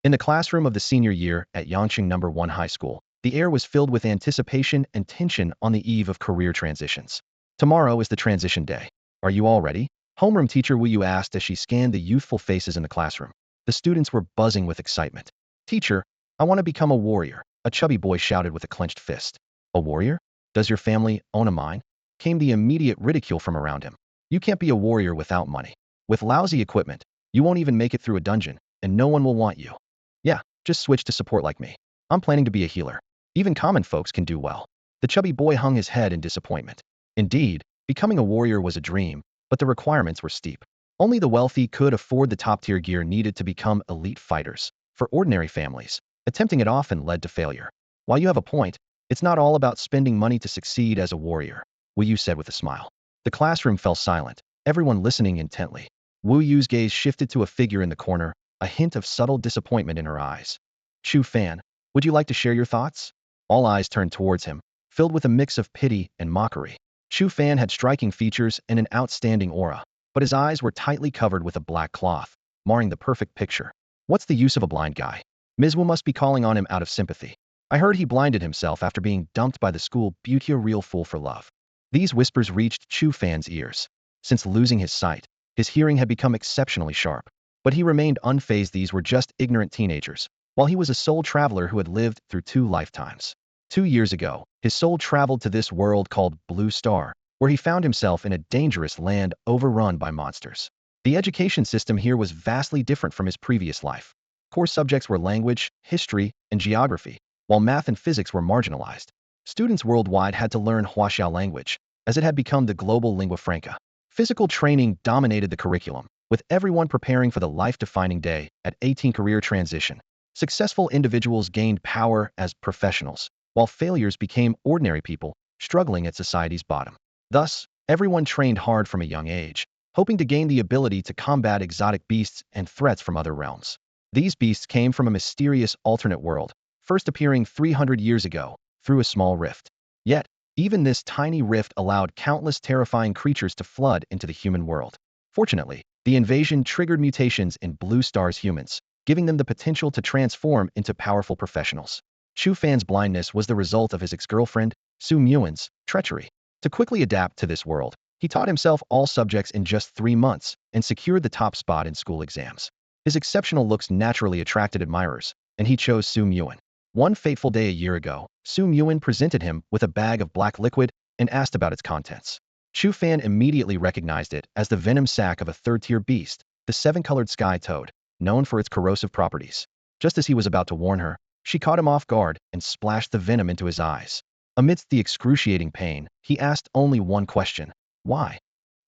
In the classroom of the senior year at Yangqing No. 1 High School, the air was filled with anticipation and tension on the eve of career transitions. Tomorrow is the transition day. Are you all ready? Homeroom teacher Wu Yu asked as she scanned the youthful faces in the classroom. The students were buzzing with excitement. Teacher, I want to become a warrior, a chubby boy shouted with a clenched fist. A warrior? Does your family own a mine? Came the immediate ridicule from around him. You can't be a warrior without money. With lousy equipment, you won't even make it through a dungeon, and no one will want you. Yeah, just switch to support like me. I'm planning to be a healer. Even common folks can do well. The chubby boy hung his head in disappointment. Indeed, becoming a warrior was a dream, but the requirements were steep. Only the wealthy could afford the top-tier gear needed to become elite fighters. For ordinary families, attempting it often led to failure. While you have a point, it's not all about spending money to succeed as a warrior, Wu Yu said with a smile. The classroom fell silent, everyone listening intently. Wu Yu's gaze shifted to a figure in the corner, a hint of subtle disappointment in her eyes. Chu Fan, would you like to share your thoughts? All eyes turned towards him, filled with a mix of pity and mockery. Chu Fan had striking features and an outstanding aura, but his eyes were tightly covered with a black cloth, marring the perfect picture. What's the use of a blind guy? Ms. Wu must be calling on him out of sympathy. I heard he blinded himself after being dumped by the school beauty a real fool for love. These whispers reached Chu Fan's ears. Since losing his sight, his hearing had become exceptionally sharp. But he remained unfazed. These were just ignorant teenagers, while he was a soul traveler who had lived through 2 lifetimes. 2 years ago, his soul traveled to this world called Blue Star, where he found himself in a dangerous land overrun by monsters. The education system here was vastly different from his previous life. Core subjects were language, history, and geography, while math and physics were marginalized. Students worldwide had to learn Huaxiao language, as it had become the global lingua franca. Physical training dominated the curriculum, with everyone preparing for the life-defining day at 18 career transition. Successful individuals gained power as professionals, while failures became ordinary people, struggling at society's bottom. Thus, everyone trained hard from a young age, hoping to gain the ability to combat exotic beasts and threats from other realms. These beasts came from a mysterious alternate world, first appearing 300 years ago, through a small rift. Yet, even this tiny rift allowed countless terrifying creatures to flood into the human world. Fortunately, the invasion triggered mutations in Blue Star's humans, giving them the potential to transform into powerful professionals. Chu Fan's blindness was the result of his ex-girlfriend, Su Muen's, treachery. To quickly adapt to this world, he taught himself all subjects in just 3 months and secured the top spot in school exams. His exceptional looks naturally attracted admirers, and he chose Su Muen. One fateful day a year ago, Su Muen presented him with a bag of black liquid and asked about its contents. Chu Fan immediately recognized it as the venom sac of a third-tier beast, the 7-colored sky toad, known for its corrosive properties. Just as he was about to warn her, she caught him off guard and splashed the venom into his eyes. Amidst the excruciating pain, he asked only one question. Why?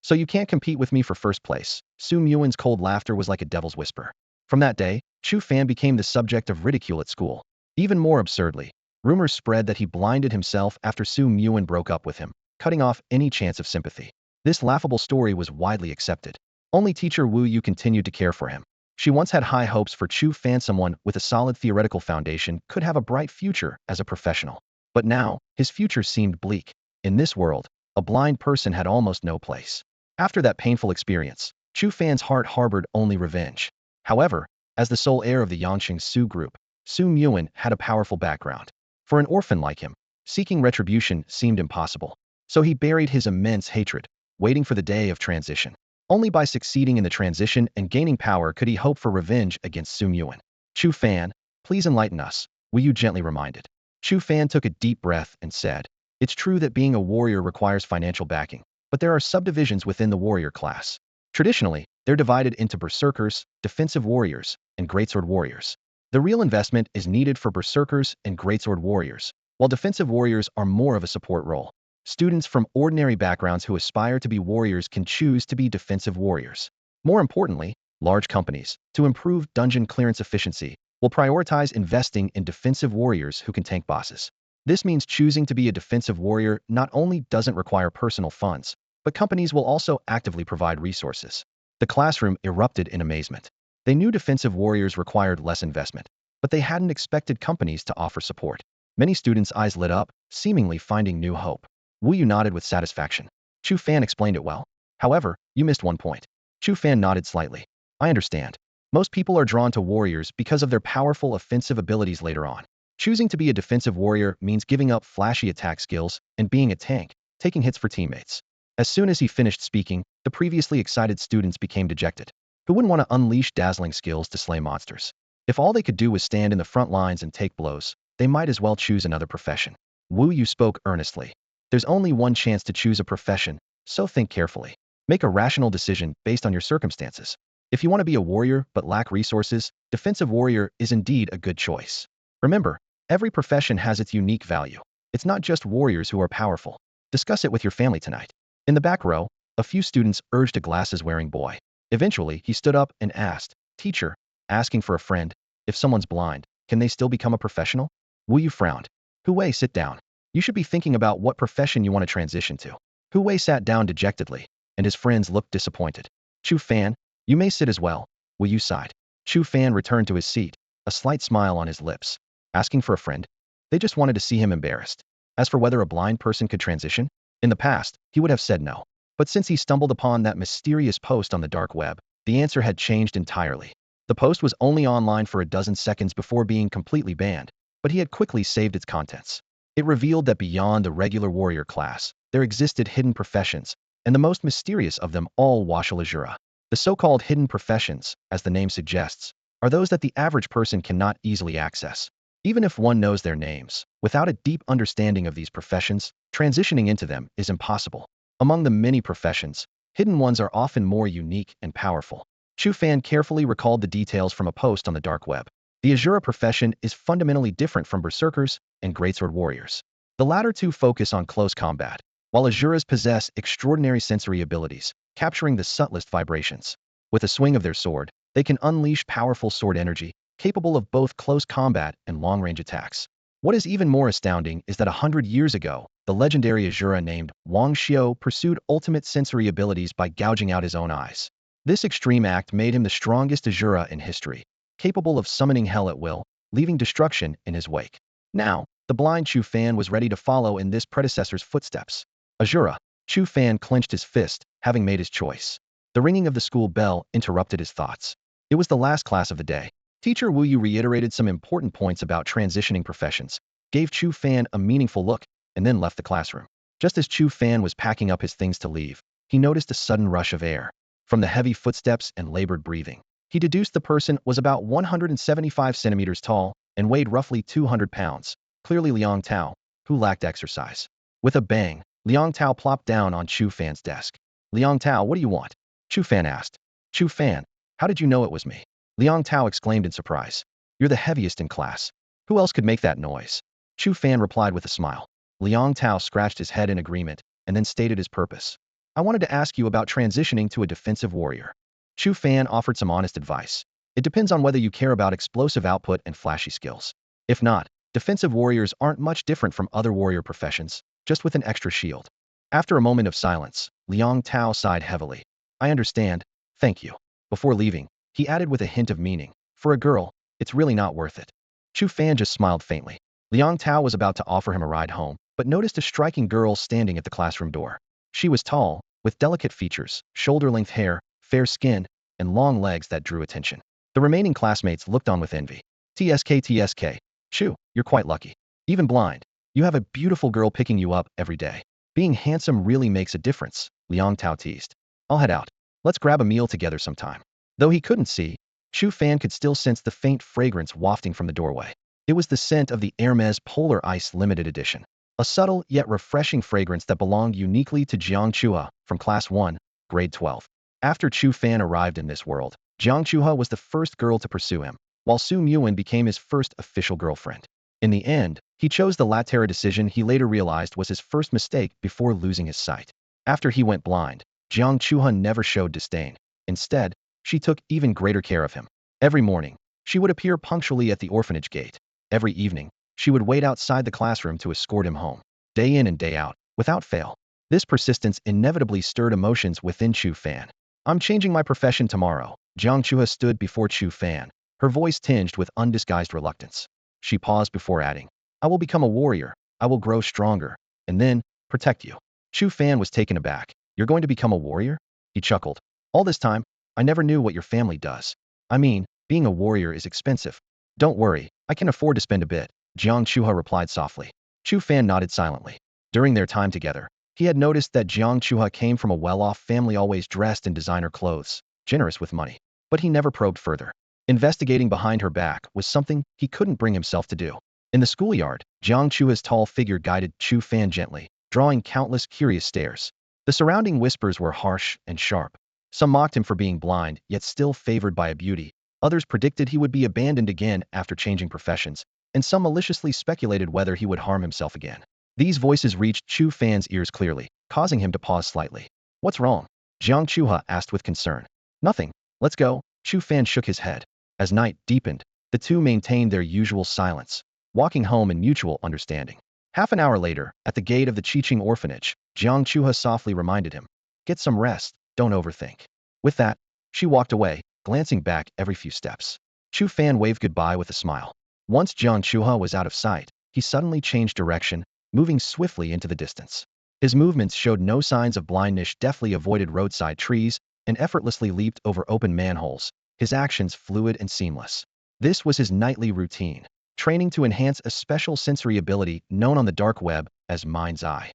So you can't compete with me for first place. Su Muen's cold laughter was like a devil's whisper. From that day, Chu Fan became the subject of ridicule at school. Even more absurdly, rumors spread that he blinded himself after Su Muen broke up with him, cutting off any chance of sympathy. This laughable story was widely accepted. Only teacher Wu Yu continued to care for him. She once had high hopes for Chu Fan. Someone with a solid theoretical foundation could have a bright future as a professional. But now, his future seemed bleak. In this world, a blind person had almost no place. After that painful experience, Chu Fan's heart harbored only revenge. However, as the sole heir of the Yangqing Su group, Su Muen had a powerful background. For an orphan like him, seeking retribution seemed impossible. So he buried his immense hatred, waiting for the day of transition. Only by succeeding in the transition and gaining power could he hope for revenge against Su Muen. Chu Fan, please enlighten us, Wu Yu gently reminded. Chu Fan took a deep breath and said, it's true that being a warrior requires financial backing, but there are subdivisions within the warrior class. Traditionally, they're divided into berserkers, defensive warriors, and greatsword warriors. The real investment is needed for berserkers and greatsword warriors, while defensive warriors are more of a support role. Students from ordinary backgrounds who aspire to be warriors can choose to be defensive warriors. More importantly, large companies, to improve dungeon clearance efficiency, will prioritize investing in defensive warriors who can tank bosses. This means choosing to be a defensive warrior not only doesn't require personal funds, but companies will also actively provide resources. The classroom erupted in amazement. They knew defensive warriors required less investment, but they hadn't expected companies to offer support. Many students' eyes lit up, seemingly finding new hope. Wu Yu nodded with satisfaction. Chu Fan explained it well. However, you missed one point. Chu Fan nodded slightly. I understand. Most people are drawn to warriors because of their powerful offensive abilities later on. Choosing to be a defensive warrior means giving up flashy attack skills and being a tank, taking hits for teammates. As soon as he finished speaking, the previously excited students became dejected. Who wouldn't want to unleash dazzling skills to slay monsters? If all they could do was stand in the front lines and take blows, they might as well choose another profession. Wu Yu spoke earnestly. There's only one chance to choose a profession, so think carefully. Make a rational decision based on your circumstances. If you want to be a warrior but lack resources, defensive warrior is indeed a good choice. Remember, every profession has its unique value. It's not just warriors who are powerful. Discuss it with your family tonight. In the back row, a few students urged a glasses-wearing boy. Eventually, he stood up and asked, "Teacher, asking for a friend, if someone's blind, can they still become a professional?" Wu Yu frowned. Hu Wei, sit down. You should be thinking about what profession you want to transition to. Hu Wei sat down dejectedly, and his friends looked disappointed. Chu Fan, you may sit as well. Wu Yu sighed. Chu Fan returned to his seat, a slight smile on his lips. Asking for a friend? They just wanted to see him embarrassed. As for whether a blind person could transition, in the past, he would have said no. But since he stumbled upon that mysterious post on the dark web, the answer had changed entirely. The post was only online for a dozen seconds before being completely banned, but he had quickly saved its contents. It revealed that beyond the regular warrior class, there existed hidden professions, and the most mysterious of them all Washal Asura. The so-called hidden professions, as the name suggests, are those that the average person cannot easily access. Even if one knows their names, without a deep understanding of these professions, transitioning into them is impossible. Among the many professions, hidden ones are often more unique and powerful. Chu Fan carefully recalled the details from a post on the dark web. The Asura profession is fundamentally different from berserkers and greatsword warriors. The latter two focus on close combat, while Asuras possess extraordinary sensory abilities, capturing the subtlest vibrations. With a swing of their sword, they can unleash powerful sword energy, capable of both close combat and long-range attacks. What is even more astounding is that 100 years ago, the legendary Asura named Wang Xiao pursued ultimate sensory abilities by gouging out his own eyes. This extreme act made him the strongest Asura in history, capable of summoning hell at will, leaving destruction in his wake. Now, the blind Chu Fan was ready to follow in this predecessor's footsteps. Asura, Chu Fan clenched his fist, having made his choice. The ringing of the school bell interrupted his thoughts. It was the last class of the day. Teacher Wu Yu reiterated some important points about transitioning professions, gave Chu Fan a meaningful look, and then left the classroom. Just as Chu Fan was packing up his things to leave, he noticed a sudden rush of air. From the heavy footsteps and labored breathing, he deduced the person was about 175 centimeters tall and weighed roughly 200 pounds, clearly Liang Tao, who lacked exercise. With a bang, Liang Tao plopped down on Chu Fan's desk. Liang Tao, what do you want? Chu Fan asked. Chu Fan, how did you know it was me? Liang Tao exclaimed in surprise. You're the heaviest in class. Who else could make that noise? Chu Fan replied with a smile. Liang Tao scratched his head in agreement and then stated his purpose. I wanted to ask you about transitioning to a defensive warrior. Chu Fan offered some honest advice. It depends on whether you care about explosive output and flashy skills. If not, defensive warriors aren't much different from other warrior professions, just with an extra shield. After a moment of silence, Liang Tao sighed heavily. I understand, thank you. Before leaving, he added with a hint of meaning, for a girl, it's really not worth it. Chu Fan just smiled faintly. Liang Tao was about to offer him a ride home, but noticed a striking girl standing at the classroom door. She was tall, with delicate features, shoulder-length hair, fair skin, and long legs that drew attention. The remaining classmates looked on with envy. TSK. Chu, you're quite lucky. Even blind, you have a beautiful girl picking you up every day. Being handsome really makes a difference, Liang Tao teased. I'll head out. Let's grab a meal together sometime. Though he couldn't see, Chu Fan could still sense the faint fragrance wafting from the doorway. It was the scent of the Hermes Polar Ice Limited Edition, a subtle yet refreshing fragrance that belonged uniquely to Jiang Chua from Class 1, Grade 12. After Chu Fan arrived in this world, Jiang Chua was the first girl to pursue him, while Su Muan became his first official girlfriend. In the end, he chose the latter decision he later realized was his first mistake before losing his sight. After he went blind, Jiang Chua never showed disdain. Instead, she took even greater care of him. Every morning, she would appear punctually at the orphanage gate. Every evening, she would wait outside the classroom to escort him home, day in and day out, without fail. This persistence inevitably stirred emotions within Chu Fan. I'm changing my profession tomorrow. Jiang Chua stood before Chu Fan, her voice tinged with undisguised reluctance. She paused before adding, I will become a warrior, I will grow stronger, and then, protect you. Chu Fan was taken aback. You're going to become a warrior? He chuckled. All this time, I never knew what your family does. I mean, being a warrior is expensive. Don't worry, I can afford to spend a bit, Jiang Chuha replied softly. Chu Fan nodded silently. During their time together, he had noticed that Jiang Chuha came from a well-off family always dressed in designer clothes, generous with money. But he never probed further. Investigating behind her back was something he couldn't bring himself to do. In the schoolyard, Jiang Chua's tall figure guided Chu Fan gently, drawing countless curious stares. The surrounding whispers were harsh and sharp. Some mocked him for being blind, yet still favored by a beauty. Others predicted he would be abandoned again after changing professions, and some maliciously speculated whether he would harm himself again. These voices reached Chu Fan's ears clearly, causing him to pause slightly. What's wrong? Jiang Chuha asked with concern. Nothing. Let's go. Chu Fan shook his head. As night deepened, the two maintained their usual silence, walking home in mutual understanding. Half an hour later, at the gate of the Chiching orphanage, Jiang Chuha softly reminded him, get some rest, don't overthink. With that, she walked away, glancing back every few steps. Chu Fan waved goodbye with a smile. Once Jiang Chuha was out of sight, he suddenly changed direction, moving swiftly into the distance. His movements showed no signs of blindness, deftly avoided roadside trees, and effortlessly leaped over open manholes, his actions fluid and seamless. This was his nightly routine, training to enhance a special sensory ability known on the dark web as mind's eye.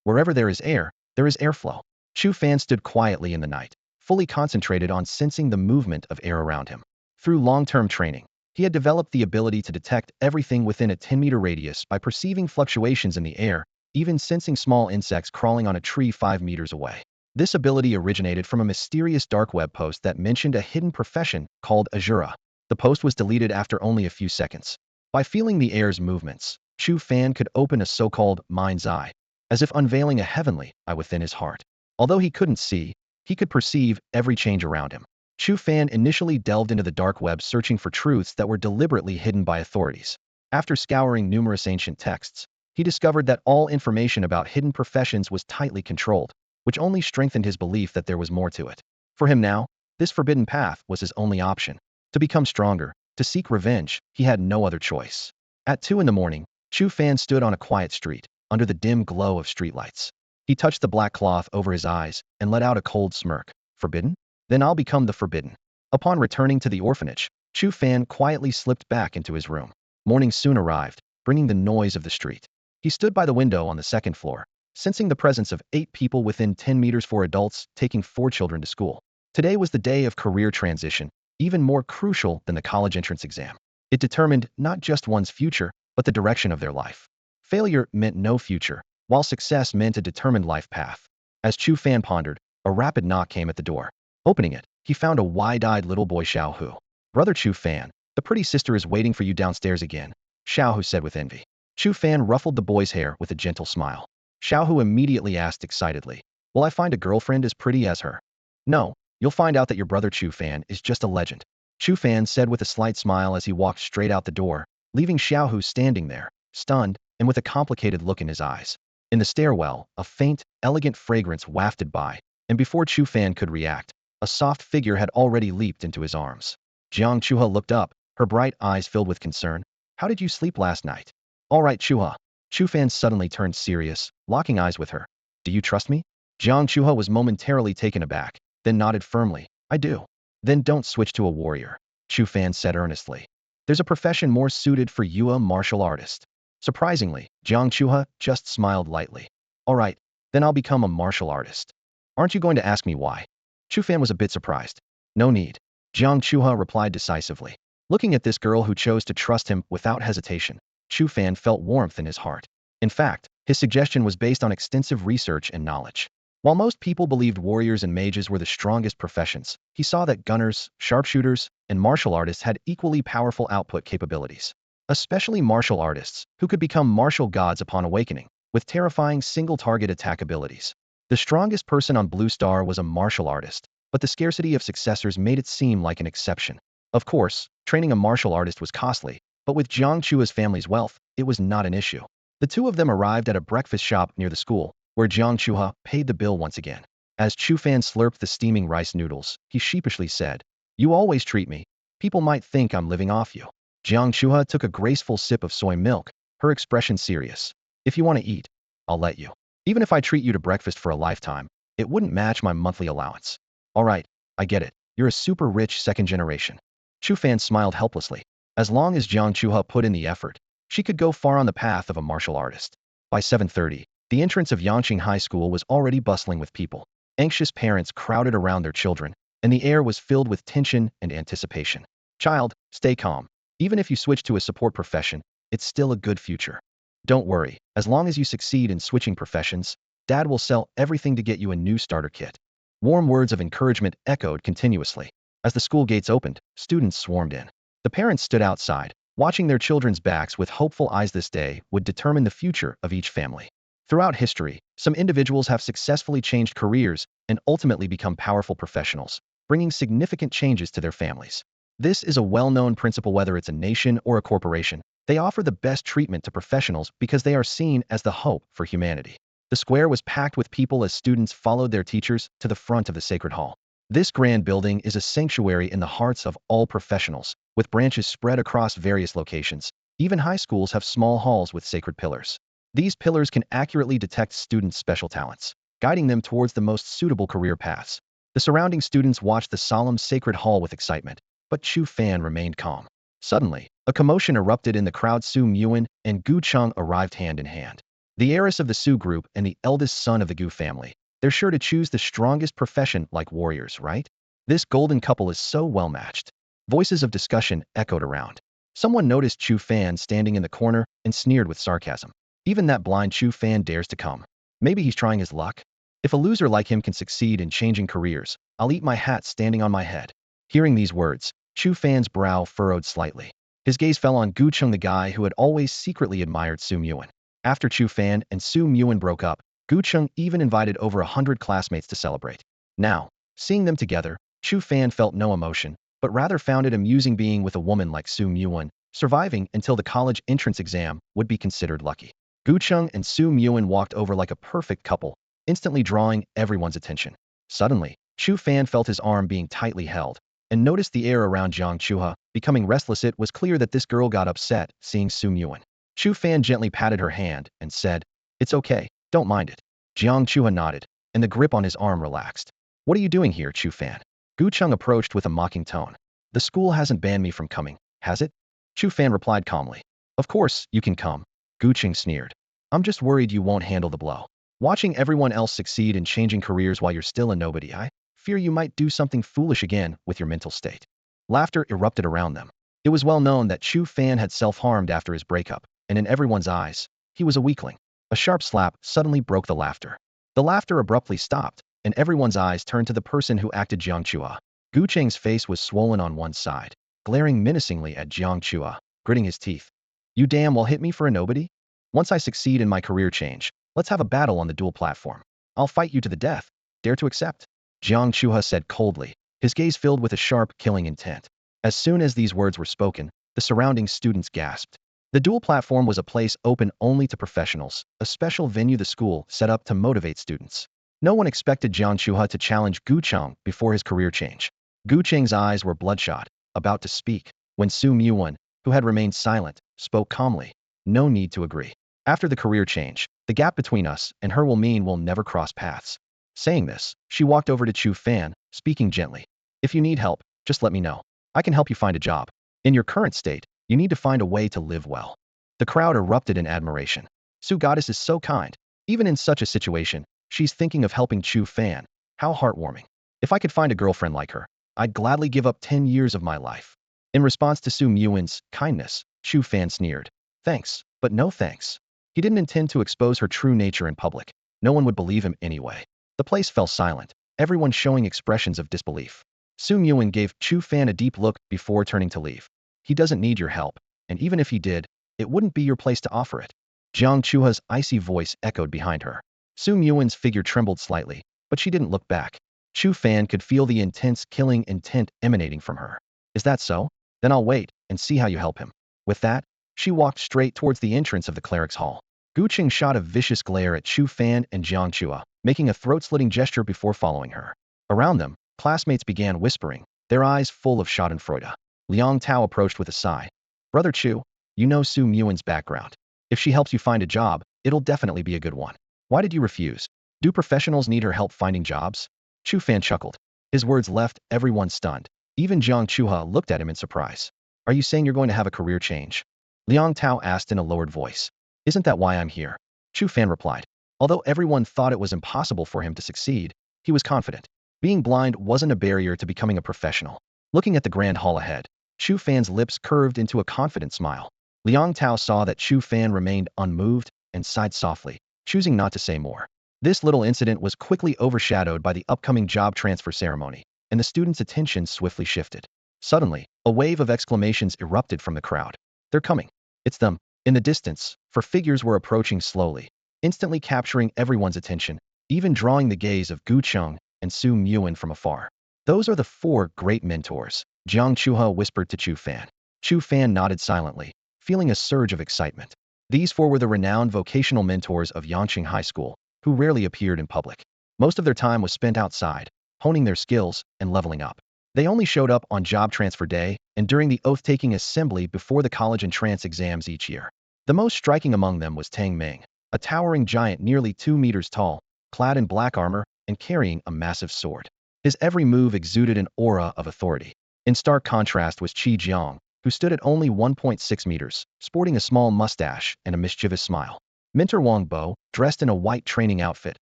Wherever there is airflow. Chu Fan stood quietly in the night, fully concentrated on sensing the movement of air around him. Through long-term training, he had developed the ability to detect everything within a 10-meter radius by perceiving fluctuations in the air, even sensing small insects crawling on a tree 5 meters away. This ability originated from a mysterious dark web post that mentioned a hidden profession called Asura. The post was deleted after only a few seconds. By feeling the air's movements, Chu Fan could open a so-called mind's eye, as if unveiling a heavenly eye within his heart. Although he couldn't see, he could perceive every change around him. Chu Fan initially delved into the dark web searching for truths that were deliberately hidden by authorities. After scouring numerous ancient texts, he discovered that all information about hidden professions was tightly controlled, which only strengthened his belief that there was more to it. For him now, this forbidden path was his only option. To become stronger, to seek revenge, he had no other choice. At 2 in the morning, Chu Fan stood on a quiet street, under the dim glow of streetlights. He touched the black cloth over his eyes and let out a cold smirk. Forbidden? Then I'll become the forbidden. Upon returning to the orphanage, Chu Fan quietly slipped back into his room. Morning soon arrived, bringing the noise of the street. He stood by the window on the second floor, sensing the presence of 8 people within 10 meters for adults taking 4 children to school. Today was the day of career transition, even more crucial than the college entrance exam. It determined not just one's future, but the direction of their life. Failure meant no future, while success meant a determined life path. As Chu Fan pondered, a rapid knock came at the door. Opening it, he found a wide-eyed little boy Xiao Hu. Brother Chu Fan, the pretty sister is waiting for you downstairs again, Xiao Hu said with envy. Chu Fan ruffled the boy's hair with a gentle smile. Xiao Hu immediately asked excitedly, will I find a girlfriend as pretty as her? No, you'll find out that your brother Chu Fan is just a legend, Chu Fan said with a slight smile as he walked straight out the door, leaving Xiao Hu standing there, stunned, and with a complicated look in his eyes. In the stairwell, a faint, elegant fragrance wafted by, and before Chu Fan could react, a soft figure had already leaped into his arms. Jiang Chuha looked up, her bright eyes filled with concern. How did you sleep last night? All right, Chuha. Chu Fan suddenly turned serious, locking eyes with her. Do you trust me? Jiang Chuha was momentarily taken aback, then nodded firmly. I do. Then don't switch to a warrior, Chu Fan said earnestly. There's a profession more suited for you, a martial artist. Surprisingly, Jiang Chuha just smiled lightly. All right, then I'll become a martial artist. Aren't you going to ask me why? Chu Fan was a bit surprised. No need. Jiang Chuha replied decisively. Looking at this girl who chose to trust him without hesitation, Chu Fan felt warmth in his heart. In fact, his suggestion was based on extensive research and knowledge. While most people believed warriors and mages were the strongest professions, he saw that gunners, sharpshooters, and martial artists had equally powerful output capabilities. Especially martial artists, who could become martial gods upon awakening, with terrifying single-target attack abilities. The strongest person on Blue Star was a martial artist, but the scarcity of successors made it seem like an exception. Of course, training a martial artist was costly, but with Jiang Chua's family's wealth, it was not an issue. The two of them arrived at a breakfast shop near the school, where Jiang Chuha paid the bill once again. As Chu Fan slurped the steaming rice noodles, he sheepishly said, You always treat me. People might think I'm living off you. Jiang Chuha took a graceful sip of soy milk, her expression serious. If you want to eat, I'll let you. Even if I treat you to breakfast for a lifetime, it wouldn't match my monthly allowance. All right, I get it. You're a super rich second generation. Chu Fan smiled helplessly. As long as Jiang Chuha put in the effort, she could go far on the path of a martial artist. By 7:30, the entrance of Yangqing High School was already bustling with people. Anxious parents crowded around their children, and the air was filled with tension and anticipation. Child, stay calm. Even if you switch to a support profession, it's still a good future. Don't worry, as long as you succeed in switching professions, Dad will sell everything to get you a new starter kit. Warm words of encouragement echoed continuously. As the school gates opened, students swarmed in. The parents stood outside, watching their children's backs with hopeful eyes. This day would determine the future of each family. Throughout history, some individuals have successfully changed careers and ultimately become powerful professionals, bringing significant changes to their families. This is a well-known principle. Whether it's a nation or a corporation, they offer the best treatment to professionals because they are seen as the hope for humanity. The square was packed with people as students followed their teachers to the front of the sacred hall. This grand building is a sanctuary in the hearts of all professionals, with branches spread across various locations. Even high schools have small halls with sacred pillars. These pillars can accurately detect students' special talents, guiding them towards the most suitable career paths. The surrounding students watched the solemn sacred hall with excitement, but Chu Fan remained calm. Suddenly, a commotion erupted in the crowd. Su Muan and Gu Cheng arrived hand in hand. The heiress of the Su group and the eldest son of the Gu family. They're sure to choose the strongest profession, like warriors, right? This golden couple is so well matched. Voices of discussion echoed around. Someone noticed Chu Fan standing in the corner and sneered with sarcasm. Even that blind Chu Fan dares to come. Maybe he's trying his luck? If a loser like him can succeed in changing careers, I'll eat my hat standing on my head. Hearing these words, Chu Fan's brow furrowed slightly. His gaze fell on Gu Cheng, the guy who had always secretly admired Su Muan. After Chu Fan and Su Muan broke up, Gu Cheng even invited over 100 classmates to celebrate. Now, seeing them together, Chu Fan felt no emotion, but rather found it amusing. Being with a woman like Su Muan, surviving until the college entrance exam would be considered lucky. Gu Cheng and Su Muan walked over like a perfect couple, instantly drawing everyone's attention. Suddenly, Chu Fan felt his arm being tightly held, and noticed the air around Jiang Chuha becoming restless. It was clear that this girl got upset seeing Su Muan. Chu Fan gently patted her hand and said, "It's okay, don't mind it." Jiang Chuha nodded, and the grip on his arm relaxed. "What are you doing here, Chu Fan?" Gu Cheng approached with a mocking tone. "The school hasn't banned me from coming, has it?" Chu Fan replied calmly. "Of course, you can come." Gu Cheng sneered. "I'm just worried you won't handle the blow. Watching everyone else succeed in changing careers while you're still a nobody, I fear you might do something foolish again with your mental state." Laughter erupted around them. It was well known that Chu Fan had self-harmed after his breakup, and in everyone's eyes, he was a weakling. A sharp slap suddenly broke the laughter. The laughter abruptly stopped, and everyone's eyes turned to the person who acted Jiang Chua. Gu Cheng's face was swollen on one side, glaring menacingly at Jiang Chua, gritting his teeth. "You damn well hit me for a nobody? Once I succeed in my career change, let's have a battle on the duel platform. I'll fight you to the death. Dare to accept?" Jiang Chua said coldly, his gaze filled with a sharp, killing intent. As soon as these words were spoken, the surrounding students gasped. The duel platform was a place open only to professionals, a special venue the school set up to motivate students. No one expected Jiang Chuha to challenge Gu Cheng before his career change. Gu Cheng's eyes were bloodshot, about to speak, when Su Muan, who had remained silent, spoke calmly. "No need to agree. After the career change, the gap between us and her will mean we'll never cross paths." Saying this, she walked over to Chu Fan, speaking gently. "If you need help, just let me know. I can help you find a job. In your current state, you need to find a way to live well." The crowd erupted in admiration. Su Goddess is so kind. Even in such a situation, she's thinking of helping Chu Fan. How heartwarming. If I could find a girlfriend like her, I'd gladly give up 10 years of my life. In response to Su Muan's kindness, Chu Fan sneered. "Thanks, but no thanks." He didn't intend to expose her true nature in public. No one would believe him anyway. The place fell silent, everyone showing expressions of disbelief. Su Muan gave Chu Fan a deep look before turning to leave. "He doesn't need your help, and even if he did, it wouldn't be your place to offer it." Jiang Chuha's icy voice echoed behind her. Su Muan's figure trembled slightly, but she didn't look back. Chu Fan could feel the intense killing intent emanating from her. "Is that so? Then I'll wait and see how you help him." With that, she walked straight towards the entrance of the cleric's hall. Gu Cheng shot a vicious glare at Chu Fan and Jiang Chua, making a throat-slitting gesture before following her. Around them, classmates began whispering, their eyes full of schadenfreude. Liang Tao approached with a sigh. "Brother Chu, you know Su Muan's background. If she helps you find a job, it'll definitely be a good one. Why did you refuse? Do professionals need her help finding jobs?" Chu Fan chuckled. His words left everyone stunned. Even Jiang Chuha looked at him in surprise. Are you saying you're going to have a career change? Liang Tao asked in a lowered voice. Isn't that why I'm here? Chu Fan replied. Although everyone thought it was impossible for him to succeed, he was confident. Being blind wasn't a barrier to becoming a professional. Looking at the grand hall ahead, Chu Fan's lips curved into a confident smile. Liang Tao saw that Chu Fan remained unmoved and sighed softly, choosing not to say more. This little incident was quickly overshadowed by the upcoming job transfer ceremony, and the students' attention swiftly shifted. Suddenly, a wave of exclamations erupted from the crowd. They're coming. It's them. In the distance, four figures were approaching slowly, instantly capturing everyone's attention, even drawing the gaze of Gu Cheng and Su Muin from afar. Those are the four great mentors, Jiang Chuha whispered to Chu Fan. Chu Fan nodded silently, feeling a surge of excitement. These four were the renowned vocational mentors of Yangqing High School, who rarely appeared in public. Most of their time was spent outside, honing their skills and leveling up. They only showed up on job transfer day and during the oath-taking assembly before the college entrance exams each year. The most striking among them was Tang Ming, a towering giant nearly 2 meters tall, clad in black armor and carrying a massive sword. His every move exuded an aura of authority. In stark contrast was Qi Jiang, who stood at only 1.6 meters, sporting a small mustache and a mischievous smile. Mentor Wang Bo, dressed in a white training outfit,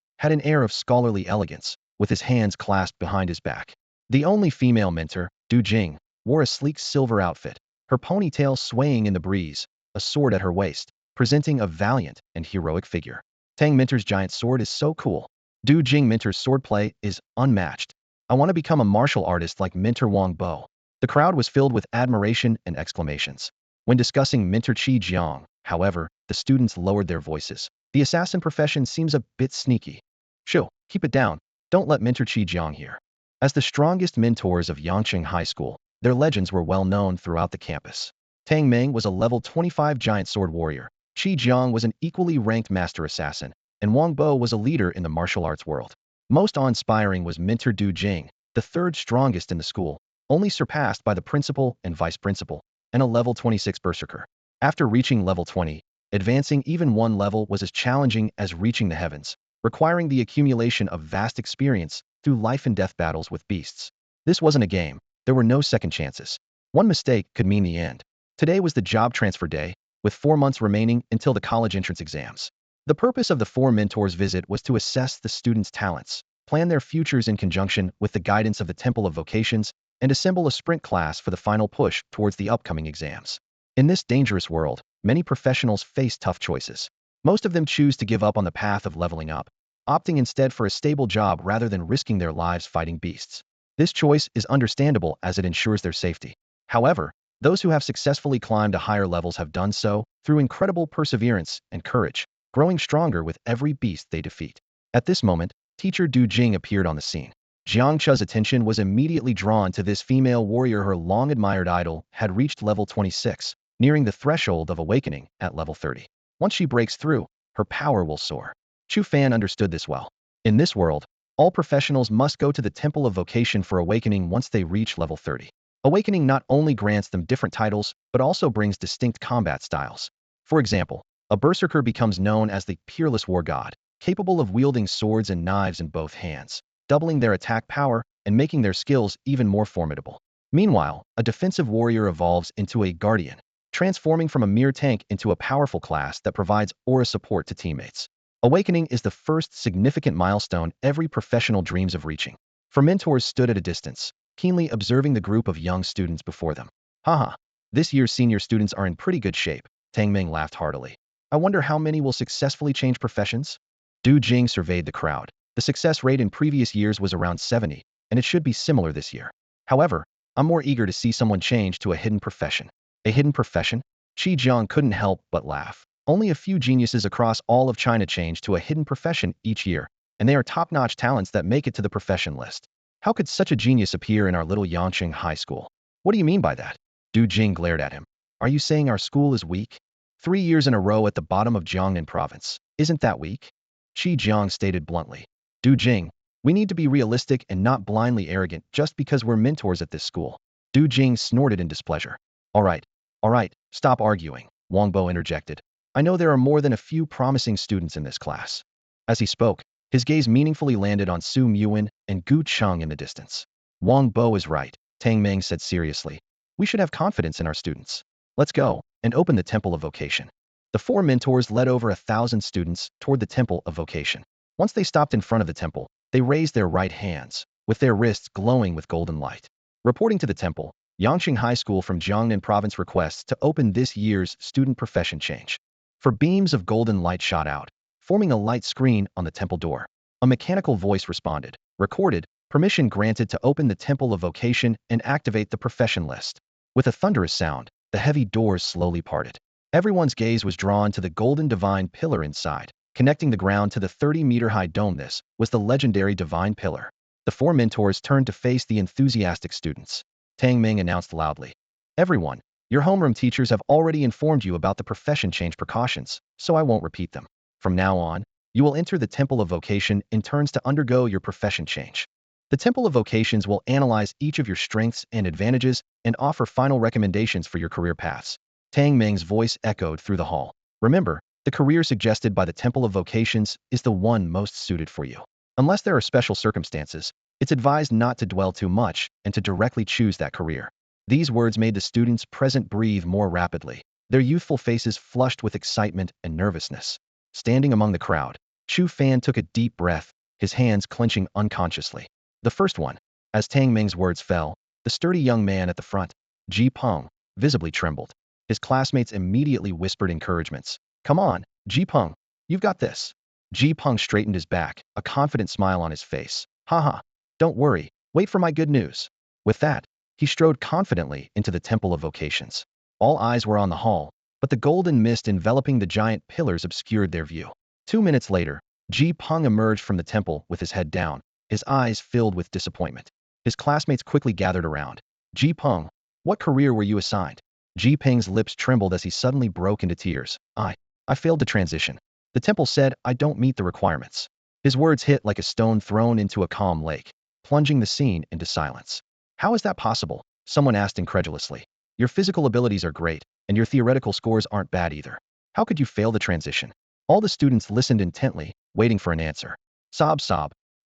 had an air of scholarly elegance, with his hands clasped behind his back. The only female mentor, Du Jing, wore a sleek silver outfit, her ponytail swaying in the breeze, a sword at her waist, presenting a valiant and heroic figure. Tang Mentor's giant sword is so cool. Du Jing Mentor's swordplay is unmatched. I want to become a martial artist like Mentor Wang Bo. The crowd was filled with admiration and exclamations. When discussing Mentor Qi Jiang, however, the students lowered their voices. The assassin profession seems a bit sneaky. Shoo, keep it down. Don't let Mentor Qi Jiang hear. As the strongest mentors of Yangqing High School, their legends were well known throughout the campus. Tang Ming was a level 25 giant sword warrior, Qi Jiang was an equally ranked master assassin, and Wang Bo was a leader in the martial arts world. Most awe-inspiring was Mentor Du Jing, the third strongest in the school, only surpassed by the principal and vice principal, and a level 26 berserker. After reaching level 20, advancing even one level was as challenging as reaching the heavens, requiring the accumulation of vast experience through life and death battles with beasts. This wasn't a game. There were no second chances. One mistake could mean the end. Today was the job transfer day, with 4 months remaining until the college entrance exams. The purpose of the four mentors' visit was to assess the students' talents, plan their futures in conjunction with the guidance of the Temple of Vocations, and assemble a sprint class for the final push towards the upcoming exams. In this dangerous world, many professionals face tough choices. Most of them choose to give up on the path of leveling up, opting instead for a stable job rather than risking their lives fighting beasts. This choice is understandable as it ensures their safety. However, those who have successfully climbed to higher levels have done so through incredible perseverance and courage, growing stronger with every beast they defeat. At this moment, teacher Du Jing appeared on the scene. Jiang Che's attention was immediately drawn to this female warrior. Her long-admired idol had reached level 26, nearing the threshold of awakening at level 30. Once she breaks through, her power will soar. Chu Fan understood this well. In this world, all professionals must go to the Temple of Vocation for awakening once they reach level 30. Awakening not only grants them different titles, but also brings distinct combat styles. For example, a berserker becomes known as the peerless war god, capable of wielding swords and knives in both hands, doubling their attack power and making their skills even more formidable. Meanwhile, a defensive warrior evolves into a guardian, transforming from a mere tank into a powerful class that provides aura support to teammates. Awakening is the first significant milestone every professional dreams of reaching. For mentors stood at a distance, keenly observing the group of young students before them. Haha, this year's senior students are in pretty good shape, Tang Ming laughed heartily. I wonder how many will successfully change professions? Du Jing surveyed the crowd. The success rate in previous years was around 70, and it should be similar this year. However, I'm more eager to see someone change to a hidden profession. A hidden profession? Qi Jiang couldn't help but laugh. Only a few geniuses across all of China change to a hidden profession each year, and they are top-notch talents that make it to the profession list. How could such a genius appear in our little Yangqing High School? What do you mean by that? Du Jing glared at him. Are you saying our school is weak? 3 years in a row at the bottom of Jiangnan province. Isn't that weak? Qi Jiang stated bluntly. Du Jing, we need to be realistic and not blindly arrogant just because we're mentors at this school. Du Jing snorted in displeasure. All right, stop arguing, Wang Bo interjected. I know there are more than a few promising students in this class. As he spoke, his gaze meaningfully landed on Su Muin and Gu Cheng in the distance. Wang Bo is right. Tang Ming said seriously. We should have confidence in our students. Let's go and open the Temple of Vocation. The four mentors led over 1,000 students toward the Temple of Vocation. Once they stopped in front of the temple, they raised their right hands, with their wrists glowing with golden light. Reporting to the temple, Yangqing High School from Jiangnan Province requests to open this year's student profession change. For beams of golden light shot out, forming a light screen on the temple door. A mechanical voice responded, recorded, permission granted to open the Temple of Vocation and activate the profession list. With a thunderous sound, the heavy doors slowly parted. Everyone's gaze was drawn to the golden divine pillar inside, connecting the ground to the 30-meter-high dome. This was the legendary divine pillar. The four mentors turned to face the enthusiastic students. Tang Ming announced loudly, "Everyone, your homeroom teachers have already informed you about the profession change precautions, so I won't repeat them. From now on, you will enter the Temple of Vocation in turns to undergo your profession change. The Temple of Vocations will analyze each of your strengths and advantages and offer final recommendations for your career paths." Tang Ming's voice echoed through the hall. "Remember, the career suggested by the Temple of Vocations is the one most suited for you. Unless there are special circumstances, it's advised not to dwell too much and to directly choose that career." These words made the students present breathe more rapidly, their youthful faces flushed with excitement and nervousness. Standing among the crowd, Chu Fan took a deep breath, his hands clenching unconsciously. The first one. As Tang Ming's words fell, the sturdy young man at the front, Ji Peng, visibly trembled. His classmates immediately whispered encouragements. "Come on, Ji Peng, you've got this." Ji Peng straightened his back, a confident smile on his face. "Haha, don't worry, wait for my good news." With that, he strode confidently into the Temple of Vocations. All eyes were on the hall, but the golden mist enveloping the giant pillars obscured their view. 2 minutes later, Ji Peng emerged from the temple with his head down, his eyes filled with disappointment. His classmates quickly gathered around. "Ji Peng, what career were you assigned?" Ji Peng's lips trembled as he suddenly broke into tears. I failed to transition. The temple said I don't meet the requirements." His words hit like a stone thrown into a calm lake, plunging the scene into silence. "How is that possible?" someone asked incredulously. "Your physical abilities are great, and your theoretical scores aren't bad either. How could you fail the transition?" All the students listened intently, waiting for an answer. Sob,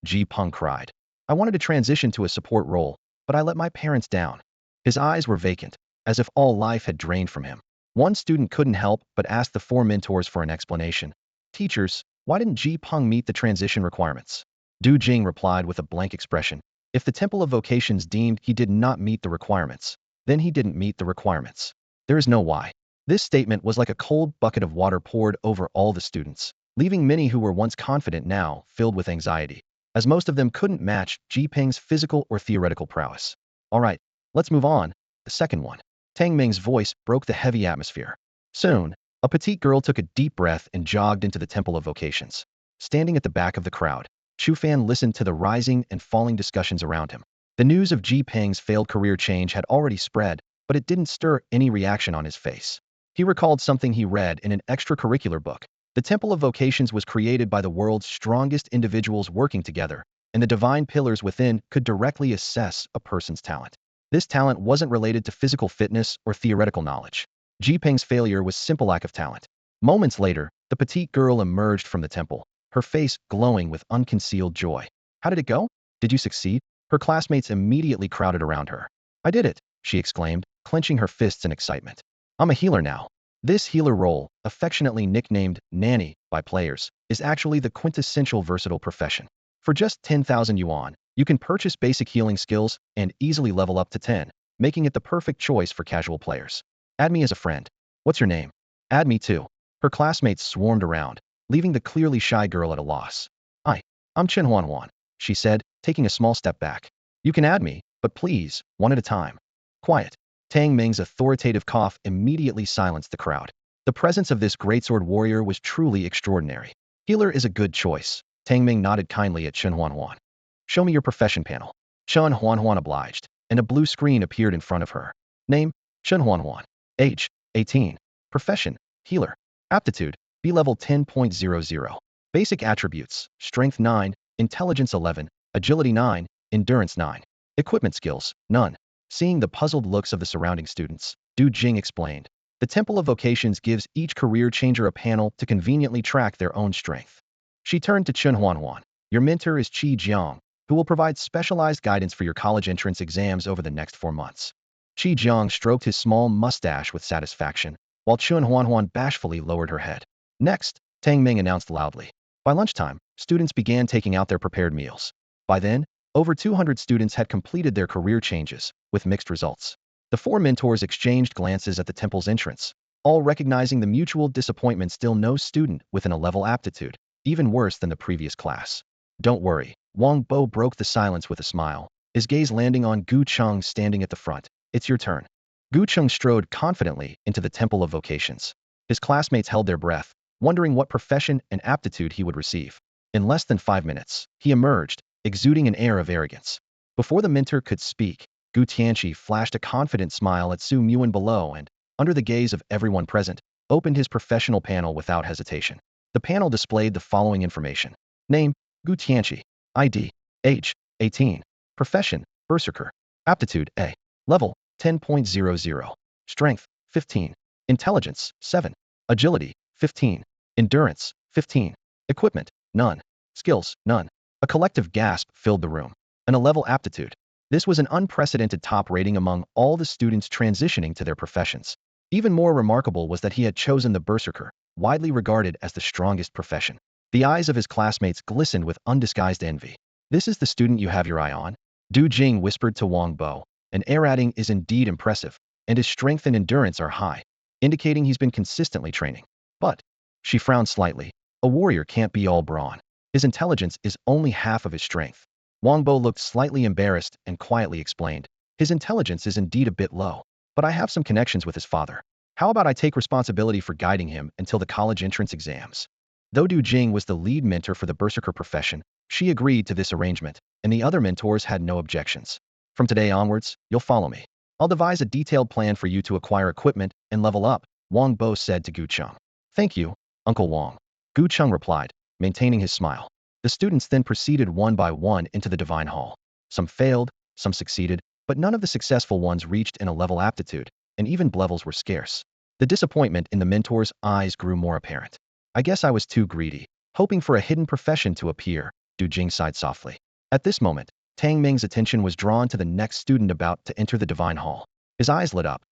Ji Peng cried. "I wanted to transition to a support role, but I let my parents down." His eyes were vacant, as if all life had drained from him. One student couldn't help but ask the four mentors for an explanation. "Teachers, why didn't Ji Peng meet the transition requirements?" Du Jing replied with a blank expression. "If the Temple of Vocations deemed he did not meet the requirements, then he didn't meet the requirements. There is no why." This statement was like a cold bucket of water poured over all the students, leaving many who were once confident now filled with anxiety, as most of them couldn't match Ji Peng's physical or theoretical prowess. "All right, let's move on. The second one." Tang Ming's voice broke the heavy atmosphere. Soon, a petite girl took a deep breath and jogged into the Temple of Vocations. Standing at the back of the crowd, Chu Fan listened to the rising and falling discussions around him. The news of Ji Peng's failed career change had already spread, but it didn't stir any reaction on his face. He recalled something he read in an extracurricular book. The Temple of Vocations was created by the world's strongest individuals working together, and the divine pillars within could directly assess a person's talent. This talent wasn't related to physical fitness or theoretical knowledge. Ji Peng's failure was simple lack of talent. Moments later, the petite girl emerged from the temple, her face glowing with unconcealed joy. "How did it go? Did you succeed?" Her classmates immediately crowded around her. "I did it," she exclaimed, clenching her fists in excitement. "I'm a healer now." This healer role, affectionately nicknamed Nanny by players, is actually the quintessential versatile profession. For just 10,000 yuan, you can purchase basic healing skills and easily level up to 10, making it the perfect choice for casual players. "Add me as a friend. What's your name?" "Add me too." Her classmates swarmed around, leaving the clearly shy girl at a loss. I'm Chen Huan," she said, taking a small step back. "You can add me, but please, one at a time." "Quiet." Tang Ming's authoritative cough immediately silenced the crowd. The presence of this greatsword warrior was truly extraordinary. "Healer is a good choice." Tang Ming nodded kindly at Chen Huan. "Show me your profession panel." Chen Huan obliged, and a blue screen appeared in front of her. Name, Chen Huan. Age, 18. Profession, healer. Aptitude, B level 10.00. Basic attributes, strength 9, intelligence 11, agility 9, endurance 9. Equipment skills, none. Seeing the puzzled looks of the surrounding students, Du Jing explained. The Temple of Vocations gives each career changer a panel to conveniently track their own strength. She turned to Chen Huan. "Your mentor is Qi Jiang. who will provide specialized guidance for your college entrance exams over the next 4 months. Qi Jiang stroked his small mustache with satisfaction, while Chun Huanhuan bashfully lowered her head. Next, Tang Ming announced loudly. By lunchtime, students began taking out their prepared meals. By then, over 200 students had completed their career changes, with mixed results. The four mentors exchanged glances at the temple's entrance, all recognizing the mutual disappointment still no student with an A-level aptitude, even worse than the previous class. Don't worry, Wang Bo broke the silence with a smile, his gaze landing on Gu Cheng standing at the front. It's your turn. Gu Cheng strode confidently into the Temple of Vocations. His classmates held their breath, wondering what profession and aptitude he would receive. In less than 5 minutes, he emerged, exuding an air of arrogance. Before the mentor could speak, Gu Tianqi flashed a confident smile at Su Muan below and, under the gaze of everyone present, opened his professional panel without hesitation. The panel displayed the following information. Name, Gu Tianqi. ID, age, 18. Profession, Berserker. Aptitude, A. Level, 10.00. Strength, 15. Intelligence, 7. Agility, 15. Endurance, 15. Equipment, none. Skills, none. A collective gasp filled the room. An A-level aptitude. This was an unprecedented top rating among all the students transitioning to their professions. Even more remarkable was that he had chosen the Berserker, widely regarded as the strongest profession. The eyes of his classmates glistened with undisguised envy. This is the student you have your eye on? Du Jing whispered to Wang Bo. An air rating is indeed impressive, and his strength and endurance are high, indicating he's been consistently training. But, she frowned slightly, a warrior can't be all brawn. His intelligence is only half of his strength. Wang Bo looked slightly embarrassed and quietly explained. His intelligence is indeed a bit low, but I have some connections with his father. How about I take responsibility for guiding him until the college entrance exams? Though Du Jing was the lead mentor for the Berserker profession, she agreed to this arrangement, and the other mentors had no objections. From today onwards, you'll follow me. I'll devise a detailed plan for you to acquire equipment and level up, Wang Bo said to Gu Cheng. Thank you, Uncle Wang. Gu Cheng replied, maintaining his smile. The students then proceeded one by one into the Divine Hall. Some failed, some succeeded, but none of the successful ones reached an A-level aptitude, and even levels were scarce. The disappointment in the mentors' eyes grew more apparent. I guess I was too greedy, hoping for a hidden profession to appear, Du Jing sighed softly. At this moment, Tang Ming's attention was drawn to the next student about to enter the Divine Hall. His eyes lit up.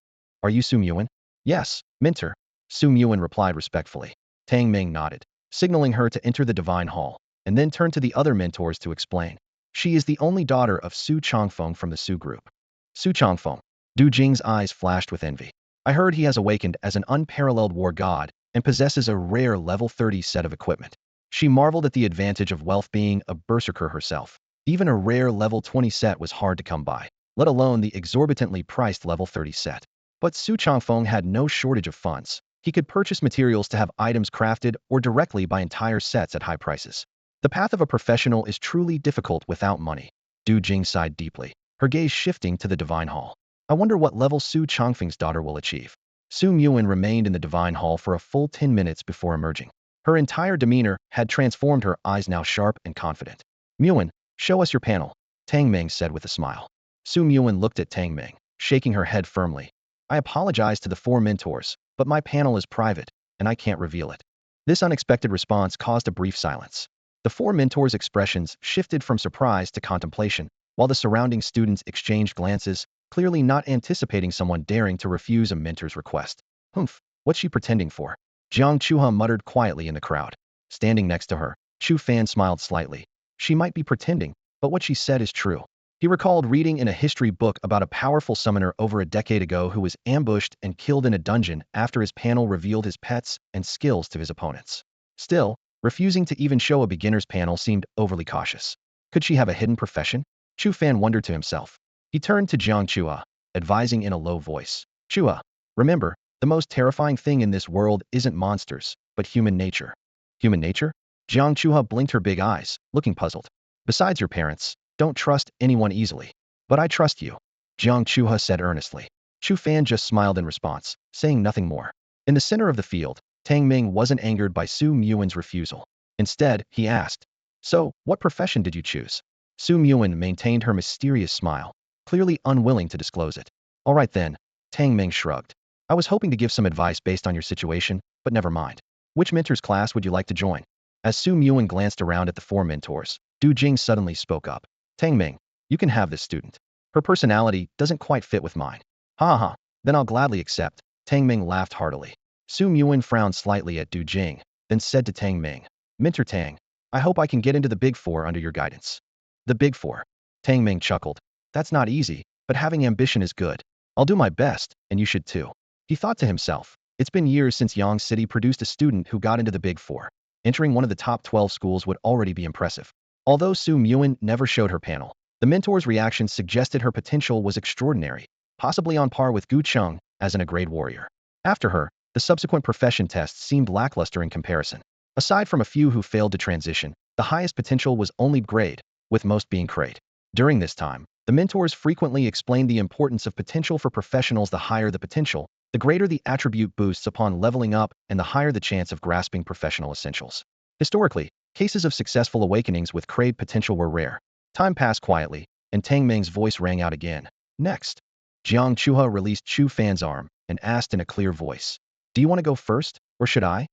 Are you Su Muan? Yes, mentor. Su Muan replied respectfully. Tang Ming nodded, signaling her to enter the Divine Hall, and then turned to the other mentors to explain. She is the only daughter of Su Changfeng from the Su group. Su Changfeng. Du Jing's eyes flashed with envy. I heard he has awakened as an unparalleled war god and possesses a rare level 30 set of equipment. She marveled at the advantage of wealth being a berserker herself. Even a rare level 20 set was hard to come by, let alone the exorbitantly priced level 30 set. But Su Changfeng had no shortage of funds. He could purchase materials to have items crafted or directly buy entire sets at high prices. The path of a professional is truly difficult without money. Du Jing sighed deeply, her gaze shifting to the Divine Hall. I wonder what level Su Changfeng's daughter will achieve. Su Muan remained in the Divine Hall for a full 10 minutes before emerging. Her entire demeanor had transformed, her eyes now sharp and confident. Muan, show us your panel, Tang Ming said with a smile. Su Muan looked at Tang Ming, shaking her head firmly. I apologize to the four mentors, but my panel is private, and I can't reveal it. This unexpected response caused a brief silence. The four mentors' expressions shifted from surprise to contemplation, while the surrounding students exchanged glances, clearly not anticipating someone daring to refuse a mentor's request. Humph, what's she pretending for? Jiang Chuha muttered quietly in the crowd. Standing next to her, Chu Fan smiled slightly. She might be pretending, but what she said is true. He recalled reading in a history book about a powerful summoner over a decade ago who was ambushed and killed in a dungeon after his panel revealed his pets and skills to his opponents. Still, refusing to even show a beginner's panel seemed overly cautious. Could she have a hidden profession? Chu Fan wondered to himself. He turned to Jiang Chua, advising in a low voice. Chua, remember, the most terrifying thing in this world isn't monsters, but human nature. Human nature? Jiang Chua blinked her big eyes, looking puzzled. Besides your parents, don't trust anyone easily. But I trust you, Jiang Chua said earnestly. Chu Fan just smiled in response, saying nothing more. In the center of the field, Tang Ming wasn't angered by Su Muan's refusal. Instead, he asked, so, what profession did you choose? Su Muan maintained her mysterious smile, clearly unwilling to disclose it. All right then, Tang Ming shrugged. I was hoping to give some advice based on your situation, but never mind. Which mentor's class would you like to join? As Su Muan glanced around at the four mentors, Du Jing suddenly spoke up. Tang Ming, you can have this student. Her personality doesn't quite fit with mine. Ha ha, then I'll gladly accept. Tang Ming laughed heartily. Su Muin frowned slightly at Du Jing, then said to Tang Ming, Minter Tang, I hope I can get into the Big Four under your guidance. The Big Four. Tang Ming chuckled. That's not easy, but having ambition is good. I'll do my best, and you should too. He thought to himself, it's been years since Yang City produced a student who got into the Big Four. Entering one of the top 12 schools would already be impressive. Although Su Muin never showed her panel, the mentor's reactions suggested her potential was extraordinary, possibly on par with Gu Cheng as a grade warrior. After her, the subsequent profession tests seemed lackluster in comparison. Aside from a few who failed to transition, the highest potential was only grade, with most being crate. During this time, the mentors frequently explained the importance of potential for professionals. The higher the potential, the greater the attribute boosts upon leveling up and the higher the chance of grasping professional essentials. Historically, cases of successful awakenings with crate potential were rare. Time passed quietly, and Tang Ming's voice rang out again. Next. Jiang Chuha released Chu Fan's arm and asked in a clear voice, do you want to go first, or should I?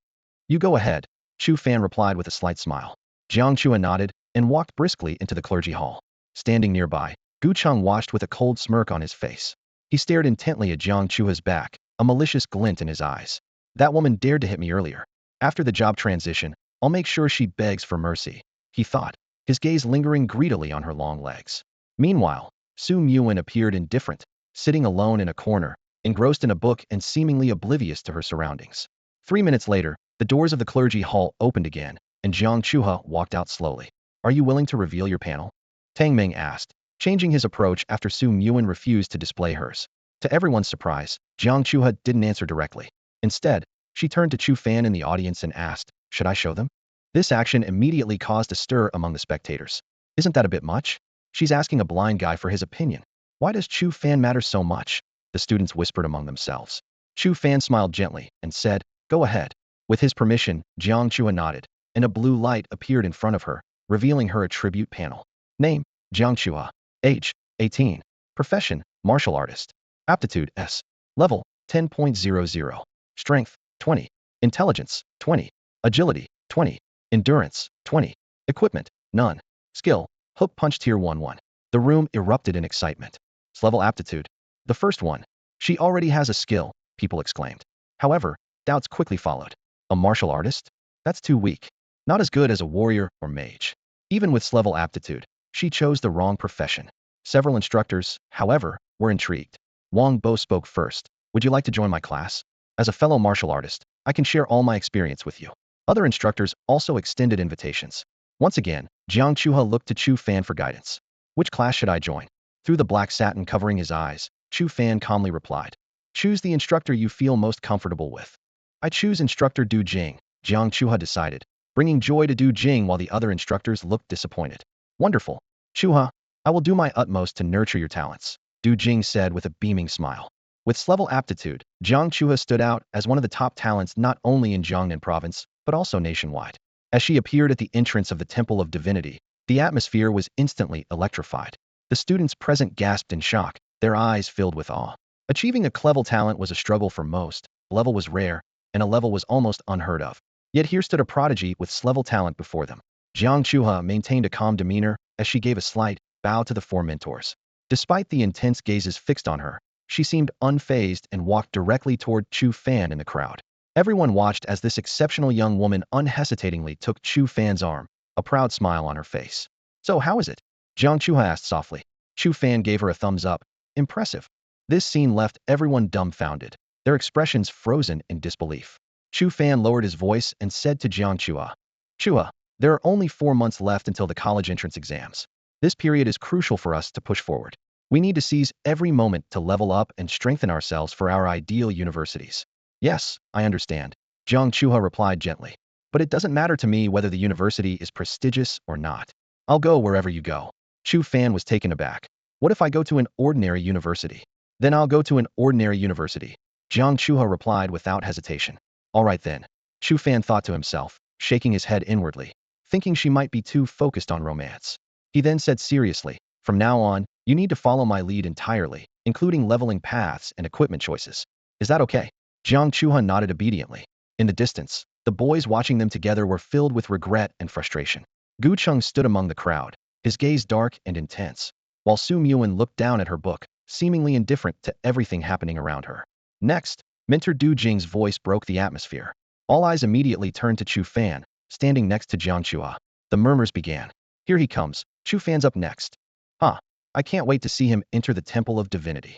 You go ahead, Chu Fan replied with a slight smile. Jiang Chua nodded and walked briskly into the clergy hall. Standing nearby, Gu Cheng watched with a cold smirk on his face. He stared intently at Jiang Chua's back, a malicious glint in his eyes. That woman dared to hit me earlier. After the job transition, I'll make sure she begs for mercy, he thought, his gaze lingering greedily on her long legs. Meanwhile, Su Muin appeared indifferent, sitting alone in a corner, engrossed in a book and seemingly oblivious to her surroundings. 3 minutes later, the doors of the clergy hall opened again, and Jiang Chuha walked out slowly. Are you willing to reveal your panel? Tang Ming asked, changing his approach after Su Muin refused to display hers. To everyone's surprise, Jiang Chuha didn't answer directly. Instead, she turned to Chu Fan in the audience and asked, should I show them? This action immediately caused a stir among the spectators. Isn't that a bit much? She's asking a blind guy for his opinion. Why does Chu Fan matter so much? The students whispered among themselves. Chu Fan smiled gently and said, go ahead. With his permission, Jiang Chua nodded, and a blue light appeared in front of her, revealing her attribute panel. Name, Jiang Chua. Age, 18. Profession, martial artist. Aptitude, S. Level, 10.00. Strength, 20. Intelligence, 20. Agility, 20. Endurance, 20. Equipment, none. Skill, hook punch tier 1-1. The room erupted in excitement. Level aptitude. The first one. She already has a skill, people exclaimed. However, doubts quickly followed. A martial artist? That's too weak. Not as good as a warrior or mage. Even with level aptitude, she chose the wrong profession. Several instructors, however, were intrigued. Wang Bo spoke first. Would you like to join my class? As a fellow martial artist, I can share all my experience with you. Other instructors also extended invitations. Once again, Jiang Chuha looked to Chu Fan for guidance. Which class should I join? Through the black satin covering his eyes, Chu Fan calmly replied. Choose the instructor you feel most comfortable with. I choose instructor Du Jing, Jiang Chuha decided, bringing joy to Du Jing while the other instructors looked disappointed. Wonderful. Chuha, I will do my utmost to nurture your talents, Du Jing said with a beaming smile. With level aptitude, Jiang Chuha stood out as one of the top talents not only in Jiangnan province, but also nationwide. As she appeared at the entrance of the Temple of Divinity, the atmosphere was instantly electrified. The students present gasped in shock, their eyes filled with awe. Achieving a level talent was a struggle for most, a level was rare, and a level was almost unheard of. Yet here stood a prodigy with level talent before them. Jiang Chuha maintained a calm demeanor as she gave a slight bow to the four mentors. Despite the intense gazes fixed on her, she seemed unfazed and walked directly toward Chu Fan in the crowd. Everyone watched as this exceptional young woman unhesitatingly took Chu Fan's arm, a proud smile on her face. So how is it? Jiang Chuha asked softly. Chu Fan gave her a thumbs up. Impressive. This scene left everyone dumbfounded, their expressions frozen in disbelief. Chu Fan lowered his voice and said to Jiang Chua, Chua, there are only 4 months left until the college entrance exams. This period is crucial for us to push forward. We need to seize every moment to level up and strengthen ourselves for our ideal universities. Yes, I understand, Jiang Chuha replied gently. But it doesn't matter to me whether the university is prestigious or not. I'll go wherever you go. Chu Fan was taken aback. What if I go to an ordinary university? Then I'll go to an ordinary university, Jiang Chuha replied without hesitation. All right then, Chu Fan thought to himself, shaking his head inwardly, thinking she might be too focused on romance. He then said seriously, from now on, you need to follow my lead entirely, including leveling paths and equipment choices. Is that okay? Jiang Chuha nodded obediently. In the distance, the boys watching them together were filled with regret and frustration. Gu Cheng stood among the crowd, his gaze dark and intense, while Su Muan looked down at her book, seemingly indifferent to everything happening around her. Next, Mentor Du Jing's voice broke the atmosphere. All eyes immediately turned to Chu Fan, standing next to Jiang Chua. The murmurs began. Here he comes. Chu Fan's up next. Huh. I can't wait to see him enter the Temple of Divinity.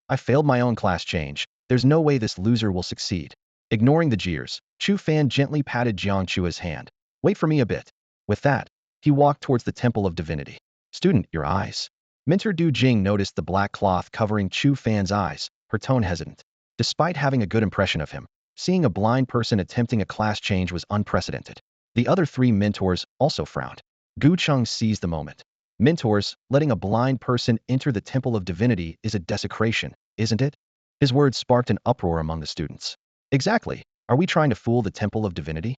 I failed my own class change. There's no way this loser will succeed. Ignoring the jeers, Chu Fan gently patted Jiang Chua's hand. Wait for me a bit. With that, he walked towards the Temple of Divinity. Student, your eyes. Mentor Du Jing noticed the black cloth covering Chu Fan's eyes, her tone hesitant. Despite having a good impression of him, seeing a blind person attempting a class change was unprecedented. The other three mentors also frowned. Gu Cheng seized the moment. Mentors, letting a blind person enter the Temple of Divinity is a desecration, isn't it? His words sparked an uproar among the students. Exactly. Are we trying to fool the Temple of Divinity?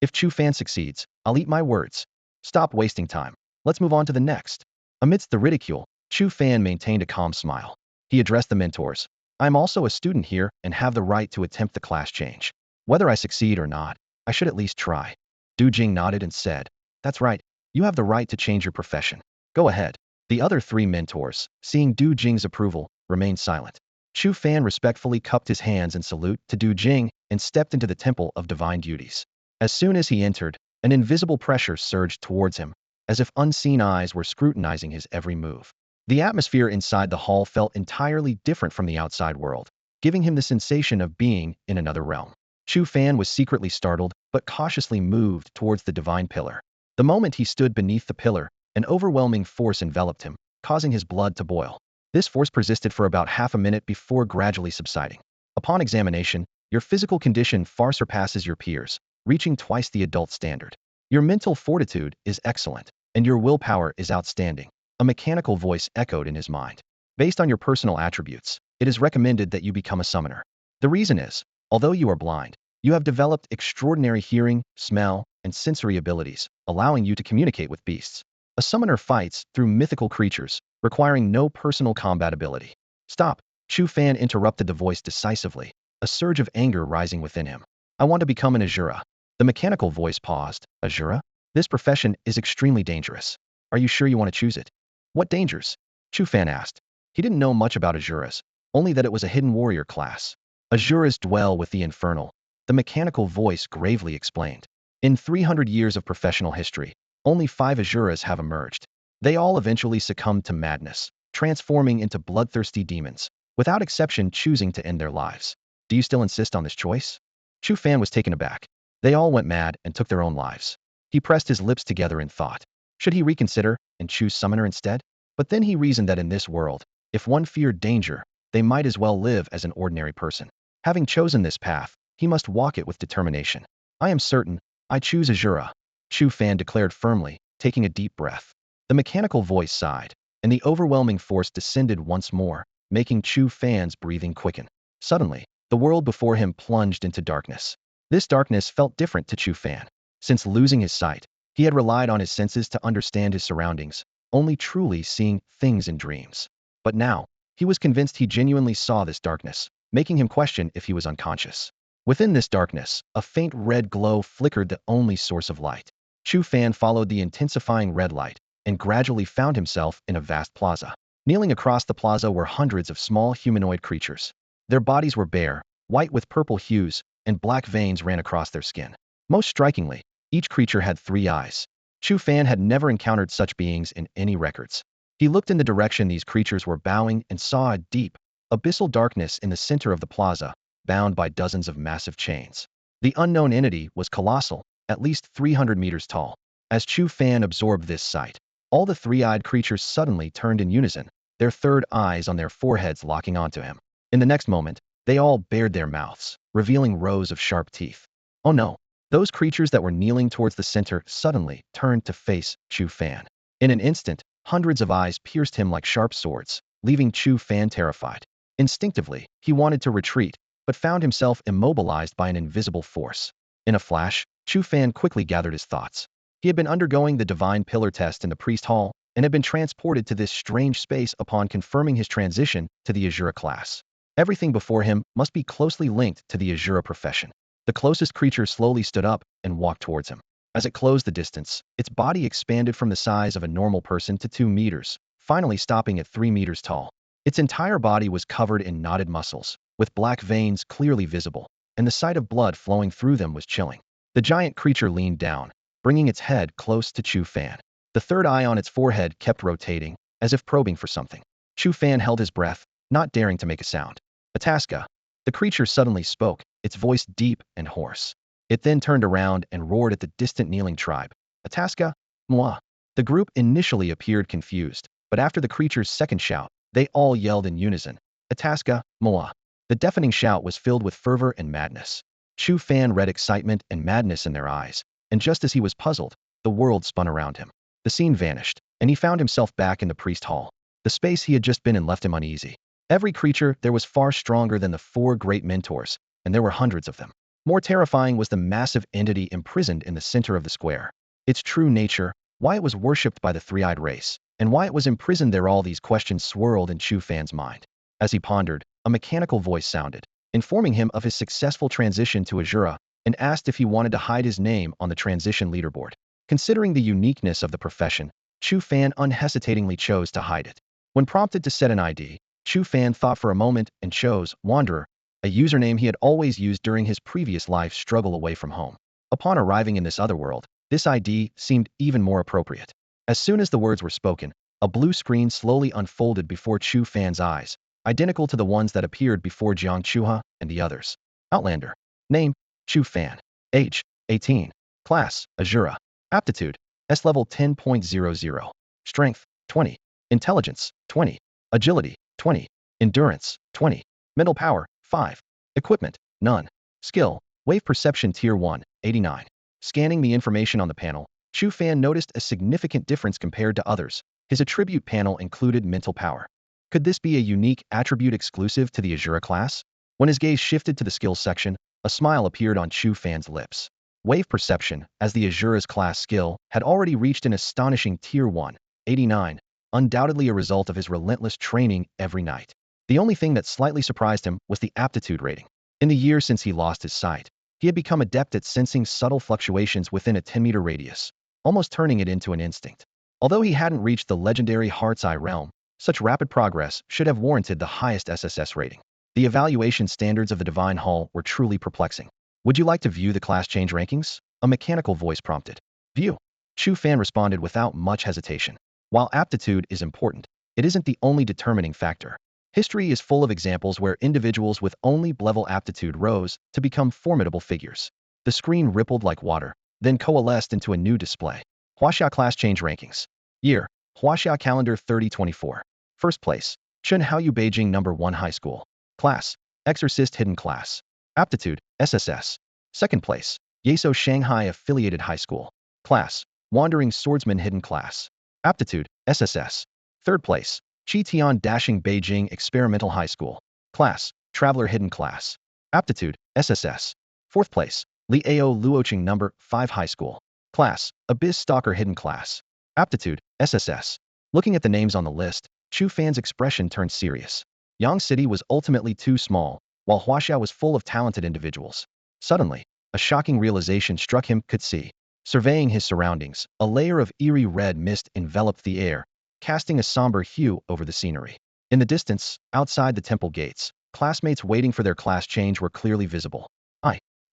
If Chu Fan succeeds, I'll eat my words. Stop wasting time. Let's move on to the next. Amidst the ridicule, Chu Fan maintained a calm smile. He addressed the mentors. I'm also a student here and have the right to attempt the class change. Whether I succeed or not, I should at least try. Du Jing nodded and said, That's right. You have the right to change your profession. Go ahead. The other three mentors, seeing Du Jing's approval, remained silent. Chu Fan respectfully cupped his hands in salute to Du Jing and stepped into the Temple of Divine Duties. As soon as he entered, an invisible pressure surged towards him, as if unseen eyes were scrutinizing his every move. The atmosphere inside the hall felt entirely different from the outside world, giving him the sensation of being in another realm. Chu Fan was secretly startled, but cautiously moved towards the divine pillar. The moment he stood beneath the pillar, an overwhelming force enveloped him, causing his blood to boil. This force persisted for about half a minute before gradually subsiding. Upon examination, your physical condition far surpasses your peers, reaching twice the adult standard. Your mental fortitude is excellent, and your willpower is outstanding. A mechanical voice echoed in his mind. Based on your personal attributes, it is recommended that you become a summoner. The reason is, although you are blind, you have developed extraordinary hearing, smell, and sensory abilities, allowing you to communicate with beasts. A summoner fights through mythical creatures, requiring no personal combat ability. Stop! Chu Fan interrupted the voice decisively, a surge of anger rising within him. I want to become an Asura. The mechanical voice paused. Asura? This profession is extremely dangerous. Are you sure you want to choose it? What dangers? Chu Fan asked. He didn't know much about Asuras, only that it was a hidden warrior class. Asuras dwell with the infernal. The mechanical voice gravely explained. In 300 years of professional history, only 5 Asuras have emerged. They all eventually succumbed to madness, transforming into bloodthirsty demons, without exception choosing to end their lives. Do you still insist on this choice? Chu Fan was taken aback. They all went mad and took their own lives. He pressed his lips together in thought. Should he reconsider and choose summoner instead? But then he reasoned that in this world, if one feared danger, they might as well live as an ordinary person. Having chosen this path, he must walk it with determination. I am certain, I choose Asura. Chu Fan declared firmly, taking a deep breath. The mechanical voice sighed, and the overwhelming force descended once more, making Chu Fan's breathing quicken. Suddenly, the world before him plunged into darkness. This darkness felt different to Chu Fan. Since losing his sight, he had relied on his senses to understand his surroundings, only truly seeing things in dreams. But now, he was convinced he genuinely saw this darkness, making him question if he was unconscious. Within this darkness, a faint red glow flickered, the only source of light. Chu Fan followed the intensifying red light and gradually found himself in a vast plaza. Kneeling across the plaza were hundreds of small humanoid creatures. Their bodies were bare, white with purple hues, and black veins ran across their skin. Most strikingly, each creature had 3 eyes. Chu Fan had never encountered such beings in any records. He looked in the direction these creatures were bowing and saw a deep, abyssal darkness in the center of the plaza, bound by dozens of massive chains. The unknown entity was colossal, at least 300 meters tall. As Chu Fan absorbed this sight, all the 3-eyed creatures suddenly turned in unison, their third eyes on their foreheads locking onto him. In the next moment, they all bared their mouths, revealing rows of sharp teeth. Oh no! Those creatures that were kneeling towards the center suddenly turned to face Chu Fan. In an instant, hundreds of eyes pierced him like sharp swords, leaving Chu Fan terrified. Instinctively, he wanted to retreat, but found himself immobilized by an invisible force. In a flash, Chu Fan quickly gathered his thoughts. He had been undergoing the Divine Pillar test in the Priest Hall, and had been transported to this strange space upon confirming his transition to the Asura class. Everything before him must be closely linked to the Asura profession. The closest creature slowly stood up and walked towards him. As it closed the distance, its body expanded from the size of a normal person to 2 meters, finally stopping at 3 meters tall. Its entire body was covered in knotted muscles, with black veins clearly visible, and the sight of blood flowing through them was chilling. The giant creature leaned down, bringing its head close to Chu Fan. The third eye on its forehead kept rotating, as if probing for something. Chu Fan held his breath, not daring to make a sound. Ataska. The creature suddenly spoke, its voice deep and hoarse. It then turned around and roared at the distant kneeling tribe. Ataska.My. The group initially appeared confused, but after the creature's second shout, they all yelled in unison. Ataska.My. The deafening shout was filled with fervor and madness. Chu Fan read excitement and madness in their eyes, and just as he was puzzled, the world spun around him. The scene vanished, and he found himself back in the priest hall. The space he had just been in left him uneasy. Every creature there was far stronger than the 4 great mentors, and there were hundreds of them. More terrifying was the massive entity imprisoned in the center of the square. Its true nature, why it was worshipped by the three-eyed race, and why it was imprisoned there. All these questions swirled in Chu Fan's mind. As he pondered, a mechanical voice sounded, informing him of his successful transition to Asura, and asked if he wanted to hide his name on the transition leaderboard. Considering the uniqueness of the profession, Chu Fan unhesitatingly chose to hide it. When prompted to set an ID, Chu Fan thought for a moment and chose Wanderer, a username he had always used during his previous life's struggle away from home. Upon arriving in this other world, this ID seemed even more appropriate. As soon as the words were spoken, a blue screen slowly unfolded before Chu Fan's eyes, identical to the ones that appeared before Jiang Chuha and the others. Outlander. Name, Chu Fan. Age, 18. Class, Asura. Aptitude, S-level 10.00. Strength, 20. Intelligence, 20. Agility, 20. Endurance, 20. Mental power, 5. Equipment, none. Skill, Wave Perception Tier 1, 89. Scanning the information on the panel, Chu Fan noticed a significant difference compared to others. His attribute panel included mental power. Could this be a unique attribute exclusive to the Asura class? When his gaze shifted to the skills section, a smile appeared on Chu Fan's lips. Wave Perception, as the Asura's class skill, had already reached an astonishing Tier 1, 89, undoubtedly a result of his relentless training every night. The only thing that slightly surprised him was the aptitude rating. In the years since he lost his sight, he had become adept at sensing subtle fluctuations within a 10-meter radius, almost turning it into an instinct. Although he hadn't reached the legendary Heart's Eye realm, such rapid progress should have warranted the highest SSS rating. The evaluation standards of the Divine Hall were truly perplexing. Would you like to view the class change rankings? A mechanical voice prompted. View. Chu Fan responded without much hesitation. While aptitude is important, it isn't the only determining factor. History is full of examples where individuals with only level aptitude rose to become formidable figures. The screen rippled like water, then coalesced into a new display. Huaxia Class Change Rankings. Year, Huaxia Calendar 3024. First place, Chun Haoyu Beijing No. 1 High School. Class, Exorcist Hidden Class. Aptitude, SSS. Second place, Yeso Shanghai Affiliated High School. Class, Wandering Swordsman Hidden Class. Aptitude, SSS. Third place, Qitian Dashing Beijing Experimental High School. Class, Traveler Hidden Class. Aptitude, SSS. Fourth place, Liao Luoqing No. 5 High School. Class, Abyss Stalker Hidden Class. Aptitude, SSS. Looking at the names on the list, Chu Fan's expression turned serious. Yang City was ultimately too small, while Huaxia was full of talented individuals. Suddenly, a shocking realization struck him. Could see. Surveying his surroundings, a layer of eerie red mist enveloped the air, casting a somber hue over the scenery. In the distance, outside the temple gates, classmates waiting for their class change were clearly visible.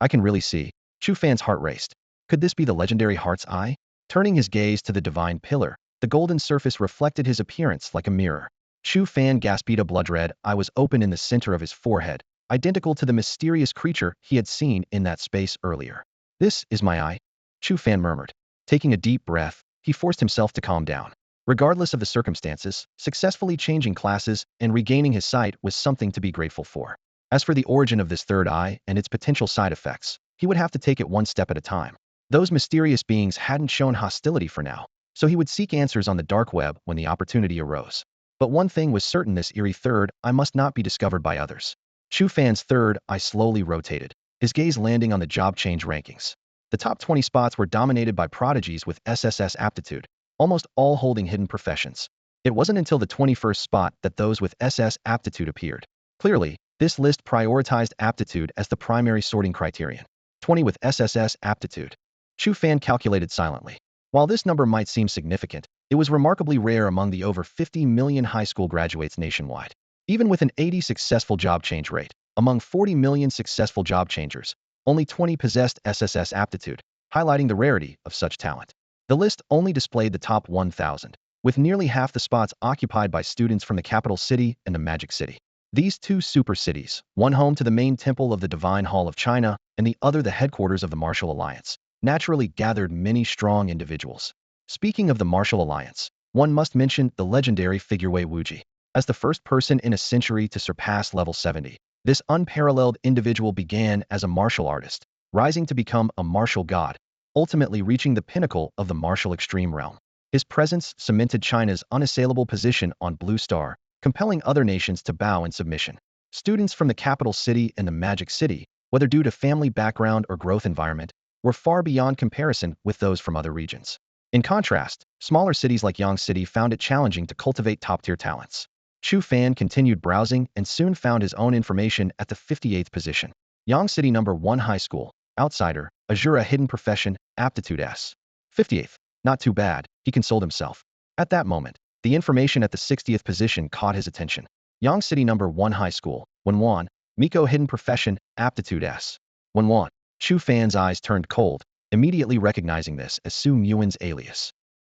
I can really see. Chu Fan's heart raced. Could this be the legendary Heart's Eye? Turning his gaze to the divine pillar, the golden surface reflected his appearance like a mirror. Chu Fan gasped. A blood-red eye was open in the center of his forehead, identical to the mysterious creature he had seen in that space earlier. This is my eye, Chu Fan murmured. Taking a deep breath, he forced himself to calm down. Regardless of the circumstances, successfully changing classes and regaining his sight was something to be grateful for. As for the origin of this third eye and its potential side effects, he would have to take it one step at a time. Those mysterious beings hadn't shown hostility for now, so he would seek answers on the dark web when the opportunity arose. But one thing was certain: this eerie third eye must not be discovered by others. Chu Fan's third eye slowly rotated, his gaze landing on the job change rankings. The top 20 spots were dominated by prodigies with SSS aptitude, almost all holding hidden professions. It wasn't until the 21st spot that those with SS aptitude appeared. Clearly, this list prioritized aptitude as the primary sorting criterion. 20 with SSS aptitude. Chu Fan calculated silently. While this number might seem significant, it was remarkably rare among the over 50 million high school graduates nationwide. Even with an 80 successful job change rate, among 40 million successful job changers, only 20 possessed SSS aptitude, highlighting the rarity of such talent. The list only displayed the top 1,000, with nearly half the spots occupied by students from the capital city and the Magic City. These two super cities, one home to the main temple of the Divine Hall of China and the other the headquarters of the Martial Alliance, naturally gathered many strong individuals. Speaking of the Martial Alliance, one must mention the legendary figure Wei Wuji. As the first person in a century to surpass level 70, this unparalleled individual began as a martial artist, rising to become a martial god, ultimately reaching the pinnacle of the martial extreme realm. His presence cemented China's unassailable position on Blue Star, compelling other nations to bow in submission. Students from the capital city and the Magic City, whether due to family background or growth environment, were far beyond comparison with those from other regions. In contrast, smaller cities like Yang City found it challenging to cultivate top-tier talents. Chu Fan continued browsing and soon found his own information at the 58th position. Yang City number 1 High School, Outsider, Asura Hidden Profession, Aptitude S. 58th. Not too bad, he consoled himself. At that moment, the information at the 60th position caught his attention. Yang City number 1 High School, Wenwan, Miko Hidden Profession, Aptitude S. Wenwan. Chu Fan's eyes turned cold, immediately recognizing this as Su Muin's alias.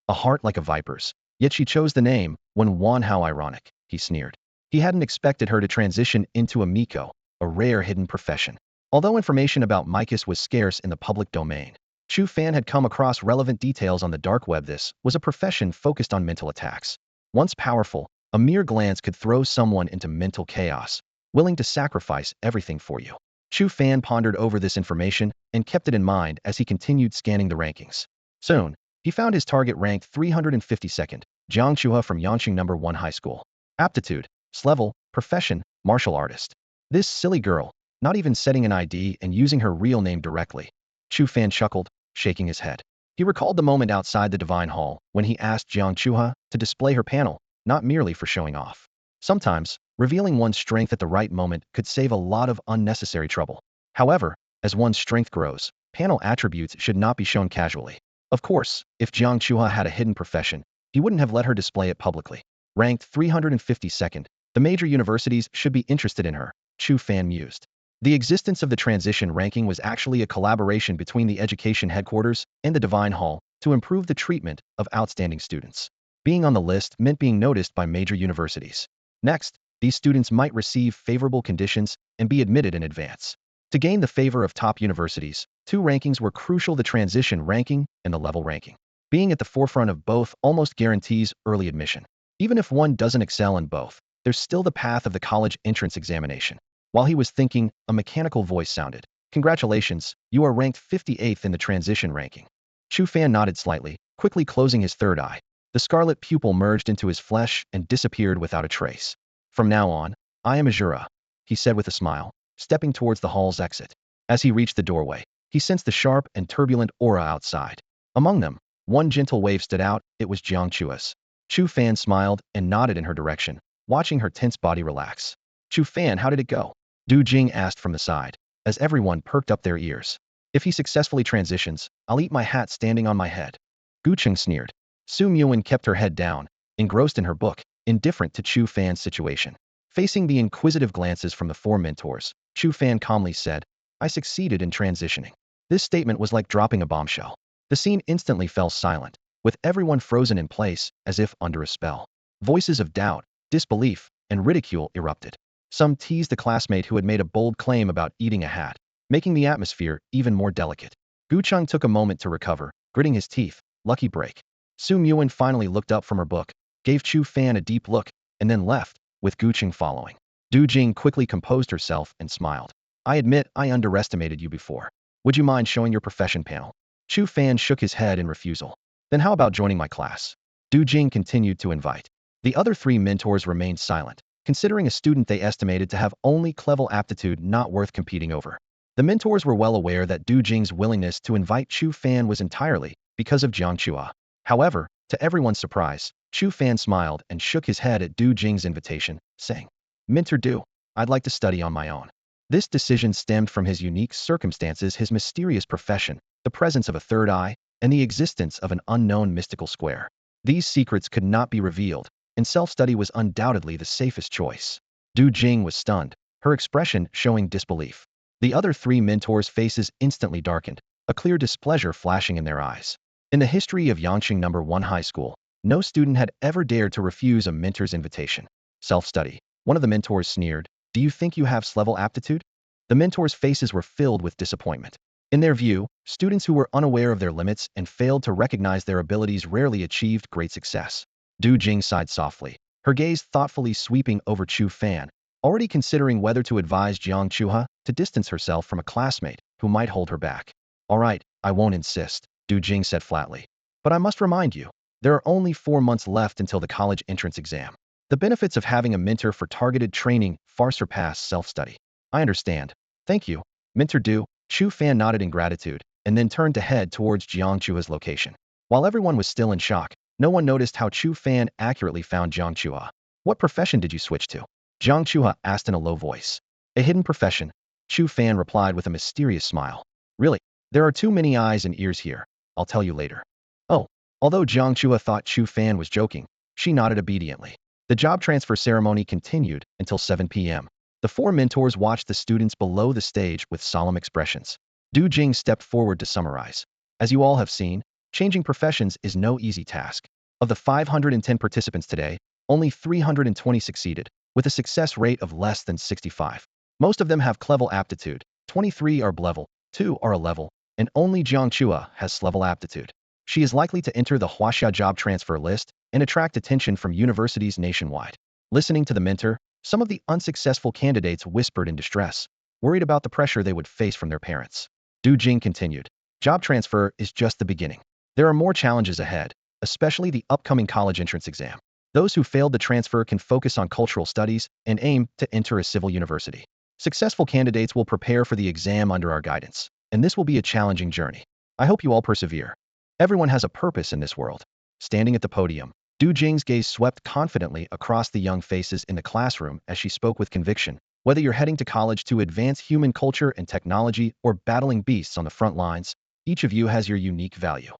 A heart like a viper's. Yet she chose the name, Wenwan. How ironic, he sneered. He hadn't expected her to transition into a Miko, a rare hidden profession. Although information about Mechs was scarce in the public domain, Chu Fan had come across relevant details on the dark web. This was a profession focused on mental attacks. Once powerful, a mere glance could throw someone into mental chaos, willing to sacrifice everything for you. Chu Fan pondered over this information and kept it in mind as he continued scanning the rankings. Soon, he found his target ranked 352nd, Jiang Chua from Yangqing number 1 High School. Aptitude, level, profession, martial artist. This silly girl, not even setting an ID and using her real name directly. Chu Fan chuckled, shaking his head. He recalled the moment outside the Divine Hall when he asked Jiang Chua to display her panel, not merely for showing off. Sometimes, revealing one's strength at the right moment could save a lot of unnecessary trouble. However, as one's strength grows, panel attributes should not be shown casually. Of course, if Jiang Chua had a hidden profession, he wouldn't have let her display it publicly. Ranked 352nd, the major universities should be interested in her, Chu Fan mused. The existence of the transition ranking was actually a collaboration between the education headquarters and the Divine Hall to improve the treatment of outstanding students. Being on the list meant being noticed by major universities. Next, these students might receive favorable conditions and be admitted in advance. To gain the favor of top universities, two rankings were crucial: the transition ranking and the level ranking. Being at the forefront of both almost guarantees early admission. Even if one doesn't excel in both, there's still the path of the college entrance examination. While he was thinking, a mechanical voice sounded. Congratulations, you are ranked 58th in the transition ranking. Chu Fan nodded slightly, quickly closing his third eye. The scarlet pupil merged into his flesh and disappeared without a trace. From now on, I am Asura, he said with a smile, stepping towards the hall's exit. As he reached the doorway, he sensed the sharp and turbulent aura outside. Among them, one gentle wave stood out. It was Jiang Chua's. Chu Fan smiled and nodded in her direction, watching her tense body relax. Chu Fan, how did it go? Du Jing asked from the side, as everyone perked up their ears. If he successfully transitions, I'll eat my hat standing on my head. Gu Cheng sneered. Su Muin kept her head down, engrossed in her book, indifferent to Chu Fan's situation. Facing the inquisitive glances from the four mentors, Chu Fan calmly said, I succeeded in transitioning. This statement was like dropping a bombshell. The scene instantly fell silent, with everyone frozen in place as if under a spell. Voices of doubt, disbelief, and ridicule erupted. Some teased a classmate who had made a bold claim about eating a hat, making the atmosphere even more delicate. Gu Cheng took a moment to recover, gritting his teeth. Lucky break. Su Muin finally looked up from her book, gave Chu Fan a deep look, and then left, with Gu Cheng following. Du Jing quickly composed herself and smiled. I admit I underestimated you before. Would you mind showing your profession panel? Chu Fan shook his head in refusal. Then how about joining my class? Du Jing continued to invite. The other three mentors remained silent, considering a student they estimated to have only clever aptitude not worth competing over. The mentors were well aware that Du Jing's willingness to invite Chu Fan was entirely because of Jiang Chua. However, to everyone's surprise, Chu Fan smiled and shook his head at Du Jing's invitation, saying, Mentor Du, I'd like to study on my own. This decision stemmed from his unique circumstances, his mysterious profession, the presence of a third eye, and the existence of an unknown mystical square. These secrets could not be revealed, and self-study was undoubtedly the safest choice. Du Jing was stunned, her expression showing disbelief. The other three mentors' faces instantly darkened, a clear displeasure flashing in their eyes. In the history of Yangqing No. 1 High School, no student had ever dared to refuse a mentor's invitation. Self-study. One of the mentors sneered, "Do you think you have S-level aptitude?" The mentors' faces were filled with disappointment. In their view, students who were unaware of their limits and failed to recognize their abilities rarely achieved great success. Du Jing sighed softly, her gaze thoughtfully sweeping over Chu Fan, already considering whether to advise Jiang Chuha to distance herself from a classmate who might hold her back. "All right, I won't insist," Du Jing said flatly. "But I must remind you, there are only 4 months left until the college entrance exam. The benefits of having a mentor for targeted training far surpass self-study." "I understand. Thank you, Mentor Du." Chu Fan nodded in gratitude, and then turned to head towards Jiang Chua's location. While everyone was still in shock, no one noticed how Chu Fan accurately found Jiang Chua. "What profession did you switch to?" Jiang Chua asked in a low voice. "A hidden profession," Chu Fan replied with a mysterious smile. "Really? There are too many eyes and ears here. I'll tell you later." "Oh." Although Jiang Chua thought Chu Fan was joking, she nodded obediently. The job transfer ceremony continued until 7 p.m. The 4 mentors watched the students below the stage with solemn expressions. Du Jing stepped forward to summarize. "As you all have seen, changing professions is no easy task. Of the 510 participants today, only 320 succeeded, with a success rate of less than 65. Most of them have clevel aptitude, 23 are B-level, 2 are A-level, and only Jiang Chua has S-level aptitude. She is likely to enter the Huaxia job transfer list and attract attention from universities nationwide." Listening to the mentor, some of the unsuccessful candidates whispered in distress, worried about the pressure they would face from their parents. Du Jing continued, "Job transfer is just the beginning. There are more challenges ahead, especially the upcoming college entrance exam. Those who failed the transfer can focus on cultural studies and aim to enter a civil university. Successful candidates will prepare for the exam under our guidance, and this will be a challenging journey. I hope you all persevere. Everyone has a purpose in this world." Standing at the podium, Du Jing's gaze swept confidently across the young faces in the classroom as she spoke with conviction. "Whether you're heading to college to advance human culture and technology or battling beasts on the front lines, each of you has your unique value."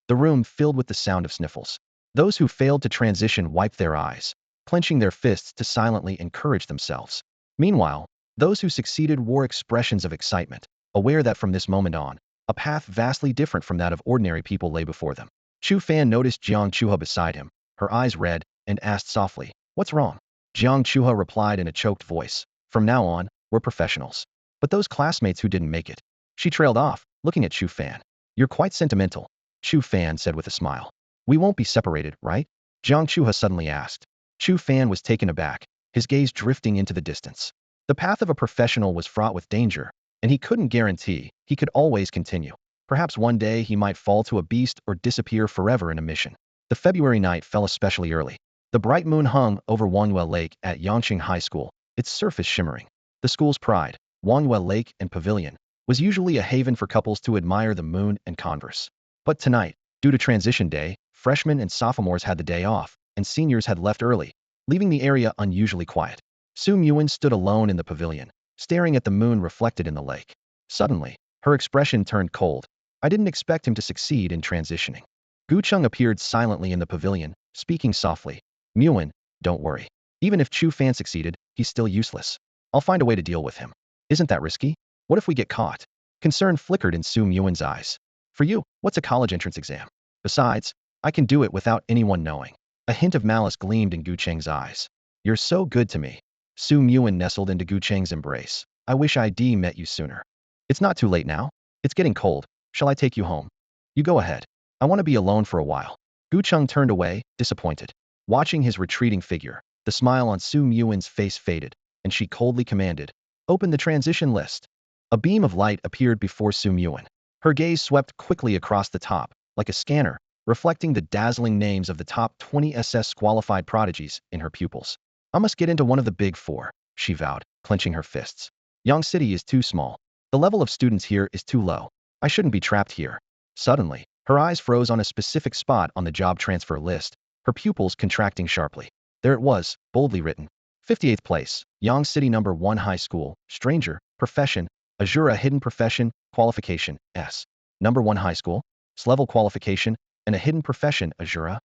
The room filled with the sound of sniffles. Those who failed to transition wiped their eyes, clenching their fists to silently encourage themselves. Meanwhile, those who succeeded wore expressions of excitement, aware that from this moment on, a path vastly different from that of ordinary people lay before them. Chu Fan noticed Jiang Chuha beside him, her eyes red, and asked softly, "What's wrong?" Jiang Chuha replied in a choked voice, "From now on, we're professionals. But those classmates who didn't make it." She trailed off, looking at Chu Fan. "You're quite sentimental," Chu Fan said with a smile. "We won't be separated, right?" Jiang Chuha suddenly asked. Chu Fan was taken aback, his gaze drifting into the distance. The path of a professional was fraught with danger, and he couldn't guarantee he could always continue. Perhaps one day he might fall to a beast or disappear forever in a mission. The February night fell especially early. The bright moon hung over Wangyue Lake at Yangqing High School, its surface shimmering. The school's pride, Wangyue Lake and Pavilion, was usually a haven for couples to admire the moon and converse. But tonight, due to transition day, freshmen and sophomores had the day off, and seniors had left early, leaving the area unusually quiet. Su Yuen stood alone in the pavilion, staring at the moon reflected in the lake. Suddenly, her expression turned cold. "I didn't expect him to succeed in transitioning." Gu Cheng appeared silently in the pavilion, speaking softly. "Yuen, don't worry. Even if Chu Fan succeeded, he's still useless. I'll find a way to deal with him. Isn't that risky? What if we get caught?" Concern flickered in Su Yuen's eyes. "For you, what's a college entrance exam? Besides, I can do it without anyone knowing." A hint of malice gleamed in Gu Cheng's eyes. "You're so good to me." Su Yuen nestled into Gu Cheng's embrace. "I wish I'd met you sooner." "It's not too late now. It's getting cold. Shall I take you home?" "You go ahead. I want to be alone for a while." Gu Cheng turned away, disappointed. Watching his retreating figure, the smile on Su Yuen's face faded, and she coldly commanded, "Open the transition list." A beam of light appeared before Su Yuen. Her gaze swept quickly across the top, like a scanner, reflecting the dazzling names of the top 20 SS qualified prodigies in her pupils. "I must get into one of the big 4, she vowed, clenching her fists. "Yang City is too small. The level of students here is too low. I shouldn't be trapped here." Suddenly, her eyes froze on a specific spot on the job transfer list, her pupils contracting sharply. There it was, boldly written. 58th place, Yang City No. 1 High School, stranger, Profession, Asura hidden profession, qualification, S. Number 1 high school, S-level qualification, and a hidden profession, Asura.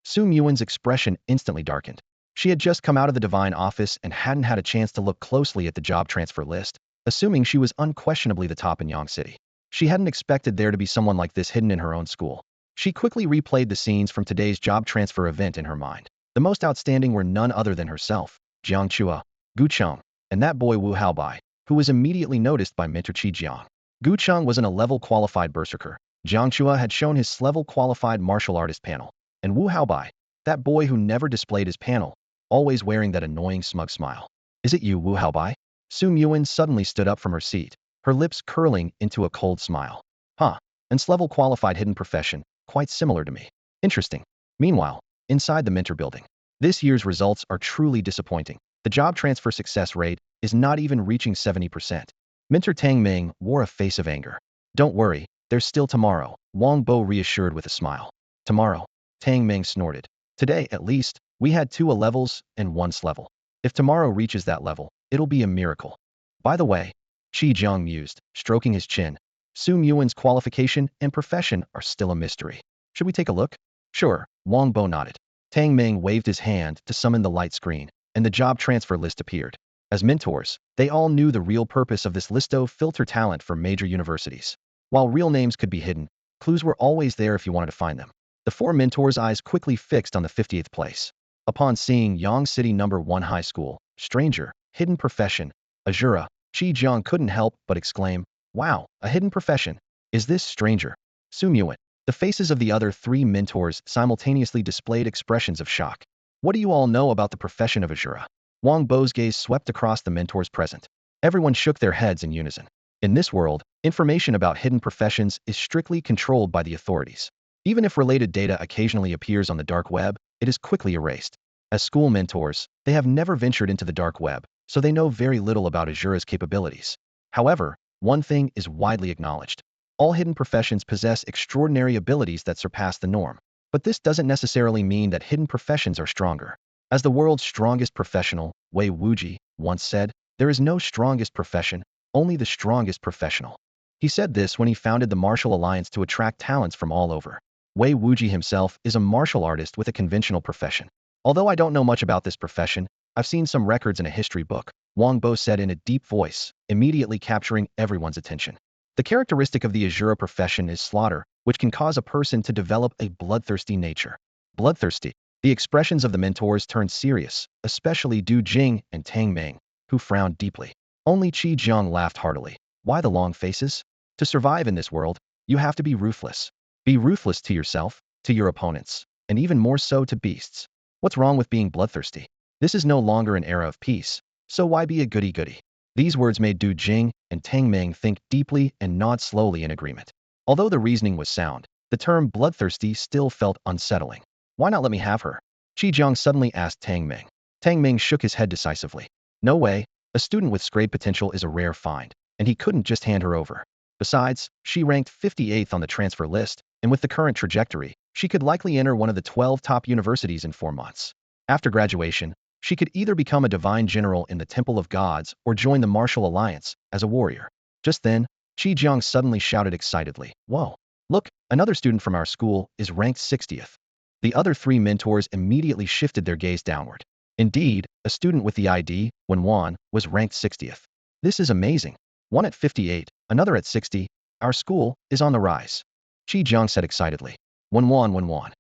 Su Yuan's expression instantly darkened. She had just come out of the Divine office and hadn't had a chance to look closely at the job transfer list, assuming she was unquestionably the top in Yang City. She hadn't expected there to be someone like this hidden in her own school. She quickly replayed the scenes from today's job transfer event in her mind. The most outstanding were none other than herself, Jiang Chua, Gu Cheng, and that boy Wu Haobai, who was immediately noticed by mentor Qi Jiang. Gu Cheng was an A-level qualified berserker. Jiang Chua had shown his S-level qualified martial artist panel. And Wu Haobai, that boy who never displayed his panel, always wearing that annoying smug smile. Is it you, Wu Haobai? Su Yuan suddenly stood up from her seat, her lips curling into a cold smile. Huh, an S-level qualified hidden profession, quite similar to me. Interesting. Meanwhile, inside the mentor building, this year's results are truly disappointing. The job transfer success rate is not even reaching 70%. Mentor Tang Ming wore a face of anger. Don't worry, there's still tomorrow, Wang Bo reassured with a smile. Tomorrow? Tang Ming snorted. Today, at least, we had 2 A-levels and 1 S-level. If tomorrow reaches that level, it'll be a miracle. By the way, Qi Jiang mused, stroking his chin, Su Yuan's qualification and profession are still a mystery. Should we take a look? Sure, Wang Bo nodded. Tang Ming waved his hand to summon the light screen, and the job transfer list appeared. As mentors, they all knew the real purpose of this listo filter talent for major universities. While real names could be hidden, clues were always there if you wanted to find them. The 4 mentors' eyes quickly fixed on the 50th place. Upon seeing Yang City number 1 high school, stranger, hidden profession, Asura, Qi Jiang couldn't help but exclaim, wow, a hidden profession. Is this stranger? Su Yuan. The faces of the other 3 mentors simultaneously displayed expressions of shock. What do you all know about the profession of Asura? Wang Bo's gaze swept across the mentors present. Everyone shook their heads in unison. In this world, information about hidden professions is strictly controlled by the authorities. Even if related data occasionally appears on the dark web, it is quickly erased. As school mentors, they have never ventured into the dark web, so they know very little about Asura's capabilities. However, one thing is widely acknowledged. All hidden professions possess extraordinary abilities that surpass the norm. But this doesn't necessarily mean that hidden professions are stronger. As the world's strongest professional, Wei Wuji, once said, there is no strongest profession, only the strongest professional. He said this when he founded the Martial Alliance to attract talents from all over. Wei Wuji himself is a martial artist with a conventional profession. Although I don't know much about this profession, I've seen some records in a history book, Wang Bo said in a deep voice, immediately capturing everyone's attention. The characteristic of the Asura profession is slaughter, which can cause a person to develop a bloodthirsty nature. Bloodthirsty. The expressions of the mentors turned serious, especially Du Jing and Tang Ming, who frowned deeply. Only Qi Jiang laughed heartily. Why the long faces? To survive in this world, you have to be ruthless. Be ruthless to yourself, to your opponents, and even more so to beasts. What's wrong with being bloodthirsty? This is no longer an era of peace, so why be a goody-goody? These words made Du Jing and Tang Ming think deeply and nod slowly in agreement. Although the reasoning was sound, the term bloodthirsty still felt unsettling. Why not let me have her? Qi Jiang suddenly asked Tang Ming. Tang Ming shook his head decisively. No way, a student with great potential is a rare find, and he couldn't just hand her over. Besides, she ranked 58th on the transfer list, and with the current trajectory, she could likely enter one of the 12 top universities in 4 months. After graduation, she could either become a divine general in the Temple of Gods or join the Martial Alliance as a warrior. Just then, Qi Jiang suddenly shouted excitedly, whoa, look, another student from our school is ranked 60th. The other 3 mentors immediately shifted their gaze downward. Indeed, a student with the ID, Wenwan, was ranked 60th. This is amazing. One at 58, another at 60. Our school is on the rise. Qi Jiang said excitedly. Wenwan.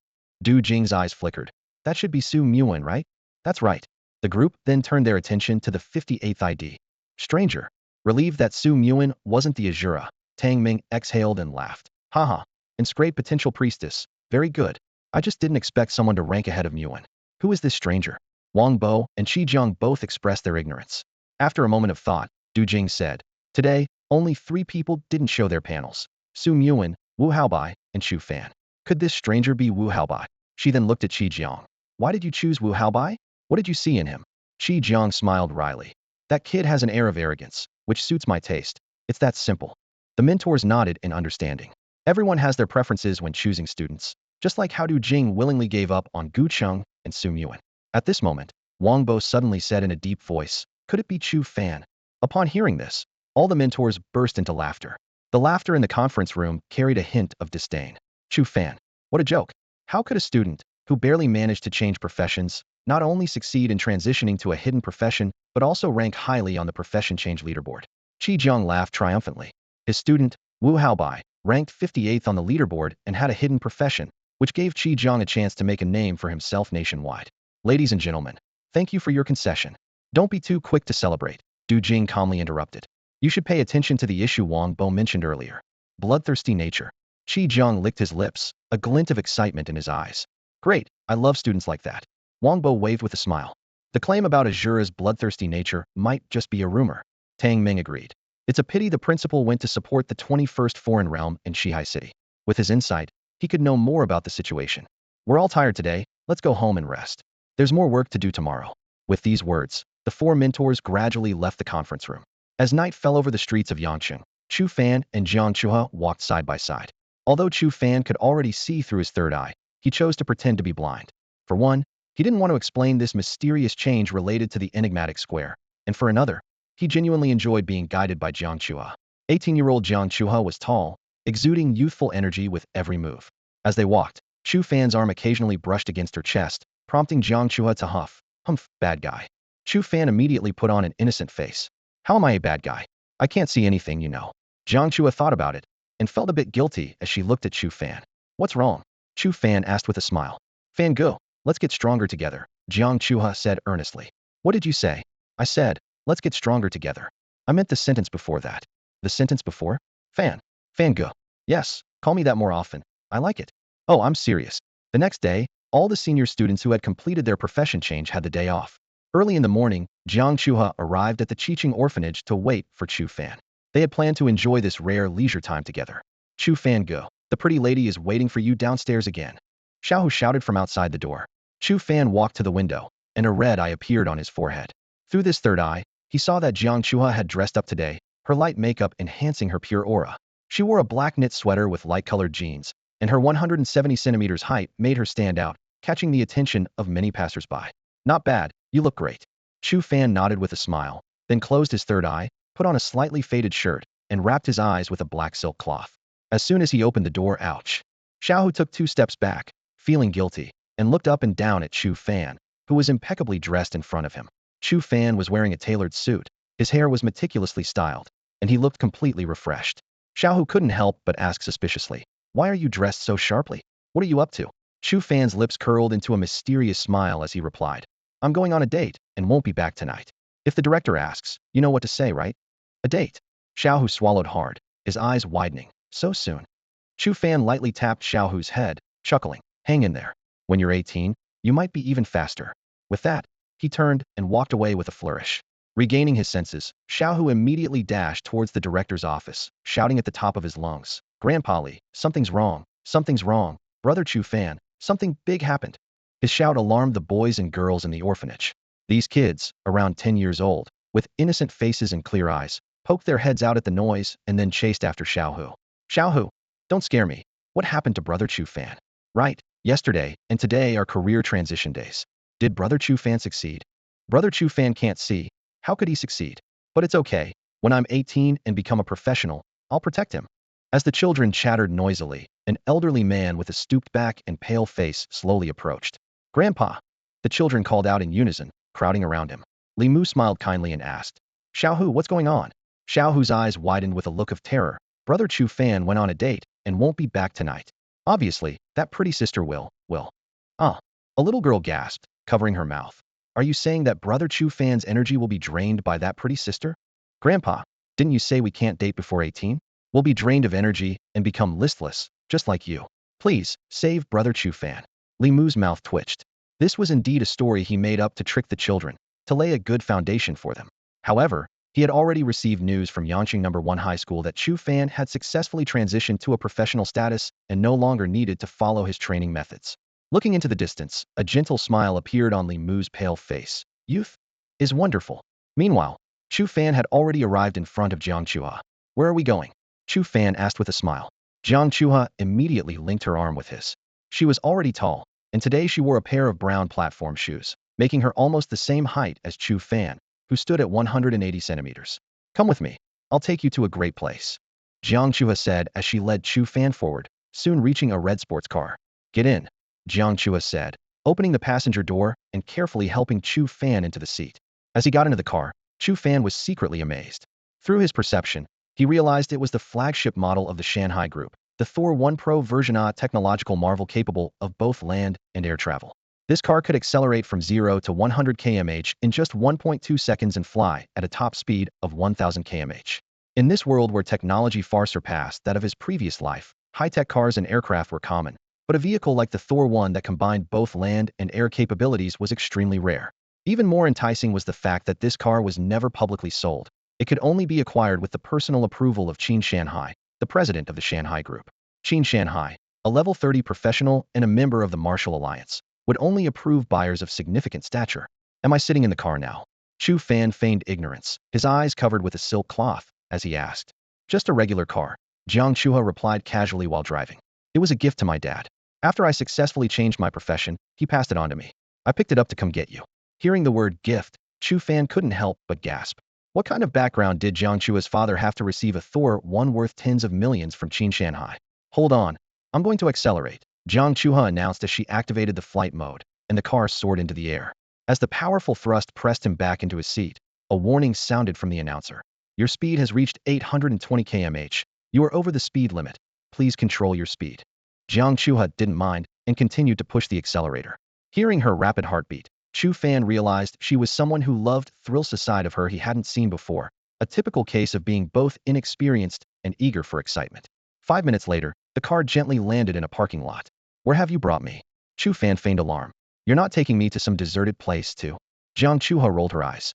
Du Jing's eyes flickered. That should be Su Yuan, right? That's right. The group then turned their attention to the 58th ID. Stranger. Relieved that Su Yuan wasn't the Asura, Tang Ming exhaled and laughed. Haha. Inscribed potential priestess. Very good. I just didn't expect someone to rank ahead of Yuan. Who is this stranger? Wang Bo and Qi Jiang both expressed their ignorance. After a moment of thought, Du Jing said, today, only 3 people didn't show their panels. Su Yuan, Wu Haobai, and Chu Fan. Could this stranger be Wu Haobai? She then looked at Qi Jiang. Why did you choose Wu Haobai? What did you see in him? Qi Jiang smiled wryly. That kid has an air of arrogance, which suits my taste. It's that simple. The mentors nodded in understanding. Everyone has their preferences when choosing students, just like how Du Jing willingly gave up on Gu Cheng and Su Yuan. At this moment, Wang Bo suddenly said in a deep voice, could it be Chu Fan? Upon hearing this, All the mentors burst into laughter. The laughter in the conference room carried a hint of disdain. Chu Fan. What a joke. How could a student, who barely managed to change professions, not only succeed in transitioning to a hidden profession, but also rank highly on the profession change leaderboard? Qi Jiang laughed triumphantly. His student, Wu Haobai, ranked 58th on the leaderboard and had a hidden profession, which gave Qi Jiang a chance to make a name for himself nationwide. Ladies and gentlemen, thank you for your concession. Don't be too quick to celebrate, Du Jing calmly interrupted. You should pay attention to the issue Wang Bo mentioned earlier. Bloodthirsty nature. Qi Jiang licked his lips, a glint of excitement in his eyes. Great, I love students like that. Wang Bo waved with a smile. The claim about Asura's bloodthirsty nature might just be a rumor. Tang Ming agreed. It's a pity the principal went to support the 21st Foreign Realm in Shihai City. With his insight, he could know more about the situation. We're all tired today, let's go home and rest. There's more work to do tomorrow. With these words, the four mentors gradually left the conference room. As night fell over the streets of Yangqing, Chu Fan and Jiang Chuha walked side by side. Although Chu Fan could already see through his third eye, he chose to pretend to be blind. For one, he didn't want to explain this mysterious change related to the enigmatic square, and for another, he genuinely enjoyed being guided by Jiang Chuha. 18-year-old Jiang Chuha was tall, exuding youthful energy with every move. As they walked, Chu Fan's arm occasionally brushed against her chest, prompting Jiang Chuha to humph, bad guy. Chu Fan immediately put on an innocent face. How am I a bad guy? I can't see anything, you know. Jiang Chua thought about it and felt a bit guilty as she looked at Chu Fan. What's wrong? Chu Fan asked with a smile. Fan go, let's get stronger together, Jiang Chua said earnestly. What did you say? I said, let's get stronger together. I meant the sentence before that. The sentence before? Fan. Fan go. Yes, call me that more often. I like it. Oh, I'm serious. The next day, all the senior students who had completed their profession change had the day off. Early in the morning, Jiang Chuha arrived at the Qiqing orphanage to wait for Chu Fan. They had planned to enjoy this rare leisure time together. Chu Fan go. The pretty lady is waiting for you downstairs again. Xiaohu shouted from outside the door. Chu Fan walked to the window, and a red eye appeared on his forehead. Through this third eye, he saw that Jiang Chuha had dressed up today, her light makeup enhancing her pure aura. She wore a black knit sweater with light-colored jeans, and her 170 centimeters height made her stand out, catching the attention of many passersby. Not bad, you look great. Chu Fan nodded with a smile, then closed his third eye, put on a slightly faded shirt, and wrapped his eyes with a black silk cloth. As soon as he opened the door, ouch. Xiaohu took 2 steps back, feeling guilty, and looked up and down at Chu Fan, who was impeccably dressed in front of him. Chu Fan was wearing a tailored suit, his hair was meticulously styled, and he looked completely refreshed. Xiaohu couldn't help but ask suspiciously, why are you dressed so sharply? What are you up to? Chu Fan's lips curled into a mysterious smile as he replied, I'm going on a date and won't be back tonight. If the director asks, you know what to say, right? A date. Xiaohu swallowed hard, his eyes widening. So soon. Chu Fan lightly tapped Xiaohu's head, chuckling. Hang in there. When you're 18, you might be even faster. With that, he turned and walked away with a flourish. Regaining his senses, Xiaohu immediately dashed towards the director's office, shouting at the top of his lungs. Grandpa Li, something's wrong. Something's wrong. Brother Chu Fan, something big happened. His shout alarmed the boys and girls in the orphanage. These kids, around 10 years old, with innocent faces and clear eyes, poked their heads out at the noise and then chased after Xiaohu. Xiaohu, don't scare me. What happened to Brother Chu Fan? Right, yesterday and today are career transition days. Did Brother Chu Fan succeed? Brother Chu Fan can't see. How could he succeed? But it's okay. When I'm 18 and become a professional, I'll protect him. As the children chattered noisily, an elderly man with a stooped back and pale face slowly approached. Grandpa! The children called out in unison, crowding around him. Li Mu smiled kindly and asked, Xiaohu, what's going on? Xiaohu's eyes widened with a look of terror. Brother Chu Fan went on a date and won't be back tonight. Obviously, that pretty sister will. A little girl gasped, covering her mouth. Are you saying that Brother Chu Fan's energy will be drained by that pretty sister? Grandpa, didn't you say we can't date before 18? We'll be drained of energy and become listless, just like you. Please, save Brother Chu Fan. Li Mu's mouth twitched. This was indeed a story he made up to trick the children, to lay a good foundation for them. However, he had already received news from Yangqing No. 1 High School that Chu Fan had successfully transitioned to a professional status and no longer needed to follow his training methods. Looking into the distance, a gentle smile appeared on Li Mu's pale face. Youth is wonderful. Meanwhile, Chu Fan had already arrived in front of Jiang Chua. Where are we going? Chu Fan asked with a smile. Jiang Chua immediately linked her arm with his. She was already tall, and today she wore a pair of brown platform shoes, making her almost the same height as Chu Fan, who stood at 180 centimeters. Come with me. I'll take you to a great place. Jiang Chua said as she led Chu Fan forward, soon reaching a red sports car. Get in, Jiang Chua said, opening the passenger door and carefully helping Chu Fan into the seat. As he got into the car, Chu Fan was secretly amazed. Through his perception, he realized it was the flagship model of the Shanghai Group, the Thor 1 Pro version A technological marvel capable of both land and air travel. This car could accelerate from 0 to 100 km/h in just 1.2 seconds and fly at a top speed of 1000 km/h. In this world where technology far surpassed that of his previous life, high-tech cars and aircraft were common, but a vehicle like the Thor 1 that combined both land and air capabilities was extremely rare. Even more enticing was the fact that this car was never publicly sold. It could only be acquired with the personal approval of Qin Shanhai, the president of the Shanghai Group. Qin Shanhai, a level 30 professional and a member of the Martial Alliance, would only approve buyers of significant stature. Am I sitting in the car now? Chu Fan feigned ignorance, his eyes covered with a silk cloth, as he asked. Just a regular car, Jiang Chua replied casually while driving. It was a gift to my dad. After I successfully changed my profession, he passed it on to me. I picked it up to come get you. Hearing the word gift, Chu Fan couldn't help but gasp. What kind of background did Jiang Chua's father have to receive a Thor 1 worth tens of millions from Qin Shanhai? Hold on, I'm going to accelerate, Jiang Chua announced as she activated the flight mode, and the car soared into the air. As the powerful thrust pressed him back into his seat, a warning sounded from the announcer. Your speed has reached 820 km/h. You are over the speed limit. Please control your speed. Jiang Chua didn't mind and continued to push the accelerator. Hearing her rapid heartbeat, Chu Fan realized she was someone who loved thrills a side of her he hadn't seen before, a typical case of being both inexperienced and eager for excitement. 5 minutes later, the car gently landed in a parking lot. Where have you brought me? Chu Fan feigned alarm. You're not taking me to some deserted place, too? Jiang Chua rolled her eyes.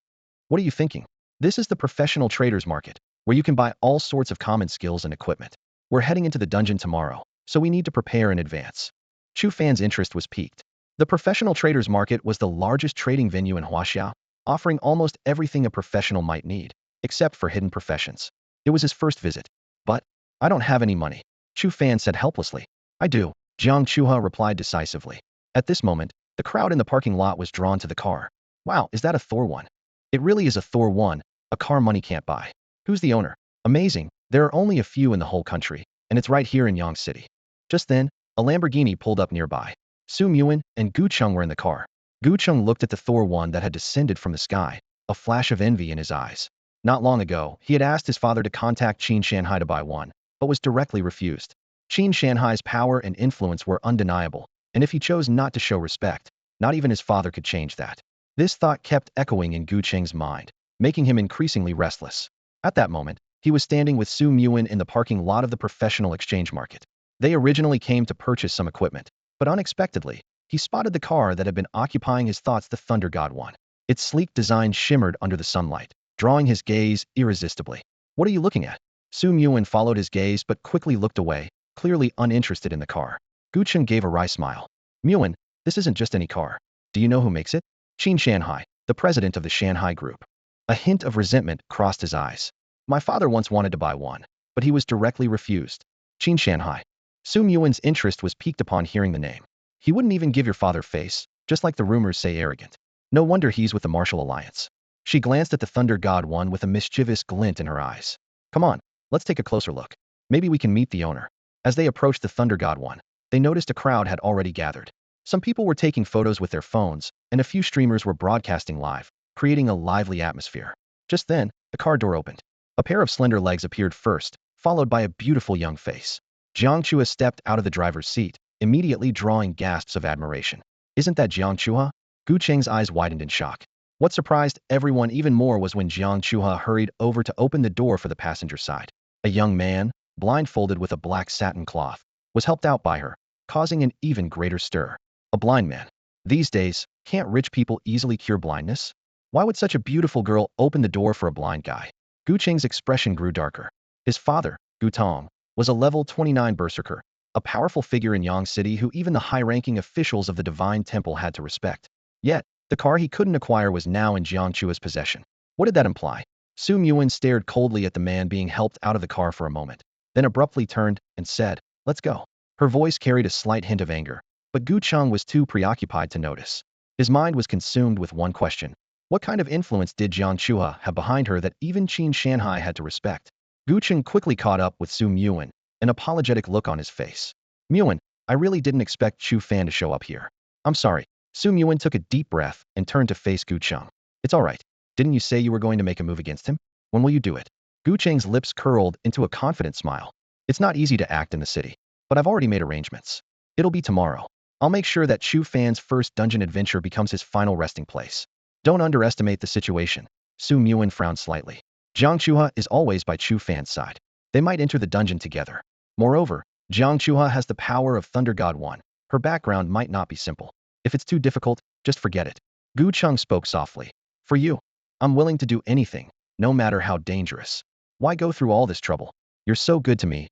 What are you thinking? This is the professional traders market, where you can buy all sorts of common skills and equipment. We're heading into the dungeon tomorrow, so we need to prepare in advance. Chu Fan's interest was piqued. The professional traders market was the largest trading venue in Huaxia, offering almost everything a professional might need, except for hidden professions. It was his first visit. But, I don't have any money, Chu Fan said helplessly. I do, Jiang Chua replied decisively. At this moment, the crowd in the parking lot was drawn to the car. Wow, is that a Thor 1? It really is a Thor 1, a car money can't buy. Who's the owner? Amazing, there are only a few in the whole country, and it's right here in Yang City. Just then, a Lamborghini pulled up nearby. Su Muin and Gu Cheng were in the car. Gu Cheng looked at the Thor 1 that had descended from the sky, a flash of envy in his eyes. Not long ago, he had asked his father to contact Qin Shanhai to buy one, but was directly refused. Qin Shanhai's power and influence were undeniable, and if he chose not to show respect, not even his father could change that. This thought kept echoing in Gu Cheng's mind, making him increasingly restless. At that moment, he was standing with Su Muin in the parking lot of the professional exchange market. They originally came to purchase some equipment, but unexpectedly, he spotted the car that had been occupying his thoughts, the Thunder God 1. Its sleek design shimmered under the sunlight, drawing his gaze irresistibly. What are you looking at? Su Muin followed his gaze but quickly looked away, clearly uninterested in the car. Gu Cheng gave a wry smile. Muin, this isn't just any car. Do you know who makes it? Qin Shanhai, the president of the Shanghai Group. A hint of resentment crossed his eyes. My father once wanted to buy one, but he was directly refused. Qin Shanhai. Su Muin's interest was piqued upon hearing the name. He wouldn't even give your father face, just like the rumors say arrogant. No wonder he's with the Martial Alliance. She glanced at the Thunder God 1 with a mischievous glint in her eyes. Come on, let's take a closer look. Maybe we can meet the owner. As they approached the Thunder God 1, they noticed a crowd had already gathered. Some people were taking photos with their phones, and a few streamers were broadcasting live, creating a lively atmosphere. Just then, the car door opened. A pair of slender legs appeared first, followed by a beautiful young face. Jiang Chua stepped out of the driver's seat, immediately drawing gasps of admiration. Isn't that Jiang Chua? Gu Cheng's eyes widened in shock. What surprised everyone even more was when Jiang Chua hurried over to open the door for the passenger side. A young man, blindfolded with a black satin cloth, was helped out by her, causing an even greater stir. A blind man. These days, can't rich people easily cure blindness? Why would such a beautiful girl open the door for a blind guy? Gu Cheng's expression grew darker. His father, Gu Tong, was a level 29 berserker, a powerful figure in Yang City who even the high-ranking officials of the Divine Temple had to respect. Yet, the car he couldn't acquire was now in Jiang Chua's possession. What did that imply? Su Muin stared coldly at the man being helped out of the car for a moment, then abruptly turned and said, "Let's go." Her voice carried a slight hint of anger, but Gu Cheng was too preoccupied to notice. His mind was consumed with one question. What kind of influence did Jiang Chua have behind her that even Qin Shanhai had to respect? Gu Cheng quickly caught up with Su Muan, an apologetic look on his face. Muan, I really didn't expect Chu Fan to show up here. I'm sorry. Su Muan took a deep breath and turned to face Gu Cheng. It's all right. Didn't you say you were going to make a move against him? When will you do it? Gu Cheng's lips curled into a confident smile. It's not easy to act in the city, but I've already made arrangements. It'll be tomorrow. I'll make sure that Chu Fan's first dungeon adventure becomes his final resting place. Don't underestimate the situation. Su Muan frowned slightly. Jiang Chua is always by Chu Fan's side. They might enter the dungeon together. Moreover, Jiang Chua has the power of Thunder God 1. Her background might not be simple. If it's too difficult, just forget it. Gu Cheng spoke softly. For you, I'm willing to do anything, no matter how dangerous. Why go through all this trouble? You're so good to me,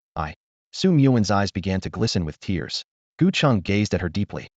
Su Muan's eyes began to glisten with tears. Gu Cheng gazed at her deeply.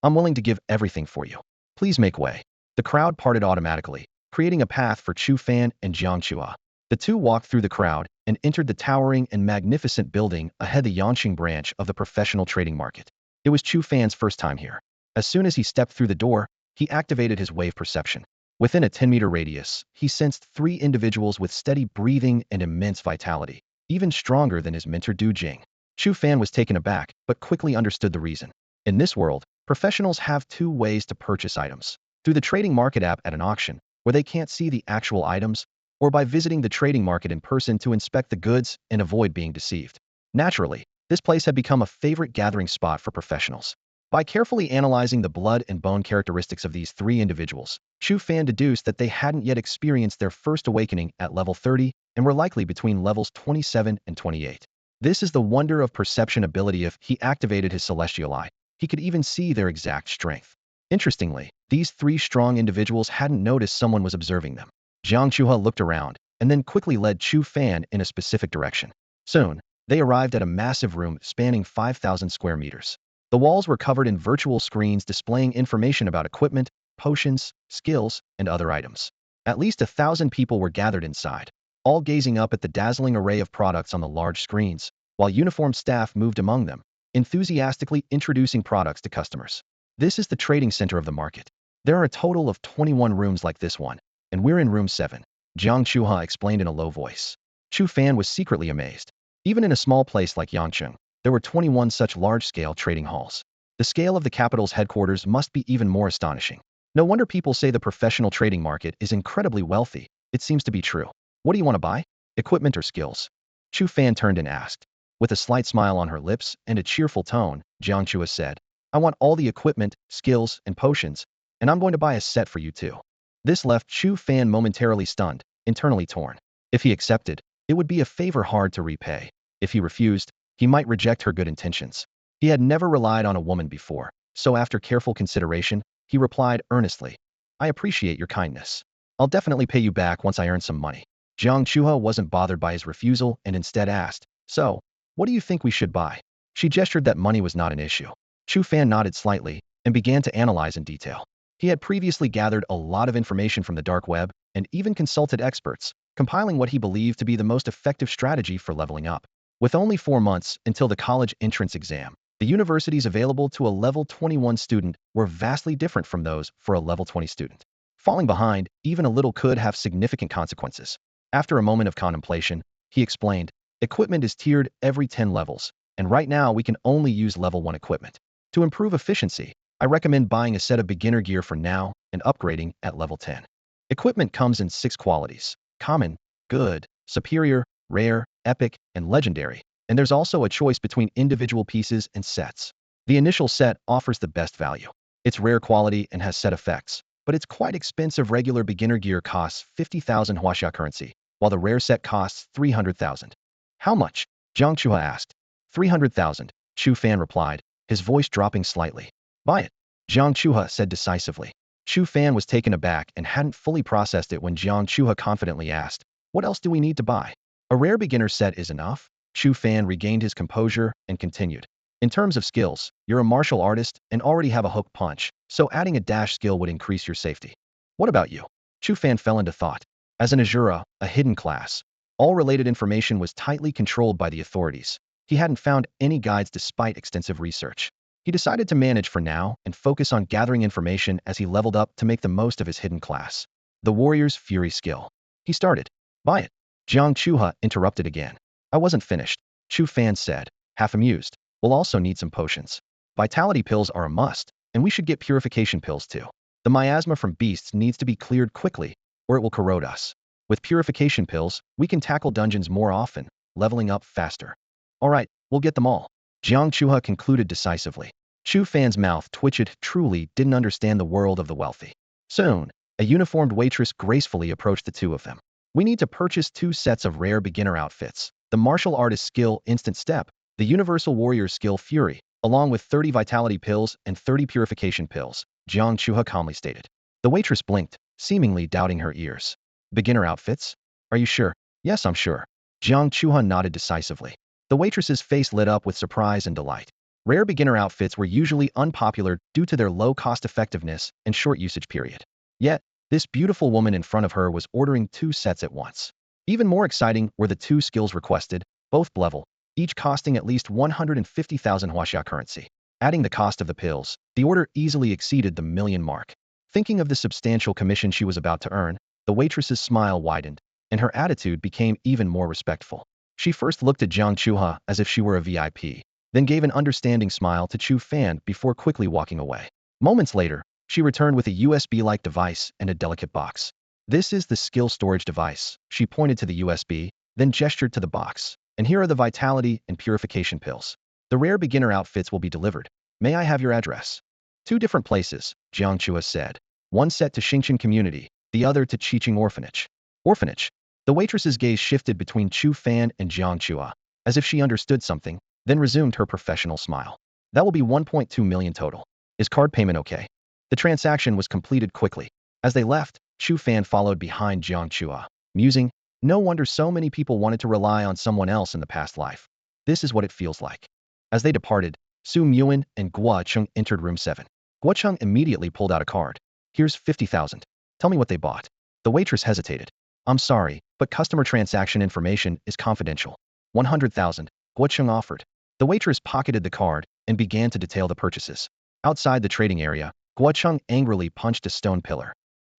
I'm willing to give everything for you. Please make way. The crowd parted automatically, creating a path for Chu Fan and Jiang Chua. The two walked through the crowd and entered the towering and magnificent building ahead the Yangqing branch of the professional trading market. It was Chu Fan's first time here. As soon as he stepped through the door, he activated his wave perception. Within a 10-meter radius, he sensed 3 individuals with steady breathing and immense vitality, even stronger than his mentor Du Jing. Chu Fan was taken aback, but quickly understood the reason. In this world, professionals have 2 ways to purchase items. Through the trading market app at an auction, where they can't see the actual items, or by visiting the trading market in person to inspect the goods and avoid being deceived. Naturally, this place had become a favorite gathering spot for professionals. By carefully analyzing the blood and bone characteristics of these 3 individuals, Chu Fan deduced that they hadn't yet experienced their first awakening at level 30 and were likely between levels 27 and 28. This is the wonder of perception ability. If he activated his celestial eye, he could even see their exact strength. Interestingly, these 3 strong individuals hadn't noticed someone was observing them. Jiang Chua looked around and then quickly led Chu Fan in a specific direction. Soon, they arrived at a massive room spanning 5,000 square meters. The walls were covered in virtual screens displaying information about equipment, potions, skills, and other items. At least 1,000 people were gathered inside, all gazing up at the dazzling array of products on the large screens, while uniformed staff moved among them, enthusiastically introducing products to customers. This is the trading center of the market. There are a total of 21 rooms like this one, and we're in room 7, Jiang Chua explained in a low voice. Chu Fan was secretly amazed. Even in a small place like Yangqing, there were 21 such large-scale trading halls. The scale of the capital's headquarters must be even more astonishing. No wonder people say the professional trading market is incredibly wealthy. It seems to be true. What do you want to buy? Equipment or skills? Chu Fan turned and asked. With a slight smile on her lips and a cheerful tone, Jiang Chua said, I want all the equipment, skills, and potions, and I'm going to buy a set for you too. This left Chu Fan momentarily stunned, internally torn. If he accepted, it would be a favor hard to repay. If he refused, he might reject her good intentions. He had never relied on a woman before, so after careful consideration, he replied earnestly, I appreciate your kindness. I'll definitely pay you back once I earn some money. Jiang Chua wasn't bothered by his refusal and instead asked, So, what do you think we should buy? She gestured that money was not an issue. Chu Fan nodded slightly and began to analyze in detail. He had previously gathered a lot of information from the dark web and even consulted experts, compiling what he believed to be the most effective strategy for leveling up. With only 4 months until the college entrance exam, the universities available to a level 21 student were vastly different from those for a level 20 student. Falling behind, even a little, could have significant consequences. After a moment of contemplation, he explained, equipment is tiered every 10 levels, and right now we can only use level 1 equipment. To improve efficiency, I recommend buying a set of beginner gear for now and upgrading at level 10. Equipment comes in 6 qualities: common, good, superior, rare, epic, and legendary, and there's also a choice between individual pieces and sets. The initial set offers the best value. It's rare quality and has set effects, but it's quite expensive. Regular beginner gear costs 50,000 Huaxia currency, while the rare set costs 300,000. How much? Jiang Chua asked. 300,000, Chu Fan replied, his voice dropping slightly. Buy it, Jiang Chua said decisively. Chu Fan was taken aback and hadn't fully processed it when Jiang Chua confidently asked, what else do we need to buy? A rare beginner set is enough? Chu Fan regained his composure and continued. In terms of skills, you're a martial artist and already have a hook punch, so adding a dash skill would increase your safety. What about you? Chu Fan fell into thought. As an Asura, a hidden class, all related information was tightly controlled by the authorities. He hadn't found any guides despite extensive research. He decided to manage for now and focus on gathering information as he leveled up to make the most of his hidden class. The warrior's fury skill. He started. Buy it. Jiang Chuha interrupted again. I wasn't finished. Chu Fan said, half amused. We'll also need some potions. Vitality pills are a must, and we should get purification pills too. The miasma from beasts needs to be cleared quickly, or it will corrode us. With purification pills, we can tackle dungeons more often, leveling up faster. All right, we'll get them all. Jiang Chuha concluded decisively. Chu Fan's mouth twitched, truly didn't understand the world of the wealthy. Soon, a uniformed waitress gracefully approached the two of them. We need to purchase 2 sets of rare beginner outfits. The martial artist skill Instant Step, the universal warrior skill Fury, along with 30 vitality pills and 30 purification pills, Jiang Chuha calmly stated. The waitress blinked, seemingly doubting her ears. Beginner outfits? Are you sure? Yes, I'm sure. Jiang Chuha nodded decisively. The waitress's face lit up with surprise and delight. Rare beginner outfits were usually unpopular due to their low cost-effectiveness and short usage period. Yet, this beautiful woman in front of her was ordering 2 sets at once. Even more exciting were the 2 skills requested, both level, each costing at least 150,000 Huaxia currency. Adding the cost of the pills, the order easily exceeded the million mark. Thinking of the substantial commission she was about to earn, the waitress's smile widened, and her attitude became even more respectful. She first looked at Jiang Chuha as if she were a VIP, then gave an understanding smile to Chu Fan before quickly walking away. Moments later, she returned with a USB-like device and a delicate box. This is the skill storage device. She pointed to the USB, then gestured to the box. And here are the vitality and purification pills. The rare beginner outfits will be delivered. May I have your address? 2 different places, Jiang Chua said. One set to Xingqian Community, the other to Qiqing Orphanage. Orphanage. The waitress's gaze shifted between Chu Fan and Jiang Chua, as if she understood something, then resumed her professional smile. That will be 1.2 million total. Is card payment okay? The transaction was completed quickly. As they left, Chu Fan followed behind Jiang Chua, musing, no wonder so many people wanted to rely on someone else in the past life. This is what it feels like. As they departed, Su Muan and Guo Cheng entered room 7. Guo Cheng immediately pulled out a card. Here's 50,000. Tell me what they bought. The waitress hesitated. I'm sorry, but customer transaction information is confidential. 100,000, Guo Cheng offered. The waitress pocketed the card and began to detail the purchases. Outside the trading area, Guo Cheng angrily punched a stone pillar.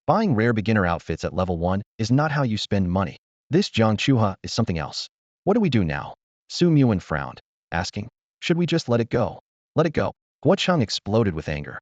Buying rare beginner outfits at level 1 is not how you spend money. This Jiang Chuha is something else. What do we do now? Su Muan frowned, asking, should we just let it go? Let it go. Guo Cheng exploded with anger.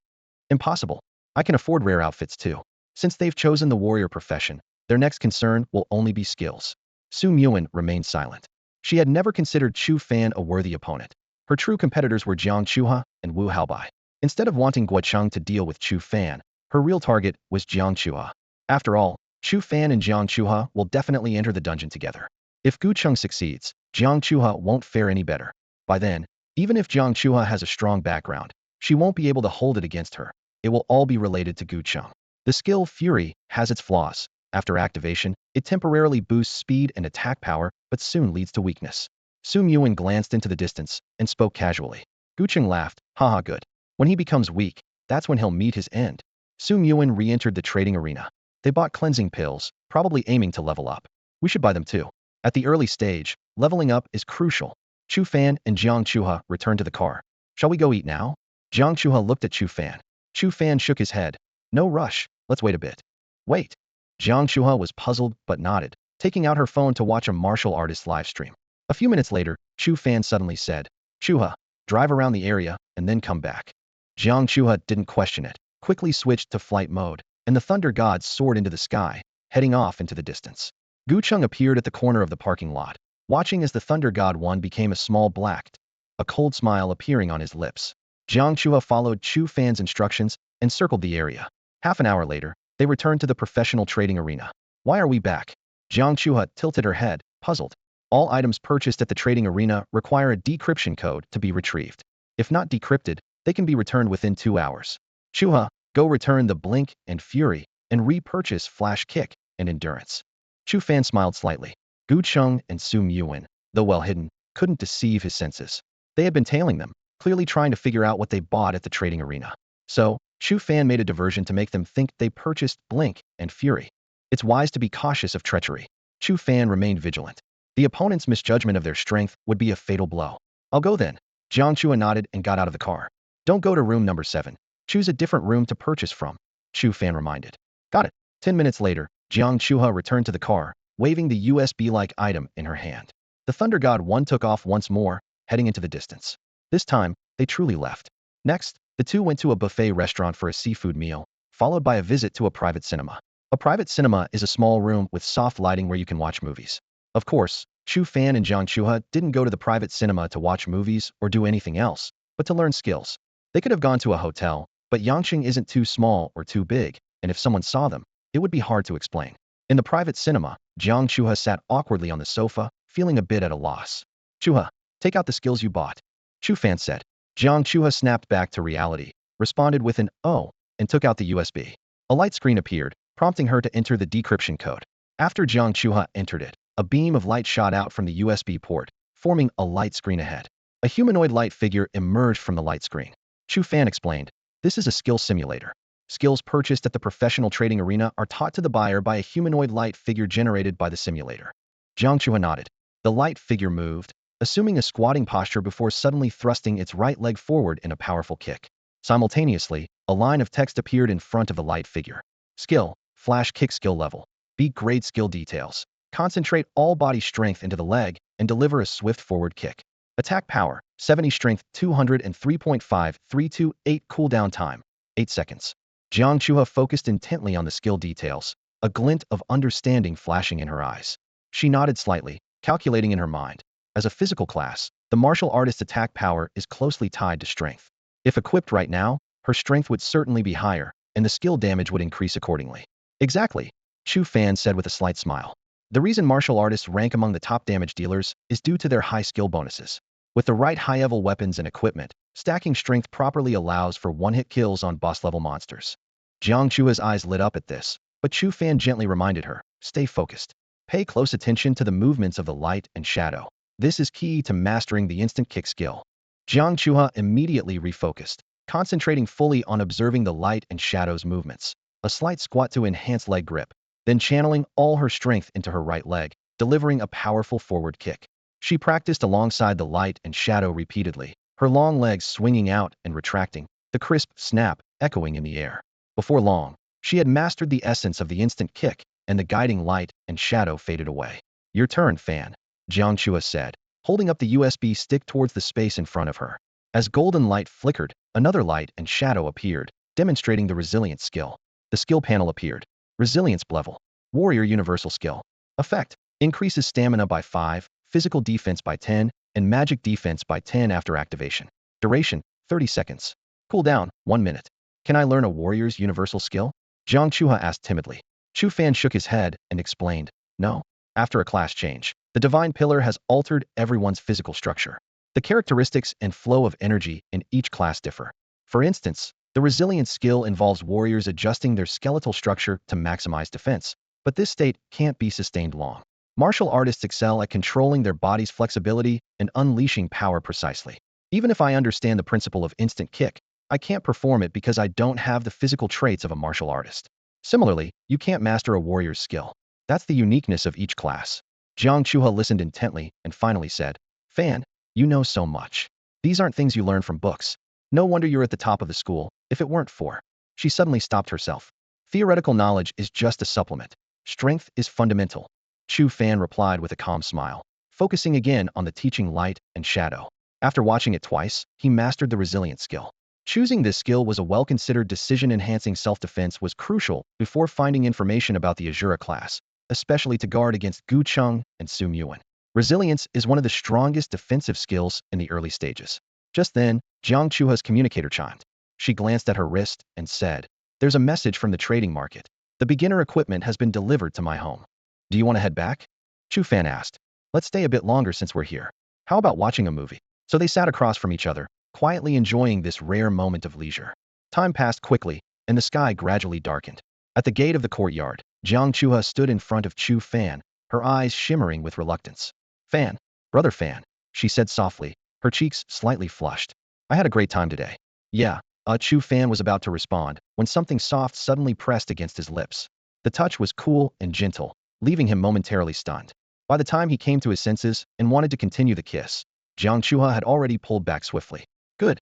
Impossible. I can afford rare outfits too. Since they've chosen the warrior profession, their next concern will only be skills. Su Muan remained silent. She had never considered Chu Fan a worthy opponent. Her true competitors were Jiang Chuha and Wu Haobai. Instead of wanting Guo Cheng to deal with Chu Fan, her real target was Jiang Chuha. After all, Chu Fan and Jiang Chuha will definitely enter the dungeon together. If Gu Cheng succeeds, Jiang Chuha won't fare any better. By then, even if Jiang Chuha has a strong background, she won't be able to hold it against her. It will all be related to Gu Cheng. The skill Fury has its flaws. After activation, it temporarily boosts speed and attack power, but soon leads to weakness. Su Muan glanced into the distance and spoke casually. Gu Cheng laughed, haha good. When he becomes weak, that's when he'll meet his end. Su Muan re-entered the trading arena. They bought cleansing pills, probably aiming to level up. We should buy them too. At the early stage, leveling up is crucial. Chu Fan and Jiang Chuha returned to the car. Shall we go eat now? Jiang Chuha looked at Chu Fan. Chu Fan shook his head. No rush, let's wait a bit. Wait. Jiang Chuha was puzzled but nodded, taking out her phone to watch a martial artist's live stream. A few minutes later, Chu Fan suddenly said, Chuha, drive around the area and then come back. Jiang Chuha didn't question it, quickly switched to flight mode, and the thunder god soared into the sky, heading off into the distance. Gu Cheng appeared at the corner of the parking lot, watching as the thunder god one became a small black, a cold smile appearing on his lips. Jiang Chua followed Chu Fan's instructions and circled the area. Half an hour later, they returned to the professional trading arena. Why are we back? Jiang Chua tilted her head, puzzled. All items purchased at the trading arena require a decryption code to be retrieved. If not decrypted, they can be returned within 2 hours. Chua, go return the Blink and Fury, and repurchase Flash Kick and Endurance. Chu Fan smiled slightly. Gu Cheng and Su Muan, though well hidden, couldn't deceive his senses. They had been tailing them, clearly trying to figure out what they bought at the trading arena. So, Chu Fan made a diversion to make them think they purchased Blink and Fury. It's wise to be cautious of treachery. Chu Fan remained vigilant. The opponent's misjudgment of their strength would be a fatal blow. I'll go then. Jiang Chua nodded and got out of the car. Don't go to room number 7. Choose a different room to purchase from, Chu Fan reminded. Got it. 10 minutes later, Jiang Chuha returned to the car, waving the USB-like item in her hand. The Thunder God 1 took off once more, heading into the distance. This time, they truly left. Next, the two went to a buffet restaurant for a seafood meal, followed by a visit to a private cinema. A private cinema is a small room with soft lighting where you can watch movies. Of course, Chu Fan and Jiang Chuha didn't go to the private cinema to watch movies or do anything else, but to learn skills. They could have gone to a hotel, but Yangqing isn't too small or too big, and if someone saw them, it would be hard to explain. In the private cinema, Jiang Chuha sat awkwardly on the sofa, feeling a bit at a loss. Chuha, take out the skills you bought. Chu Fan said. Jiang Chuha snapped back to reality, responded with an "oh," and took out the USB. A light screen appeared, prompting her to enter the decryption code. After Jiang Chuha entered it, a beam of light shot out from the USB port, forming a light screen ahead. A humanoid light figure emerged from the light screen. Chu Fan explained, "This is a skill simulator. Skills purchased at the professional trading arena are taught to the buyer by a humanoid light figure generated by the simulator." Jiang Chuha nodded. The light figure moved, assuming a squatting posture before suddenly thrusting its right leg forward in a powerful kick. Simultaneously, a line of text appeared in front of the light figure. Skill, flash kick skill level. Beat grade skill details. Concentrate all body strength into the leg and deliver a swift forward kick. Attack power, 70 strength, 203.5, 328 cooldown time, 8 seconds. Jiang Chuha focused intently on the skill details, a glint of understanding flashing in her eyes. She nodded slightly, calculating in her mind. As a physical class, the martial artist's attack power is closely tied to strength. If equipped right now, her strength would certainly be higher, and the skill damage would increase accordingly. Exactly, Chu Fan said with a slight smile. The reason martial artists rank among the top damage dealers is due to their high skill bonuses. With the right high-level weapons and equipment, stacking strength properly allows for one-hit kills on boss-level monsters. Jiang Chua's eyes lit up at this, but Chu Fan gently reminded her, "Stay focused. Pay close attention to the movements of the light and shadow. This is key to mastering the instant kick skill." Jiang Chuha immediately refocused, concentrating fully on observing the light and shadow's movements. A slight squat to enhance leg grip, then channeling all her strength into her right leg, delivering a powerful forward kick. She practiced alongside the light and shadow repeatedly, her long legs swinging out and retracting, the crisp snap echoing in the air. Before long, she had mastered the essence of the instant kick, and the guiding light and shadow faded away. "Your turn, Fan," Jiang Chua said, holding up the USB stick towards the space in front of her. As golden light flickered, another light and shadow appeared, demonstrating the resilience skill. The skill panel appeared. Resilience level. Warrior universal skill. Effect. Increases stamina by 5, physical defense by 10, and magic defense by 10 after activation. Duration, 30 seconds. Cooldown, 1 minute. "Can I learn a warrior's universal skill?" Jiang Chuha asked timidly. Chu Fan shook his head and explained, "No. After a class change, the Divine Pillar has altered everyone's physical structure. The characteristics and flow of energy in each class differ. For instance, the resilience skill involves warriors adjusting their skeletal structure to maximize defense, but this state can't be sustained long. Martial artists excel at controlling their body's flexibility and unleashing power precisely. Even if I understand the principle of instant kick, I can't perform it because I don't have the physical traits of a martial artist. Similarly, you can't master a warrior's skill. That's the uniqueness of each class." Jiang Chuha listened intently and finally said, "Fan, you know so much. These aren't things you learn from books. No wonder you're at the top of the school, if it weren't for..." She suddenly stopped herself. "Theoretical knowledge is just a supplement. Strength is fundamental." Chu Fan replied with a calm smile, focusing again on the teaching light and shadow. After watching it twice, he mastered the resilience skill. Choosing this skill was a well-considered decision-enhancing self-defense was crucial before finding information about the Asura class, especially to guard against Gu Cheng and Su Yuan. Resilience is one of the strongest defensive skills in the early stages. Just then, Jiang Chuha's communicator chimed. She glanced at her wrist and said, "There's a message from the trading market. The beginner equipment has been delivered to my home. Do you want to head back?" Chu Fan asked. "Let's stay a bit longer since we're here. How about watching a movie?" So they sat across from each other, quietly enjoying this rare moment of leisure. Time passed quickly, and the sky gradually darkened. At the gate of the courtyard, Jiang Chuha stood in front of Chu Fan, her eyes shimmering with reluctance. "Fan, brother Fan," she said softly, her cheeks slightly flushed. "I had a great time today." "Yeah," Chu Fan was about to respond, when something soft suddenly pressed against his lips. The touch was cool and gentle, leaving him momentarily stunned. By the time he came to his senses and wanted to continue the kiss, Jiang Chuha had already pulled back swiftly. Good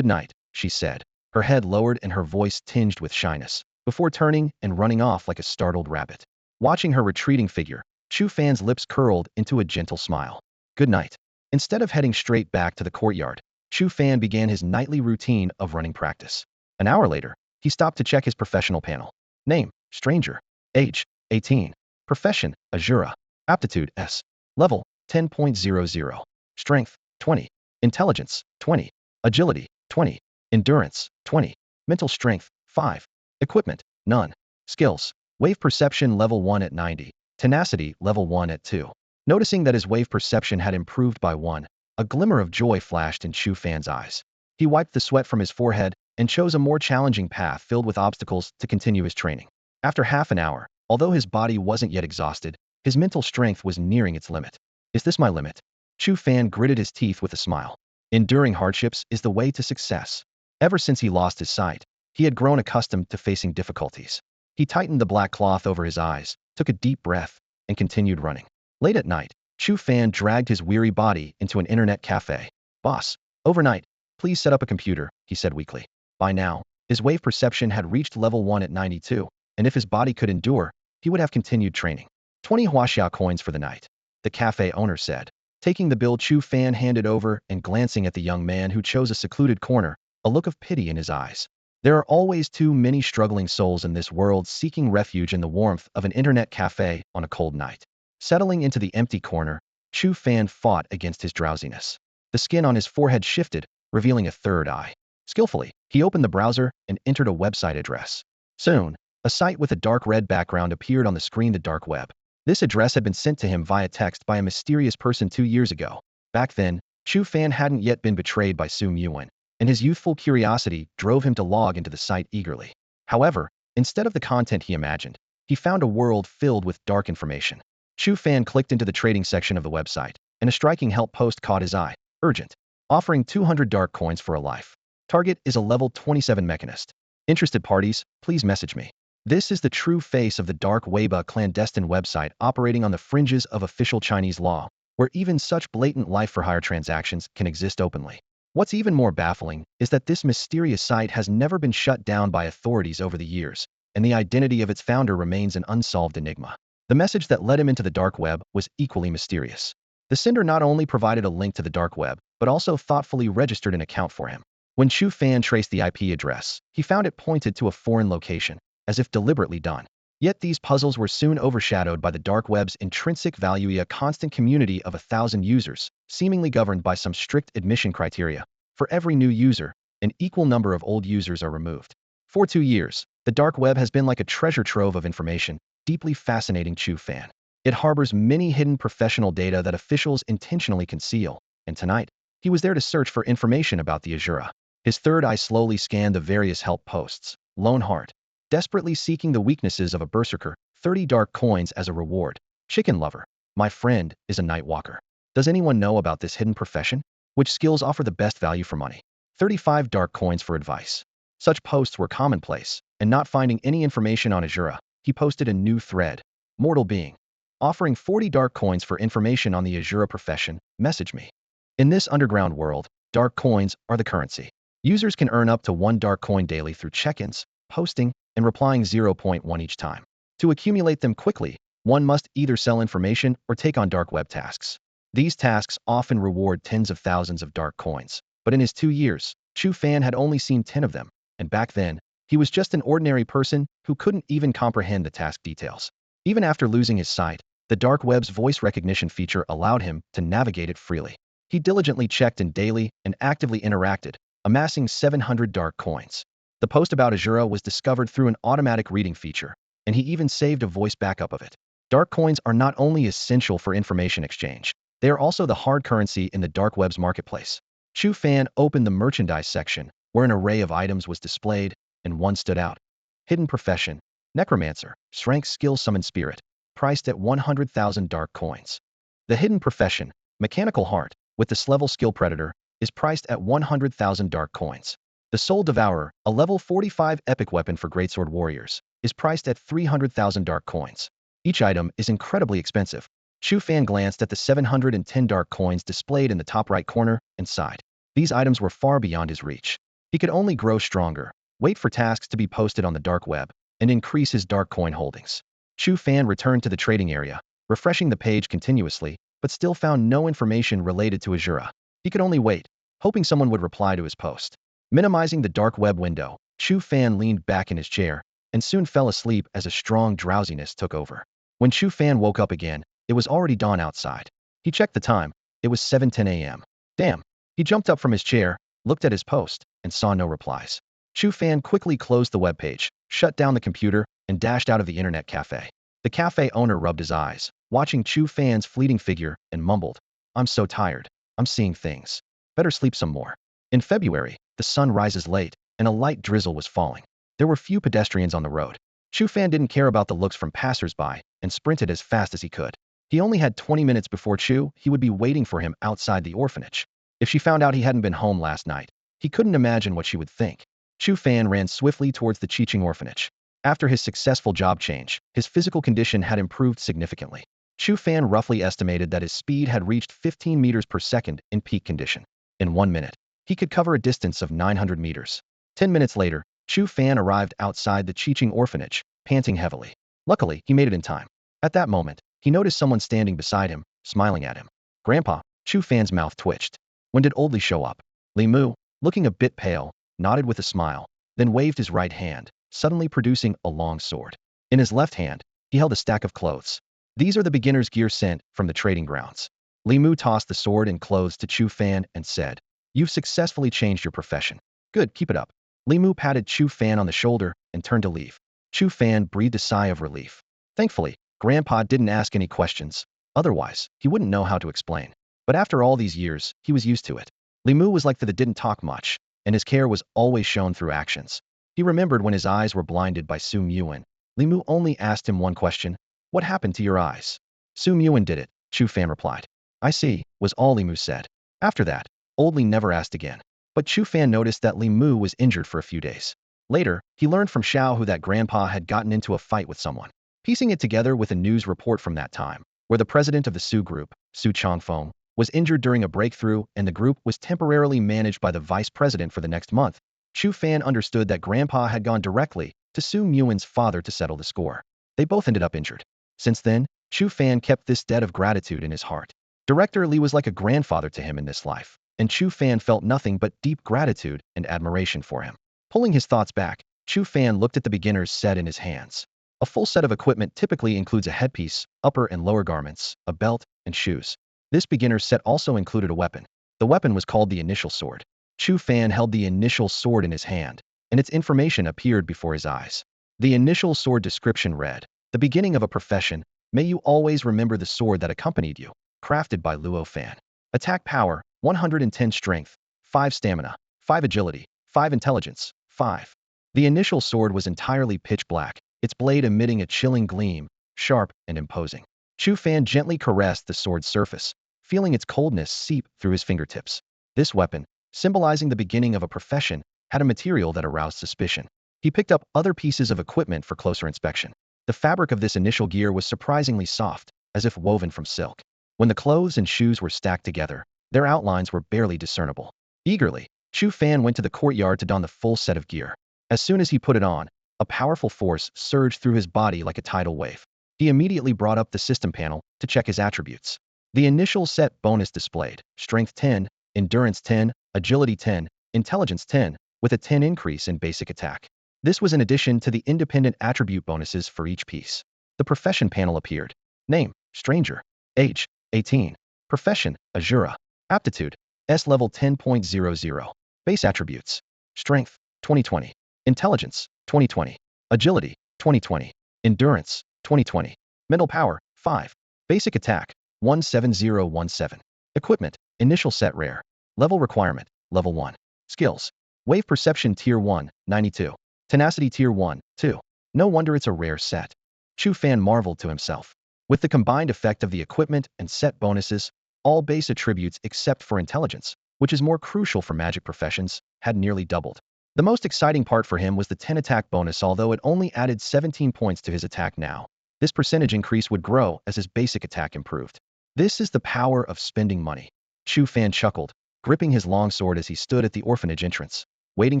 night," she said, her head lowered and her voice tinged with shyness. before turning and running off like a startled rabbit. Watching her retreating figure, Chu Fan's lips curled into a gentle smile. Good night. Instead of heading straight back to the courtyard, Chu Fan began his nightly routine of running practice. An hour later, he stopped to check his professional panel. Name, stranger. Age, 18. Profession, Asura. Aptitude, S. Level, 10.00. Strength, 20. Intelligence, 20. Agility, 20. Endurance, 20. Mental strength, 5. Equipment, none. Skills, wave perception level 1 at 90. Tenacity, level 1 at 2. Noticing that his wave perception had improved by 1, a glimmer of joy flashed in Chu Fan's eyes. He wiped the sweat from his forehead and chose a more challenging path filled with obstacles to continue his training. After half an hour, although his body wasn't yet exhausted, his mental strength was nearing its limit. Is this my limit? Chu Fan gritted his teeth with a smile. Enduring hardships is the way to success. Ever since he lost his sight, he had grown accustomed to facing difficulties. He tightened the black cloth over his eyes, took a deep breath, and continued running. Late at night, Chu Fan dragged his weary body into an internet cafe. Boss, overnight, please set up a computer, he said weakly. By now, his wave perception had reached level 1 at 92, and if his body could endure, he would have continued training. 20 huaxiao coins for the night, the cafe owner said. Taking the bill, Chu Fan handed over and glancing at the young man who chose a secluded corner, a look of pity in his eyes. There are always too many struggling souls in this world seeking refuge in the warmth of an internet cafe on a cold night. Settling into the empty corner, Chu Fan fought against his drowsiness. The skin on his forehead shifted, revealing a third eye. Skillfully, he opened the browser and entered a website address. Soon, a site with a dark red background appeared on the screen. The dark web. This address had been sent to him via text by a mysterious person 2 years ago. Back then, Chu Fan hadn't yet been betrayed by Su Yuan, and his youthful curiosity drove him to log into the site eagerly. However, instead of the content he imagined, he found a world filled with dark information. Chu Fan clicked into the trading section of the website, and a striking help post caught his eye. Urgent. Offering 200 dark coins for a life. Target is a level 27 mechanist. Interested parties, please message me. This is the true face of the dark web, a clandestine website operating on the fringes of official Chinese law, where even such blatant life-for-hire transactions can exist openly. What's even more baffling is that this mysterious site has never been shut down by authorities over the years, and the identity of its founder remains an unsolved enigma. The message that led him into the dark web was equally mysterious. The sender not only provided a link to the dark web, but also thoughtfully registered an account for him. When Chu Fan traced the IP address, he found it pointed to a foreign location, as if deliberately done. Yet these puzzles were soon overshadowed by the dark web's intrinsic value, a constant community of 1,000 users, seemingly governed by some strict admission criteria. For every new user, an equal number of old users are removed. For 2 years, the dark web has been like a treasure trove of information, deeply fascinating Chu Fan. It harbors many hidden professional data that officials intentionally conceal, and tonight, he was there to search for information about the Asura. His third eye slowly scanned the various help posts. Lone Heart. Desperately seeking the weaknesses of a berserker, 30 dark coins as a reward. Chicken Lover. My friend is a night walker. Does anyone know about this hidden profession? Which skills offer the best value for money? 35 dark coins for advice. Such posts were commonplace, and not finding any information on Asura, he posted a new thread. Mortal being. Offering 40 dark coins for information on the Asura profession, message me. In this underground world, dark coins are the currency. Users can earn up to 1 dark coin daily through check-ins, posting, and replying 0.1 each time. To accumulate them quickly, one must either sell information or take on dark web tasks. These tasks often reward tens of thousands of dark coins, but in his 2 years, Chu Fan had only seen 10 of them, and back then, he was just an ordinary person who couldn't even comprehend the task details. Even after losing his sight, the dark web's voice recognition feature allowed him to navigate it freely. He diligently checked in daily and actively interacted, amassing 700 dark coins. The post about Asura was discovered through an automatic reading feature, and he even saved a voice backup of it. Dark coins are not only essential for information exchange, they are also the hard currency in the dark web's marketplace. Chu Fan opened the merchandise section, where an array of items was displayed, and one stood out. Hidden profession. Necromancer. Strength skill summon spirit. Priced at 100,000 dark coins. The hidden profession. Mechanical heart, with this level skill predator, is priced at 100,000 dark coins. The Soul Devourer, a level 45 epic weapon for greatsword warriors, is priced at 300,000 dark coins. Each item is incredibly expensive. Chu Fan glanced at the 710 dark coins displayed in the top right corner and sighed. These items were far beyond his reach. He could only grow stronger, wait for tasks to be posted on the dark web, and increase his dark coin holdings. Chu Fan returned to the trading area, refreshing the page continuously, but still found no information related to Asura. He could only wait, hoping someone would reply to his post. Minimizing the dark web window, Chu Fan leaned back in his chair and soon fell asleep as a strong drowsiness took over. When Chu Fan woke up again, it was already dawn outside. He checked the time. It was 7:10 a.m. Damn. He jumped up from his chair, looked at his post, and saw no replies. Chu Fan quickly closed the webpage, shut down the computer, and dashed out of the internet cafe. The cafe owner rubbed his eyes, watching Chu Fan's fleeting figure, and mumbled, "I'm so tired. I'm seeing things. Better sleep some more." In February, the sun rises late, and a light drizzle was falling. There were few pedestrians on the road. Chu Fan didn't care about the looks from passers-by and sprinted as fast as he could. He only had 20 minutes before he would be waiting for him outside the orphanage. If she found out he hadn't been home last night, he couldn't imagine what she would think. Chu Fan ran swiftly towards the Chiching orphanage. After his successful job change, his physical condition had improved significantly. Chu Fan roughly estimated that his speed had reached 15 meters per second in peak condition. In 1 minute, he could cover a distance of 900 meters. 10 minutes later, Chu Fan arrived outside the Chiching orphanage, panting heavily. Luckily, he made it in time. At that moment, he noticed someone standing beside him, smiling at him. "Grandpa." Chu Fan's mouth twitched. When did Oldly show up? Li Mu, looking a bit pale, nodded with a smile, then waved his right hand, suddenly producing a long sword. In his left hand, he held a stack of clothes. "These are the beginner's gear sent from the trading grounds." Li Mu tossed the sword and clothes to Chu Fan and said, "You've successfully changed your profession. Good, keep it up." Li Mu patted Chu Fan on the shoulder and turned to leave. Chu Fan breathed a sigh of relief. Thankfully, Grandpa didn't ask any questions. Otherwise, he wouldn't know how to explain. But after all these years, he was used to it. Li Mu was like that didn't talk much, and his care was always shown through actions. He remembered when his eyes were blinded by Su Muin. Li Mu only asked him one question: "What happened to your eyes?" "Su Muin did it," Chu Fan replied. "I see," was all Li Mu said. After that, Old Li never asked again. But Chu Fan noticed that Li Mu was injured for a few days. Later, he learned from Xiao that Grandpa had gotten into a fight with someone. Piecing it together with a news report from that time, where the president of the Su group, Su Changfeng, was injured during a breakthrough and the group was temporarily managed by the vice president for the next month, Chu Fan understood that Grandpa had gone directly to Su Muin's father to settle the score. They both ended up injured. Since then, Chu Fan kept this debt of gratitude in his heart. Director Li was like a grandfather to him in this life, and Chu Fan felt nothing but deep gratitude and admiration for him. Pulling his thoughts back, Chu Fan looked at the beginner's set in his hands. A full set of equipment typically includes a headpiece, upper and lower garments, a belt, and shoes. This beginner's set also included a weapon. The weapon was called the Initial Sword. Chu Fan held the Initial Sword in his hand, and its information appeared before his eyes. The Initial Sword description read, "The beginning of a profession, may you always remember the sword that accompanied you. Crafted by Luo Fan. Attack power, 110 strength, 5 stamina, 5 agility, 5 intelligence, 5. The Initial Sword was entirely pitch black, its blade emitting a chilling gleam, sharp and imposing. Chu Fan gently caressed the sword's surface, feeling its coldness seep through his fingertips. This weapon, symbolizing the beginning of a profession, had a material that aroused suspicion. He picked up other pieces of equipment for closer inspection. The fabric of this initial gear was surprisingly soft, as if woven from silk. When the clothes and shoes were stacked together, their outlines were barely discernible. Eagerly, Chu Fan went to the courtyard to don the full set of gear. As soon as he put it on, a powerful force surged through his body like a tidal wave. He immediately brought up the system panel to check his attributes. The initial set bonus displayed: Strength 10, Endurance 10, Agility 10, Intelligence 10, with a 10 increase in basic attack. This was in addition to the independent attribute bonuses for each piece. The profession panel appeared. Name: Stranger. Age: 18. Profession: Asura. Aptitude: S level 10.00. Base attributes: Strength: 2020. Intelligence: 2020. Agility: 2020. Endurance: 2020. Mental power: 5. Basic attack: 17017. Equipment: Initial set rare. Level requirement: Level 1. Skills: Wave Perception Tier 1, 92. Tenacity Tier 1, 2. No wonder it's a rare set. Chu Fan marveled to himself. With the combined effect of the equipment and set bonuses, all base attributes except for intelligence, which is more crucial for magic professions, had nearly doubled. The most exciting part for him was the 10 attack bonus, although it only added 17 points to his attack now. This percentage increase would grow as his basic attack improved. This is the power of spending money. Chu Fan chuckled, gripping his longsword as he stood at the orphanage entrance, waiting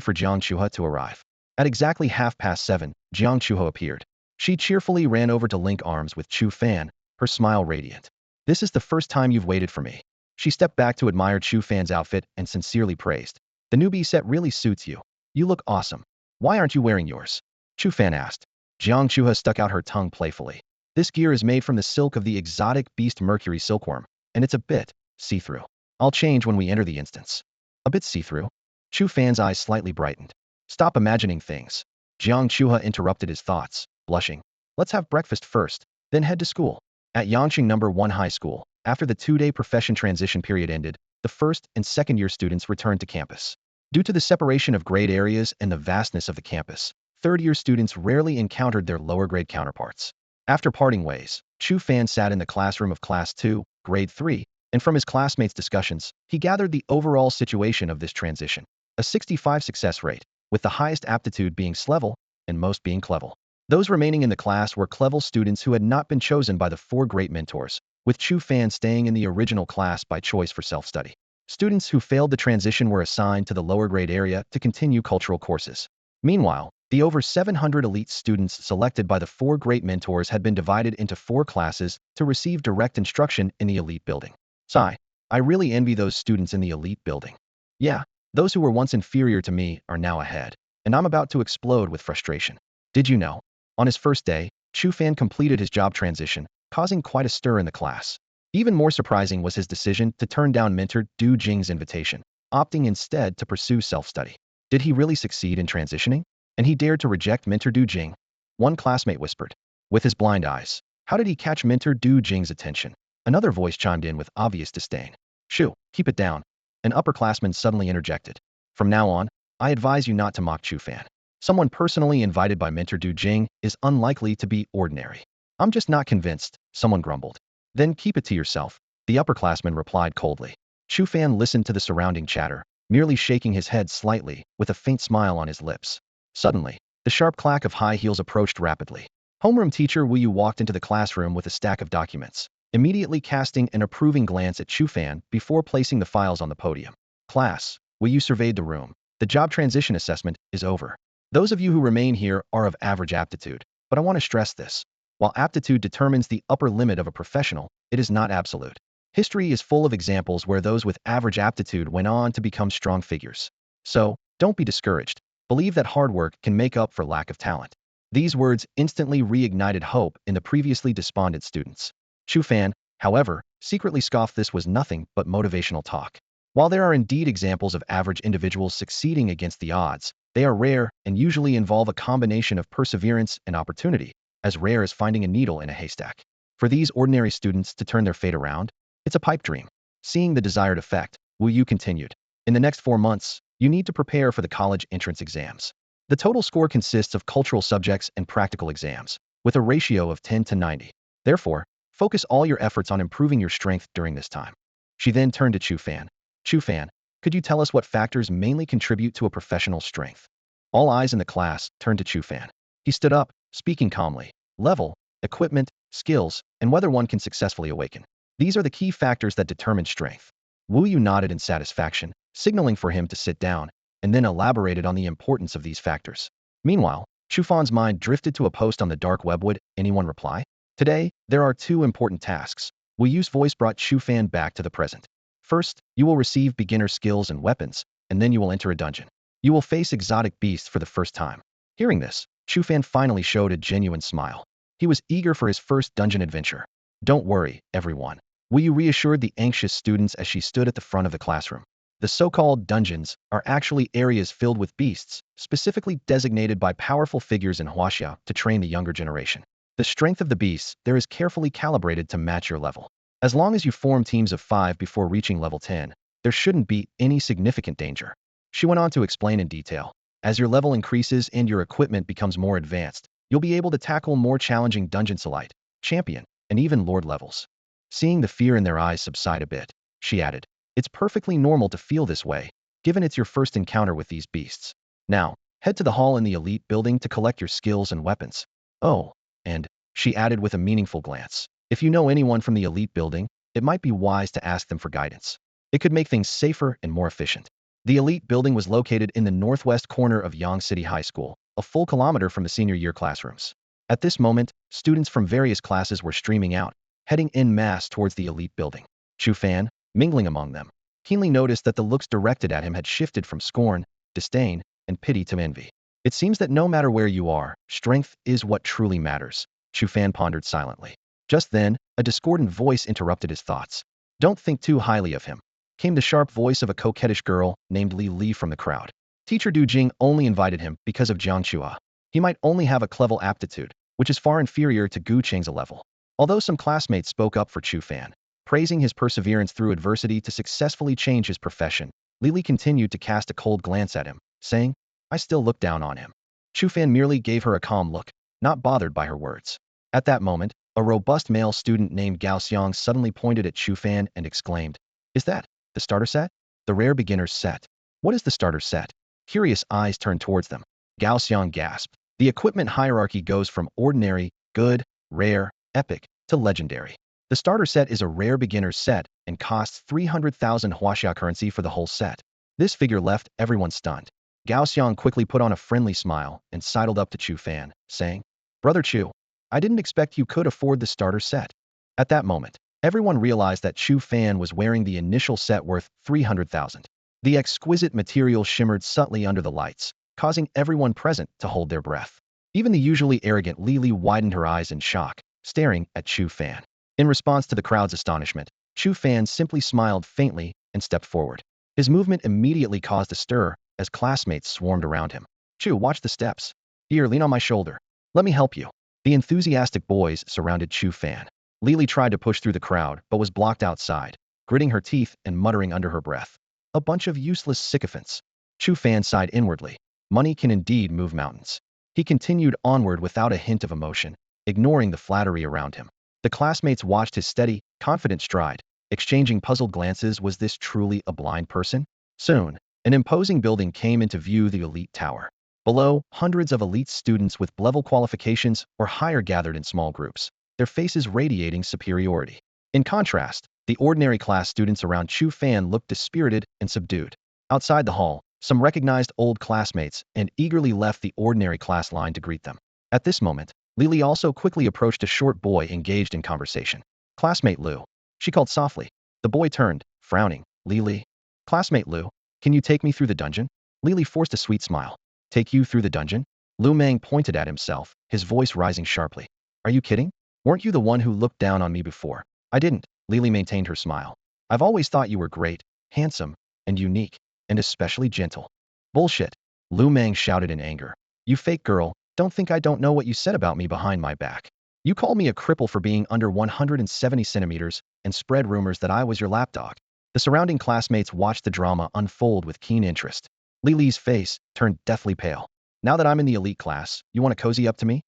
for Jiang Chuha to arrive. At exactly 7:30, Jiang Chuho appeared. She cheerfully ran over to link arms with Chu Fan, her smile radiant. This is the first time you've waited for me. She stepped back to admire Chu Fan's outfit and sincerely praised. The newbie set really suits you. You look awesome. Why aren't you wearing yours? Chu Fan asked. Jiang Chuha stuck out her tongue playfully. This gear is made from the silk of the exotic beast Mercury silkworm, and it's a bit see-through. I'll change when we enter the instance. A bit see-through? Chu Fan's eyes slightly brightened. Stop imagining things. Jiang Chuha interrupted his thoughts, blushing. Let's have breakfast first, then head to school. At Yangqing No. 1 High School, after the two-day profession transition period ended, the first and second-year students returned to campus. Due to the separation of grade areas and the vastness of the campus, third-year students rarely encountered their lower-grade counterparts. After parting ways, Chu Fan sat in the classroom of Class 2, Grade 3, and from his classmates' discussions, he gathered the overall situation of this transition. A 65 success rate, with the highest aptitude being Slevel, and most being Clevel. Those remaining in the class were Clevel students who had not been chosen by the four great mentors, with Chu Fan staying in the original class by choice for self-study. Students who failed the transition were assigned to the lower grade area to continue cultural courses. Meanwhile, the over 700 elite students selected by the four great mentors had been divided into four classes to receive direct instruction in the elite building. Sigh, I really envy those students in the elite building. Yeah, those who were once inferior to me are now ahead, and I'm about to explode with frustration. Did you know? On his first day, Chu Fan completed his job transition, causing quite a stir in the class. Even more surprising was his decision to turn down mentor Du Jing's invitation, opting instead to pursue self-study. Did he really succeed in transitioning? And he dared to reject mentor Du Jing? One classmate whispered. With his blind eyes, how did he catch mentor Du Jing's attention? Another voice chimed in with obvious disdain. Shu, keep it down. An upperclassman suddenly interjected. From now on, I advise you not to mock Chu Fan. Someone personally invited by mentor Du Jing is unlikely to be ordinary. I'm just not convinced, someone grumbled. Then keep it to yourself, the upperclassman replied coldly. Chu Fan listened to the surrounding chatter, merely shaking his head slightly, with a faint smile on his lips. Suddenly, the sharp clack of high heels approached rapidly. Homeroom teacher Wu Yu walked into the classroom with a stack of documents, immediately casting an approving glance at Chu Fan before placing the files on the podium. Class, Wu Yu surveyed the room. The job transition assessment is over. Those of you who remain here are of average aptitude, but I want to stress this. While aptitude determines the upper limit of a professional, it is not absolute. History is full of examples where those with average aptitude went on to become strong figures. So, don't be discouraged. Believe that hard work can make up for lack of talent. These words instantly reignited hope in the previously despondent students. Chu Fan, however, secretly scoffed this was nothing but motivational talk. While there are indeed examples of average individuals succeeding against the odds, they are rare and usually involve a combination of perseverance and opportunity, as rare as finding a needle in a haystack. For these ordinary students to turn their fate around, it's a pipe dream. Seeing the desired effect, Wu Yu continued. In the next 4 months, you need to prepare for the college entrance exams. The total score consists of cultural subjects and practical exams, with a ratio of 10 to 90. Therefore, focus all your efforts on improving your strength during this time. She then turned to Chu Fan. Chu Fan, could you tell us what factors mainly contribute to a professional strength? All eyes in the class turned to Chu Fan. He stood up, speaking calmly. Level, equipment, skills, and whether one can successfully awaken. These are the key factors that determine strength. Wu Yu nodded in satisfaction, signaling for him to sit down, and then elaborated on the importance of these factors. Meanwhile, Chu Fan's mind drifted to a post on the dark web. Would anyone reply? Today, there are 2 important tasks. Wu Yu's voice brought Chu Fan back to the present. First, you will receive beginner skills and weapons, and then you will enter a dungeon. You will face exotic beasts for the first time. Hearing this, Chu Fan finally showed a genuine smile. He was eager for his first dungeon adventure. Don't worry, everyone. Wu Yu reassured the anxious students as she stood at the front of the classroom. The so-called dungeons are actually areas filled with beasts, specifically designated by powerful figures in Huaxia to train the younger generation. The strength of the beasts there is carefully calibrated to match your level. As long as you form teams of 5 before reaching level 10, there shouldn't be any significant danger. She went on to explain in detail. As your level increases and your equipment becomes more advanced, you'll be able to tackle more challenging dungeon elite, champion, and even lord levels. Seeing the fear in their eyes subside a bit, she added, it's perfectly normal to feel this way, given it's your first encounter with these beasts. Now, head to the hall in the elite building to collect your skills and weapons. Oh, and, she added with a meaningful glance, if you know anyone from the elite building, it might be wise to ask them for guidance. It could make things safer and more efficient. The elite building was located in the northwest corner of Yang City High School, a full kilometer from the senior year classrooms. At this moment, students from various classes were streaming out, heading en masse towards the elite building. Chu Fan, mingling among them, keenly noticed that the looks directed at him had shifted from scorn, disdain, and pity to envy. It seems that no matter where you are, strength is what truly matters, Chu Fan pondered silently. Just then, a discordant voice interrupted his thoughts. Don't think too highly of him, came the sharp voice of a coquettish girl named Li from the crowd. Teacher Du Jing only invited him because of Jiang Chua. He might only have a clever aptitude, which is far inferior to Gu Cheng's level. Although some classmates spoke up for Chu Fan, praising his perseverance through adversity to successfully change his profession, Li continued to cast a cold glance at him, saying, I still look down on him. Chu Fan merely gave her a calm look, not bothered by her words. At that moment, a robust male student named Gao Xiang suddenly pointed at Chu Fan and exclaimed, Is that the starter set? The rare beginner's set. What is the starter set? Curious eyes turned towards them. Gao Xiang gasped. The equipment hierarchy goes from ordinary, good, rare, epic, to legendary. The starter set is a rare beginner's set and costs 300,000 Huaxia currency for the whole set. This figure left everyone stunned. Gao Xiang quickly put on a friendly smile and sidled up to Chu Fan, saying, Brother Chu, I didn't expect you could afford the starter set. At that moment, everyone realized that Chu Fan was wearing the initial set worth 300,000. The exquisite material shimmered subtly under the lights, causing everyone present to hold their breath. Even the usually arrogant Li widened her eyes in shock, staring at Chu Fan. In response to the crowd's astonishment, Chu Fan simply smiled faintly and stepped forward. His movement immediately caused a stir as classmates swarmed around him. Chu, watch the steps. Here, lean on my shoulder. Let me help you. The enthusiastic boys surrounded Chu Fan. Li tried to push through the crowd, but was blocked outside, gritting her teeth and muttering under her breath. A bunch of useless sycophants. Chu Fan sighed inwardly. Money can indeed move mountains. He continued onward without a hint of emotion, ignoring the flattery around him. The classmates watched his steady, confident stride, exchanging puzzled glances. Was this truly a blind person? Soon, an imposing building came into view, the elite tower. Below, hundreds of elite students with level qualifications or higher gathered in small groups, their faces radiating superiority. In contrast, the ordinary class students around Chu Fan looked dispirited and subdued. Outside the hall, some recognized old classmates and eagerly left the ordinary class line to greet them. At this moment, Li also quickly approached a short boy engaged in conversation. Classmate Lu. She called softly. The boy turned, frowning. Li. Classmate Lu, can you take me through the dungeon? Li forced a sweet smile. Take you through the dungeon? Lu Meng pointed at himself, his voice rising sharply. Are you kidding? Weren't you the one who looked down on me before? I didn't. Li maintained her smile. I've always thought you were great, handsome, and unique, and especially gentle. Bullshit. Lu Meng shouted in anger. You fake girl, don't think I don't know what you said about me behind my back. You called me a cripple for being under 170 centimeters and spread rumors that I was your lapdog. The surrounding classmates watched the drama unfold with keen interest. Li's face turned deathly pale. Now that I'm in the elite class, you want to cozy up to me?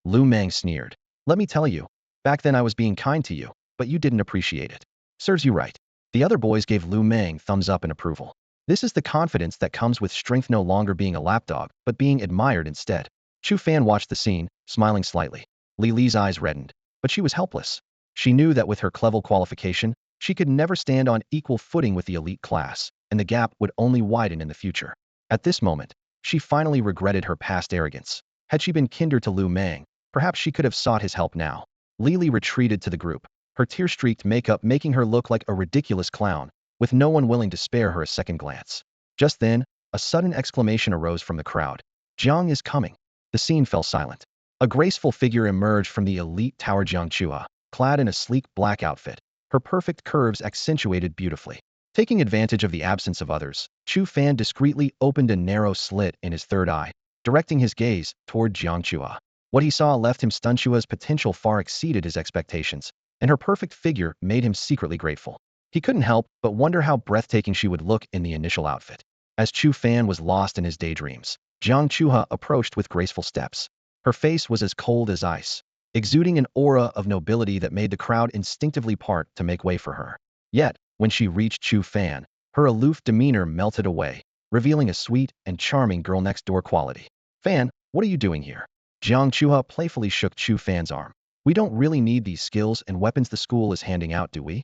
Lu Meng sneered. Let me tell you, back then I was being kind to you, but you didn't appreciate it. Serves you right. The other boys gave Lu Meng thumbs up in approval. This is the confidence that comes with strength, no longer being a lapdog, but being admired instead. Chu Fan watched the scene, smiling slightly. Li's eyes reddened, but she was helpless. She knew that with her level qualification, she could never stand on equal footing with the elite class, and the gap would only widen in the future. At this moment, she finally regretted her past arrogance. Had she been kinder to Lu Meng, perhaps she could have sought his help now. Li retreated to the group, her tear-streaked makeup making her look like a ridiculous clown, with no one willing to spare her a second glance. Just then, a sudden exclamation arose from the crowd. Jiang is coming. The scene fell silent. A graceful figure emerged from the elite tower, Jiang Chua, clad in a sleek black outfit, her perfect curves accentuated beautifully. Taking advantage of the absence of others, Chu Fan discreetly opened a narrow slit in his third eye, directing his gaze toward Jiang Chua. What he saw left him stunned. Chua's potential far exceeded his expectations, and her perfect figure made him secretly grateful. He couldn't help but wonder how breathtaking she would look in the initial outfit. As Chu Fan was lost in his daydreams, Jiang Chua approached with graceful steps. Her face was as cold as ice, exuding an aura of nobility that made the crowd instinctively part to make way for her. Yet, when she reached Chu Fan, her aloof demeanor melted away, revealing a sweet and charming girl next door quality. Fan, what are you doing here? Jiang Chua playfully shook Chu Fan's arm. We don't really need these skills and weapons the school is handing out, do we?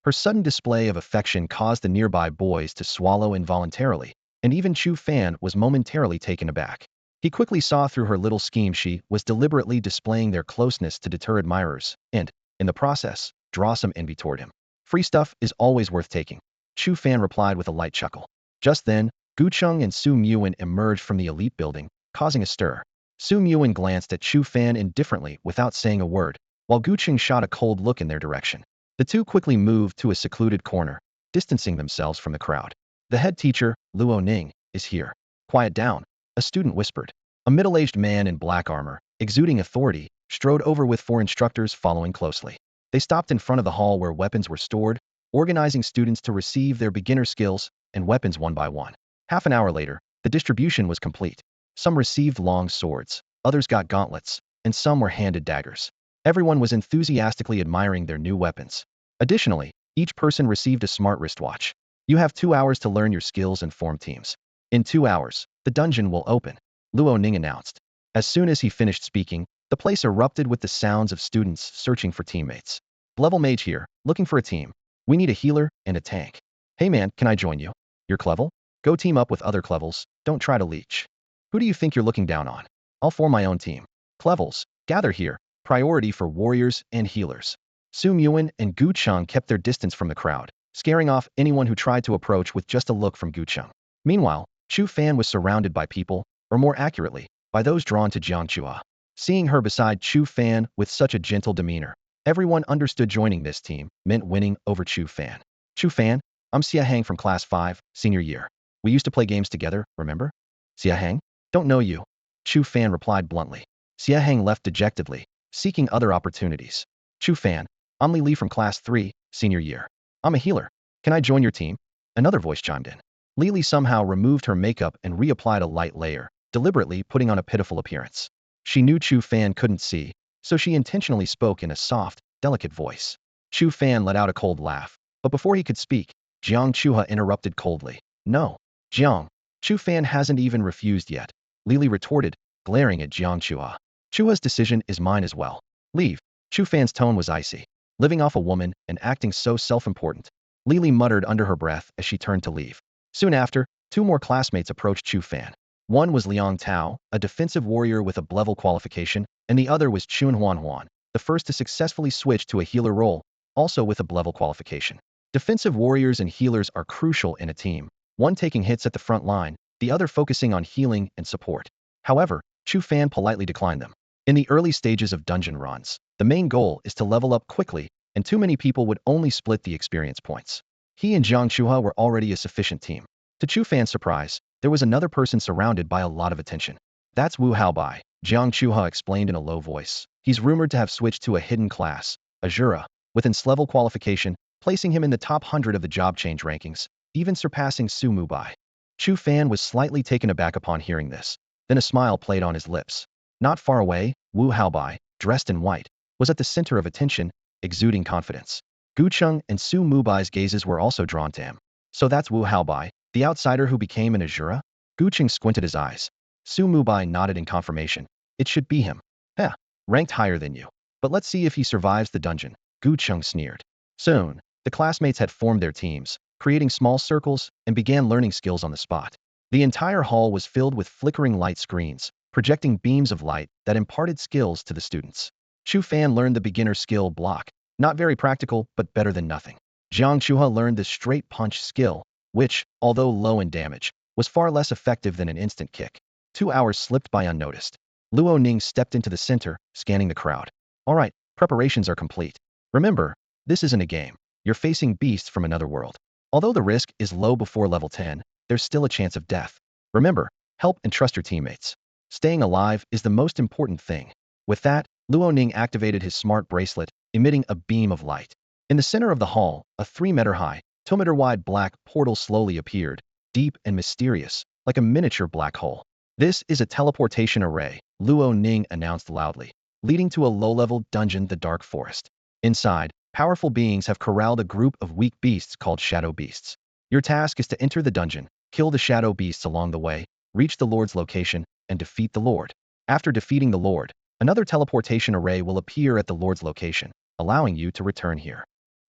Her sudden display of affection caused the nearby boys to swallow involuntarily, and even Chu Fan was momentarily taken aback. He quickly saw through her little scheme. She was deliberately displaying their closeness to deter admirers and, in the process, draw some envy toward him. Free stuff is always worth taking. Chu Fan replied with a light chuckle. Just then, Gu Cheng and Su Muin emerged from the elite building, causing a stir. Su Muin glanced at Chu Fan indifferently without saying a word, while Gu Cheng shot a cold look in their direction. The two quickly moved to a secluded corner, distancing themselves from the crowd. The head teacher, Luo Ning, is here. Quiet down, a student whispered. A middle-aged man in black armor, exuding authority, strode over with four instructors following closely. They stopped in front of the hall where weapons were stored, organizing students to receive their beginner skills and weapons one by one. Half an hour later, the distribution was complete. Some received long swords, others got gauntlets, and some were handed daggers. Everyone was enthusiastically admiring their new weapons. Additionally, each person received a smart wristwatch. You have 2 hours to learn your skills and form teams. In 2 hours, the dungeon will open, Luo Ning announced. As soon as he finished speaking, the place erupted with the sounds of students searching for teammates. Level mage here, looking for a team. We need a healer and a tank. Hey man, can I join you? You're Clevel? Go team up with other Clevels, don't try to leech. Who do you think you're looking down on? I'll form my own team. Clevels, gather here, priority for warriors and healers. Su Muin and Gu Cheng kept their distance from the crowd, scaring off anyone who tried to approach with just a look from Gu Cheng. Meanwhile, Chu Fan was surrounded by people, or more accurately, by those drawn to Jiang Chua. Seeing her beside Chu Fan with such a gentle demeanor, everyone understood joining this team meant winning over Chu Fan. Chu Fan, I'm Xia Hang from Class 5, senior year. We used to play games together, remember? Xia Hang? Don't know you. Chu Fan replied bluntly. Xia Hang left dejectedly, seeking other opportunities. Chu Fan, I'm Li from Class 3, senior year. I'm a healer. Can I join your team? Another voice chimed in. Li somehow removed her makeup and reapplied a light layer, deliberately putting on a pitiful appearance. She knew Chu Fan couldn't see, so she intentionally spoke in a soft, delicate voice. Chu Fan let out a cold laugh, but before he could speak, Jiang Chua interrupted coldly. No, Jiang, Chu Fan hasn't even refused yet. Li retorted, glaring at Jiang Chua. Chua's decision is mine as well. Leave. Chu Fan's tone was icy. Living off a woman and acting so self-important. Li muttered under her breath as she turned to leave. Soon after, two more classmates approached Chu Fan. One was Liang Tao, a defensive warrior with a level qualification, and the other was Chun Huan, the first to successfully switch to a healer role, also with a level qualification. Defensive warriors and healers are crucial in a team, one taking hits at the front line, the other focusing on healing and support. However, Chu Fan politely declined them. In the early stages of dungeon runs, the main goal is to level up quickly, and too many people would only split the experience points. He and Jiang Chua were already a sufficient team. To Chu Fan's surprise, there was another person surrounded by a lot of attention. That's Wu Haobai, Jiang Chua explained in a low voice. He's rumored to have switched to a hidden class, Asura, with level qualification, placing him in the top 100 of the job change rankings, even surpassing Su Mubai. Chu Fan was slightly taken aback upon hearing this. Then a smile played on his lips. Not far away, Wu Haobai, dressed in white, was at the center of attention, exuding confidence. Gu Cheng and Su Mubai's gazes were also drawn to him. So that's Wu Haobai, the outsider who became an Asura? Gu Cheng squinted his eyes. Su Mubai nodded in confirmation. It should be him. Heh, ranked higher than you. But let's see if he survives the dungeon, Gu Cheng sneered. Soon, the classmates had formed their teams, creating small circles, and began learning skills on the spot. The entire hall was filled with flickering light screens, projecting beams of light that imparted skills to the students. Chu Fan learned the beginner skill block, not very practical, but better than nothing. Jiang Chua learned the straight punch skill, which, although low in damage, was far less effective than an instant kick. 2 hours slipped by unnoticed. Luo Ning stepped into the center, scanning the crowd. All right, preparations are complete. Remember, this isn't a game. You're facing beasts from another world. Although the risk is low before level 10, there's still a chance of death. Remember, help and trust your teammates. Staying alive is the most important thing. With that, Luo Ning activated his smart bracelet, emitting a beam of light. In the center of the hall, a 3-meter-high, 2-meter-wide black portal slowly appeared, deep and mysterious, like a miniature black hole. This is a teleportation array, Luo Ning announced loudly, leading to a low-level dungeon, the Dark Forest. Inside, powerful beings have corralled a group of weak beasts called shadow beasts. Your task is to enter the dungeon, kill the shadow beasts along the way, reach the Lord's location, and defeat the Lord. After defeating the Lord, another teleportation array will appear at the Lord's location, allowing you to return here.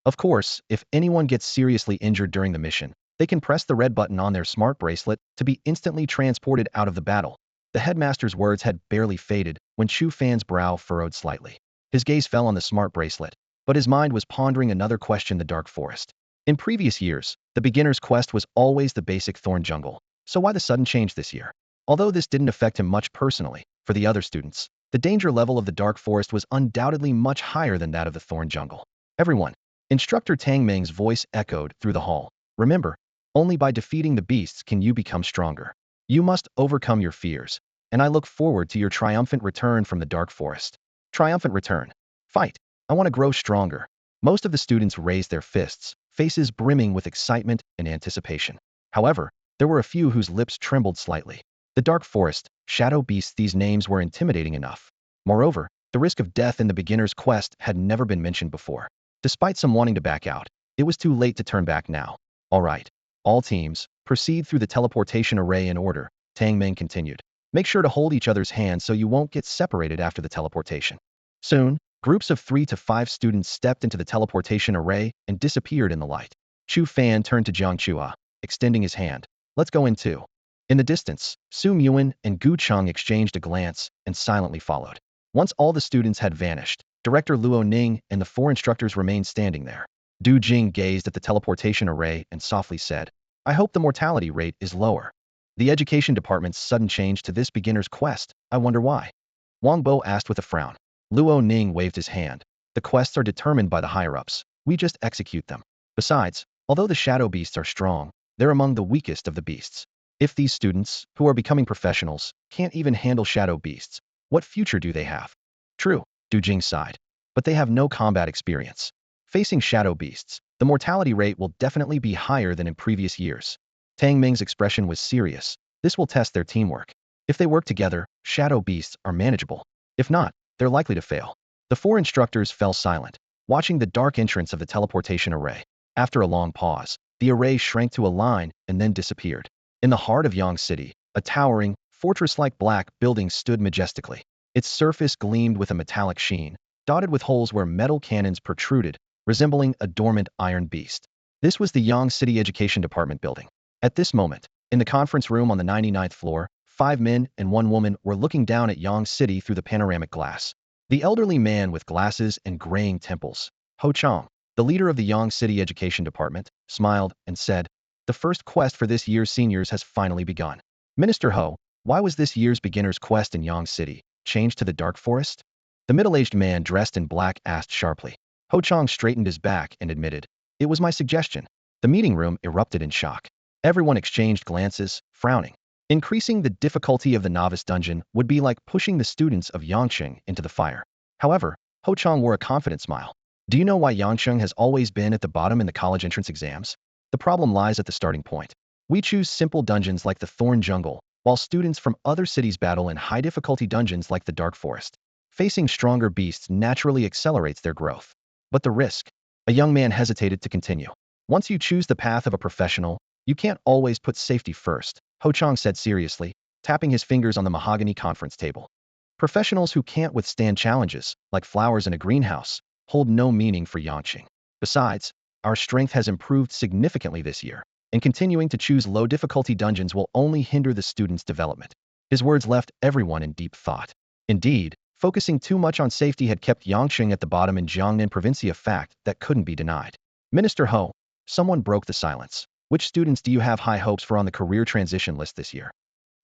Of course, if anyone gets seriously injured during the mission, they can press the red button on their smart bracelet to be instantly transported out of the battle. The headmaster's words had barely faded when Chu Fan's brow furrowed slightly. His gaze fell on the smart bracelet, but his mind was pondering another question: the dark forest. In previous years, the beginner's quest was always the basic thorn jungle, so why the sudden change this year? Although this didn't affect him much personally, for the other students, the danger level of the dark forest was undoubtedly much higher than that of the thorn jungle. Everyone. Instructor Tang Meng's voice echoed through the hall. Remember, only by defeating the beasts can you become stronger. You must overcome your fears, and I look forward to your triumphant return from the dark forest. Triumphant return. Fight. I want to grow stronger. Most of the students raised their fists, faces brimming with excitement and anticipation. However, there were a few whose lips trembled slightly. The dark forest, shadow beasts, these names were intimidating enough. Moreover, the risk of death in the beginner's quest had never been mentioned before. Despite some wanting to back out, it was too late to turn back now. All right. All teams, proceed through the teleportation array in order, Tang Meng continued. Make sure to hold each other's hands so you won't get separated after the teleportation. Soon, groups of 3 to 5 students stepped into the teleportation array and disappeared in the light. Chu Fan turned to Jiang Chua, extending his hand. Let's go in too. In the distance, Su Muan and Gu Cheng exchanged a glance and silently followed. Once all the students had vanished, Director Luo Ning and the 4 instructors remained standing there. Du Jing gazed at the teleportation array and softly said, I hope the mortality rate is lower. The education department's sudden change to this beginner's quest, I wonder why? Wang Bo asked with a frown. Luo Ning waved his hand. The quests are determined by the higher-ups. We just execute them. Besides, although the shadow beasts are strong, they're among the weakest of the beasts. If these students, who are becoming professionals, can't even handle shadow beasts, what future do they have? True, Du Jing sighed. But they have no combat experience. Facing shadow beasts, the mortality rate will definitely be higher than in previous years. Tang Meng's expression was serious. This will test their teamwork. If they work together, shadow beasts are manageable. If not, they're likely to fail. The 4 instructors fell silent, watching the dark entrance of the teleportation array. After a long pause, the array shrank to a line and then disappeared. In the heart of Yang City, a towering, fortress-like black building stood majestically. Its surface gleamed with a metallic sheen, dotted with holes where metal cannons protruded, resembling a dormant iron beast. This was the Yang City Education Department building. At this moment, in the conference room on the 99th floor, 5 men and 1 woman were looking down at Yang City through the panoramic glass. The elderly man with glasses and graying temples, Ho Chang, the leader of the Yang City Education Department, smiled and said, the first quest for this year's seniors has finally begun. Minister Ho, why was this year's beginner's quest in Yang City changed to the dark forest? The middle-aged man dressed in black asked sharply. Ho Chang straightened his back and admitted, it was my suggestion. The meeting room erupted in shock. Everyone exchanged glances, frowning. Increasing the difficulty of the novice dungeon would be like pushing the students of Yangqing into the fire. However, Ho Chang wore a confident smile. Do you know why Yangqing has always been at the bottom in the college entrance exams? The problem lies at the starting point. We choose simple dungeons like the Thorn Jungle, while students from other cities battle in high-difficulty dungeons like the Dark Forest. Facing stronger beasts naturally accelerates their growth. But the risk? A young man hesitated to continue. Once you choose the path of a professional, you can't always put safety first, Ho Chang said seriously, tapping his fingers on the mahogany conference table. Professionals who can't withstand challenges, like flowers in a greenhouse, hold no meaning for Yangqing. Besides, our strength has improved significantly this year, and continuing to choose low-difficulty dungeons will only hinder the student's development. His words left everyone in deep thought. Indeed, focusing too much on safety had kept Yangqing at the bottom in Jiangnan Province, a fact that couldn't be denied. Minister Ho, someone broke the silence. Which students do you have high hopes for on the career transition list this year?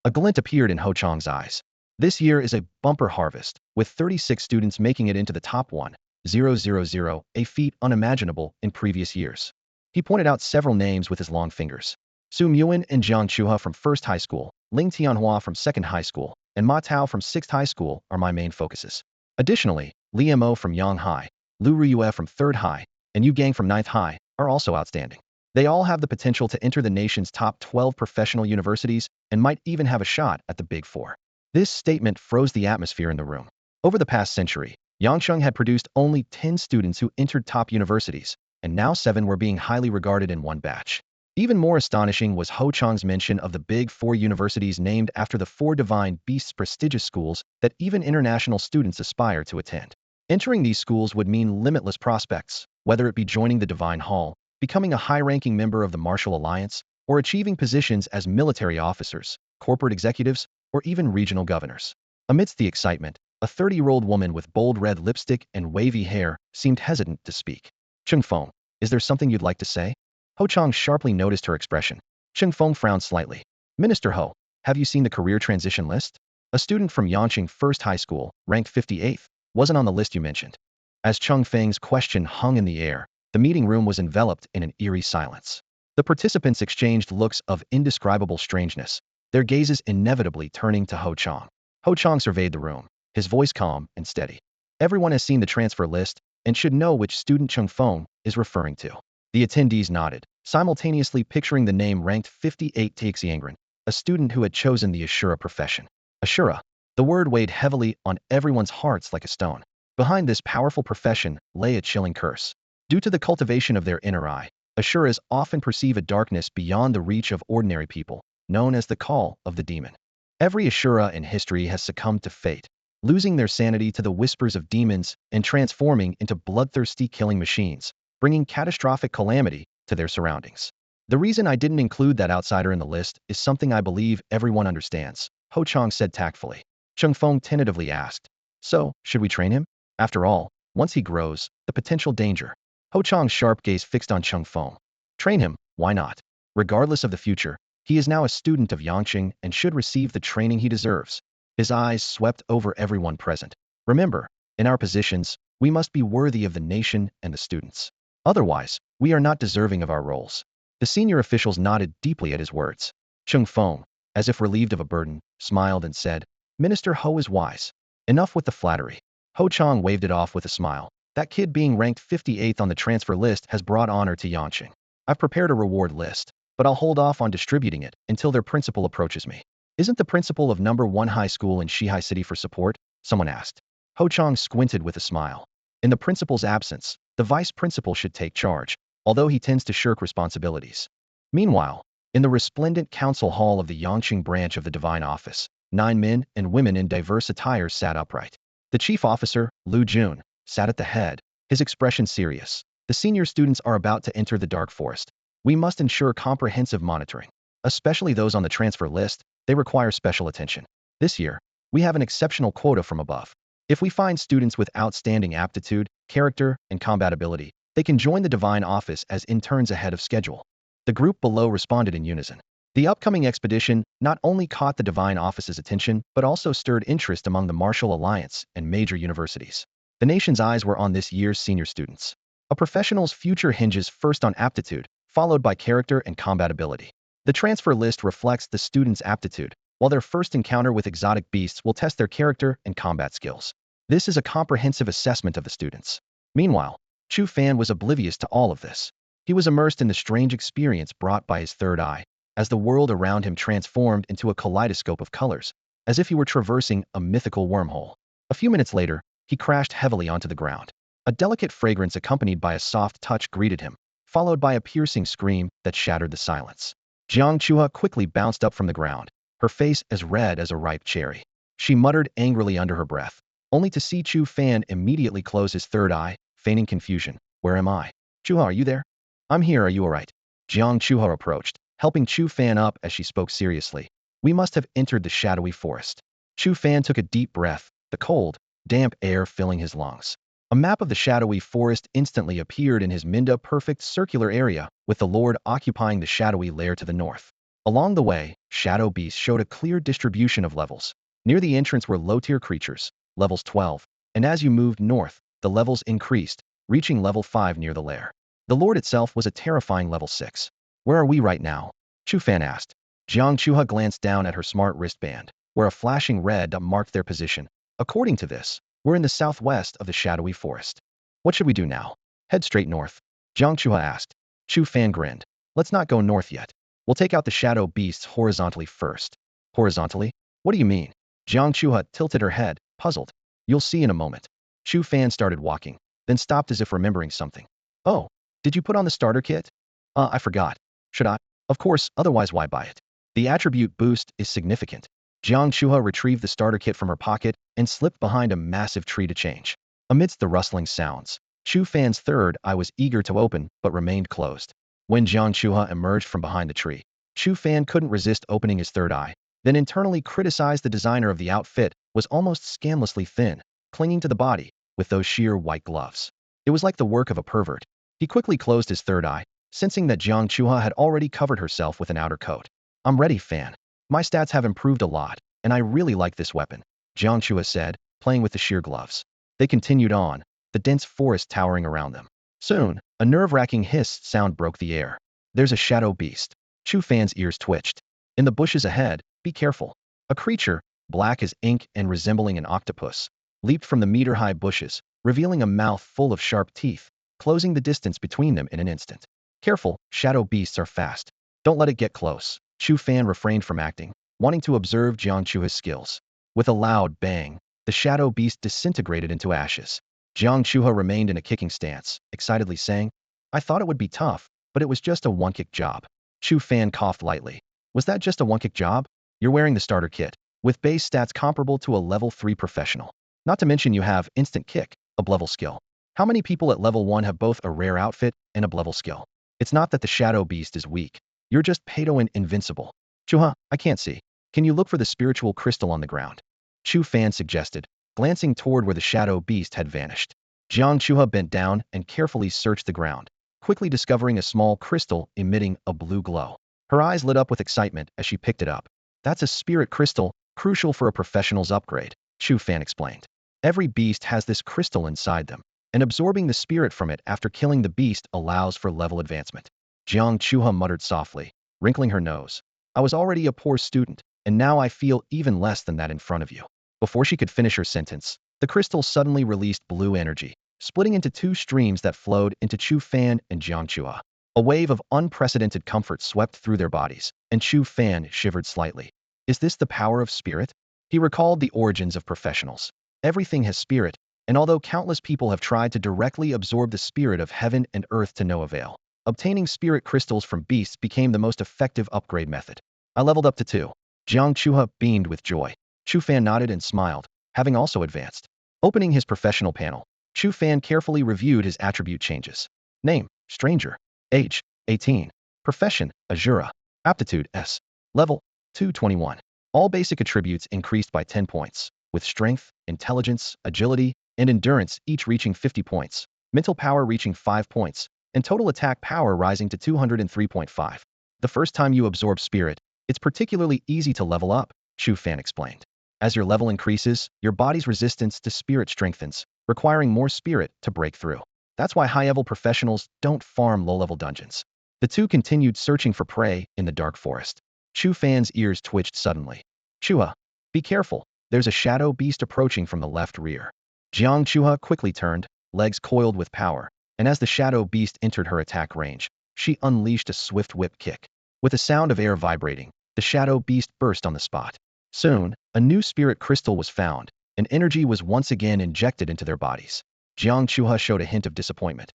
A glint appeared in Ho Chang's eyes. This year is a bumper harvest, with 36 students making it into the top 1,000, a feat unimaginable in previous years. He pointed out several names with his long fingers. Su Muan and Jiang Chuha from 1st High School, Ling Tianhua from 2nd High School, and Ma Tao from 6th High School are my main focuses. Additionally, Li Mo from Yang High, Lu Ruyue from 3rd High, and Yu Gang from 9th High are also outstanding. They all have the potential to enter the nation's top 12 professional universities and might even have a shot at the Big Four. This statement froze the atmosphere in the room. Over the past century, Yangqing had produced only 10 students who entered top universities, and now 7 were being highly regarded in one batch. Even more astonishing was Ho Chang's mention of the Big Four universities named after the 4 divine beasts, prestigious schools that even international students aspire to attend. Entering these schools would mean limitless prospects, whether it be joining the Divine Hall, becoming a high-ranking member of the Martial Alliance, or achieving positions as military officers, corporate executives, or even regional governors. Amidst the excitement, a 30-year-old woman with bold red lipstick and wavy hair seemed hesitant to speak. Chung Feng, is there something you'd like to say? Ho Chang sharply noticed her expression. Chung Feng frowned slightly. Minister Ho, have you seen the career transition list? A student from Yangqing First High School, ranked 58th, wasn't on the list you mentioned. As Chung Feng's question hung in the air, the meeting room was enveloped in an eerie silence. The participants exchanged looks of indescribable strangeness, their gazes inevitably turning to Ho Chang. Ho Chang surveyed the room, his voice calm and steady. Everyone has seen the transfer list and should know which student Chung Feng is referring to. The attendees nodded, simultaneously picturing the name ranked 58 Taexiangren, a student who had chosen the Asura profession. Asura. The word weighed heavily on everyone's hearts like a stone. Behind this powerful profession lay a chilling curse. Due to the cultivation of their inner eye, Asuras often perceive a darkness beyond the reach of ordinary people, known as the call of the demon. Every Asura in history has succumbed to fate, losing their sanity to the whispers of demons and transforming into bloodthirsty killing machines, bringing catastrophic calamity to their surroundings. The reason I didn't include that outsider in the list is something I believe everyone understands, Ho Chang said tactfully. Chung Feng tentatively asked, so, should we train him? After all, once he grows, the potential danger. Ho Chang's sharp gaze fixed on Chung Feng. Train him, why not? Regardless of the future, he is now a student of Yangqing and should receive the training he deserves. His eyes swept over everyone present. Remember, in our positions, we must be worthy of the nation and the students. Otherwise, we are not deserving of our roles. The senior officials nodded deeply at his words. Chung Feng, as if relieved of a burden, smiled and said, Minister Ho is wise. Enough with the flattery. Ho Chang waved it off with a smile. That kid being ranked 58th on the transfer list has brought honor to Yangqing. I've prepared a reward list, but I'll hold off on distributing it until their principal approaches me. Isn't the principal of number 1 high school in Shihai City for support? Someone asked. Ho Chang squinted with a smile. In the principal's absence, the vice principal should take charge, although he tends to shirk responsibilities. Meanwhile, in the resplendent council hall of the Yangqing branch of the Divine Office, 9 men and women in diverse attires sat upright. The chief officer, Lu Jun, sat at the head, his expression serious. The senior students are about to enter the dark forest. We must ensure comprehensive monitoring. Especially those on the transfer list, they require special attention. This year, we have an exceptional quota from above. If we find students with outstanding aptitude, character, and combatability, they can join the Divine Office as interns ahead of schedule. The group below responded in unison. The upcoming expedition not only caught the Divine Office's attention, but also stirred interest among the Martial Alliance and major universities. The nation's eyes were on this year's senior students. A professional's future hinges first on aptitude, followed by character and combatability. The transfer list reflects the student's aptitude, while their first encounter with exotic beasts will test their character and combat skills. This is a comprehensive assessment of the students. Meanwhile, Chu Fan was oblivious to all of this. He was immersed in the strange experience brought by his third eye, as the world around him transformed into a kaleidoscope of colors, as if he were traversing a mythical wormhole. A few minutes later, he crashed heavily onto the ground. A delicate fragrance accompanied by a soft touch greeted him, followed by a piercing scream that shattered the silence. Jiang Chua quickly bounced up from the ground, her face as red as a ripe cherry. She muttered angrily under her breath, only to see Chu Fan immediately close his third eye, feigning confusion. Where am I? Chuha, are you there? I'm here, are you alright? Jiang Chuha approached, helping Chu Fan up as she spoke seriously. We must have entered the shadowy forest. Chu Fan took a deep breath, the cold, damp air filling his lungs. A map of the shadowy forest instantly appeared in his Minda-perfect circular area, with the Lord occupying the shadowy lair to the north. Along the way, shadow beasts showed a clear distribution of levels. Near the entrance were low-tier creatures, levels 12, and as you moved north, the levels increased, reaching level 5 near the lair. The Lord itself was a terrifying level 6. Where are we right now? Chu Fan asked. Jiang Chuha glanced down at her smart wristband, where a flashing red dot marked their position. According to this, we're in the southwest of the shadowy forest. What should we do now? Head straight north. Jiang Chuha asked. Chu Fan grinned. Let's not go north yet. We'll take out the shadow beasts horizontally first. Horizontally? What do you mean? Jiang Chuha tilted her head, puzzled. You'll see in a moment. Chu Fan started walking, then stopped as if remembering something. Oh, did you put on the starter kit? I forgot. Should I? Of course, otherwise why buy it? The attribute boost is significant. Jiang Chuha retrieved the starter kit from her pocket and slipped behind a massive tree to change. Amidst the rustling sounds, Chu Fan's third eye was eager to open but remained closed. When Jiang Chuha emerged from behind the tree, Chu Fan couldn't resist opening his third eye, then internally criticized the designer of the outfit was almost scandalously thin, clinging to the body with those sheer white gloves. It was like the work of a pervert. He quickly closed his third eye, sensing that Jiang Chuha had already covered herself with an outer coat. I'm ready, Fan. My stats have improved a lot, and I really like this weapon, Jiang Chua said, playing with the sheer gloves. They continued on, the dense forest towering around them. Soon, a nerve-wracking hiss sound broke the air. There's a shadow beast. Chu Fan's ears twitched. In the bushes ahead, be careful. A creature, black as ink and resembling an octopus, leaped from the meter-high bushes, revealing a mouth full of sharp teeth, closing the distance between them in an instant. Careful, shadow beasts are fast. Don't let it get close. Chu Fan refrained from acting, wanting to observe Jiang Chua's skills. With a loud bang, the shadow beast disintegrated into ashes. Jiang Chua remained in a kicking stance, excitedly saying, I thought it would be tough, but it was just a one-kick job. Chu Fan coughed lightly. Was that just a one-kick job? You're wearing the starter kit, with base stats comparable to a level 3 professional. Not to mention you have instant kick, a level skill. How many people at level 1 have both a rare outfit and a level skill? It's not that the shadow beast is weak. You're just pedo and invincible. Chuha, I can't see. Can you look for the spiritual crystal on the ground? Chu Fan suggested, glancing toward where the shadow beast had vanished. Jiang Chuha bent down and carefully searched the ground, quickly discovering a small crystal emitting a blue glow. Her eyes lit up with excitement as she picked it up. That's a spirit crystal, crucial for a professional's upgrade, Chu Fan explained. Every beast has this crystal inside them, and absorbing the spirit from it after killing the beast allows for level advancement. Jiang Chuha muttered softly, wrinkling her nose. I was already a poor student, and now I feel even less than that in front of you. Before she could finish her sentence, the crystal suddenly released blue energy, splitting into two streams that flowed into Chu Fan and Jiang Chua. A wave of unprecedented comfort swept through their bodies, and Chu Fan shivered slightly. Is this the power of spirit? He recalled the origins of professionals. Everything has spirit, and although countless people have tried to directly absorb the spirit of heaven and earth to no avail, obtaining spirit crystals from beasts became the most effective upgrade method. I leveled up to 2. Jiang Chuha beamed with joy. Chu Fan nodded and smiled, having also advanced. Opening his professional panel, Chu Fan carefully reviewed his attribute changes. Name, Stranger. Age, 18. Profession, Asura. Aptitude, S. Level, 221. All basic attributes increased by 10 points, with strength, intelligence, agility, and endurance each reaching 50 points, mental power reaching 5 points, and total attack power rising to 203.5. The first time you absorb spirit, it's particularly easy to level up, Chu Fan explained. As your level increases, your body's resistance to spirit strengthens, requiring more spirit to break through. That's why high-level professionals don't farm low-level dungeons. The two continued searching for prey in the dark forest. Chu Fan's ears twitched suddenly. Chua, be careful, there's a shadow beast approaching from the left rear. Jiang Chua quickly turned, legs coiled with power, and as the shadow beast entered her attack range, she unleashed a swift whip kick. With a sound of air vibrating, the shadow beast burst on the spot. Soon, a new spirit crystal was found, and energy was once again injected into their bodies. Jiang Chuha showed a hint of disappointment.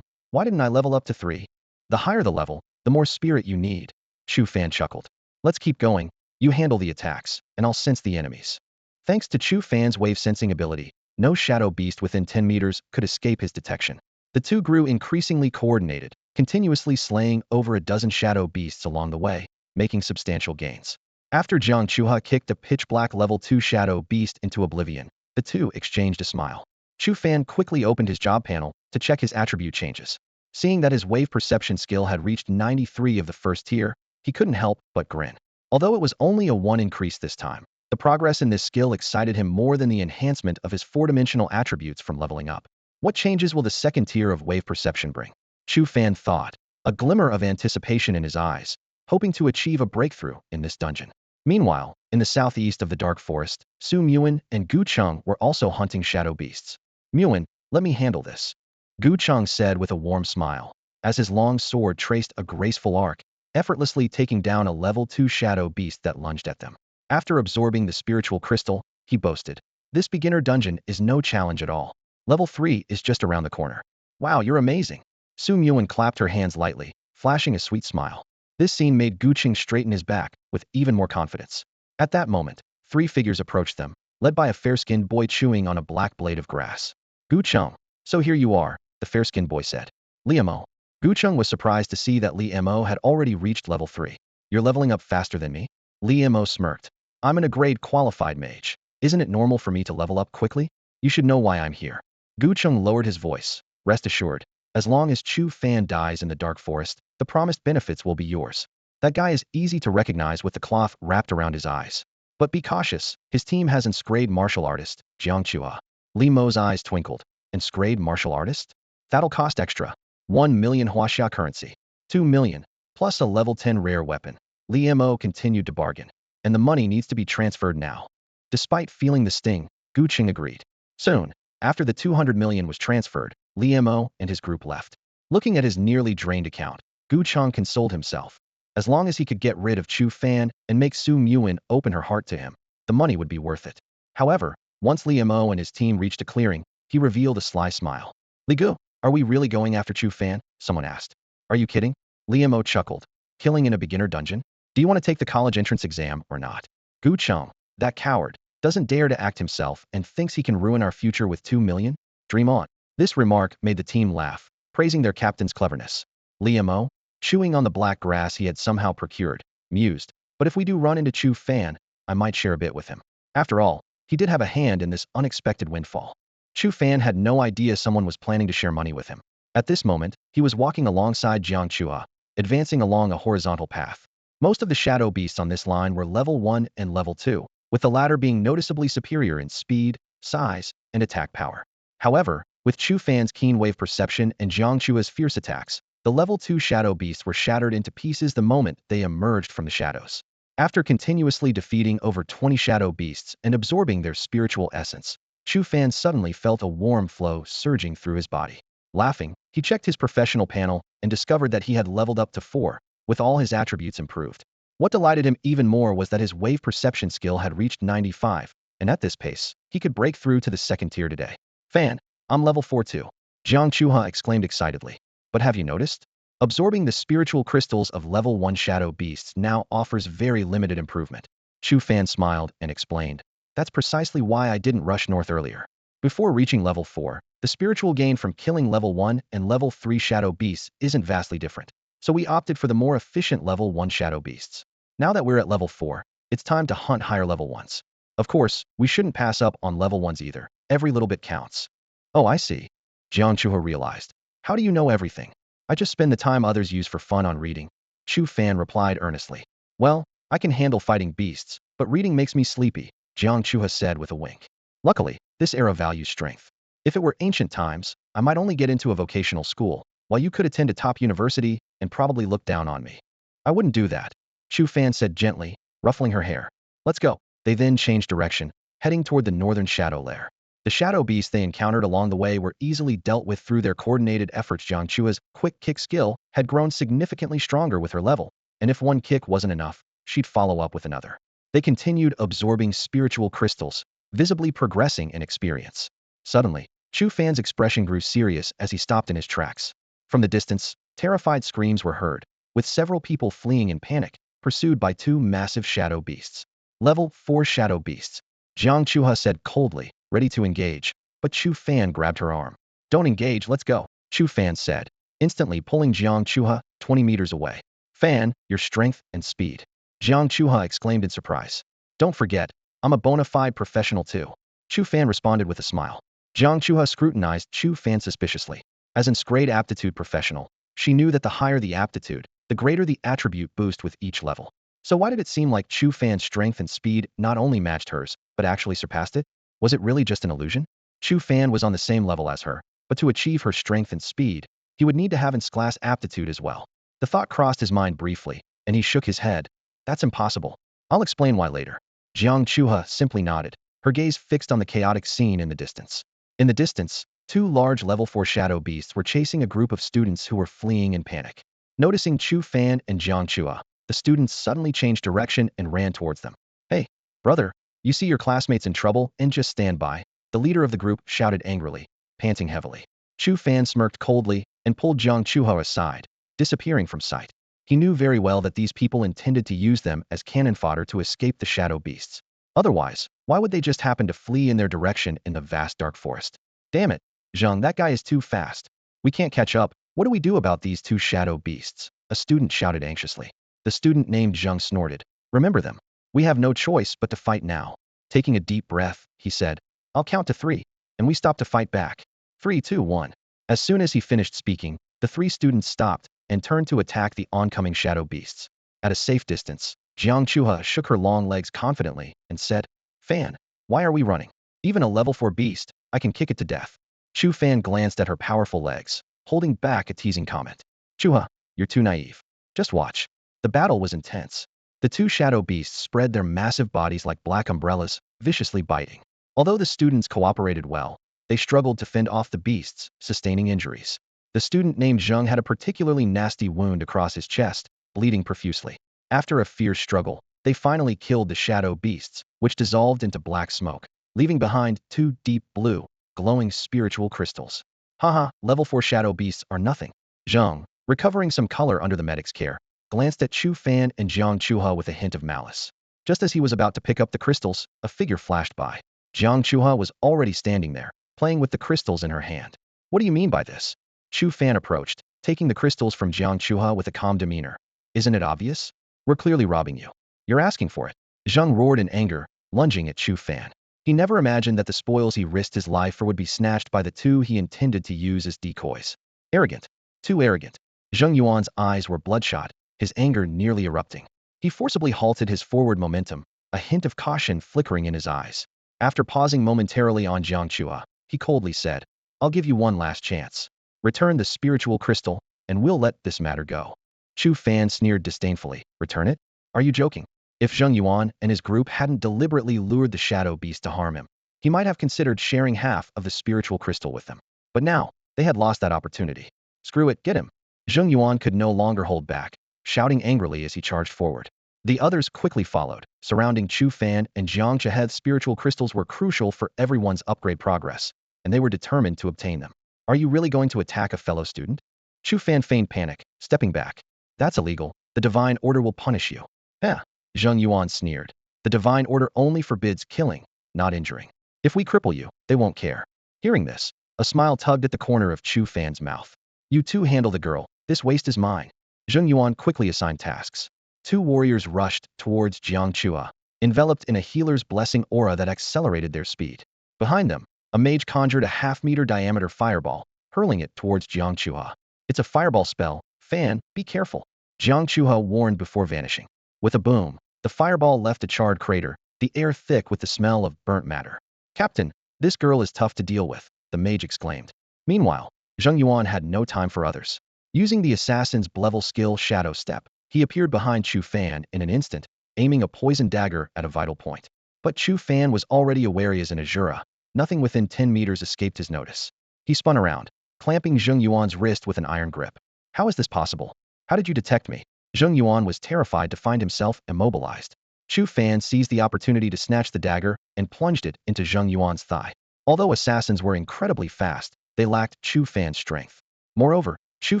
Why didn't I level up to 3? The higher the level, the more spirit you need. Chu Fan chuckled. Let's keep going. You handle the attacks, and I'll sense the enemies. Thanks to Chu Fan's wave sensing ability, no shadow beast within 10 meters could escape his detection. The two grew increasingly coordinated, continuously slaying over a dozen shadow beasts along the way, making substantial gains. After Jiang Chuha kicked a pitch-black level 2 shadow beast into oblivion, the two exchanged a smile. Chu Fan quickly opened his job panel to check his attribute changes. Seeing that his wave perception skill had reached 93 of the first tier, he couldn't help but grin. Although it was only a 1 increase this time, the progress in this skill excited him more than the enhancement of his 4-dimensional attributes from leveling up. What changes will the second tier of wave perception bring? Chu Fan thought, a glimmer of anticipation in his eyes, hoping to achieve a breakthrough in this dungeon. Meanwhile, in the southeast of the dark forest, Su Muin and Gu Cheng were also hunting shadow beasts. Muin, let me handle this, Gu Cheng said with a warm smile, as his long sword traced a graceful arc, effortlessly taking down a level 2 shadow beast that lunged at them. After absorbing the spiritual crystal, he boasted, this beginner dungeon is no challenge at all. Level 3 is just around the corner. Wow, you're amazing. Su Muin clapped her hands lightly, flashing a sweet smile. This scene made Gu Cheng straighten his back with even more confidence. At that moment, 3 figures approached them, led by a fair-skinned boy chewing on a black blade of grass. Gu Cheng, so here you are, the fair-skinned boy said. Li Mo. Gu Cheng was surprised to see that Li Mo had already reached level 3. You're leveling up faster than me? Li Mo smirked. I'm an grade qualified mage. Isn't it normal for me to level up quickly? You should know why I'm here. Gu Cheng lowered his voice. Rest assured, as long as Chu Fan dies in the Dark Forest, the promised benefits will be yours. That guy is easy to recognize with the cloth wrapped around his eyes. But be cautious, his team has enscraved martial artist, Jiang Chua. Li Mo's eyes twinkled. Enscraved martial artist? That'll cost extra. 1 million Huaxia currency. 2 million, plus a level 10 rare weapon. Li Mo continued to bargain. And the money needs to be transferred now. Despite feeling the sting, Gu Cheng agreed. Soon, after the 200 million was transferred, Li Mo and his group left. Looking at his nearly drained account, Gu Cheng consoled himself. As long as he could get rid of Chu Fan and make Su Muin open her heart to him, the money would be worth it. However, once Li Mo and his team reached a clearing, he revealed a sly smile. Li Gu, are we really going after Chu Fan? Someone asked. Are you kidding? Li Mo chuckled. Killing in a beginner dungeon? Do you want to take the college entrance exam or not? Gu Cheng, that coward, doesn't dare to act himself and thinks he can ruin our future with 2 million? Dream on. This remark made the team laugh, praising their captain's cleverness. Li Mo, chewing on the black grass he had somehow procured, mused, but if we do run into Chu Fan, I might share a bit with him. After all, he did have a hand in this unexpected windfall. Chu Fan had no idea someone was planning to share money with him. At this moment, he was walking alongside Jiang Chua, advancing along a horizontal path. Most of the shadow beasts on this line were level 1 and level 2, with the latter being noticeably superior in speed, size, and attack power. However, with Chu Fan's keen wave perception and Jiang Chua's fierce attacks, the level 2 shadow beasts were shattered into pieces the moment they emerged from the shadows. After continuously defeating over 20 shadow beasts and absorbing their spiritual essence, Chu Fan suddenly felt a warm flow surging through his body. Laughing, he checked his professional panel and discovered that he had leveled up to 4, with all his attributes improved. What delighted him even more was that his wave perception skill had reached 95, and at this pace, he could break through to the second tier today. Fan, I'm level 4 too. Jiang Chuha exclaimed excitedly. But have you noticed? Absorbing the spiritual crystals of level 1 shadow beasts now offers very limited improvement. Chu Fan smiled and explained. That's precisely why I didn't rush north earlier. Before reaching level 4, the spiritual gain from killing level 1 and level 3 shadow beasts isn't vastly different. So we opted for the more efficient level 1 shadow beasts. Now that we're at level 4, it's time to hunt higher level ones. Of course, we shouldn't pass up on level 1s either. Every little bit counts. Oh, I see. Jiang Chuha realized. How do you know everything? I just spend the time others use for fun on reading. Chu Fan replied earnestly. Well, I can handle fighting beasts, but reading makes me sleepy, Jiang Chuha said with a wink. Luckily, this era values strength. If it were ancient times, I might only get into a vocational school, while you could attend a top university and probably look down on me. I wouldn't do that, Chu Fan said gently, ruffling her hair. Let's go. They then changed direction, heading toward the northern shadow lair. The shadow beasts they encountered along the way were easily dealt with through their coordinated efforts. Jiang Chua's quick kick skill had grown significantly stronger with her level, and if one kick wasn't enough, she'd follow up with another. They continued absorbing spiritual crystals, visibly progressing in experience. Suddenly, Chu Fan's expression grew serious as he stopped in his tracks. From the distance, terrified screams were heard, with several people fleeing in panic, pursued by 2 massive shadow beasts. Level 4 shadow beasts. Jiang Chuha said coldly, ready to engage, but Chu Fan grabbed her arm. Don't engage, let's go, Chu Fan said, instantly pulling Jiang Chuha 20 meters away. Fan, your strength and speed. Jiang Chuha exclaimed in surprise. Don't forget, I'm a bona fide professional too. Chu Fan responded with a smile. Jiang Chuha scrutinized Chu Fan suspiciously. As an grade aptitude professional, she knew that the higher the aptitude, the greater the attribute boost with each level. So why did it seem like Chu Fan's strength and speed not only matched hers, but actually surpassed it? Was it really just an illusion? Chu Fan was on the same level as her, but to achieve her strength and speed, he would need to have class aptitude as well. The thought crossed his mind briefly, and he shook his head. That's impossible. I'll explain why later. Jiang Chuha simply nodded, her gaze fixed on the chaotic scene in the distance. In the distance, 2 large level 4 shadow beasts were chasing a group of students who were fleeing in panic. Noticing Chu Fan and Jiang Chua, the students suddenly changed direction and ran towards them. Hey, brother, you see your classmates in trouble and just stand by, the leader of the group shouted angrily, panting heavily. Chu Fan smirked coldly and pulled Jiang Chuha aside, disappearing from sight. He knew very well that these people intended to use them as cannon fodder to escape the shadow beasts. Otherwise, why would they just happen to flee in their direction in the vast dark forest? Damn it, Zhang, that guy is too fast. We can't catch up. What do we do about these 2 shadow beasts? A student shouted anxiously. The student named Zhang snorted. Remember them. We have no choice but to fight now. Taking a deep breath, he said, I'll count to 3, and we stop to fight back. 3, 2, 1. As soon as he finished speaking, the 3 students stopped and turned to attack the oncoming shadow beasts. At a safe distance, Jiang Chuha shook her long legs confidently and said, Fan, why are we running? Even a level 4 beast, I can kick it to death. Chu Fan glanced at her powerful legs, holding back a teasing comment. Chuha, you're too naive. Just watch. The battle was intense. The 2 shadow beasts spread their massive bodies like black umbrellas, viciously biting. Although the students cooperated well, they struggled to fend off the beasts, sustaining injuries. The student named Zheng had a particularly nasty wound across his chest, bleeding profusely. After a fierce struggle, they finally killed the shadow beasts, which dissolved into black smoke, leaving behind 2 deep blue, glowing spiritual crystals. Haha, level 4 shadow beasts are nothing. Zheng, recovering some color under the medic's care, glanced at Chu Fan and Jiang Chuha with a hint of malice. Just as he was about to pick up the crystals, a figure flashed by. Jiang Chuha was already standing there, playing with the crystals in her hand. What do you mean by this? Chu Fan approached, taking the crystals from Jiang Chuha with a calm demeanor. Isn't it obvious? We're clearly robbing you. You're asking for it. Zheng roared in anger, lunging at Chu Fan. He never imagined that the spoils he risked his life for would be snatched by the 2 he intended to use as decoys. Arrogant. Too arrogant. Zheng Yuan's eyes were bloodshot, his anger nearly erupting. He forcibly halted his forward momentum, a hint of caution flickering in his eyes. After pausing momentarily on Jiang Chua, he coldly said, I'll give you one last chance. Return the spiritual crystal, and we'll let this matter go. Chu Fan sneered disdainfully. Return it? Are you joking? If Zheng Yuan and his group hadn't deliberately lured the shadow beast to harm him, he might have considered sharing half of the spiritual crystal with them. But now, they had lost that opportunity. Screw it, get him. Zheng Yuan could no longer hold back, shouting angrily as he charged forward. The others quickly followed, surrounding Chu Fan and Jiang Chaheth's spiritual crystals were crucial for everyone's upgrade progress, and they were determined to obtain them. Are you really going to attack a fellow student? Chu Fan feigned panic, stepping back. That's illegal. The Divine Order will punish you. Eh, Zheng Yuan sneered. The Divine Order only forbids killing, not injuring. If we cripple you, they won't care. Hearing this, a smile tugged at the corner of Chu Fan's mouth. You two handle the girl. This waste is mine. Zheng Yuan quickly assigned tasks. 2 warriors rushed towards Jiang Chua, enveloped in a healer's blessing aura that accelerated their speed. Behind them, a mage conjured a half-meter diameter fireball, hurling it towards Jiang Chua. It's a fireball spell. Fan, be careful. Jiang Chua warned before vanishing. With a boom, the fireball left a charred crater, the air thick with the smell of burnt matter. Captain, this girl is tough to deal with, the mage exclaimed. Meanwhile, Zheng Yuan had no time for others. Using the assassin's level skill Shadow Step, he appeared behind Chu Fan in an instant, aiming a poison dagger at a vital point. But Chu Fan was already wary as an Asura. Nothing within 10 meters escaped his notice. He spun around, clamping Zheng Yuan's wrist with an iron grip. How is this possible? How did you detect me? Zheng Yuan was terrified to find himself immobilized. Chu Fan seized the opportunity to snatch the dagger and plunged it into Zheng Yuan's thigh. Although assassins were incredibly fast, they lacked Chu Fan's strength. Moreover, Chu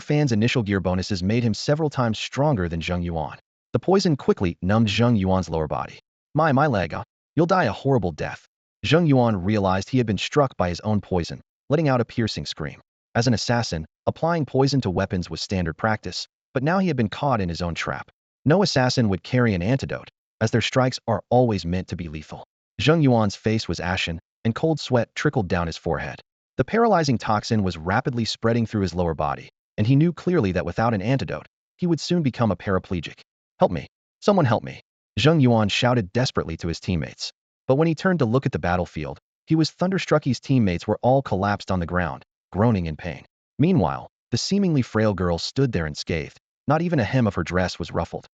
Fan's initial gear bonuses made him several times stronger than Zheng Yuan. The poison quickly numbed Zheng Yuan's lower body. My leg, you'll die a horrible death. Zheng Yuan realized he had been struck by his own poison, letting out a piercing scream. As an assassin, applying poison to weapons was standard practice, but now he had been caught in his own trap. No assassin would carry an antidote, as their strikes are always meant to be lethal. Zheng Yuan's face was ashen, and cold sweat trickled down his forehead. The paralyzing toxin was rapidly spreading through his lower body, and he knew clearly that without an antidote, he would soon become a paraplegic. Help me. Someone help me. Zheng Yuan shouted desperately to his teammates. But when he turned to look at the battlefield, he was thunderstruck. His teammates were all collapsed on the ground, groaning in pain. Meanwhile, the seemingly frail girl stood there unscathed. Not even a hem of her dress was ruffled.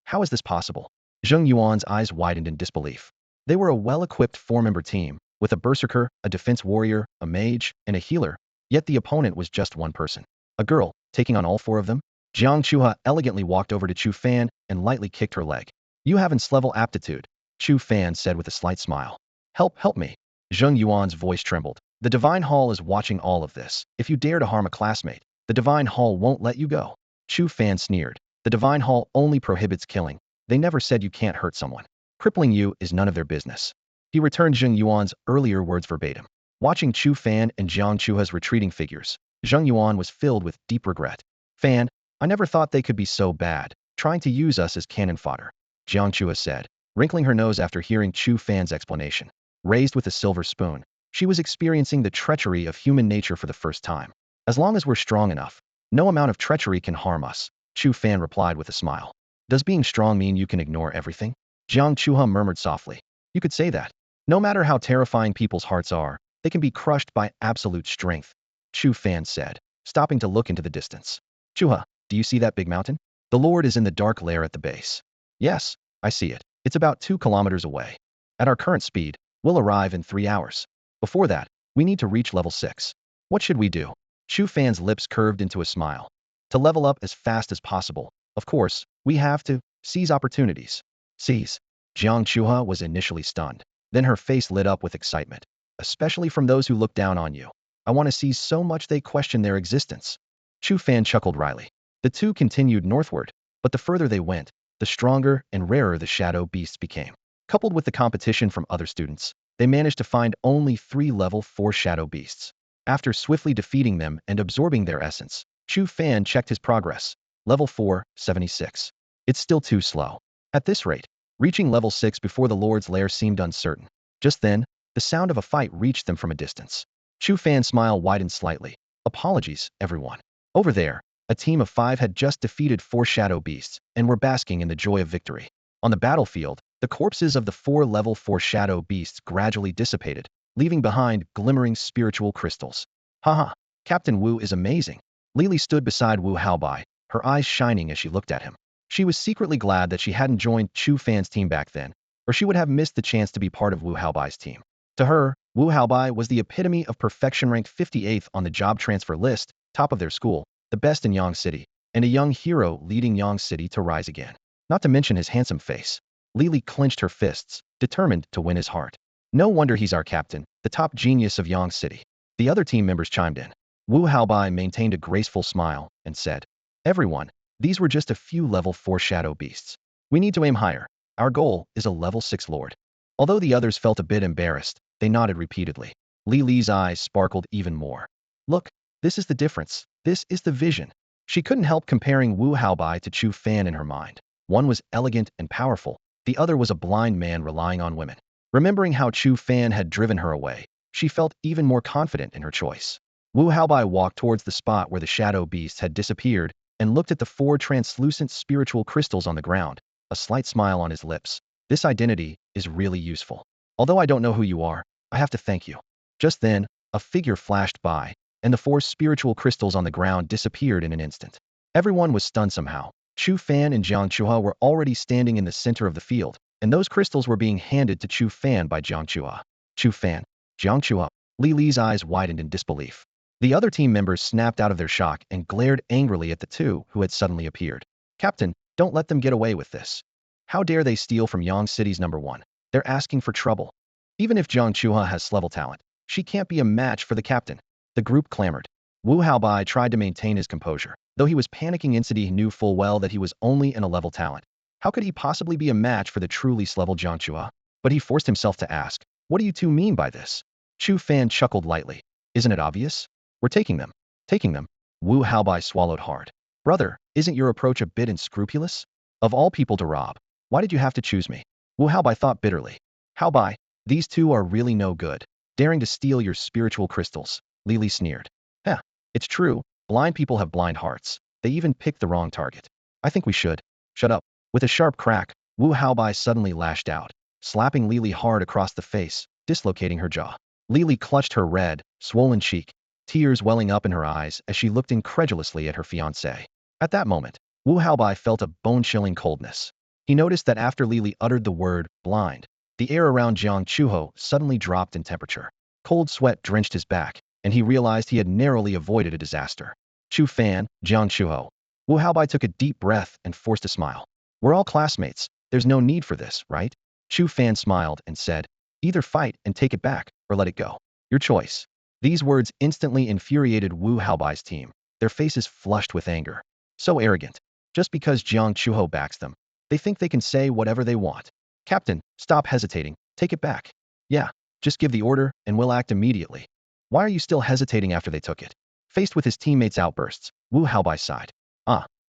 How is this possible? Zheng Yuan's eyes widened in disbelief. They were a well-equipped 4-member team, with a berserker, a defense warrior, a mage, and a healer, yet the opponent was just one person. A girl, taking on all 4 of them? Jiang Chua elegantly walked over to Chu Fan and lightly kicked her leg. You have S-level aptitude, Chu Fan said with a slight smile. Help me. Zheng Yuan's voice trembled. The Divine Hall is watching all of this. If you dare to harm a classmate, the Divine Hall won't let you go. Chu Fan sneered. The Divine Hall only prohibits killing. They never said you can't hurt someone. Crippling you is none of their business. He returned Zheng Yuan's earlier words verbatim. Watching Chu Fan and Jiang Chua's retreating figures, Zheng Yuan was filled with deep regret. Fan, I never thought they could be so bad, trying to use us as cannon fodder, Jiang Chua said. wrinkling her nose after hearing Chu Fan's explanation. Raised with a silver spoon, she was experiencing the treachery of human nature for the first time. As long as we're strong enough, no amount of treachery can harm us, Chu Fan replied with a smile. Does being strong mean you can ignore everything? Jiang Chuha murmured softly. You could say that. No matter how terrifying people's hearts are, they can be crushed by absolute strength, Chu Fan said, stopping to look into the distance. Chuha, do you see that big mountain? The Lord is in the dark lair at the base. Yes, I see it. It's about 2 kilometers away. At our current speed, we'll arrive in 3 hours. Before that, we need to reach level 6. What should we do? Chu Fan's lips curved into a smile. To level up as fast as possible, of course, we have to seize opportunities. Seize. Jiang Chuha was initially stunned. Then her face lit up with excitement. Especially from those who look down on you. I want to seize so much they question their existence. Chu Fan chuckled wryly. The two continued northward, but the further they went, the stronger and rarer the shadow beasts became. Coupled with the competition from other students, they managed to find only 3 level 4 shadow beasts. After swiftly defeating them and absorbing their essence, Chu Fan checked his progress. Level 4, 76. It's still too slow. At this rate, reaching level 6 before the Lord's lair seemed uncertain. Just then, the sound of a fight reached them from a distance. Chu Fan's smile widened slightly. Apologies, everyone. Over there, a team of 5 had just defeated 4 shadow beasts and were basking in the joy of victory. On the battlefield, the corpses of the 4 level 4 shadow beasts gradually dissipated, leaving behind glimmering spiritual crystals. Haha, Captain Wu is amazing. Lily stood beside Wu Haobai, her eyes shining as she looked at him. She was secretly glad that she hadn't joined Chu Fan's team back then, or she would have missed the chance to be part of Wu Haobai's team. To her, Wu Haobai was the epitome of perfection, ranked 58th on the job transfer list, top of their school, the best in Yang City, and a young hero leading Yang City to rise again. Not to mention his handsome face. Lily clenched her fists, determined to win his heart. No wonder he's our captain, the top genius of Yang City. The other team members chimed in. Wu Haobai maintained a graceful smile and said, Everyone, these were just a few level 4 shadow beasts. We need to aim higher. Our goal is a level 6 lord. Although the others felt a bit embarrassed, they nodded repeatedly. Li's eyes sparkled even more. Look, this is the difference. This is the vision. She couldn't help comparing Wu Haobai to Chu Fan in her mind. One was elegant and powerful. The other was a blind man relying on women. Remembering how Chu Fan had driven her away, she felt even more confident in her choice. Wu Haobai walked towards the spot where the shadow beasts had disappeared and looked at the 4 translucent spiritual crystals on the ground, a slight smile on his lips. This identity is really useful. Although I don't know who you are, I have to thank you. Just then, a figure flashed by, and the 4 spiritual crystals on the ground disappeared in an instant. Everyone was stunned somehow. Chu Fan and Jiang Chuha were already standing in the center of the field, and those crystals were being handed to Chu Fan by Jiang Chuha. Chu Fan, Jiang Chuha. Li's eyes widened in disbelief. The other team members snapped out of their shock and glared angrily at the 2 who had suddenly appeared. Captain, don't let them get away with this. How dare they steal from Yang City's number 1? They're asking for trouble. Even if Jiang Chuha has level talent, she can't be a match for the captain. The group clamored. Wu Haobai tried to maintain his composure. Though he was panicking inside, he knew full well that he was only in a level talent. How could he possibly be a match for the truly level Jiang Chuha? But he forced himself to ask, what do you 2 mean by this? Chu Fan chuckled lightly. Isn't it obvious? We're taking them. Taking them. Wu Haobai swallowed hard. Brother, isn't your approach a bit unscrupulous? Of all people to rob, why did you have to choose me? Wu Haobai thought bitterly. Haobai, these 2 are really no good, daring to steal your spiritual crystals. Li sneered. Heh, it's true, blind people have blind hearts. They even picked the wrong target. I think we should. Shut up. With a sharp crack, Wu Haobai suddenly lashed out, slapping Li hard across the face, dislocating her jaw. Li clutched her red, swollen cheek, tears welling up in her eyes as she looked incredulously at her fiancé. At that moment, Wu Haobai felt a bone-chilling coldness. He noticed that after Li uttered the word blind, the air around Jiang Chuho suddenly dropped in temperature. Cold sweat drenched his back, and he realized he had narrowly avoided a disaster. Chu Fan, Jiang Chuho. Wu Haobai took a deep breath and forced a smile. We're all classmates. There's no need for this, right? Chu Fan smiled and said, either fight and take it back, or let it go. Your choice. These words instantly infuriated Wu Haobai's team, their faces flushed with anger. So arrogant. Just because Jiang Chuho backs them, they think they can say whatever they want. Captain, stop hesitating. Take it back. Yeah, just give the order and we'll act immediately. Why are you still hesitating after they took it? Faced with his teammates' outbursts, Wu Haobai sighed.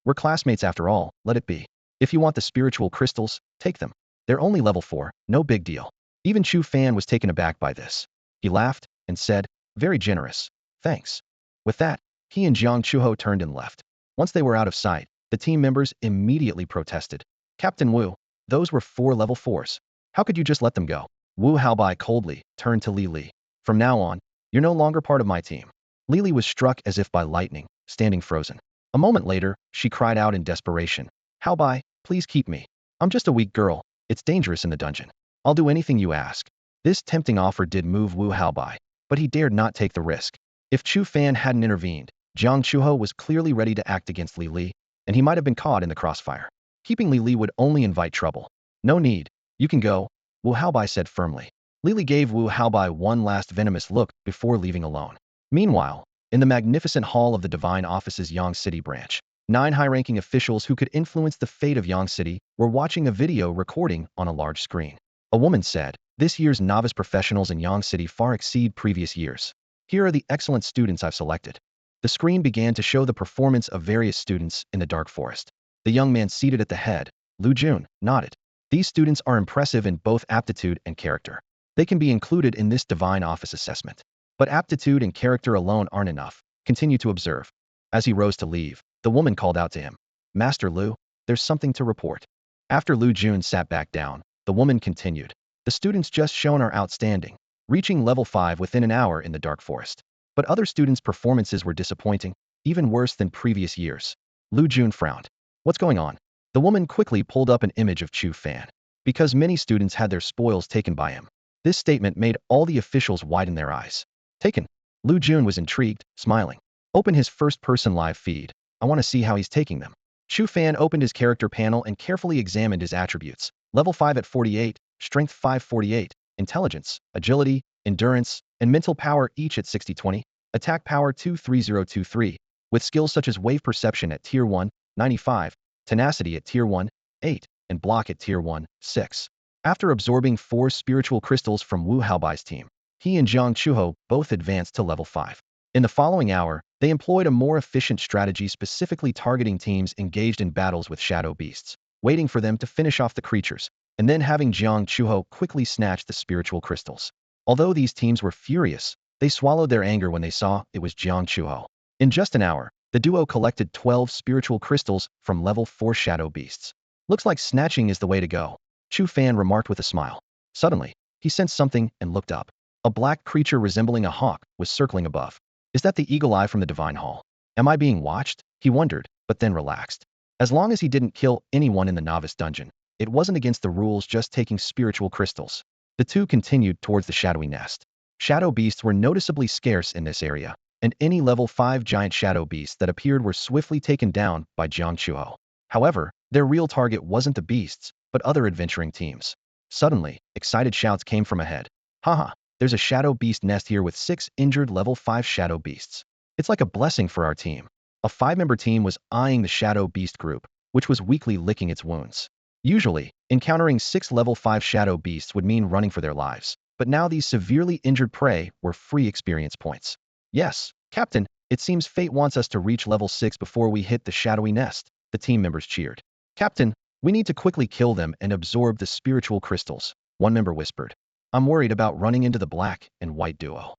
We're classmates after all, let it be. If you want the spiritual crystals, take them. They're only level 4, no big deal. Even Chu Fan was taken aback by this. He laughed and said, very generous. Thanks. With that, he and Jiang Chuho turned and left. Once they were out of sight, the team members immediately protested. Captain Wu, those were 4 level 4s. How could you just let them go? Wu Haobai coldly turned to Li Li. From now on, you're no longer part of my team. Li Li was struck as if by lightning, standing frozen. A moment later, she cried out in desperation. Haobai, please keep me. I'm just a weak girl. It's dangerous in the dungeon. I'll do anything you ask. This tempting offer did move Wu Haobai, but he dared not take the risk. If Chu Fan hadn't intervened, Jiang Chuho was clearly ready to act against Li Li, and he might have been caught in the crossfire. Keeping Li Li would only invite trouble. No need. You can go, Wu Haobai said firmly. Li Li gave Wu Haobai one last venomous look before leaving alone. Meanwhile, in the magnificent hall of the Divine Office's Yang City branch, 9 high-ranking officials who could influence the fate of Yang City were watching a video recording on a large screen. A woman said, this year's novice professionals in Yang City far exceed previous years. Here are the excellent students I've selected. The screen began to show the performance of various students in the dark forest. The young man seated at the head, Lu Jun, nodded. These students are impressive in both aptitude and character. They can be included in this Divine Office assessment. But aptitude and character alone aren't enough. Continue to observe. As he rose to leave, the woman called out to him. Master Lu, there's something to report. After Lu Jun sat back down, the woman continued. The students just shown are outstanding, reaching level 5 within an hour in the dark forest. But other students' performances were disappointing, even worse than previous years. Lu Jun frowned. What's going on? The woman quickly pulled up an image of Chu Fan. Because many students had their spoils taken by him. This statement made all the officials widen their eyes. Taken. Lu Jun was intrigued, smiling. Open his first-person live feed. I want to see how he's taking them. Chu Fan opened his character panel and carefully examined his attributes. Level 5 at 48, Strength 548, Intelligence, Agility, Endurance, and Mental Power each at 60-20, Attack Power 23023, with skills such as Wave Perception at Tier 1, 95, Tenacity at Tier 1, 8, and Block at Tier 1, 6. After absorbing 4 spiritual crystals from Wu Haobai's team, he and Jiang Chuho both advanced to level 5. In the following hour, they employed a more efficient strategy specifically targeting teams engaged in battles with shadow beasts, waiting for them to finish off the creatures, and then having Jiang Chuho quickly snatch the spiritual crystals. Although these teams were furious, they swallowed their anger when they saw it was Jiang Chuho. In just an hour, the duo collected 12 spiritual crystals from level 4 shadow beasts. Looks like snatching is the way to go, Chu Fan remarked with a smile. Suddenly, he sensed something and looked up. A black creature resembling a hawk was circling above. Is that the eagle eye from the Divine Hall? Am I being watched? He wondered, but then relaxed. As long as he didn't kill anyone in the novice dungeon, it wasn't against the rules just taking spiritual crystals. The two continued towards the shadowy nest. Shadow beasts were noticeably scarce in this area, and any level 5 giant shadow beasts that appeared were swiftly taken down by Jiang Chuho. However, their real target wasn't the beasts, but other adventuring teams. Suddenly, excited shouts came from ahead. Haha, there's a shadow beast nest here with 6 injured level 5 shadow beasts. It's like a blessing for our team. A 5-member team was eyeing the shadow beast group, which was weakly licking its wounds. Usually, encountering 6 level 5 shadow beasts would mean running for their lives, but now these severely injured prey were free experience points. Yes, Captain, it seems fate wants us to reach level 6 before we hit the shadowy nest, the team members cheered. Captain, we need to quickly kill them and absorb the spiritual crystals, one member whispered. I'm worried about running into the black and white duo.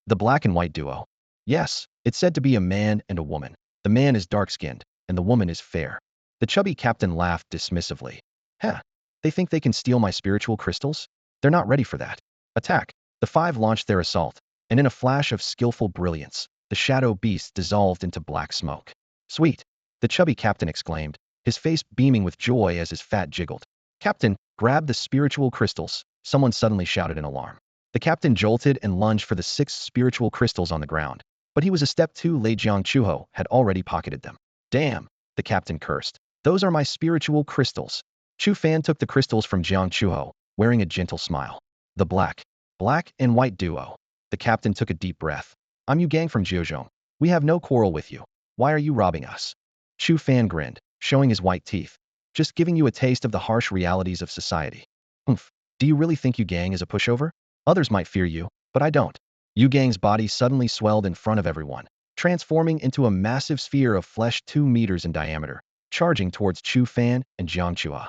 The black and white duo? Yes, it's said to be a man and a woman. The man is dark-skinned, and the woman is fair. The chubby captain laughed dismissively. Heh, they think they can steal my spiritual crystals? They're not ready for that. Attack! The 5 launched their assault, and in a flash of skillful brilliance, the shadow beasts dissolved into black smoke. Sweet! The chubby captain exclaimed, his face beaming with joy as his fat jiggled. Captain, grab the spiritual crystals, someone suddenly shouted in alarm. The captain jolted and lunged for the 6 spiritual crystals on the ground, but he was a step too late. Jiang Chuho had already pocketed them. Damn, the captain cursed. Those are my spiritual crystals. Chu Fan took the crystals from Jiang Chuho, wearing a gentle smile. The black and white duo. The captain took a deep breath. I'm Yu Gang from Jiuzhong. We have no quarrel with you. Why are you robbing us? Chu Fan grinned, showing his white teeth. Just giving you a taste of the harsh realities of society. Oomph. Do you really think Yu Gang is a pushover? Others might fear you, but I don't. Yu Gang's body suddenly swelled in front of everyone, transforming into a massive sphere of flesh 2 meters in diameter, charging towards Chu Fan and Jiang Chua.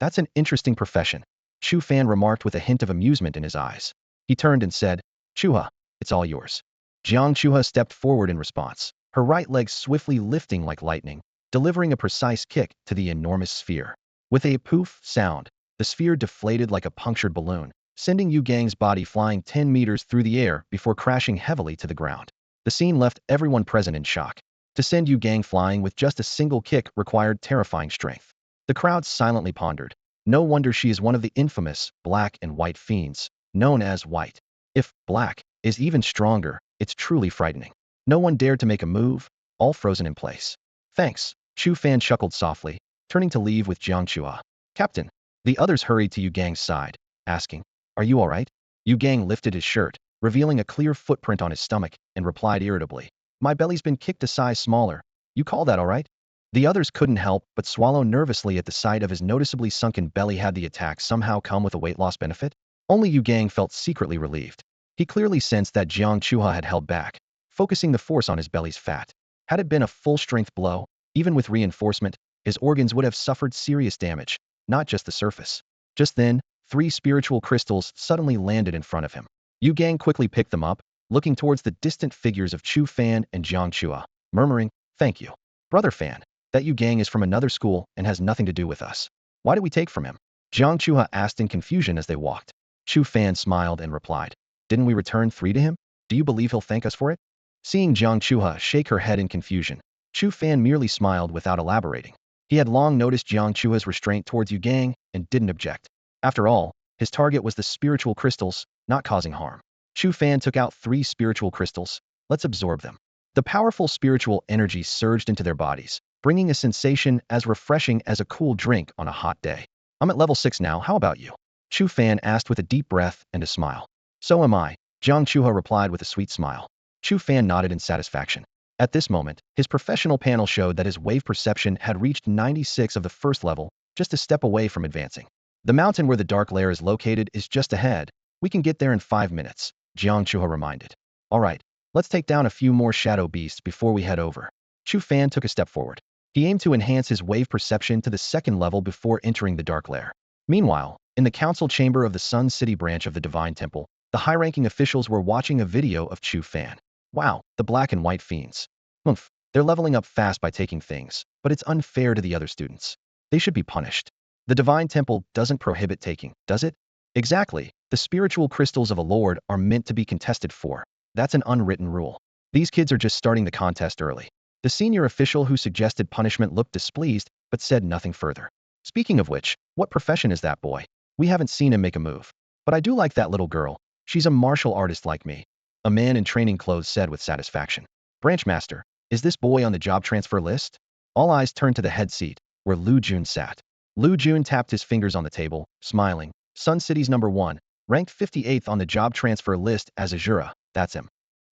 That's an interesting profession, Chu Fan remarked with a hint of amusement in his eyes. He turned and said, Chuha, it's all yours. Jiang Chuha stepped forward in response, her right leg swiftly lifting like lightning, delivering a precise kick to the enormous sphere. With a poof sound, the sphere deflated like a punctured balloon, sending Yu Gang's body flying 10 meters through the air before crashing heavily to the ground. The scene left everyone present in shock. To send Yu Gang flying with just a single kick required terrifying strength. The crowd silently pondered. No wonder she is one of the infamous black and white fiends, known as White. If black is even stronger, it's truly frightening. No one dared to make a move, all frozen in place. Thanks, Chu Fan chuckled softly, turning to leave with Jiang Chua. Captain. The others hurried to Yu Gang's side, asking, Are you alright? Yu Gang lifted his shirt, revealing a clear footprint on his stomach, and replied irritably, My belly's been kicked a size smaller. You call that alright? The others couldn't help but swallow nervously at the sight of his noticeably sunken belly. Had the attack somehow come with a weight loss benefit? Only Yu Gang felt secretly relieved. He clearly sensed that Jiang Chuha had held back, focusing the force on his belly's fat. Had it been a full-strength blow, even with reinforcement, his organs would have suffered serious damage, not just the surface. Just then, 3 spiritual crystals suddenly landed in front of him. Yu Gang quickly picked them up, looking towards the distant figures of Chu Fan and Jiang Chua, murmuring, Thank you. Brother Fan, that Yu Gang is from another school and has nothing to do with us. Why did we take from him? Jiang Chua asked in confusion as they walked. Chu Fan smiled and replied, Didn't we return 3 to him? Do you believe he'll thank us for it? Seeing Jiang Chua shake her head in confusion, Chu Fan merely smiled without elaborating. He had long noticed Jiang Chua's restraint towards Yu Gang and didn't object. After all, his target was the spiritual crystals, not causing harm. Chu Fan took out 3 spiritual crystals. Let's absorb them. The powerful spiritual energy surged into their bodies, bringing a sensation as refreshing as a cool drink on a hot day. I'm at level 6 now, how about you? Chu Fan asked with a deep breath and a smile. So am I, Jiang Chua replied with a sweet smile. Chu Fan nodded in satisfaction. At this moment, his professional panel showed that his wave perception had reached 96 of the first level, just a step away from advancing. The mountain where the dark lair is located is just ahead. We can get there in 5 minutes, Jiang Chua reminded. Alright, let's take down a few more shadow beasts before we head over. Chu Fan took a step forward. He aimed to enhance his wave perception to the 2nd level before entering the dark lair. Meanwhile, in the council chamber of the Sun City branch of the Divine Temple, the high-ranking officials were watching a video of Chu Fan. Wow, the black and white fiends. Oomph, they're leveling up fast by taking things, but it's unfair to the other students. They should be punished. The Divine Temple doesn't prohibit taking, does it? Exactly, the spiritual crystals of a lord are meant to be contested for. That's an unwritten rule. These kids are just starting the contest early. The senior official who suggested punishment looked displeased, but said nothing further. Speaking of which, what profession is that boy? We haven't seen him make a move. But I do like that little girl. She's a martial artist like me. A man in training clothes said with satisfaction. Branchmaster, is this boy on the job transfer list? All eyes turned to the head seat, where Lu Jun sat. Lu Jun tapped his fingers on the table, smiling. Sun City's number 1, ranked 58th on the job transfer list as Asura, that's him.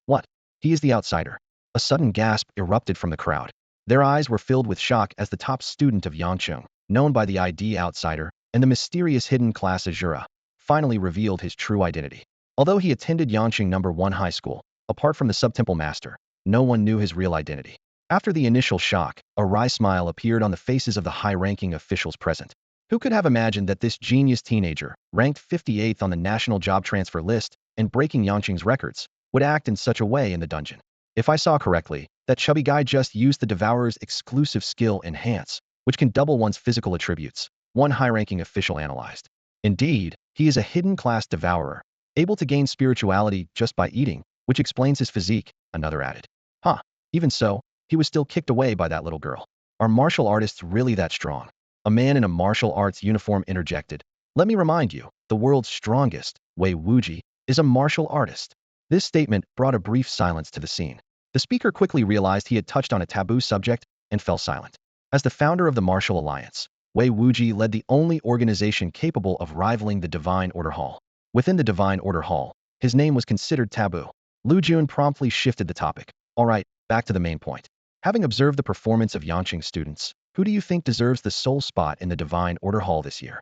What? He is the outsider. A sudden gasp erupted from the crowd. Their eyes were filled with shock as the top student of Yangcheng, known by the ID outsider, and the mysterious hidden class Asura, finally revealed his true identity. Although he attended Yangcheng number 1 high school, apart from the sub-temple master, no one knew his real identity. After the initial shock, a wry smile appeared on the faces of the high-ranking officials present. Who could have imagined that this genius teenager, ranked 58th on the national job transfer list and breaking Yangcheng's records, would act in such a way in the dungeon? If I saw correctly, that chubby guy just used the Devourer's exclusive skill Enhance, which can double one's physical attributes, one high-ranking official analyzed. Indeed, he is a hidden class Devourer, able to gain spirituality just by eating, which explains his physique, another added. Huh, even so, he was still kicked away by that little girl. Are martial artists really that strong? A man in a martial arts uniform interjected. Let me remind you, the world's strongest, Wei Wuji, is a martial artist. This statement brought a brief silence to the scene. The speaker quickly realized he had touched on a taboo subject and fell silent. As the founder of the Martial Alliance, Wei Wuji led the only organization capable of rivaling the Divine Order Hall. Within the Divine Order Hall, his name was considered taboo. Lu Jun promptly shifted the topic. Alright, back to the main point. Having observed the performance of Yangcheng students, who do you think deserves the sole spot in the Divine Order Hall this year?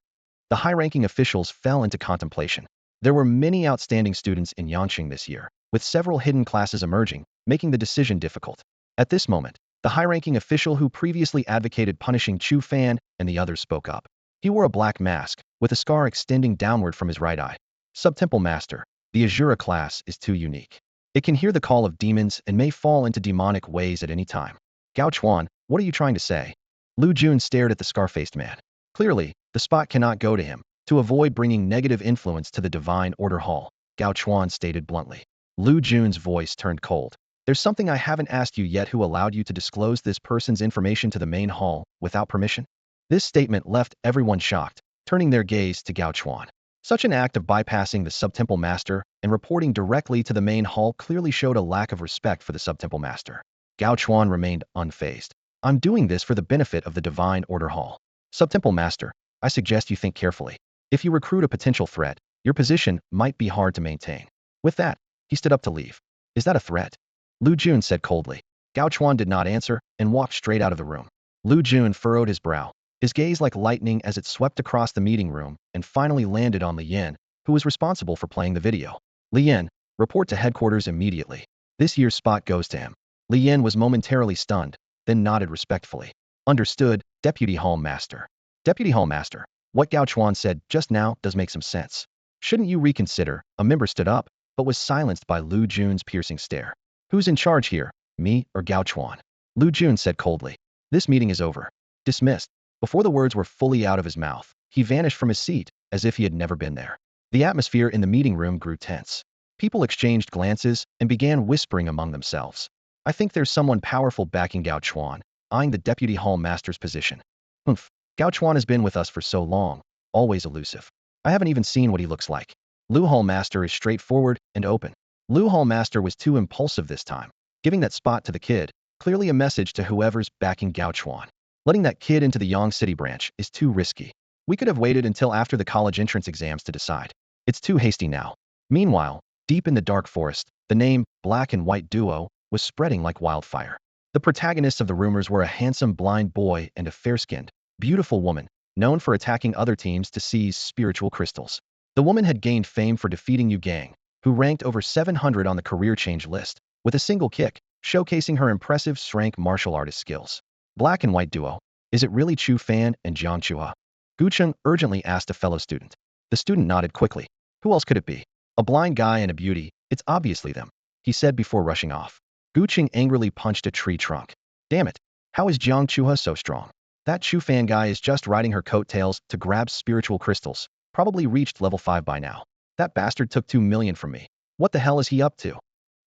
The high-ranking officials fell into contemplation. There were many outstanding students in Yangcheng this year, with several hidden classes emerging, making the decision difficult. At this moment, the high-ranking official who previously advocated punishing Chu Fan and the others spoke up. He wore a black mask, with a scar extending downward from his right eye. Subtemple Master. The Asura class is too unique. It can hear the call of demons and may fall into demonic ways at any time. Gao Chuan, what are you trying to say? Lu Jun stared at the scar-faced man. Clearly, the spot cannot go to him. To avoid bringing negative influence to the Divine Order Hall, Gao Chuan stated bluntly. Lu Jun's voice turned cold. There's something I haven't asked you yet. Who allowed you to disclose this person's information to the main hall without permission? This statement left everyone shocked, turning their gaze to Gao Chuan. Such an act of bypassing the Subtemple Master and reporting directly to the main hall clearly showed a lack of respect for the Subtemple Master. Gao Chuan remained unfazed. I'm doing this for the benefit of the Divine Order Hall. Subtemple Master, I suggest you think carefully. If you recruit a potential threat, your position might be hard to maintain. With that, he stood up to leave. Is that a threat? Lu Jun said coldly. Gao Chuan did not answer and walked straight out of the room. Lu Jun furrowed his brow, his gaze like lightning as it swept across the meeting room and finally landed on Li Yan, who was responsible for playing the video. Li Yan, report to headquarters immediately. This year's spot goes to him. Li Yan was momentarily stunned, then nodded respectfully. Understood, Deputy Hall Master. Deputy Hall Master, what Gao Chuan said just now does make some sense. Shouldn't you reconsider? A member stood up, but was silenced by Lu Jun's piercing stare. Who's in charge here, me or Gao Chuan? Lu Jun said coldly. This meeting is over. Dismissed. Before the words were fully out of his mouth, he vanished from his seat, as if he had never been there. The atmosphere in the meeting room grew tense. People exchanged glances and began whispering among themselves. I think there's someone powerful backing Gao Chuan, eyeing the Deputy Hall Master's position. Humph, Gao Chuan has been with us for so long, always elusive. I haven't even seen what he looks like. Lu Hall Master is straightforward and open. Lu Hall Master was too impulsive this time, giving that spot to the kid, clearly a message to whoever's backing Gao Chuan. Letting that kid into the Yang City branch is too risky. We could have waited until after the college entrance exams to decide. It's too hasty now. Meanwhile, deep in the dark forest, the name Black and White Duo was spreading like wildfire. The protagonists of the rumors were a handsome blind boy and a fair-skinned, beautiful woman, known for attacking other teams to seize spiritual crystals. The woman had gained fame for defeating Yu Gang, who ranked over 700 on the career change list, with a single kick, showcasing her impressive strength martial artist skills. Black and White Duo. Is it really Chu Fan and Jiang Chua? Gu Cheng urgently asked a fellow student. The student nodded quickly. Who else could it be? A blind guy and a beauty, it's obviously them, he said before rushing off. Gu Cheng angrily punched a tree trunk. Damn it, how is Jiang Chua so strong? That Chu Fan guy is just riding her coattails to grab spiritual crystals, probably reached level 5 by now. That bastard took 2 million from me. What the hell is he up to?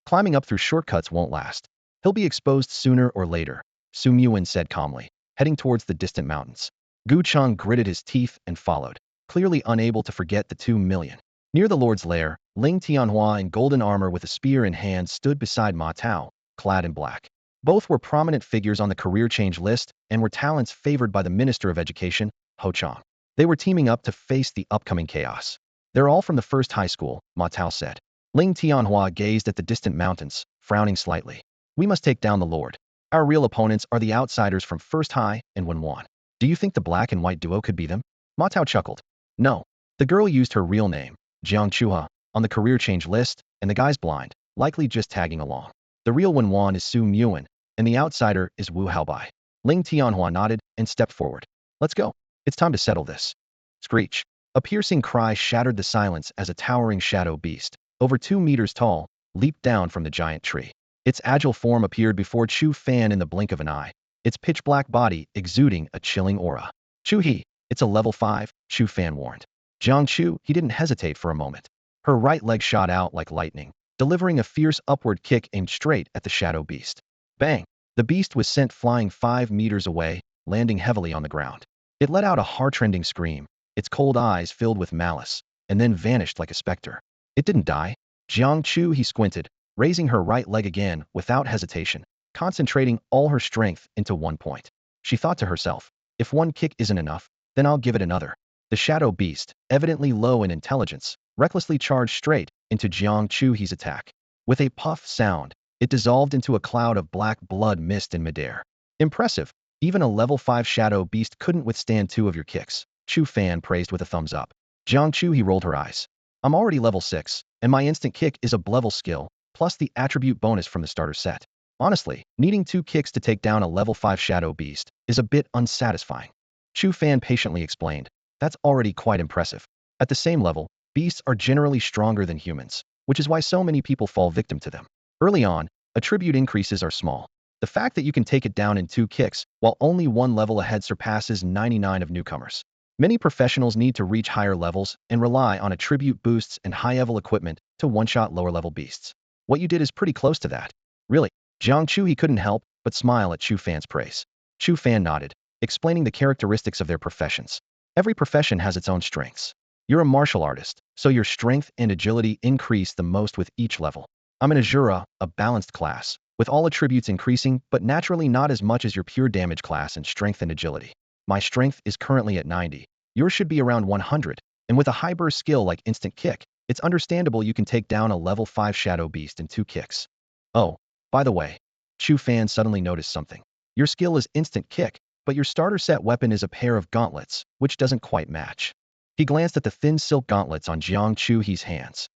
Climbing up through shortcuts won't last. He'll be exposed sooner or later, Su Muin said calmly, heading towards the distant mountains. Gu Cheng gritted his teeth and followed, clearly unable to forget the 2 million. Near the Lord's lair, Ling Tianhua in golden armor with a spear in hand stood beside Ma Tao, clad in black. Both were prominent figures on the career change list and were talents favored by the Minister of Education, Ho Chang. They were teaming up to face the upcoming chaos. They're all from the first high school, Ma Tao said. Ling Tianhua gazed at the distant mountains, frowning slightly. We must take down the Lord. Our real opponents are the outsiders from First High and Wenwan. Do you think the Black and White Duo could be them? Ma Tao chuckled. No. The girl used her real name, Jiang Chua, on the career change list, and the guy's blind, likely just tagging along. The real Wenwan is Su Muin, and the outsider is Wu Haobai. Ling Tianhua nodded and stepped forward. Let's go. It's time to settle this. Screech. A piercing cry shattered the silence as a towering shadow beast, over 2 meters tall, leaped down from the giant tree. Its agile form appeared before Chu Fan in the blink of an eye, its pitch-black body exuding a chilling aura. Chu He, it's a level 5, Chu Fan warned. Jiang Chu, he didn't hesitate for a moment. Her right leg shot out like lightning, delivering a fierce upward kick aimed straight at the shadow beast. Bang! The beast was sent flying 5 meters away, landing heavily on the ground. It let out a heart-rending scream, its cold eyes filled with malice, and then vanished like a specter. It didn't die. Jiang Chu, he squinted, raising her right leg again without hesitation, concentrating all her strength into one point. She thought to herself, if one kick isn't enough, then I'll give it another. The shadow beast, evidently low in intelligence, recklessly charged straight into Jiang Chu's attack. With a puff sound, it dissolved into a cloud of black blood mist in midair. Impressive. Even a level 5 shadow beast couldn't withstand 2 of your kicks, Chu Fan praised with a thumbs up. Jiang Chu, he rolled her eyes. I'm already level 6, and my instant kick is a level skill, plus the attribute bonus from the starter set. Honestly, needing 2 kicks to take down a level 5 shadow beast is a bit unsatisfying. Chu Fan patiently explained. That's already quite impressive. At the same level, beasts are generally stronger than humans, which is why so many people fall victim to them. Early on, attribute increases are small. The fact that you can take it down in 2 kicks, while only one level ahead surpasses 99 of newcomers. Many professionals need to reach higher levels and rely on attribute boosts and high-level equipment to one-shot lower-level beasts. What you did is pretty close to that. Really, Jiang Chu he couldn't help but smile at Chu Fan's praise. Chu Fan nodded, explaining the characteristics of their professions. Every profession has its own strengths. You're a martial artist, so your strength and agility increase the most with each level. I'm an Asura, a balanced class, with all attributes increasing, but naturally not as much as your pure damage class in strength and agility. My strength is currently at 90. Yours should be around 100, and with a high-burst skill like Instant Kick, it's understandable you can take down a level 5 Shadow Beast in 2 kicks. Oh, by the way, Chu Fan suddenly noticed something. Your skill is Instant Kick, but your starter set weapon is a pair of gauntlets, which doesn't quite match. He glanced at the thin silk gauntlets on Jiang Chu-he's hands.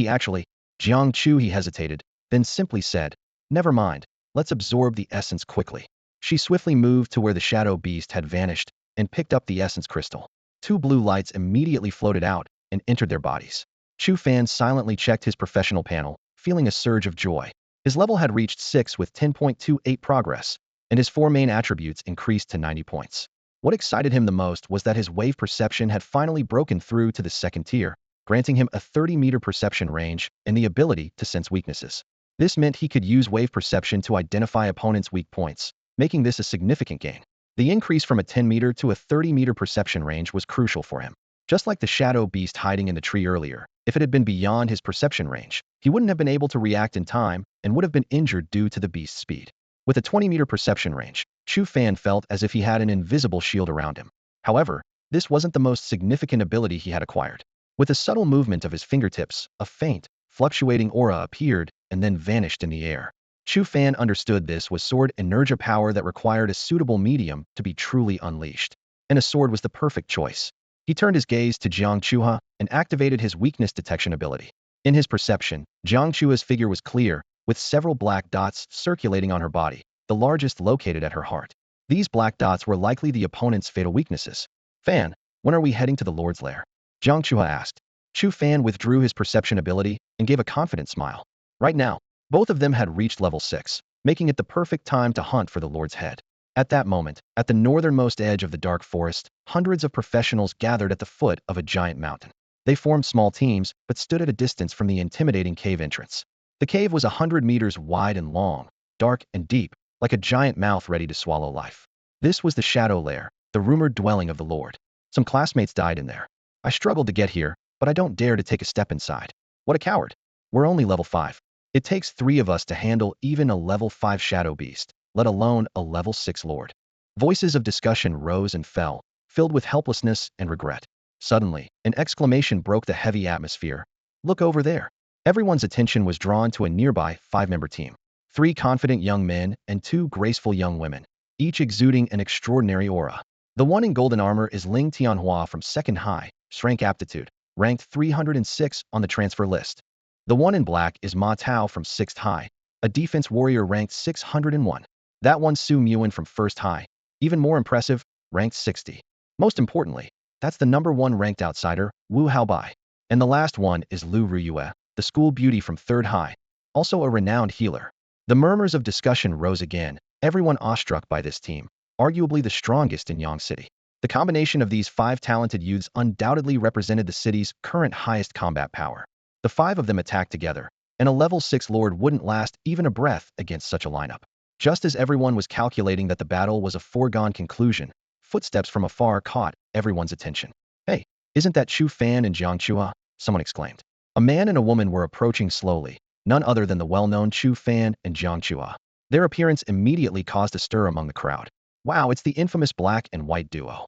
Actually, Jiang Chu-he hesitated, then simply said, "Never mind, let's absorb the essence quickly." She swiftly moved to where the shadow beast had vanished and picked up the essence crystal. 2 blue lights immediately floated out and entered their bodies. Chu Fan silently checked his professional panel, feeling a surge of joy. His level had reached 6 with 10.28 progress, and his 4 main attributes increased to 90 points. What excited him the most was that his wave perception had finally broken through to the 2nd tier, granting him a 30-meter perception range and the ability to sense weaknesses. This meant he could use wave perception to identify opponents' weak points, making this a significant gain. The increase from a 10-meter to a 30-meter perception range was crucial for him. Just like the shadow beast hiding in the tree earlier, if it had been beyond his perception range, he wouldn't have been able to react in time and would have been injured due to the beast's speed. With a 20-meter perception range, Chu Fan felt as if he had an invisible shield around him. However, this wasn't the most significant ability he had acquired. With a subtle movement of his fingertips, a faint, fluctuating aura appeared and then vanished in the air. Chu Fan understood this was sword energy power that required a suitable medium to be truly unleashed. And a sword was the perfect choice. He turned his gaze to Jiang Chuha and activated his weakness detection ability. In his perception, Jiang Chua's figure was clear, with several black dots circulating on her body, the largest located at her heart. These black dots were likely the opponent's fatal weaknesses. "Fan, when are we heading to the Lord's Lair?" Jiang Chua asked. Chu Fan withdrew his perception ability and gave a confident smile. Right now, both of them had reached level 6, making it the perfect time to hunt for the Lord's head. At that moment, at the northernmost edge of the dark forest, hundreds of professionals gathered at the foot of a giant mountain. They formed small teams, but stood at a distance from the intimidating cave entrance. The cave was 100 meters wide and long, dark and deep, like a giant mouth ready to swallow life. This was the Shadow Lair, the rumored dwelling of the Lord. Some classmates died in there. I struggled to get here, but I don't dare to take a step inside. What a coward. We're only level 5. It takes 3 of us to handle even a level 5 Shadow Beast, let alone a level 6 Lord. Voices of discussion rose and fell, filled with helplessness and regret. Suddenly, an exclamation broke the heavy atmosphere. "Look over there." Everyone's attention was drawn to a nearby 5-member team. 3 confident young men and 2 graceful young women, each exuding an extraordinary aura. The one in golden armor is Ling Tianhua from 2nd High, Strength Aptitude, ranked 306 on the transfer list. The one in black is Ma Tao from 6th High, a defense warrior ranked 601. That one's Su Muan from 1st High, even more impressive, ranked 60. Most importantly, that's the number 1 ranked outsider, Wu Haobai. And the last one is Lu Ruyue, the school beauty from 3rd High, also a renowned healer. The murmurs of discussion rose again, everyone awestruck by this team, arguably the strongest in Yang City. The combination of these 5 talented youths undoubtedly represented the city's current highest combat power. The 5 of them attacked together, and a level 6 lord wouldn't last even a breath against such a lineup. Just as everyone was calculating that the battle was a foregone conclusion, footsteps from afar caught everyone's attention. "Hey, isn't that Chu Fan and Jiang Chua?" someone exclaimed. A man and a woman were approaching slowly, none other than the well-known Chu Fan and Jiang Chua. Their appearance immediately caused a stir among the crowd. "Wow, it's the infamous black and white duo.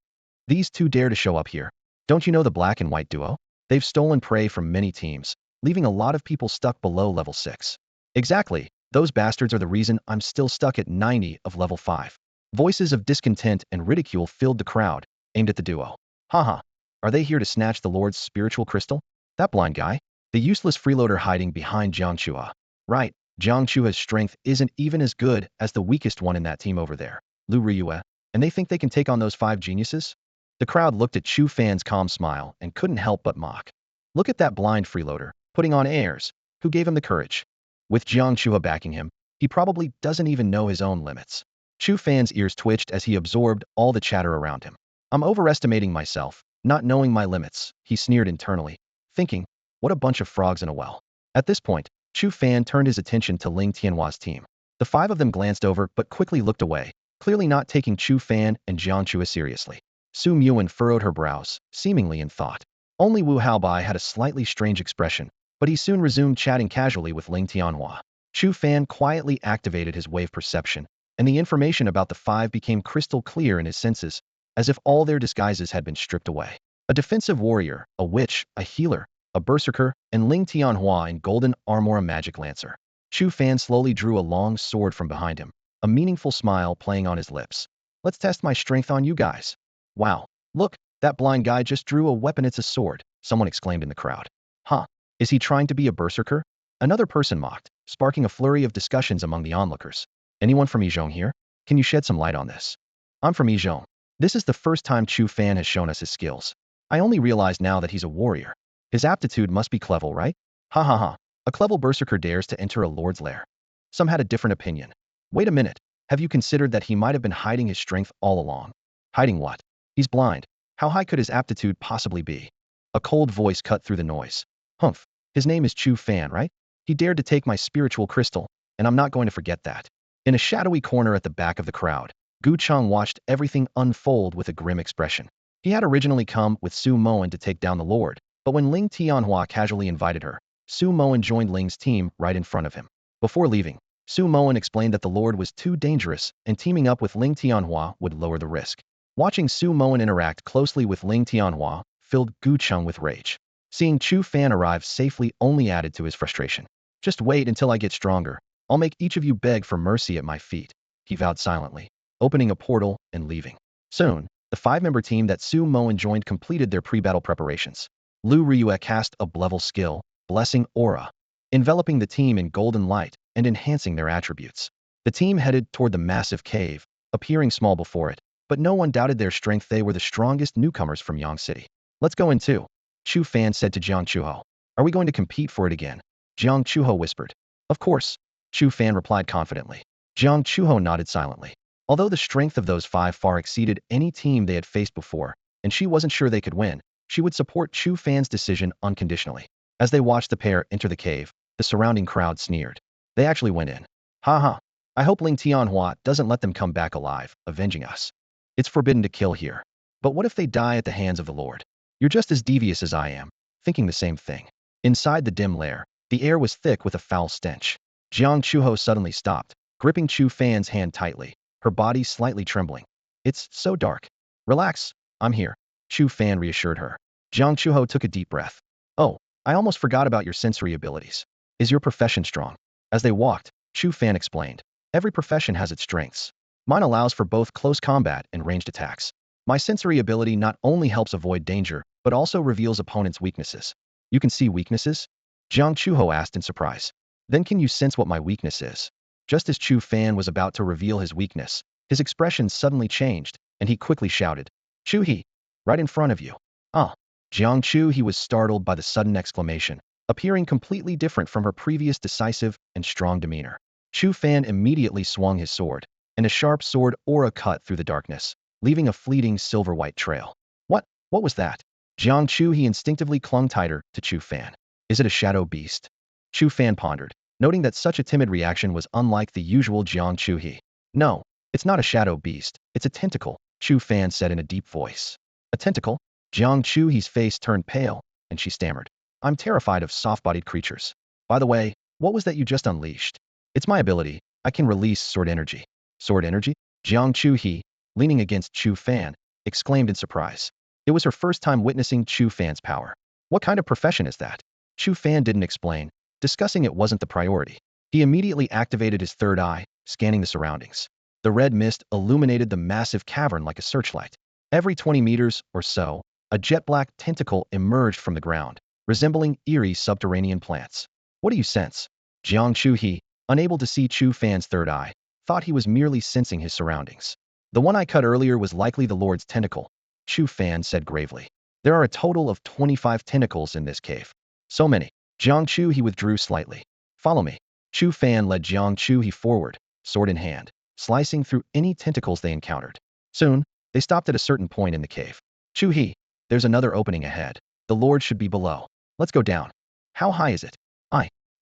These 2 dare to show up here. Don't you know the black and white duo? They've stolen prey from many teams, leaving a lot of people stuck below level 6. Exactly, those bastards are the reason I'm still stuck at 90 of level 5. Voices of discontent and ridicule filled the crowd, aimed at the duo. "Haha, are they here to snatch the Lord's spiritual crystal? That blind guy? The useless freeloader hiding behind Jiang Chua. Right, Jiang Chua's strength isn't even as good as the weakest one in that team over there, Lu Riyue, and they think they can take on those 5 geniuses? The crowd looked at Chu Fan's calm smile and couldn't help but mock. Look at that blind freeloader, putting on airs. Who gave him the courage? With Jiang Chuho backing him, he probably doesn't even know his own limits. Chu Fan's ears twitched as he absorbed all the chatter around him. I'm overestimating myself, not knowing my limits, he sneered internally, thinking, what a bunch of frogs in a well. At this point, Chu Fan turned his attention to Ling Tianhua's team. The five of them glanced over but quickly looked away, clearly not taking Chu Fan and Jiang Chuho seriously. Su Muan furrowed her brows, seemingly in thought. Only Wu Haobai had a slightly strange expression, but he soon resumed chatting casually with Ling Tianhua. Chu Fan quietly activated his wave perception, and the information about the five became crystal clear in his senses, as if all their disguises had been stripped away. A defensive warrior, a witch, a healer, a berserker, and Ling Tianhua in golden armor, a magic lancer. Chu Fan slowly drew a long sword from behind him, a meaningful smile playing on his lips. Let's test my strength on you guys. Wow, look, that blind guy just drew a weapon, it's a sword, someone exclaimed in the crowd. Huh, is he trying to be a berserker? Another person mocked, sparking a flurry of discussions among the onlookers. Anyone from Yizhong here? Can you shed some light on this? I'm from Yizhong. This is the first time Chu Fan has shown us his skills. I only realize now that he's a warrior. His aptitude must be clever, right? Ha ha ha. A clever berserker dares to enter a lord's lair. Some had a different opinion. Wait a minute, have you considered that he might have been hiding his strength all along? Hiding what? He's blind. How high could his aptitude possibly be? A cold voice cut through the noise. Humph. His name is Chu Fan, right? He dared to take my spiritual crystal, and I'm not going to forget that. In a shadowy corner at the back of the crowd, Gu Cheng watched everything unfold with a grim expression. He had originally come with Su Moen to take down the Lord, but when Ling Tianhua casually invited her, Su Moen joined Ling's team right in front of him. Before leaving, Su Moen explained that the Lord was too dangerous and teaming up with Ling Tianhua would lower the risk. Watching Su Moen interact closely with Ling Tianhua filled Gu Cheng with rage. Seeing Chu Fan arrive safely only added to his frustration. Just wait until I get stronger. I'll make each of you beg for mercy at my feet, he vowed silently, opening a portal and leaving. Soon, the five-member team that Su Moen joined completed their pre-battle preparations. Lu Ryue cast a level skill, Blessing Aura, enveloping the team in golden light and enhancing their attributes. The team headed toward the massive cave, appearing small before it, but no one doubted their strength. They were the strongest newcomers from Yang City. Let's go in too, Chu Fan said to Jiang Chuho. Are we going to compete for it again? Jiang Chuho whispered. Of course, Chu Fan replied confidently. Jiang Chuho nodded silently. Although the strength of those five far exceeded any team they had faced before, and she wasn't sure they could win, she would support Chu Fan's decision unconditionally. As they watched the pair enter the cave, the surrounding crowd sneered. They actually went in. Ha ha. I hope Ling Tianhua doesn't let them come back alive, avenging us. It's forbidden to kill here. But what if they die at the hands of the Lord? You're just as devious as I am, thinking the same thing. Inside the dim lair, the air was thick with a foul stench. Jiang Chuho suddenly stopped, gripping Chu Fan's hand tightly, her body slightly trembling. It's so dark. Relax, I'm here, Chu Fan reassured her. Jiang Chuho took a deep breath. Oh, I almost forgot about your sensory abilities. Is your profession strong? As they walked, Chu Fan explained. Every profession has its strengths. Mine allows for both close combat and ranged attacks. My sensory ability not only helps avoid danger, but also reveals opponents' weaknesses. You can see weaknesses? Jiang Chuho asked in surprise. Then can you sense what my weakness is? Just as Chu Fan was about to reveal his weakness, his expression suddenly changed, and he quickly shouted, Chu He, right in front of you. Ah. Jiang Chu He was startled by the sudden exclamation, appearing completely different from her previous decisive and strong demeanor. Chu Fan immediately swung his sword, and a sharp sword aura cut through the darkness, leaving a fleeting silver-white trail. What was that? Jiang Chu He instinctively clung tighter to Chu Fan. Is it a shadow beast? Chu Fan pondered, noting that such a timid reaction was unlike the usual Jiang Chu He. No, it's not a shadow beast, it's a tentacle, Chu Fan said in a deep voice. A tentacle? Jiang Chu He's face turned pale, and she stammered. I'm terrified of soft-bodied creatures. By the way, what was that you just unleashed? It's my ability. I can release sword energy. Sword energy? Jiang Chu He, leaning against Chu Fan, exclaimed in surprise. It was her first time witnessing Chu Fan's power. What kind of profession is that? Chu Fan didn't explain. Discussing it wasn't the priority. He immediately activated his third eye, scanning the surroundings. The red mist illuminated the massive cavern like a searchlight. Every 20 meters or so, a jet-black tentacle emerged from the ground, resembling eerie subterranean plants. What do you sense? Jiang Chu He, unable to see Chu Fan's third eye, thought he was merely sensing his surroundings. The one I cut earlier was likely the Lord's tentacle. Chu Fan said gravely. There are a total of 25 tentacles in this cave. So many. Jiang Chu he withdrew slightly. Follow me. Chu Fan led Jiang Chu he forward, sword in hand, slicing through any tentacles they encountered. Soon, they stopped at a certain point in the cave. Chu he, there's another opening ahead. The Lord should be below. Let's go down. How high is it?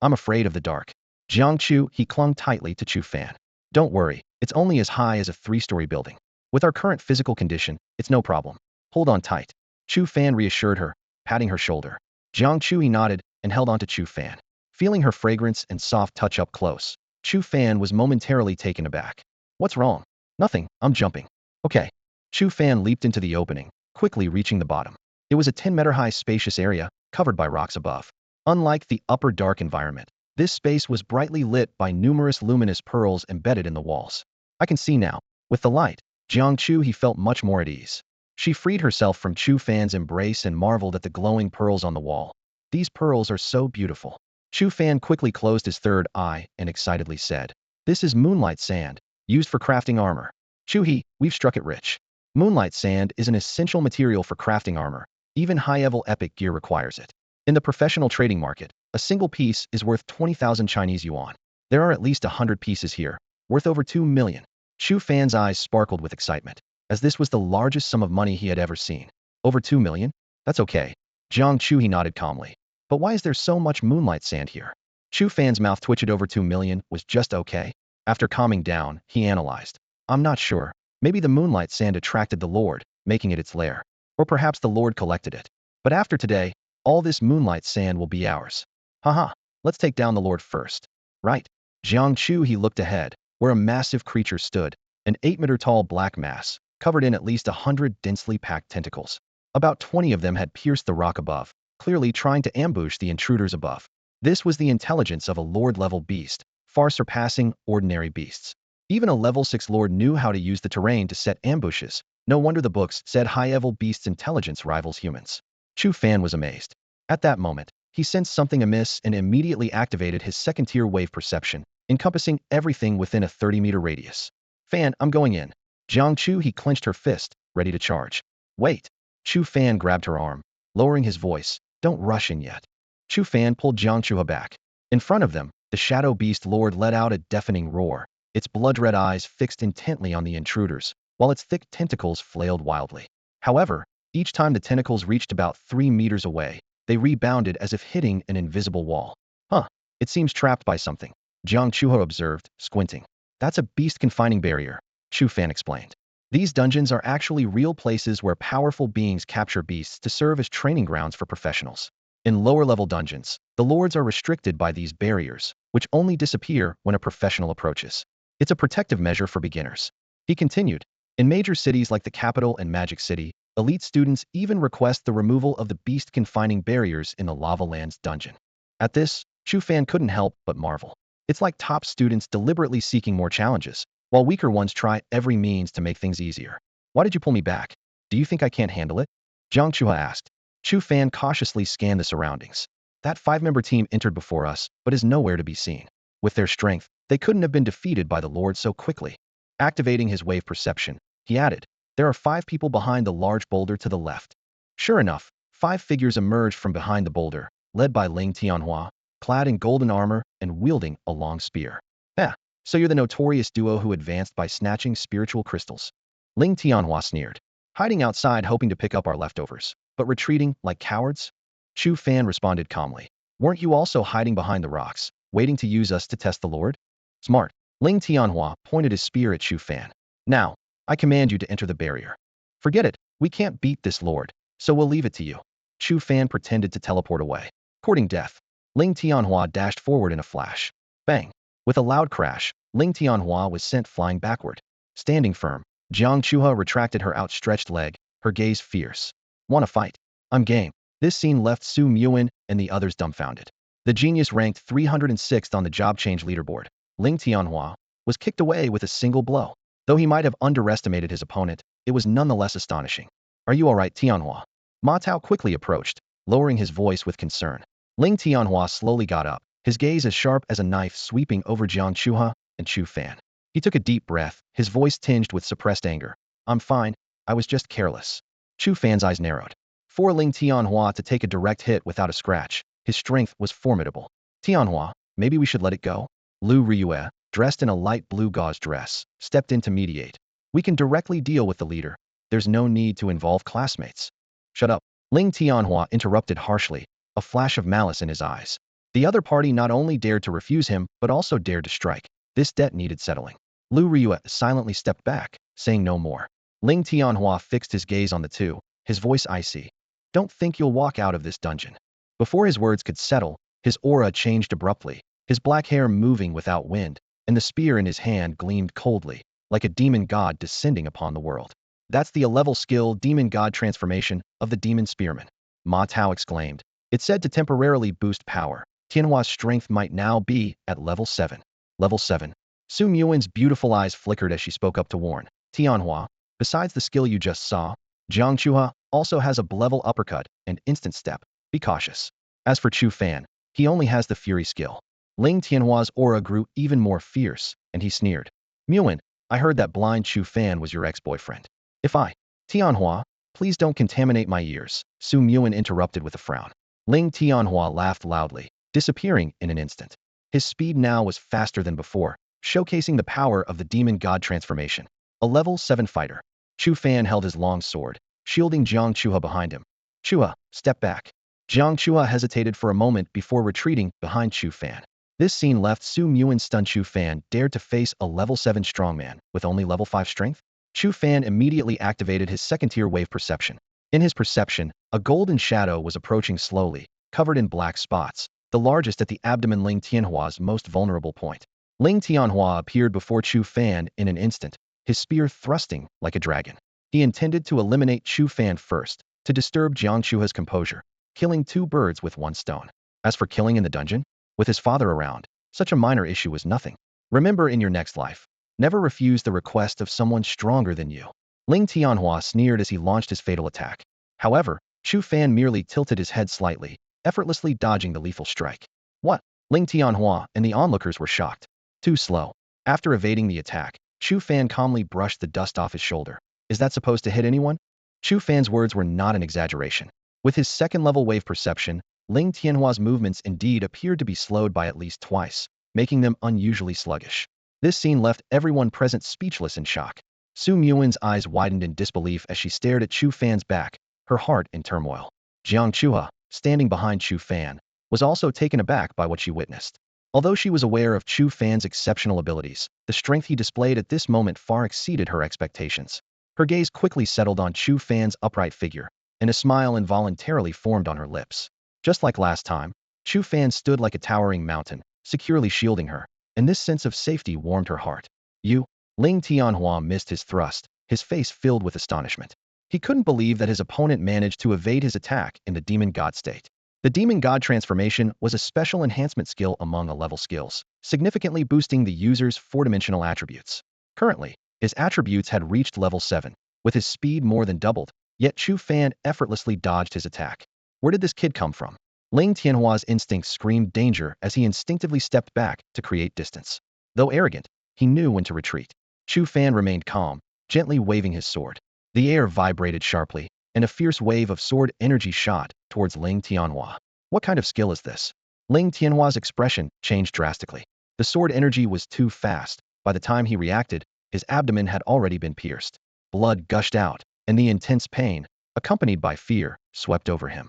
I'm afraid of the dark. Jiang Chu he clung tightly to Chu Fan. Don't worry, it's only as high as a 3-story building. With our current physical condition, it's no problem. Hold on tight. Chu Fan reassured her, patting her shoulder. Jiang Chu he nodded and held on to Chu Fan. Feeling her fragrance and soft touch up close, Chu Fan was momentarily taken aback. What's wrong? Nothing, I'm jumping. Okay. Chu Fan leaped into the opening, quickly reaching the bottom. It was a 10-meter-high spacious area, covered by rocks above. Unlike the upper dark environment, this space was brightly lit by numerous luminous pearls embedded in the walls. I can see now. With the light, Jiang Chu he felt much more at ease. She freed herself from Chu Fan's embrace and marveled at the glowing pearls on the wall. These pearls are so beautiful. Chu Fan quickly closed his third eye and excitedly said, "This is moonlight sand, used for crafting armor. Chu he, we've struck it rich. Moonlight sand is an essential material for crafting armor. Even high-level epic gear requires it. In the professional trading market, a single piece is worth 20,000 Chinese yuan. There are at least 100 pieces here, worth over 2 million. Chu Fan's eyes sparkled with excitement, as this was the largest sum of money he had ever seen. Over 2 million? That's okay. Jiang Chu he nodded calmly. But why is there so much moonlight sand here? Chu Fan's mouth twitched. Over 2 million was just okay. After calming down, he analyzed. I'm not sure. Maybe the moonlight sand attracted the Lord, making it its lair. Or perhaps the Lord collected it. But after today, all this moonlight sand will be ours. Haha, let's take down the Lord first. Right. Jiang Chu he looked ahead, where a massive creature stood, an 8-meter-tall black mass, covered in at least 100 densely packed tentacles. About 20 of them had pierced the rock above, clearly trying to ambush the intruders above. This was the intelligence of a Lord-level beast, far surpassing ordinary beasts. Even a level 6 Lord knew how to use the terrain to set ambushes. No wonder the books said high-level beasts' intelligence rivals humans. Chu Fan was amazed. At that moment, he sensed something amiss and immediately activated his second-tier wave perception, encompassing everything within a 30-meter radius. Fan, I'm going in. Jiang Chu he clenched her fist, ready to charge. Wait. Chu Fan grabbed her arm, lowering his voice. Don't rush in yet. Chu Fan pulled Jiang Chu back. In front of them, the Shadow Beast Lord let out a deafening roar, its blood-red eyes fixed intently on the intruders, while its thick tentacles flailed wildly. However, each time the tentacles reached about 3 meters away, they rebounded as if hitting an invisible wall. Huh, it seems trapped by something, Jiang Chuho observed, squinting. That's a beast confining barrier, Chu Fan explained. These dungeons are actually real places where powerful beings capture beasts to serve as training grounds for professionals. In lower-level dungeons, the lords are restricted by these barriers, which only disappear when a professional approaches. It's a protective measure for beginners. He continued, in major cities like the capital and Magic City, elite students even request the removal of the beast-confining barriers in the Lava Lands dungeon. At this, Chu Fan couldn't help but marvel. It's like top students deliberately seeking more challenges, while weaker ones try every means to make things easier. Why did you pull me back? Do you think I can't handle it? Jiang Chua asked. Chu Fan cautiously scanned the surroundings. That 5-member team entered before us, but is nowhere to be seen. With their strength, they couldn't have been defeated by the Lord so quickly. Activating his wave perception, he added, there are 5 people behind the large boulder to the left. Sure enough, 5 figures emerged from behind the boulder, led by Ling Tianhua, clad in golden armor and wielding a long spear. So you're the notorious duo who advanced by snatching spiritual crystals. Ling Tianhua sneered. Hiding outside hoping to pick up our leftovers, but retreating like cowards? Chu Fan responded calmly. Weren't you also hiding behind the rocks, waiting to use us to test the Lord? Smart. Ling Tianhua pointed his spear at Chu Fan. Now, I command you to enter the barrier. Forget it, we can't beat this Lord, so we'll leave it to you. Chu Fan pretended to teleport away. Courting death. Ling Tianhua dashed forward in a flash. Bang. With a loud crash, Ling Tianhua was sent flying backward. Standing firm, Jiang Chuha retracted her outstretched leg, her gaze fierce. Want to fight? I'm game. This scene left Su Muin and the others dumbfounded. The genius ranked 306th on the job change leaderboard. Ling Tianhua was kicked away with a single blow. Though he might have underestimated his opponent, it was nonetheless astonishing. Are you all right, Tianhua? Ma Tao quickly approached, lowering his voice with concern. Ling Tianhua slowly got up, his gaze as sharp as a knife sweeping over Jiang Chuha and Chu Fan. He took a deep breath, his voice tinged with suppressed anger. I'm fine, I was just careless. Chu Fan's eyes narrowed. For Ling Tianhua to take a direct hit without a scratch, his strength was formidable. Tianhua, maybe we should let it go? Lu Ryue, dressed in a light blue gauze dress, stepped in to mediate. We can directly deal with the leader. There's no need to involve classmates. Shut up. Ling Tianhua interrupted harshly, a flash of malice in his eyes. The other party not only dared to refuse him, but also dared to strike. This debt needed settling. Lu Ryue silently stepped back, saying no more. Ling Tianhua fixed his gaze on the two, his voice icy. Don't think you'll walk out of this dungeon. Before his words could settle, his aura changed abruptly, his black hair moving without wind, and the spear in his hand gleamed coldly, like a demon god descending upon the world. That's the A-level skill demon god transformation of the demon spearman. Ma Tao exclaimed. It's said to temporarily boost power. Tianhua's strength might now be at level 7. Level 7. Su Muin's beautiful eyes flickered as she spoke up to warn. Tianhua, besides the skill you just saw, Jiang Chuha also has a level uppercut and instant step. Be cautious. As for Chu Fan, he only has the fury skill. Ling Tianhua's aura grew even more fierce, and he sneered. Muin, I heard that blind Chu Fan was your ex-boyfriend. Tianhua, please don't contaminate my ears, Su Muin interrupted with a frown. Ling Tianhua laughed loudly, disappearing in an instant. His speed now was faster than before, showcasing the power of the demon god transformation. A level 7 fighter. Chu Fan held his long sword, shielding Jiang Chuha behind him. Chuha, step back. Jiang Chuha hesitated for a moment before retreating behind Chu Fan. This scene left Su Muin stunned. Chu Fan dared to face a level 7 strongman with only level 5 strength? Chu Fan immediately activated his second-tier wave perception. In his perception, a golden shadow was approaching slowly, covered in black spots, the largest at the abdomen Ling Tianhua's most vulnerable point. Ling Tianhua appeared before Chu Fan in an instant, his spear thrusting like a dragon. He intended to eliminate Chu Fan first, to disturb Jiang Chuha's composure, killing two birds with one stone. As for killing in the dungeon, with his father around, such a minor issue was nothing. Remember in your next life, never refuse the request of someone stronger than you. Ling Tianhua sneered as he launched his fatal attack. However, Chu Fan merely tilted his head slightly, effortlessly dodging the lethal strike. What? Ling Tianhua and the onlookers were shocked. Too slow. After evading the attack, Chu Fan calmly brushed the dust off his shoulder. Is that supposed to hit anyone? Chu Fan's words were not an exaggeration. With his second-level wave perception, Ling Tianhua's movements indeed appeared to be slowed by at least twice, making them unusually sluggish. This scene left everyone present speechless in shock. Su Muin's eyes widened in disbelief as she stared at Chu Fan's back, her heart in turmoil. Jiang Chuha, standing behind Chu Fan, was also taken aback by what she witnessed. Although she was aware of Chu Fan's exceptional abilities, the strength he displayed at this moment far exceeded her expectations. Her gaze quickly settled on Chu Fan's upright figure, and a smile involuntarily formed on her lips. Just like last time, Chu Fan stood like a towering mountain, securely shielding her, and this sense of safety warmed her heart. Ling Tianhua missed his thrust, his face filled with astonishment. He couldn't believe that his opponent managed to evade his attack in the demon god state. The demon god transformation was a special enhancement skill among A-level skills, significantly boosting the user's four-dimensional attributes. Currently, his attributes had reached level 7, with his speed more than doubled, yet Chu Fan effortlessly dodged his attack. Where did this kid come from? Ling Tianhua's instincts screamed danger as he instinctively stepped back to create distance. Though arrogant, he knew when to retreat. Chu Fan remained calm, gently waving his sword. The air vibrated sharply, and a fierce wave of sword energy shot towards Ling Tianhua. What kind of skill is this? Ling Tianhua's expression changed drastically. The sword energy was too fast. By the time he reacted, his abdomen had already been pierced. Blood gushed out, and the intense pain, accompanied by fear, swept over him.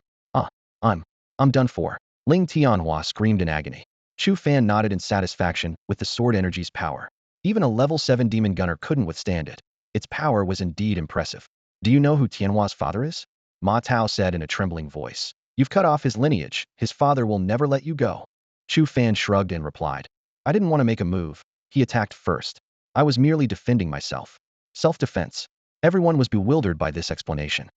I'm done for. Ling Tianhua screamed in agony. Chu Fan nodded in satisfaction with the sword energy's power. Even a level 7 demon gunner couldn't withstand it. Its power was indeed impressive. Do you know who Tianhua's father is? Ma Tao said in a trembling voice. You've cut off his lineage. His father will never let you go. Chu Fan shrugged and replied. I didn't want to make a move. He attacked first. I was merely defending myself. Self-defense. Everyone was bewildered by this explanation.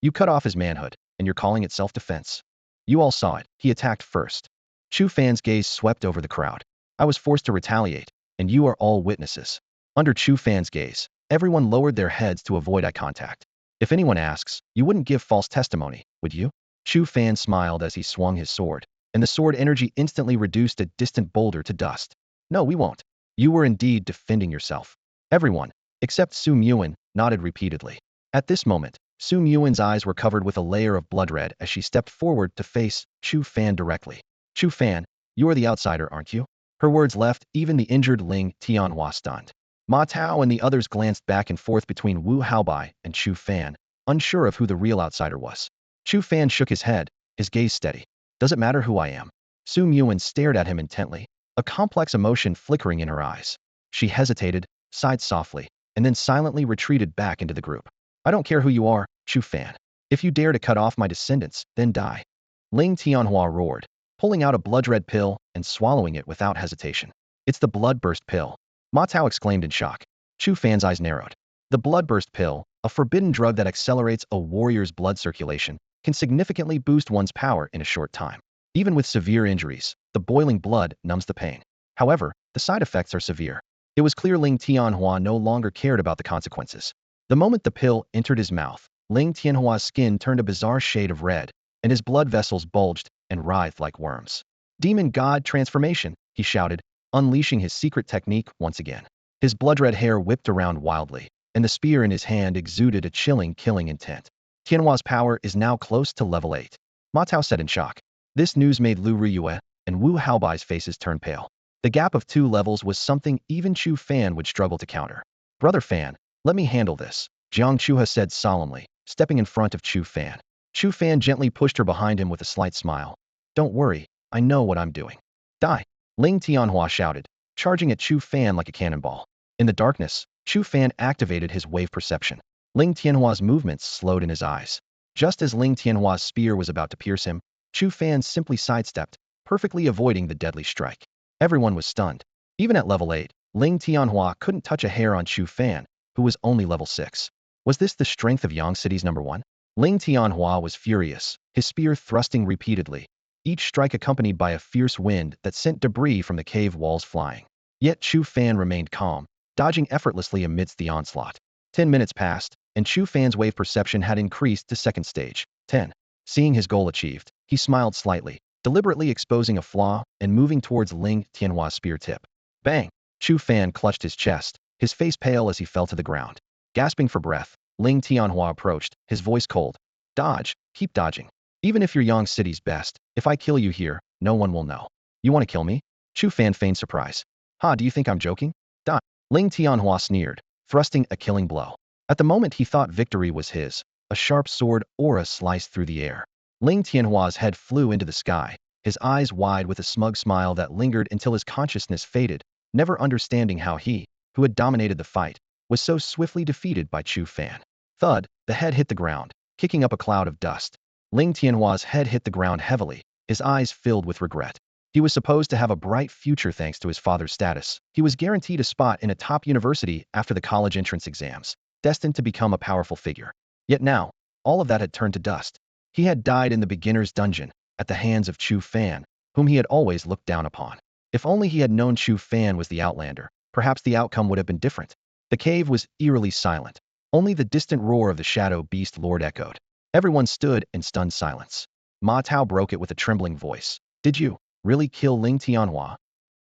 You cut off his manhood, and you're calling it self-defense? You all saw it. He attacked first. Chu Fan's gaze swept over the crowd. I was forced to retaliate, and you are all witnesses. Under Chu Fan's gaze, everyone lowered their heads to avoid eye contact. If anyone asks, you wouldn't give false testimony, would you? Chu Fan smiled as he swung his sword, and the sword energy instantly reduced a distant boulder to dust. No, we won't. You were indeed defending yourself. Everyone, except Su Muin, nodded repeatedly. At this moment, Su Yuan's eyes were covered with a layer of blood red as she stepped forward to face Chu Fan directly. Chu Fan, you're the outsider, aren't you? Her words left even the injured Ling Tianhua stunned. Ma Tao and the others glanced back and forth between Wu Haobai and Chu Fan, unsure of who the real outsider was. Chu Fan shook his head, his gaze steady. Does it matter who I am? Su Yuan stared at him intently, a complex emotion flickering in her eyes. She hesitated, sighed softly, and then silently retreated back into the group. I don't care who you are, Chu Fan. If you dare to cut off my descendants, then die. Ling Tianhua roared, pulling out a blood-red pill and swallowing it without hesitation. It's the bloodburst pill. Ma Tao exclaimed in shock. Chu Fan's eyes narrowed. The bloodburst pill, a forbidden drug that accelerates a warrior's blood circulation, can significantly boost one's power in a short time. Even with severe injuries, the boiling blood numbs the pain. However, the side effects are severe. It was clear Ling Tianhua no longer cared about the consequences. The moment the pill entered his mouth, Ling Tianhua's skin turned a bizarre shade of red, and his blood vessels bulged and writhed like worms. Demon God transformation, he shouted, unleashing his secret technique once again. His blood-red hair whipped around wildly, and the spear in his hand exuded a chilling, killing intent. Tianhua's power is now close to level 8. Ma Tao said in shock. This news made Lu Riyue and Wu Haobai's faces turn pale. The gap of 2 levels was something even Chu Fan would struggle to counter. Brother Fan, let me handle this, Jiang Chuha said solemnly, stepping in front of Chu Fan. Chu Fan gently pushed her behind him with a slight smile. Don't worry, I know what I'm doing. Die! Ling Tianhua shouted, charging at Chu Fan like a cannonball. In the darkness, Chu Fan activated his wave perception. Ling Tianhua's movements slowed in his eyes. Just as Ling Tianhua's spear was about to pierce him, Chu Fan simply sidestepped, perfectly avoiding the deadly strike. Everyone was stunned. Even at level 8, Ling Tianhua couldn't touch a hair on Chu Fan, who was only level 6. Was this the strength of Yang City's number 1? Ling Tianhua was furious, his spear thrusting repeatedly, each strike accompanied by a fierce wind that sent debris from the cave walls flying. Yet Chu Fan remained calm, dodging effortlessly amidst the onslaught. 10 minutes passed, and Chu Fan's wave perception had increased to second stage, 10. Seeing his goal achieved, he smiled slightly, deliberately exposing a flaw and moving towards Ling Tianhua's spear tip. Bang! Chu Fan clutched his chest, his face pale as he fell to the ground. Gasping for breath, Ling Tianhua approached, his voice cold. Dodge, keep dodging. Even if you're Yang City's best, if I kill you here, no one will know. You want to kill me? Chu Fan feigned surprise. Ha, do you think I'm joking? Die. Ling Tianhua sneered, thrusting a killing blow. At the moment he thought victory was his, a sharp sword aura sliced through the air. Ling Tianhua's head flew into the sky, his eyes wide with a smug smile that lingered until his consciousness faded, never understanding how he, who had dominated the fight, was so swiftly defeated by Chu Fan. Thud, the head hit the ground, kicking up a cloud of dust. Ling Tianhua's head hit the ground heavily, his eyes filled with regret. He was supposed to have a bright future thanks to his father's status. He was guaranteed a spot in a top university after the college entrance exams, destined to become a powerful figure. Yet now, all of that had turned to dust. He had died in the beginner's dungeon, at the hands of Chu Fan, whom he had always looked down upon. If only he had known Chu Fan was the Outlander, perhaps the outcome would have been different. The cave was eerily silent. Only the distant roar of the Shadow Beast Lord echoed. Everyone stood in stunned silence. Ma Tao broke it with a trembling voice. Did you really kill Ling Tianhua?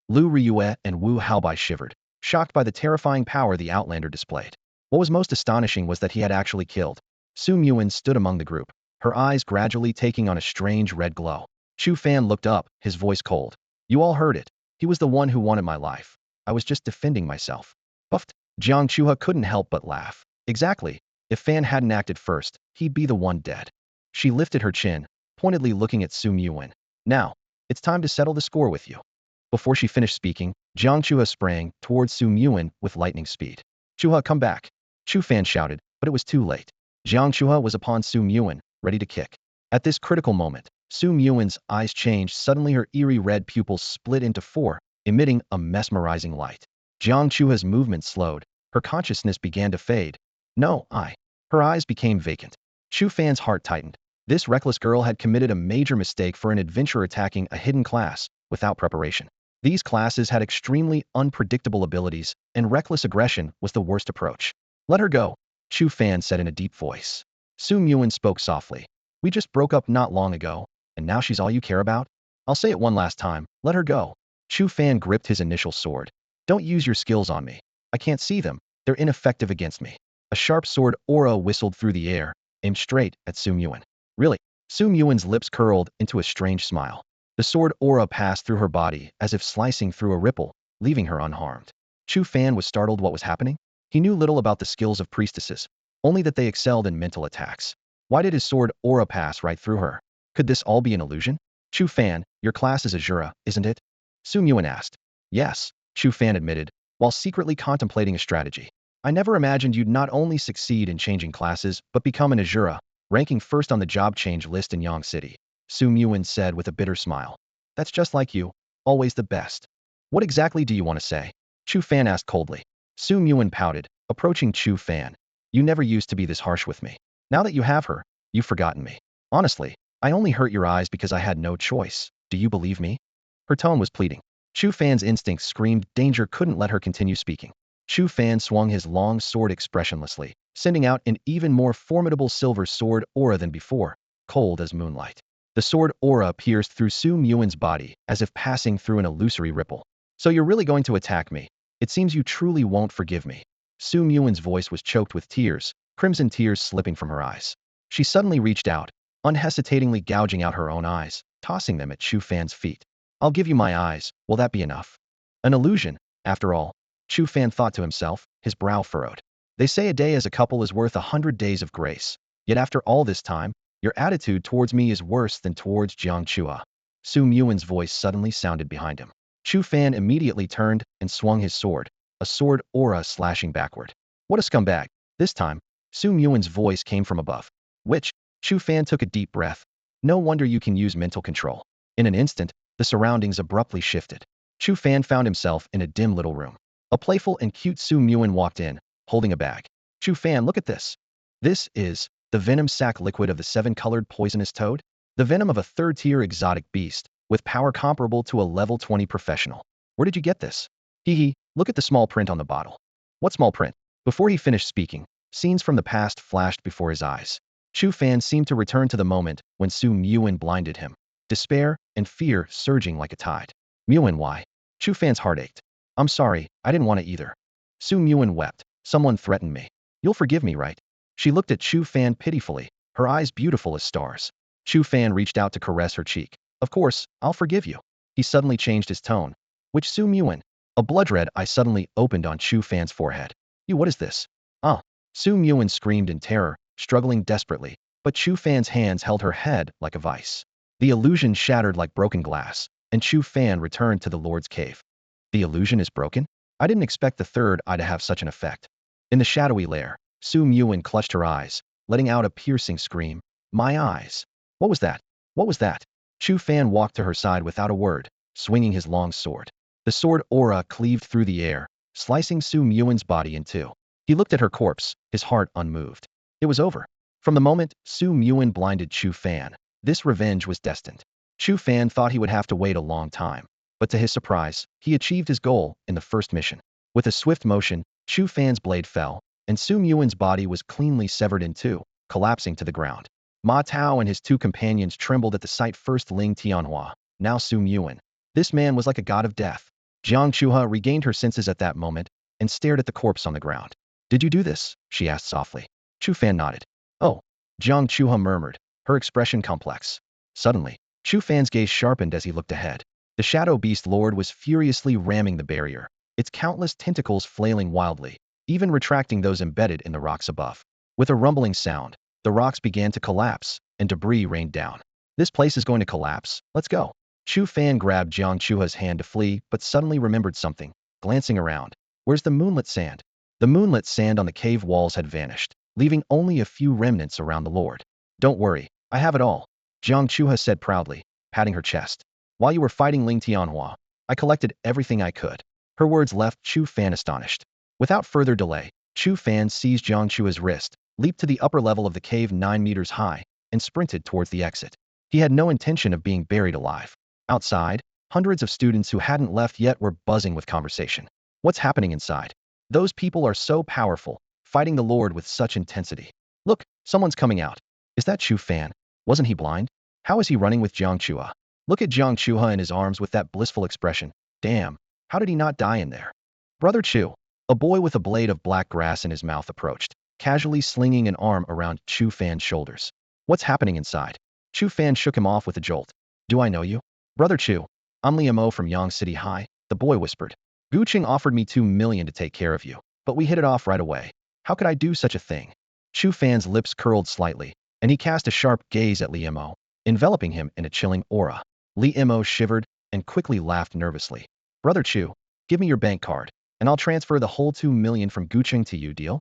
Lu Riyue and Wu Haobai shivered, shocked by the terrifying power the Outlander displayed. What was most astonishing was that he had actually killed. Su Yuan stood among the group, her eyes gradually taking on a strange red glow. Chu Fan looked up, his voice cold. You all heard it. He was the one who wanted my life. I was just defending myself. Puffed. Jiang Chuha couldn't help but laugh. Exactly. If Fan hadn't acted first, he'd be the one dead. She lifted her chin, pointedly looking at Su Yuan. Now, it's time to settle the score with you. Before she finished speaking, Jiang Chuha sprang towards Su Yuan with lightning speed. Chuha, come back. Chu Fan shouted, but it was too late. Jiang Chuha was upon Su Yuan, ready to kick. At this critical moment, Su Yuan's eyes changed. Suddenly her eerie red pupils split into 4, emitting a mesmerizing light. Jiang Chuha's movement slowed. Her consciousness began to fade. No, Her eyes became vacant. Chu Fan's heart tightened. This reckless girl had committed a major mistake for an adventurer attacking a hidden class, without preparation. These classes had extremely unpredictable abilities, and reckless aggression was the worst approach. Let her go, Chu Fan said in a deep voice. Su Yuan spoke softly. We just broke up not long ago, and now she's all you care about? I'll say it one last time, let her go. Chu Fan gripped his initial sword. Don't use your skills on me. I can't see them. They're ineffective against me. A sharp sword aura whistled through the air, aimed straight at Su Yuan. Really? Su Yuan's lips curled into a strange smile. The sword aura passed through her body as if slicing through a ripple, leaving her unharmed. Chu Fan was startled what was happening. He knew little about the skills of priestesses, only that they excelled in mental attacks. Why did his sword aura pass right through her? Could this all be an illusion? Chu Fan, your class is Asura, isn't it? Su Yuan asked. Yes, Chu Fan admitted, while secretly contemplating a strategy. I never imagined you'd not only succeed in changing classes, but become an Asura, ranking first on the job change list in Yang City. Su Yuan said with a bitter smile. That's just like you, always the best. What exactly do you want to say? Chu Fan asked coldly. Su Yuan pouted, approaching Chu Fan. You never used to be this harsh with me. Now that you have her, you've forgotten me. Honestly, I only hurt your eyes because I had no choice. Do you believe me? Her tone was pleading. Chu Fan's instincts screamed danger couldn't let her continue speaking. Chu Fan swung his long sword expressionlessly, sending out an even more formidable silver sword aura than before, cold as moonlight. The sword aura pierced through Su Yuan's body as if passing through an illusory ripple. So you're really going to attack me? It seems you truly won't forgive me. Su Yuan's voice was choked with tears, crimson tears slipping from her eyes. She suddenly reached out, unhesitatingly gouging out her own eyes, tossing them at Chu Fan's feet. I'll give you my eyes, will that be enough? An illusion, after all, Chu Fan thought to himself, his brow furrowed. They say a day as a couple is worth 100 days of grace. Yet after all this time, your attitude towards me is worse than towards Jiang Chua. Su Yuan's voice suddenly sounded behind him. Chu Fan immediately turned and swung his sword, a sword aura slashing backward. What a scumbag. This time, Su Yuan's voice came from above. Which, Chu Fan took a deep breath. No wonder you can use mental control. In an instant, the surroundings abruptly shifted. Chu Fan found himself in a dim little room. A playful and cute Su Yuan walked in, holding a bag. Chu Fan, look at this. This is the venom sac liquid of the 7-colored poisonous toad? The venom of a third-tier exotic beast, with power comparable to a level 20 professional. Where did you get this? Hee hee, look at the small print on the bottle. What small print? Before he finished speaking, scenes from the past flashed before his eyes. Chu Fan seemed to return to the moment when Su Yuan blinded him. Despair and fear surging like a tide. Yuan, why? Chu Fan's heart ached. I'm sorry, I didn't want to either. Su Yuan wept. Someone threatened me. You'll forgive me, right? She looked at Chu Fan pitifully, her eyes beautiful as stars. Chu Fan reached out to caress her cheek. Of course, I'll forgive you. He suddenly changed his tone. Which Su Yuan? A blood-red eye suddenly opened on Chu Fan's forehead. You, what is this? Ah. Su Yuan screamed in terror, struggling desperately, but Chu Fan's hands held her head like a vice. The illusion shattered like broken glass, and Chu Fan returned to the Lord's cave. The illusion is broken? I didn't expect the third eye to have such an effect. In the shadowy lair, Su Yuan clutched her eyes, letting out a piercing scream. My eyes. What was that? What was that? Chu Fan walked to her side without a word, swinging his long sword. The sword aura cleaved through the air, slicing Su Yuan's body in two. He looked at her corpse, his heart unmoved. It was over. From the moment Su Yuan blinded Chu Fan, this revenge was destined. Chu Fan thought he would have to wait a long time, but to his surprise, he achieved his goal in the first mission. With a swift motion, Chu Fan's blade fell, and Su Yuan's body was cleanly severed in two, collapsing to the ground. Ma Tao and his two companions trembled at the sight. First Ling Tianhua, now Su Yuan. This man was like a god of death. Jiang Chuha regained her senses at that moment and stared at the corpse on the ground. Did you do this? She asked softly. Chu Fan nodded. Oh, Jiang Chuha murmured, her expression complex. Suddenly, Chu Fan's gaze sharpened as he looked ahead. The Shadow Beast Lord was furiously ramming the barrier, its countless tentacles flailing wildly, even retracting those embedded in the rocks above. With a rumbling sound, the rocks began to collapse, and debris rained down. This place is going to collapse, let's go. Chu Fan grabbed Jiang Chuha's hand to flee, but suddenly remembered something, glancing around. Where's the moonlit sand? The moonlit sand on the cave walls had vanished, leaving only a few remnants around the Lord. Don't worry, I have it all, Jiang Chuha said proudly, patting her chest. While you were fighting Ling Tianhua, I collected everything I could. Her words left Chu Fan astonished. Without further delay, Chu Fan seized Jiang Chua's wrist, leaped to the upper level of the cave 9 meters high, and sprinted towards the exit. He had no intention of being buried alive. Outside, hundreds of students who hadn't left yet were buzzing with conversation. What's happening inside? Those people are so powerful, fighting the Lord with such intensity. Look, someone's coming out. Is that Chu Fan? Wasn't he blind? How is he running with Jiang Chua? Look at Jiang Chua in his arms with that blissful expression. Damn, how did he not die in there? Brother Chu, a boy with a blade of black grass in his mouth approached. casually slinging an arm around Chu Fan's shoulders. What's happening inside? Chu Fan shook him off with a jolt. Do I know you? Brother Chu, I'm Liamo from Yang City High, the boy whispered. Gu Qing offered me 2 million to take care of you, but we hit it off right away. How could I do such a thing? Chu Fan's lips curled slightly, and he cast a sharp gaze at Liamo, enveloping him in a chilling aura. Liamo shivered and quickly laughed nervously. Brother Chu, give me your bank card, and I'll transfer the whole 2 million from Gu Qing to you, deal?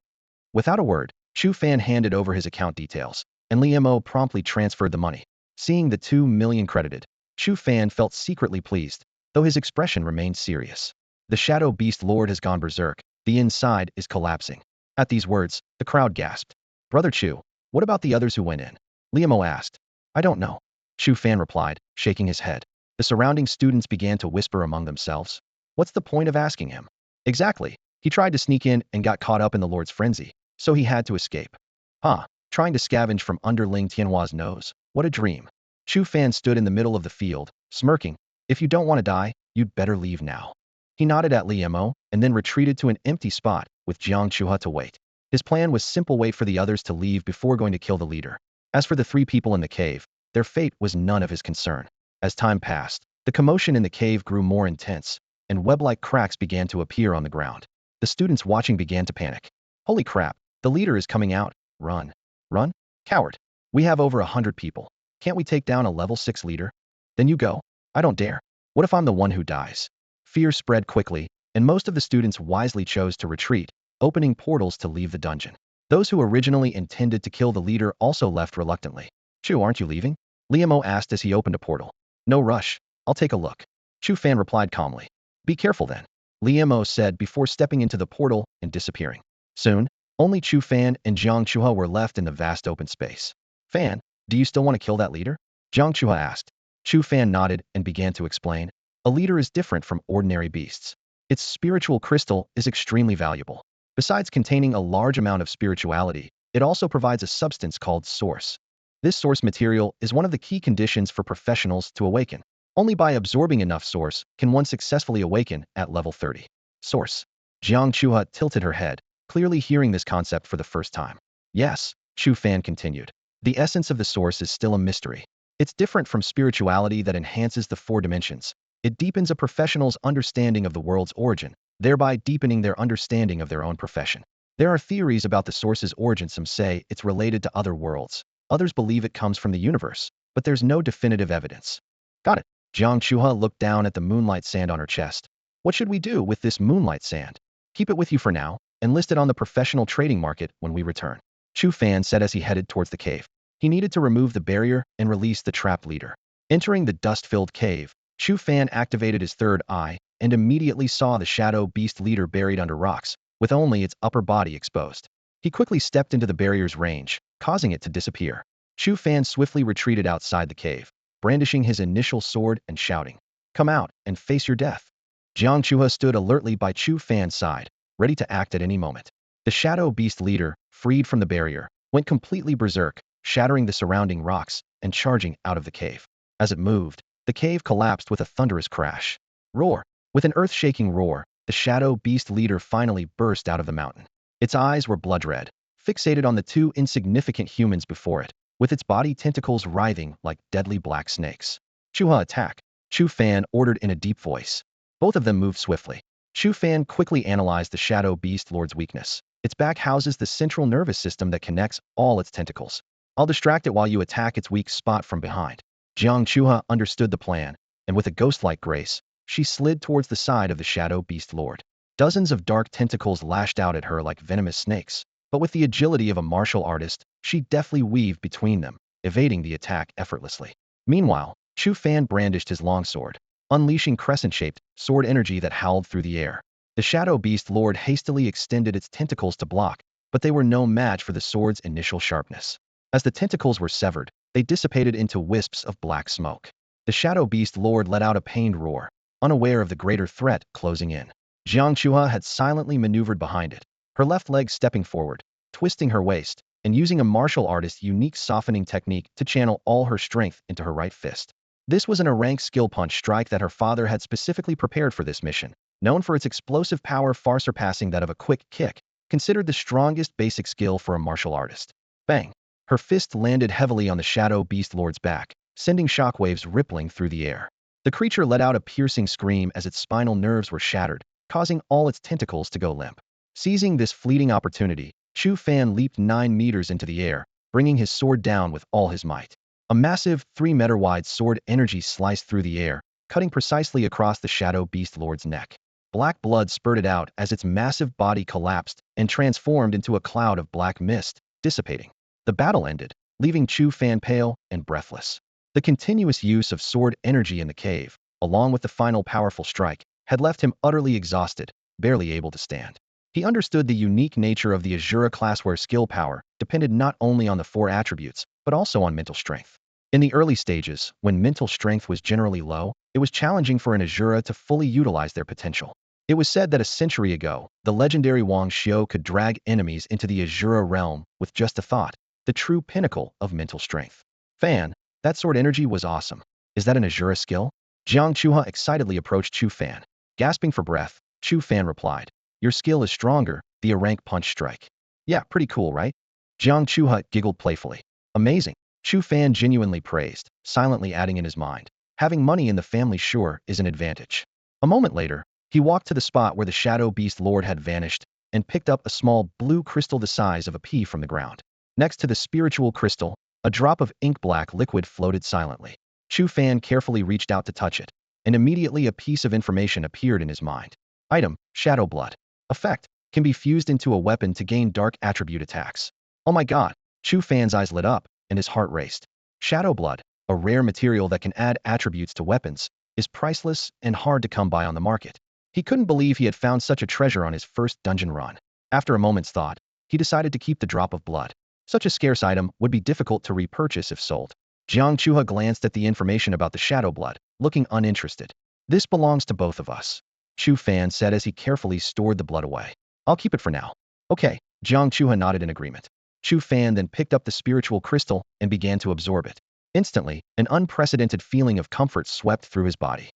Without a word, Chu Fan handed over his account details, and Liamo promptly transferred the money. Seeing the 2 million credited, Chu Fan felt secretly pleased, though his expression remained serious. The Shadow Beast Lord has gone berserk. The inside is collapsing. At these words, the crowd gasped. Brother Chu, what about the others who went in? Liamo asked. I don't know. Chu Fan replied, shaking his head. The surrounding students began to whisper among themselves. What's the point of asking him? Exactly. He tried to sneak in and got caught up in the Lord's frenzy, so he had to escape. Huh, trying to scavenge from under Ling Tianhua's nose. What a dream. Chu Fan stood in the middle of the field, smirking. If you don't want to die, you'd better leave now. He nodded at Liamo and then retreated to an empty spot with Jiang Chuha to wait. His plan was simple: wait for the others to leave before going to kill the leader. As for the 3 people in the cave, their fate was none of his concern. As time passed, the commotion in the cave grew more intense, and web-like cracks began to appear on the ground. The students watching began to panic. Holy crap, the leader is coming out. Run. Run? Coward. We have over 100 people. Can't we take down a level 6 leader? Then you go. I don't dare. What if I'm the one who dies? Fear spread quickly, and most of the students wisely chose to retreat, opening portals to leave the dungeon. Those who originally intended to kill the leader also left reluctantly. Chu, aren't you leaving? Liamo asked as he opened a portal. No rush. I'll take a look. Chu Fan replied calmly. Be careful then, Liamo said before stepping into the portal and disappearing. Soon, only Chu Fan and Jiang Chuha were left in the vast open space. Fan, do you still want to kill that leader? Jiang Chuha asked. Chu Fan nodded and began to explain. A leader is different from ordinary beasts. Its spiritual crystal is extremely valuable. Besides containing a large amount of spirituality, it also provides a substance called source. This source material is one of the key conditions for professionals to awaken. Only by absorbing enough source can one successfully awaken at level 30. Source. Jiang Chuha tilted her head, clearly hearing this concept for the first time. Yes, Chu Fan continued. The essence of the source is still a mystery. It's different from spirituality that enhances the 4 dimensions. It deepens a professional's understanding of the world's origin, thereby deepening their understanding of their own profession. There are theories about the source's origin. Some say it's related to other worlds. Others believe it comes from the universe, but there's no definitive evidence. Got it. Jiang Chuha looked down at the moonlight sand on her chest. What should we do with this moonlight sand? Keep it with you for now, and list it on the professional trading market when we return. Chu Fan said as he headed towards the cave. He needed to remove the barrier and release the trapped leader. Entering the dust-filled cave, Chu Fan activated his third eye and immediately saw the shadow beast leader buried under rocks, with only its upper body exposed. He quickly stepped into the barrier's range, causing it to disappear. Chu Fan swiftly retreated outside the cave, brandishing his initial sword and shouting, "Come out and face your death." Jiang Chuha stood alertly by Chu Fan's side, ready to act at any moment. The shadow beast leader, freed from the barrier, went completely berserk, shattering the surrounding rocks and charging out of the cave. As it moved, the cave collapsed with a thunderous crash. Roar! With an earth-shaking roar, the shadow beast leader finally burst out of the mountain. Its eyes were blood-red, fixated on the 2 insignificant humans before it, with its body tentacles writhing like deadly black snakes. Chuha, attack! Chu Fan ordered in a deep voice. Both of them moved swiftly. Chu Fan quickly analyzed the shadow beast lord's weakness. Its back houses the central nervous system that connects all its tentacles. I'll distract it while you attack its weak spot from behind. Jiang Chuha understood the plan, and with a ghost-like grace, she slid towards the side of the shadow beast lord. Dozens of dark tentacles lashed out at her like venomous snakes, but with the agility of a martial artist, she deftly weaved between them, evading the attack effortlessly. Meanwhile, Chu Fan brandished his longsword, unleashing crescent-shaped sword energy that howled through the air. The shadow beast lord hastily extended its tentacles to block, but they were no match for the sword's initial sharpness. As the tentacles were severed, they dissipated into wisps of black smoke. The shadow beast lord let out a pained roar, unaware of the greater threat closing in. Jiang Chuha had silently maneuvered behind it, her left leg stepping forward, twisting her waist, and using a martial artist's unique softening technique to channel all her strength into her right fist. This was an A-rank skill punch strike that her father had specifically prepared for this mission, known for its explosive power far surpassing that of a quick kick. considered the strongest basic skill for a martial artist. Bang! Her fist landed heavily on the Shadow Beast Lord's back, sending shockwaves rippling through the air. The creature let out a piercing scream as its spinal nerves were shattered, causing all its tentacles to go limp. Seizing this fleeting opportunity, Chu Fan leaped 9 meters into the air, bringing his sword down with all his might. A massive, 3-meter-wide sword energy sliced through the air, cutting precisely across the Shadow Beast Lord's neck. Black blood spurted out as its massive body collapsed and transformed into a cloud of black mist, dissipating. The battle ended, leaving Chu Fan pale and breathless. The continuous use of sword energy in the cave, along with the final powerful strike, had left him utterly exhausted, barely able to stand. He understood the unique nature of the Asura class where skill power depended not only on the 4 attributes, but also on mental strength. In the early stages, when mental strength was generally low, it was challenging for an Asura to fully utilize their potential. It was said that a century ago, the legendary Wang Xiu could drag enemies into the Asura realm with just a thought, the true pinnacle of mental strength. Fan, that sword energy was awesome. Is that an Asura skill? Jiang Chuha excitedly approached Chu Fan. Gasping for breath, Chu Fan replied, your skill is stronger, the rank punch strike. Yeah, pretty cool, right? Jiang Chuha giggled playfully. Amazing. Chu Fan genuinely praised, silently adding in his mind, having money in the family sure is an advantage. A moment later, he walked to the spot where the Shadow Beast Lord had vanished and picked up a small blue crystal the size of a pea from the ground. Next to the spiritual crystal, a drop of ink-black liquid floated silently. Chu Fan carefully reached out to touch it, and immediately a piece of information appeared in his mind. Item, Shadow Blood. Effect, can be fused into a weapon to gain dark attribute attacks. Oh my god, Chu Fan's eyes lit up, and his heart raced. Shadow Blood, a rare material that can add attributes to weapons, is priceless and hard to come by on the market. He couldn't believe he had found such a treasure on his first dungeon run. After a moment's thought, he decided to keep the drop of blood. Such a scarce item would be difficult to repurchase if sold. Jiang Chuha glanced at the information about the Shadow Blood, looking uninterested. This belongs to both of us, Chu Fan said as he carefully stored the blood away. I'll keep it for now. Okay, Jiang Chuha nodded in agreement. Chu Fan then picked up the spiritual crystal and began to absorb it. Instantly, an unprecedented feeling of comfort swept through his body.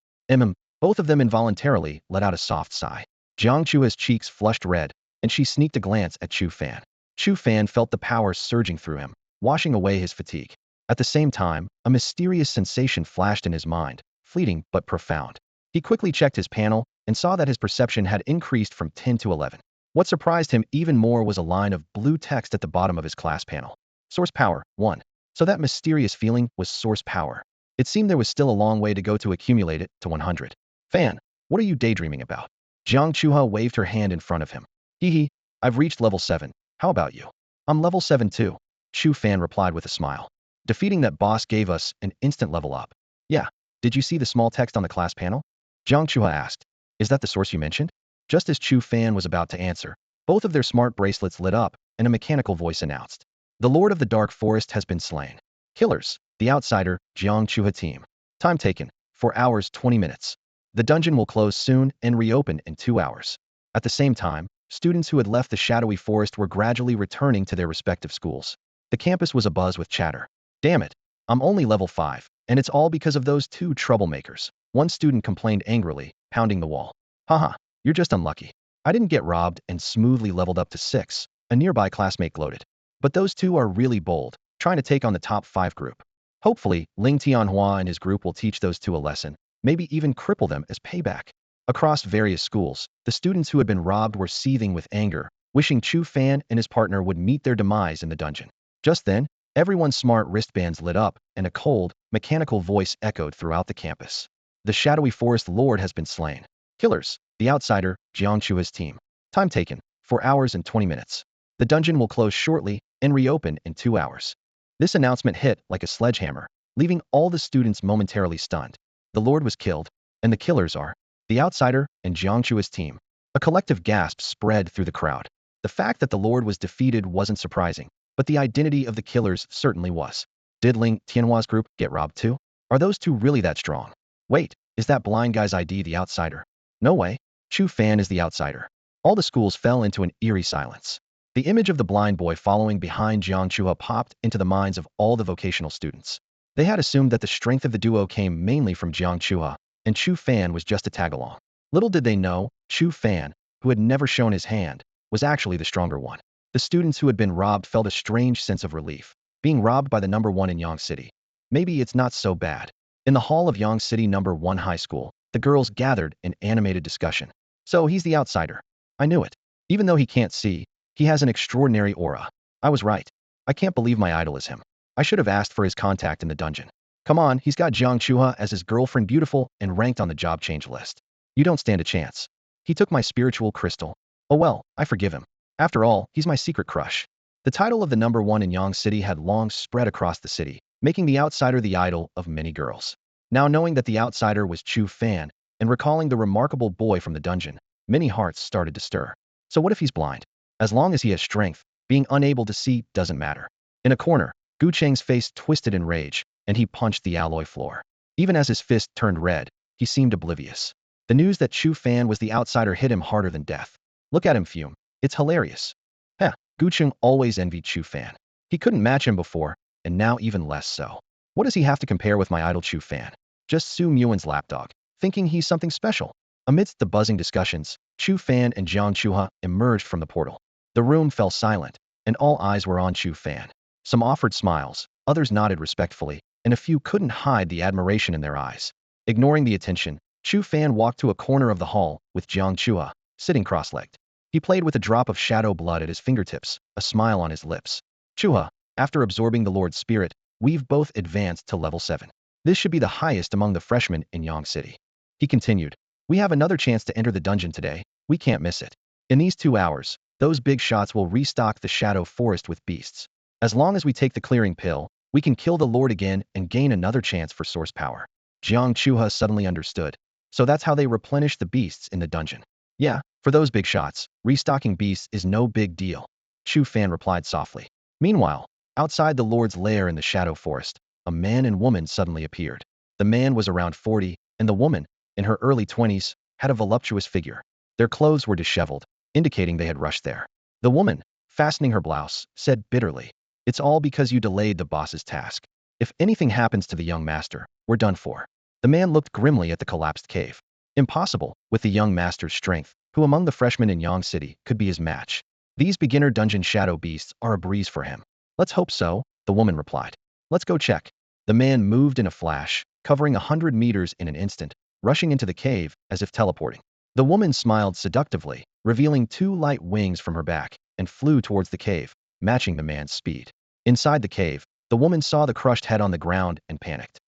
Both of them involuntarily let out a soft sigh. Jiang Chua's cheeks flushed red, and she sneaked a glance at Chu Fan. Chu Fan felt the power surging through him, washing away his fatigue. At the same time, a mysterious sensation flashed in his mind, fleeting but profound. He quickly checked his panel and saw that his perception had increased from 10 to 11. What surprised him even more was a line of blue text at the bottom of his class panel. Source power, 1. So that mysterious feeling was source power. It seemed there was still a long way to go to accumulate it to 100. Fan, what are you daydreaming about? Jiang Chuha waved her hand in front of him. Hee, I've reached level 7. How about you? I'm level 7 too, Chu Fan replied with a smile. Defeating that boss gave us an instant level up. Yeah, did you see the small text on the class panel? Jiang Chuha asked. Is that the source you mentioned? Just as Chu Fan was about to answer, both of their smart bracelets lit up, and a mechanical voice announced. The Lord of the Dark Forest has been slain. Killers, the Outsider, Jiang Chuha team. Time taken, 4 hours 20 minutes. The dungeon will close soon and reopen in 2 hours. At the same time, students who had left the shadowy forest were gradually returning to their respective schools. The campus was abuzz with chatter. Damn it, I'm only level 5, and it's all because of those 2 troublemakers. One student complained angrily, pounding the wall. Haha, you're just unlucky. I didn't get robbed and smoothly leveled up to 6, a nearby classmate gloated. But those 2 are really bold, trying to take on the top 5 group. Hopefully, Ling Tianhua and his group will teach those 2 a lesson, maybe even cripple them as payback. Across various schools, the students who had been robbed were seething with anger, wishing Chu Fan and his partner would meet their demise in the dungeon. Just then, everyone's smart wristbands lit up, and a cold, mechanical voice echoed throughout the campus. The shadowy forest lord has been slain. Killers, the Outsider, Jiang Chua's team. Time taken, 4 hours and 20 minutes. The dungeon will close shortly and reopen in 2 hours. This announcement hit like a sledgehammer, leaving all the students momentarily stunned. The Lord was killed, and the killers are the Outsider and Jiang Chua's team. A collective gasp spread through the crowd. The fact that the Lord was defeated wasn't surprising, but the identity of the killers certainly was. Did Ling Tianhua's group get robbed too? Are those 2 really that strong? Wait, is that blind guy's ID the Outsider? No way. Chu Fan is the Outsider. All the schools fell into an eerie silence. The image of the blind boy following behind Jiang Chua popped into the minds of all the vocational students. They had assumed that the strength of the duo came mainly from Jiang Chua, and Chu Fan was just a tag-along. Little did they know, Chu Fan, who had never shown his hand, was actually the stronger one. The students who had been robbed felt a strange sense of relief. Being robbed by the number one in Yang City. Maybe it's not so bad. In the hall of Yang City number 1 high school, the girls gathered in animated discussion. So he's the outsider. I knew it. Even though he can't see, he has an extraordinary aura. I was right. I can't believe my idol is him. I should have asked for his contact in the dungeon. Come on, he's got Jiang Chuha as his girlfriend, beautiful and ranked on the job change list. You don't stand a chance. He took my spiritual crystal. Oh well, I forgive him. After all, he's my secret crush. The title of the number one in Yang City had long spread across the city, making the outsider the idol of many girls. Now knowing that the outsider was Chu Fan, and recalling the remarkable boy from the dungeon, many hearts started to stir. So what if he's blind? As long as he has strength, being unable to see doesn't matter. In a corner, Gu Cheng's face twisted in rage, and he punched the alloy floor. Even as his fist turned red, he seemed oblivious. The news that Chu Fan was the outsider hit him harder than death. Look at him fume. It's hilarious. Heh, Gu Cheng always envied Chu Fan. He couldn't match him before, and now even less so. What does he have to compare with my idol Chu Fan? Just Su Muen's lapdog, thinking he's something special. Amidst the buzzing discussions, Chu Fan and Jiang Chuha emerged from the portal. The room fell silent, and all eyes were on Chu Fan. Some offered smiles, others nodded respectfully, and a few couldn't hide the admiration in their eyes. Ignoring the attention, Chu Fan walked to a corner of the hall with Jiang Chuha, sitting cross-legged. He played with a drop of shadow blood at his fingertips, a smile on his lips. Chuha, after absorbing the Lord's spirit, we've both advanced to level 7. This should be the highest among the freshmen in Yang City. He continued, we have another chance to enter the dungeon today. We can't miss it. In these 2 hours, those big shots will restock the shadow forest with beasts. As long as we take the clearing pill, we can kill the Lord again and gain another chance for source power. Jiang Chuha suddenly understood. So that's how they replenish the beasts in the dungeon. Yeah, for those big shots, restocking beasts is no big deal. Chu Fan replied softly. Meanwhile, outside the Lord's lair in the shadow forest, a man and woman suddenly appeared. The man was around 40, and the woman, in her early 20s, had a voluptuous figure. Their clothes were disheveled, indicating they had rushed there. The woman, fastening her blouse, said bitterly, it's all because you delayed the boss's task. If anything happens to the young master, we're done for. The man looked grimly at the collapsed cave. Impossible, with the young master's strength, who among the freshmen in Yang City could be his match. These beginner dungeon shadow beasts are a breeze for him. Let's hope so, the woman replied. Let's go check. The man moved in a flash, covering 100 meters in an instant, rushing into the cave as if teleporting. The woman smiled seductively, revealing 2 light wings from her back, and flew towards the cave, matching the man's speed. Inside the cave, the woman saw the crushed head on the ground and panicked.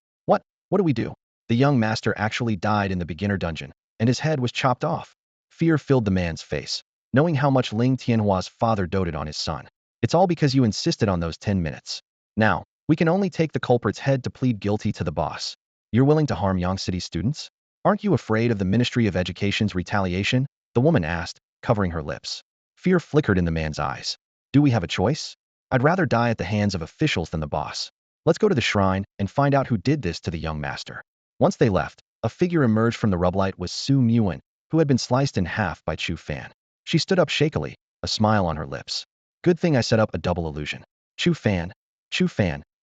What do we do? The young master actually died in the beginner dungeon, and his head was chopped off. Fear filled the man's face, knowing how much Ling Tianhua's father doted on his son. It's all because you insisted on those 10 minutes. Now, we can only take the culprit's head to plead guilty to the boss. You're willing to harm Yang City students? Aren't you afraid of the Ministry of Education's retaliation? The woman asked, covering her lips. Fear flickered in the man's eyes. Do we have a choice? I'd rather die at the hands of officials than the boss. Let's go to the shrine and find out who did this to the young master. Once they left, a figure emerged from the rublight with Su Muen, who had been sliced in half by Chu Fan. She stood up shakily, a smile on her lips. Good thing I set up a double illusion. Chu Fan,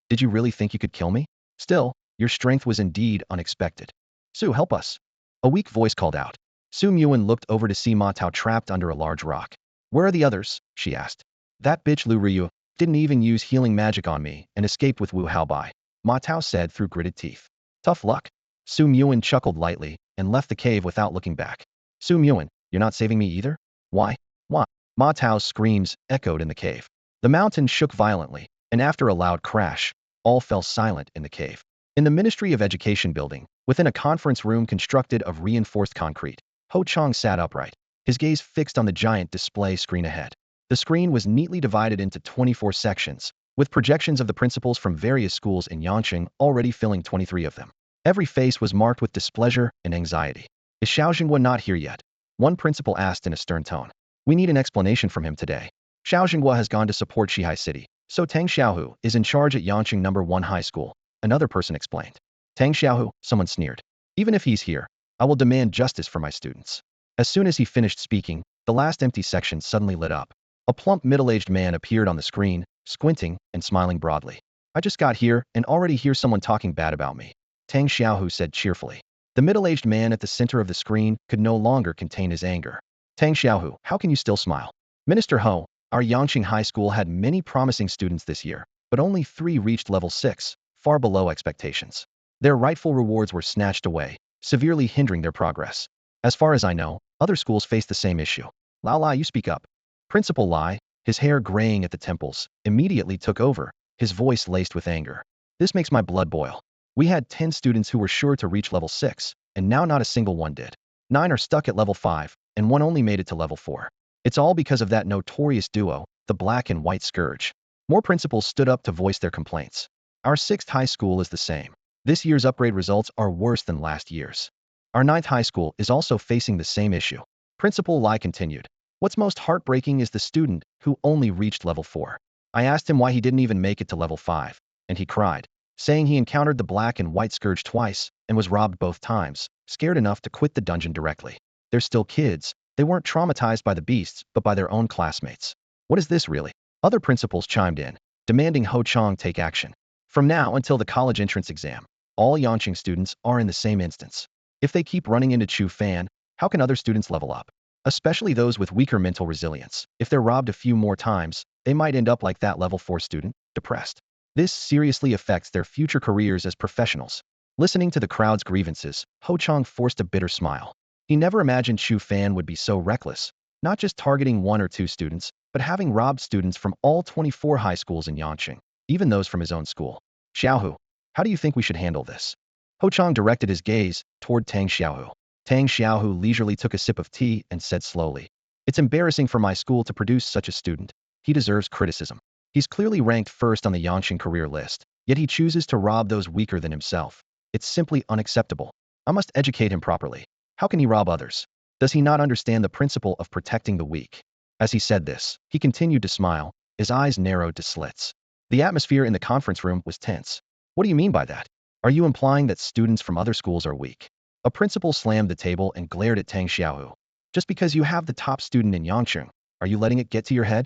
did you really think you could kill me? Still, your strength was indeed unexpected. Su, help us. A weak voice called out. Su Muen looked over to see Ma Tao trapped under a large rock. Where are the others? She asked. That bitch Lu Ryu didn't even use healing magic on me and escaped with Wu Haobai, Ma Tao said through gritted teeth. Tough luck. Su Muen chuckled lightly and left the cave without looking back. Su Muen, you're not saving me either? Why? Why? Ma Tao's screams echoed in the cave. The mountain shook violently, and after a loud crash, all fell silent in the cave. In the Ministry of Education building, within a conference room constructed of reinforced concrete, Ho Chong sat upright, his gaze fixed on the giant display screen ahead. The screen was neatly divided into 24 sections, with projections of the principals from various schools in Yangqing already filling 23 of them. Every face was marked with displeasure and anxiety. Is Xiao Jingguo not here yet? One principal asked in a stern tone. We need an explanation from him today. Xiao Jingguo has gone to support Shihai City, so Tang Xiaohu is in charge at Yangqing number 1 high school, another person explained. Tang Xiaohu, someone sneered. Even if he's here, I will demand justice for my students. As soon as he finished speaking, the last empty section suddenly lit up. A plump middle-aged man appeared on the screen, squinting and smiling broadly. I just got here and already hear someone talking bad about me. Tang Xiaohu said cheerfully. The middle-aged man at the center of the screen could no longer contain his anger. Tang Xiaohu, how can you still smile? Minister Ho, our Yangqing High School had many promising students this year, but only 3 reached level 6, far below expectations. Their rightful rewards were snatched away, severely hindering their progress. As far as I know, other schools face the same issue. Lao Lai, you speak up. Principal Lai, his hair graying at the temples, immediately took over, his voice laced with anger. This makes my blood boil. We had 10 students who were sure to reach level 6, and now not a single one did. 9 are stuck at level 5, and 1 only made it to level 4. It's all because of that notorious duo, the Black and White Scourge. More principals stood up to voice their complaints. Our 6th high school is the same. This year's upgrade results are worse than last year's. Our 9th high school is also facing the same issue. Principal Lai continued. What's most heartbreaking is the student who only reached level 4. I asked him why he didn't even make it to level 5, and he cried, saying he encountered the Black and White Scourge twice and was robbed both times, scared enough to quit the dungeon directly. They're still kids. They weren't traumatized by the beasts, but by their own classmates. What is this really? Other principals chimed in, demanding Ho Chong take action. From now until the college entrance exam, all Yangqing students are in the same instance. If they keep running into Chu Fan, how can other students level up? Especially those with weaker mental resilience. If they're robbed a few more times, they might end up like that level 4 student, depressed. This seriously affects their future careers as professionals. Listening to the crowd's grievances, Ho Chong forced a bitter smile. He never imagined Shu Fan would be so reckless, not just targeting 1 or 2 students, but having robbed students from all 24 high schools in Yangqing, even those from his own school. Xiaohu, how do you think we should handle this? Ho Chong directed his gaze toward Tang Xiaohu. Tang Xiaohu leisurely took a sip of tea and said slowly, "It's embarrassing for my school to produce such a student. He deserves criticism. He's clearly ranked first on the Yangqing career list, yet he chooses to rob those weaker than himself. It's simply unacceptable. I must educate him properly. How can he rob others? Does he not understand the principle of protecting the weak?" As he said this, he continued to smile, his eyes narrowed to slits. The atmosphere in the conference room was tense. What do you mean by that? Are you implying that students from other schools are weak? A principal slammed the table and glared at Tang Xiaohu. Just because you have the top student in Yangqing, are you letting it get to your head?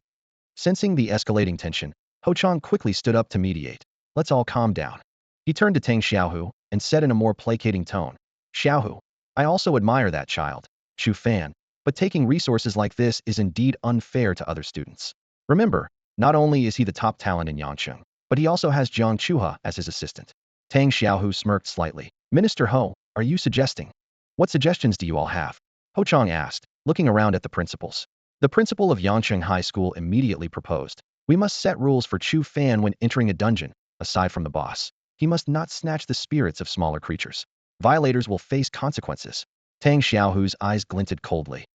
Sensing the escalating tension, Ho Chong quickly stood up to mediate. Let's all calm down. He turned to Tang Xiaohu and said in a more placating tone, Xiaohu, I also admire that child, Chu Fan, but taking resources like this is indeed unfair to other students. Remember, not only is he the top talent in Yangqing, but he also has Jiang Chuha as his assistant. Tang Xiaohu smirked slightly. Minister Ho, are you suggesting? What suggestions do you all have? Ho Chong asked, looking around at the principals. The principal of Yangqing High School immediately proposed. We must set rules for Chu Fan when entering a dungeon, aside from the boss. He must not snatch the spirits of smaller creatures. Violators will face consequences. Tang Xiaohu's eyes glinted coldly.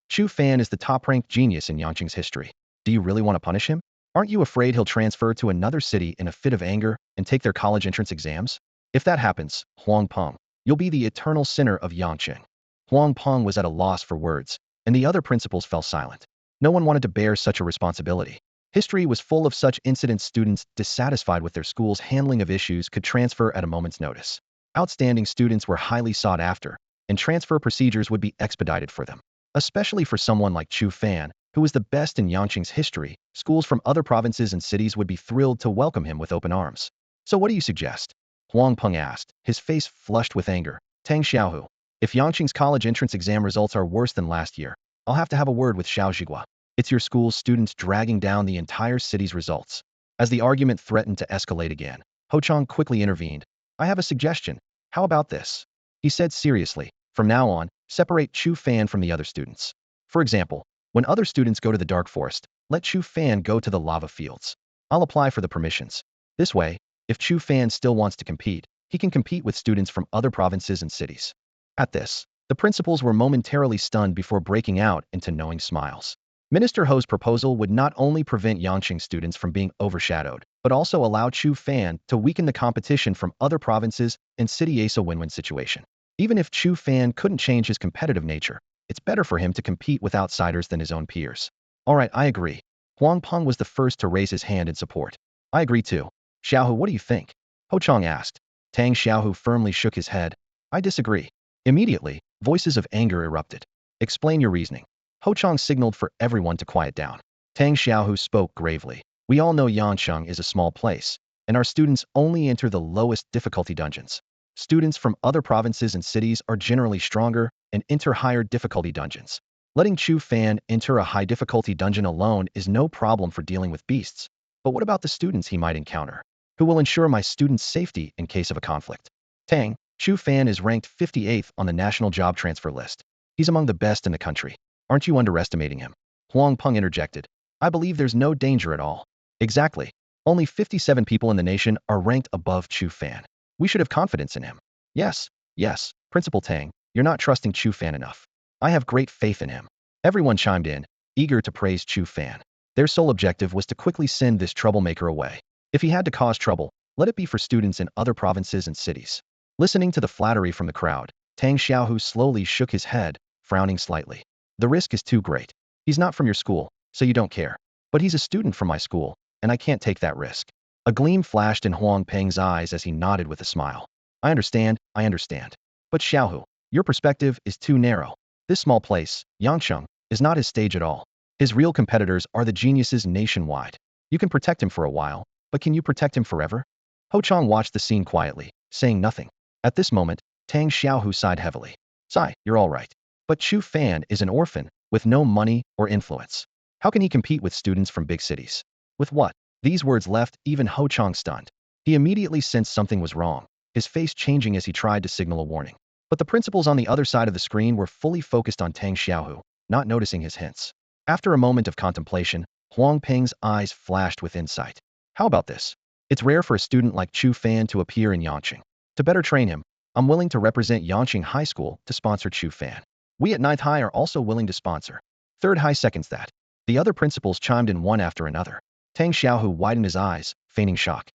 Chu Fan is the top-ranked genius in Yangqing's history. Do you really want to punish him? Aren't you afraid he'll transfer to another city in a fit of anger and take their college entrance exams? If that happens, Huang Peng, you'll be the eternal sinner of Yangqing. Huang Peng was at a loss for words, and the other principals fell silent. No one wanted to bear such a responsibility. History was full of such incidents. Students dissatisfied with their school's handling of issues could transfer at a moment's notice. Outstanding students were highly sought after, and transfer procedures would be expedited for them. Especially for someone like Chu Fan, who was the best in Yangqing's history, schools from other provinces and cities would be thrilled to welcome him with open arms. So what do you suggest? Huang Peng asked, his face flushed with anger. Tang Xiaohu, if Yangqing's college entrance exam results are worse than last year, I'll have to have a word with Xiao Zhigua. It's your school's students dragging down the entire city's results. As the argument threatened to escalate again, Ho Chong quickly intervened. I have a suggestion. How about this? He said seriously, from now on, separate Chu Fan from the other students. For example, when other students go to the Dark Forest, let Chu Fan go to the lava fields. I'll apply for the permissions. This way, if Chu Fan still wants to compete, he can compete with students from other provinces and cities. At this, the principals were momentarily stunned before breaking out into knowing smiles. Minister Ho's proposal would not only prevent Yangqing students from being overshadowed, but also allow Chu Fan to weaken the competition from other provinces and city as a win-win situation. Even if Chu Fan couldn't change his competitive nature, it's better for him to compete with outsiders than his own peers. All right, I agree. Huang Peng was the first to raise his hand in support. I agree too. Xiaohu, what do you think? Ho Chong asked. Tang Xiaohu firmly shook his head. I disagree. Immediately, voices of anger erupted. Explain your reasoning. Ho Chong signaled for everyone to quiet down. Tang Xiaohu spoke gravely. We all know Yangqing is a small place, and our students only enter the lowest difficulty dungeons. Students from other provinces and cities are generally stronger and enter higher difficulty dungeons. Letting Chu Fan enter a high-difficulty dungeon alone is no problem for dealing with beasts. But what about the students he might encounter? Who will ensure my students' safety in case of a conflict? Tang, Chu Fan is ranked 58th on the national job transfer list. He's among the best in the country. Aren't you underestimating him? Huang Peng interjected. I believe there's no danger at all. Exactly. Only 57 people in the nation are ranked above Chu Fan. We should have confidence in him. Yes, yes, Principal Tang, you're not trusting Chu Fan enough. I have great faith in him. Everyone chimed in, eager to praise Chu Fan. Their sole objective was to quickly send this troublemaker away. If he had to cause trouble, let it be for students in other provinces and cities. Listening to the flattery from the crowd, Tang Xiaohu slowly shook his head, frowning slightly. The risk is too great. He's not from your school, so you don't care. But he's a student from my school, and I can't take that risk. A gleam flashed in Huang Peng's eyes as he nodded with a smile. I understand. But Xiaohu, your perspective is too narrow. This small place, Yangcheng, is not his stage at all. His real competitors are the geniuses nationwide. You can protect him for a while, but can you protect him forever? Ho Chang watched the scene quietly, saying nothing. At this moment, Tang Xiaohu sighed heavily. Sigh, you're all right. But Chu Fan is an orphan, with no money or influence. How can he compete with students from big cities? With what? These words left even Ho Chang stunned. He immediately sensed something was wrong, his face changing as he tried to signal a warning. But the principals on the other side of the screen were fully focused on Tang Xiaohu, not noticing his hints. After a moment of contemplation, Huang Peng's eyes flashed with insight. How about this? It's rare for a student like Chu Fan to appear in Yangcheng. To better train him, I'm willing to represent Yangcheng High School to sponsor Chu Fan. We at 9th High are also willing to sponsor. 3rd High seconds that. The other principals chimed in one after another. Tang Xiaohu widened his eyes, feigning shock.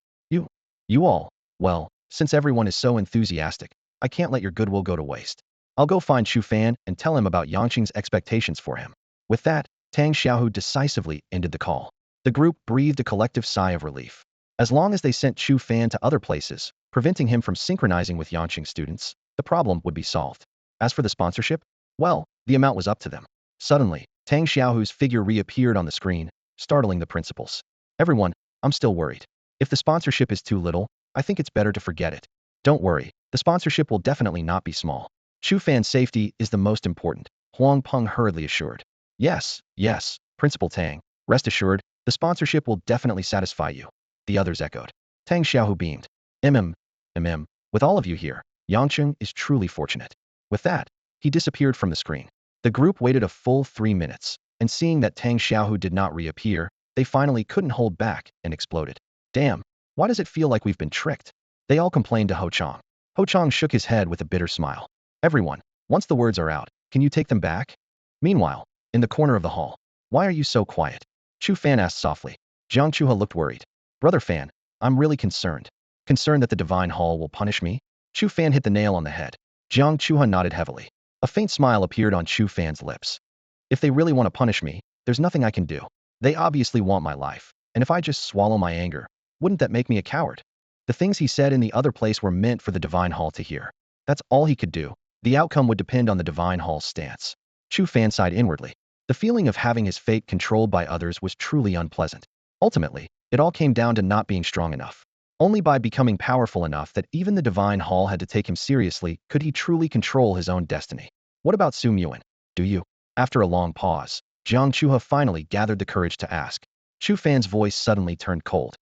You all, well, since everyone is so enthusiastic, I can't let your goodwill go to waste. I'll go find Chu Fan and tell him about Yangcheng's expectations for him. With that, Tang Xiaohu decisively ended the call. The group breathed a collective sigh of relief. As long as they sent Chu Fan to other places, preventing him from synchronizing with Yangcheng students, the problem would be solved. As for the sponsorship, well, the amount was up to them. Suddenly, Tang Xiaohu's figure reappeared on the screen, startling the principals. Everyone, I'm still worried. If the sponsorship is too little, I think it's better to forget it. Don't worry, the sponsorship will definitely not be small. Chu Fan's safety is the most important, Huang Peng hurriedly assured. Yes, Principal Tang, rest assured, the sponsorship will definitely satisfy you. The others echoed. Tang Xiaohu beamed. With all of you here, Yangcheng is truly fortunate. With that, he disappeared from the screen. The group waited a full 3 minutes, and seeing that Tang Xiaohu did not reappear, they finally couldn't hold back and exploded. Damn, why does it feel like we've been tricked? They all complained to Ho Chang. Ho Chang shook his head with a bitter smile. Everyone, once the words are out, can you take them back? Meanwhile, in the corner of the hall, why are you so quiet? Chu Fan asked softly. Jiang Chuha looked worried. Brother Fan, I'm really concerned. Concerned that the Divine Hall will punish me? Chu Fan hit the nail on the head. Jiang Chuha nodded heavily. A faint smile appeared on Chu Fan's lips. If they really want to punish me, there's nothing I can do. They obviously want my life, and if I just swallow my anger, wouldn't that make me a coward? The things he said in the other place were meant for the Divine Hall to hear. That's all he could do. The outcome would depend on the Divine Hall's stance. Chu Fan sighed inwardly. The feeling of having his fate controlled by others was truly unpleasant. Ultimately, it all came down to not being strong enough. Only by becoming powerful enough that even the Divine Hall had to take him seriously could he truly control his own destiny. What about Su Muan? Do you? After a long pause, Jiang Chuha finally gathered the courage to ask. Chu Fan's voice suddenly turned cold.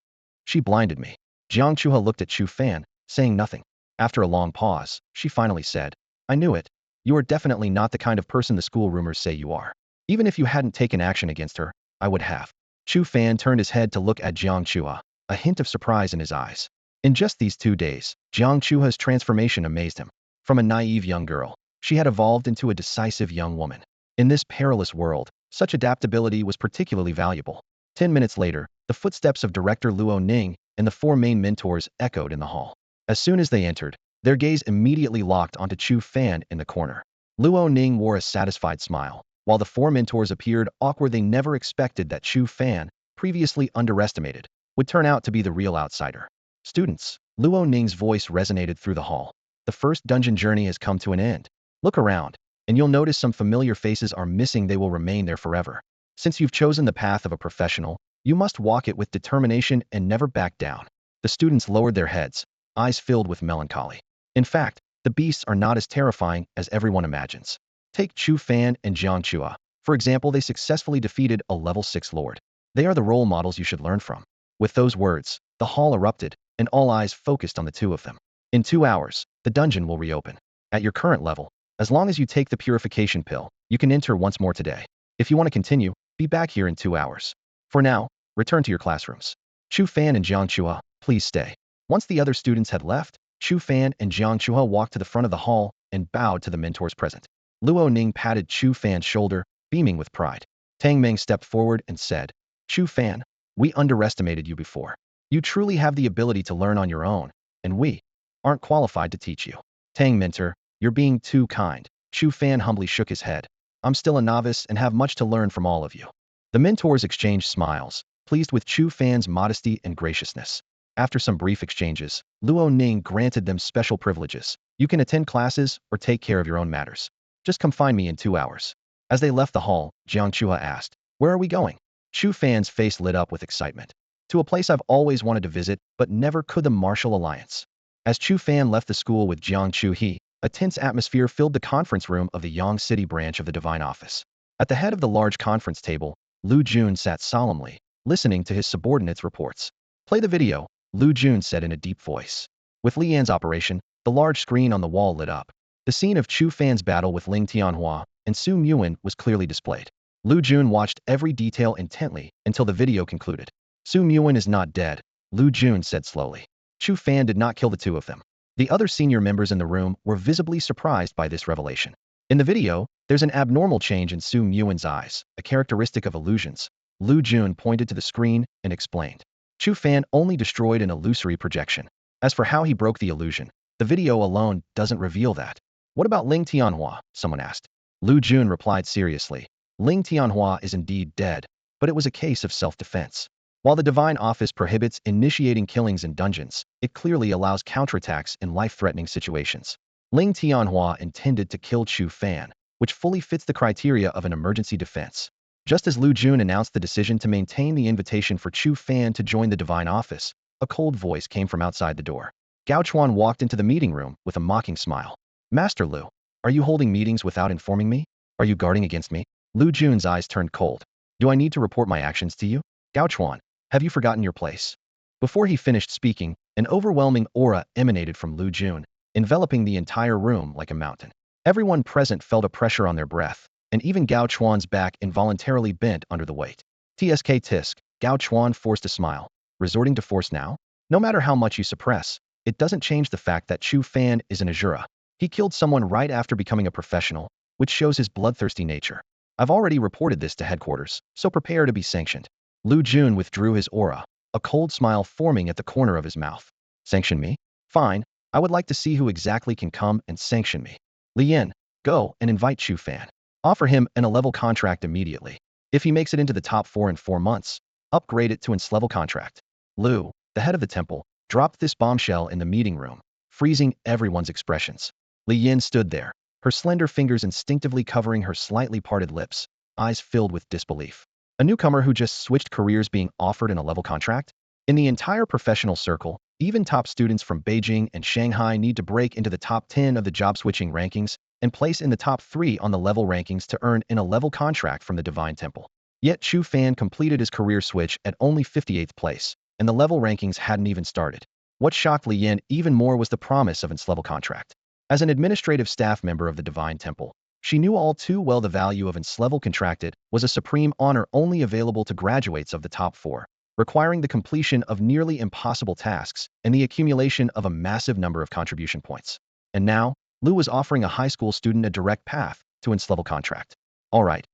She blinded me. Jiang Chuha looked at Chu Fan, saying nothing. After a long pause, she finally said, I knew it. You are definitely not the kind of person the school rumors say you are. Even if you hadn't taken action against her, I would have. Chu Fan turned his head to look at Jiang Chuha, a hint of surprise in his eyes. In just these 2 days, Jiang Chuha's transformation amazed him. From a naive young girl, she had evolved into a decisive young woman. In this perilous world, such adaptability was particularly valuable. 10 minutes later, the footsteps of Director Luo Ning and the 4 main mentors echoed in the hall. As soon as they entered, their gaze immediately locked onto Chu Fan in the corner. Luo Ning wore a satisfied smile, while the 4 mentors appeared awkward. They never expected that Chu Fan, previously underestimated, would turn out to be the real outsider. Students, Luo Ning's voice resonated through the hall. The first dungeon journey has come to an end. Look around, and you'll notice some familiar faces are missing. They will remain there forever. Since you've chosen the path of a professional, you must walk it with determination and never back down. The students lowered their heads, eyes filled with melancholy. In fact, the beasts are not as terrifying as everyone imagines. Take Chu Fan and Jiang Chua. For example, they successfully defeated a level 6 lord. They are the role models you should learn from. With those words, the hall erupted, and all eyes focused on the two of them. In 2 hours, the dungeon will reopen. At your current level, as long as you take the purification pill, you can enter once more today. If you want to continue, be back here in 2 hours. For now, return to your classrooms. Chu Fan and Jiang Chua, please stay. Once the other students had left, Chu Fan and Jiang Chua walked to the front of the hall and bowed to the mentors present. Luo Ning patted Chu Fan's shoulder, beaming with pride. Tang Meng stepped forward and said, Chu Fan, we underestimated you before. You truly have the ability to learn on your own, and we aren't qualified to teach you. Tang Mentor, you're being too kind. Chu Fan humbly shook his head. I'm still a novice and have much to learn from all of you. The mentors exchanged smiles, pleased with Chu Fan's modesty and graciousness. After some brief exchanges, Luo Ning granted them special privileges. You can attend classes or take care of your own matters. Just come find me in 2 hours. As they left the hall, Jiang Chua asked, where are we going? Chu Fan's face lit up with excitement. To a place I've always wanted to visit, but never could, the Martial Alliance. As Chu Fan left the school with Jiang Chu, a tense atmosphere filled the conference room of the Yang City branch of the Divine Office. At the head of the large conference table, Lu Jun sat solemnly, listening to his subordinates' reports. Play the video, Lu Jun said in a deep voice. With Li Yan's operation, the large screen on the wall lit up. The scene of Chu Fan's battle with Ling Tianhua and Su Muin was clearly displayed. Lu Jun watched every detail intently until the video concluded. Su Muin is not dead, Lu Jun said slowly. Chu Fan did not kill the two of them. The other senior members in the room were visibly surprised by this revelation. In the video, there's an abnormal change in Su Muin's eyes, a characteristic of illusions. Lu Jun pointed to the screen and explained. Chu Fan only destroyed an illusory projection. As for how he broke the illusion, the video alone doesn't reveal that. What about Ling Tianhua? Someone asked. Lu Jun replied seriously. Ling Tianhua is indeed dead, but it was a case of self-defense. While the Divine Office prohibits initiating killings in dungeons, it clearly allows counterattacks in life-threatening situations. Ling Tianhua intended to kill Chu Fan, which fully fits the criteria of an emergency defense. Just as Lu Jun announced the decision to maintain the invitation for Chu Fan to join the Divine Office, a cold voice came from outside the door. Gao Chuan walked into the meeting room with a mocking smile. Master Lu, are you holding meetings without informing me? Are you guarding against me? Lu Jun's eyes turned cold. Do I need to report my actions to you? Gao Chuan, have you forgotten your place? Before he finished speaking, an overwhelming aura emanated from Lu Jun, enveloping the entire room like a mountain. Everyone present felt a pressure on their breath, and even Gao Chuan's back involuntarily bent under the weight. Tsk tisk, Gao Chuan forced a smile. Resorting to force now? No matter how much you suppress, it doesn't change the fact that Chu Fan is an Asura. He killed someone right after becoming a professional, which shows his bloodthirsty nature. I've already reported this to headquarters, so prepare to be sanctioned. Lu Jun withdrew his aura, a cold smile forming at the corner of his mouth. Sanction me? Fine, I would like to see who exactly can come and sanction me. Li Yan, go and invite Chu Fan. Offer him an A-level contract immediately. If he makes it into the top 4 in 4 months, upgrade it to an S-level contract. Lu, the head of the temple, dropped this bombshell in the meeting room, freezing everyone's expressions. Li Yan stood there, her slender fingers instinctively covering her slightly parted lips, eyes filled with disbelief. A newcomer who just switched careers being offered an A-level contract? In the entire professional circle, even top students from Beijing and Shanghai need to break into the top 10 of the job-switching rankings and place in the top 3 on the level rankings to earn an A-level contract from the Divine Temple. Yet Chu Fan completed his career switch at only 58th place, and the level rankings hadn't even started. What shocked Li Yan even more was the promise of an S-level contract. As an administrative staff member of the Divine Temple, she knew all too well the value of an S-level contracted was a supreme honor only available to graduates of the top 4, requiring the completion of nearly impossible tasks and the accumulation of a massive number of contribution points. And now, Lu was offering a high school student a direct path to an S-level contract. All right.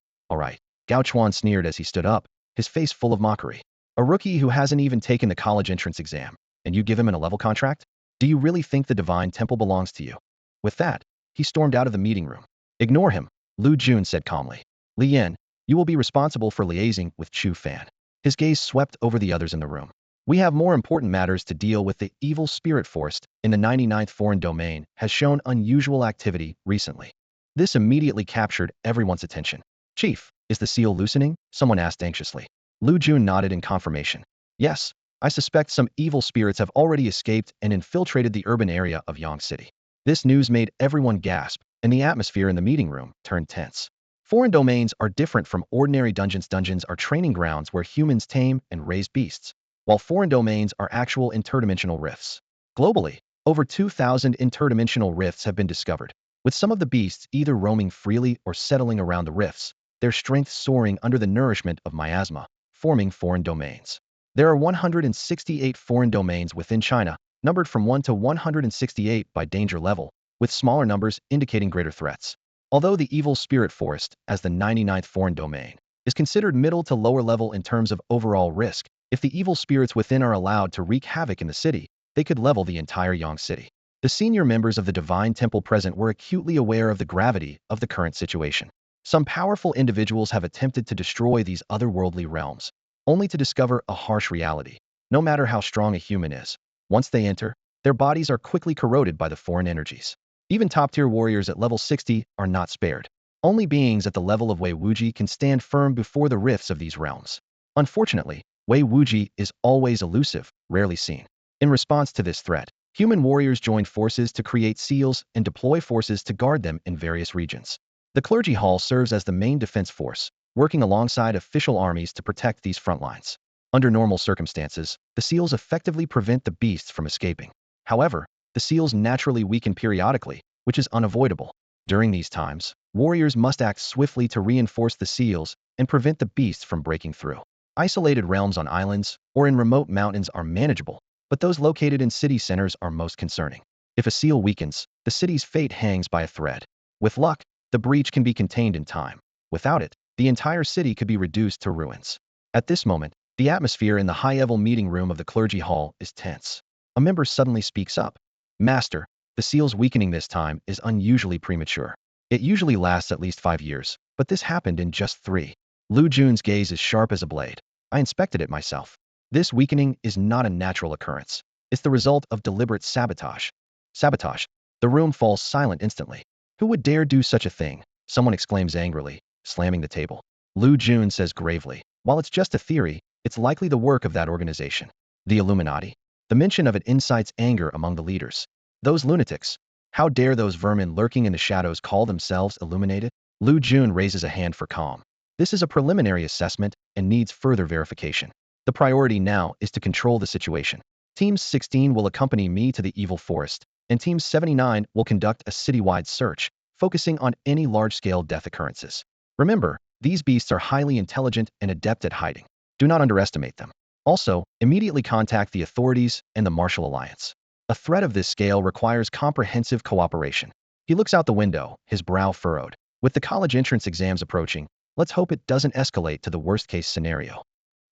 Gao Chuan sneered as he stood up, his face full of mockery. A rookie who hasn't even taken the college entrance exam, and you give him an A-level contract? Do you really think the Divine Temple belongs to you? With that, he stormed out of the meeting room. Ignore him, Lu Jun said calmly. Li Yan, you will be responsible for liaising with Chu Fan. His gaze swept over the others in the room. We have more important matters to deal with. The evil spirit forest in the 99th foreign domain has shown unusual activity recently. This immediately captured everyone's attention. Chief, is the seal loosening? Someone asked anxiously. Lu Jun nodded in confirmation. Yes, I suspect some evil spirits have already escaped and infiltrated the urban area of Yang City. This news made everyone gasp, and the atmosphere in the meeting room turned tense. Foreign domains are different from ordinary dungeons. Dungeons are training grounds where humans tame and raise beasts, while foreign domains are actual interdimensional rifts. Globally, over 2,000 interdimensional rifts have been discovered, with some of the beasts either roaming freely or settling around the rifts, their strength soaring under the nourishment of miasma, forming foreign domains. There are 168 foreign domains within China, numbered from 1 to 168 by danger level, with smaller numbers indicating greater threats. Although the Evil Spirit Forest, as the 99th foreign domain, is considered middle to lower level in terms of overall risk, if the evil spirits within are allowed to wreak havoc in the city, they could level the entire Yang city. The senior members of the Divine Temple present were acutely aware of the gravity of the current situation. Some powerful individuals have attempted to destroy these otherworldly realms, only to discover a harsh reality. No matter how strong a human is, once they enter, their bodies are quickly corroded by the foreign energies. Even top-tier warriors at level 60 are not spared. Only beings at the level of Wei Wuji can stand firm before the rifts of these realms. Unfortunately, Wei Wuji is always elusive, rarely seen. In response to this threat, human warriors joined forces to create seals and deploy forces to guard them in various regions. The clergy hall serves as the main defense force, working alongside official armies to protect these front lines. Under normal circumstances, the seals effectively prevent the beasts from escaping. However, the seals naturally weaken periodically, which is unavoidable. During these times, warriors must act swiftly to reinforce the seals and prevent the beasts from breaking through. Isolated realms on islands or in remote mountains are manageable, but those located in city centers are most concerning. If a seal weakens, the city's fate hangs by a thread. With luck, the breach can be contained in time. Without it, the entire city could be reduced to ruins. At this moment, the atmosphere in the high-level meeting room of the clergy hall is tense. A member suddenly speaks up. Master, the seal's weakening this time is unusually premature. It usually lasts at least 5 years, but this happened in just 3. Lu Jun's gaze is sharp as a blade. I inspected it myself. This weakening is not a natural occurrence. It's the result of deliberate sabotage. Sabotage. The room falls silent instantly. Who would dare do such a thing? Someone exclaims angrily, slamming the table. Lu Jun says gravely, while it's just a theory, it's likely the work of that organization. The Illuminati. The mention of it incites anger among the leaders. Those lunatics. How dare those vermin lurking in the shadows call themselves illuminated? Lu Jun raises a hand for calm. This is a preliminary assessment and needs further verification. The priority now is to control the situation. Team 16 will accompany me to the evil forest, and Team 79 will conduct a citywide search, focusing on any large-scale death occurrences. Remember, these beasts are highly intelligent and adept at hiding. Do not underestimate them. Also, immediately contact the authorities and the Martial Alliance. A threat of this scale requires comprehensive cooperation. He looks out the window, his brow furrowed. With the college entrance exams approaching, let's hope it doesn't escalate to the worst-case scenario.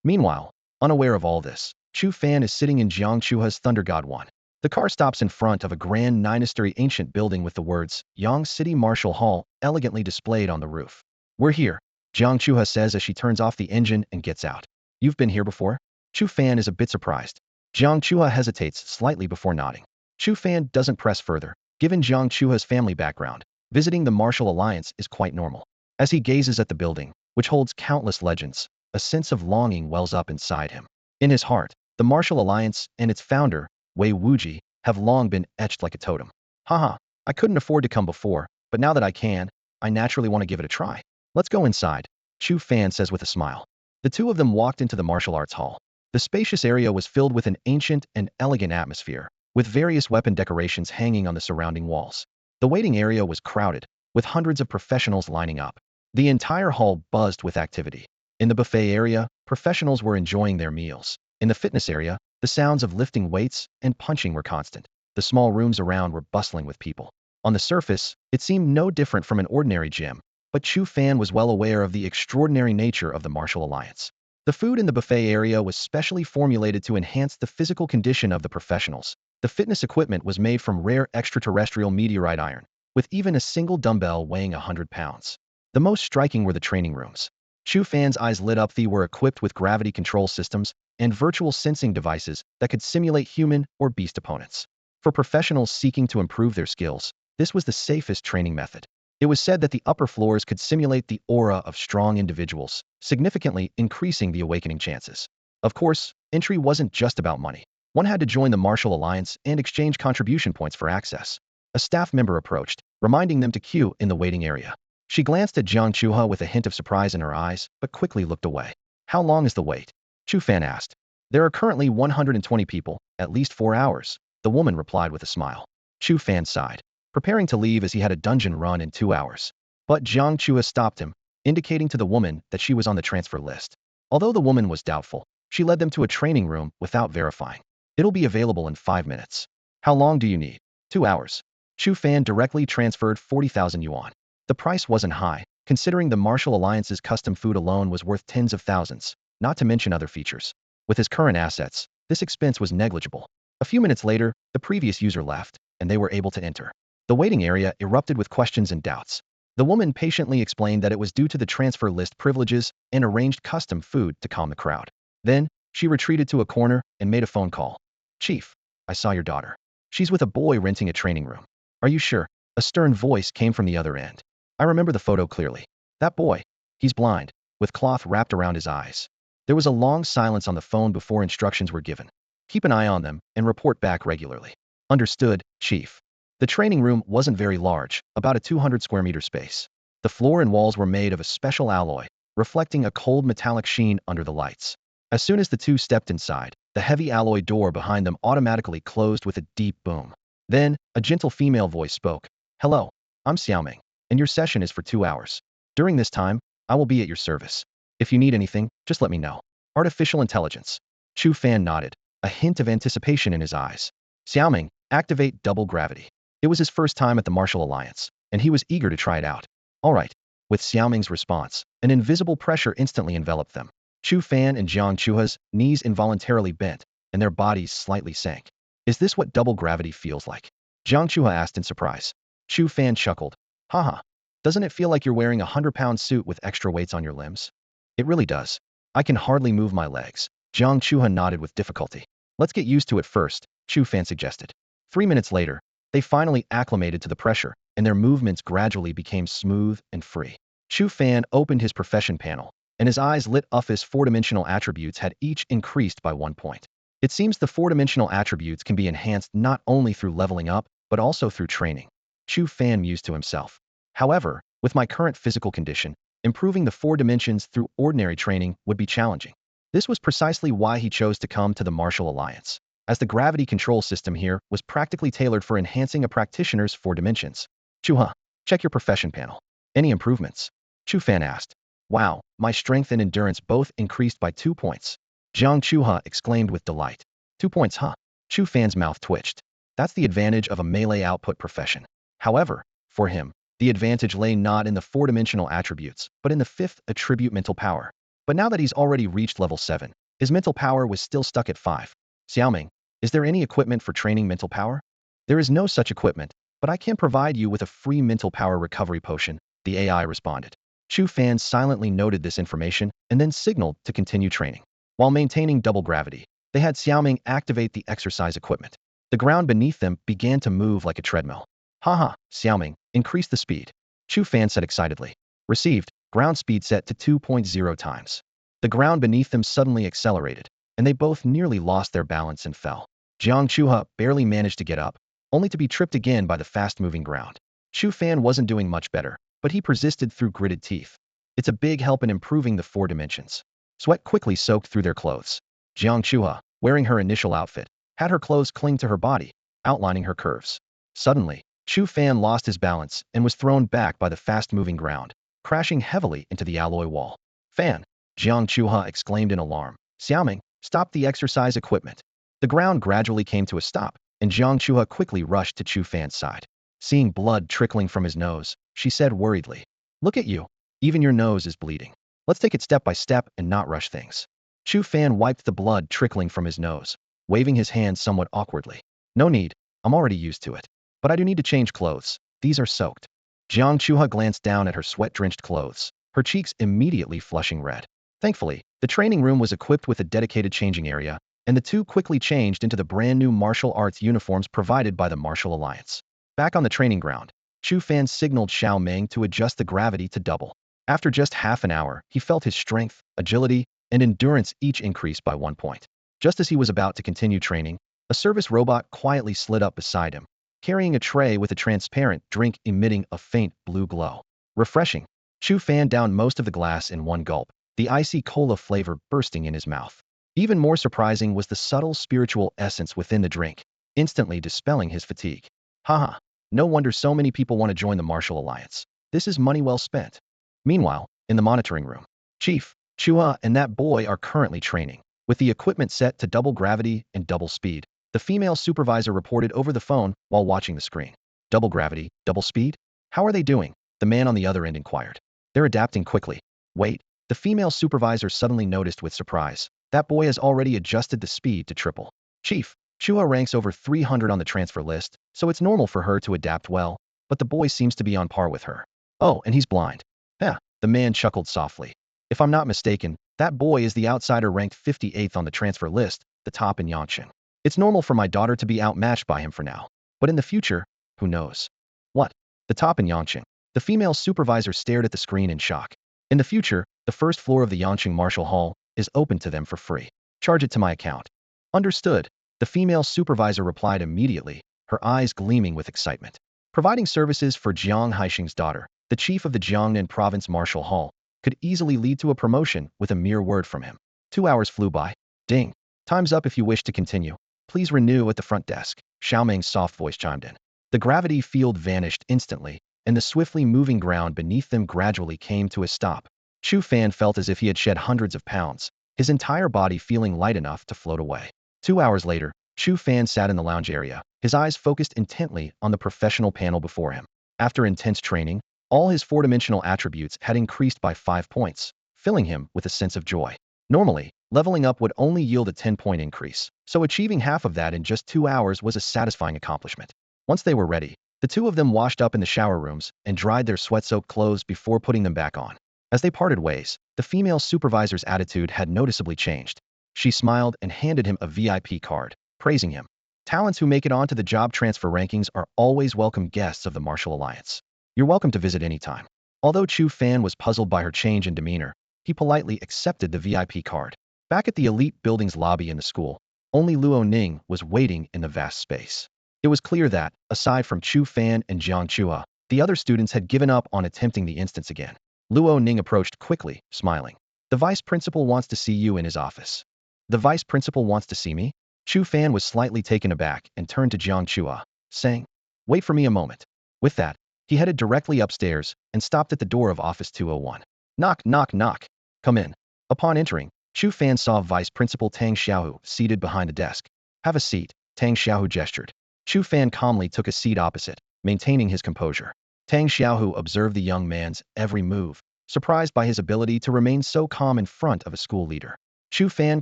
Meanwhile, unaware of all this, Chu Fan is sitting in Jiang Chuha's Thunder God 1. The car stops in front of a grand nine-story ancient building with the words, Yang City Martial Hall, elegantly displayed on the roof. We're here, Jiang Chuha says as she turns off the engine and gets out. You've been here before? Chu Fan is a bit surprised. Jiang Chuha hesitates slightly before nodding. Chu Fan doesn't press further. Given Jiang Chuha's family background, visiting the Martial Alliance is quite normal. As he gazes at the building, which holds countless legends, a sense of longing wells up inside him. In his heart, the Martial Alliance and its founder, Wei Wuji, have long been etched like a totem. Haha, I couldn't afford to come before, but now that I can, I naturally want to give it a try. Let's go inside, Chu Fan says with a smile. The two of them walked into the martial arts hall. The spacious area was filled with an ancient and elegant atmosphere, with various weapon decorations hanging on the surrounding walls. The waiting area was crowded, with hundreds of professionals lining up. The entire hall buzzed with activity. In the buffet area, professionals were enjoying their meals. In the fitness area, the sounds of lifting weights and punching were constant. The small rooms around were bustling with people. On the surface, it seemed no different from an ordinary gym, but Chu Fan was well aware of the extraordinary nature of the Martial Alliance. The food in the buffet area was specially formulated to enhance the physical condition of the professionals. The fitness equipment was made from rare extraterrestrial meteorite iron, with even a single dumbbell weighing 100 pounds. The most striking were the training rooms. Chu Fan's eyes lit up. They were equipped with gravity control systems and virtual sensing devices that could simulate human or beast opponents. For professionals seeking to improve their skills, this was the safest training method. It was said that the upper floors could simulate the aura of strong individuals, significantly increasing the awakening chances. Of course, entry wasn't just about money. One had to join the Martial Alliance and exchange contribution points for access. A staff member approached, reminding them to queue in the waiting area. She glanced at Jiang Chuha with a hint of surprise in her eyes, but quickly looked away. How long is the wait? Chu Fan asked. There are currently 120 people, at least 4 hours, the woman replied with a smile. Chu Fan sighed, preparing to leave as he had a dungeon run in 2 hours. But Jiang Chua stopped him, indicating to the woman that she was on the transfer list. Although the woman was doubtful, she led them to a training room without verifying. It'll be available in 5 minutes. How long do you need? 2 hours. Chu Fan directly transferred 40,000 yuan. The price wasn't high, considering the Martial Alliance's custom food alone was worth tens of thousands, not to mention other features. With his current assets, this expense was negligible. A few minutes later, the previous user left, and they were able to enter. The waiting area erupted with questions and doubts. The woman patiently explained that it was due to the transfer list privileges and arranged custom food to calm the crowd. Then, she retreated to a corner and made a phone call. Chief, I saw your daughter. She's with a boy renting a training room. Are you sure? A stern voice came from the other end. I remember the photo clearly. That boy. He's blind, with cloth wrapped around his eyes. There was a long silence on the phone before instructions were given. Keep an eye on them and report back regularly. Understood, Chief. The training room wasn't very large, about a 200 square meter space. The floor and walls were made of a special alloy, reflecting a cold metallic sheen under the lights. As soon as the two stepped inside, the heavy alloy door behind them automatically closed with a deep boom. Then, a gentle female voice spoke. Hello, I'm Xiaoming, and your session is for 2 hours. During this time, I will be at your service. If you need anything, just let me know. Artificial intelligence. Chu Fan nodded, a hint of anticipation in his eyes. Xiaoming, activate double gravity. It was his first time at the Martial Alliance, and he was eager to try it out. All right. With Xiaoming's response, an invisible pressure instantly enveloped them. Chu Fan and Jiang Chuha's knees involuntarily bent, and their bodies slightly sank. Is this what double gravity feels like? Jiang Chuha asked in surprise. Chu Fan chuckled. Haha. Doesn't it feel like you're wearing a 100-pound suit with extra weights on your limbs? It really does. I can hardly move my legs. Jiang Chuha nodded with difficulty. Let's get used to it first, Chu Fan suggested. 3 minutes later, they finally acclimated to the pressure, and their movements gradually became smooth and free. Chu Fan opened his profession panel, and his eyes lit up. His four-dimensional attributes had each increased by 1 point. It seems the four-dimensional attributes can be enhanced not only through leveling up, but also through training. Chu Fan mused to himself. However, with my current physical condition, improving the 4 dimensions through ordinary training would be challenging. This was precisely why he chose to come to the Martial Alliance, as the gravity control system here was practically tailored for enhancing a practitioner's 4 dimensions. Chuha, check your profession panel. Any improvements? Chu Fan asked. Wow, my strength and endurance both increased by 2 points. Jiang Chuha exclaimed with delight. 2 points, huh? Chu Fan's mouth twitched. That's the advantage of a melee output profession. However, for him, the advantage lay not in the 4-dimensional attributes, but in the 5th attribute mental power. But now that he's already reached level 7, his mental power was still stuck at 5. Xiaoming, is there any equipment for training mental power? There is no such equipment, but I can provide you with a free mental power recovery potion, the AI responded. Chu Fan silently noted this information and then signaled to continue training. While maintaining double gravity, they had Xiaoming activate the exercise equipment. The ground beneath them began to move like a treadmill. Haha, Xiaoming, increase the speed. Chu Fan said excitedly. Received, ground speed set to 2.0 times. The ground beneath them suddenly accelerated, and they both nearly lost their balance and fell. Jiang Chuha barely managed to get up, only to be tripped again by the fast-moving ground. Chu Fan wasn't doing much better, but he persisted through gritted teeth. It's a big help in improving the 4 dimensions. Sweat quickly soaked through their clothes. Jiang Chuha, wearing her initial outfit, had her clothes cling to her body, outlining her curves. Suddenly, Chu Fan lost his balance and was thrown back by the fast-moving ground, crashing heavily into the alloy wall. Fan! Jiang Chuha exclaimed in alarm. Xiaoming, stop the exercise equipment. The ground gradually came to a stop, and Jiang Chuha quickly rushed to Chu Fan's side. Seeing blood trickling from his nose, she said worriedly, Look at you. Even your nose is bleeding. Let's take it step by step and not rush things. Chu Fan wiped the blood trickling from his nose, waving his hand somewhat awkwardly. No need, I'm already used to it. But I do need to change clothes. These are soaked. Jiang Chuha glanced down at her sweat-drenched clothes, her cheeks immediately flushing red. Thankfully, the training room was equipped with a dedicated changing area, and the two quickly changed into the brand-new martial arts uniforms provided by the Martial Alliance. Back on the training ground, Chu Fan signaled Xiaoming to adjust the gravity to double. After just half an hour, he felt his strength, agility, and endurance each increase by 1 point. Just as he was about to continue training, a service robot quietly slid up beside him, carrying a tray with a transparent drink emitting a faint blue glow. Refreshing. Chu Fan downed most of the glass in one gulp, the icy cola flavor bursting in his mouth. Even more surprising was the subtle spiritual essence within the drink, instantly dispelling his fatigue. Haha, no wonder so many people want to join the Martial Alliance. This is money well spent. Meanwhile, in the monitoring room, Chief, Chua and that boy are currently training. With the equipment set to double gravity and double speed, the female supervisor reported over the phone while watching the screen. Double gravity, double speed? How are they doing? The man on the other end inquired. They're adapting quickly. Wait, the female supervisor suddenly noticed with surprise. That boy has already adjusted the speed to triple. Chief, Chua ranks over 300 on the transfer list, so it's normal for her to adapt well, but the boy seems to be on par with her. Oh, and he's blind. Yeah, the man chuckled softly. If I'm not mistaken, that boy is the outsider ranked 58th on the transfer list, the top in Yangqing. It's normal for my daughter to be outmatched by him for now. But in the future, who knows? What? The top in Yangqing. The female supervisor stared at the screen in shock. In the future, the first floor of the Yangqing Martial Hall is open to them for free. Charge it to my account. Understood. The female supervisor replied immediately, her eyes gleaming with excitement. Providing services for Jiang Haixing's daughter, the chief of the Jiangnan Province Martial Hall, could easily lead to a promotion with a mere word from him. 2 hours flew by. Ding. Time's up if you wish to continue. Please renew at the front desk. Xiaoming's soft voice chimed in. The gravity field vanished instantly, and the swiftly moving ground beneath them gradually came to a stop. Chu Fan felt as if he had shed hundreds of pounds, his entire body feeling light enough to float away. 2 hours later, Chu Fan sat in the lounge area, his eyes focused intently on the professional panel before him. After intense training, all his four-dimensional attributes had increased by 5 points, filling him with a sense of joy. Normally, leveling up would only yield a 10-point increase, so achieving half of that in just 2 hours was a satisfying accomplishment. Once they were ready, the two of them washed up in the shower rooms and dried their sweat-soaked clothes before putting them back on. As they parted ways, the female supervisor's attitude had noticeably changed. She smiled and handed him a VIP card, praising him. Talents who make it onto the job transfer rankings are always welcome guests of the Martial Alliance. You're welcome to visit anytime. Although Chu Fan was puzzled by her change in demeanor, he politely accepted the VIP card. Back at the elite building's lobby in the school, only Luo Ning was waiting in the vast space. It was clear that, aside from Chu Fan and Jiang Chua, the other students had given up on attempting the instance again. Luo Ning approached quickly, smiling. The vice principal wants to see you in his office. The vice principal wants to see me? Chu Fan was slightly taken aback and turned to Jiang Chua, saying, wait for me a moment. With that, he headed directly upstairs and stopped at the door of Office 201. Knock, knock, knock. Come in. Upon entering, Chu Fan saw Vice Principal Tang Xiaohu seated behind the desk. Have a seat, Tang Xiaohu gestured. Chu Fan calmly took a seat opposite, maintaining his composure. Tang Xiaohu observed the young man's every move, surprised by his ability to remain so calm in front of a school leader. Chu Fan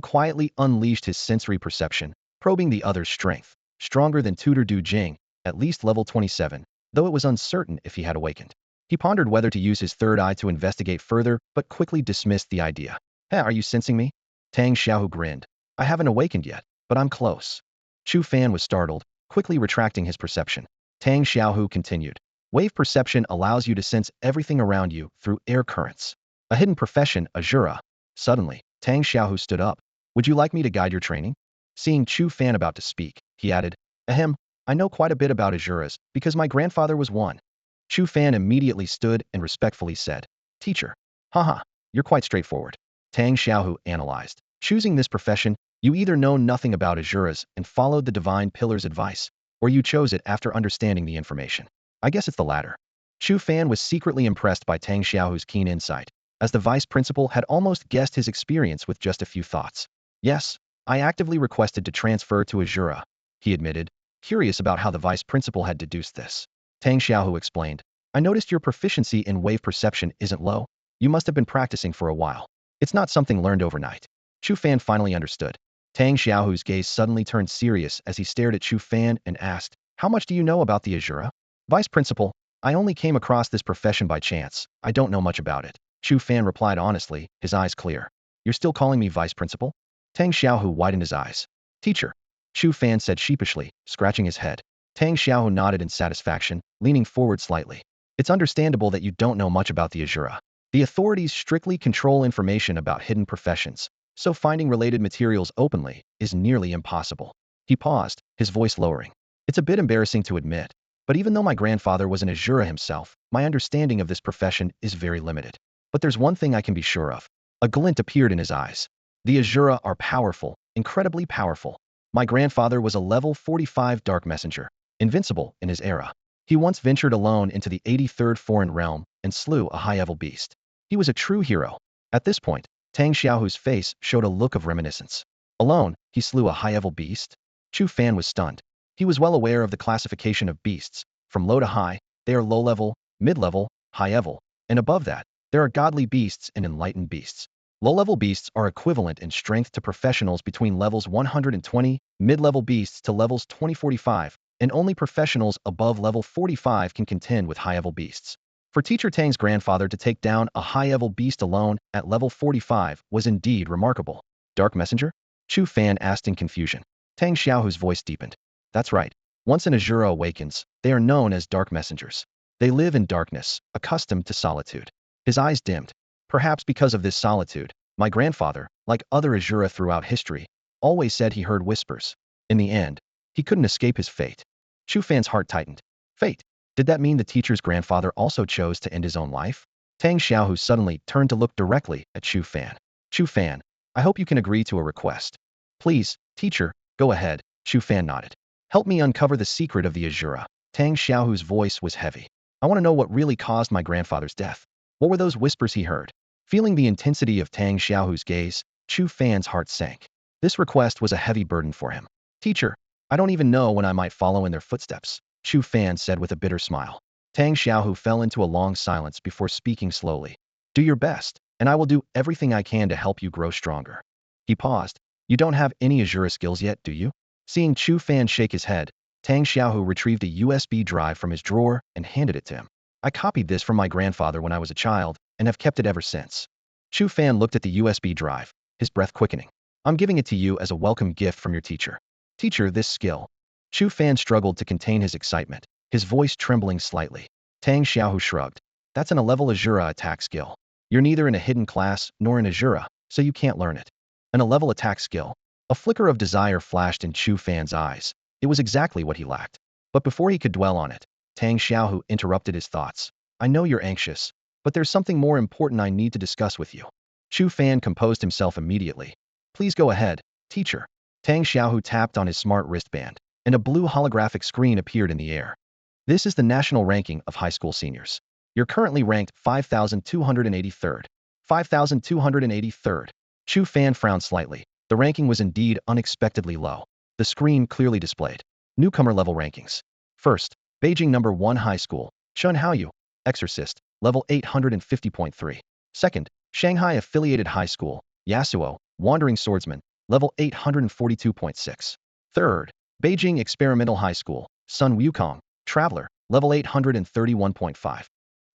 quietly unleashed his sensory perception, probing the other's strength, stronger than Tutor Du Jing, at least level 27, though it was uncertain if he had awakened. He pondered whether to use his third eye to investigate further, but quickly dismissed the idea. Hey, are you sensing me? Tang Xiaohu grinned. I haven't awakened yet, but I'm close. Chu Fan was startled, quickly retracting his perception. Tang Xiaohu continued. Wave perception allows you to sense everything around you through air currents. A hidden profession, Asura. Suddenly, Tang Xiaohu stood up. Would you like me to guide your training? Seeing Chu Fan about to speak, he added, Ahem, I know quite a bit about Asuras, because my grandfather was one. Chu Fan immediately stood and respectfully said, Teacher. Haha, you're quite straightforward. Tang Xiaohu analyzed. Choosing this profession, you either know nothing about Asuras and followed the Divine Pillar's advice, or you chose it after understanding the information. I guess it's the latter. Chu Fan was secretly impressed by Tang Xiaohu's keen insight, as the vice principal had almost guessed his experience with just a few thoughts. Yes, I actively requested to transfer to Asura, he admitted, curious about how the vice principal had deduced this. Tang Xiaohu explained, I noticed your proficiency in wave perception isn't low. You must have been practicing for a while. It's not something learned overnight. Chu Fan finally understood. Tang Xiaohu's gaze suddenly turned serious as he stared at Chu Fan and asked, How much do you know about the Asura? Vice principal, I only came across this profession by chance. I don't know much about it. Chu Fan replied honestly, his eyes clear. You're still calling me vice principal? Tang Xiaohu widened his eyes. Teacher. Chu Fan said sheepishly, scratching his head. Tang Xiaohu nodded in satisfaction, leaning forward slightly. It's understandable that you don't know much about the Asura. The authorities strictly control information about hidden professions, so finding related materials openly is nearly impossible. He paused, his voice lowering. It's a bit embarrassing to admit, But even though my grandfather was an Asura himself, my understanding of this profession is very limited. But there's one thing I can be sure of. A glint appeared in his eyes. The Asura are powerful, incredibly powerful. My grandfather was a level 45 Dark Messenger, invincible in his era. He once ventured alone into the 83rd Foreign Realm and slew a high-level beast. He was a true hero. At this point, Tang Xiaohu's face showed a look of reminiscence. Alone, he slew a high-level beast? Chu Fan was stunned. He was well aware of the classification of beasts. From low to high, they are low-level, mid-level, high-level, and above that, there are godly beasts and enlightened beasts. Low-level beasts are equivalent in strength to professionals between levels 120, mid-level beasts to levels 2045, and only professionals above level 45 can contend with high-level beasts. For Teacher Tang's grandfather to take down a high-level beast alone at level 45 was indeed remarkable. Dark Messenger? Chu Fan asked in confusion. Tang Xiaohu's voice deepened. That's right. Once an Asura awakens, they are known as Dark Messengers. They live in darkness, accustomed to solitude. His eyes dimmed. Perhaps because of this solitude, my grandfather, like other Asura throughout history, always said he heard whispers. In the end, he couldn't escape his fate. Chu Fan's heart tightened. Fate? Did that mean the teacher's grandfather also chose to end his own life? Tang Xiaohu suddenly turned to look directly at Chu Fan. Chu Fan, I hope you can agree to a request. Please, teacher, go ahead. Chu Fan nodded. Help me uncover the secret of the Asura. Tang Xiaohu's voice was heavy. I want to know what really caused my grandfather's death. What were those whispers he heard? Feeling the intensity of Tang Xiaohu's gaze, Chu Fan's heart sank. This request was a heavy burden for him. Teacher, I don't even know when I might follow in their footsteps, Chu Fan said with a bitter smile. Tang Xiaohu fell into a long silence before speaking slowly. Do your best, and I will do everything I can to help you grow stronger. He paused. You don't have any Asura skills yet, do you? Seeing Chu Fan shake his head, Tang Xiaohu retrieved a USB drive from his drawer and handed it to him. I copied this from my grandfather when I was a child and have kept it ever since. Chu Fan looked at the USB drive, his breath quickening. I'm giving it to you as a welcome gift from your teacher. Teacher, this skill. Chu Fan struggled to contain his excitement, his voice trembling slightly. Tang Xiaohu shrugged. That's an A-level Asura attack skill. You're neither in a hidden class nor an Asura, so you can't learn it. An A-level attack skill. A flicker of desire flashed in Chu Fan's eyes. It was exactly what he lacked. But before he could dwell on it, Tang Xiaohu interrupted his thoughts. I know you're anxious, but there's something more important I need to discuss with you. Chu Fan composed himself immediately. Please go ahead, teacher. Tang Xiaohu tapped on his smart wristband, and a blue holographic screen appeared in the air. This is the national ranking of high school seniors. You're currently ranked 5,283rd. 5,283rd. Chu Fan frowned slightly. The ranking was indeed unexpectedly low. The screen clearly displayed newcomer level rankings. First, Beijing number 1 High School, Shun Haoyu, Exorcist, level 850.3. Second, Shanghai Affiliated High School, Yasuo, Wandering Swordsman, level 842.6. Third, Beijing Experimental High School, Sun Wukong, Traveler, level 831.5.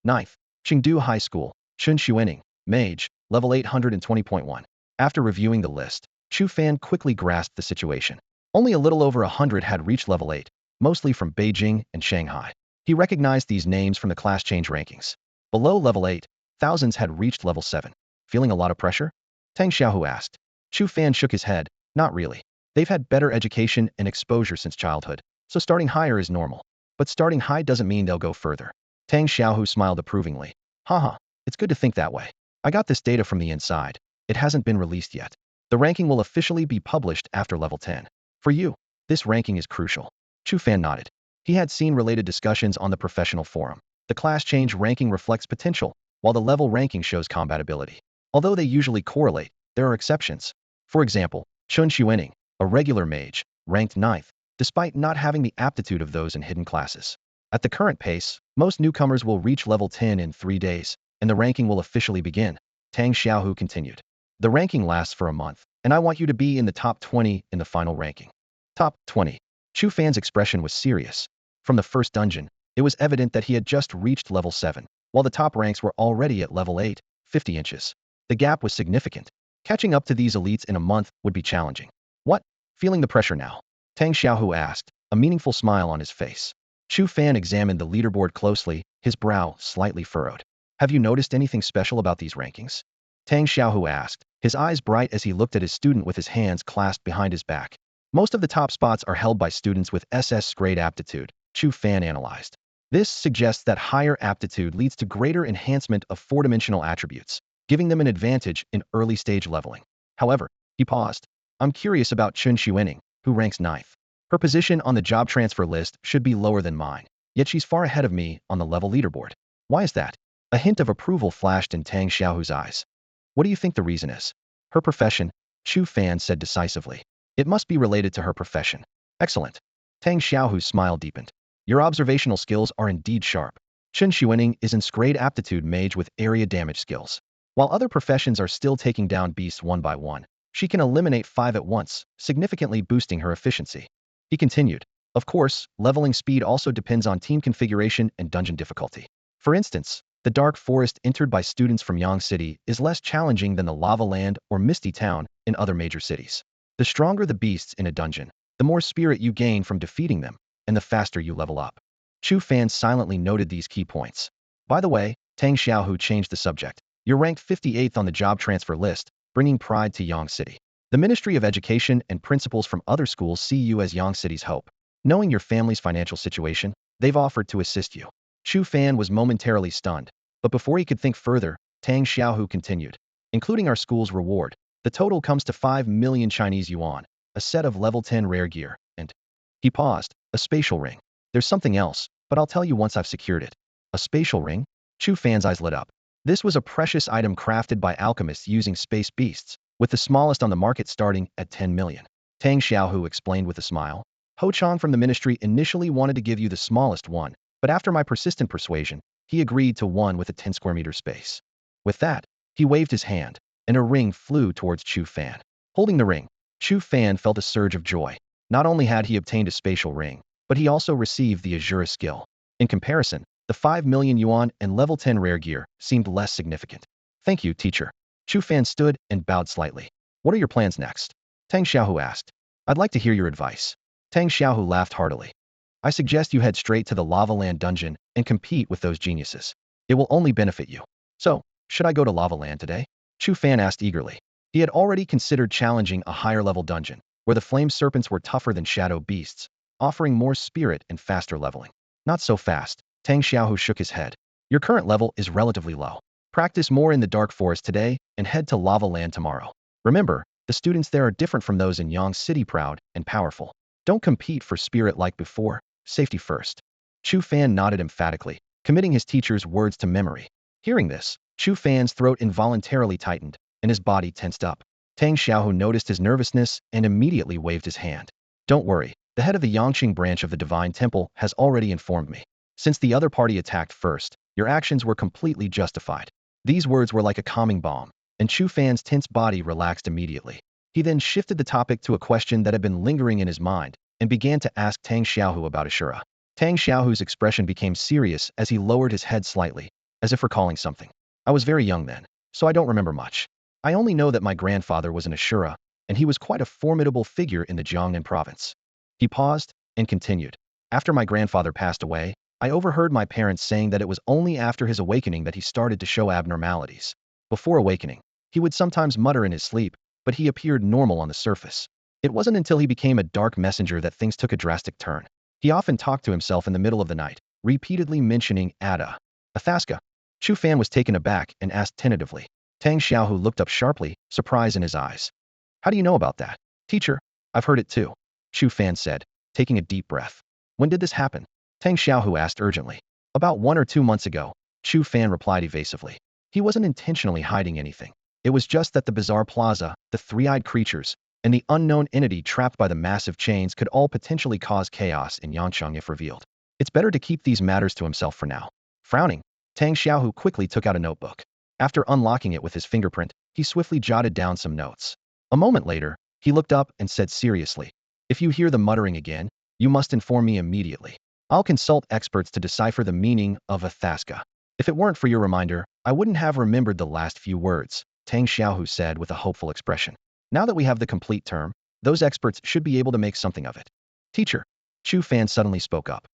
Ninth, Chengdu High School, Chun Xuening, Mage, level 820.1. After reviewing the list, Chu Fan quickly grasped the situation. Only a little over 100 had reached level 8, mostly from Beijing and Shanghai. He recognized these names from the class change rankings. Below level 8, thousands had reached level 7. Feeling a lot of pressure? Tang Xiaohu asked. Chu Fan shook his head. Not really. They've had better education and exposure since childhood, so starting higher is normal. But starting high doesn't mean they'll go further. Tang Xiaohu smiled approvingly. Haha, it's good to think that way. I got this data from the inside. It hasn't been released yet. The ranking will officially be published after level 10. For you, this ranking is crucial. Chu Fan nodded. He had seen related discussions on the professional forum. The class change ranking reflects potential, while the level ranking shows compatibility. Although they usually correlate, there are exceptions. For example, Chun Xuening, a regular mage, ranked 9th, despite not having the aptitude of those in hidden classes. At the current pace, most newcomers will reach level 10 in 3 days, and the ranking will officially begin. Tang Xiaohu continued. The ranking lasts for a month, and I want you to be in the top 20 in the final ranking. Top 20. Chu Fan's expression was serious. From the first dungeon, it was evident that he had just reached level 7, while the top ranks were already at level 8, 50 inches. The gap was significant. Catching up to these elites in a month would be challenging. What? Feeling the pressure now? Tang Xiaohu asked, a meaningful smile on his face. Chu Fan examined the leaderboard closely, his brow slightly furrowed. Have you noticed anything special about these rankings? Tang Xiaohu asked, his eyes bright as he looked at his student with his hands clasped behind his back. Most of the top spots are held by students with SS grade aptitude, Chu Fan analyzed. This suggests that higher aptitude leads to greater enhancement of four-dimensional attributes, giving them an advantage in early-stage leveling. However, he paused. I'm curious about Chun Xuening, who ranks ninth. Her position on the job transfer list should be lower than mine, yet she's far ahead of me on the level leaderboard. Why is that? A hint of approval flashed in Tang Xiaohu's eyes. What do you think the reason is? Her profession, Chu Fan said decisively. It must be related to her profession. Excellent. Tang Xiaohu's smile deepened. Your observational skills are indeed sharp. Chun Xuening is an grade aptitude mage with area damage skills. While other professions are still taking down beasts one by one, she can eliminate 5 at once, significantly boosting her efficiency. He continued. Of course, leveling speed also depends on team configuration and dungeon difficulty. For instance, the dark forest entered by students from Yang City is less challenging than the Lava Land or Misty Town in other major cities. The stronger the beasts in a dungeon, the more spirit you gain from defeating them, and the faster you level up. Chu Fan silently noted these key points. By the way, Tang Xiaohu changed the subject. You're ranked 58th on the job transfer list, bringing pride to Yang City. The Ministry of Education and principals from other schools see you as Yang City's hope. Knowing your family's financial situation, they've offered to assist you. Chu Fan was momentarily stunned, but before he could think further, Tang Xiaohu continued. Including our school's reward, the total comes to 5 million Chinese yuan, a set of level 10 rare gear, and... He paused. A spatial ring. There's something else, but I'll tell you once I've secured it. A spatial ring? Chu Fan's eyes lit up. This was a precious item crafted by alchemists using space beasts, with the smallest on the market starting at 10 million. Tang Xiaohu explained with a smile. Ho Chong from the ministry initially wanted to give you the smallest one, but after my persistent persuasion, he agreed to one with a 10 square meter space. With that, he waved his hand, and a ring flew towards Chu Fan. Holding the ring, Chu Fan felt a surge of joy. Not only had he obtained a spatial ring, but he also received the Asura skill. In comparison, the 5 million yuan and level 10 rare gear seemed less significant. Thank you, teacher. Chu Fan stood and bowed slightly. What are your plans next? Tang Xiaohu asked. I'd like to hear your advice. Tang Xiaohu laughed heartily. I suggest you head straight to the Lava Land dungeon and compete with those geniuses. It will only benefit you. So, should I go to Lava Land today? Chu Fan asked eagerly. He had already considered challenging a higher-level dungeon, where the flame serpents were tougher than shadow beasts, offering more spirit and faster leveling. Not so fast. Tang Xiaohu shook his head. Your current level is relatively low. Practice more in the dark forest today and head to Lava Land tomorrow. Remember, the students there are different from those in Yang City, proud and powerful. Don't compete for spirit like before. Safety first. Chu Fan nodded emphatically, committing his teacher's words to memory. Hearing this, Chu Fan's throat involuntarily tightened, and his body tensed up. Tang Xiaohu noticed his nervousness and immediately waved his hand. Don't worry, the head of the Yangqing branch of the Divine Temple has already informed me. Since the other party attacked first, your actions were completely justified. These words were like a calming balm, and Chu Fan's tense body relaxed immediately. He then shifted the topic to a question that had been lingering in his mind, and began to ask Tang Xiaohu about Asura. Tang Xiaohu's expression became serious as he lowered his head slightly, as if recalling something. I was very young then, so I don't remember much. I only know that my grandfather was an Asura, and he was quite a formidable figure in the Jiangnan province. He paused and continued. After my grandfather passed away, I overheard my parents saying that it was only after his awakening that he started to show abnormalities. Before awakening, he would sometimes mutter in his sleep, but he appeared normal on the surface. It wasn't until he became a dark messenger that things took a drastic turn. He often talked to himself in the middle of the night, repeatedly mentioning Ada. Athaska. Chu Fan was taken aback and asked tentatively. Tang Xiaohu looked up sharply, surprise in his eyes. How do you know about that? Teacher, I've heard it too. Chu Fan said, taking a deep breath. When did this happen? Tang Xiaohu asked urgently. About 1 or 2 months ago, Chu Fan replied evasively. He wasn't intentionally hiding anything. It was just that the bizarre plaza, the three-eyed creatures, and the unknown entity trapped by the massive chains could all potentially cause chaos in Yangcheng if revealed. It's better to keep these matters to himself for now. Frowning, Tang Xiaohu quickly took out a notebook. After unlocking it with his fingerprint, he swiftly jotted down some notes. A moment later, he looked up and said seriously, if you hear the muttering again, you must inform me immediately. I'll consult experts to decipher the meaning of Athaska. If it weren't for your reminder, I wouldn't have remembered the last few words, Tang Xiaohu said with a hopeful expression. Now that we have the complete term, those experts should be able to make something of it. Teacher, Chu Fan suddenly spoke up.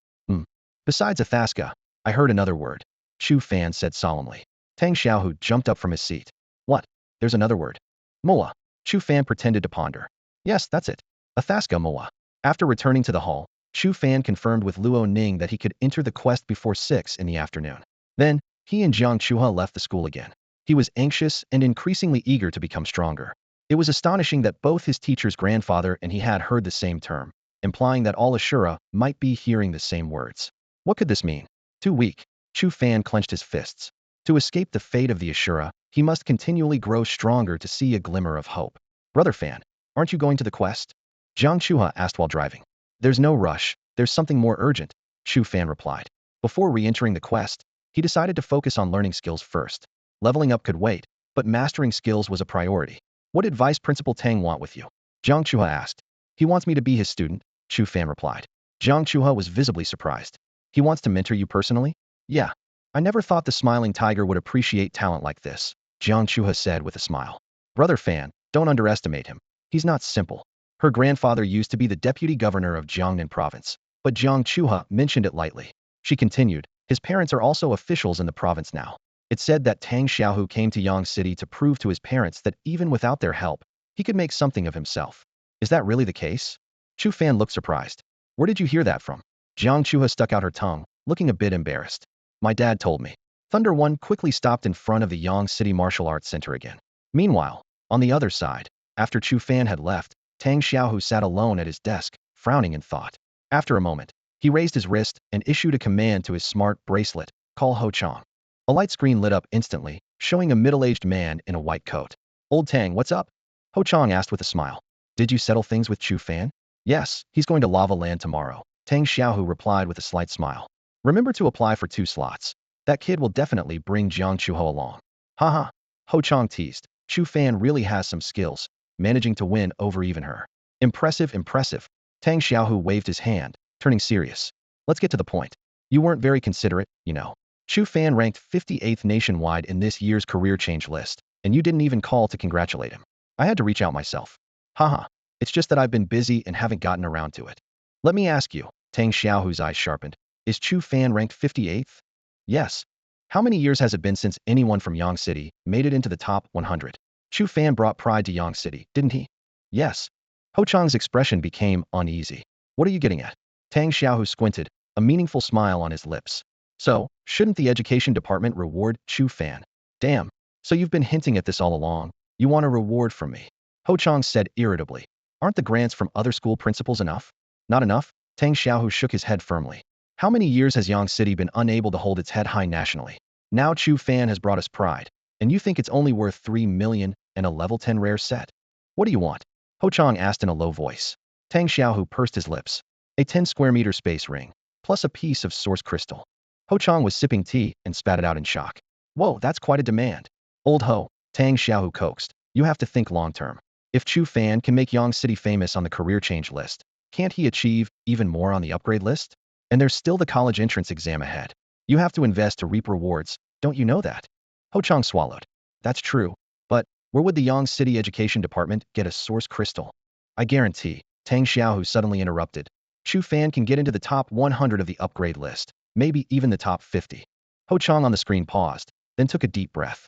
Besides Athaska, I heard another word, Chu Fan said solemnly. Tang Xiaohu jumped up from his seat. What? There's another word. Moa. Chu Fan pretended to ponder. Yes, that's it. Athaska Moa. After returning to the hall, Chu Fan confirmed with Luo Ning that he could enter the quest before 6 in the afternoon. Then, he and Jiang Chuha left the school again. He was anxious and increasingly eager to become stronger. It was astonishing that both his teacher's grandfather and he had heard the same term, implying that all Asura might be hearing the same words. What could this mean? Too weak. Chu Fan clenched his fists. To escape the fate of the Asura, he must continually grow stronger to see a glimmer of hope. Brother Fan, aren't you going to the quest? Jiang Chuha asked while driving. There's no rush, there's something more urgent, Chu Fan replied. Before re-entering the quest, he decided to focus on learning skills first. Leveling up could wait, but mastering skills was a priority. What did Vice Principal Tang want with you? Jiang Chuha asked. He wants me to be his student, Chu Fan replied. Jiang Chuha was visibly surprised. He wants to mentor you personally? Yeah. I never thought the smiling tiger would appreciate talent like this, Jiang Chuha said with a smile. Brother Fan, don't underestimate him. He's not simple. Her grandfather used to be the deputy governor of Jiangnan province, but Jiang Chuha mentioned it lightly. She continued, his parents are also officials in the province now. It said that Tang Xiaohu came to Yang City to prove to his parents that even without their help, he could make something of himself. Is that really the case? Chu Fan looked surprised. Where did you hear that from? Jiang Chuha stuck out her tongue, looking a bit embarrassed. My dad told me. Thunder One quickly stopped in front of the Yang City Martial Arts Center again. Meanwhile, on the other side, after Chu Fan had left, Tang Xiaohu sat alone at his desk, frowning in thought. After a moment, he raised his wrist and issued a command to his smart bracelet, call Ho Chong. A light screen lit up instantly, showing a middle-aged man in a white coat. Old Tang, what's up? Ho Chong asked with a smile. Did you settle things with Chu Fan? Yes, he's going to Lava Land tomorrow, Tang Xiaohu replied with a slight smile. Remember to apply for 2 slots. That kid will definitely bring Jiang Chuho along. Haha. Ho Chong teased. Chu Fan really has some skills, managing to win over even her. Impressive, impressive. Tang Xiaohu waved his hand, turning serious. Let's get to the point. You weren't very considerate, you know. Chu Fan ranked 58th nationwide in this year's career change list, and you didn't even call to congratulate him. I had to reach out myself. Haha. It's just that I've been busy and haven't gotten around to it. Let me ask you, Tang Xiaohu's eyes sharpened. Is Chu Fan ranked 58th? Yes. How many years has it been since anyone from Yang City made it into the top 100? Chu Fan brought pride to Yang City, didn't he? Yes. Ho Chong's expression became uneasy. What are you getting at? Tang Xiaohu squinted, a meaningful smile on his lips. So, shouldn't the education department reward Chu Fan? Damn. So you've been hinting at this all along. You want a reward from me. Ho Chong said irritably. Aren't the grants from other school principals enough? Not enough? Tang Xiaohu shook his head firmly. How many years has Yang City been unable to hold its head high nationally? Now Chu Fan has brought us pride, and you think it's only worth 3 million and a level 10 rare set? What do you want? Ho Chong asked in a low voice. Tang Xiaohu pursed his lips. A 10 square meter space ring, plus a piece of source crystal. Ho Chong was sipping tea and spat it out in shock. Whoa, that's quite a demand. Old Ho, Tang Xiaohu coaxed. You have to think long term. If Chu Fan can make Yang City famous on the career change list, can't he achieve even more on the upgrade list? And there's still the college entrance exam ahead. You have to invest to reap rewards, don't you know that? Ho Chong swallowed. That's true, but where would the Yang City Education Department get a source crystal? I guarantee, Tang Xiaohu suddenly interrupted. Chu Fan can get into the top 100 of the upgrade list, maybe even the top 50. Ho Chong on the screen paused, then took a deep breath.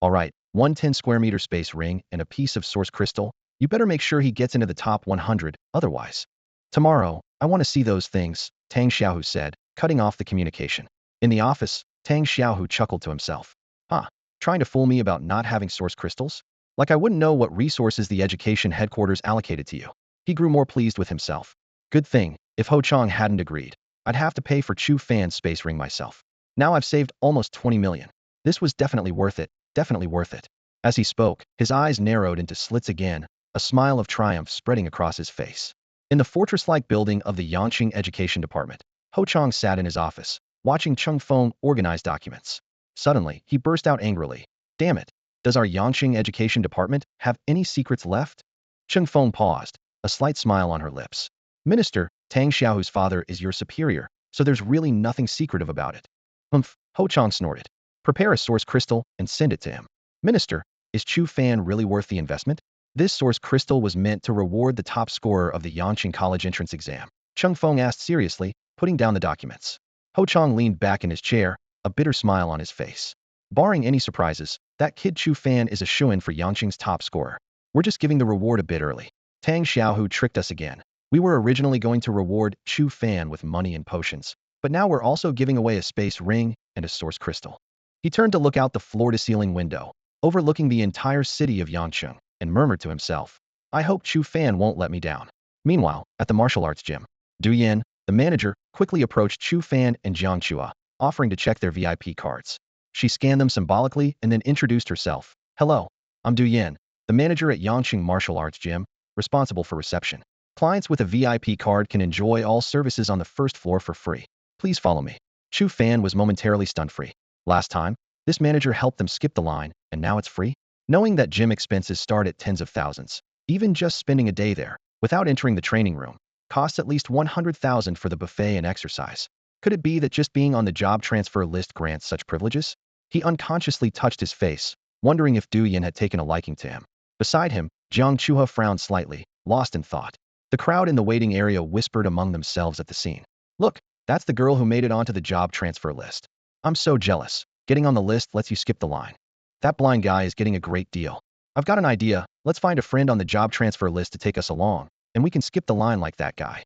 All right, 110 square meter space ring and a piece of source crystal. You better make sure he gets into the top 100, otherwise. Tomorrow, I want to see those things, Tang Xiaohu said, cutting off the communication. In the office, Tang Xiaohu chuckled to himself. Huh, trying to fool me about not having source crystals? Like I wouldn't know what resources the education headquarters allocated to you. He grew more pleased with himself. Good thing, if Ho Chong hadn't agreed, I'd have to pay for Chu Fan's space ring myself. Now I've saved almost 20 million. This was definitely worth it, definitely worth it. As he spoke, his eyes narrowed into slits again, a smile of triumph spreading across his face. In the fortress-like building of the Yangqing Education Department, Ho Chong sat in his office, watching Chung Feng organize documents. Suddenly, he burst out angrily. Damn it! Does our Yangqing Education Department have any secrets left? Chung Feng paused, a slight smile on her lips. Minister, Tang Xiaohu's father is your superior, so there's really nothing secretive about it. Humph, Ho Chong snorted. Prepare a source crystal and send it to him. Minister, is Chu Fan really worth the investment? This source crystal was meant to reward the top scorer of the Yangqing College entrance exam. Chung Feng asked seriously, putting down the documents. Ho Chong leaned back in his chair, a bitter smile on his face. Barring any surprises, that kid Chu Fan is a shoo-in for Yangqing's top scorer. We're just giving the reward a bit early. Tang Xiaohu tricked us again. We were originally going to reward Chu Fan with money and potions, but now we're also giving away a space ring and a source crystal. He turned to look out the floor-to-ceiling window, overlooking the entire city of Yangcheng, and murmured to himself, I hope Chu Fan won't let me down. Meanwhile, at the martial arts gym, Du Yan, the manager, quickly approached Chu Fan and Jiang Chua, offering to check their VIP cards. She scanned them symbolically and then introduced herself. Hello, I'm Du Yan, the manager at Yangcheng Martial Arts Gym, responsible for reception. Clients with a VIP card can enjoy all services on the first floor for free. Please follow me. Chu Fan was momentarily stunned-free. Last time, this manager helped them skip the line, and now it's free? Knowing that gym expenses start at tens of thousands, even just spending a day there, without entering the training room, costs at least 100,000 for the buffet and exercise. Could it be that just being on the job transfer list grants such privileges? He unconsciously touched his face, wondering if Du Yan had taken a liking to him. Beside him, Jiang Chua frowned slightly, lost in thought. The crowd in the waiting area whispered among themselves at the scene. Look, that's the girl who made it onto the job transfer list. I'm so jealous. Getting on the list lets you skip the line. That blind guy is getting a great deal. I've got an idea. Let's find a friend on the job transfer list to take us along, and we can skip the line like that guy.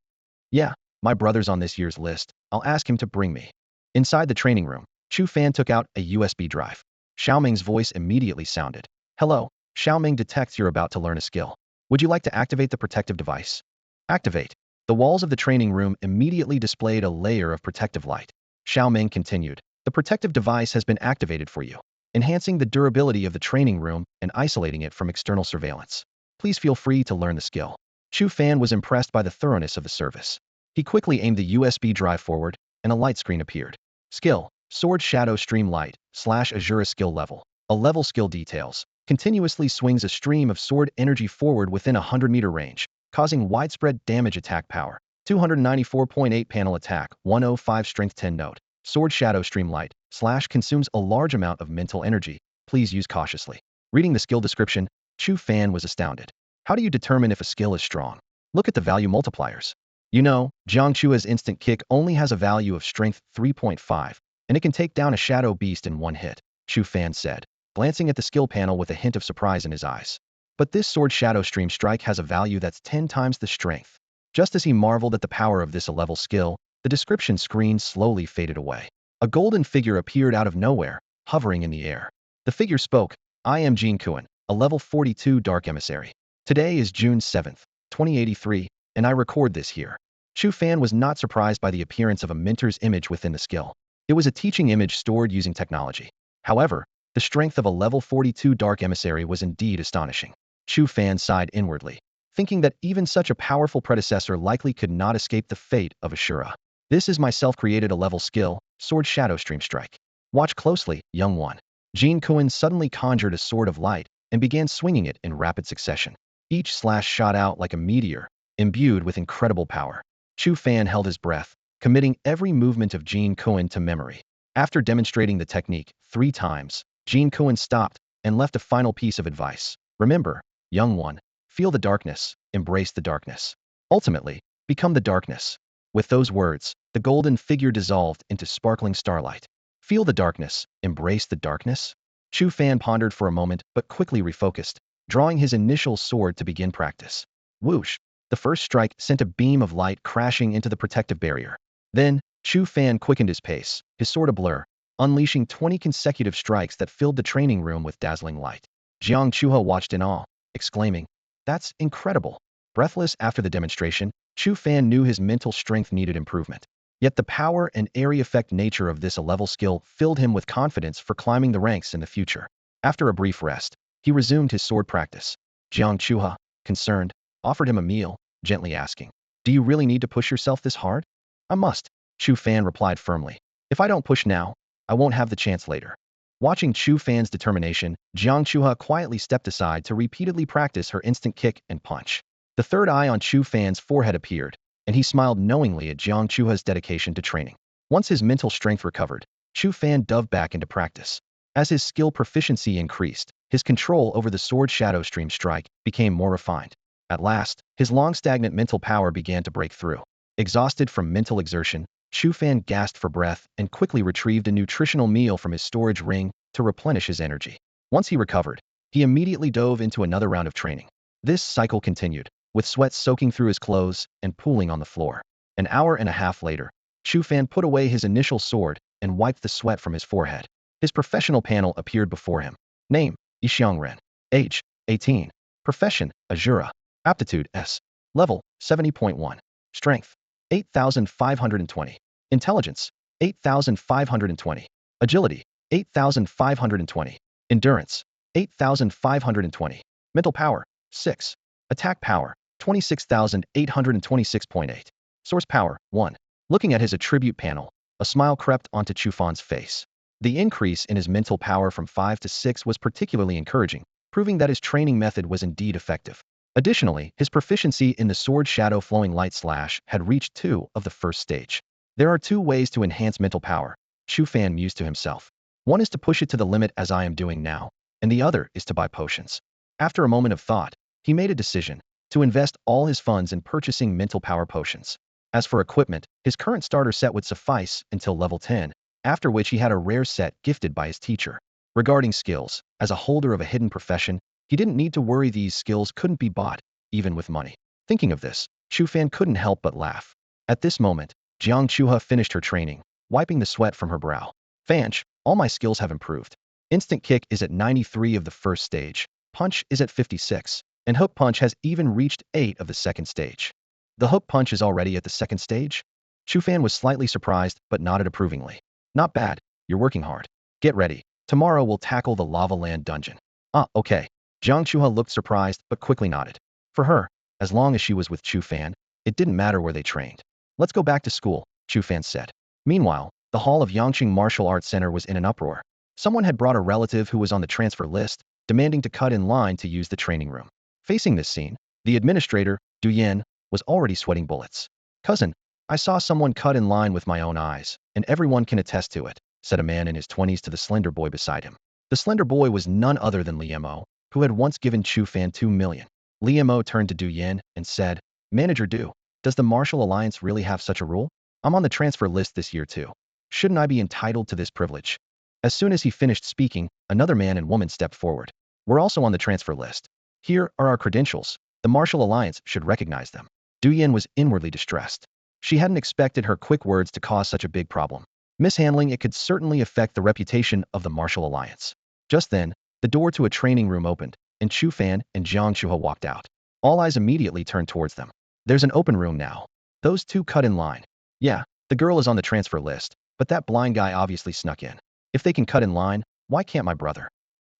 Yeah, my brother's on this year's list. I'll ask him to bring me. Inside the training room, Chu Fan took out a USB drive. Xiaoming's voice immediately sounded. Hello, Xiaoming detects you're about to learn a skill. Would you like to activate the protective device? Activate. The walls of the training room immediately displayed a layer of protective light. Xiaoming continued. The protective device has been activated for you, enhancing the durability of the training room and isolating it from external surveillance. Please feel free to learn the skill. Chu Fan was impressed by the thoroughness of the service. He quickly aimed the USB drive forward, and a light screen appeared. Skill, Sword Shadow Stream Light, /Asura skill level. A level skill details. Continuously swings a stream of sword energy forward within a 100-meter range, causing widespread damage attack power. 294.8 panel attack, 105 strength 10 note. Sword Shadow Stream Light, / consumes a large amount of mental energy. Please use cautiously. Reading the skill description, Chu Fan was astounded. How do you determine if a skill is strong? Look at the value multipliers. You know, Jiang Chua's instant kick only has a value of strength 3.5, and it can take down a shadow beast in one hit, Chu Fan said, glancing at the skill panel with a hint of surprise in his eyes. But this Sword Shadow Stream Strike has a value that's 10 times the strength. Just as he marveled at the power of this level skill, the description screen slowly faded away. A golden figure appeared out of nowhere, hovering in the air. The figure spoke, I am Jin Kuan, a level 42 Dark Emissary. Today is June 7th, 2083, and I record this here. Chu Fan was not surprised by the appearance of a mentor's image within the skill. It was a teaching image stored using technology. However, the strength of a level 42 Dark Emissary was indeed astonishing. Chu Fan sighed inwardly, thinking that even such a powerful predecessor likely could not escape the fate of Asura. This is my self-created a level skill, Sword Shadow Stream Strike. Watch closely, young one. Jin Kuan suddenly conjured a sword of light and began swinging it in rapid succession. Each slash shot out like a meteor, imbued with incredible power. Chu Fan held his breath, committing every movement of Jin Kuan to memory. After demonstrating the technique 3 times, Jin Kuan stopped and left a final piece of advice. Remember, young one, feel the darkness, embrace the darkness. Ultimately, become the darkness. With those words, the golden figure dissolved into sparkling starlight. Feel the darkness, embrace the darkness? Chu Fan pondered for a moment but quickly refocused, drawing his initial sword to begin practice. Whoosh! The first strike sent a beam of light crashing into the protective barrier. Then, Chu Fan quickened his pace, his sword ablur, unleashing 20 consecutive strikes that filled the training room with dazzling light. Jiang Chua watched in awe, exclaiming, That's incredible. Breathless after the demonstration, Chu Fan knew his mental strength needed improvement. Yet the power and area effect nature of this A-level skill filled him with confidence for climbing the ranks in the future. After a brief rest, he resumed his sword practice. Jiang Chua, concerned, offered him a meal, gently asking, Do you really need to push yourself this hard? I must, Chu Fan replied firmly. If I don't push now, I won't have the chance later. Watching Chu Fan's determination, Jiang Chua quietly stepped aside to repeatedly practice her instant kick and punch. The third eye on Chu Fan's forehead appeared, and he smiled knowingly at Jiang Chua's dedication to training. Once his mental strength recovered, Chu Fan dove back into practice. As his skill proficiency increased, his control over the Sword Shadow Stream Strike became more refined. At last, his long-stagnant mental power began to break through. Exhausted from mental exertion, Chu Fan gasped for breath and quickly retrieved a nutritional meal from his storage ring to replenish his energy. Once he recovered, he immediately dove into another round of training. This cycle continued, with sweat soaking through his clothes and pooling on the floor. An hour and a half later, Chu Fan put away his initial sword and wiped the sweat from his forehead. His professional panel appeared before him. Name, Ren. Age, 18. Profession, Asura. Aptitude, S. Level, 70.1. Strength, 8,520. Intelligence, 8,520. Agility, 8,520. Endurance, 8,520. Mental power, 6. Attack power, 26,826.8. Source power, 1. Looking at his attribute panel, a smile crept onto Chu Fan's face. The increase in his mental power from 5 to 6 was particularly encouraging, proving that his training method was indeed effective. Additionally, his proficiency in the sword shadow flowing light slash had reached 2 of the first stage. There are 2 ways to enhance mental power, Chu Fan mused to himself. One is to push it to the limit as I am doing now, and the other is to buy potions. After a moment of thought, he made a decision to invest all his funds in purchasing mental power potions. As for equipment, his current starter set would suffice until level 10, after which he had a rare set gifted by his teacher. Regarding skills, as a holder of a hidden profession, he didn't need to worry these skills couldn't be bought, even with money. Thinking of this, Chu Fan couldn't help but laugh. At this moment, Jiang Chuha finished her training, wiping the sweat from her brow. Fanch, all my skills have improved. Instant kick is at 93 of the first stage, punch is at 56, and hook punch has even reached 8 of the second stage. The hook punch is already at the second stage? Chu Fan was slightly surprised but nodded approvingly. Not bad, you're working hard. Get ready, tomorrow we'll tackle the Lava Land dungeon. Ah, okay. Jiang Chuha looked surprised but quickly nodded. For her, as long as she was with Chu Fan, it didn't matter where they trained. Let's go back to school, Chu Fan said. Meanwhile, the hall of Yangqing Martial Arts Center was in an uproar. Someone had brought a relative who was on the transfer list, demanding to cut in line to use the training room. Facing this scene, the administrator, Du Yan, was already sweating bullets. Cousin, I saw someone cut in line with my own eyes, and everyone can attest to it, said a man in his 20s to the slender boy beside him. The slender boy was none other than Liemo, who had once given Chu Fan 2 million. Liemo turned to Du Yan and said, Manager Du, does the Martial Alliance really have such a rule? I'm on the transfer list this year too. Shouldn't I be entitled to this privilege? As soon as he finished speaking, another man and woman stepped forward. We're also on the transfer list. Here are our credentials. The Martial Alliance should recognize them. Du Yan was inwardly distressed. She hadn't expected her quick words to cause such a big problem. Mishandling it could certainly affect the reputation of the Martial Alliance. Just then, the door to a training room opened, and Chu Fan and Jiang Chuha walked out. All eyes immediately turned towards them. There's an open room now. Those 2 cut in line. Yeah, the girl is on the transfer list, but that blind guy obviously snuck in. If they can cut in line, why can't my brother?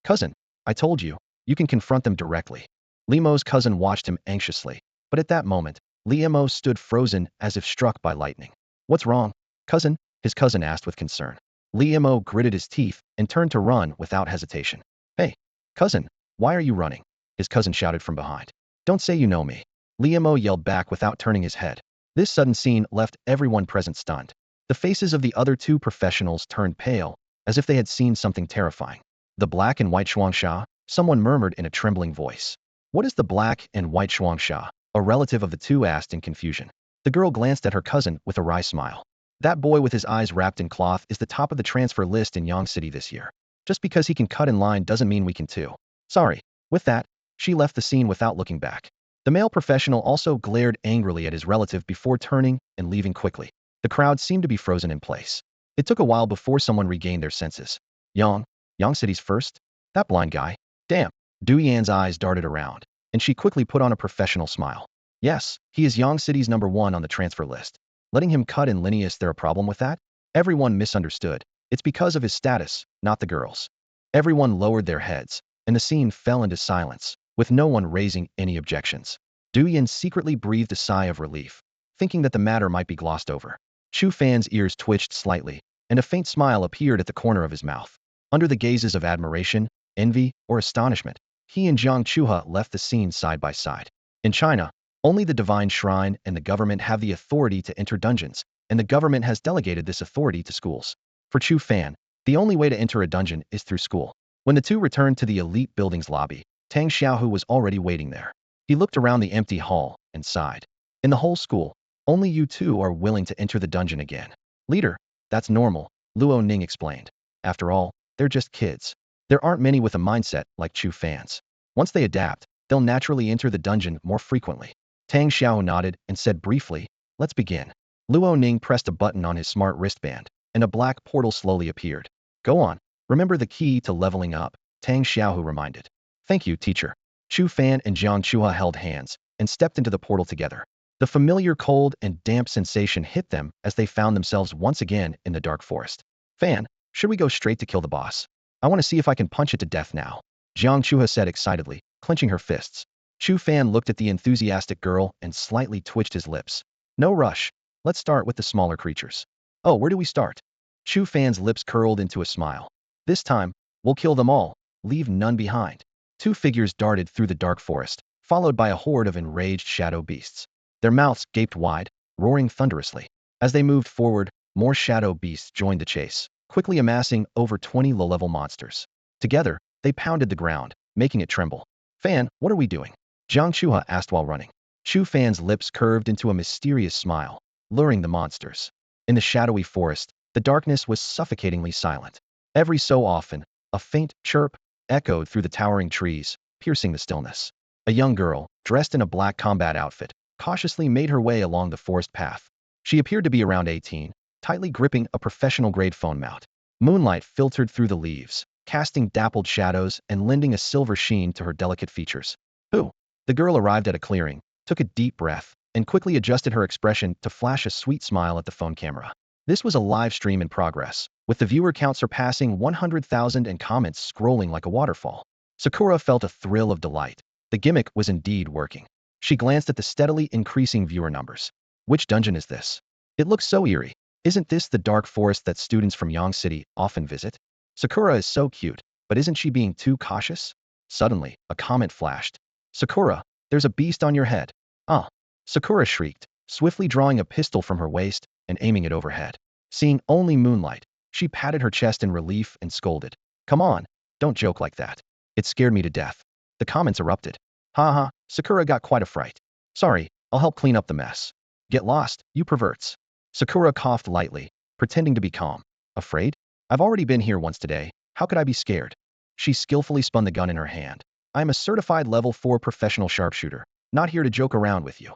Cousin, I told you, you can confront them directly. Lemo's cousin watched him anxiously, but at that moment, Liemo stood frozen as if struck by lightning. What's wrong, cousin? His cousin asked with concern. Liemo gritted his teeth and turned to run without hesitation. Hey, cousin, why are you running? His cousin shouted from behind. Don't say you know me. Liemo yelled back without turning his head. This sudden scene left everyone present stunned. The faces of the other 2 professionals turned pale, as if they had seen something terrifying. The black and white Shuangsha? Someone murmured in a trembling voice. What is the black and white Shuangsha? A relative of the 2 asked in confusion. The girl glanced at her cousin with a wry smile. That boy with his eyes wrapped in cloth is the top of the transfer list in Yang City this year. Just because he can cut in line doesn't mean we can too. Sorry. With that, she left the scene without looking back. The male professional also glared angrily at his relative before turning and leaving quickly. The crowd seemed to be frozen in place. It took a while before someone regained their senses. Yang City's first? That blind guy? Damn. Du Yan's eyes darted around, and she quickly put on a professional smile. Yes, he is Yang City's #1 on the transfer list. Letting him cut in line, is there a problem with that? Everyone misunderstood. It's because of his status, not the girls. Everyone lowered their heads, and the scene fell into silence, with no one raising any objections. Du Yan secretly breathed a sigh of relief, thinking that the matter might be glossed over. Chu Fan's ears twitched slightly, and a faint smile appeared at the corner of his mouth. Under the gazes of admiration, envy, or astonishment, he and Jiang Chuha left the scene side by side. In China, only the Divine Shrine and the government have the authority to enter dungeons, and the government has delegated this authority to schools. For Chu Fan, the only way to enter a dungeon is through school. When the 2 returned to the elite building's lobby, Tang Xiaohu was already waiting there. He looked around the empty hall and sighed. In the whole school, only you 2 are willing to enter the dungeon again. Leader, that's normal, Luo Ning explained. After all, they're just kids. There aren't many with a mindset like Chu Fan's. Once they adapt, they'll naturally enter the dungeon more frequently. Tang Xiao nodded and said briefly, let's begin. Luo Ning pressed a button on his smart wristband, and a black portal slowly appeared. Go on. Remember the key to leveling up, Tang Xiaohu reminded. Thank you, teacher. Chu Fan and Jiang Chua held hands and stepped into the portal together. The familiar cold and damp sensation hit them as they found themselves once again in the dark forest. Fan, should we go straight to kill the boss? I want to see if I can punch it to death now, Jiang Chua said excitedly, clenching her fists. Chu Fan looked at the enthusiastic girl and slightly twitched his lips. No rush. Let's start with the smaller creatures. Oh, where do we start? Chu Fan's lips curled into a smile. This time, we'll kill them all, leave none behind. Two figures darted through the dark forest, followed by a horde of enraged shadow beasts. Their mouths gaped wide, roaring thunderously. As they moved forward, more shadow beasts joined the chase, quickly amassing over 20 low-level monsters. Together, they pounded the ground, making it tremble. Fan, what are we doing? Jiang Chua asked while running. Chu Fan's lips curved into a mysterious smile, luring the monsters. In the shadowy forest, the darkness was suffocatingly silent. Every so often, a faint chirp echoed through the towering trees, piercing the stillness. A young girl, dressed in a black combat outfit, cautiously made her way along the forest path. She appeared to be around 18, tightly gripping a professional-grade phone mount. Moonlight filtered through the leaves, casting dappled shadows and lending a silver sheen to her delicate features. Who? The girl arrived at a clearing, took a deep breath, and quickly adjusted her expression to flash a sweet smile at the phone camera. This was a live stream in progress, with the viewer count surpassing 100,000 and comments scrolling like a waterfall. Sakura felt a thrill of delight. The gimmick was indeed working. She glanced at the steadily increasing viewer numbers. Which dungeon is this? It looks so eerie. Isn't this the dark forest that students from Yang City often visit? Sakura is so cute, but isn't she being too cautious? Suddenly, a comment flashed. Sakura, there's a beast on your head. Ah! Sakura shrieked, swiftly drawing a pistol from her waist and aiming it overhead. Seeing only moonlight, she patted her chest in relief and scolded. Come on, don't joke like that. It scared me to death. The comments erupted. Ha, Sakura got quite a fright. Sorry, I'll help clean up the mess. Get lost, you perverts. Sakura coughed lightly, pretending to be calm. Afraid? I've already been here once today. How could I be scared? She skillfully spun the gun in her hand. I'm a certified level 4 professional sharpshooter, not here to joke around with you.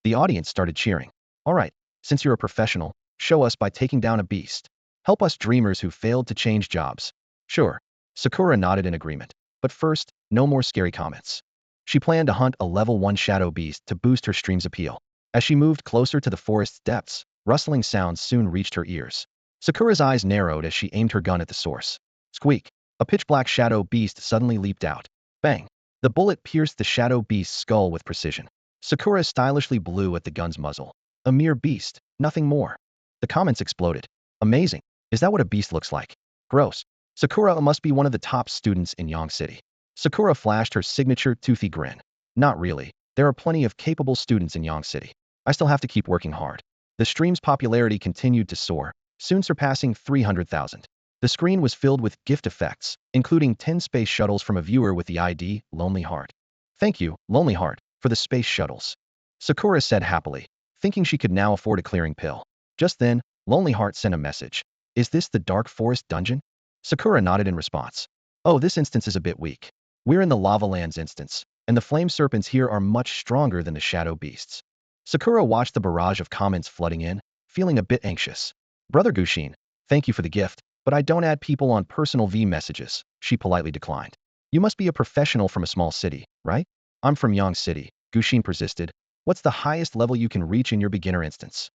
The audience started cheering. All right, since you're a professional, show us by taking down a beast. Help us dreamers who failed to change jobs. Sure. Sakura nodded in agreement. But first, no more scary comments. She planned to hunt a level 1 shadow beast to boost her stream's appeal. As she moved closer to the forest's depths, rustling sounds soon reached her ears. Sakura's eyes narrowed as she aimed her gun at the source. Squeak! A pitch-black shadow beast suddenly leaped out. Bang! The bullet pierced the shadow beast's skull with precision. Sakura stylishly blew at the gun's muzzle. A mere beast, nothing more. The comments exploded. Amazing. Is that what a beast looks like? Gross. Sakura must be one of the top students in Yang City. Sakura flashed her signature toothy grin. Not really. There are plenty of capable students in Yang City. I still have to keep working hard. The stream's popularity continued to soar, soon surpassing 300,000. The screen was filled with gift effects, including 10 space shuttles from a viewer with the ID Lonely Heart. Thank you, Lonely Heart, for the space shuttles. Sakura said happily, thinking she could now afford a clearing pill. Just then, Lonely Heart sent a message. Is this the Dark Forest dungeon? Sakura nodded in response. Oh, this instance is a bit weak. We're in the Lava Lands instance, and the flame serpents here are much stronger than the shadow beasts. Sakura watched the barrage of comments flooding in, feeling a bit anxious. Brother Gushin, thank you for the gift, but I don't add people on personal V messages, she politely declined. You must be a professional from a small city, right? I'm from Yang City, Gushin persisted. What's the highest level you can reach in your beginner instance?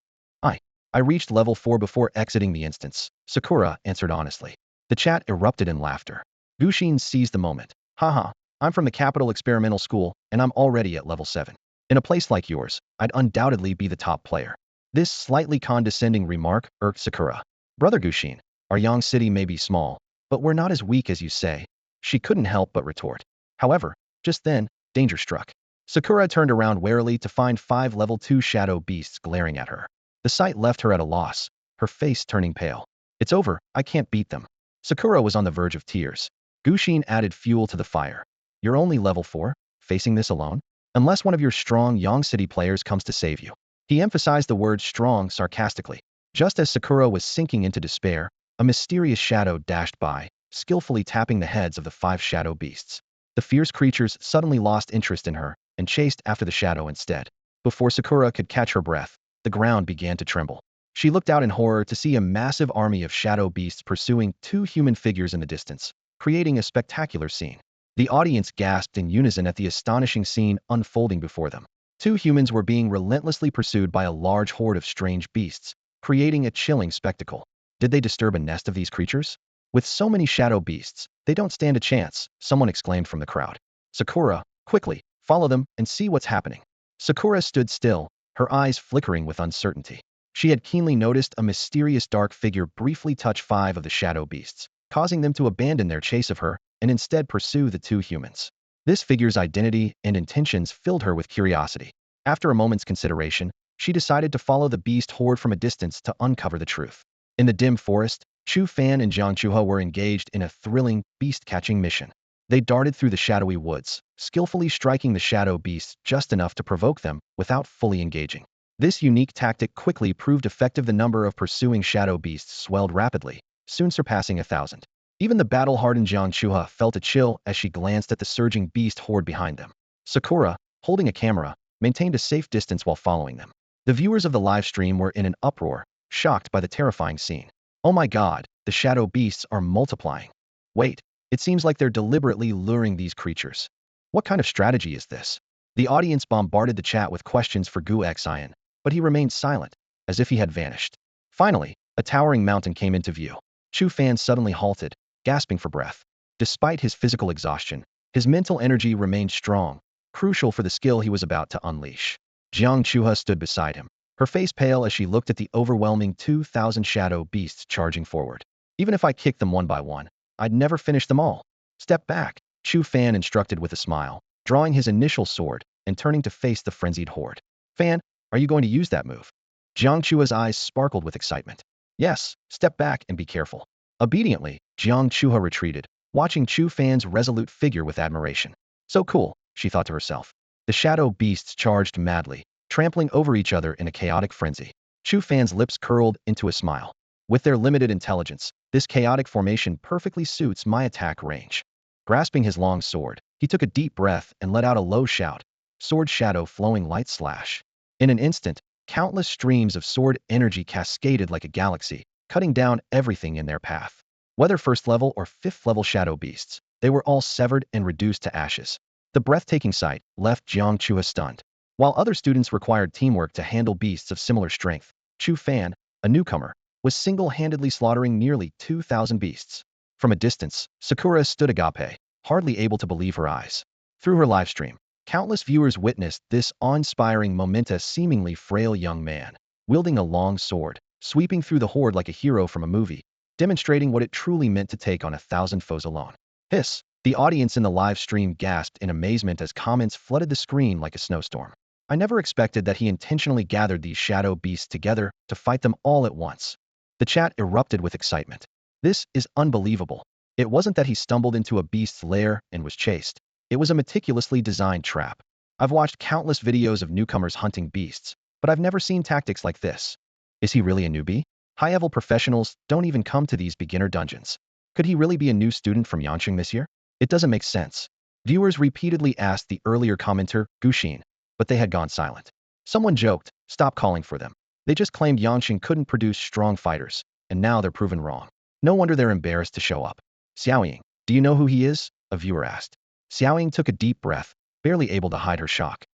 I reached level 4 before exiting the instance, Sakura answered honestly. The chat erupted in laughter. Gushin seized the moment. Haha, I'm from the Capital Experimental School, and I'm already at level 7. In a place like yours, I'd undoubtedly be the top player. This slightly condescending remark irked Sakura. Brother Gushin, our Yang City may be small, but we're not as weak as you say. She couldn't help but retort. However, just then, danger struck. Sakura turned around warily to find 5 level 2 shadow beasts glaring at her. The sight left her at a loss, her face turning pale. It's over, I can't beat them. Sakura was on the verge of tears. Gushin added fuel to the fire. You're only level 4, facing this alone? Unless one of your strong Yang City players comes to save you. He emphasized the word strong sarcastically. Just as Sakura was sinking into despair, a mysterious shadow dashed by, skillfully tapping the heads of the 5 shadow beasts. The fierce creatures suddenly lost interest in her and chased after the shadow instead. Before Sakura could catch her breath, the ground began to tremble. She looked out in horror to see a massive army of shadow beasts pursuing two human figures in the distance, creating a spectacular scene. The audience gasped in unison at the astonishing scene unfolding before them. Two humans were being relentlessly pursued by a large horde of strange beasts, creating a chilling spectacle. Did they disturb a nest of these creatures? With so many shadow beasts, they don't stand a chance, someone exclaimed from the crowd. Sakura, quickly, follow them and see what's happening. Sakura stood still, her eyes flickering with uncertainty. She had keenly noticed a mysterious dark figure briefly touch five of the shadow beasts, causing them to abandon their chase of her and instead pursue the two humans. This figure's identity and intentions filled her with curiosity. After a moment's consideration, she decided to follow the beast horde from a distance to uncover the truth. In the dim forest, Chu Fan and Jiang Chuha were engaged in a thrilling, beast-catching mission. They darted through the shadowy woods, skillfully striking the shadow beasts just enough to provoke them without fully engaging. This unique tactic quickly proved effective. The number of pursuing shadow beasts swelled rapidly, soon surpassing 1,000. Even the battle-hardened Jiang Chuha felt a chill as she glanced at the surging beast horde behind them. Sakura, holding a camera, maintained a safe distance while following them. The viewers of the live stream were in an uproar, shocked by the terrifying scene. Oh my god, the shadow beasts are multiplying. Wait, it seems like they're deliberately luring these creatures. What kind of strategy is this? The audience bombarded the chat with questions for Gu Xian, but he remained silent, as if he had vanished. Finally, a towering mountain came into view. Chu Fan suddenly halted, gasping for breath. Despite his physical exhaustion, his mental energy remained strong, crucial for the skill he was about to unleash. Jiang Chuha stood beside him, her face pale as she looked at the overwhelming 2,000 shadow beasts charging forward. Even if I kicked them one by one, I'd never finish them all. Step back, Chu Fan instructed with a smile, drawing his initial sword and turning to face the frenzied horde. Fan, are you going to use that move? Jiang Chua's eyes sparkled with excitement. Yes, step back and be careful. Obediently, Jiang Chuha retreated, watching Chu Fan's resolute figure with admiration. So cool, she thought to herself. The shadow beasts charged madly, trampling over each other in a chaotic frenzy. Chu Fan's lips curled into a smile. With their limited intelligence, this chaotic formation perfectly suits my attack range. Grasping his long sword, he took a deep breath and let out a low shout, sword shadow flowing light slash. In an instant, countless streams of sword energy cascaded like a galaxy, cutting down everything in their path. Whether first level or fifth level shadow beasts, they were all severed and reduced to ashes. The breathtaking sight left Jiang Chuha stunned. While other students required teamwork to handle beasts of similar strength, Chu Fan, a newcomer, was single-handedly slaughtering nearly 2,000 beasts. From a distance, Sakura stood agape, hardly able to believe her eyes. Through her livestream, countless viewers witnessed this awe-inspiring momentous seemingly frail young man, wielding a long sword, sweeping through the horde like a hero from a movie, demonstrating what it truly meant to take on 1,000 foes alone. Hiss! The audience in the live stream gasped in amazement as comments flooded the screen like a snowstorm. I never expected that he intentionally gathered these shadow beasts together to fight them all at once. The chat erupted with excitement. This is unbelievable. It wasn't that he stumbled into a beast's lair and was chased. It was a meticulously designed trap. I've watched countless videos of newcomers hunting beasts, but I've never seen tactics like this. Is he really a newbie? High-level professionals don't even come to these beginner dungeons. Could he really be a new student from Yanqing this year? It doesn't make sense. Viewers repeatedly asked the earlier commenter, Guxin, but they had gone silent. Someone joked, stop calling for them. They just claimed Yanqing couldn't produce strong fighters, and now they're proven wrong. No wonder they're embarrassed to show up. Xiaoying, do you know who he is? A viewer asked. Xiaoying took a deep breath, barely able to hide her shock.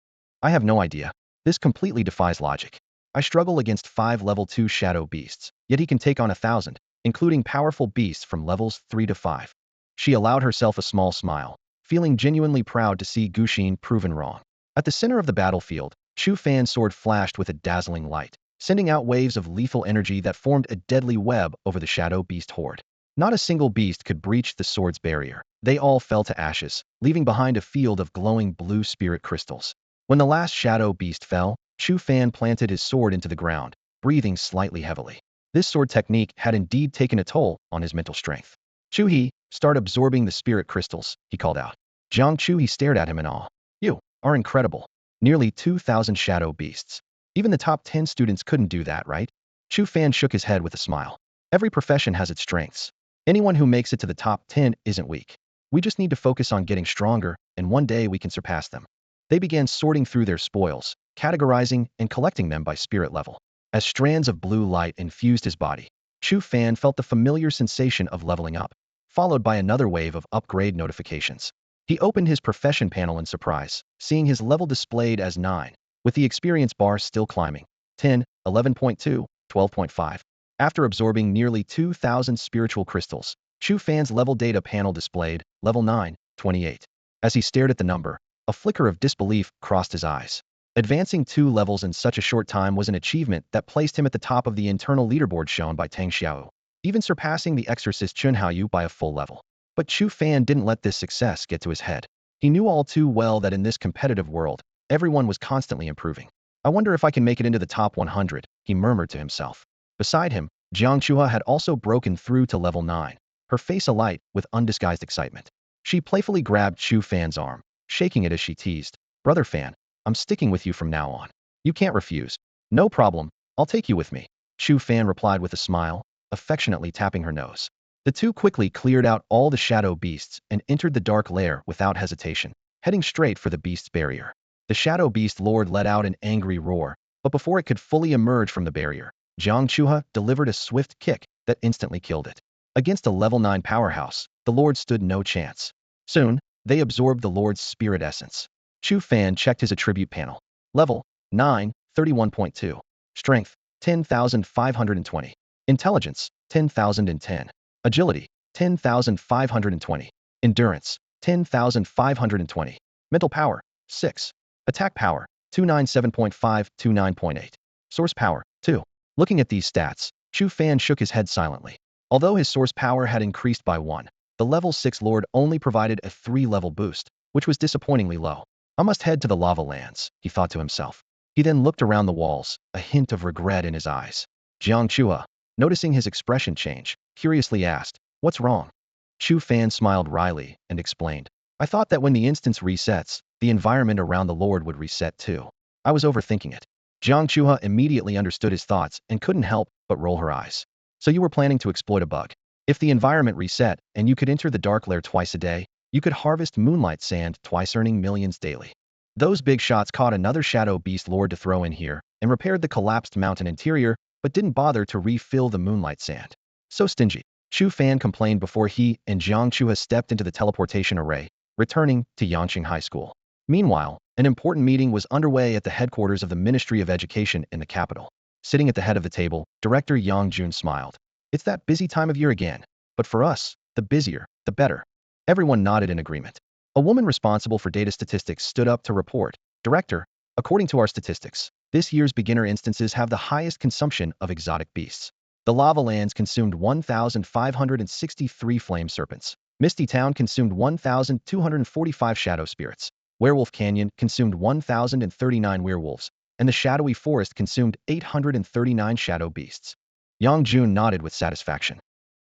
I have no idea. This completely defies logic. I struggle against 5 level 2 shadow beasts, yet he can take on 1,000, including powerful beasts from levels 3 to 5. She allowed herself a small smile, feeling genuinely proud to see Guxin proven wrong. At the center of the battlefield, Chu Fan's sword flashed with a dazzling light, sending out waves of lethal energy that formed a deadly web over the shadow beast horde. Not a single beast could breach the sword's barrier. They all fell to ashes, leaving behind a field of glowing blue spirit crystals. When the last shadow beast fell, Chu Fan planted his sword into the ground, breathing slightly heavily. This sword technique had indeed taken a toll on his mental strength. Chu He, start absorbing the spirit crystals, he called out. Jiang Chu He stared at him in awe. You are incredible. Nearly 2,000 shadow beasts. Even the top 10 students couldn't do that, right? Chu Fan shook his head with a smile. Every profession has its strengths. Anyone who makes it to the top 10 isn't weak. We just need to focus on getting stronger, and one day we can surpass them. They began sorting through their spoils, categorizing and collecting them by spirit level. As strands of blue light infused his body, Chu Fan felt the familiar sensation of leveling up, followed by another wave of upgrade notifications. He opened his profession panel in surprise, seeing his level displayed as 9, with the experience bar still climbing. 10, 11.2, 12.5. After absorbing nearly 2,000 spiritual crystals, Chu Fan's level data panel displayed level 9, 28. As he stared at the number, a flicker of disbelief crossed his eyes. Advancing 2 levels in such a short time was an achievement that placed him at the top of the internal leaderboard shown by Tang Xiao, even surpassing the exorcist Chun Haoyu by a full level. But Chu Fan didn't let this success get to his head. He knew all too well that in this competitive world, everyone was constantly improving. I wonder if I can make it into the top 100, he murmured to himself. Beside him, Jiang Chua had also broken through to level 9, her face alight with undisguised excitement. She playfully grabbed Chu Fan's arm, shaking it as she teased, "Brother Fan, I'm sticking with you from now on. You can't refuse." "No problem, I'll take you with me," Chu Fan replied with a smile, affectionately tapping her nose. The two quickly cleared out all the shadow beasts and entered the dark lair without hesitation, heading straight for the beast's barrier. The shadow beast lord let out an angry roar, but before it could fully emerge from the barrier, Jiang Chua delivered a swift kick that instantly killed it. Against a level 9 powerhouse, the lord stood no chance. Soon, they absorbed the lord's spirit essence. Chu Fan checked his attribute panel. Level 9, 31.2. Strength 10,520. Intelligence 10,010. Agility 10,520. Endurance 10,520. Mental power 6. Attack power 297.5, 29.8. Source power 2. Looking at these stats, Chu Fan shook his head silently. Although his source power had increased by 1, the level 6 lord only provided a 3-level boost, which was disappointingly low. I must head to the lava lands, he thought to himself. He then looked around the walls, a hint of regret in his eyes. Jiang Chua, noticing his expression change, curiously asked, "What's wrong?" Chu Fan smiled wryly and explained, "I thought that when the instance resets, the environment around the lord would reset too. I was overthinking it." Jiang Chua immediately understood his thoughts and couldn't help but roll her eyes. "So you were planning to exploit a bug. If the environment reset and you could enter the dark lair twice a day, you could harvest moonlight sand twice, earning millions daily." Those big shots caught another shadow beast lord to throw in here and repaired the collapsed mountain interior, but didn't bother to refill the moonlight sand. So stingy. Chu Fan complained before he and Jiang Chua stepped into the teleportation array, returning to Yangqing High School. Meanwhile, an important meeting was underway at the headquarters of the Ministry of Education in the capital. Sitting at the head of the table, Director Yang Jun smiled. "It's that busy time of year again. But for us, the busier, the better." Everyone nodded in agreement. A woman responsible for data statistics stood up to report, "Director, according to our statistics, this year's beginner instances have the highest consumption of exotic beasts. The lava lands consumed 1,563 flame serpents. Misty Town consumed 1,245 shadow spirits. Werewolf Canyon consumed 1,039 werewolves, and the shadowy forest consumed 839 shadow beasts." Yang Jun nodded with satisfaction.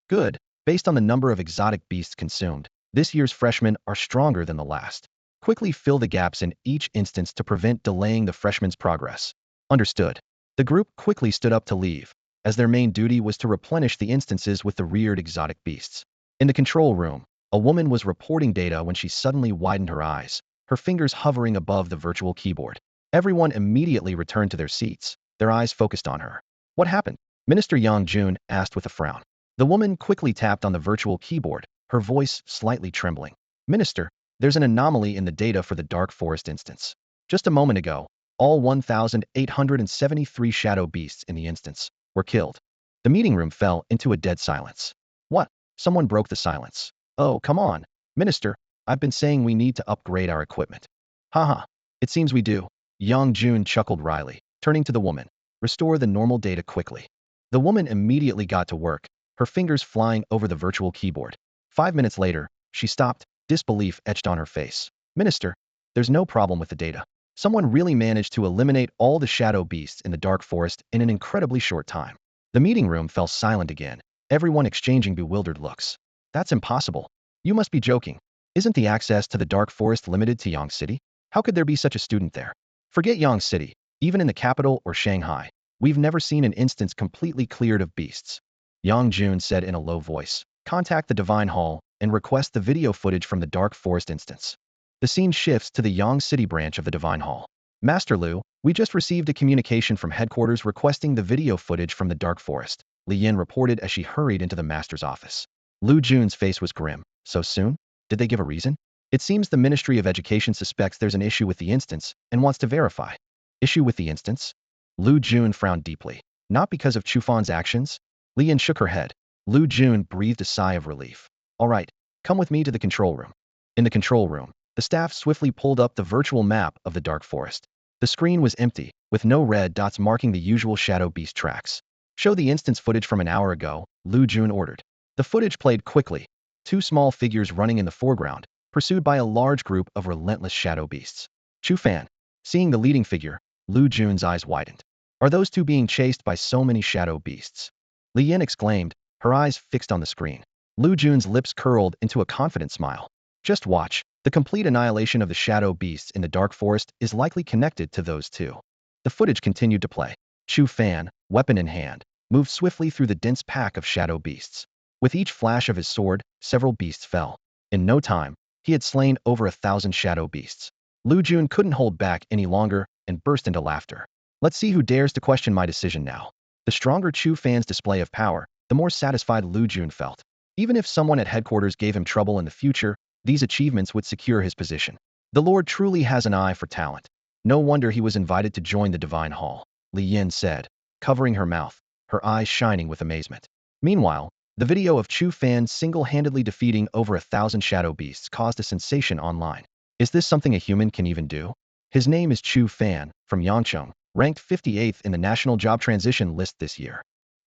"Good. Based on the number of exotic beasts consumed, this year's freshmen are stronger than the last. Quickly fill the gaps in each instance to prevent delaying the freshmen's progress." "Understood." The group quickly stood up to leave, as their main duty was to replenish the instances with the reared exotic beasts. In the control room, a woman was reporting data when she suddenly widened her eyes, her fingers hovering above the virtual keyboard. Everyone immediately returned to their seats, their eyes focused on her. "What happened?" Minister Yang Jun asked with a frown. The woman quickly tapped on the virtual keyboard, her voice slightly trembling. "Minister, there's an anomaly in the data for the Dark Forest instance. Just a moment ago, all 1,873 shadow beasts in the instance were killed." The meeting room fell into a dead silence. "What?" Someone broke the silence. "Oh, come on. Minister, I've been saying we need to upgrade our equipment." "Haha, it seems we do." Yang Jun chuckled wryly, turning to the woman. "Restore the normal data quickly." The woman immediately got to work, her fingers flying over the virtual keyboard. 5 minutes later, she stopped, disbelief etched on her face. "Minister, there's no problem with the data. Someone really managed to eliminate all the shadow beasts in the dark forest in an incredibly short time." The meeting room fell silent again, everyone exchanging bewildered looks. "That's impossible. You must be joking. Isn't the access to the dark forest limited to Yang City? How could there be such a student there? Forget Yang City, even in the capital or Shanghai, we've never seen an instance completely cleared of beasts." Yang Jun said in a low voice, "Contact the Divine Hall and request the video footage from the Dark Forest instance." The scene shifts to the Yang City branch of the Divine Hall. Master Lu, we just received a communication from headquarters requesting the video footage from the Dark Forest, Li Yin reported as she hurried into the master's office. Lu Jun's face was grim. So soon? Did they give a reason? It seems the Ministry of Education suspects there's an issue with the instance and wants to verify. Issue with the instance? Lu Jun frowned deeply. Not because of Chu Fan's actions? Li Yin shook her head. Lu Jun breathed a sigh of relief. All right, come with me to the control room. In the control room, the staff swiftly pulled up the virtual map of the Dark Forest. The screen was empty, with no red dots marking the usual shadow beast tracks. Show the instance footage from an hour ago, Lu Jun ordered. The footage played quickly. Two small figures running in the foreground, pursued by a large group of relentless shadow beasts. Chu Fan. Seeing the leading figure, Lu Jun's eyes widened. Are those two being chased by so many shadow beasts? Li Yin exclaimed, her eyes fixed on the screen. Lu Jun's lips curled into a confident smile. Just watch. The complete annihilation of the shadow beasts in the Dark Forest is likely connected to those two. The footage continued to play. Chu Fan, weapon in hand, moved swiftly through the dense pack of shadow beasts. With each flash of his sword, several beasts fell. In no time, he had slain over 1,000 shadow beasts. Lu Jun couldn't hold back any longer and burst into laughter. Let's see who dares to question my decision now. The stronger Chu Fan's display of power, the more satisfied Lu Jun felt. Even if someone at headquarters gave him trouble in the future, these achievements would secure his position. The Lord truly has an eye for talent. No wonder he was invited to join the Divine Hall, Li Yin said, covering her mouth, her eyes shining with amazement. Meanwhile, the video of Chu Fan single-handedly defeating over 1,000 shadow beasts caused a sensation online. Is this something a human can even do? His name is Chu Fan, from Yangcheng, ranked 58th in the national job transition list this year.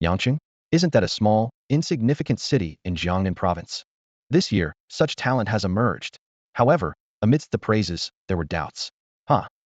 Yangcheng? Isn't that a small, insignificant city in Jiangnan province? This year, such talent has emerged. However, amidst the praises, there were doubts.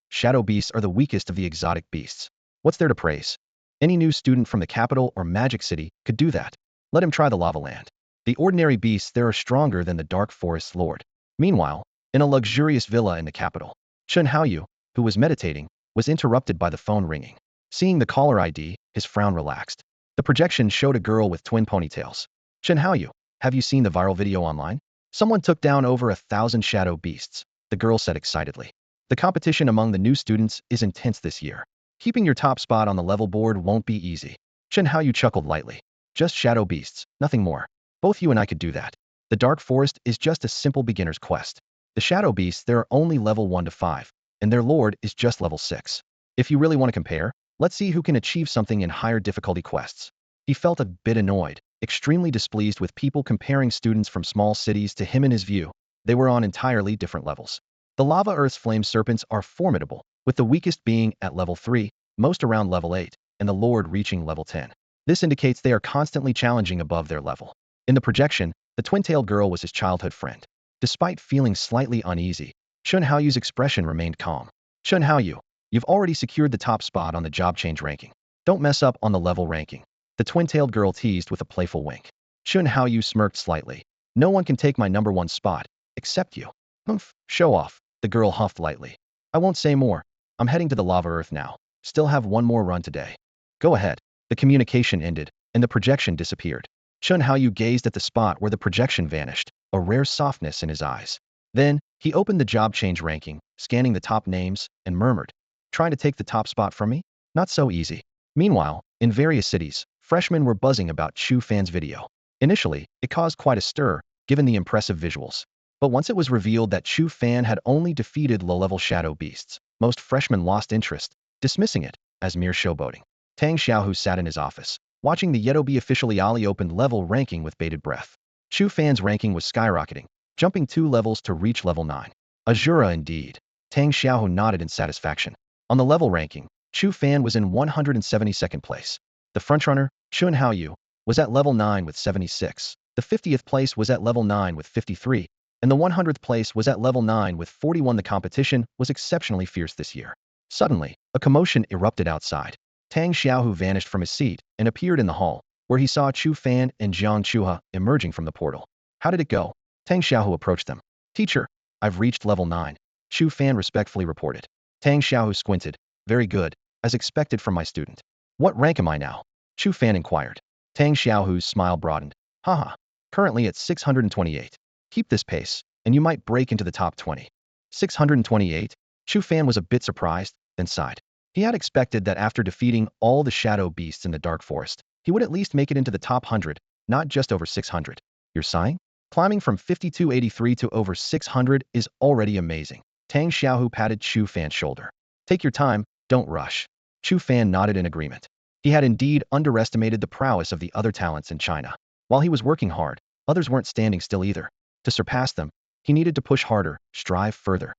Shadow beasts are the weakest of the exotic beasts. What's there to praise? Any new student from the capital or magic city could do that. Let him try the lava land. The ordinary beasts there are stronger than the Dark Forest's lord. Meanwhile, in a luxurious villa in the capital, Chen Haoyu, who was meditating, was interrupted by the phone ringing. Seeing the caller ID, his frown relaxed. The projection showed a girl with twin ponytails. Chen Haoyu, have you seen the viral video online? Someone took down over 1,000 shadow beasts, the girl said excitedly. The competition among the new students is intense this year. Keeping your top spot on the level board won't be easy. Chen Haoyu chuckled lightly. Just shadow beasts, nothing more. Both you and I could do that. The Dark Forest is just a simple beginner's quest. The shadow beasts there are only level 1 to 5, and their lord is just level 6. If you really want to compare, let's see who can achieve something in higher difficulty quests. He felt a bit annoyed, extremely displeased with people comparing students from small cities to him. In his view, they were on entirely different levels. The Lava Earth's flame serpents are formidable, with the weakest being at level 3, most around level 8, and the Lord reaching level 10. This indicates they are constantly challenging above their level. In the projection, the twin-tailed girl was his childhood friend. Despite feeling slightly uneasy, Chen Haoyu's expression remained calm. Chen Haoyu, you've already secured the top spot on the job change ranking. Don't mess up on the level ranking. The twin-tailed girl teased with a playful wink. Chen Haoyu smirked slightly. No one can take my number 1 spot, except you. Humph, show off, the girl huffed lightly. I won't say more. I'm heading to the Lava Earth now. Still have one more run today. Go ahead. The communication ended, and the projection disappeared. Chen Haoyu gazed at the spot where the projection vanished, a rare softness in his eyes. Then, he opened the job change ranking, scanning the top names, and murmured, trying to take the top spot from me? Not so easy. Meanwhile, in various cities, freshmen were buzzing about Chu Fan's video. Initially, it caused quite a stir, given the impressive visuals. But once it was revealed that Chu Fan had only defeated low-level shadow beasts, most freshmen lost interest, dismissing it as mere showboating. Tang Xiaohu sat in his office, watching the Yedobi officially Ali opened level ranking with bated breath. Chu Fan's ranking was skyrocketing, jumping 2 levels to reach level 9. Asura indeed. Tang Xiaohu nodded in satisfaction. On the level ranking, Chu Fan was in 172nd place. The frontrunner, Chen Haoyu, was at level 9 with 76. The 50th place was at level 9 with 53. And the 100th place was at level 9 with 41. The competition was exceptionally fierce this year. Suddenly, a commotion erupted outside. Tang Xiaohu vanished from his seat and appeared in the hall, where he saw Chu Fan and Jiang Chuha emerging from the portal. How did it go? Tang Xiaohu approached them. Teacher, I've reached level 9. Chu Fan respectfully reported. Tang Xiaohu squinted. Very good, as expected from my student. What rank am I now? Chu Fan inquired. Tang Xiaohu's smile broadened. Haha, currently at 628. Keep this pace, and you might break into the top 20. 628? Chu Fan was a bit surprised, then sighed. He had expected that after defeating all the shadow beasts in the dark forest, he would at least make it into the top 100, not just over 600. You're sighing? Climbing from 5283 to over 600 is already amazing. Tang Xiaohu patted Chu Fan's shoulder. Take your time, don't rush. Chu Fan nodded in agreement. He had indeed underestimated the prowess of the other talents in China. While he was working hard, others weren't standing still either. To surpass them, he needed to push harder, strive further.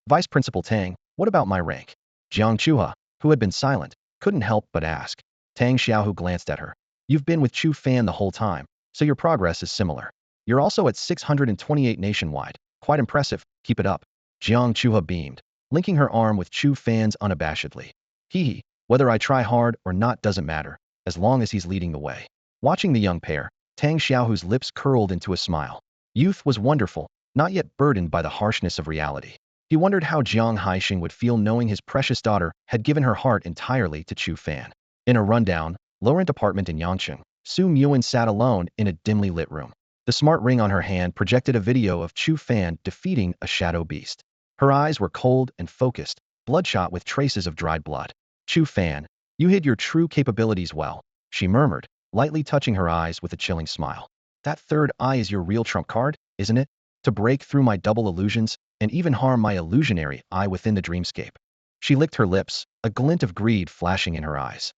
Vice Principal Tang, what about my rank? Jiang Chuha, who had been silent, couldn't help but ask. Tang Xiaohu glanced at her. You've been with Chu Fan the whole time, so your progress is similar. You're also at 628 nationwide. Quite impressive, keep it up. Jiang Chuha beamed, linking her arm with Chu Fan's unabashedly. Hee, whether I try hard or not doesn't matter, as long as he's leading the way. Watching the young pair, Tang Xiaohu's lips curled into a smile. Youth was wonderful, not yet burdened by the harshness of reality. He wondered how Jiang Haixing would feel knowing his precious daughter had given her heart entirely to Chu Fan. In a rundown, low-rent apartment in Yangcheng, Su Muan sat alone in a dimly lit room. The smart ring on her hand projected a video of Chu Fan defeating a shadow beast. Her eyes were cold and focused, bloodshot with traces of dried blood. Chu Fan, you hid your true capabilities well, she murmured, lightly touching her eyes with a chilling smile. That third eye is your real trump card, isn't it? To break through my double illusions, and even harm my illusionary eye within the dreamscape. She licked her lips, a glint of greed flashing in her eyes.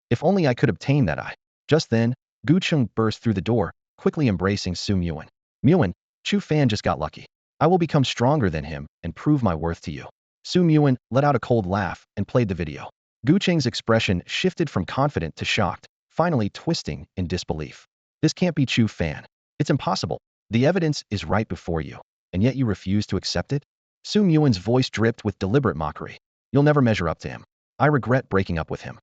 If only I could obtain that eye. Just then, Gu Cheng burst through the door, quickly embracing Su Muan. Muan, Chu Fan just got lucky. I will become stronger than him and prove my worth to you. Su Muan let out a cold laugh and played the video. Gu Cheng's expression shifted from confident to shocked, finally twisting in disbelief. This can't be Chu Fan. It's impossible. The evidence is right before you, and yet you refuse to accept it? Su Muan's voice dripped with deliberate mockery. You'll never measure up to him. I regret breaking up with him.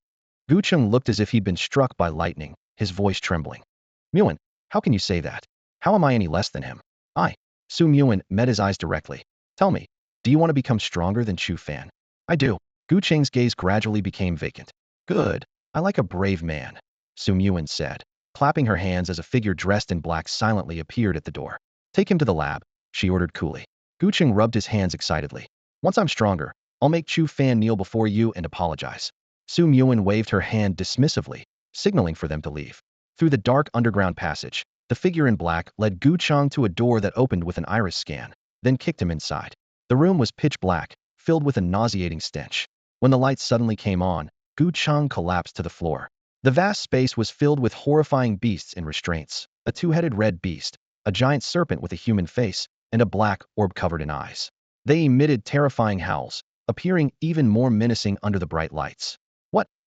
Gu Cheng looked as if he'd been struck by lightning, his voice trembling. Muan, how can you say that? How am I any less than him? Su Muan met his eyes directly. Tell me, do you want to become stronger than Chu Fan? I do. Gu Cheng's gaze gradually became vacant. Good. I like a brave man, Su Muan said, clapping her hands as a figure dressed in black silently appeared at the door. Take him to the lab, she ordered coolly. Gu Cheng rubbed his hands excitedly. Once I'm stronger, I'll make Chu Fan kneel before you and apologize. Su Muan waved her hand dismissively, signaling for them to leave. Through the dark underground passage, the figure in black led Gu Cheng to a door that opened with an iris scan, then kicked him inside. The room was pitch black, filled with a nauseating stench. When the lights suddenly came on, Gu Cheng collapsed to the floor. The vast space was filled with horrifying beasts and restraints, a two-headed red beast, a giant serpent with a human face, and a black orb covered in eyes. They emitted terrifying howls, appearing even more menacing under the bright lights.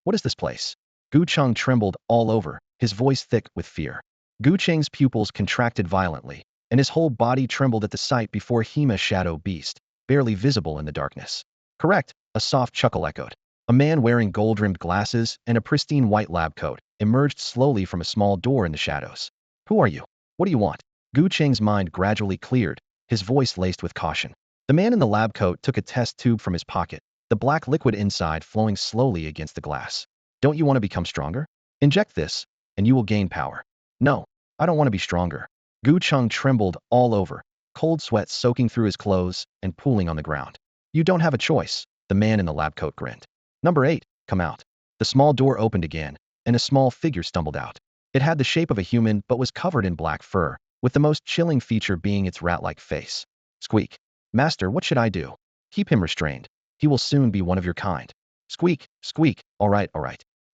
What is this place? Gu Cheng trembled all over, his voice thick with fear. Gu Cheng's pupils contracted violently, and his whole body trembled at the sight before Hema shadow beast, barely visible in the darkness. Correct, a soft chuckle echoed. A man wearing gold-rimmed glasses and a pristine white lab coat emerged slowly from a small door in the shadows. Who are you? What do you want? Gu Cheng's mind gradually cleared, his voice laced with caution. The man in the lab coat took a test tube from his pocket, the black liquid inside flowing slowly against the glass. Don't you want to become stronger? Inject this, and you will gain power. No, I don't want to be stronger. Gu Cheng trembled all over, cold sweat soaking through his clothes and pooling on the ground. You don't have a choice, the man in the lab coat grinned. Number 8, come out. The small door opened again, and a small figure stumbled out. It had the shape of a human but was covered in black fur, with the most chilling feature being its rat-like face. Squeak. Master, what should I do? Keep him restrained. He will soon be one of your kind. Squeak, squeak, all right.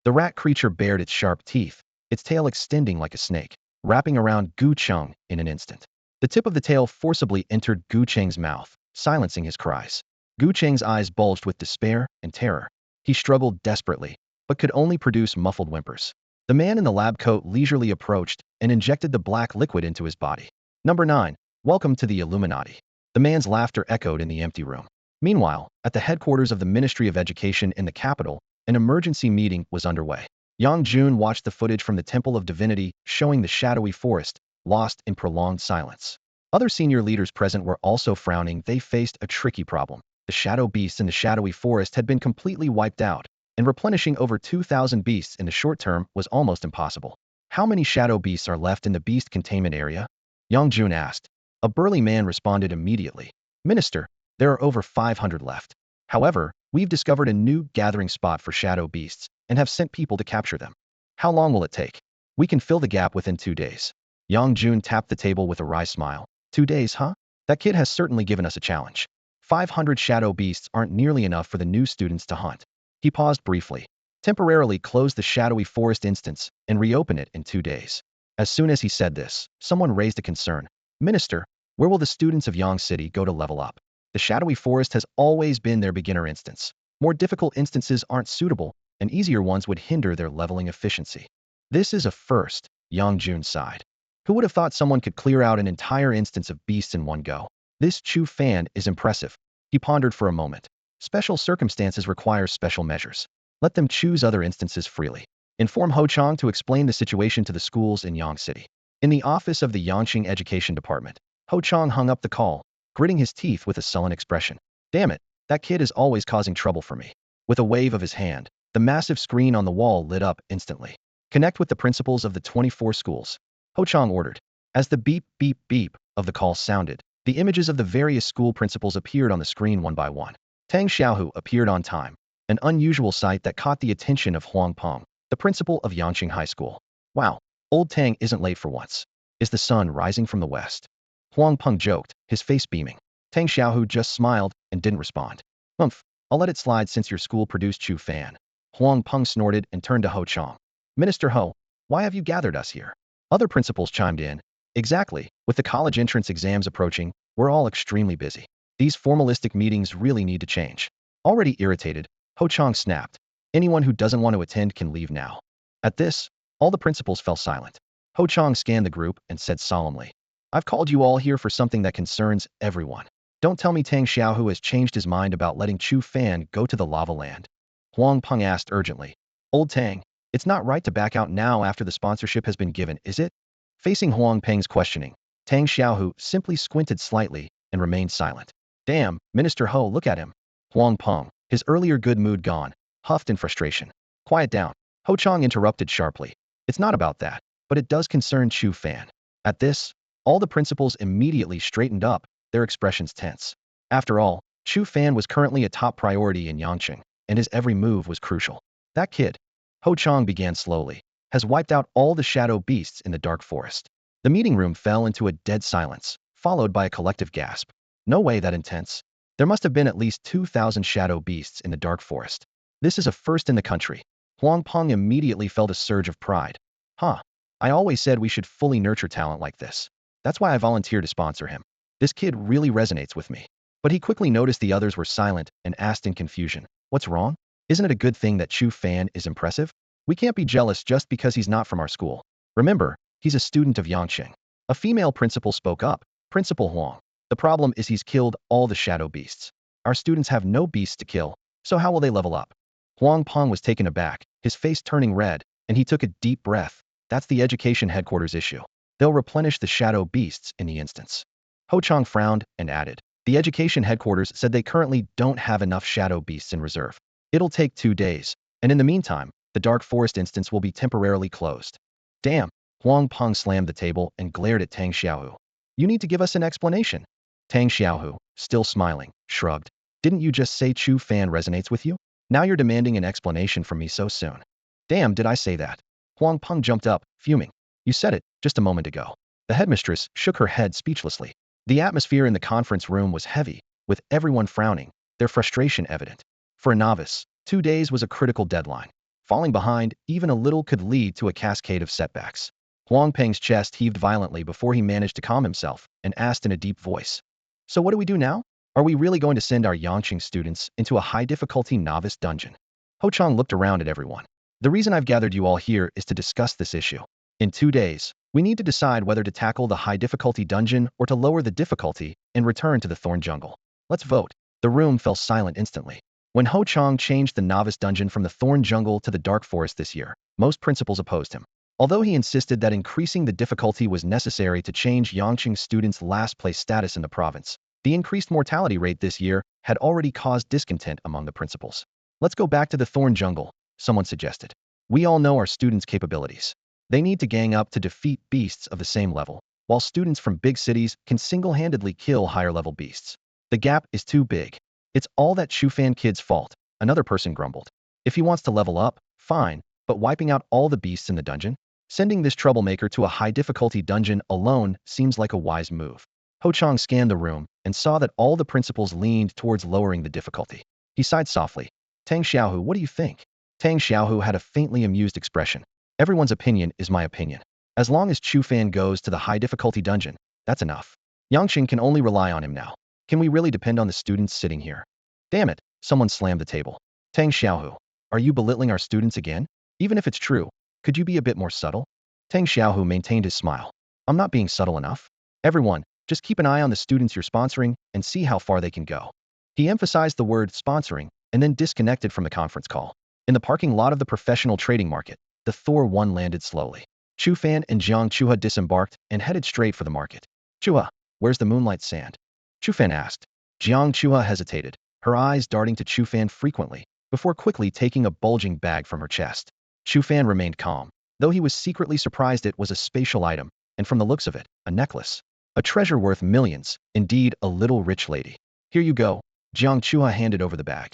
The rat creature bared its sharp teeth, its tail extending like a snake, wrapping around Gu Cheng in an instant. The tip of the tail forcibly entered Gu Cheng's mouth, silencing his cries. Gu Cheng's eyes bulged with despair and terror. He struggled desperately, but could only produce muffled whimpers. The man in the lab coat leisurely approached and injected the black liquid into his body. Number 9, welcome to the Illuminati. The man's laughter echoed in the empty room. Meanwhile, at the headquarters of the Ministry of Education in the capital, an emergency meeting was underway. Yang Jun watched the footage from the Temple of Divinity showing the shadowy forest, lost in prolonged silence. Other senior leaders present were also frowning. They faced a tricky problem. The shadow beasts in the shadowy forest had been completely wiped out, and replenishing over 2,000 beasts in the short term was almost impossible. How many shadow beasts are left in the beast containment area? Yang Jun asked. A burly man responded immediately. Minister, there are over 500 left. However, We've discovered a new gathering spot for shadow beasts and have sent people to capture them. How long will it take? We can fill the gap within 2 days. Yang Jun tapped the table with a wry smile. 2 days, huh? That kid has certainly given us a challenge. 500 shadow beasts aren't nearly enough for the new students to hunt. He paused briefly, temporarily closed the shadowy forest instance, and reopened it in 2 days. As soon as he said this, someone raised a concern. Minister, where will the students of Yang City go to level up? The shadowy forest has always been their beginner instance. More difficult instances aren't suitable, and easier ones would hinder their leveling efficiency. This is a first, Yang Jun sighed. Who would have thought someone could clear out an entire instance of beasts in one go? This Chu Fan is impressive. He pondered for a moment. Special circumstances require special measures. Let them choose other instances freely. Inform Ho Chang to explain the situation to the schools in Yang City. In the office of the Yangqing Education Department, Ho Chang hung up the call, gritting his teeth with a sullen expression. Damn it, that kid is always causing trouble for me. With a wave of his hand, the massive screen on the wall lit up instantly. Connect with the principals of the 24 schools. Ho Chang ordered. As the beep, beep, beep of the call sounded, the images of the various school principals appeared on the screen one by one. Tang Xiaohu appeared on time, an unusual sight that caught the attention of Huang Peng, the principal of Yangqing High School. Wow, old Tang isn't late for once. Is the sun rising from the west? Huang Peng joked, his face beaming. Tang Xiaohu just smiled and didn't respond. I'll let it slide since your school produced Chu Fan. Huang Peng snorted and turned to Ho Chang. Minister Ho, why have you gathered us here? Other principals chimed in. Exactly, with the college entrance exams approaching, we're all extremely busy. These formalistic meetings really need to change. Already irritated, Ho Chang snapped. Anyone who doesn't want to attend can leave now. At this, all the principals fell silent. Ho Chang scanned the group and said solemnly, I've called you all here for something that concerns everyone. Don't tell me Tang Xiaohu has changed his mind about letting Chu Fan go to the lava land. Huang Peng asked urgently. Old Tang, it's not right to back out now after the sponsorship has been given, is it? Facing Huang Peng's questioning, Tang Xiaohu simply squinted slightly and remained silent. Damn, Minister Ho, look at him. Huang Peng, his earlier good mood gone, huffed in frustration. Quiet down. Ho Chang interrupted sharply. It's not about that, but it does concern Chu Fan. At this, all the principals immediately straightened up, their expressions tense. After all, Chu Fan was currently a top priority in Yangqing, and his every move was crucial. That kid, Ho Chang began slowly, has wiped out all the shadow beasts in the dark forest. The meeting room fell into a dead silence, followed by a collective gasp. No way that intense. There must have been at least 2,000 shadow beasts in the dark forest. This is a first in the country. Huang Peng immediately felt a surge of pride. Huh. I always said we should fully nurture talent like this. That's why I volunteered to sponsor him. This kid really resonates with me. But he quickly noticed the others were silent and asked in confusion, what's wrong? Isn't it a good thing that Chu Fan is impressive? We can't be jealous just because he's not from our school. Remember, he's a student of Yangqing. A female principal spoke up. Principal Huang. The problem is he's killed all the shadow beasts. Our students have no beasts to kill, so how will they level up? Huang Peng was taken aback, his face turning red, and he took a deep breath. That's the education headquarters issue. They'll replenish the shadow beasts in the instance. Ho Chang frowned and added, the education headquarters said they currently don't have enough shadow beasts in reserve. It'll take 2 days, and in the meantime, the dark forest instance will be temporarily closed. Damn, Huang Peng slammed the table and glared at Tang Xiaohu. You need to give us an explanation. Tang Xiaohu, still smiling, shrugged. Didn't you just say Chu Fan resonates with you? Now you're demanding an explanation from me so soon. Damn, did I say that? Huang Peng jumped up, fuming. You said it, just a moment ago. The headmistress shook her head speechlessly. The atmosphere in the conference room was heavy, with everyone frowning, their frustration evident. For a novice, 2 days was a critical deadline. Falling behind, even a little, could lead to a cascade of setbacks. Huang Peng's chest heaved violently before he managed to calm himself and asked in a deep voice. So what do we do now? Are we really going to send our Yangqing students into a high-difficulty novice dungeon? Ho Chang looked around at everyone. The reason I've gathered you all here is to discuss this issue. In 2 days, we need to decide whether to tackle the high-difficulty dungeon or to lower the difficulty and return to the Thorn Jungle. Let's vote. The room fell silent instantly. When Ho Chang changed the novice dungeon from the Thorn Jungle to the Dark Forest this year, most principals opposed him. Although he insisted that increasing the difficulty was necessary to change Yangqing students' last-place status in the province, the increased mortality rate this year had already caused discontent among the principals. Let's go back to the Thorn Jungle, someone suggested. We all know our students' capabilities. They need to gang up to defeat beasts of the same level, while students from big cities can single-handedly kill higher-level beasts. The gap is too big. It's all that Chu Fan kid's fault, another person grumbled. If he wants to level up, fine, but wiping out all the beasts in the dungeon? Sending this troublemaker to a high-difficulty dungeon alone seems like a wise move. Ho Chang scanned the room and saw that all the principals leaned towards lowering the difficulty. He sighed softly. Tang Xiaohu, what do you think? Tang Xiaohu had a faintly amused expression. Everyone's opinion is my opinion. As long as Chu Fan goes to the high-difficulty dungeon, that's enough. Yangqing can only rely on him now. Can we really depend on the students sitting here? Damn it, someone slammed the table. Tang Xiaohu, are you belittling our students again? Even if it's true, could you be a bit more subtle? Tang Xiaohu maintained his smile. I'm not being subtle enough. Everyone, just keep an eye on the students you're sponsoring and see how far they can go. He emphasized the word sponsoring and then disconnected from the conference call. In the parking lot of the professional trading market, the Thor 1 landed slowly. Chu Fan and Jiang Chuha disembarked and headed straight for the market. Chuha, where's the moonlight sand? Chu Fan asked. Jiang Chuha hesitated, her eyes darting to Chu Fan frequently, before quickly taking a bulging bag from her chest. Chu Fan remained calm, though he was secretly surprised it was a spatial item, and from the looks of it, a necklace. A treasure worth millions, indeed a little rich lady. Here you go. Jiang Chuha handed over the bag.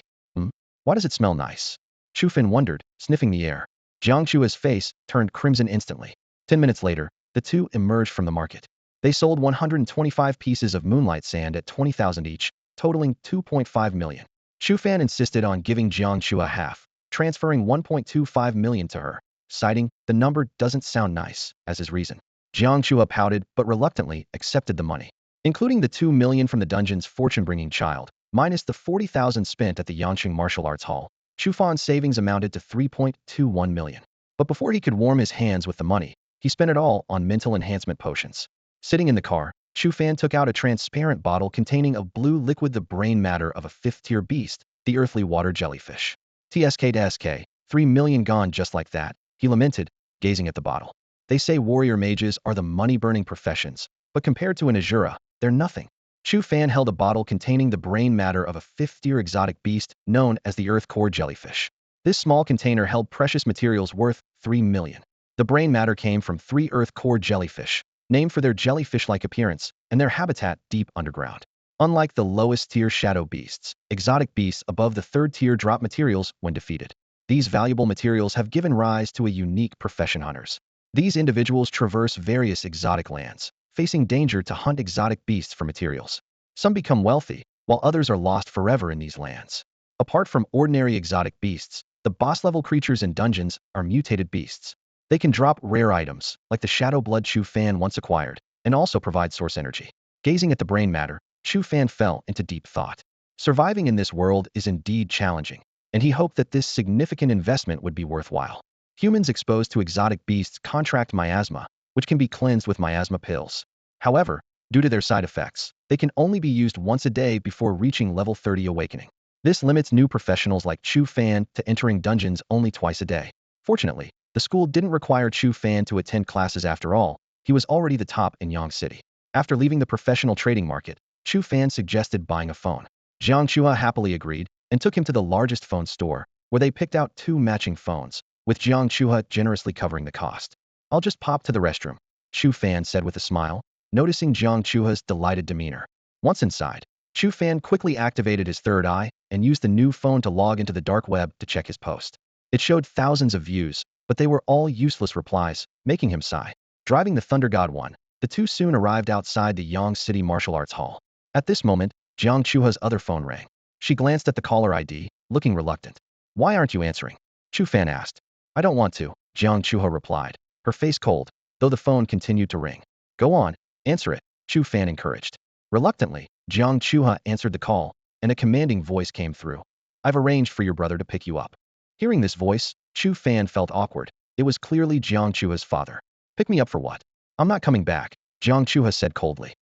Why does it smell nice? Chu Fan wondered, sniffing the air. Jiang Chua's face turned crimson instantly. 10 minutes later, the two emerged from the market. They sold 125 pieces of moonlight sand at 20,000 each, totaling 2.5 million. Chu Fan insisted on giving Jiang Chua half, transferring 1.25 million to her, citing, the number doesn't sound nice, as his reason. Jiang Chua pouted but reluctantly accepted the money. Including the 2 million from the dungeon's fortune-bringing child, minus the 40,000 spent at the Yangqing Martial Arts Hall, Chu Fan's savings amounted to 3.21 million. But before he could warm his hands with the money, he spent it all on mental enhancement potions. Sitting in the car, Chu Fan took out a transparent bottle containing a blue liquid, the brain matter of a fifth-tier beast, the earthly water jellyfish. TSK, 3 million gone just like that, he lamented, gazing at the bottle. They say warrior mages are the money-burning professions, but compared to an Asura, they're nothing. Chu Fan held a bottle containing the brain matter of a fifth-tier exotic beast known as the earth core jellyfish. This small container held precious materials worth 3 million. The brain matter came from 3 earth core jellyfish, named for their jellyfish-like appearance and their habitat deep underground. Unlike the lowest-tier shadow beasts, exotic beasts above the third tier drop materials when defeated. These valuable materials have given rise to a unique profession: hunters. These individuals traverse various exotic lands, facing danger to hunt exotic beasts for materials. Some become wealthy, while others are lost forever in these lands. Apart from ordinary exotic beasts, the boss-level creatures in dungeons are mutated beasts. They can drop rare items, like the shadow blood Chu Fan once acquired, and also provide source energy. Gazing at the brain matter, Chu Fan fell into deep thought. Surviving in this world is indeed challenging, and he hoped that this significant investment would be worthwhile. Humans exposed to exotic beasts contract miasma, which can be cleansed with miasma pills. However, due to their side effects, they can only be used once a day before reaching level 30 awakening. This limits new professionals like Chu Fan to entering dungeons only twice a day. Fortunately, the school didn't require Chu Fan to attend classes after all. He was already the top in Yang City. After leaving the professional trading market, Chu Fan suggested buying a phone. Jiang Chua happily agreed and took him to the largest phone store, where they picked out 2 matching phones, with Jiang Chua generously covering the cost. I'll just pop to the restroom, Chu Fan said with a smile, noticing Jiang Chua's delighted demeanor. Once inside, Chu Fan quickly activated his third eye and used the new phone to log into the dark web to check his post. It showed thousands of views, but they were all useless replies, making him sigh. Driving the Thunder God 1, the two soon arrived outside the Yang City Martial Arts Hall. At this moment, Jiang Chua's other phone rang. She glanced at the caller ID, looking reluctant. Why aren't you answering? Chu Fan asked. I don't want to, Jiang Chua replied, her face cold, though the phone continued to ring. Go on, answer it, Chu Fan encouraged. Reluctantly, Jiang Chua answered the call, and a commanding voice came through. I've arranged for your brother to pick you up. Hearing this voice, Chu Fan felt awkward. It was clearly Jiang Chua's father. Pick me up for what? I'm not coming back, Jiang Chua said coldly.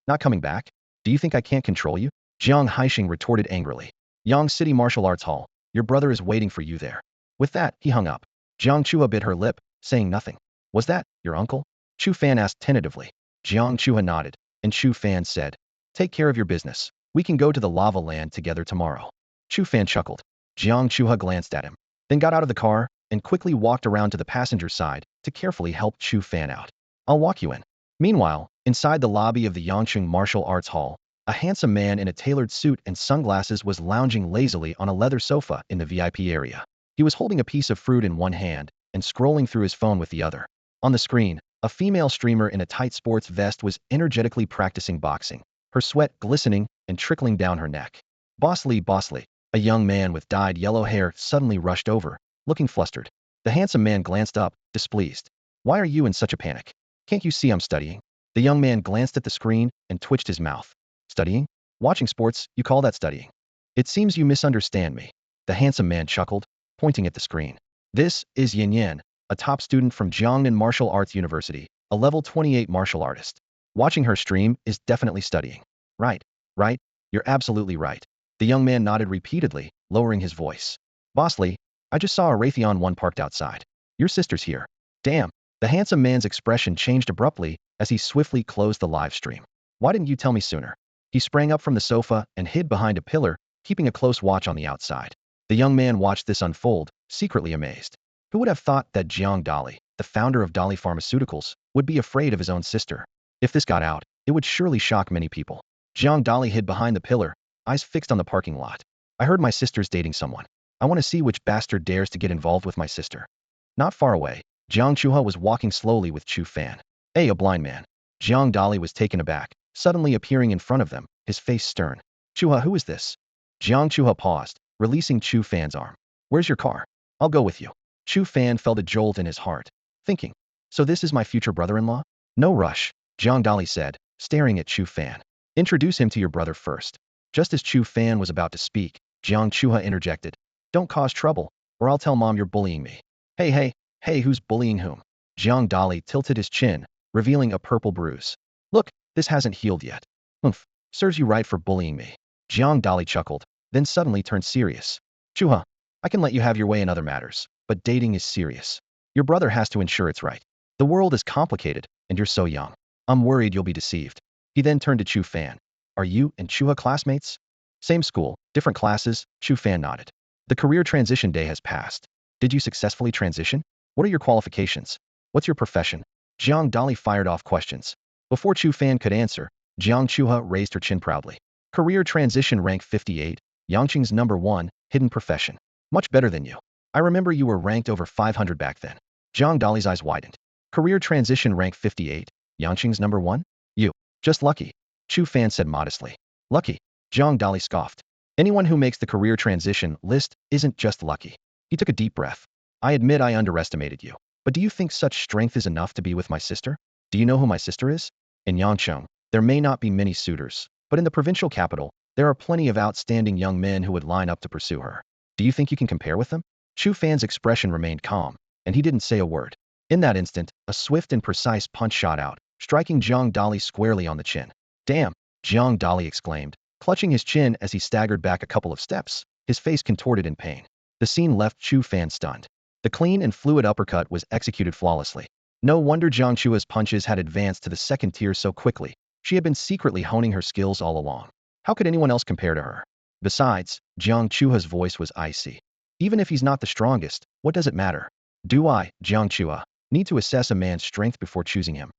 Not coming back? Do you think I can't control you? Jiang Haixing retorted angrily. Yang City Martial Arts Hall, your brother is waiting for you there. With that, he hung up. Jiang Chua bit her lip, saying nothing. Was that your uncle? Chu Fan asked tentatively. Jiang Chua nodded, and Chu Fan said, take care of your business. We can go to the lava land together tomorrow. Chu Fan chuckled. Jiang Chua glanced at him, then got out of the car and quickly walked around to the passenger side to carefully help Chu Fan out. I'll walk you in. Meanwhile, inside the lobby of the Yangqing Martial Arts Hall, A handsome man in a tailored suit and sunglasses was lounging lazily on a leather sofa in the VIP area. He was holding a piece of fruit in one hand and scrolling through his phone with the other. On the screen, a female streamer in a tight sports vest was energetically practicing boxing, her sweat glistening and trickling down her neck. Boss Lee, a young man with dyed yellow hair suddenly rushed over, looking flustered. The handsome man glanced up, displeased. Why are you in such a panic? Can't you see I'm studying? The young man glanced at the screen and twitched his mouth. Studying? Watching sports, you call that studying? It seems you misunderstand me. The handsome man chuckled, pointing at the screen. This is Yin Yan, a top student from Jiangnan Martial Arts University, a level 28 martial artist. Watching her stream is definitely studying. Right, right, you're absolutely right. The young man nodded repeatedly, lowering his voice. Boss Lee, I just saw a Raytheon 1 parked outside. Your sister's here. Damn. The handsome man's expression changed abruptly as he swiftly closed the live stream. Why didn't you tell me sooner? He sprang up from the sofa and hid behind a pillar, keeping a close watch on the outside. The young man watched this unfold, secretly amazed. Who would have thought that Jiang Dali, the founder of Dali Pharmaceuticals, would be afraid of his own sister? If this got out, it would surely shock many people. Jiang Dali hid behind the pillar, eyes fixed on the parking lot. I heard my sister's dating someone. I want to see which bastard dares to get involved with my sister. Not far away, Jiang Chuha was walking slowly with Chu Fan. Hey, a blind man. Jiang Dali was taken aback, suddenly appearing in front of them, his face stern. Chuha, who is this? Jiang Chuha paused, releasing Chu Fan's arm. Where's your car? I'll go with you. Chu Fan felt a jolt in his heart, thinking, so this is my future brother-in-law? No rush, Jiang Dali said, staring at Chu Fan. Introduce him to your brother first. Just as Chu Fan was about to speak, Jiang Chuha interjected. Don't cause trouble, or I'll tell mom you're bullying me. Hey, who's bullying whom? Jiang Dali tilted his chin, revealing a purple bruise. Look, this hasn't healed yet. Oomph, serves you right for bullying me. Jiang Dali chuckled, then suddenly turned serious. Chuha, I can let you have your way in other matters, but dating is serious. Your brother has to ensure it's right. The world is complicated, and you're so young. I'm worried you'll be deceived. He then turned to Chu Fan. Are you and Chuha classmates? Same school, different classes, Chu Fan nodded. The career transition day has passed. Did you successfully transition? What are your qualifications? What's your profession? Jiang Dali fired off questions. Before Chu Fan could answer, Jiang Chuha raised her chin proudly. Career transition rank 58, Yangqing's number 1, hidden profession. Much better than you. I remember you were ranked over 500 back then. Jiang Dali's eyes widened. Career transition rank 58, Yangqing's number 1? You. Just lucky. Chu Fan said modestly. Lucky. Jiang Dali scoffed. Anyone who makes the career transition list isn't just lucky. He took a deep breath. I admit I underestimated you. But do you think such strength is enough to be with my sister? Do you know who my sister is? In Yangcheng, there may not be many suitors, but in the provincial capital, there are plenty of outstanding young men who would line up to pursue her. Do you think you can compare with them? Chu Fan's expression remained calm, and he didn't say a word. In that instant, a swift and precise punch shot out, striking Jiang Dali squarely on the chin. Damn! Jiang Dali exclaimed, clutching his chin as he staggered back a couple of steps, his face contorted in pain. The scene left Chu Fan stunned. The clean and fluid uppercut was executed flawlessly. No wonder Jiang Chua's punches had advanced to the second tier so quickly. She had been secretly honing her skills all along. How could anyone else compare to her? Besides, Jiang Chua's voice was icy. Even if he's not the strongest, what does it matter? Do I, Jiang Chua, need to assess a man's strength before choosing him?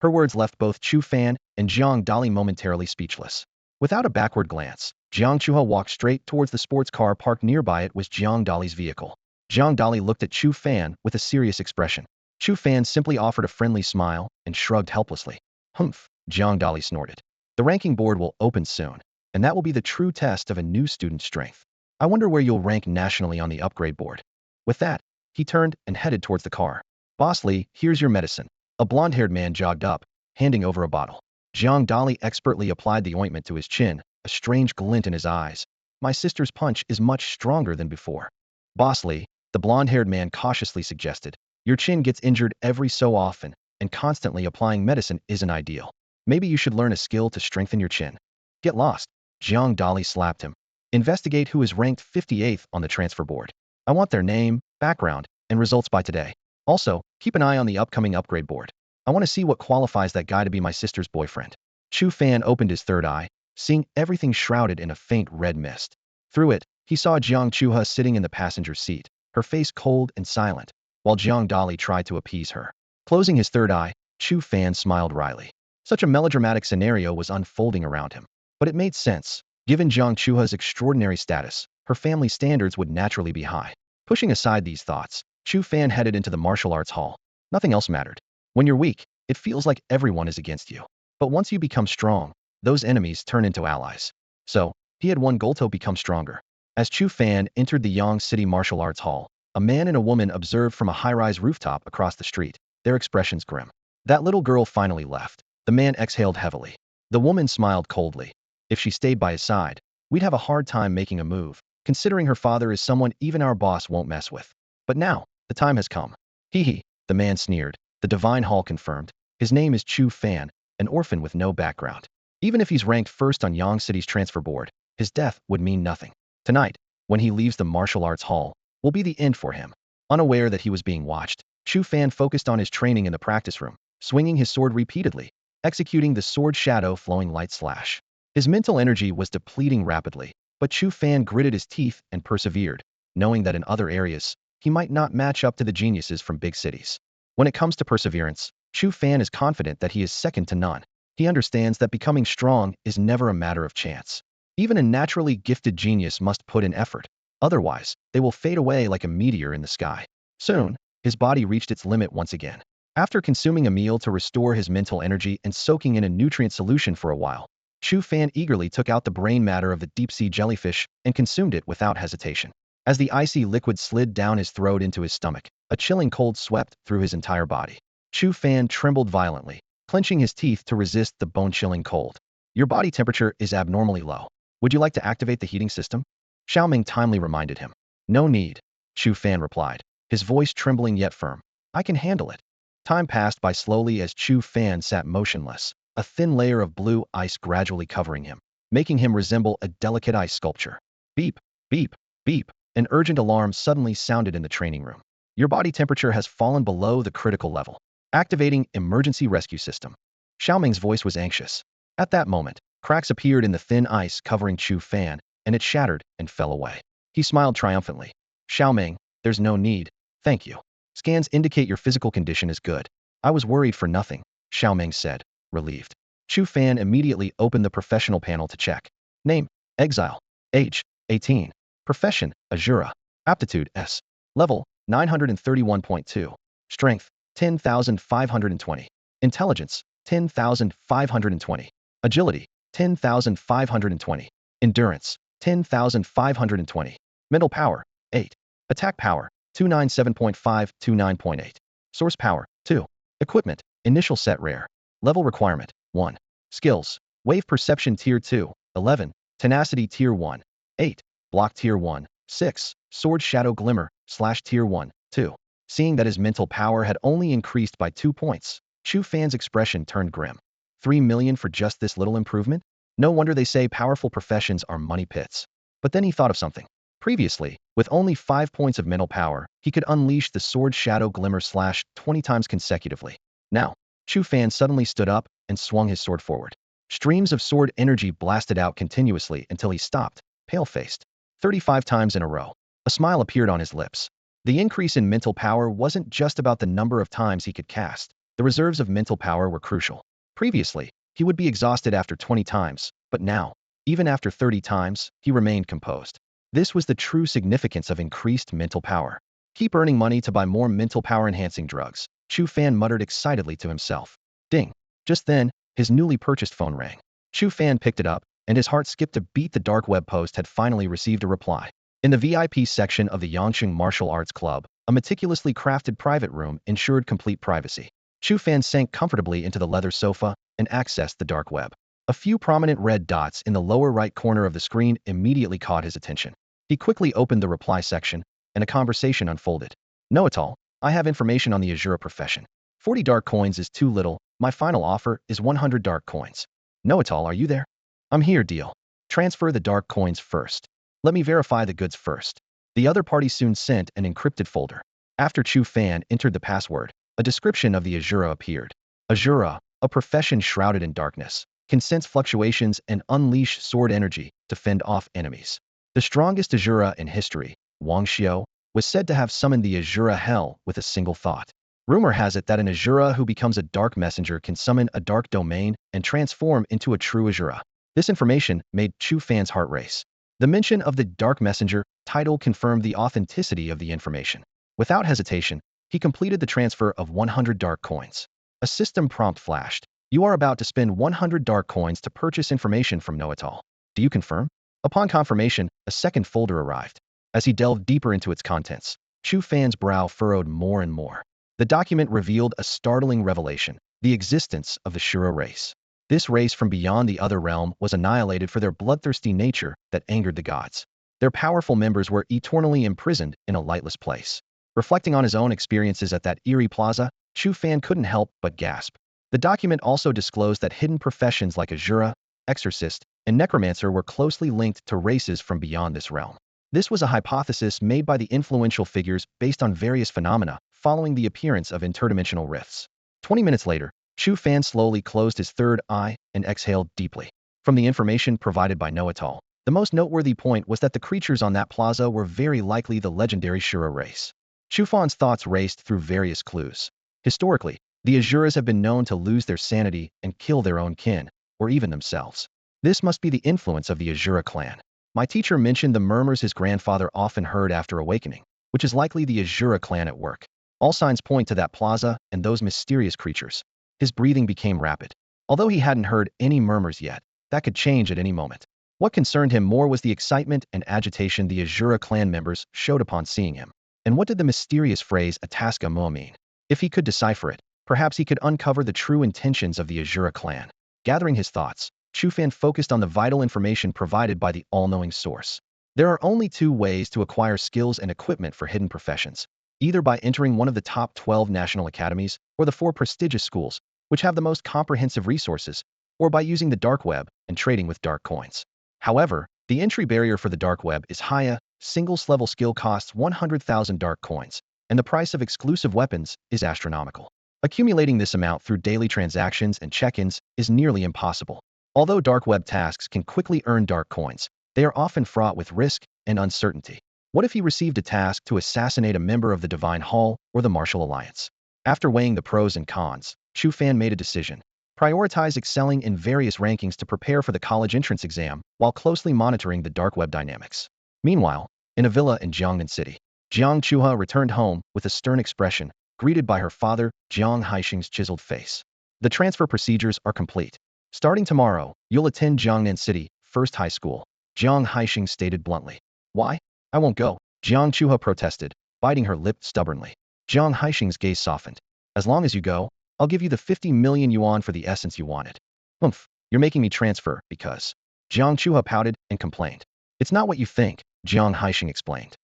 Her words left both Chu Fan and Jiang Dali momentarily speechless. Without a backward glance, Jiang Chua walked straight towards the sports car parked nearby. It was Jiang Dali's vehicle. Jiang Dali looked at Chu Fan with a serious expression. Chu Fan simply offered a friendly smile and shrugged helplessly. Humph, Jiang Dali snorted. The ranking board will open soon, and that will be the true test of a new student's strength. I wonder where you'll rank nationally on the upgrade board. With that, he turned and headed towards the car. Boss Lee, here's your medicine. A blonde-haired man jogged up, handing over a bottle. Jiang Dali expertly applied the ointment to his chin, a strange glint in his eyes. My sister's punch is much stronger than before. Boss Lee, the blonde-haired man cautiously suggested. Your chin gets injured every so often, and constantly applying medicine isn't ideal. Maybe you should learn a skill to strengthen your chin. Get lost. Jiang Dali slapped him. Investigate who is ranked 58th on the transfer board. I want their name, background, and results by today. Also, keep an eye on the upcoming upgrade board. I want to see what qualifies that guy to be my sister's boyfriend. Chu Fan opened his third eye, seeing everything shrouded in a faint red mist. Through it, he saw Jiang Chuha sitting in the passenger seat, her face cold and silent, while Jiang Dali tried to appease her. Closing his third eye, Chu Fan smiled wryly. Such a melodramatic scenario was unfolding around him. But it made sense. Given Jiang Chuha's extraordinary status, her family standards would naturally be high. Pushing aside these thoughts, Chu Fan headed into the martial arts hall. Nothing else mattered. When you're weak, it feels like everyone is against you. But once you become strong, those enemies turn into allies. So, he had one goal: to become stronger. As Chu Fan entered the Yang City Martial Arts Hall, a man and a woman observed from a high-rise rooftop across the street, their expressions grim. That little girl finally left. The man exhaled heavily. The woman smiled coldly. If she stayed by his side, we'd have a hard time making a move, considering her father is someone even our boss won't mess with. But now, the time has come. Hee hee, the man sneered. The Divine Hall confirmed. His name is Chu Fan, an orphan with no background. Even if he's ranked first on Yang City's transfer board, his death would mean nothing. Tonight, when he leaves the martial arts hall, will be the end for him. Unaware that he was being watched, Chu Fan focused on his training in the practice room, swinging his sword repeatedly, executing the sword shadow flowing light slash. His mental energy was depleting rapidly, but Chu Fan gritted his teeth and persevered, knowing that in other areas, he might not match up to the geniuses from big cities. When it comes to perseverance, Chu Fan is confident that he is second to none. He understands that becoming strong is never a matter of chance. Even a naturally gifted genius must put in effort. Otherwise, they will fade away like a meteor in the sky. Soon, his body reached its limit once again. After consuming a meal to restore his mental energy and soaking in a nutrient solution for a while, Chu Fan eagerly took out the brain matter of the deep-sea jellyfish and consumed it without hesitation. As the icy liquid slid down his throat into his stomach, a chilling cold swept through his entire body. Chu Fan trembled violently, clenching his teeth to resist the bone-chilling cold. Your body temperature is abnormally low. Would you like to activate the heating system? Xiaoming timely reminded him. No need, Chu Fan replied, his voice trembling yet firm. I can handle it. Time passed by slowly as Chu Fan sat motionless, a thin layer of blue ice gradually covering him, making him resemble a delicate ice sculpture. Beep, beep, beep. An urgent alarm suddenly sounded in the training room. Your body temperature has fallen below the critical level. Activating emergency rescue system. Xiaoming's voice was anxious. At that moment, cracks appeared in the thin ice covering Chu Fan, and it shattered and fell away. He smiled triumphantly. Xiaoming, there's no need, thank you. Scans indicate your physical condition is good. I was worried for nothing, Xiaoming said, relieved. Chu Fan immediately opened the professional panel to check. Name, Exile. Age, 18. Profession, Asura. Aptitude, S. Level, 931.2. Strength, 10,520. Intelligence, 10,520. Agility, 10,520. Endurance, 10,520. Mental power, 8. Attack power, 297.5 to 9.8. Source power, 2. Equipment, initial set rare. Level requirement, 1. Skills, Wave Perception Tier 2, 11. Tenacity Tier 1, 8. Block Tier 1, 6. Sword Shadow Glimmer, / Tier 1, 2. Seeing that his mental power had only increased by 2 points, Chu Fan's expression turned grim. 3 million for just this little improvement? No wonder they say powerful professions are money pits. But then he thought of something. Previously, with only 5 points of mental power, he could unleash the Sword Shadow Glimmer / 20 times consecutively. Now, Chu Fan suddenly stood up and swung his sword forward. Streams of sword energy blasted out continuously until he stopped, pale-faced. 35 times in a row. A smile appeared on his lips. The increase in mental power wasn't just about the number of times he could cast. The reserves of mental power were crucial. Previously, he would be exhausted after 20 times, but now, even after 30 times, he remained composed. This was the true significance of increased mental power. Keep earning money to buy more mental power-enhancing drugs, Chu Fan muttered excitedly to himself. Ding. Just then, his newly purchased phone rang. Chu Fan picked it up, and his heart skipped a beat. The dark web post had finally received a reply. In the VIP section of the Yangqing Martial Arts Club, a meticulously crafted private room ensured complete privacy. Chu Fan sank comfortably into the leather sofa and accessed the dark web. A few prominent red dots in the lower right corner of the screen immediately caught his attention. He quickly opened the reply section, and a conversation unfolded. No at all, I have information on the Asura profession. 40 dark coins is too little, my final offer is 100 dark coins. No at all, are you there? I'm here, deal. Transfer the dark coins first. Let me verify the goods first. The other party soon sent an encrypted folder. After Chu Fan entered the password, a description of the Asura appeared. Asura, a profession shrouded in darkness, can sense fluctuations and unleash sword energy to fend off enemies. The strongest Asura in history, Wang Xiao, was said to have summoned the Asura hell with a single thought. Rumor has it that an Asura who becomes a dark messenger can summon a dark domain and transform into a true Asura. This information made Chu Fan's heart race. The mention of the Dark Messenger title confirmed the authenticity of the information. Without hesitation, he completed the transfer of 100 dark coins. A system prompt flashed. You are about to spend 100 dark coins to purchase information from Know-It-All. Do you confirm? Upon confirmation, a second folder arrived. As he delved deeper into its contents, Chu Fan's brow furrowed more and more. The document revealed a startling revelation: the existence of the Shura race. This race from beyond the other realm was annihilated for their bloodthirsty nature that angered the gods. Their powerful members were eternally imprisoned in a lightless place. Reflecting on his own experiences at that eerie plaza, Chu Fan couldn't help but gasp. The document also disclosed that hidden professions like Asura, exorcist, and necromancer were closely linked to races from beyond this realm. This was a hypothesis made by the influential figures based on various phenomena following the appearance of interdimensional rifts. 20 minutes later, Chu Fan slowly closed his third eye and exhaled deeply. From the information provided by Know-It-All, the most noteworthy point was that the creatures on that plaza were very likely the legendary Shura race. Chu Fan's thoughts raced through various clues. Historically, the Asuras have been known to lose their sanity and kill their own kin, or even themselves. This must be the influence of the Asura clan. My teacher mentioned the murmurs his grandfather often heard after awakening, which is likely the Asura clan at work. All signs point to that plaza and those mysterious creatures. His breathing became rapid. Although he hadn't heard any murmurs yet, that could change at any moment. What concerned him more was the excitement and agitation the Asura clan members showed upon seeing him. And what did the mysterious phrase Ataska Mua mean? If he could decipher it, perhaps he could uncover the true intentions of the Asura clan. Gathering his thoughts, Chu Fan focused on the vital information provided by the all-knowing source. There are only two ways to acquire skills and equipment for hidden professions: either by entering one of the top 12 national academies, or the 4 prestigious schools, which have the most comprehensive resources, or by using the dark web and trading with dark coins. However, the entry barrier for the dark web is high. Singles-level skill costs 100,000 dark coins, and the price of exclusive weapons is astronomical. Accumulating this amount through daily transactions and check-ins is nearly impossible. Although dark web tasks can quickly earn dark coins, they are often fraught with risk and uncertainty. What if he received a task to assassinate a member of the Divine Hall or the Martial Alliance? After weighing the pros and cons, Chu Fan made a decision. Prioritize excelling in various rankings to prepare for the college entrance exam while closely monitoring the dark web dynamics. Meanwhile, in a villa in Jiangnan City, Jiang Chuha returned home with a stern expression, greeted by her father, Jiang Haixing's chiseled face. The transfer procedures are complete. Starting tomorrow, you'll attend Jiangnan City First High School, Jiang Haixing stated bluntly. Why? I won't go, Jiang Chuha protested, biting her lip stubbornly. Jiang Haixing's gaze softened. As long as you go, I'll give you the 50 million yuan for the essence you wanted. Oomph, you're making me transfer because. Jiang Chuha pouted and complained. It's not what you think, Jiang Haixing explained.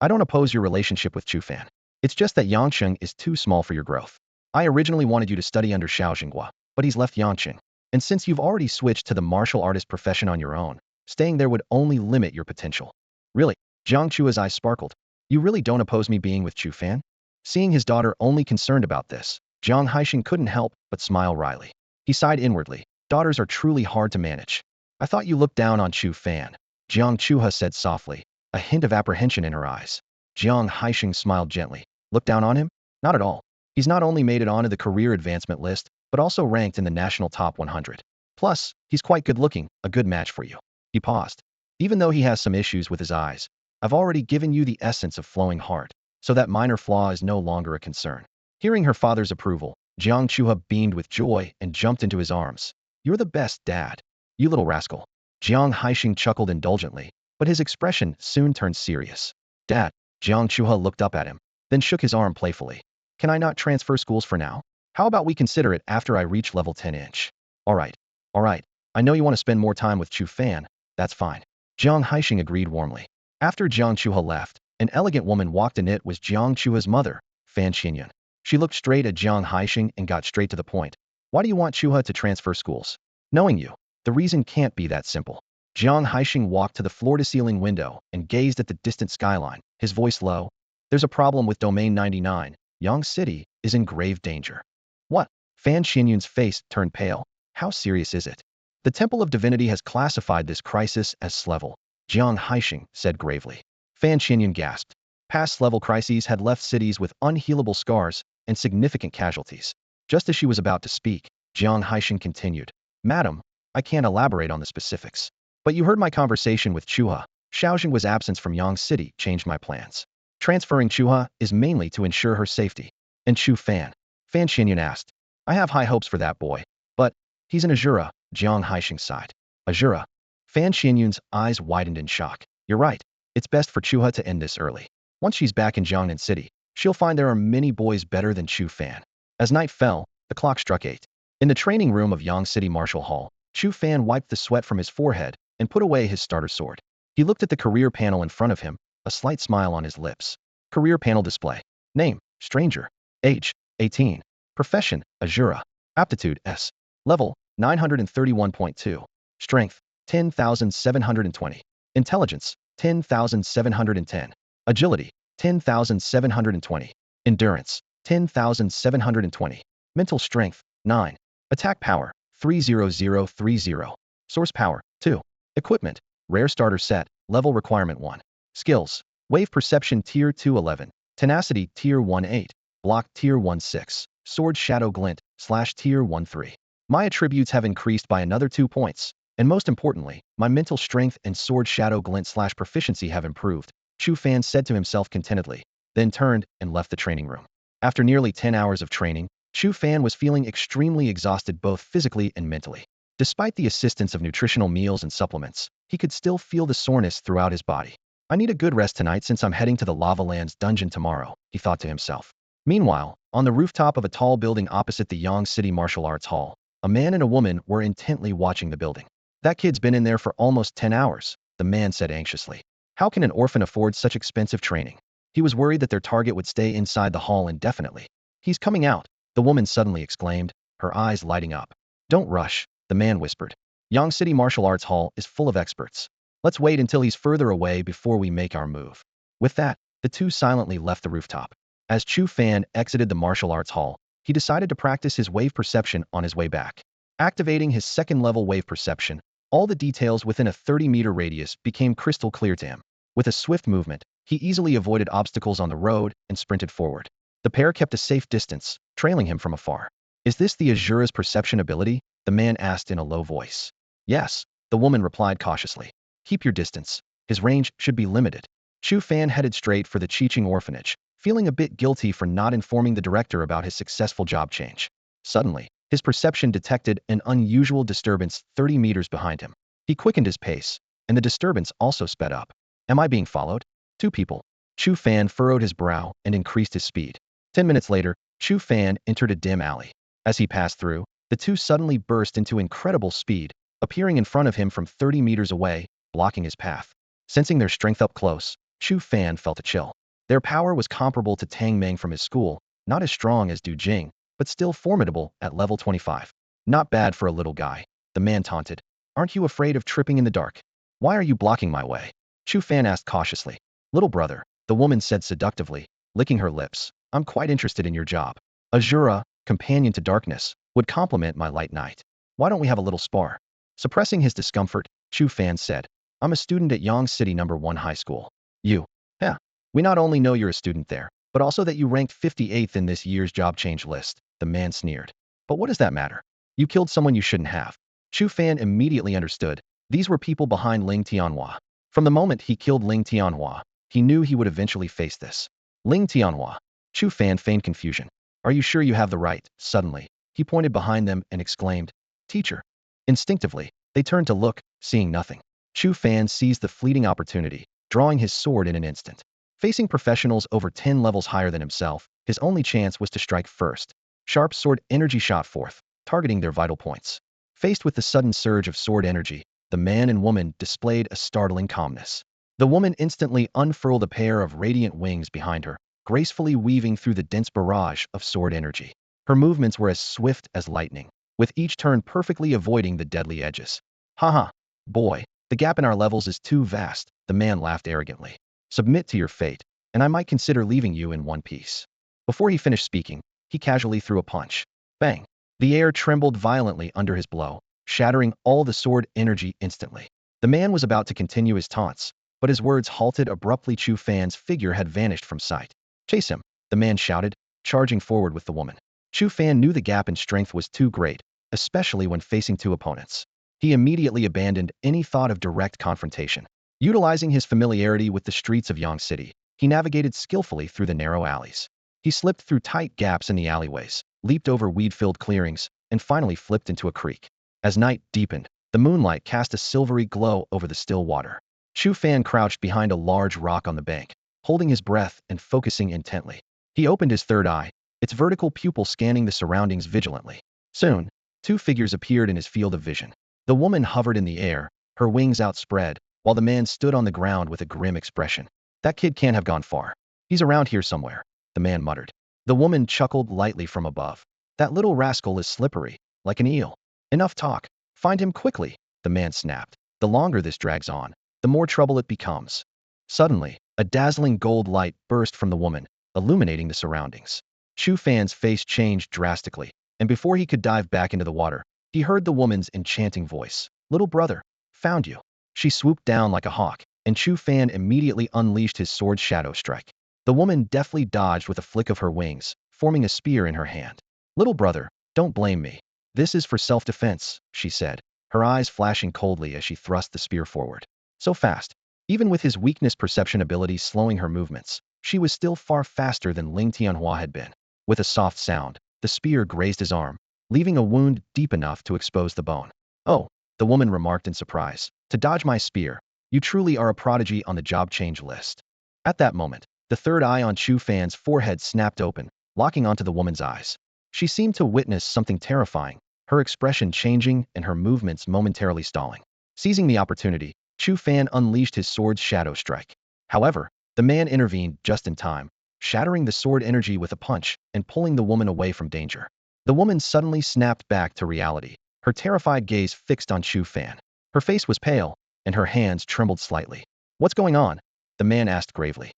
I don't oppose your relationship with Chu Fan. It's just that Yangcheng is too small for your growth. I originally wanted you to study under Xiao Xinghua, but he's left Yangcheng. And since you've already switched to the martial artist profession on your own, staying there would only limit your potential. Really? Jiang Chua's eyes sparkled. You really don't oppose me being with Chu Fan? Seeing his daughter only concerned about this, Jiang Haixing couldn't help but smile wryly. He sighed inwardly. Daughters are truly hard to manage. I thought you looked down on Chu Fan, Jiang Chuha said softly, a hint of apprehension in her eyes. Jiang Haixing smiled gently. Look down on him? Not at all. He's not only made it onto the career advancement list, but also ranked in the national top 100. Plus, he's quite good-looking, a good match for you. He paused. Even though he has some issues with his eyes, I've already given you the essence of flowing heart, so that minor flaw is no longer a concern. Hearing her father's approval, Jiang Chuha beamed with joy and jumped into his arms. You're the best, Dad. You little rascal. Jiang Haixing chuckled indulgently, but his expression soon turned serious. Dad, Jiang Chuha looked up at him, then shook his arm playfully. Can I not transfer schools for now? How about we consider it after I reach level 10-inch? All right. I know you want to spend more time with Chu Fan. That's fine. Jiang Haixing agreed warmly. After Jiang Chuha left, an elegant woman walked in. It was Jiang Chuha's mother, Fan Xinyun. She looked straight at Jiang Haixing and got straight to the point. Why do you want Chuha to transfer schools? Knowing you, the reason can't be that simple. Jiang Haixing walked to the floor-to-ceiling window and gazed at the distant skyline, his voice low. There's a problem with Domain 99. Yang City is in grave danger. What? Fan Xinyun's face turned pale. How serious is it? The Temple of Divinity has classified this crisis as S-level, Jiang Haixing said gravely. Fan Xinyun gasped. Past level crises had left cities with unhealable scars and significant casualties. Just as she was about to speak, Jiang Haixing continued. Madam, I can't elaborate on the specifics. But you heard my conversation with Chuha. Xiaojing absence from Yang City changed my plans. Transferring Chuha is mainly to ensure her safety. And Chu Fan. Fan Xinyan asked. I have high hopes for that boy. But he's an Asura, Jiang Haixing sighed. Asura. Fan Xinyan's eyes widened in shock. You're right. It's best for Chuha to end this early. Once she's back in Jiangnan City, she'll find there are many boys better than Chu Fan. As night fell, the clock struck 8. In the training room of Yang City Martial Hall, Chu Fan wiped the sweat from his forehead and put away his starter sword. He looked at the career panel in front of him, a slight smile on his lips. Career panel display. Name, Stranger. Age, 18. Profession, Asura. Aptitude, S. Level, 931.2. Strength, 10,720. Intelligence, 10,710. Agility, 10,720. Endurance, 10,720. Mental strength, 9. Attack power, 30030. Source power, 2. Equipment, rare starter set, level requirement 1. Skills, wave perception tier 211. Tenacity tier 18. Block tier 16. Sword shadow glint, / tier 13. My attributes have increased by another 2 points. And most importantly, my mental strength and sword shadow glint / proficiency have improved, Chu Fan said to himself contentedly, then turned and left the training room. After nearly 10 hours of training, Chu Fan was feeling extremely exhausted both physically and mentally. Despite the assistance of nutritional meals and supplements, he could still feel the soreness throughout his body. I need a good rest tonight since I'm heading to the Lava Lands dungeon tomorrow, he thought to himself. Meanwhile, on the rooftop of a tall building opposite the Yang City Martial Arts Hall, a man and a woman were intently watching the building. That kid's been in there for almost 10 hours, the man said anxiously. How can an orphan afford such expensive training? He was worried that their target would stay inside the hall indefinitely. He's coming out, the woman suddenly exclaimed, her eyes lighting up. Don't rush, the man whispered. Yang City Martial Arts Hall is full of experts. Let's wait until he's further away before we make our move. With that, the two silently left the rooftop. As Chu Fan exited the martial arts hall, he decided to practice his wave perception on his way back. Activating his second-level wave perception, all the details within a 30-meter radius became crystal clear to him. With a swift movement, he easily avoided obstacles on the road and sprinted forward. The pair kept a safe distance, trailing him from afar. Is this the Asura's perception ability? The man asked in a low voice. Yes, the woman replied cautiously. Keep your distance. His range should be limited. Chu Fan headed straight for the Qiqing orphanage, feeling a bit guilty for not informing the director about his successful job change. Suddenly, his perception detected an unusual disturbance 30 meters behind him. He quickened his pace, and the disturbance also sped up. Am I being followed? 2 people. Chu Fan furrowed his brow and increased his speed. 10 minutes later, Chu Fan entered a dim alley. As he passed through, the two suddenly burst into incredible speed, appearing in front of him from 30 meters away, blocking his path. Sensing their strength up close, Chu Fan felt a chill. Their power was comparable to Tang Meng from his school, not as strong as Du Jing, but still formidable at level 25. Not bad for a little guy, the man taunted. Aren't you afraid of tripping in the dark? Why are you blocking my way? Chu Fan asked cautiously. Little brother, the woman said seductively, licking her lips. I'm quite interested in your job. Asura, companion to darkness, would complement my light knight. Why don't we have a little spar? Suppressing his discomfort, Chu Fan said. I'm a student at Yang City No. 1 High School. You? Yeah. We not only know you're a student there, but also that you ranked 58th in this year's job change list, the man sneered. But what does that matter? You killed someone you shouldn't have. Chu Fan immediately understood. These were people behind Ling Tianhua. From the moment he killed Ling Tianhua, he knew he would eventually face this. Ling Tianhua. Chu Fan feigned confusion. Are you sure you have the right? Suddenly, he pointed behind them and exclaimed, Teacher. Instinctively, they turned to look, seeing nothing. Chu Fan seized the fleeting opportunity, drawing his sword in an instant. Facing professionals over 10 levels higher than himself, his only chance was to strike first. Sharp sword energy shot forth, targeting their vital points. Faced with the sudden surge of sword energy, the man and woman displayed a startling calmness. The woman instantly unfurled a pair of radiant wings behind her, gracefully weaving through the dense barrage of sword energy. Her movements were as swift as lightning, with each turn perfectly avoiding the deadly edges. Haha, boy, the gap in our levels is too vast, the man laughed arrogantly. Submit to your fate, and I might consider leaving you in one piece. Before he finished speaking, he casually threw a punch. Bang! The air trembled violently under his blow, shattering all the sword energy instantly. The man was about to continue his taunts, but his words halted abruptly. Chu Fan's figure had vanished from sight. Chase him, the man shouted, charging forward with the woman. Chu Fan knew the gap in strength was too great, especially when facing 2 opponents. He immediately abandoned any thought of direct confrontation. Utilizing his familiarity with the streets of Yang City, he navigated skillfully through the narrow alleys. He slipped through tight gaps in the alleyways, leaped over weed-filled clearings, and finally flipped into a creek. As night deepened, the moonlight cast a silvery glow over the still water. Chu Fan crouched behind a large rock on the bank, holding his breath and focusing intently. He opened his third eye, its vertical pupil scanning the surroundings vigilantly. Soon, two figures appeared in his field of vision. The woman hovered in the air, her wings outspread, while the man stood on the ground with a grim expression. That kid can't have gone far. He's around here somewhere, the man muttered. The woman chuckled lightly from above. That little rascal is slippery, like an eel. Enough talk. Find him quickly, the man snapped. The longer this drags on, the more trouble it becomes. Suddenly, a dazzling gold light burst from the woman, illuminating the surroundings. Chu Fan's face changed drastically, and before he could dive back into the water, he heard the woman's enchanting voice. Little brother, found you. She swooped down like a hawk, and Chu Fan immediately unleashed his sword Shadow Strike. The woman deftly dodged with a flick of her wings, forming a spear in her hand. Little brother, don't blame me. This is for self-defense, she said, her eyes flashing coldly as she thrust the spear forward. So fast. Even with his weakness perception ability slowing her movements, she was still far faster than Ling Tianhua had been. With a soft sound, the spear grazed his arm, leaving a wound deep enough to expose the bone. Oh, the woman remarked in surprise. To dodge my spear, you truly are a prodigy on the job change list. At that moment, the third eye on Chu Fan's forehead snapped open, locking onto the woman's eyes. She seemed to witness something terrifying, her expression changing and her movements momentarily stalling. Seizing the opportunity, Chu Fan unleashed his sword's Shadow Strike. However, the man intervened just in time, shattering the sword energy with a punch and pulling the woman away from danger. The woman suddenly snapped back to reality, her terrified gaze fixed on Chu Fan. Her face was pale, and her hands trembled slightly. What's going on? The man asked gravely.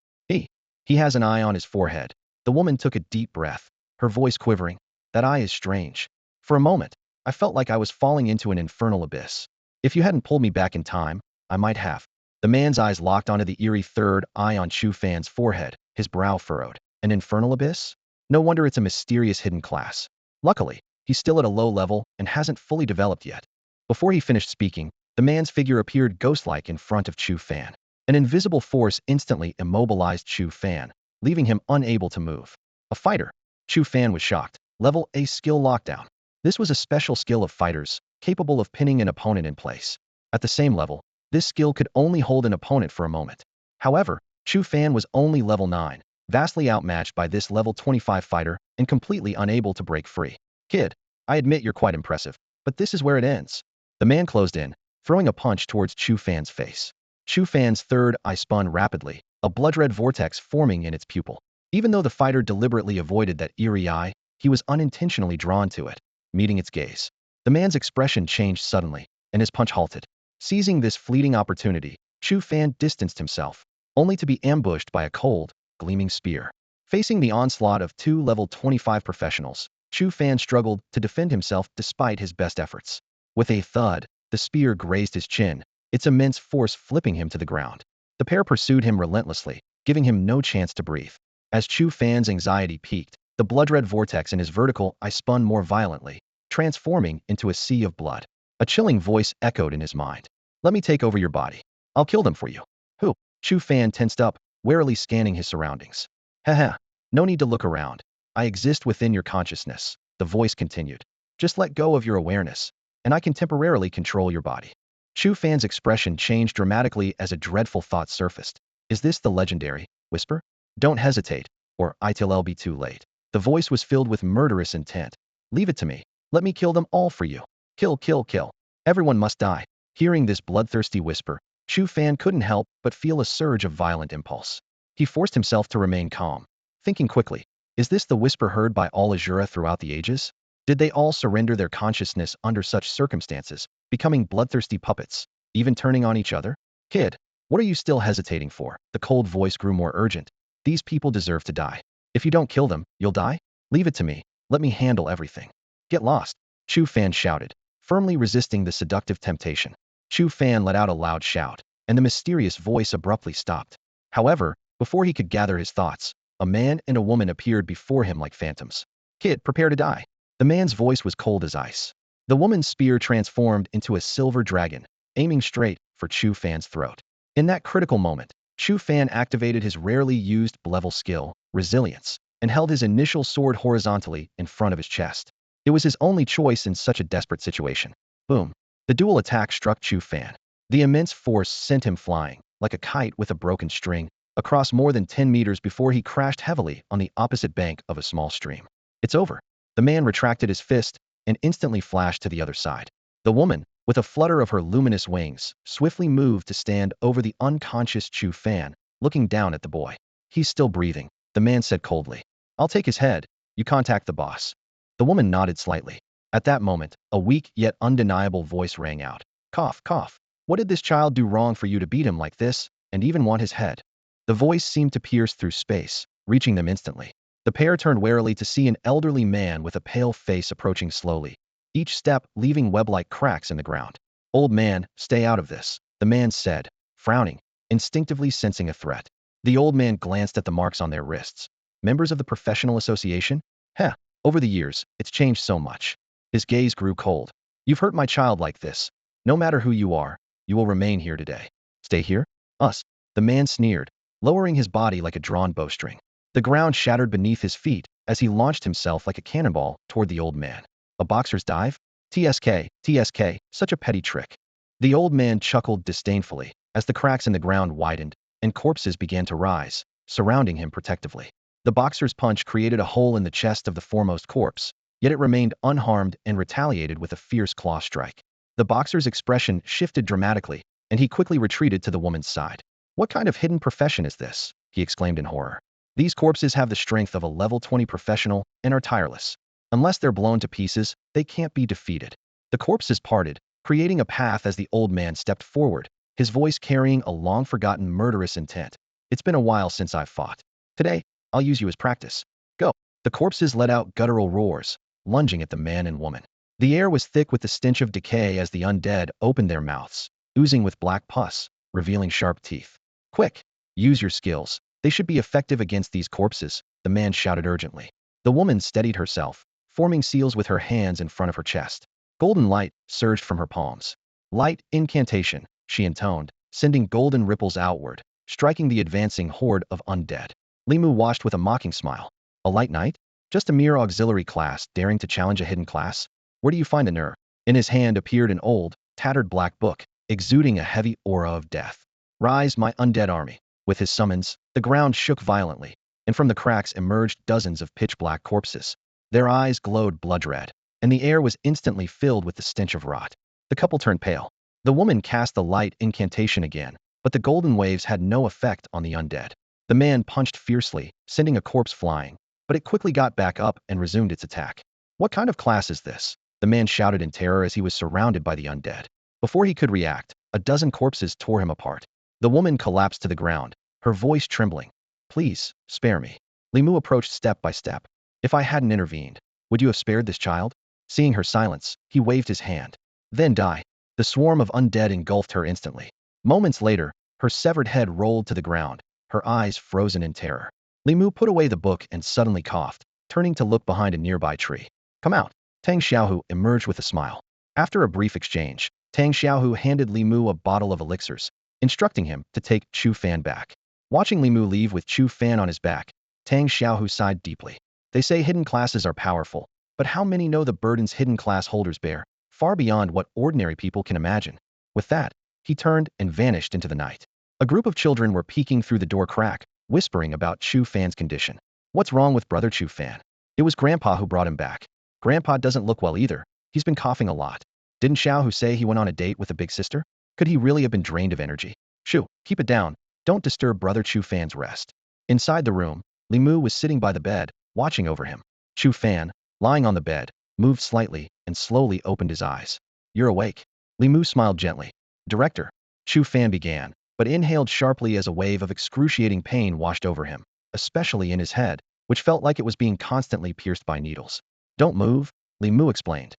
He has an eye on his forehead. The woman took a deep breath, her voice quivering. That eye is strange. For a moment, I felt like I was falling into an infernal abyss. If you hadn't pulled me back in time, I might have. The man's eyes locked onto the eerie third eye on Chu Fan's forehead, his brow furrowed. An infernal abyss? No wonder it's a mysterious hidden class. Luckily, he's still at a low level and hasn't fully developed yet. Before he finished speaking, the man's figure appeared ghost-like in front of Chu Fan. An invisible force instantly immobilized Chu Fan, leaving him unable to move. A fighter. Chu Fan was shocked. Level A skill lockdown. This was a special skill of fighters, capable of pinning an opponent in place. At the same level, this skill could only hold an opponent for a moment. However, Chu Fan was only level 9, vastly outmatched by this level 25 fighter and completely unable to break free. Kid, I admit you're quite impressive, but this is where it ends. The man closed in, throwing a punch towards Chu Fan's face. Chu Fan's third eye spun rapidly, a blood-red vortex forming in its pupil. Even though the fighter deliberately avoided that eerie eye, he was unintentionally drawn to it, meeting its gaze. The man's expression changed suddenly, and his punch halted. Seizing this fleeting opportunity, Chu Fan distanced himself, only to be ambushed by a cold, gleaming spear. Facing the onslaught of two level 25 professionals, Chu Fan struggled to defend himself despite his best efforts. With a thud, the spear grazed his chin, its immense force flipping him to the ground. The pair pursued him relentlessly, giving him no chance to breathe. As Chu Fan's anxiety peaked, the blood-red vortex in his vertical eye spun more violently, transforming into a sea of blood. A chilling voice echoed in his mind. Let me take over your body. I'll kill them for you. Who? Chu Fan tensed up, warily scanning his surroundings. Haha, no need to look around. I exist within your consciousness, the voice continued. Just let go of your awareness, and I can temporarily control your body. Chu Fan's expression changed dramatically as a dreadful thought surfaced. Is this the legendary whisper? Don't hesitate, or it'll be too late. The voice was filled with murderous intent. Leave it to me. Let me kill them all for you. Kill, kill, kill. Everyone must die. Hearing this bloodthirsty whisper, Chu Fan couldn't help but feel a surge of violent impulse. He forced himself to remain calm, thinking quickly. Is this the whisper heard by all Asura throughout the ages? Did they all surrender their consciousness under such circumstances, becoming bloodthirsty puppets, even turning on each other? Kid, what are you still hesitating for? The cold voice grew more urgent. These people deserve to die. If you don't kill them, you'll die? Leave it to me. Let me handle everything. Get lost, Chu Fan shouted, firmly resisting the seductive temptation. Chu Fan let out a loud shout, and the mysterious voice abruptly stopped. However, before he could gather his thoughts, a man and a woman appeared before him like phantoms. Kid, prepare to die. The man's voice was cold as ice. The woman's spear transformed into a silver dragon, aiming straight for Chu Fan's throat. In that critical moment, Chu Fan activated his rarely used level skill, resilience, and held his initial sword horizontally in front of his chest. It was his only choice in such a desperate situation. Boom. The dual attack struck Chu Fan. The immense force sent him flying, like a kite with a broken string, across more than 10 meters before he crashed heavily on the opposite bank of a small stream. It's over. The man retracted his fist and instantly flashed to the other side. The woman, with a flutter of her luminous wings, swiftly moved to stand over the unconscious Chu Fan, looking down at the boy. He's still breathing, the man said coldly. I'll take his head. You contact the boss. The woman nodded slightly. At that moment, a weak yet undeniable voice rang out. Cough, cough. What did this child do wrong for you to beat him like this, and even want his head? The voice seemed to pierce through space, reaching them instantly. The pair turned warily to see an elderly man with a pale face approaching slowly, each step leaving web-like cracks in the ground. Old man, stay out of this, the man said, frowning, instinctively sensing a threat. The old man glanced at the marks on their wrists. Members of the professional association? Heh, over the years, it's changed so much. His gaze grew cold. You've hurt my child like this. No matter who you are, you will remain here today. Stay here? Us. The man sneered, lowering his body like a drawn bowstring. The ground shattered beneath his feet as he launched himself like a cannonball toward the old man. A boxer's dive? TSK, TSK, such a petty trick. The old man chuckled disdainfully as the cracks in the ground widened and corpses began to rise, surrounding him protectively. The boxer's punch created a hole in the chest of the foremost corpse, yet it remained unharmed and retaliated with a fierce claw strike. The boxer's expression shifted dramatically, and he quickly retreated to the woman's side. What kind of hidden profession is this? He exclaimed in horror. These corpses have the strength of a level 20 professional and are tireless. Unless they're blown to pieces, they can't be defeated. The corpses parted, creating a path as the old man stepped forward, his voice carrying a long-forgotten murderous intent. It's been a while since I've fought. Today, I'll use you as practice. Go. The corpses let out guttural roars, lunging at the man and woman. The air was thick with the stench of decay as the undead opened their mouths, oozing with black pus, revealing sharp teeth. Quick, use your skills. They should be effective against these corpses, the man shouted urgently. The woman steadied herself, forming seals with her hands in front of her chest. Golden light surged from her palms. Light incantation, she intoned, sending golden ripples outward, striking the advancing horde of undead. Limu watched with a mocking smile. A light knight? Just a mere auxiliary class daring to challenge a hidden class? Where do you find the nerve? In his hand appeared an old, tattered black book, exuding a heavy aura of death. Rise, my undead army. With his summons, the ground shook violently, and from the cracks emerged dozens of pitch-black corpses. Their eyes glowed blood-red, and the air was instantly filled with the stench of rot. The couple turned pale. The woman cast the light incantation again, but the golden waves had no effect on the undead. The man punched fiercely, sending a corpse flying, but it quickly got back up and resumed its attack. What kind of class is this? The man shouted in terror as he was surrounded by the undead. Before he could react, a dozen corpses tore him apart. The woman collapsed to the ground, her voice trembling. Please, spare me. Limu approached step by step. If I hadn't intervened, would you have spared this child? Seeing her silence, he waved his hand. Then die. The swarm of undead engulfed her instantly. Moments later, her severed head rolled to the ground, her eyes frozen in terror. Limu put away the book and suddenly coughed, turning to look behind a nearby tree. Come out. Tang Xiaohu emerged with a smile. After a brief exchange, Tang Xiaohu handed Limu a bottle of elixirs, instructing him to take Chu Fan back. Watching Limu leave with Chu Fan on his back, Tang Xiaohu sighed deeply. They say hidden classes are powerful, but how many know the burdens hidden class holders bear, far beyond what ordinary people can imagine? With that, he turned and vanished into the night. A group of children were peeking through the door crack, whispering about Chu Fan's condition. What's wrong with brother Chu Fan? It was Grandpa who brought him back. Grandpa doesn't look well either. He's been coughing a lot. Didn't Xiaohu say he went on a date with a big sister? Could he really have been drained of energy? Shu, keep it down. Don't disturb brother Chu Fan's rest. Inside the room, Limu was sitting by the bed, watching over him. Chu Fan, lying on the bed, moved slightly and slowly opened his eyes. You're awake. Limu smiled gently. Director. Chu Fan began, but inhaled sharply as a wave of excruciating pain washed over him, especially in his head, which felt like it was being constantly pierced by needles. Don't move, Limu explained.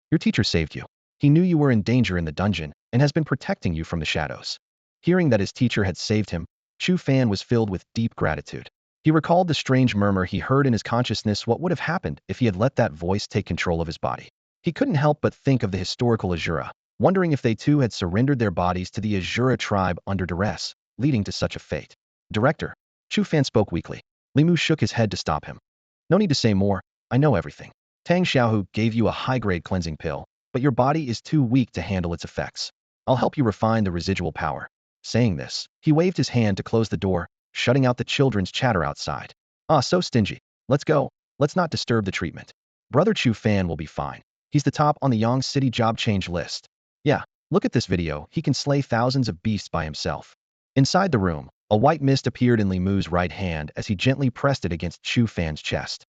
Your teacher saved you. He knew you were in danger in the dungeon and has been protecting you from the shadows. Hearing that his teacher had saved him, Chu Fan was filled with deep gratitude. He recalled the strange murmur he heard in his consciousness. What would have happened if he had let that voice take control of his body? He couldn't help but think of the historical Asura, wondering if they too had surrendered their bodies to the Asura tribe under duress, leading to such a fate. Director, Chu Fan spoke weakly. Li Mu shook his head to stop him. No need to say more, I know everything. Tang Xiaohu gave you a high-grade cleansing pill, but your body is too weak to handle its effects. I'll help you refine the residual power. Saying this, he waved his hand to close the door, shutting out the children's chatter outside. Ah, so stingy. Let's go. Let's not disturb the treatment. Brother Chu Fan will be fine. He's the top on the Yang City job change list. Yeah, look at this video. He can slay thousands of beasts by himself. Inside the room, a white mist appeared in Li Mu's right hand as he gently pressed it against Chu Fan's chest.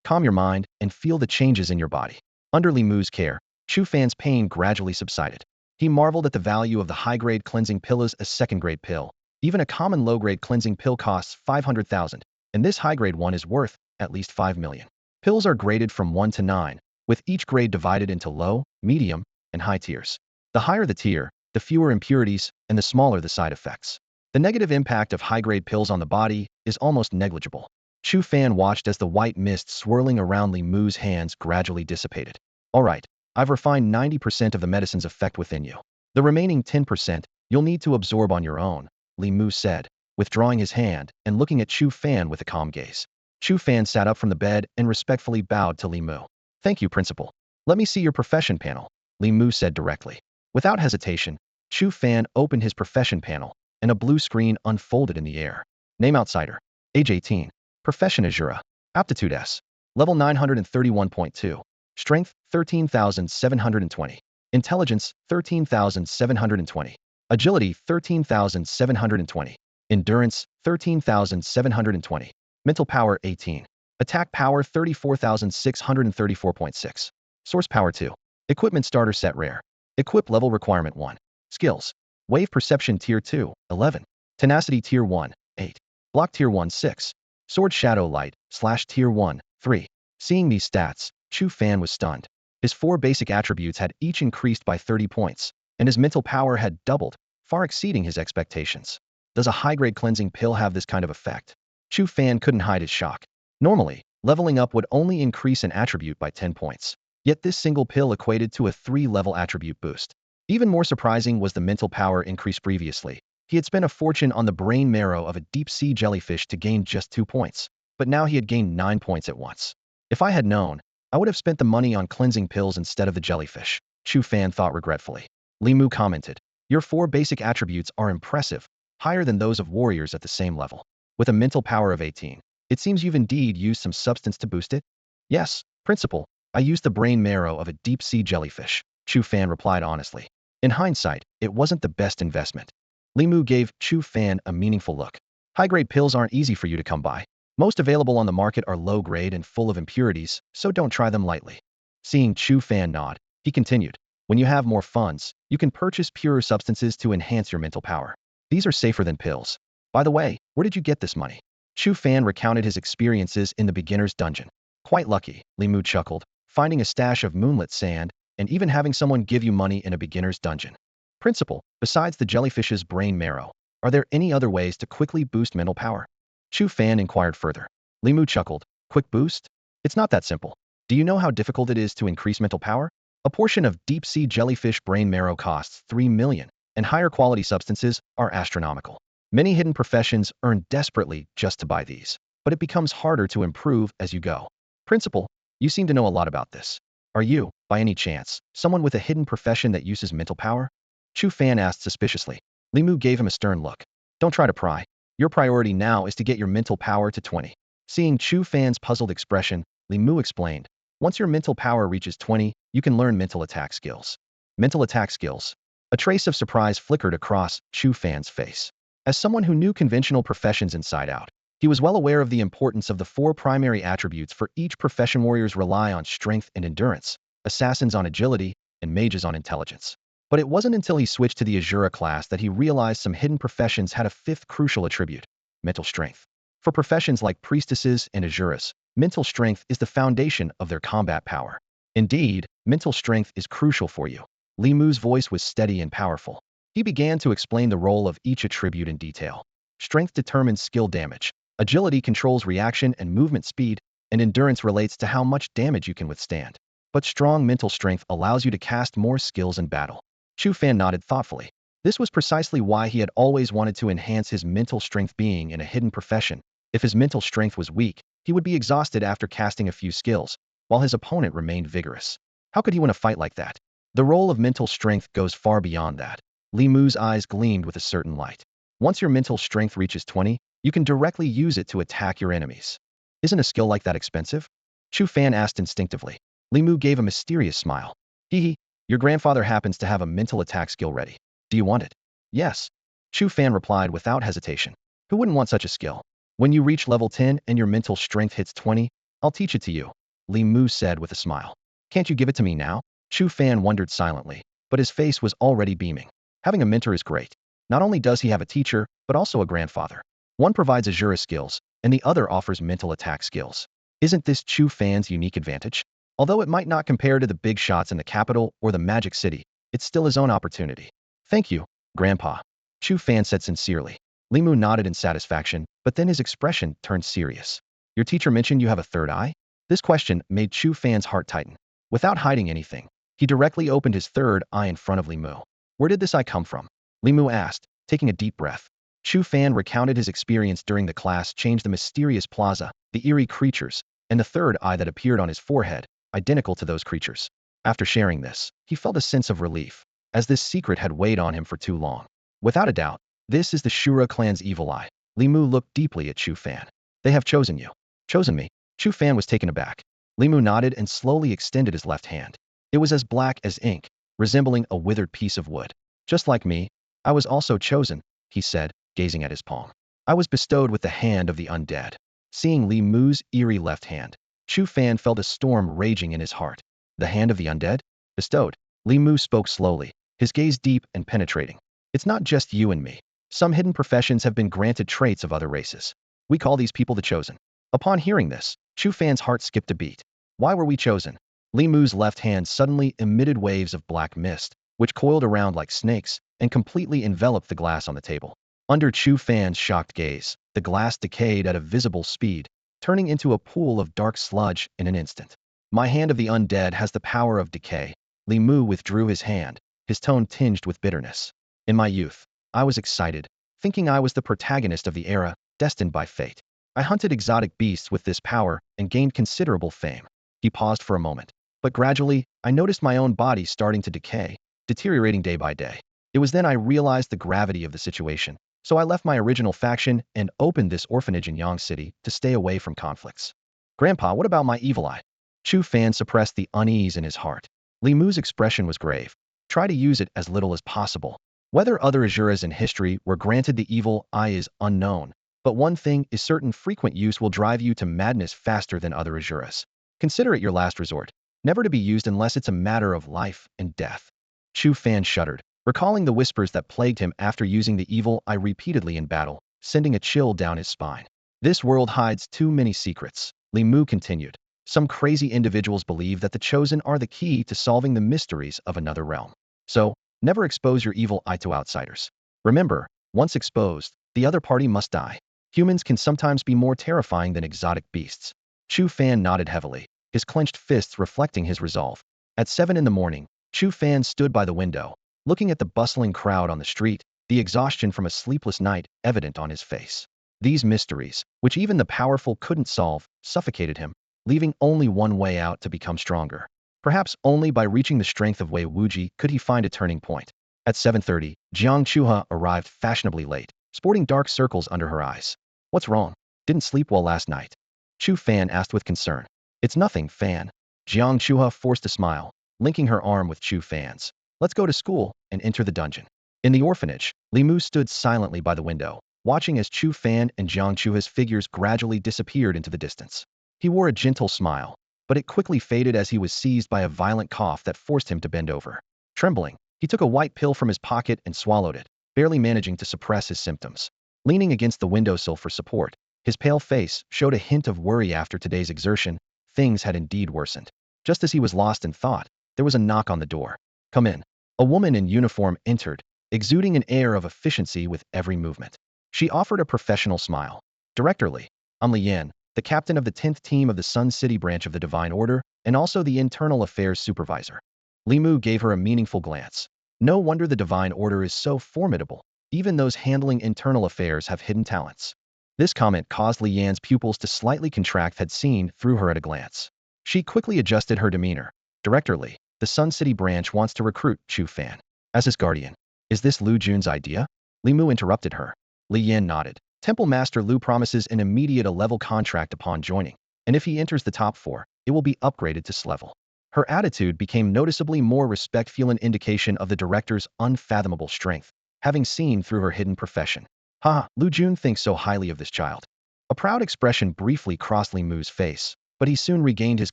Calm your mind and feel the changes in your body. Under Li Mu's care, Chu Fan's pain gradually subsided. He marveled at the value of the high-grade cleansing pill as a second-grade pill. Even a common low-grade cleansing pill costs 500,000, and this high-grade one is worth at least 5 million. Pills are graded from 1 to 9, with each grade divided into low, medium, and high tiers. The higher the tier, the fewer impurities, and the smaller the side effects. The negative impact of high-grade pills on the body is almost negligible. Chu Fan watched as the white mist swirling around Li Mu's hands gradually dissipated. All right, I've refined 90% of the medicine's effect within you. The remaining 10% you'll need to absorb on your own, Li Mu said, withdrawing his hand and looking at Chu Fan with a calm gaze. Chu Fan sat up from the bed and respectfully bowed to Li Mu. Thank you, Principal. Let me see your profession panel, Li Mu said directly. Without hesitation, Chu Fan opened his profession panel, and a blue screen unfolded in the air. Name outsider. Age 18. Profession Asura. Aptitude S. Level 931.2. Strength 13,720. Intelligence 13,720. Agility 13,720. Endurance 13,720. Mental power 18. Attack power 34,634.6. Source power 2. Equipment starter set rare. Equip level requirement 1. Skills. Wave perception tier 2, 11. Tenacity tier 1, 8. Block tier 1, 6. Sword shadow light, / tier 1, 3. Seeing these stats, Chu Fan was stunned. His 4 basic attributes had each increased by 30 points, and his mental power had doubled, far exceeding his expectations. Does a high-grade cleansing pill have this kind of effect? Chu Fan couldn't hide his shock. Normally, leveling up would only increase an attribute by 10 points. Yet this single pill equated to a 3-level attribute boost. Even more surprising was the mental power increase previously. He had spent a fortune on the brain marrow of a deep-sea jellyfish to gain just 2 points, but now he had gained 9 points at once. If I had known, I would have spent the money on cleansing pills instead of the jellyfish, Chu Fan thought regretfully. Li Mu commented, your 4 basic attributes are impressive, higher than those of warriors at the same level. With a mental power of 18, it seems you've indeed used some substance to boost it? Yes, Principal, I used the brain marrow of a deep-sea jellyfish, Chu Fan replied honestly. In hindsight, it wasn't the best investment. Li Mu gave Chu Fan a meaningful look. High-grade pills aren't easy for you to come by. Most available on the market are low-grade and full of impurities, so don't try them lightly. Seeing Chu Fan nod, he continued, when you have more funds, you can purchase purer substances to enhance your mental power. These are safer than pills. By the way, where did you get this money? Chu Fan recounted his experiences in the beginner's dungeon. Quite lucky, Li Mu chuckled, finding a stash of moonlit sand, and even having someone give you money in a beginner's dungeon. Principal, besides the jellyfish's brain marrow, are there any other ways to quickly boost mental power? Chu Fan inquired further. Li Mu chuckled. Quick boost? It's not that simple. Do you know how difficult it is to increase mental power? A portion of deep-sea jellyfish brain marrow costs 3 million, and higher quality substances are astronomical. Many hidden professions earn desperately just to buy these, but it becomes harder to improve as you go. Principal, you seem to know a lot about this. Are you, by any chance, someone with a hidden profession that uses mental power? Chu Fan asked suspiciously. Li Mu gave him a stern look. Don't try to pry. Your priority now is to get your mental power to 20. Seeing Chu Fan's puzzled expression, Li Mu explained, once your mental power reaches 20, you can learn mental attack skills. Mental attack skills. A trace of surprise flickered across Chu Fan's face. As someone who knew conventional professions inside out, he was well aware of the importance of the 4 primary attributes for each profession. Warriors rely on strength and endurance, assassins on agility, and mages on intelligence. But it wasn't until he switched to the Asura class that he realized some hidden professions had a 5th crucial attribute, mental strength. For professions like priestesses and Asuras, mental strength is the foundation of their combat power. Indeed, mental strength is crucial for you. Li Mu's voice was steady and powerful. He began to explain the role of each attribute in detail. Strength determines skill damage, agility controls reaction and movement speed, and endurance relates to how much damage you can withstand. but strong mental strength allows you to cast more skills in battle. Chu Fan nodded thoughtfully. This was precisely why he had always wanted to enhance his mental strength. Being in a hidden profession, if his mental strength was weak, he would be exhausted after casting a few skills, while his opponent remained vigorous. How could he win a fight like that? The role of mental strength goes far beyond that. Li Mu's eyes gleamed with a certain light. Once your mental strength reaches 20, you can directly use it to attack your enemies. Isn't a skill like that expensive? Chu Fan asked instinctively. Li Mu gave a mysterious smile. Hee, your grandfather happens to have a mental attack skill ready. Do you want it? Yes. Chu Fan replied without hesitation. Who wouldn't want such a skill? When you reach level 10 and your mental strength hits 20, I'll teach it to you, Li Mu said with a smile. Can't you give it to me now? Chu Fan wondered silently, but his face was already beaming. Having a mentor is great. Not only does he have a teacher, but also a grandfather. One provides Asura skills, and the other offers mental attack skills. Isn't this Chu Fan's unique advantage? Although it might not compare to the big shots in the capital or the Magic City, it's still his own opportunity. Thank you, Grandpa. Chu Fan said sincerely. Li Mu nodded in satisfaction, but then his expression turned serious. Your teacher mentioned you have a third eye? This question made Chu Fan's heart tighten. Without hiding anything, he directly opened his third eye in front of Li Mu. Where did this eye come from? Li Mu asked, taking a deep breath. Chu Fan recounted his experience during the class change, the mysterious plaza, the eerie creatures, and the third eye that appeared on his forehead, identical to those creatures. After sharing this, he felt a sense of relief, as this secret had weighed on him for too long. Without a doubt, this is the Shura clan's evil eye. Li Mu looked deeply at Chu Fan. They have chosen you. Chosen me? Chu Fan was taken aback. Li Mu nodded and slowly extended his left hand. It was as black as ink, resembling a withered piece of wood. Just like me, I was also chosen, he said, gazing at his palm. I was bestowed with the hand of the undead. Seeing Li Mu's eerie left hand, Chu Fan felt a storm raging in his heart. The hand of the undead? Bestowed. Li Mu spoke slowly, his gaze deep and penetrating. It's not just you and me. Some hidden professions have been granted traits of other races. We call these people the chosen. Upon hearing this, Chu Fan's heart skipped a beat. Why were we chosen? Li Mu's left hand suddenly emitted waves of black mist, which coiled around like snakes and completely enveloped the glass on the table. Under Chu Fan's shocked gaze, the glass decayed at a visible speed, turning into a pool of dark sludge in an instant. My hand of the undead has the power of decay. Li Mu withdrew his hand, his tone tinged with bitterness. In my youth, I was excited, thinking I was the protagonist of the era, destined by fate. I hunted exotic beasts with this power and gained considerable fame. He paused for a moment. But gradually, I noticed my own body starting to decay, deteriorating day by day. It was then I realized the gravity of the situation, so I left my original faction and opened this orphanage in Yang City to stay away from conflicts. Grandpa, what about my evil eye? Chu Fan suppressed the unease in his heart. Li Mu's expression was grave. Try to use it as little as possible. Whether other Asuras in history were granted the evil eye is unknown, but one thing is certain: frequent use will drive you to madness faster than other Asuras. Consider it your last resort, never to be used unless it's a matter of life and death. Chu Fan shuddered, recalling the whispers that plagued him after using the evil eye repeatedly in battle, sending a chill down his spine. This world hides too many secrets, Li Mu continued. Some crazy individuals believe that the chosen are the key to solving the mysteries of another realm. So, never expose your evil eye to outsiders. Remember, once exposed, the other party must die. Humans can sometimes be more terrifying than exotic beasts. Chu Fan nodded heavily, his clenched fists reflecting his resolve. At 7 in the morning, Chu Fan stood by the window, looking at the bustling crowd on the street, the exhaustion from a sleepless night evident on his face. These mysteries, which even the powerful couldn't solve, suffocated him, leaving only one way out: to become stronger. Perhaps only by reaching the strength of Wei Wuji could he find a turning point. At 7:30, Jiang Chuha arrived fashionably late, sporting dark circles under her eyes. What's wrong? Didn't sleep well last night? Chu Fan asked with concern. It's nothing, Fan. Jiang Chuha forced a smile, linking her arm with Chu Fan's. Let's go to school and enter the dungeon. In the orphanage, Li Mu stood silently by the window, watching as Chu Fan and Jiang Chuha's figures gradually disappeared into the distance. He wore a gentle smile, but it quickly faded as he was seized by a violent cough that forced him to bend over. Trembling, he took a white pill from his pocket and swallowed it, barely managing to suppress his symptoms. Leaning against the windowsill for support, his pale face showed a hint of worry. After today's exertion, things had indeed worsened. Just as he was lost in thought, there was a knock on the door. Come in. A woman in uniform entered, exuding an air of efficiency with every movement. She offered a professional smile. Director Li, I'm Li Yan, the captain of the 10th team of the Sun City branch of the Divine Order, and also the internal affairs supervisor. Li Mu gave her a meaningful glance. No wonder the Divine Order is so formidable. Even those handling internal affairs have hidden talents. This comment caused Li Yan's pupils to slightly contract, had seen through her at a glance. She quickly adjusted her demeanor. Director Li, the Sun City branch wants to recruit Chu Fan as his guardian. Is this Lu Jun's idea? Li Mu interrupted her. Li Yan nodded. Temple Master Lu promises an immediate A-level contract upon joining, and if he enters the top 4, it will be upgraded to S-level. Her attitude became noticeably more respectful, an indication of the director's unfathomable strength, having seen through her hidden profession. Ha, Lu Jun thinks so highly of this child. A proud expression briefly crossed Li Mu's face, but he soon regained his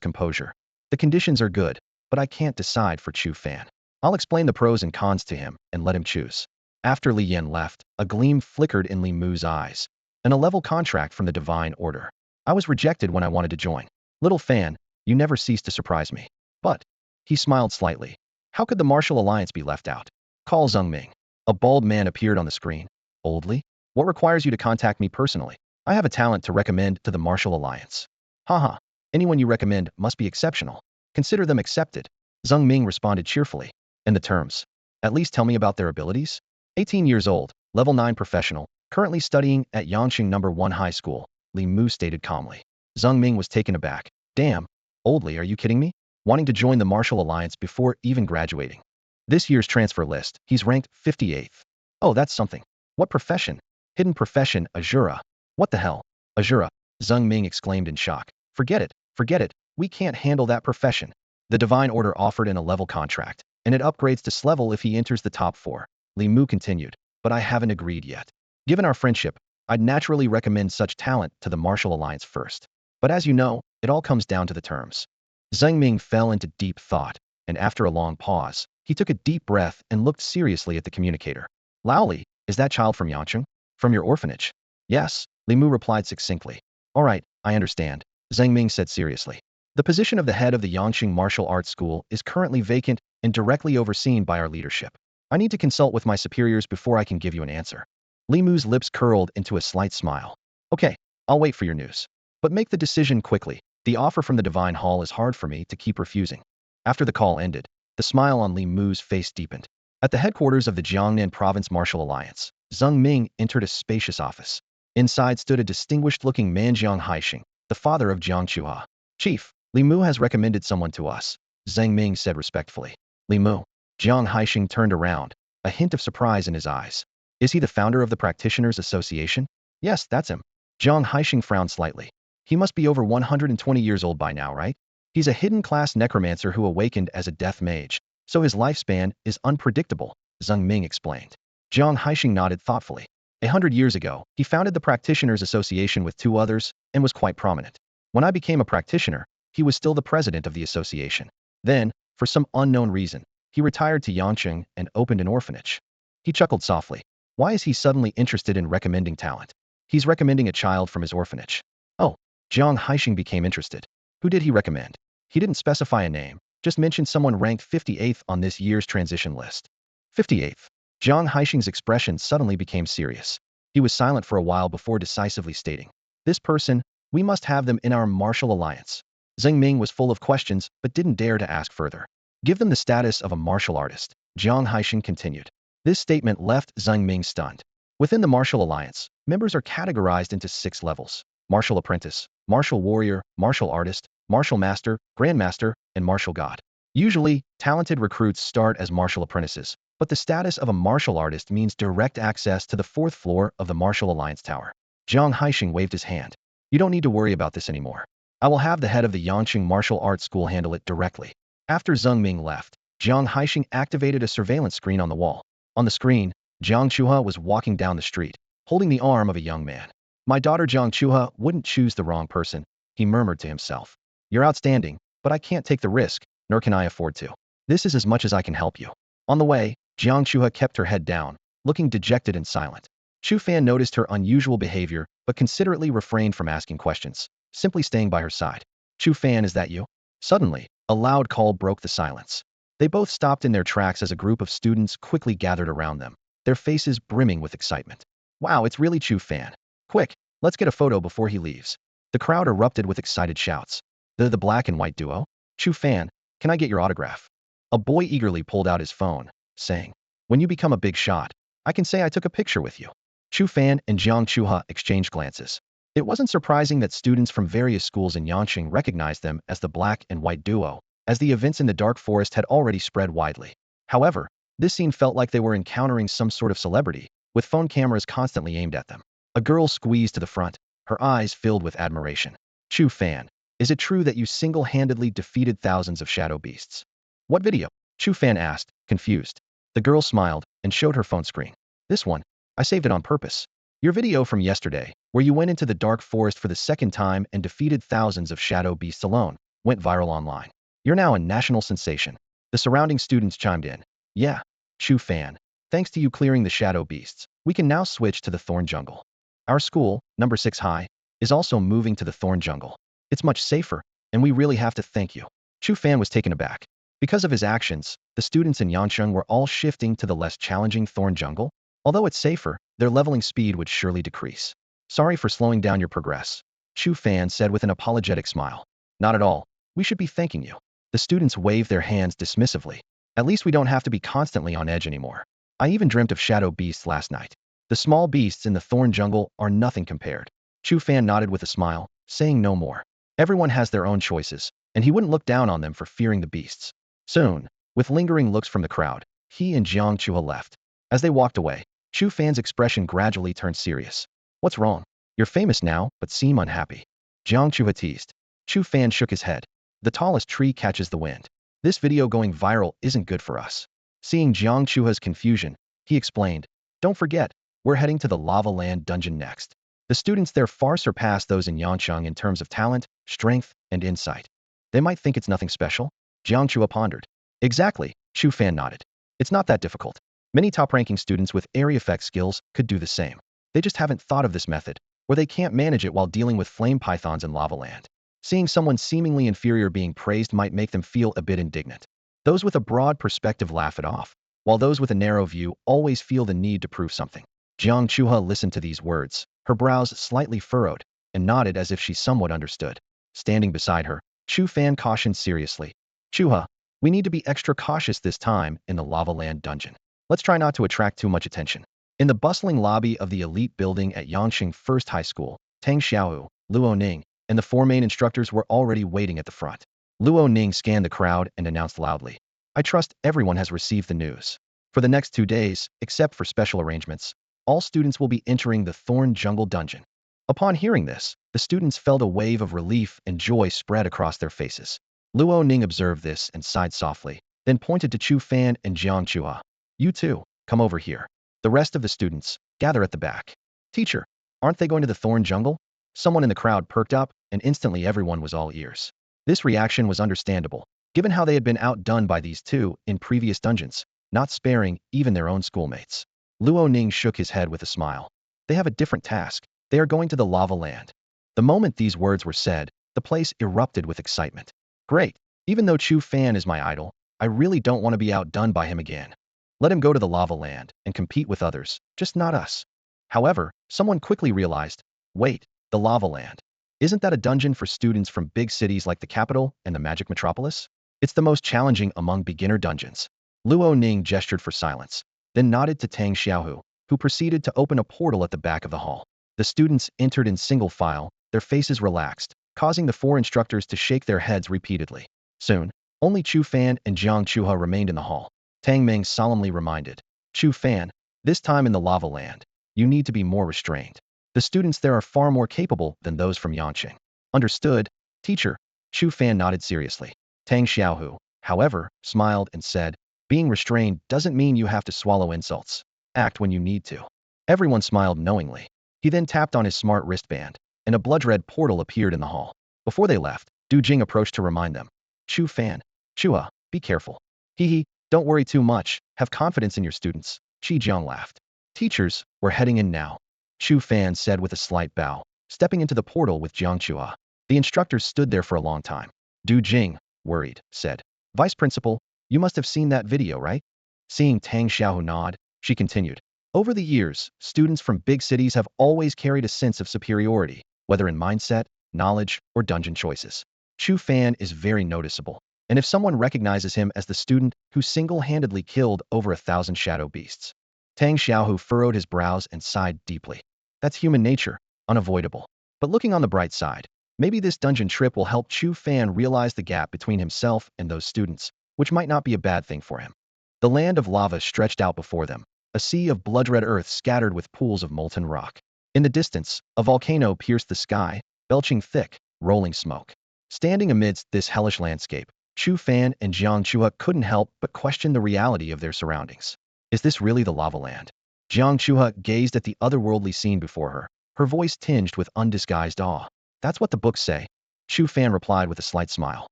composure. The conditions are good, but I can't decide for Chu Fan. I'll explain the pros and cons to him and let him choose. After Li Yan left, a gleam flickered in Li Mu's eyes. An A-level contract from the Divine Order. I was rejected when I wanted to join. Little Fan, you never cease to surprise me. But, he smiled slightly. How could the Martial Alliance be left out? Call Zheng Ming. A bald man appeared on the screen. Oldly? What requires you to contact me personally? I have a talent to recommend to the Martial Alliance. Haha, anyone you recommend must be exceptional. Consider them accepted. Zheng Ming responded cheerfully. And the terms? At least tell me about their abilities. 18 years old, level 9 professional, currently studying at Yangqing No. 1 High School, Li Mu stated calmly. Zheng Ming was taken aback. Damn, Oldly, are you kidding me? Wanting to join the Martial Alliance before even graduating. This year's transfer list, he's ranked 58th. Oh, that's something. What profession? Hidden profession, Asura. What the hell? Asura, Zheng Ming exclaimed in shock. Forget it, we can't handle that profession. The Divine Order offered an A-level contract, and it upgrades to S-level if he enters the top 4. Li Mu continued, but I haven't agreed yet. Given our friendship, I'd naturally recommend such talent to the Martial Alliance first. But as you know, it all comes down to the terms. Zheng Ming fell into deep thought, and after a long pause, he took a deep breath and looked seriously at the communicator. Laoli, is that child from Yangqing? From your orphanage? Yes, Li Mu replied succinctly. All right, I understand, Zheng Ming said seriously. The position of the head of the Yangqing Martial Arts School is currently vacant and directly overseen by our leadership. I need to consult with my superiors before I can give you an answer. Li Mu's lips curled into a slight smile. Okay, I'll wait for your news. But make the decision quickly. The offer from the Divine Hall is hard for me to keep refusing. After the call ended, the smile on Li Mu's face deepened. At the headquarters of the Jiangnan Province Martial Alliance, Zheng Ming entered a spacious office. Inside stood a distinguished-looking man, Jiang Haixing, the father of Jiang Chuha. Chief, Li Mu has recommended someone to us, Zheng Ming said respectfully. Li Mu. Jiang Haixing turned around, a hint of surprise in his eyes. Is he the founder of the Practitioners Association? Yes, that's him. Jiang Haixing frowned slightly. He must be over 120 years old by now, right? He's a hidden class necromancer who awakened as a death mage, so his lifespan is unpredictable, Zheng Ming explained. Jiang Haixing nodded thoughtfully. 100 years ago, he founded the Practitioners Association with 2 others and was quite prominent. When I became a practitioner, he was still the president of the association. Then, for some unknown reason, he retired to Yangqing and opened an orphanage. He chuckled softly. Why is he suddenly interested in recommending talent? He's recommending a child from his orphanage. Oh, Jiang Haixing became interested. Who did he recommend? He didn't specify a name, just mentioned someone ranked 58th on this year's transition list. 58th. Jiang Haixing's expression suddenly became serious. He was silent for a while before decisively stating, this person, we must have them in our martial alliance. Zheng Ming was full of questions but didn't dare to ask further. Give them the status of a martial artist, Jiang Haixing continued. This statement left Zheng Ming stunned. Within the martial alliance, members are categorized into 6 levels: martial apprentice, martial warrior, martial artist, martial master, grandmaster, and martial god. Usually, talented recruits start as martial apprentices, but the status of a martial artist means direct access to the 4th floor of the Martial Alliance Tower. Jiang Haixing waved his hand. You don't need to worry about this anymore. I will have the head of the Yangqing Martial Arts School handle it directly. After Zheng Ming left, Jiang Haixing activated a surveillance screen on the wall. On the screen, Jiang Chuha was walking down the street, holding the arm of a young man. My daughter Jiang Chuha wouldn't choose the wrong person, he murmured to himself. You're outstanding, but I can't take the risk, nor can I afford to. This is as much as I can help you. On the way, Jiang Chuha kept her head down, looking dejected and silent. Chu Fan noticed her unusual behavior, but considerately refrained from asking questions, simply staying by her side. Chu Fan, is that you? Suddenly, a loud call broke the silence. They both stopped in their tracks as a group of students quickly gathered around them, their faces brimming with excitement. Wow, it's really Chu Fan. Quick, let's get a photo before he leaves. The crowd erupted with excited shouts. The black and white duo? Chu Fan, can I get your autograph? A boy eagerly pulled out his phone, saying, when you become a big shot, I can say I took a picture with you. Chu Fan and Jiang Chuha exchanged glances. It wasn't surprising that students from various schools in Yanqing recognized them as the black and white duo, as the events in the dark forest had already spread widely. However, this scene felt like they were encountering some sort of celebrity, with phone cameras constantly aimed at them. A girl squeezed to the front, her eyes filled with admiration. Chu Fan, is it true that you single-handedly defeated thousands of shadow beasts? What video? Chu Fan asked, confused. The girl smiled and showed her phone screen. This one, I saved it on purpose. Your video from yesterday, where you went into the dark forest for the second time and defeated thousands of shadow beasts alone, went viral online. You're now a national sensation. The surrounding students chimed in. Yeah, Chu Fan, thanks to you clearing the shadow beasts, we can now switch to the thorn jungle. Our school, number 6 high, is also moving to the thorn jungle. It's much safer, and we really have to thank you. Chu Fan was taken aback. Because of his actions, the students in Yancheng were all shifting to the less challenging thorn jungle. Although it's safer, their leveling speed would surely decrease. Sorry for slowing down your progress, Chu Fan said with an apologetic smile. Not at all. We should be thanking you. The students waved their hands dismissively. At least we don't have to be constantly on edge anymore. I even dreamt of shadow beasts last night. The small beasts in the thorn jungle are nothing compared. Chu Fan nodded with a smile, saying no more. Everyone has their own choices, and he wouldn't look down on them for fearing the beasts. Soon, with lingering looks from the crowd, he and Jiang Chua left. As they walked away, Chu Fan's expression gradually turned serious. What's wrong? You're famous now, but seem unhappy. Jiang Chua teased. Chu Fan shook his head. The tallest tree catches the wind. This video going viral isn't good for us. Seeing Jiang Chua's confusion, he explained, don't forget, we're heading to the Lava Land dungeon next. The students there far surpass those in Yancheng in terms of talent, strength, and insight. They might think it's nothing special. Jiang Chua pondered. Exactly, Chu Fan nodded. It's not that difficult. Many top-ranking students with area effect skills could do the same. They just haven't thought of this method, or they can't manage it while dealing with flame pythons in Lava Land. Seeing someone seemingly inferior being praised might make them feel a bit indignant. Those with a broad perspective laugh it off, while those with a narrow view always feel the need to prove something. Jiang Chua listened to these words, her brows slightly furrowed, and nodded as if she somewhat understood. Standing beside her, Chu Fan cautioned seriously. Chua, we need to be extra cautious this time in the Lava Land dungeon. Let's try not to attract too much attention. In the bustling lobby of the elite building at Yangqing First High School, Tang Xiaohu, Luo Ning, and the 4 main instructors were already waiting at the front. Luo Ning scanned the crowd and announced loudly, I trust everyone has received the news. For the next 2 days, except for special arrangements, all students will be entering the Thorn Jungle Dungeon. Upon hearing this, the students felt a wave of relief and joy spread across their faces. Luo Ning observed this and sighed softly, then pointed to Chu Fan and Jiang Chua. You too, come over here. The rest of the students, gather at the back. Teacher, aren't they going to the Thorn Jungle? Someone in the crowd perked up, and instantly everyone was all ears. This reaction was understandable, given how they had been outdone by these two in previous dungeons, not sparing even their own schoolmates. Luo Ning shook his head with a smile. They have a different task. They are going to the Lava Land. The moment these words were said, the place erupted with excitement. Great. Even though Chu Fan is my idol, I really don't want to be outdone by him again. Let him go to the Lava Land and compete with others, just not us. However, someone quickly realized, wait, the Lava Land. Isn't that a dungeon for students from big cities like the capital and the Magic Metropolis? It's the most challenging among beginner dungeons. Luo Ning gestured for silence, then nodded to Tang Xiaohu, who proceeded to open a portal at the back of the hall. The students entered in single file, their faces relaxed, causing the 4 instructors to shake their heads repeatedly. Soon, only Chu Fan and Jiang Chua remained in the hall. Tang Ming solemnly reminded, Chu Fan, this time in the Lava Land, you need to be more restrained. The students there are far more capable than those from Yanqing. Understood, teacher. Chu Fan nodded seriously. Tang Xiaohu, however, smiled and said, being restrained doesn't mean you have to swallow insults. Act when you need to. Everyone smiled knowingly. He then tapped on his smart wristband, and a blood-red portal appeared in the hall. Before they left, Du Jing approached to remind them. Chu Fan, Chua, be careful. Hee, don't worry too much, have confidence in your students. Qi Jiang laughed. Teachers, we're heading in now. Chu Fan said with a slight bow, stepping into the portal with Jiang Chua. The instructors stood there for a long time. Du Jing, worried, said, Vice Principal, you must have seen that video, right? Seeing Tang Xiaohu nod, she continued. Over the years, students from big cities have always carried a sense of superiority, whether in mindset, knowledge, or dungeon choices. Chu Fan is very noticeable, and if someone recognizes him as the student who single-handedly killed over 1,000 shadow beasts. Tang Xiaohu furrowed his brows and sighed deeply. That's human nature, unavoidable. But looking on the bright side, maybe this dungeon trip will help Chu Fan realize the gap between himself and those students, which might not be a bad thing for him. The land of lava stretched out before them, a sea of blood-red earth scattered with pools of molten rock. In the distance, a volcano pierced the sky, belching thick, rolling smoke. Standing amidst this hellish landscape, Chu Fan and Jiang Chua couldn't help but question the reality of their surroundings. Is this really the lava land? Jiang Chua gazed at the otherworldly scene before her, her voice tinged with undisguised awe. That's what the books say. Chu Fan replied with a slight smile.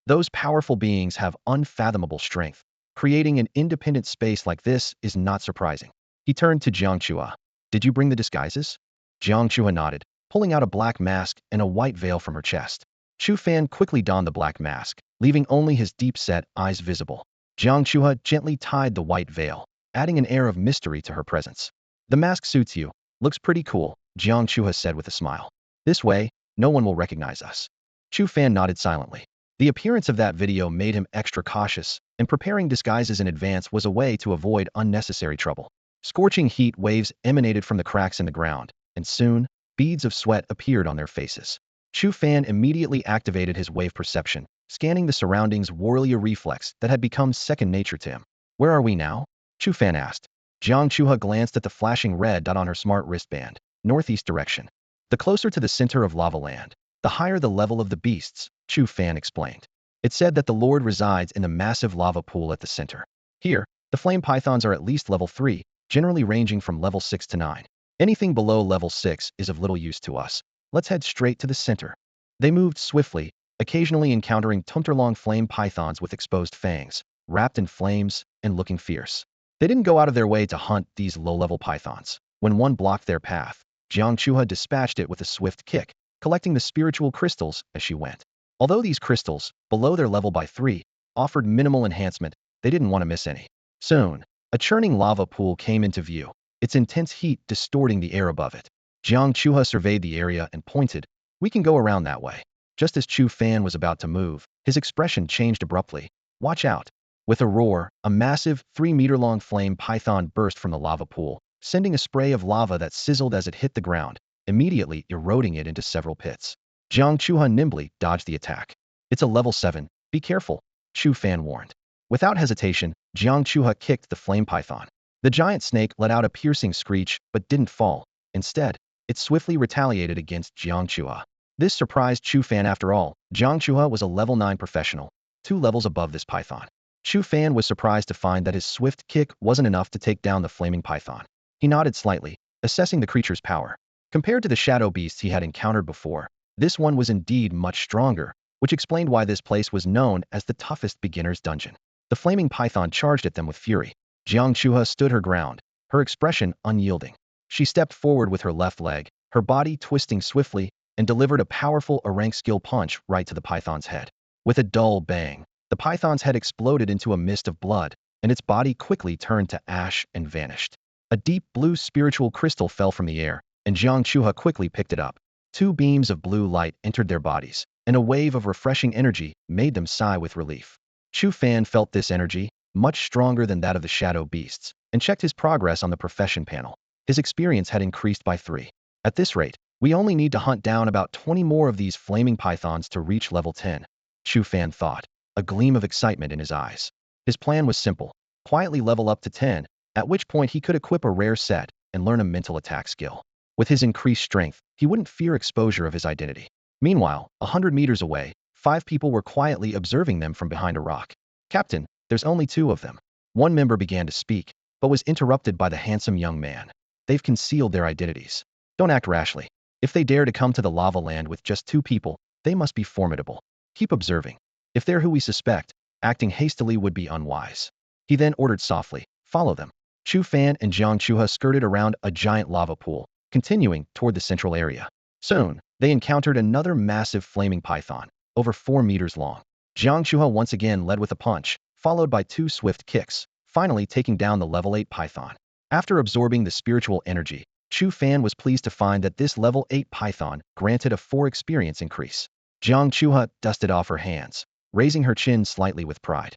Those powerful beings have unfathomable strength. Creating an independent space like this is not surprising. He turned to Jiang Chua. Did you bring the disguises? Jiang Chua nodded, pulling out a black mask and a white veil from her chest. Chu Fan quickly donned the black mask, leaving only his deep-set eyes visible. Jiang Chua gently tied the white veil, adding an air of mystery to her presence. The mask suits you. Looks pretty cool, Jiang Chua said with a smile. This way, no one will recognize us. Chu Fan nodded silently. The appearance of that video made him extra cautious, and preparing disguises in advance was a way to avoid unnecessary trouble. Scorching heat waves emanated from the cracks in the ground, and soon, beads of sweat appeared on their faces. Chu Fan immediately activated his wave perception, scanning the surroundings warrior reflex that had become second nature to him. Where are we now? Chu Fan asked. Jiang Chua glanced at the flashing red dot on her smart wristband, northeast direction. The closer to the center of lava land, the higher the level of the beasts, Chu Fan explained. It said that the Lord resides in the massive lava pool at the center. Here, the flame pythons are at least level 3, generally ranging from level 6 to 9. Anything below level 6 is of little use to us. Let's head straight to the center. They moved swiftly, occasionally encountering tumterlong flame pythons with exposed fangs, wrapped in flames and looking fierce. They didn't go out of their way to hunt these low-level pythons. When one blocked their path, Jiang Chua dispatched it with a swift kick, collecting the spiritual crystals as she went. Although these crystals, below their level by 3, offered minimal enhancement, they didn't want to miss any. Soon, a churning lava pool came into view, its intense heat distorting the air above it. Jiang Chua surveyed the area and pointed, "We can go around that way." Just as Chu Fan was about to move, his expression changed abruptly. "Watch out." With a roar, a massive, 3-meter-long flame python burst from the lava pool, sending a spray of lava that sizzled as it hit the ground, immediately eroding it into several pits. Jiang Chua nimbly dodged the attack. "It's a level 7. Be careful," Chu Fan warned. Without hesitation, Jiang Chua kicked the flame python. The giant snake let out a piercing screech but didn't fall. Instead, it swiftly retaliated against Jiang Chua. This surprised Chu Fan after all. Jiang Chua was a level 9 professional, 2 levels above this python. Chu Fan was surprised to find that his swift kick wasn't enough to take down the flaming python. He nodded slightly, assessing the creature's power. Compared to the shadow beasts he had encountered before, this one was indeed much stronger, which explained why this place was known as the toughest beginner's dungeon. The flaming python charged at them with fury. Jiang Chua stood her ground, her expression unyielding. She stepped forward with her left leg, her body twisting swiftly, and delivered a powerful rank skill punch right to the python's head. With a dull bang, the python's head exploded into a mist of blood, and its body quickly turned to ash and vanished. A deep blue spiritual crystal fell from the air, and Jiang Chua quickly picked it up. 2 beams of blue light entered their bodies, and a wave of refreshing energy made them sigh with relief. Chu Fan felt this energy, much stronger than that of the shadow beasts, and checked his progress on the profession panel. His experience had increased by 3. At this rate, we only need to hunt down about 20 more of these flaming pythons to reach level 10, Chu Fan thought, a gleam of excitement in his eyes. His plan was simple: quietly level up to 10, at which point he could equip a rare set and learn a mental attack skill. With his increased strength, he wouldn't fear exposure of his identity. Meanwhile, 100 meters away, 5 people were quietly observing them from behind a rock. "Captain, there's only 2 of them." One member began to speak, but was interrupted by the handsome young man. "They've concealed their identities. Don't act rashly. If they dare to come to the lava land with just 2 people, they must be formidable. Keep observing. If they're who we suspect, acting hastily would be unwise." He then ordered softly, "Follow them." Chu Fan and Jiang Chua skirted around a giant lava pool, continuing toward the central area. Soon, they encountered another massive flaming python, over 4 meters long. Jiang Chua once again led with a punch, followed by 2 swift kicks, finally taking down the level 8 python. After absorbing the spiritual energy, Chu Fan was pleased to find that this level 8 python granted a 4 experience increase. Jiang Chuha dusted off her hands, raising her chin slightly with pride.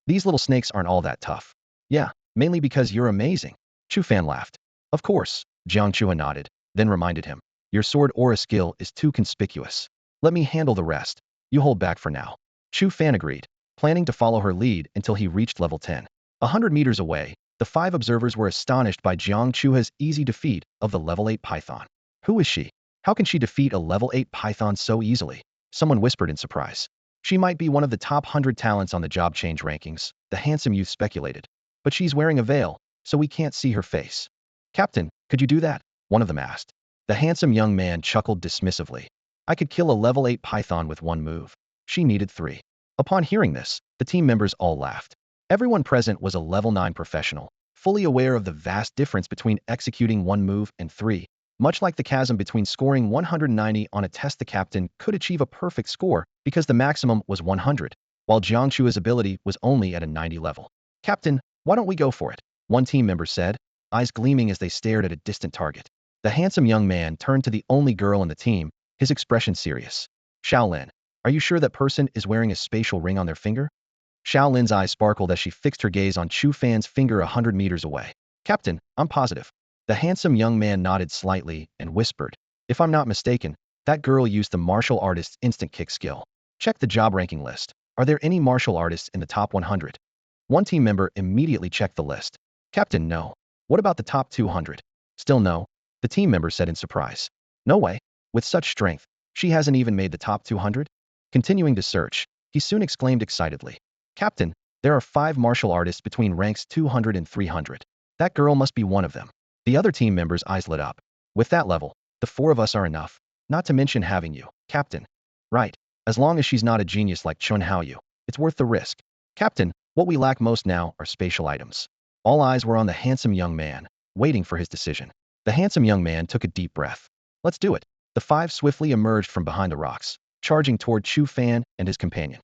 These little snakes aren't all that tough. Yeah, mainly because you're amazing. Chu Fan laughed. Of course, Jiang Chuha nodded, then reminded him. Your sword aura skill is too conspicuous. Let me handle the rest. You hold back for now. Chu Fan agreed, planning to follow her lead until he reached level 10. 100 meters away, the 5 observers were astonished by Jiang Chuha's easy defeat of the level 8 python. Who is she? How can she defeat a level 8 python so easily? Someone whispered in surprise. She might be one of the top 100 talents on the job change rankings, the handsome youth speculated. But she's wearing a veil, so we can't see her face. Captain, could you do that? One of them asked. The handsome young man chuckled dismissively. I could kill a level 8 python with one move. She needed 3. Upon hearing this, the team members all laughed. Everyone present was a level 9 professional, fully aware of the vast difference between executing one move and 3. Much like the chasm between scoring 190 on a test, the captain could achieve a perfect score because the maximum was 100, while Jiang Chua's ability was only at a 90 level. Captain, why don't we go for it? One team member said, eyes gleaming as they stared at a distant target. The handsome young man turned to the only girl in the team, his expression serious. Xiaolin, are you sure that person is wearing a spatial ring on their finger? Xiaolin's eyes sparkled as she fixed her gaze on Chu Fan's finger 100 meters away. Captain, I'm positive. The handsome young man nodded slightly and whispered, if I'm not mistaken, that girl used the martial artist's instant kick skill. Check the job ranking list. Are there any martial artists in the top 100? One team member immediately checked the list. Captain, no. What about the top 200? Still no. The team member said in surprise. No way. With such strength, she hasn't even made the top 200? Continuing to search, he soon exclaimed excitedly. Captain, there are 5 martial artists between ranks 200 and 300. That girl must be one of them. The other team members' eyes lit up. With that level, the 4 of us are enough, not to mention having you, Captain. Right, as long as she's not a genius like Chun Haoyu, it's worth the risk. Captain, what we lack most now are spatial items. All eyes were on the handsome young man, waiting for his decision. The handsome young man took a deep breath. Let's do it. The 5 swiftly emerged from behind the rocks, charging toward Chu Fan and his companion.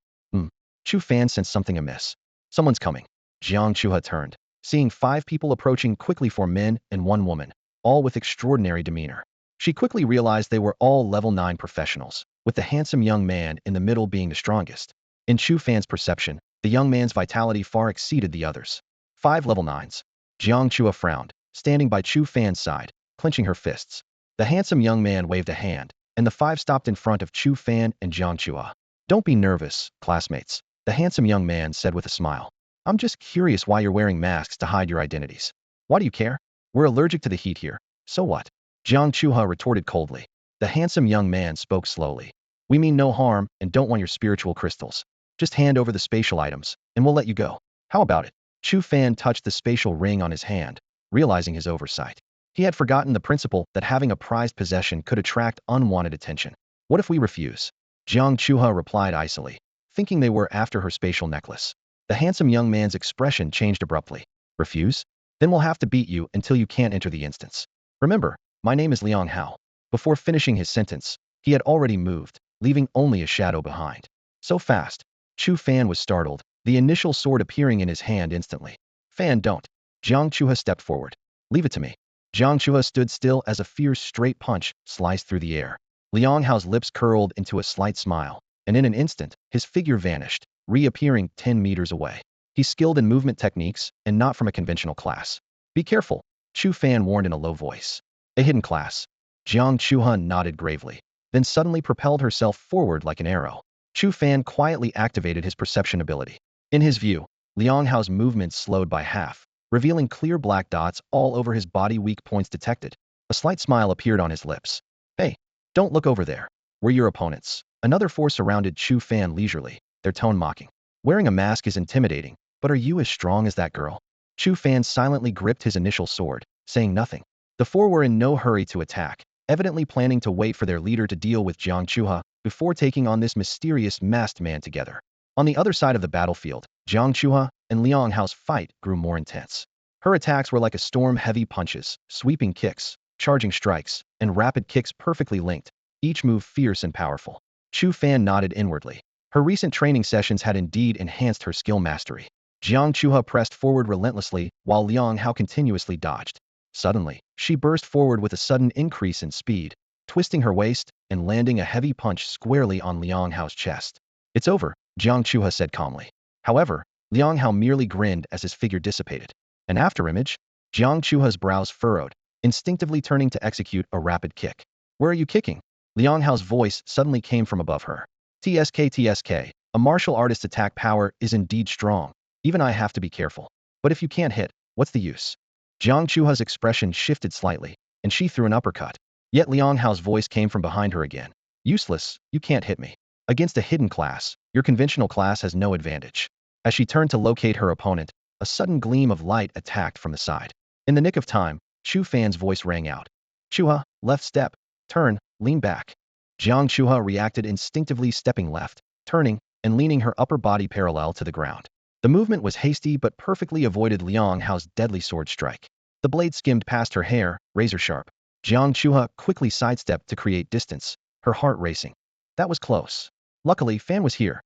Chu Fan sensed something amiss. Someone's coming. Jiang Chuha turned, seeing 5 people approaching quickly, 4 men and 1 woman, all with extraordinary demeanor. She quickly realized they were all level 9 professionals, with the handsome young man in the middle being the strongest. In Chu Fan's perception, the young man's vitality far exceeded the others. 5 level 9s. Jiang Chua frowned, standing by Chu Fan's side, clenching her fists. The handsome young man waved a hand, and the 5 stopped in front of Chu Fan and Jiang Chua. Don't be nervous, classmates, the handsome young man said with a smile. I'm just curious why you're wearing masks to hide your identities. Why do you care? We're allergic to the heat here. So what? Jiang Chuha retorted coldly. The handsome young man spoke slowly. We mean no harm and don't want your spiritual crystals. Just hand over the spatial items, and we'll let you go. How about it? Chu Fan touched the spatial ring on his hand, realizing his oversight. He had forgotten the principle that having a prized possession could attract unwanted attention. What if we refuse? Jiang Chuha replied icily, thinking they were after her spatial necklace. The handsome young man's expression changed abruptly. Refuse? Then we'll have to beat you until you can't enter the instance. Remember, my name is Liang Hao. Before finishing his sentence, he had already moved, leaving only a shadow behind. So fast. Chu Fan was startled, the initial sword appearing in his hand instantly. Fan, don't. Jiang Chuha stepped forward. Leave it to me. Jiang Chuha stood still as a fierce straight punch sliced through the air. Liang Hao's lips curled into a slight smile, and in an instant, his figure vanished, reappearing 10 meters away. He's skilled in movement techniques, and not from a conventional class. Be careful, Chu Fan warned in a low voice. A hidden class. Jiang Chuha nodded gravely, then suddenly propelled herself forward like an arrow. Chu Fan quietly activated his perception ability. In his view, Liang Hao's movements slowed by half, revealing clear black dots all over his body. Weak points detected. A slight smile appeared on his lips. Hey, don't look over there. We're your opponents. Another 4 surrounded Chu Fan leisurely, their tone mocking. Wearing a mask is intimidating, but are you as strong as that girl? Chu Fan silently gripped his initial sword, saying nothing. The 4 were in no hurry to attack, evidently planning to wait for their leader to deal with Jiang Chuha before taking on this mysterious masked man together. On the other side of the battlefield, Jiang Chuha and Liang Hao's fight grew more intense. Her attacks were like a storm, heavy punches, sweeping kicks, charging strikes, and rapid kicks perfectly linked, each move fierce and powerful. Chu Fan nodded inwardly. Her recent training sessions had indeed enhanced her skill mastery. Jiang Chuha pressed forward relentlessly, while Liang Hao continuously dodged. Suddenly, she burst forward with a sudden increase in speed, twisting her waist and landing a heavy punch squarely on Liang Hao's chest. It's over, Jiang Chuha said calmly. However, Liang Hao merely grinned as his figure dissipated. An afterimage? Jiang Chuha's brows furrowed, instinctively turning to execute a rapid kick. Where are you kicking? Liang Hao's voice suddenly came from above her. TSK, a martial artist's attack power is indeed strong. Even I have to be careful. But if you can't hit, what's the use? Jiang Chuha's expression shifted slightly, and she threw an uppercut. Yet Liang Hao's voice came from behind her again. Useless, you can't hit me. Against a hidden class, your conventional class has no advantage. As she turned to locate her opponent, a sudden gleam of light attacked from the side. In the nick of time, Chu Fan's voice rang out. Chuha, left step, turn, lean back. Jiang Chuha reacted instinctively, stepping left, turning, and leaning her upper body parallel to the ground. The movement was hasty but perfectly avoided Liang Hao's deadly sword strike. The blade skimmed past her hair, razor sharp. Jiang Chuha quickly sidestepped to create distance, her heart racing. That was close. Luckily, Fan was here.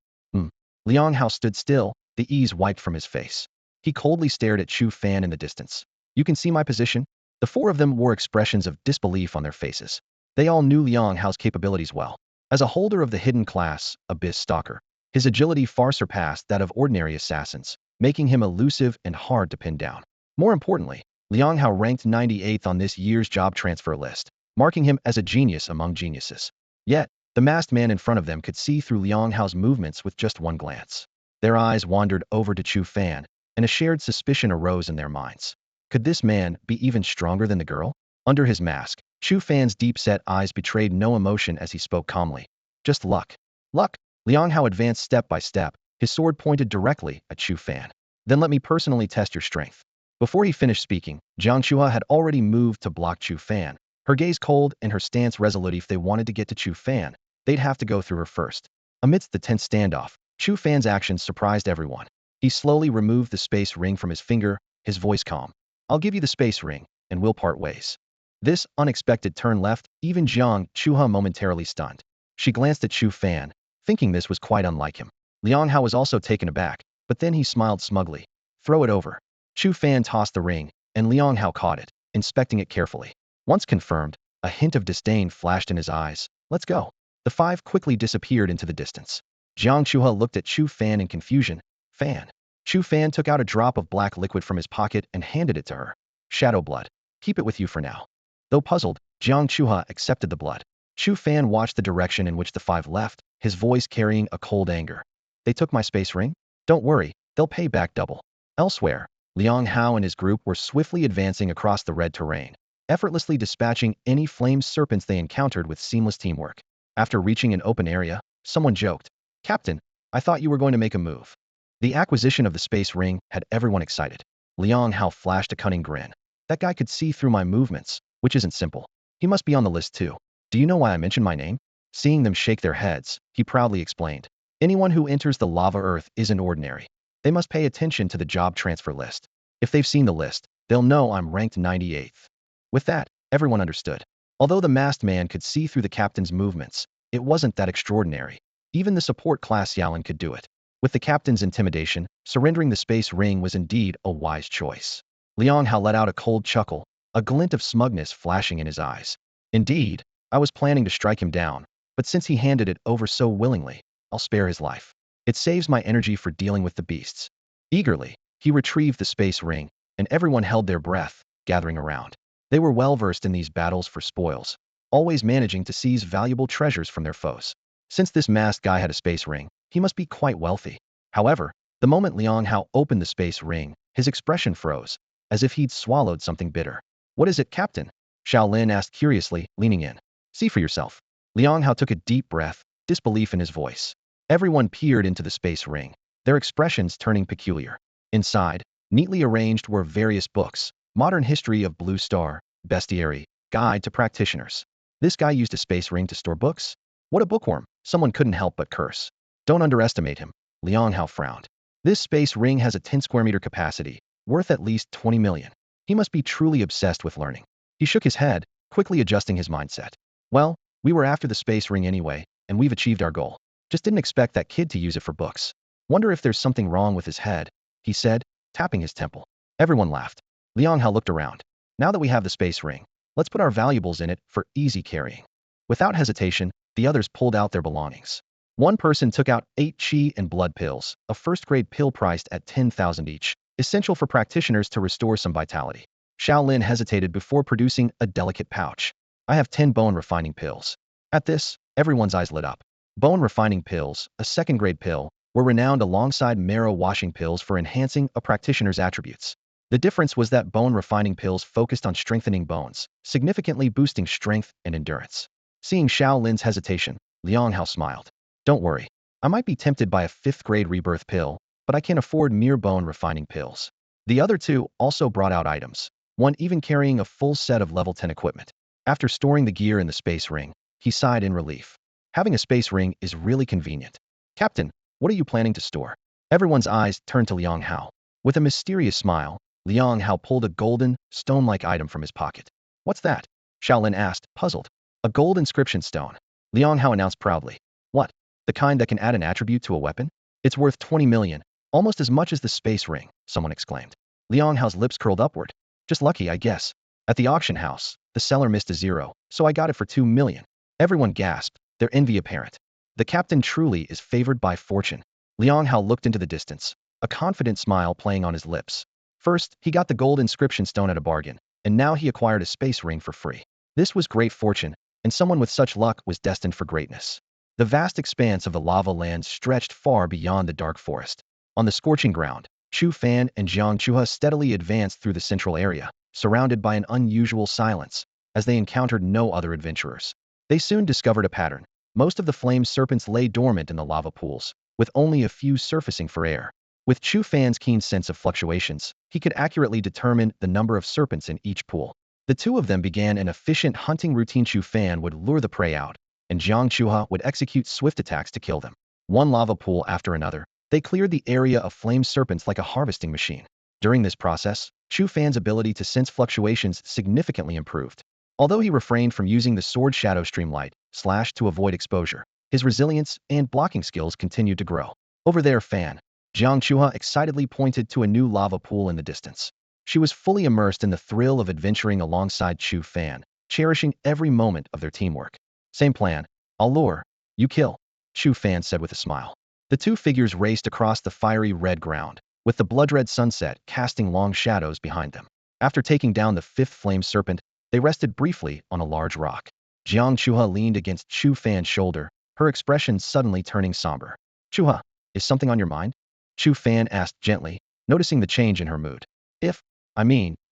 Liang Hao stood still, the ease wiped from his face. He coldly stared at Chu Fan in the distance. You can see my position? The four of them wore expressions of disbelief on their faces. They all knew Liang Hao's capabilities well. As a holder of the hidden class, Abyss Stalker, his agility far surpassed that of ordinary assassins, making him elusive and hard to pin down. More importantly, Liang Hao ranked 98th on this year's job transfer list, marking him as a genius among geniuses. Yet, the masked man in front of them could see through Liang Hao's movements with just one glance. Their eyes wandered over to Chu Fan, and a shared suspicion arose in their minds. Could this man be even stronger than the girl? Under his mask, Chu Fan's deep-set eyes betrayed no emotion as he spoke calmly. Just luck. Luck? Liang Hao advanced step by step, his sword pointed directly at Chu Fan. Then let me personally test your strength. Before he finished speaking, Jiang Chuha had already moved to block Chu Fan, her gaze cold and her stance resolute. If they wanted to get to Chu Fan, they'd have to go through her first. Amidst the tense standoff, Chu Fan's actions surprised everyone. He slowly removed the space ring from his finger, his voice calm. I'll give you the space ring, and we'll part ways. This unexpected turn left even Jiang Chuha momentarily stunned. She glanced at Chu Fan, thinking this was quite unlike him. Liang Hao was also taken aback, but then he smiled smugly. Throw it over. Chu Fan tossed the ring, and Liang Hao caught it, inspecting it carefully. Once confirmed, a hint of disdain flashed in his eyes. Let's go. The five quickly disappeared into the distance. Jiang Chuha looked at Chu Fan in confusion. Fan. Chu Fan took out a drop of black liquid from his pocket and handed it to her. Shadow blood. Keep it with you for now. Though puzzled, Jiang Chuha accepted the blood. Chu Fan watched the direction in which the five left, his voice carrying a cold anger. They took my space ring? Don't worry, they'll pay back double. Elsewhere, Liang Hao and his group were swiftly advancing across the red terrain, effortlessly dispatching any flame serpents they encountered with seamless teamwork. After reaching an open area, someone joked, Captain, I thought you were going to make a move. The acquisition of the space ring had everyone excited. Liang Hao flashed a cunning grin. That guy could see through my movements, which isn't simple. He must be on the list too. Do you know why I mentioned my name? Seeing them shake their heads, he proudly explained. Anyone who enters the lava earth isn't ordinary. They must pay attention to the job transfer list. If they've seen the list, they'll know I'm ranked 98th. With that, everyone understood. Although the masked man could see through the captain's movements, it wasn't that extraordinary. Even the support class Yalan could do it. With the captain's intimidation, surrendering the space ring was indeed a wise choice. Liang Hao let out a cold chuckle, a glint of smugness flashing in his eyes. Indeed, I was planning to strike him down, but since he handed it over so willingly, I'll spare his life. It saves my energy for dealing with the beasts. Eagerly, he retrieved the space ring, and everyone held their breath, gathering around. They were well versed in these battles for spoils, always managing to seize valuable treasures from their foes. Since this masked guy had a space ring, he must be quite wealthy. However, the moment Liang Hao opened the space ring, his expression froze, as if he'd swallowed something bitter. What is it, Captain? Shaolin asked curiously, leaning in. See for yourself. Liang Hao took a deep breath, disbelief in his voice. Everyone peered into the space ring, their expressions turning peculiar. Inside, neatly arranged were various books, Modern History of Blue Star, Bestiary, Guide to Practitioners. This guy used a space ring to store books? What a bookworm, someone couldn't help but curse. Don't underestimate him, Liang Hao frowned. This space ring has a 10 square meter capacity, worth at least 20 million. He must be truly obsessed with learning. He shook his head, quickly adjusting his mindset. Well, we were after the space ring anyway, and we've achieved our goal. Just didn't expect that kid to use it for books. Wonder if there's something wrong with his head, he said, tapping his temple. Everyone laughed. Liang Hao looked around. Now that we have the space ring, let's put our valuables in it for easy carrying. Without hesitation, the others pulled out their belongings. One person took out 8 chi and blood pills, a first-grade pill priced at 10,000 each, essential for practitioners to restore some vitality. Shaolin hesitated before producing a delicate pouch. I have 10 bone-refining pills. At this, everyone's eyes lit up. Bone-refining pills, a second-grade pill, were renowned alongside marrow-washing pills for enhancing a practitioner's attributes. The difference was that bone-refining pills focused on strengthening bones, significantly boosting strength and endurance. Seeing Shaolin's hesitation, Liang Hao smiled. Don't worry, I might be tempted by a 5th-grade rebirth pill, but I can't afford mere bone-refining pills. The other two also brought out items, one even carrying a full set of level 10 equipment. After storing the gear in the space ring, he sighed in relief. Having a space ring is really convenient. Captain, what are you planning to store? Everyone's eyes turned to Liang Hao. With a mysterious smile, Liang Hao pulled a golden, stone-like item from his pocket. What's that? Shaolin asked, puzzled. A gold inscription stone. Liang Hao announced proudly. What? The kind that can add an attribute to a weapon? It's worth 20 million, almost as much as the space ring, someone exclaimed. Liang Hao's lips curled upward. Just lucky, I guess. At the auction house, the seller missed a zero, so I got it for 2 million. Everyone gasped, their envy apparent. The captain truly is favored by fortune. Liang Hao looked into the distance, a confident smile playing on his lips. First, he got the gold inscription stone at a bargain, and now he acquired a space ring for free. This was great fortune, and someone with such luck was destined for greatness. The vast expanse of the lava land stretched far beyond the dark forest. On the scorching ground, Chu Fan and Jiang Chuha steadily advanced through the central area, surrounded by an unusual silence, as they encountered no other adventurers. They soon discovered a pattern. Most of the flame serpents lay dormant in the lava pools, with only a few surfacing for air. With Chu Fan's keen sense of fluctuations, he could accurately determine the number of serpents in each pool. The two of them began an efficient hunting routine. Chu Fan would lure the prey out, and Jiang Chuha would execute swift attacks to kill them. One lava pool after another, they cleared the area of flame serpents like a harvesting machine. During this process, Chu Fan's ability to sense fluctuations significantly improved. Although he refrained from using the sword Shadow Streamlight slash to avoid exposure, his resilience and blocking skills continued to grow. Over there, Fan. Jiang Chuha excitedly pointed to a new lava pool in the distance. She was fully immersed in the thrill of adventuring alongside Chu Fan, cherishing every moment of their teamwork. Same plan. I'll lure. You kill. Chu Fan said with a smile. The two figures raced across the fiery red ground, with the blood-red sunset casting long shadows behind them. After taking down the 5th flame serpent, they rested briefly on a large rock. Jiang Chuha leaned against Chu Fan's shoulder, her expression suddenly turning somber. Chuha, is something on your mind? Chu Fan asked gently, noticing the change in her mood.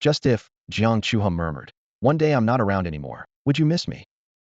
Just if, Jiang Chuha murmured. One day I'm not around anymore. Would you miss me?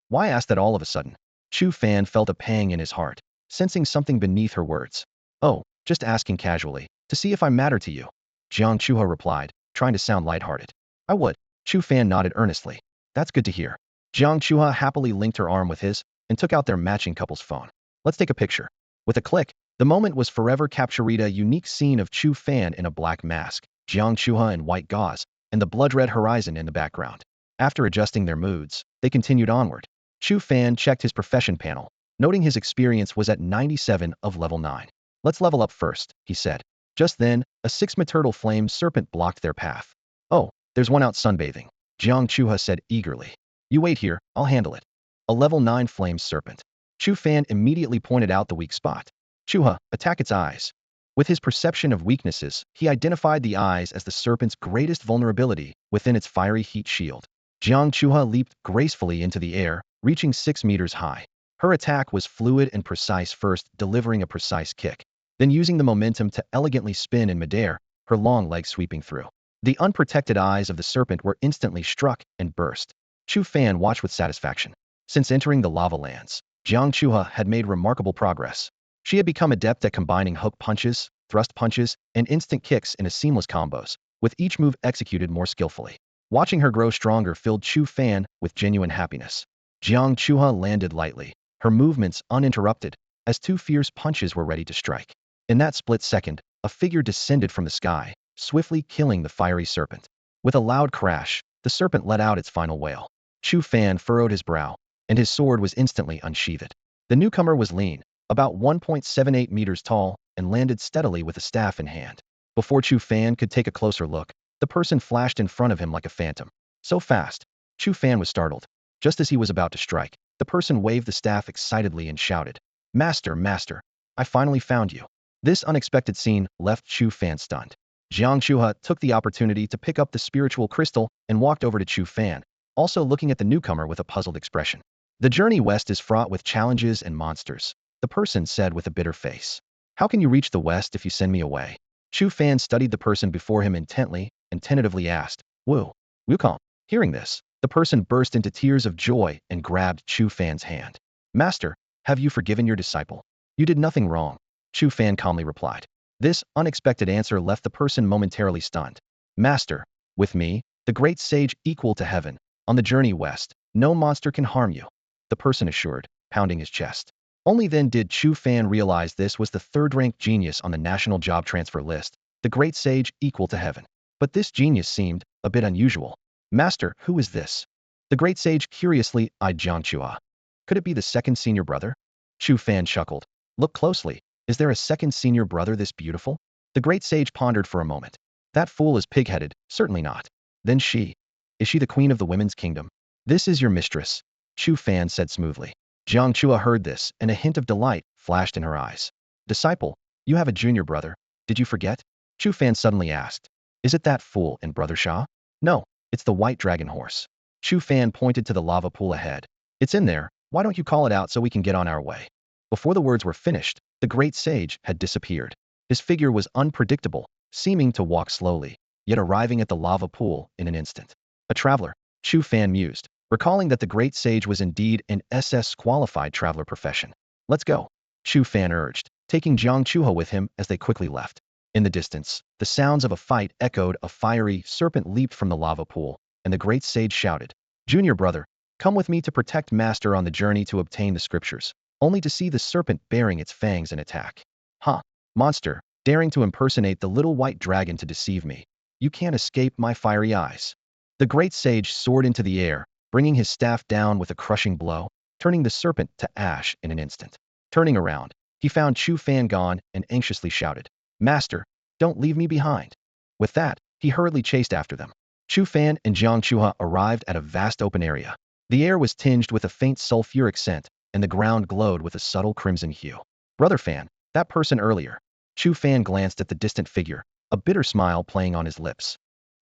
Why ask that all of a sudden? Chu Fan felt a pang in his heart, sensing something beneath her words. Oh, just asking casually, to see if I matter to you. Jiang Chuha replied, trying to sound lighthearted. I would. Chu Fan nodded earnestly. That's good to hear. Jiang Chuha happily linked her arm with his, and took out their matching couple's phone. Let's take a picture. With a click, the moment was forever captured. A unique scene of Chu Fan in a black mask, Jiang Chuha in white gauze, and the blood-red horizon in the background. After adjusting their moods, they continued onward. Chu Fan checked his profession panel, noting his experience was at 97 of level 9. Let's level up first, he said. Just then, a 6-meter flame serpent blocked their path. Oh, there's one out sunbathing, Jiang Chuha said eagerly. You wait here, I'll handle it. A level 9 flame serpent. Chu Fan immediately pointed out the weak spot. Chuha, attack its eyes. With his perception of weaknesses, he identified the eyes as the serpent's greatest vulnerability within its fiery heat shield. Jiang Chuha leaped gracefully into the air, reaching 6 meters high. Her attack was fluid and precise, first delivering a precise kick, then using the momentum to elegantly spin in midair, her long legs sweeping through. The unprotected eyes of the serpent were instantly struck and burst. Chu Fan watched with satisfaction. Since entering the lava lands, Jiang Chuha had made remarkable progress. She had become adept at combining hook punches, thrust punches, and instant kicks in a seamless combos, with each move executed more skillfully. Watching her grow stronger filled Chu Fan with genuine happiness. Jiang Chuha landed lightly, her movements uninterrupted, as 2 fierce punches were ready to strike. In that split second, a figure descended from the sky, swiftly killing the fiery serpent. With a loud crash, the serpent let out its final wail. Chu Fan furrowed his brow, and his sword was instantly unsheathed. The newcomer was lean, about 1.78 meters tall, and landed steadily with a staff in hand. Before Chu Fan could take a closer look, the person flashed in front of him like a phantom. So fast. Chu Fan was startled. Just as he was about to strike, the person waved the staff excitedly and shouted, "Master, master, I finally found you." This unexpected scene left Chu Fan stunned. Jiang Chuha took the opportunity to pick up the spiritual crystal and walked over to Chu Fan, also looking at the newcomer with a puzzled expression. "The journey west is fraught with challenges and monsters," the person said with a bitter face. "How can you reach the west if you send me away?" Chu Fan studied the person before him intently and tentatively asked, Wukong. Hearing this, the person burst into tears of joy and grabbed Chu Fan's hand. "Master, have you forgiven your disciple?" "You did nothing wrong," Chu Fan calmly replied. This unexpected answer left the person momentarily stunned. "Master, with me, the great sage equal to heaven, on the journey west, no monster can harm you," the person assured, pounding his chest. Only then did Chu Fan realize this was the third-ranked genius on the national job transfer list, the great sage equal to heaven. But this genius seemed a bit unusual. "Master, who is this?" The great sage curiously eyed Jiang Chua. "Could it be the second senior brother?" Chu Fan chuckled. "Look closely. Is there a second senior brother this beautiful?" The great sage pondered for a moment. "That fool is pig-headed, certainly not." "Then she. Is she the queen of the women's kingdom?" "This is your mistress," Chu Fan said smoothly. Jiang Chua heard this, and a hint of delight flashed in her eyes. "Disciple, you have a junior brother. Did you forget?" Chu Fan suddenly asked. "Is it that fool and Brother Sha?" "No, it's the white dragon horse." Chu Fan pointed to the lava pool ahead. "It's in there. Why don't you call it out so we can get on our way?" Before the words were finished, the great sage had disappeared. His figure was unpredictable, seeming to walk slowly, yet arriving at the lava pool in an instant. "A traveler," Chu Fan mused, recalling that the great sage was indeed an SS-qualified traveler profession. "Let's go," Chu Fan urged, taking Jiang Chuha with him as they quickly left. In the distance, the sounds of a fight echoed. A fiery serpent leaped from the lava pool, and the great sage shouted, "Junior brother, come with me to protect Master on the journey to obtain the scriptures," only to see the serpent baring its fangs in attack. "Huh, monster, daring to impersonate the little white dragon to deceive me. You can't escape my fiery eyes." The great sage soared into the air, bringing his staff down with a crushing blow, turning the serpent to ash in an instant. Turning around, he found Chu Fan gone and anxiously shouted, "Master, don't leave me behind." With that, he hurriedly chased after them. Chu Fan and Jiang Chuha arrived at a vast open area. The air was tinged with a faint sulfuric scent, and the ground glowed with a subtle crimson hue. "Brother Fan, that person earlier." Chu Fan glanced at the distant figure, a bitter smile playing on his lips.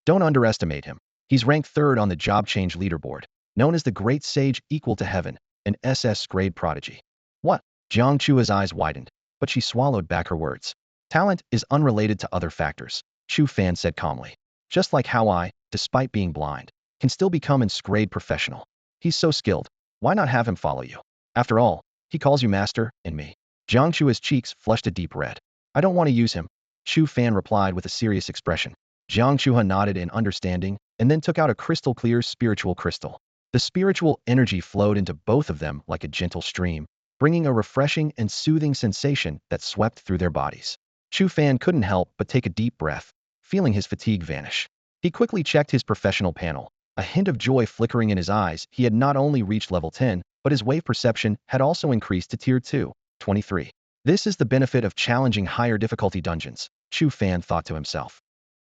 "Don't underestimate him. He's ranked third on the job change leaderboard, known as the Great Sage Equal to Heaven, an SS-grade prodigy." "What?" Jiang Chua's eyes widened, but she swallowed back her words. "Talent is unrelated to other factors," Chu Fan said calmly. "Just like how I, despite being blind, can still become an S-grade professional. He's so skilled, why not have him follow you? After all, he calls you master, and me." Jiang Chua's cheeks flushed a deep red. "I don't want to use him," Chu Fan replied with a serious expression. Jiang Chua nodded in understanding, and then took out a crystal-clear spiritual crystal. The spiritual energy flowed into both of them like a gentle stream, bringing a refreshing and soothing sensation that swept through their bodies. Chu Fan couldn't help but take a deep breath, feeling his fatigue vanish. He quickly checked his professional panel, a hint of joy flickering in his eyes. He had not only reached level 10, but his wave perception had also increased to tier 2, 23. This is the benefit of challenging higher difficulty dungeons, Chu Fan thought to himself.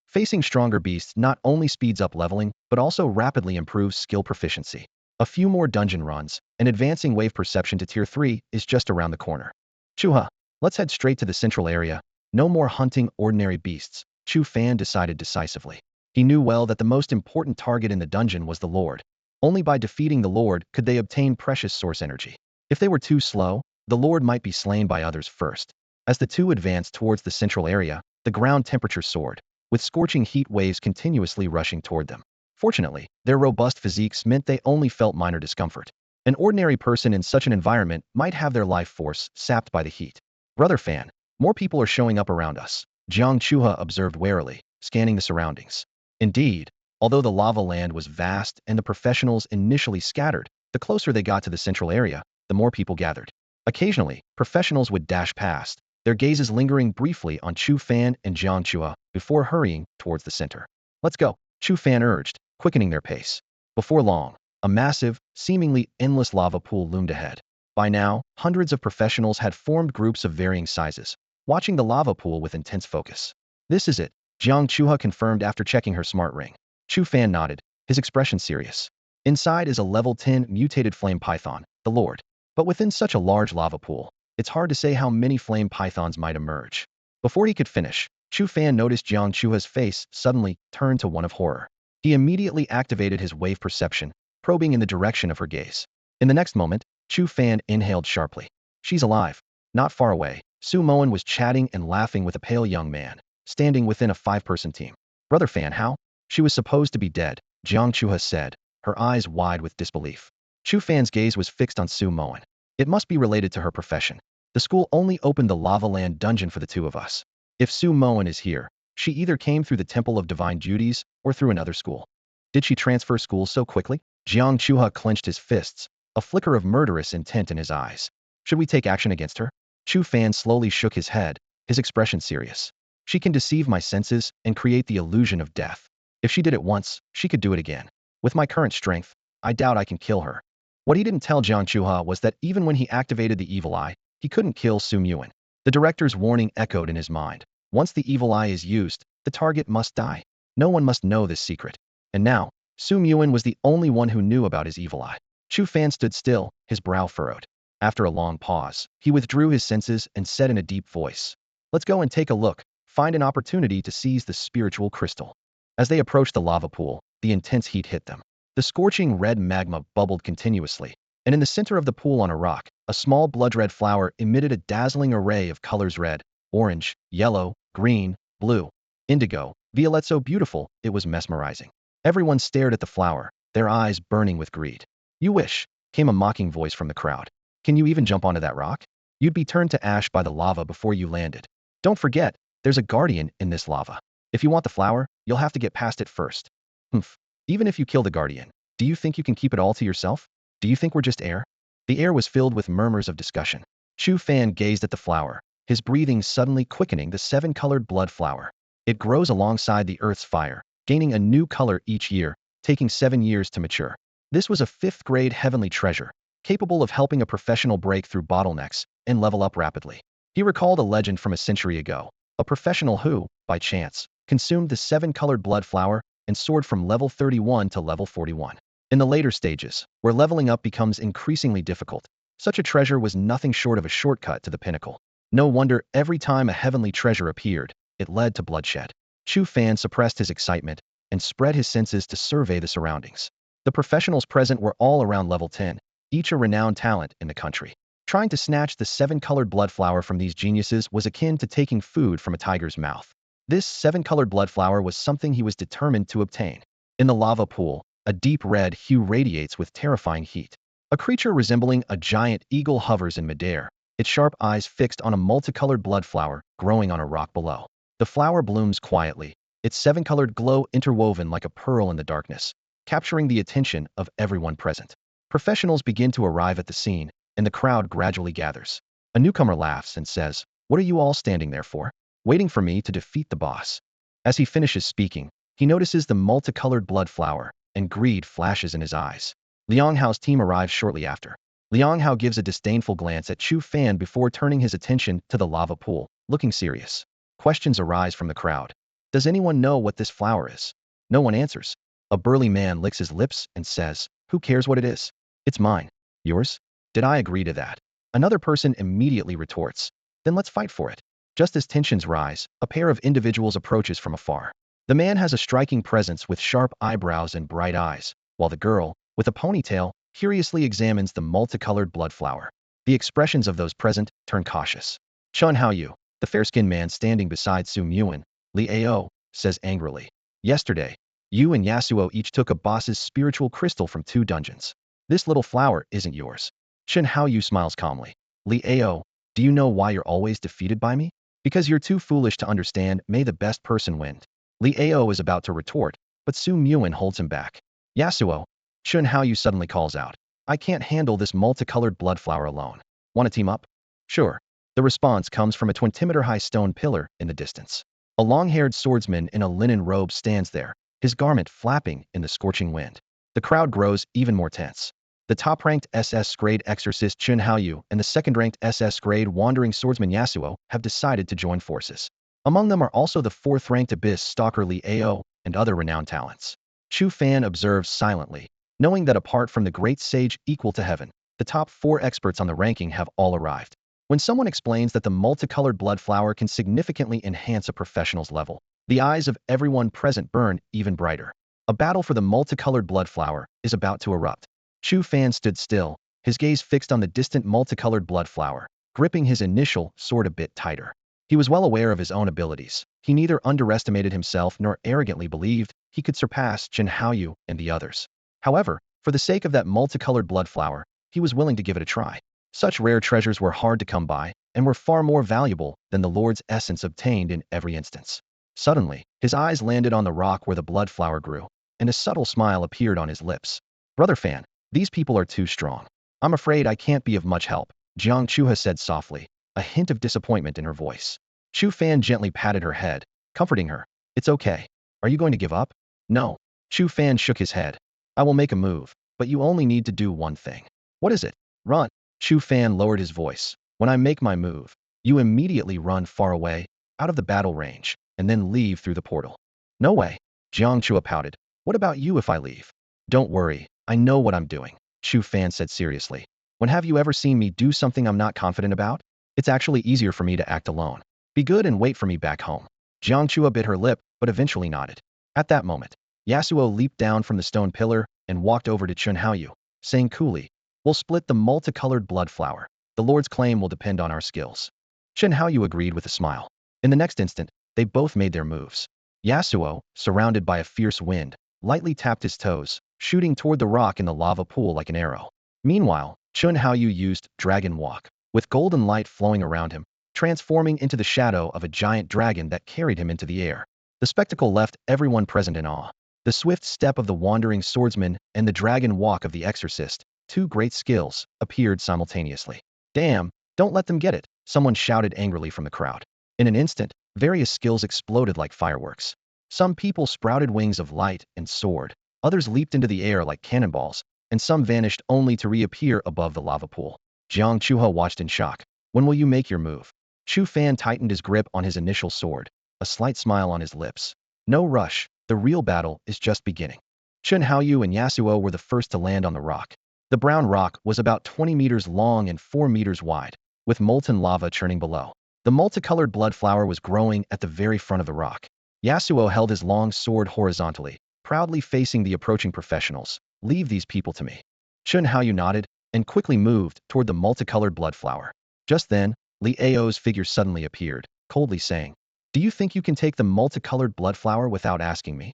Facing stronger beasts not only speeds up leveling, but also rapidly improves skill proficiency. A few more dungeon runs, and advancing wave perception to tier 3 is just around the corner. "Chuha, let's head straight to the central area. No more hunting ordinary beasts," Chu Fan decided decisively. He knew well that the most important target in the dungeon was the Lord. Only by defeating the Lord could they obtain precious source energy. If they were too slow, the Lord might be slain by others first. As the two advanced towards the central area, the ground temperature soared, with scorching heat waves continuously rushing toward them. Fortunately, their robust physiques meant they only felt minor discomfort. An ordinary person in such an environment might have their life force sapped by the heat. "Brother Fan, more people are showing up around us," Jiang Chuha observed warily, scanning the surroundings. Indeed, although the lava land was vast and the professionals initially scattered, the closer they got to the central area, the more people gathered. Occasionally, professionals would dash past, their gazes lingering briefly on Chu Fan and Jiang Chua before hurrying towards the center. "Let's go," Chu Fan urged, quickening their pace. Before long, a massive, seemingly endless lava pool loomed ahead. By now, hundreds of professionals had formed groups of varying sizes, watching the lava pool with intense focus. "This is it," Jiang Chuha confirmed after checking her smart ring. Chu Fan nodded, his expression serious. Inside is a level 10 mutated flame python, the Lord. But within such a large lava pool, it's hard to say how many flame pythons might emerge. Before he could finish, Chu Fan noticed Jiang Chua's face suddenly turn to one of horror. He immediately activated his wave perception, probing in the direction of her gaze. In the next moment, Chu Fan inhaled sharply. She's alive. Not far away, Su Moen was chatting and laughing with a pale young man, standing within a 5-person team. Brother Fan, how? She was supposed to be dead, Jiang Chua said, her eyes wide with disbelief. Chu Fan's gaze was fixed on Su Moen. It must be related to her profession. The school only opened the Lava Land dungeon for the two of us. If Su Moen is here, she either came through the Temple of Divine Duties or through another school. Did she transfer schools so quickly? Jiang Chua clenched his fists, a flicker of murderous intent in his eyes. Should we take action against her? Chu Fan slowly shook his head, his expression serious. She can deceive my senses and create the illusion of death. If she did it once, she could do it again. With my current strength, I doubt I can kill her. What he didn't tell Jiang Chua was that even when he activated the evil eye, he couldn't kill Su Moen. The director's warning echoed in his mind. Once the evil eye is used, the target must die. No one must know this secret. And now, Su Moen was the only one who knew about his evil eye. Chu Fan stood still, his brow furrowed. After a long pause, he withdrew his senses and said in a deep voice, "Let's go and take a look, find an opportunity to seize the spiritual crystal." As they approached the lava pool, the intense heat hit them. The scorching red magma bubbled continuously, and in the center of the pool on a rock, a small blood-red flower emitted a dazzling array of colors: red, orange, yellow, green, blue, indigo, violet. So beautiful, it was mesmerizing. Everyone stared at the flower, their eyes burning with greed. "You wish," came a mocking voice from the crowd. "Can you even jump onto that rock? You'd be turned to ash by the lava before you landed. Don't forget, there's a guardian in this lava. If you want the flower, you'll have to get past it first." "Humph. Even if you kill the guardian, do you think you can keep it all to yourself? Do you think we're just air?" The air was filled with murmurs of discussion. Chu Fan gazed at the flower, his breathing suddenly quickening. The 7-colored blood flower. It grows alongside the earth's fire, gaining a new color each year, taking 7 years to mature. This was a 5th-grade heavenly treasure, capable of helping a professional break through bottlenecks and level up rapidly. He recalled a legend from a century ago, a professional who, by chance, consumed the 7-colored blood flower and soared from level 31 to level 41. In the later stages, where leveling up becomes increasingly difficult, such a treasure was nothing short of a shortcut to the pinnacle. No wonder every time a heavenly treasure appeared, it led to bloodshed. Chu Fan suppressed his excitement and spread his senses to survey the surroundings. The professionals present were all around level 10, each a renowned talent in the country. Trying to snatch the 7-colored blood flower from these geniuses was akin to taking food from a tiger's mouth. This 7-colored blood flower was something he was determined to obtain. In the lava pool, a deep red hue radiates with terrifying heat. A creature resembling a giant eagle hovers in midair, its sharp eyes fixed on a multicolored blood flower growing on a rock below. The flower blooms quietly, its 7-colored glow interwoven like a pearl in the darkness, capturing the attention of everyone present. Professionals begin to arrive at the scene, and the crowd gradually gathers. A newcomer laughs and says, "What are you all standing there for? Waiting for me to defeat the boss." As he finishes speaking, he notices the multicolored blood flower, and greed flashes in his eyes. Liang Hao's team arrives shortly after. Liang Hao gives a disdainful glance at Chu Fan before turning his attention to the lava pool, looking serious. Questions arise from the crowd. Does anyone know what this flower is? No one answers. A burly man licks his lips and says, "Who cares what it is? It's mine. Yours? Did I agree to that?" Another person immediately retorts, "Then let's fight for it." Just as tensions rise, a pair of individuals approaches from afar. The man has a striking presence with sharp eyebrows and bright eyes, while the girl, with a ponytail, curiously examines the multicolored blood flower. The expressions of those present turn cautious. "Chun Haoyu," the fair-skinned man standing beside Su Moen, Li Ao, says angrily, "Yesterday, you and Yasuo each took a boss's spiritual crystal from 2 dungeons. This little flower isn't yours." Chun Haoyu smiles calmly. "Li Ao, do you know why you're always defeated by me? Because you're too foolish to understand. May the best person win." Li Ao is about to retort, but Su Moen holds him back. "Yasuo," Chun Haoyu suddenly calls out, "I can't handle this multicolored blood flower alone. Want to team up?" "Sure." The response comes from a 20-meter-high stone pillar in the distance. A long-haired swordsman in a linen robe stands there, his garment flapping in the scorching wind. The crowd grows even more tense. The top-ranked SS-grade exorcist Chun Haoyu and the second-ranked SS-grade wandering swordsman Yasuo have decided to join forces. Among them are also the 4th-ranked abyss stalker Li Ao and other renowned talents. Chu Fan observes silently, knowing that apart from the great sage equal to heaven, the top 4 experts on the ranking have all arrived. When someone explains that the multicolored blood flower can significantly enhance a professional's level, the eyes of everyone present burn even brighter. A battle for the multicolored blood flower is about to erupt. Chu Fan stood still, his gaze fixed on the distant multicolored blood flower, gripping his initial sword a bit tighter. He was well aware of his own abilities. He neither underestimated himself nor arrogantly believed he could surpass Chen Haoyu and the others. However, for the sake of that multicolored blood flower, he was willing to give it a try. Such rare treasures were hard to come by and were far more valuable than the Lord's essence obtained in every instance. Suddenly, his eyes landed on the rock where the blood flower grew, and a subtle smile appeared on his lips. Brother Fan, these people are too strong. I'm afraid I can't be of much help, Jiang Chuha said softly, a hint of disappointment in her voice. Chu Fan gently patted her head, comforting her. It's okay. Are you going to give up? No. Chu Fan shook his head. I will make a move, but you only need to do one thing. What is it? Run. Chu Fan lowered his voice. When I make my move, you immediately run far away, out of the battle range, and then leave through the portal. No way. Jiang Chua pouted. What about you if I leave? Don't worry, I know what I'm doing, Chu Fan said seriously. When have you ever seen me do something I'm not confident about? It's actually easier for me to act alone. Be good and wait for me back home. Jiang Chua bit her lip, but eventually nodded. At that moment, Yasuo leaped down from the stone pillar and walked over to Chen Haoyu, saying coolly, we'll split the multicolored blood flower. The Lord's claim will depend on our skills. Chen Haoyu agreed with a smile. In the next instant, they both made their moves. Yasuo, surrounded by a fierce wind, lightly tapped his toes, shooting toward the rock in the lava pool like an arrow. Meanwhile, Chen Haoyu used Dragon Walk, with golden light flowing around him, transforming into the shadow of a giant dragon that carried him into the air. The spectacle left everyone present in awe. The swift step of the wandering swordsman and the dragon walk of the exorcist, 2 great skills, appeared simultaneously. Damn, don't let them get it, someone shouted angrily from the crowd. In an instant, various skills exploded like fireworks. Some people sprouted wings of light and soared, others leaped into the air like cannonballs, and some vanished only to reappear above the lava pool. Jiang Chuha watched in shock. When will you make your move? Chu Fan tightened his grip on his initial sword, a slight smile on his lips. No rush, the real battle is just beginning. Chen Haoyu and Yasuo were the first to land on the rock. The brown rock was about 20 meters long and 4 meters wide, with molten lava churning below. The multicolored blood flower was growing at the very front of the rock. Yasuo held his long sword horizontally, proudly facing the approaching professionals. Leave these people to me. Chen Haoyu nodded and quickly moved toward the multicolored blood flower. Just then, Li Ao's figure suddenly appeared, coldly saying, do you think you can take the multicolored blood flower without asking me?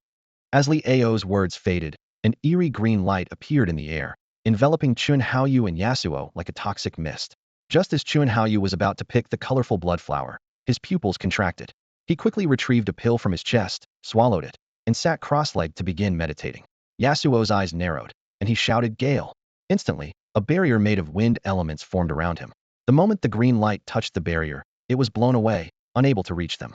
As Li Ao's words faded, an eerie green light appeared in the air, enveloping Chen Haoyu and Yasuo like a toxic mist. Just as Chen Haoyu was about to pick the colorful blood flower, his pupils contracted. He quickly retrieved a pill from his chest, swallowed it, and sat cross-legged to begin meditating. Yasuo's eyes narrowed, and he shouted Gale. Instantly, a barrier made of wind elements formed around him. The moment the green light touched the barrier, it was blown away, unable to reach them.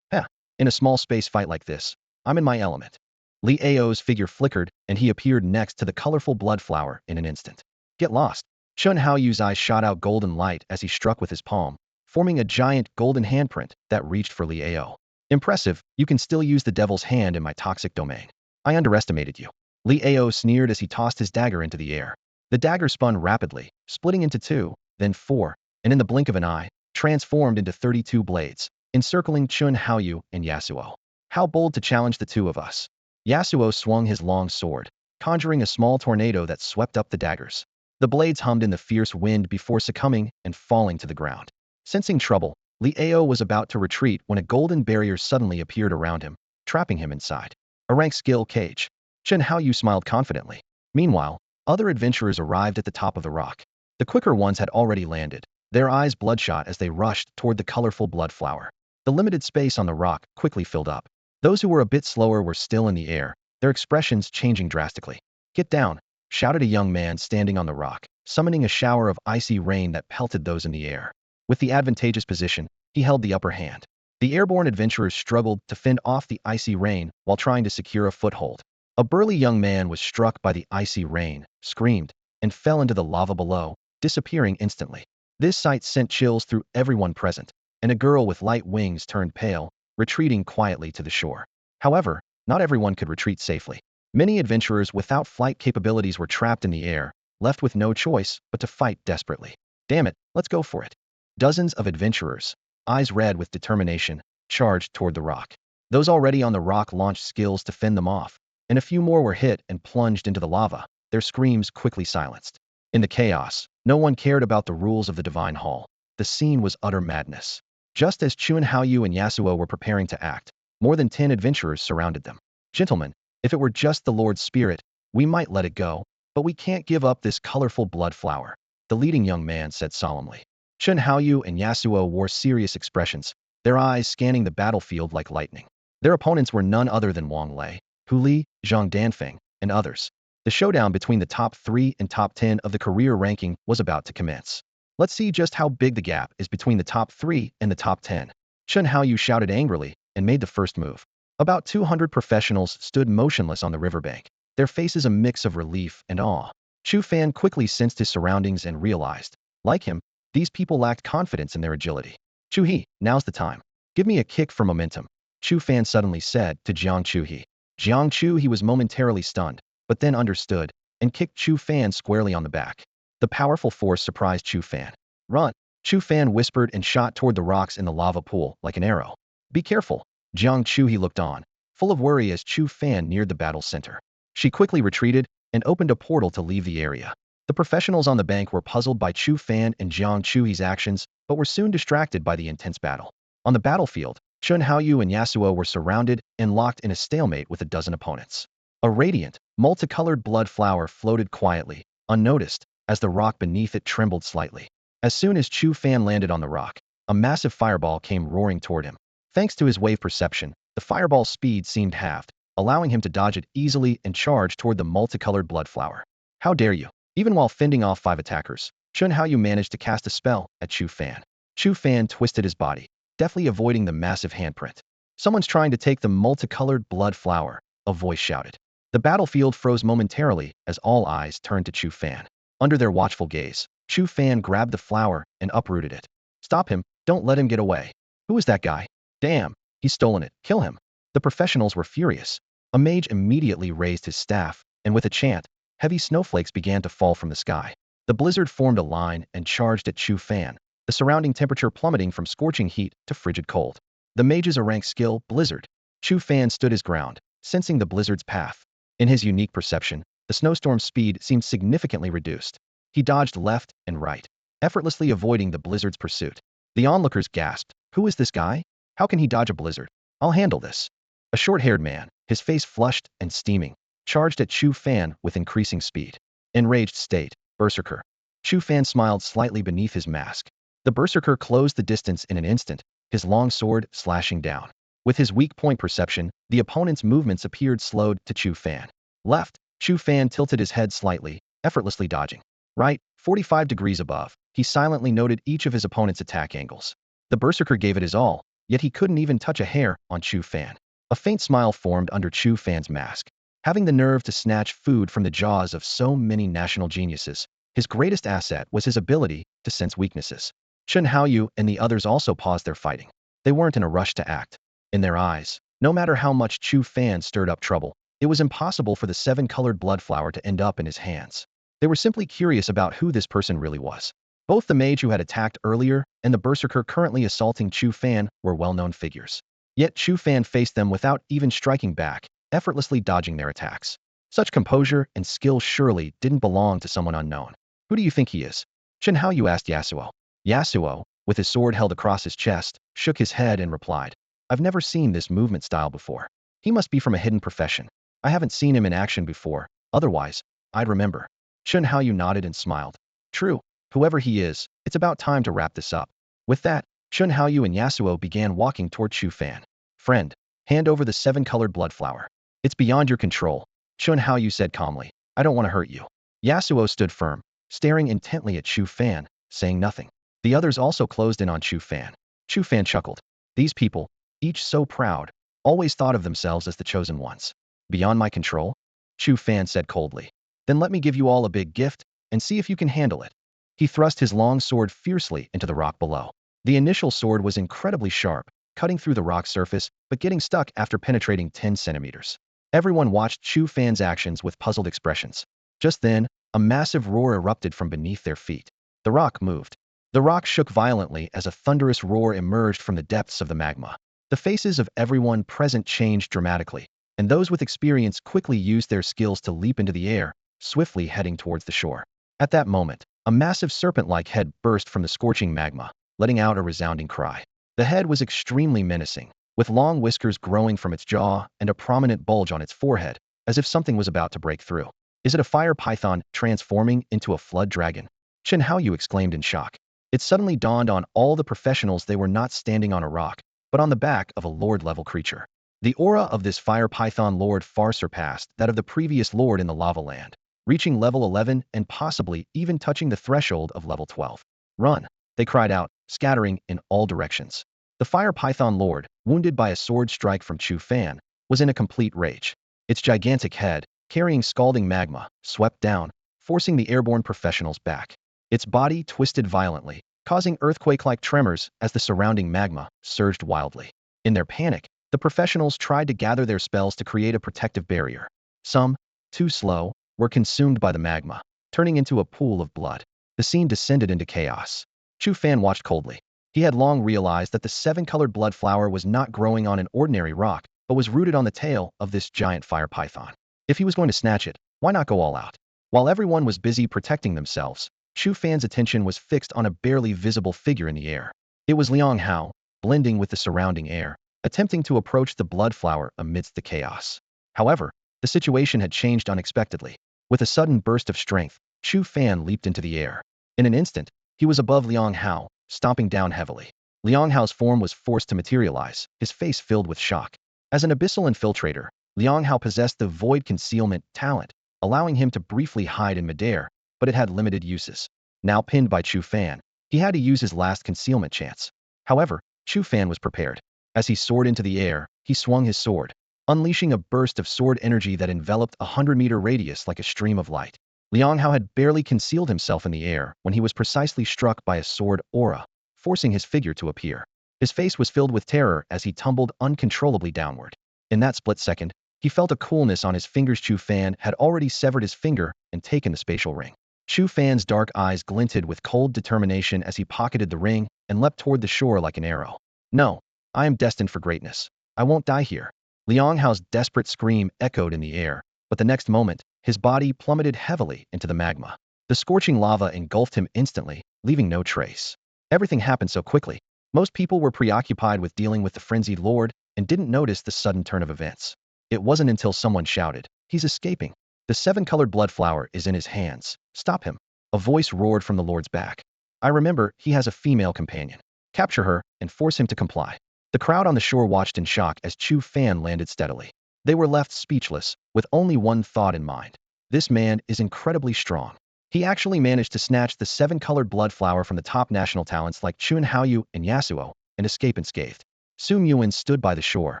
In a small space fight like this, I'm in my element. Li Ao's figure flickered, and he appeared next to the colorful blood flower in an instant. Get lost. Chen Haoyu's eyes shot out golden light as he struck with his palm, forming a giant golden handprint that reached for Li Ao. Impressive, you can still use the devil's hand in my toxic domain. I underestimated you. Li Ao sneered as he tossed his dagger into the air. The dagger spun rapidly, splitting into 2, then 4, and in the blink of an eye, transformed into 32 blades, encircling Chen Haoyu and Yasuo. How bold to challenge the 2 of us. Yasuo swung his long sword, conjuring a small tornado that swept up the daggers. The blades hummed in the fierce wind before succumbing and falling to the ground. Sensing trouble, Li Ao was about to retreat when a golden barrier suddenly appeared around him, trapping him inside. A rank skill cage. Chen Haoyu smiled confidently. Meanwhile, other adventurers arrived at the top of the rock. The quicker ones had already landed, their eyes bloodshot as they rushed toward the colorful blood flower. The limited space on the rock quickly filled up. Those who were a bit slower were still in the air, their expressions changing drastically. Get down, shouted a young man standing on the rock, summoning a shower of icy rain that pelted those in the air. With the advantageous position, he held the upper hand. The airborne adventurers struggled to fend off the icy rain while trying to secure a foothold. A burly young man was struck by the icy rain, screamed, and fell into the lava below, disappearing instantly. This sight sent chills through everyone present, and a girl with light wings turned pale, retreating quietly to the shore. However, not everyone could retreat safely. Many adventurers without flight capabilities were trapped in the air, left with no choice but to fight desperately. Damn it, let's go for it. Dozens of adventurers, eyes red with determination, charged toward the rock. Those already on the rock launched skills to fend them off, and a few more were hit and plunged into the lava, their screams quickly silenced. In the chaos, no one cared about the rules of the Divine Hall. The scene was utter madness. Just as Chu Fanyu and Yasuo were preparing to act, more than 10 adventurers surrounded them. Gentlemen, if it were just the Lord's spirit, we might let it go, but we can't give up this colorful blood flower, the leading young man said solemnly. Chu Fanyu and Yasuo wore serious expressions, their eyes scanning the battlefield like lightning. Their opponents were none other than Wang Lei, Hu Li, Zhang Danfeng, and others. The showdown between the top 3 and top 10 of the career ranking was about to commence. Let's see just how big the gap is between the top 3 and the top 10. Chu Fanyu shouted angrily and made the first move. About 200 professionals stood motionless on the riverbank, their faces a mix of relief and awe. Chu Fan quickly sensed his surroundings and realized, like him, these people lacked confidence in their agility. Chu He, now's the time. Give me a kick for momentum, Chu Fan suddenly said to Jiang Chu He. Jiang Chu He was momentarily stunned, but then understood, and kicked Chu Fan squarely on the back. The powerful force surprised Chu Fan. Run! Chu Fan whispered and shot toward the rocks in the lava pool like an arrow. Be careful! Jiang Chu He looked on, full of worry as Chu Fan neared the battle center. She quickly retreated and opened a portal to leave the area. The professionals on the bank were puzzled by Chu Fan and Jiang Chu He's actions, but were soon distracted by the intense battle. On the battlefield, Chu Fanyu and Yasuo were surrounded and locked in a stalemate with a dozen opponents. A radiant, multicolored blood flower floated quietly, unnoticed, as the rock beneath it trembled slightly. As soon as Chu Fan landed on the rock, a massive fireball came roaring toward him. Thanks to his wave perception, the fireball's speed seemed halved, allowing him to dodge it easily and charge toward the multicolored blood flower. How dare you! Even while fending off 5 attackers, Chu Fanyu managed to cast a spell at Chu Fan. Chu Fan twisted his body, deftly avoiding the massive handprint. Someone's trying to take the multicolored blood flower, a voice shouted. The battlefield froze momentarily as all eyes turned to Chu Fan. Under their watchful gaze, Chu Fan grabbed the flower and uprooted it. Stop him, don't let him get away. Who is that guy? Damn, he's stolen it, kill him. The professionals were furious. A mage immediately raised his staff, and with a chant, heavy snowflakes began to fall from the sky. The blizzard formed a line and charged at Chu Fan, the surrounding temperature plummeting from scorching heat to frigid cold. The mage's rank skill, Blizzard. Chu Fan stood his ground, sensing the blizzard's path. In his unique perception, the snowstorm's speed seemed significantly reduced. He dodged left and right, effortlessly avoiding the blizzard's pursuit. The onlookers gasped, who is this guy? How can he dodge a blizzard? I'll handle this. A short-haired man, his face flushed and steaming, charged at Chu Fan with increasing speed. Enraged state, Berserker. Chu Fan smiled slightly beneath his mask. The Berserker closed the distance in an instant, his long sword slashing down. With his weak point perception, the opponent's movements appeared slowed to Chu Fan. Left, Chu Fan tilted his head slightly, effortlessly dodging. Right, 45 degrees above, he silently noted each of his opponent's attack angles. The Berserker gave it his all, yet he couldn't even touch a hair on Chu Fan. A faint smile formed under Chu Fan's mask. Having the nerve to snatch food from the jaws of so many national geniuses, his greatest asset was his ability to sense weaknesses. Chu Fanyu and the others also paused their fighting. They weren't in a rush to act. In their eyes, no matter how much Chu Fan stirred up trouble, it was impossible for the 7-colored blood flower to end up in his hands. They were simply curious about who this person really was. Both the mage who had attacked earlier and the berserker currently assaulting Chu Fan were well-known figures. Yet Chu Fan faced them without even striking back, effortlessly dodging their attacks. Such composure and skill surely didn't belong to someone unknown. Who do you think he is? Chu Fanyu asked Yasuo. Yasuo, with his sword held across his chest, shook his head and replied, I've never seen this movement style before. He must be from a hidden profession. I haven't seen him in action before, otherwise, I'd remember. Chu Fanyu nodded and smiled. True, whoever he is, it's about time to wrap this up. With that, Chu Fanyu and Yasuo began walking toward Chu Fan. Friend, hand over the 7-colored blood flower. It's beyond your control, Chu Fanyu said calmly. I don't want to hurt you. Yasuo stood firm, staring intently at Chu Fan, saying nothing. The others also closed in on Chu Fan. Chu Fan chuckled. These people, each so proud, always thought of themselves as the chosen ones. Beyond my control? Chu Fan said coldly. Then let me give you all a big gift, and see if you can handle it. He thrust his long sword fiercely into the rock below. The initial sword was incredibly sharp, cutting through the rock surface, but getting stuck after penetrating 10 centimeters. Everyone watched Chu Fan's actions with puzzled expressions. Just then, a massive roar erupted from beneath their feet. The rock moved. The rock shook violently as a thunderous roar emerged from the depths of the magma. The faces of everyone present changed dramatically, and those with experience quickly used their skills to leap into the air, swiftly heading towards the shore. At that moment, a massive serpent-like head burst from the scorching magma, letting out a resounding cry. The head was extremely menacing, with long whiskers growing from its jaw and a prominent bulge on its forehead, as if something was about to break through. Is it a fire python transforming into a flood dragon? Chen Haoyu exclaimed in shock. It suddenly dawned on all the professionals they were not standing on a rock, but on the back of a lord-level creature. The aura of this fire python lord far surpassed that of the previous lord in the lava land, reaching level 11 and possibly even touching the threshold of level 12. Run! They cried out, scattering in all directions. The fire python lord, wounded by a sword strike from Chu Fan, was in a complete rage. Its gigantic head, carrying scalding magma, swept down, forcing the airborne professionals back. Its body twisted violently, causing earthquake-like tremors as the surrounding magma surged wildly. In their panic, the professionals tried to gather their spells to create a protective barrier. Some, too slow, were consumed by the magma, turning into a pool of blood. The scene descended into chaos. Chu Fan watched coldly. He had long realized that the seven-colored blood flower was not growing on an ordinary rock, but was rooted on the tail of this giant fire python. If he was going to snatch it, why not go all out? While everyone was busy protecting themselves, Chu Fan's attention was fixed on a barely visible figure in the air. It was Liang Hao, blending with the surrounding air, attempting to approach the blood flower amidst the chaos. However, the situation had changed unexpectedly. With a sudden burst of strength, Chu Fan leaped into the air. In an instant, he was above Liang Hao, stomping down heavily. Liang Hao's form was forced to materialize, his face filled with shock. As an abyssal infiltrator, Liang Hao possessed the void concealment talent, allowing him to briefly hide in midair, but it had limited uses. Now pinned by Chu Fan, he had to use his last concealment chance. However, Chu Fan was prepared. As he soared into the air, he swung his sword, unleashing a burst of sword energy that enveloped a 100-meter radius like a stream of light. Liang Hao had barely concealed himself in the air when he was precisely struck by a sword aura, forcing his figure to appear. His face was filled with terror as he tumbled uncontrollably downward. In that split second, he felt a coolness on his fingers. Chu Fan had already severed his finger and taken the spatial ring. Chu Fan's dark eyes glinted with cold determination as he pocketed the ring and leapt toward the shore like an arrow. No, I am destined for greatness. I won't die here. Liang Hao's desperate scream echoed in the air, but the next moment, his body plummeted heavily into the magma. The scorching lava engulfed him instantly, leaving no trace. Everything happened so quickly. Most people were preoccupied with dealing with the frenzied lord and didn't notice the sudden turn of events. It wasn't until someone shouted, "He's escaping. The seven-colored blood flower is in his hands. Stop him." A voice roared from the lord's back. "I remember, he has a female companion. Capture her and force him to comply." The crowd on the shore watched in shock as Chu Fan landed steadily. They were left speechless, with only one thought in mind. This man is incredibly strong. He actually managed to snatch the seven-colored blood flower from the top national talents like Chen Haoyu and Yasuo and escape unscathed. Su Yuan stood by the shore,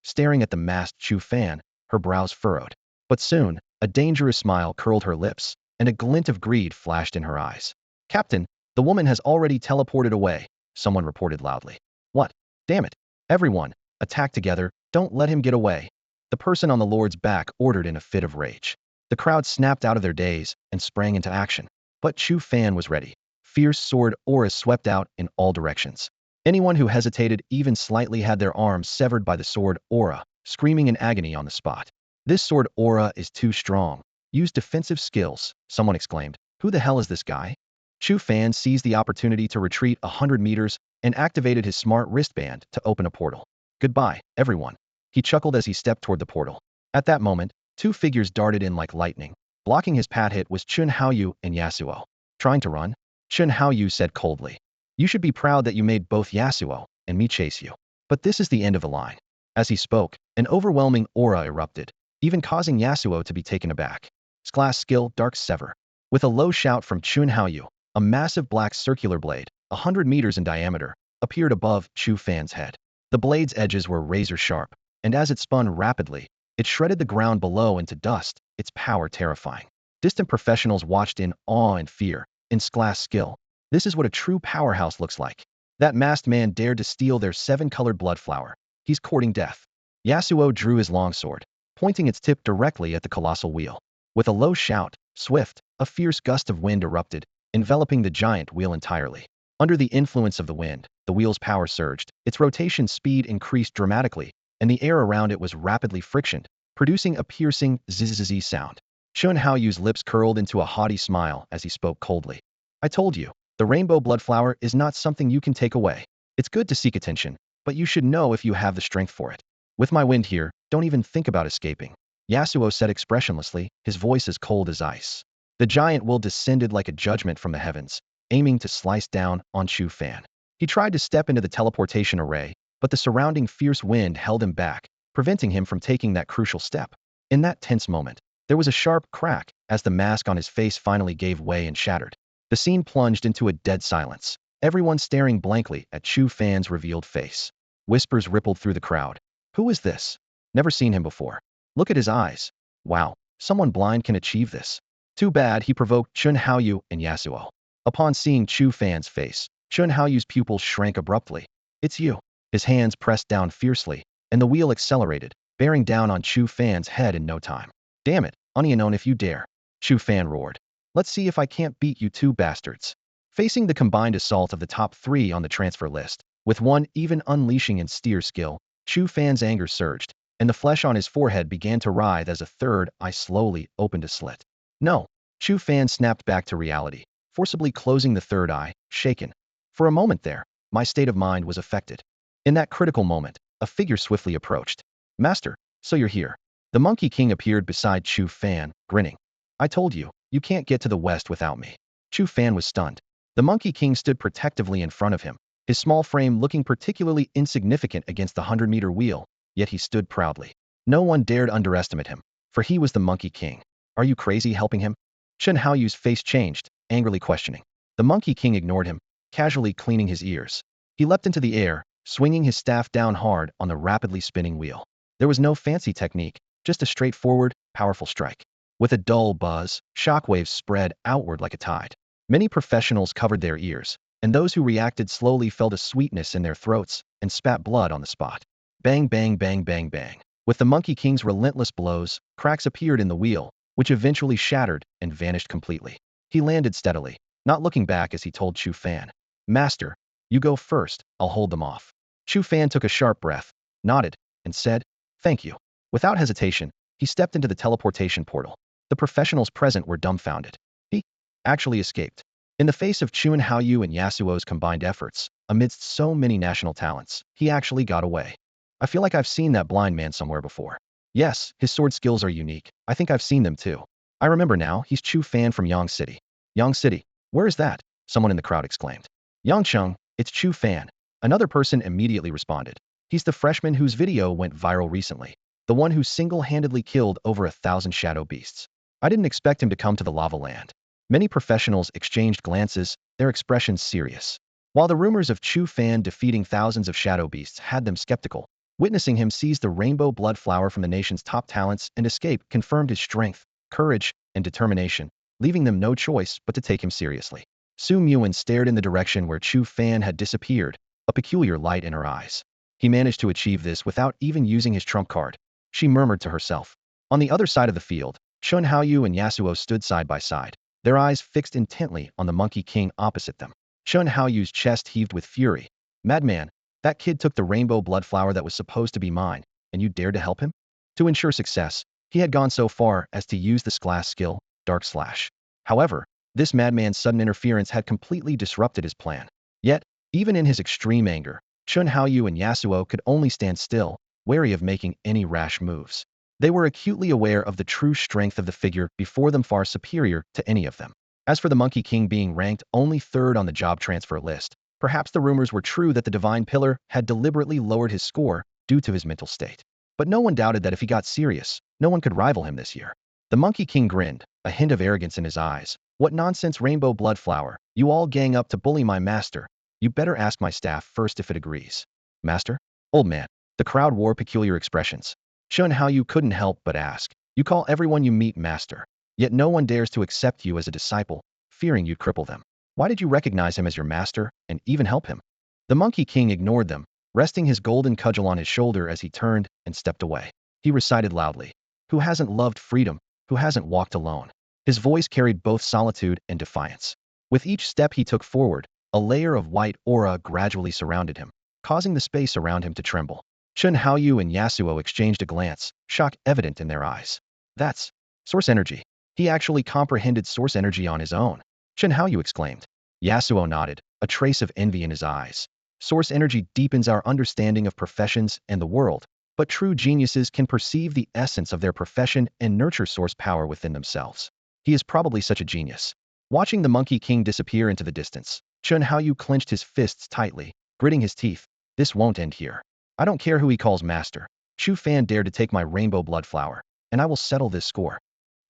staring at the masked Chu Fan, her brows furrowed. But soon, a dangerous smile curled her lips, and a glint of greed flashed in her eyes. "Captain, the woman has already teleported away," someone reported loudly. "What? Damn it. Everyone, attack together, don't let him get away," the person on the lord's back ordered in a fit of rage. The crowd snapped out of their daze and sprang into action. But Chu Fan was ready. Fierce sword auras swept out in all directions. Anyone who hesitated even slightly had their arms severed by the sword aura, screaming in agony on the spot. "This sword aura is too strong. Use defensive skills," someone exclaimed. "Who the hell is this guy?" Chu Fan seized the opportunity to retreat 100 meters and activated his smart wristband to open a portal. "Goodbye, everyone," he chuckled as he stepped toward the portal. At that moment, two figures darted in like lightning. Blocking his path hit was Chen Haoyu and Yasuo. "Trying to run?" Chen Haoyu said coldly. "You should be proud that you made both Yasuo and me chase you. But this is the end of the line." As he spoke, an overwhelming aura erupted, even causing Yasuo to be taken aback. Class skill Dark Sever. With a low shout from Chen Haoyu, a massive black circular blade, 100 meters in diameter, appeared above Chu Fan's head. The blade's edges were razor sharp, and as it spun rapidly, it shredded the ground below into dust, its power terrifying. Distant professionals watched in awe and fear. In class skill, this is what a true powerhouse looks like. That masked man dared to steal their seven-colored blood flower. He's courting death. Yasuo drew his longsword. pointing its tip directly at the colossal wheel. With a low shout, swift, a fierce gust of wind erupted, enveloping the giant wheel entirely. Under the influence of the wind, the wheel's power surged, its rotation speed increased dramatically, and the air around it was rapidly frictioned, producing a piercing zzz sound. Chun Haoyu's lips curled into a haughty smile as he spoke coldly. I told you, the rainbow blood flower is not something you can take away. It's good to seek attention, but you should know if you have the strength for it. With my wind here, don't even think about escaping. Yasuo said expressionlessly, his voice as cold as ice. The giant will descended like a judgment from the heavens, aiming to slice down on Chu Fan. He tried to step into the teleportation array, but the surrounding fierce wind held him back, preventing him from taking that crucial step. In that tense moment, there was a sharp crack as the mask on his face finally gave way and shattered. The scene plunged into a dead silence, everyone staring blankly at Chu Fan's revealed face. Whispers rippled through the crowd. Who is this? Never seen him before. Look at his eyes. Wow, someone blind can achieve this. Too bad he provoked Chun Haoyu and Yasuo. Upon seeing Chu Fan's face, Chun Haoyu's pupils shrank abruptly. It's you. His hands pressed down fiercely, and the wheel accelerated, bearing down on Chu Fan's head in no time. Damn it, Onion if you dare. Chu Fan roared. Let's see if I can't beat you two bastards. Facing the combined assault of the top three on the transfer list, with one even unleashing in steer skill, Chu Fan's anger surged, and the flesh on his forehead began to writhe as a third eye slowly opened a slit. No. Chu Fan snapped back to reality, forcibly closing the third eye, shaken. For a moment there, my state of mind was affected. In that critical moment, a figure swiftly approached. Master, so you're here. The Monkey King appeared beside Chu Fan, grinning. I told you, you can't get to the west without me. Chu Fan was stunned. The Monkey King stood protectively in front of him, his small frame looking particularly insignificant against the 100-meter wheel, yet he stood proudly. No one dared underestimate him, for he was the Monkey King. Are you crazy helping him? Chun Haoyu's face changed, angrily questioning. The Monkey King ignored him, casually cleaning his ears. He leapt into the air, swinging his staff down hard on the rapidly spinning wheel. There was no fancy technique, just a straightforward, powerful strike. With a dull buzz, shockwaves spread outward like a tide. Many professionals covered their ears, and those who reacted slowly felt a sweetness in their throats and spat blood on the spot. Bang, bang, bang, bang, bang. With the Monkey King's relentless blows, cracks appeared in the wheel, which eventually shattered and vanished completely. He landed steadily, not looking back as he told Chu Fan. Master, you go first, I'll hold them off. Chu Fan took a sharp breath, nodded, and said, thank you. Without hesitation, he stepped into the teleportation portal. The professionals present were dumbfounded. He actually escaped. In the face of Chun Haoyu and Yasuo's combined efforts, amidst so many national talents, he actually got away. I feel like I've seen that blind man somewhere before. Yes, his sword skills are unique. I think I've seen them too. I remember now, he's Chu Fan from Yang City. Yang City? Where is that? Someone in the crowd exclaimed. Yangcheng, it's Chu Fan. Another person immediately responded. He's the freshman whose video went viral recently. The one who single-handedly killed over 1,000 shadow beasts. I didn't expect him to come to the lava land. Many professionals exchanged glances, their expressions serious. While the rumors of Chu Fan defeating thousands of shadow beasts had them skeptical, witnessing him seize the rainbow blood flower from the nation's top talents and escape confirmed his strength, courage, and determination, leaving them no choice but to take him seriously. Su Muan stared in the direction where Chu Fan had disappeared, a peculiar light in her eyes. He managed to achieve this without even using his trump card. She murmured to herself. On the other side of the field, Chun Haoyu and Yasuo stood side by side, their eyes fixed intently on the Monkey King opposite them. Chun Haoyu's chest heaved with fury. Madman, that kid took the rainbow blood flower that was supposed to be mine, and you dared to help him? To ensure success, he had gone so far as to use the class skill, Dark Slash. However, this madman's sudden interference had completely disrupted his plan. Yet, even in his extreme anger, Chun Haoyu and Yasuo could only stand still, wary of making any rash moves. They were acutely aware of the true strength of the figure before them, far superior to any of them. As for the Monkey King being ranked only third on the job transfer list, perhaps the rumors were true that the Divine Pillar had deliberately lowered his score due to his mental state. But no one doubted that if he got serious, no one could rival him this year. The Monkey King grinned, a hint of arrogance in his eyes. What nonsense, rainbow blood flower, you all gang up to bully my master. You better ask my staff first if it agrees. Master? Old man. The crowd wore peculiar expressions. Chun Haoyu couldn't help but ask. You call everyone you meet master, yet no one dares to accept you as a disciple, fearing you'd cripple them. Why did you recognize him as your master, and even help him? The Monkey King ignored them, resting his golden cudgel on his shoulder as he turned and stepped away. He recited loudly. Who hasn't loved freedom? Who hasn't walked alone? His voice carried both solitude and defiance. With each step he took forward, a layer of white aura gradually surrounded him, causing the space around him to tremble. Chun Haoyu and Yasuo exchanged a glance, shock evident in their eyes. That's source energy. He actually comprehended source energy on his own. Chun Haoyu exclaimed. Yasuo nodded, a trace of envy in his eyes. Source energy deepens our understanding of professions and the world, but true geniuses can perceive the essence of their profession and nurture source power within themselves. He is probably such a genius. Watching the Monkey King disappear into the distance, Chun Haoyu clenched his fists tightly, gritting his teeth. This won't end here. I don't care who he calls master. Chu Fan dared to take my rainbow blood flower, and I will settle this score.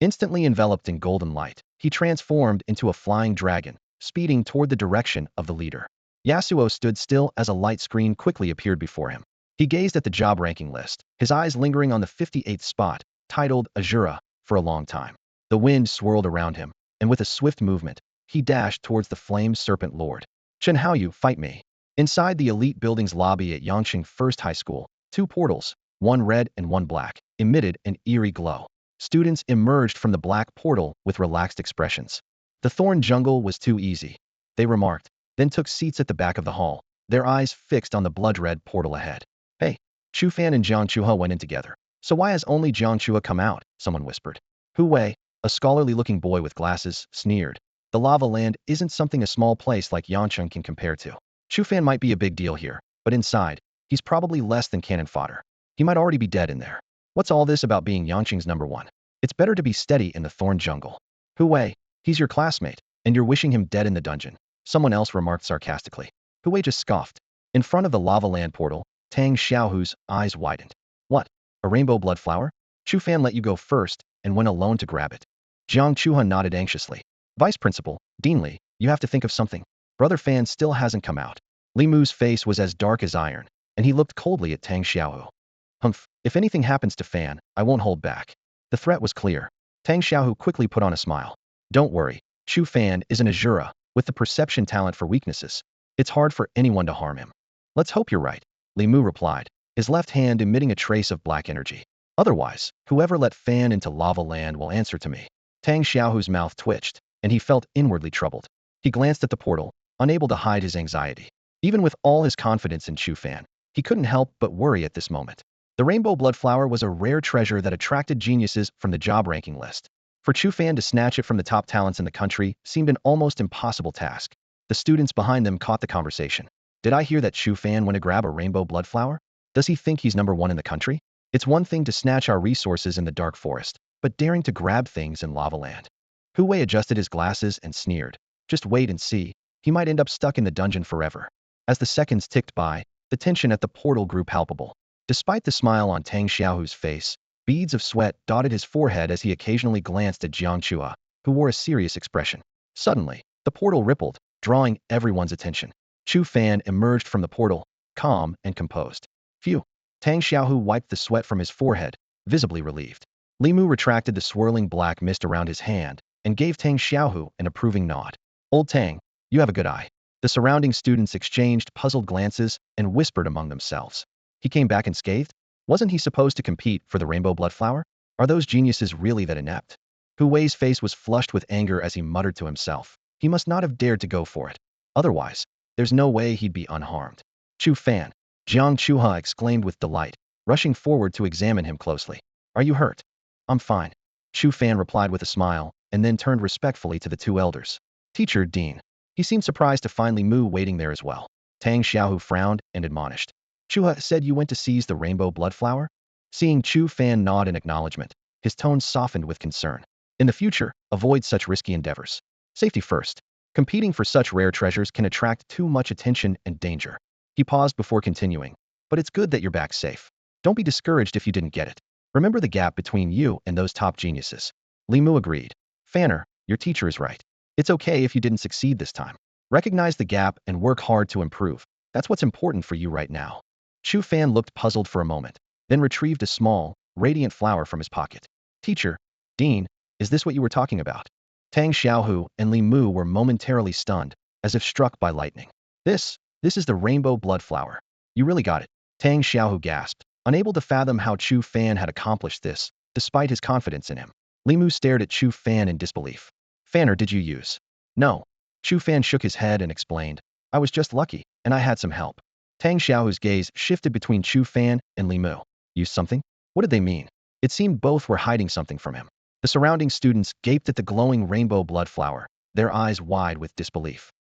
Instantly enveloped in golden light, he transformed into a flying dragon, speeding toward the direction of the leader. Yasuo stood still as a light screen quickly appeared before him. He gazed at the job ranking list, his eyes lingering on the 58th spot, titled Asura, for a long time. The wind swirled around him, and with a swift movement, he dashed towards the flamed serpent lord. Chun Haoyu, fight me. Inside the elite building's lobby at Yangqing First High School, two portals, one red and one black, emitted an eerie glow. Students emerged from the black portal with relaxed expressions. The thorn jungle was too easy, they remarked, then took seats at the back of the hall, their eyes fixed on the blood-red portal ahead. Hey, Chu Fan and Jiang Chuha went in together. So why has only Jiang Chuha come out? Someone whispered. Hu Wei, a scholarly-looking boy with glasses, sneered. The lava land isn't something a small place like Yangqing can compare to. Chu Fan might be a big deal here, but inside, he's probably less than cannon fodder. He might already be dead in there. What's all this about being Yangqing's number one? It's better to be steady in the thorn jungle. Hu Wei, he's your classmate, and you're wishing him dead in the dungeon, someone else remarked sarcastically. Hu Wei just scoffed. In front of the lava land portal, Tang Xiaohu's eyes widened. What? A rainbow blood flower? Chu Fan let you go first and went alone to grab it. Jiang Chuha nodded anxiously. Vice Principal, Dean Li, you have to think of something. Brother Fan still hasn't come out. Li Mu's face was as dark as iron, and he looked coldly at Tang Xiaohu. Humph, if anything happens to Fan, I won't hold back. The threat was clear. Tang Xiaohu quickly put on a smile. Don't worry, Chu Fan is an Asura, with the perception talent for weaknesses. It's hard for anyone to harm him. Let's hope you're right, Li Mu replied, his left hand emitting a trace of black energy. Otherwise, whoever let Fan into lava land will answer to me. Tang Xiaohu's mouth twitched, and he felt inwardly troubled. He glanced at the portal, unable to hide his anxiety. Even with all his confidence in Chu Fan, he couldn't help but worry at this moment. The rainbow blood flower was a rare treasure that attracted geniuses from the job ranking list. For Chu Fan to snatch it from the top talents in the country seemed an almost impossible task. The students behind them caught the conversation. Did I hear that Chu Fan went to grab a rainbow blood flower? Does he think he's number one in the country? It's one thing to snatch our resources in the dark forest, but daring to grab things in lava land. Hu Wei adjusted his glasses and sneered. Just wait and see. He might end up stuck in the dungeon forever. As the seconds ticked by, the tension at the portal grew palpable. Despite the smile on Tang Xiaohu's face, beads of sweat dotted his forehead as he occasionally glanced at Jiang Chua, who wore a serious expression. Suddenly, the portal rippled, drawing everyone's attention. Chu Fan emerged from the portal, calm and composed. Phew. Tang Xiaohu wiped the sweat from his forehead, visibly relieved. Li Mu retracted the swirling black mist around his hand and gave Tang Xiaohu an approving nod. Old Tang, you have a good eye. The surrounding students exchanged puzzled glances and whispered among themselves. He came back unscathed? Wasn't he supposed to compete for the rainbow blood flower? Are those geniuses really that inept? Hu Wei's face was flushed with anger as he muttered to himself. He must not have dared to go for it. Otherwise, there's no way he'd be unharmed. Chu Fan, Jiang Chuha exclaimed with delight, rushing forward to examine him closely. Are you hurt? I'm fine. Chu Fan replied with a smile, and then turned respectfully to the two elders. Teacher, Dean. He seemed surprised to find Li Mu waiting there as well. Tang Xiaohu frowned and admonished. Chuha said you went to seize the rainbow blood flower? Seeing Chu Fan nod in acknowledgement, his tone softened with concern. In the future, avoid such risky endeavors. Safety first. Competing for such rare treasures can attract too much attention and danger. He paused before continuing. But it's good that you're back safe. Don't be discouraged if you didn't get it. Remember the gap between you and those top geniuses. Li Mu agreed. Fanner, your teacher is right. It's okay if you didn't succeed this time. Recognize the gap and work hard to improve. That's what's important for you right now. Chu Fan looked puzzled for a moment, then retrieved a small, radiant flower from his pocket. Teacher, Dean, is this what you were talking about? Tang Xiaohu and Li Mu were momentarily stunned, as if struck by lightning. This is the rainbow blood flower. You really got it. Tang Xiaohu gasped, unable to fathom how Chu Fan had accomplished this, despite his confidence in him. Li Mu stared at Chu Fan in disbelief. Fanner did you use? No. Chu Fan shook his head and explained. I was just lucky, and I had some help. Tang Xiaohu's gaze shifted between Chu Fan and Li Mu. Used something? What did they mean? It seemed both were hiding something from him. The surrounding students gaped at the glowing rainbow blood flower, their eyes wide with disbelief.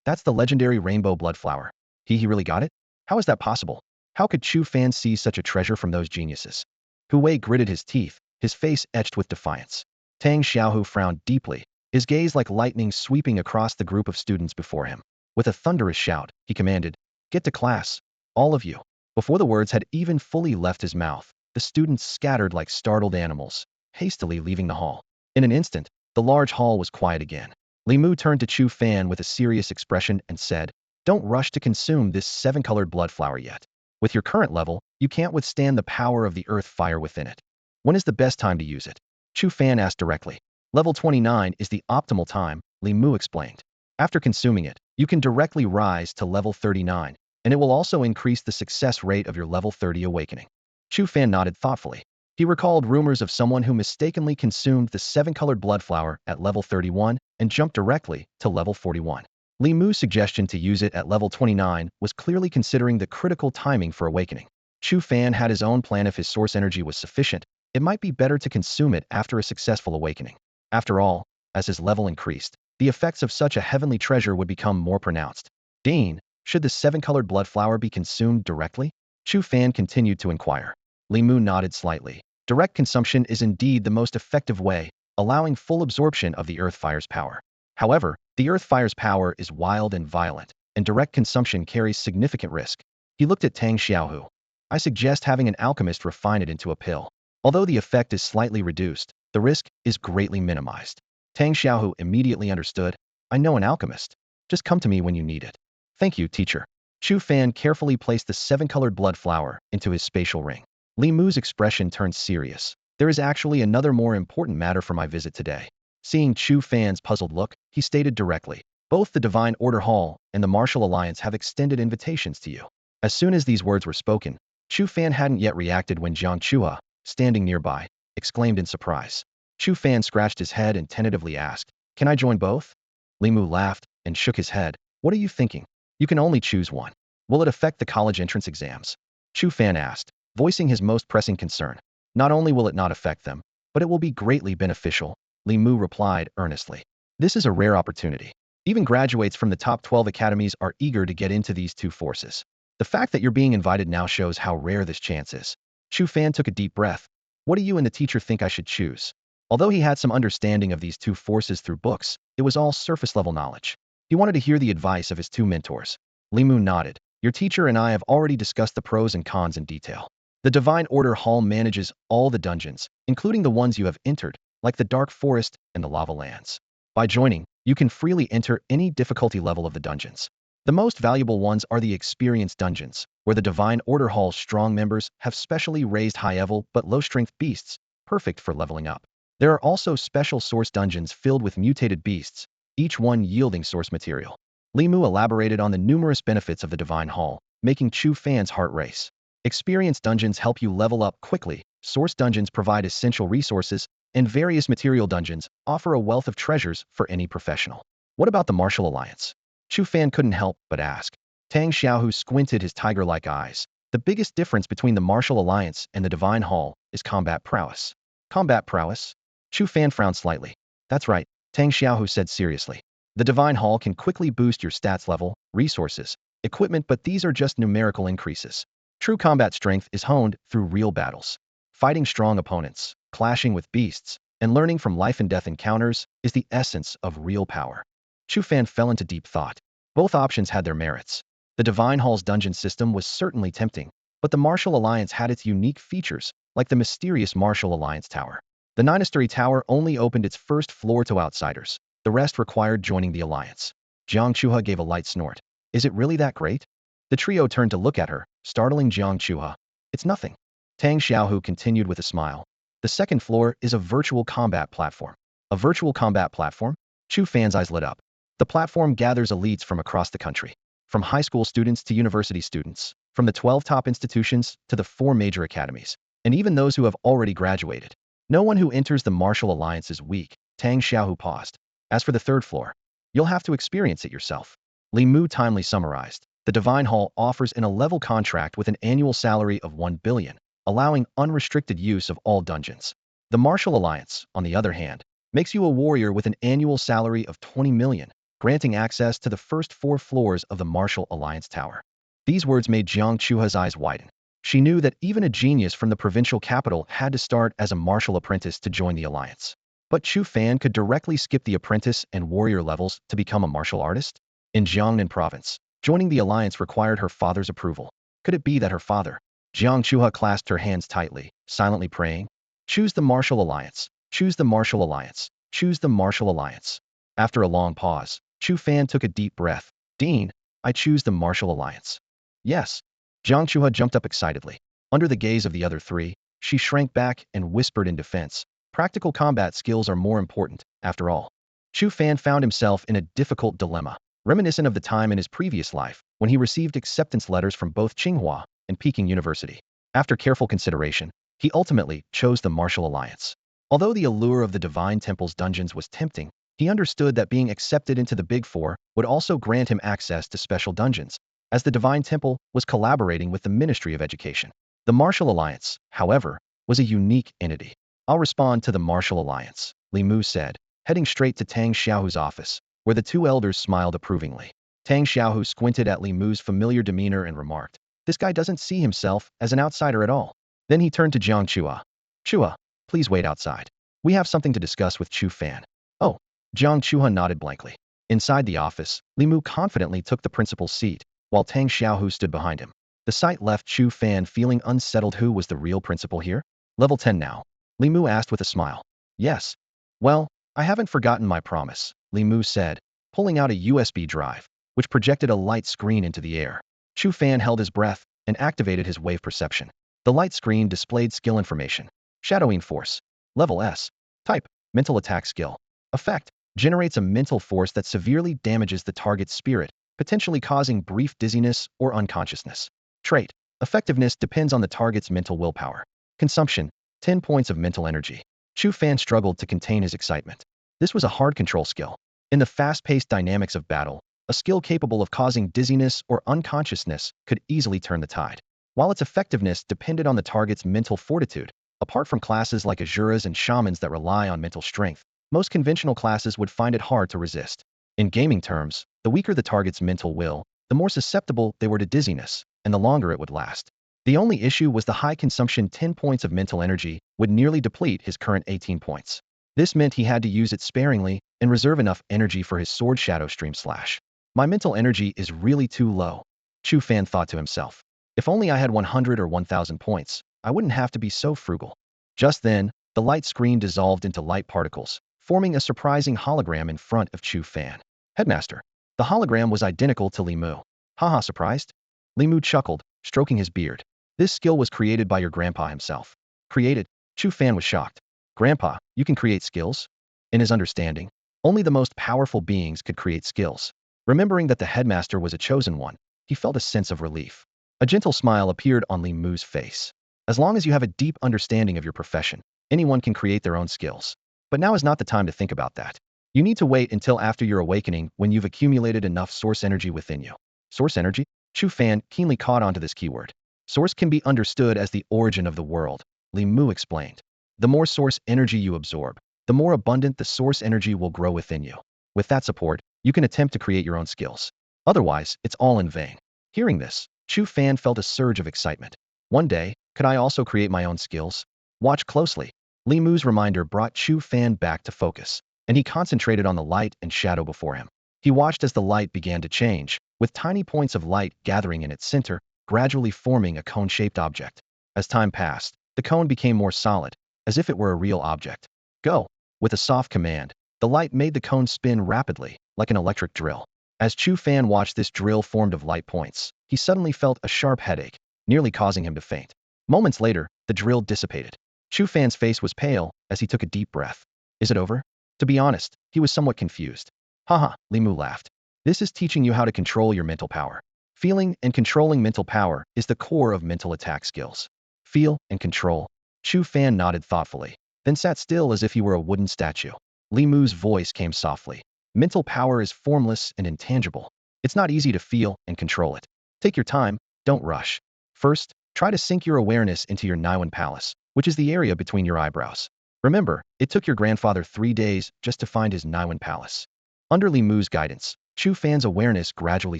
That's the legendary rainbow blood flower. He really got it? How is that possible? How could Chu Fan see such a treasure from those geniuses? Hu Wei gritted his teeth, his face etched with defiance. Tang Xiaohu frowned deeply, his gaze like lightning sweeping across the group of students before him. With a thunderous shout, he commanded, "Get to class, all of you." Before the words had even fully left his mouth, the students scattered like startled animals, hastily leaving the hall. In an instant, the large hall was quiet again. Li Mu turned to Chu Fan with a serious expression and said, "Don't rush to consume this seven-colored blood flower yet. With your current level, you can't withstand the power of the earth fire within it. When is the best time to use it?" Chu Fan asked directly. Level 29 is the optimal time, Li Mu explained. After consuming it, you can directly rise to level 39, and it will also increase the success rate of your level 30 awakening. Chu Fan nodded thoughtfully. He recalled rumors of someone who mistakenly consumed the seven-colored blood flower at level 31 and jumped directly to level 41. Li Mu's suggestion to use it at level 29 was clearly considering the critical timing for awakening. Chu Fan had his own plan if his source energy was sufficient. It might be better to consume it after a successful awakening. After all, as his level increased, the effects of such a heavenly treasure would become more pronounced. Dean, should the seven-colored blood flower be consumed directly? Chu Fan continued to inquire. Li Mu nodded slightly. Direct consumption is indeed the most effective way, allowing full absorption of the earth fire's power. However, the earth fire's power is wild and violent, and direct consumption carries significant risk. He looked at Tang Xiaohu. I suggest having an alchemist refine it into a pill. Although the effect is slightly reduced, the risk is greatly minimized. Tang Xiaohu immediately understood. I know an alchemist. Just come to me when you need it. Thank you, teacher. Chu Fan carefully placed the seven-colored blood flower into his spatial ring. Li Mu's expression turned serious. There is actually another more important matter for my visit today. Seeing Chu Fan's puzzled look, he stated directly, both the Divine Order Hall and the Martial Alliance have extended invitations to you. As soon as these words were spoken, Chu Fan hadn't yet reacted when Jiang Chua, standing nearby, exclaimed in surprise. Chu Fan scratched his head and tentatively asked, "Can I join both?" Li Mu laughed and shook his head. "What are you thinking? You can only choose one. Will it affect the college entrance exams?" Chu Fan asked, voicing his most pressing concern. "Not only will it not affect them, but it will be greatly beneficial," Li Mu replied earnestly. "This is a rare opportunity. Even graduates from the top 12 academies are eager to get into these two forces. The fact that you're being invited now shows how rare this chance is." Chu Fan took a deep breath. "What do you and the teacher think I should choose?" Although he had some understanding of these two forces through books, it was all surface-level knowledge. He wanted to hear the advice of his two mentors. Li Mu nodded. "Your teacher and I have already discussed the pros and cons in detail. The Divine Order Hall manages all the dungeons, including the ones you have entered, like the Dark Forest and the Lava Lands. By joining, you can freely enter any difficulty level of the dungeons. The most valuable ones are the Experience dungeons, where the Divine Order Hall's strong members have specially raised high-level but low-strength beasts, perfect for leveling up. There are also special source dungeons filled with mutated beasts, each one yielding source material." Li Mu elaborated on the numerous benefits of the Divine Hall, making Chu Fan's heart race. Experience dungeons help you level up quickly, source dungeons provide essential resources, and various material dungeons offer a wealth of treasures for any professional. What about the Martial Alliance? Chu Fan couldn't help but ask. Tang Xiaohu squinted his tiger-like eyes. The biggest difference between the Martial Alliance and the Divine Hall is combat prowess. Combat prowess? Chu Fan frowned slightly. That's right, Tang Xiaohu said seriously. The Divine Hall can quickly boost your stats level, resources, equipment, but these are just numerical increases. True combat strength is honed through real battles. Fighting strong opponents, clashing with beasts, and learning from life and death encounters is the essence of real power. Chu Fan fell into deep thought. Both options had their merits. The Divine Hall's dungeon system was certainly tempting, but the Martial Alliance had its unique features, like the mysterious Martial Alliance Tower. The Ninostery Tower only opened its first floor to outsiders. The rest required joining the Alliance. Jiang Chua gave a light snort. Is it really that great? The trio turned to look at her, startling Jiang Chua. It's nothing. Tang Xiaohu continued with a smile. The second floor is a virtual combat platform. A virtual combat platform? Chu Fan's eyes lit up. The platform gathers elites from across the country. From high school students to university students. From the 12 top institutions to the 4 major academies. And even those who have already graduated. No one who enters the martial alliance is weak, Tang Xiaohu paused. As for the third floor, you'll have to experience it yourself. Li Mu timely summarized. The Divine Hall offers an a-level contract with an annual salary of 1 billion, allowing unrestricted use of all dungeons. The Martial Alliance, on the other hand, makes you a warrior with an annual salary of 20 million, granting access to the first 4 floors of the Martial Alliance Tower. These words made Jiang Chuha's eyes widen. She knew that even a genius from the provincial capital had to start as a martial apprentice to join the alliance. But Chu Fan could directly skip the apprentice and warrior levels to become a martial artist? In Jiangnan province, joining the alliance required her father's approval. Could it be that her father? Jiang Chuha clasped her hands tightly, silently praying. Choose the martial alliance. Choose the martial alliance. Choose the martial alliance. After a long pause, Chu Fan took a deep breath. Dean, I choose the martial alliance. Yes. Jiang Chuha jumped up excitedly. Under the gaze of the other three, she shrank back and whispered in defense. Practical combat skills are more important, after all. Chu Fan found himself in a difficult dilemma, reminiscent of the time in his previous life when he received acceptance letters from both Tsinghua and Peking University. After careful consideration, he ultimately chose the martial alliance. Although the allure of the Divine Temple's dungeons was tempting, he understood that being accepted into the Big Four would also grant him access to special dungeons, as the Divine Temple was collaborating with the Ministry of Education. The Martial Alliance, however, was a unique entity. I'll respond to the Martial Alliance, Li Mu said, heading straight to Tang Xiaohu's office, where the two elders smiled approvingly. Tang Xiaohu squinted at Li Mu's familiar demeanor and remarked, this guy doesn't see himself as an outsider at all. Then he turned to Jiang Chua. Chua, please wait outside. We have something to discuss with Chu Fan. Oh. Jiang Chua nodded blankly. Inside the office, Li Mu confidently took the principal's seat, while Tang Xiaohu stood behind him. The sight left Chu Fan feeling unsettled. Who was the real principal here? Level 10 now. Li Mu asked with a smile. Yes. Well, I haven't forgotten my promise, Li Mu said, pulling out a USB drive, which projected a light screen into the air. Chu Fan held his breath and activated his wave perception. The light screen displayed skill information. Shadowing Force. Level S. Type. Mental Attack Skill. Effect. Generates a mental force that severely damages the target's spirit, potentially causing brief dizziness or unconsciousness. Trait. Effectiveness depends on the target's mental willpower. Consumption. 10 points of mental energy. Chu Fan struggled to contain his excitement. This was a hard control skill. In the fast-paced dynamics of battle, a skill capable of causing dizziness or unconsciousness could easily turn the tide. While its effectiveness depended on the target's mental fortitude, apart from classes like Asuras and Shamans that rely on mental strength, most conventional classes would find it hard to resist. In gaming terms, the weaker the target's mental will, the more susceptible they were to dizziness, and the longer it would last. The only issue was the high consumption. 10 points of mental energy would nearly deplete his current 18 points. This meant he had to use it sparingly and reserve enough energy for his sword shadow stream slash. My mental energy is really too low, Chu Fan thought to himself. If only I had 100 or 1,000 points, I wouldn't have to be so frugal. Just then, the light screen dissolved into light particles, forming a surprising hologram in front of Chu Fan. Headmaster. The hologram was identical to Li Mu. Haha, surprised? Li Mu chuckled, stroking his beard. This skill was created by your grandpa himself. Created? Chu Fan was shocked. Grandpa, you can create skills? In his understanding, only the most powerful beings could create skills. Remembering that the headmaster was a chosen one, he felt a sense of relief. A gentle smile appeared on Li Mu's face. As long as you have a deep understanding of your profession, anyone can create their own skills. But now is not the time to think about that. You need to wait until after your awakening when you've accumulated enough source energy within you. Source energy? Chu Fan keenly caught onto this keyword. Source can be understood as the origin of the world, Li Mu explained. The more source energy you absorb, the more abundant the source energy will grow within you. With that support, you can attempt to create your own skills. Otherwise, it's all in vain. Hearing this, Chu Fan felt a surge of excitement. One day, could I also create my own skills? Watch closely. Li Mu's reminder brought Chu Fan back to focus, and he concentrated on the light and shadow before him. He watched as the light began to change, with tiny points of light gathering in its center, gradually forming a cone-shaped object. As time passed, the cone became more solid, as if it were a real object. Go! With a soft command, the light made the cone spin rapidly, like an electric drill. As Chu Fan watched this drill formed of light points, he suddenly felt a sharp headache, nearly causing him to faint. Moments later, the drill dissipated. Chu Fan's face was pale as he took a deep breath. Is it over? To be honest, he was somewhat confused. Haha, Li Mu laughed. This is teaching you how to control your mental power. Feeling and controlling mental power is the core of mental attack skills. Feel and control. Chu Fan nodded thoughtfully. then sat still as if he were a wooden statue. Li Mu's voice came softly. Mental power is formless and intangible. It's not easy to feel and control it. Take your time, don't rush. First, try to sink your awareness into your Niwen Palace, which is the area between your eyebrows. Remember, it took your grandfather 3 days just to find his Niwen Palace. Under Li Mu's guidance, Chu Fan's awareness gradually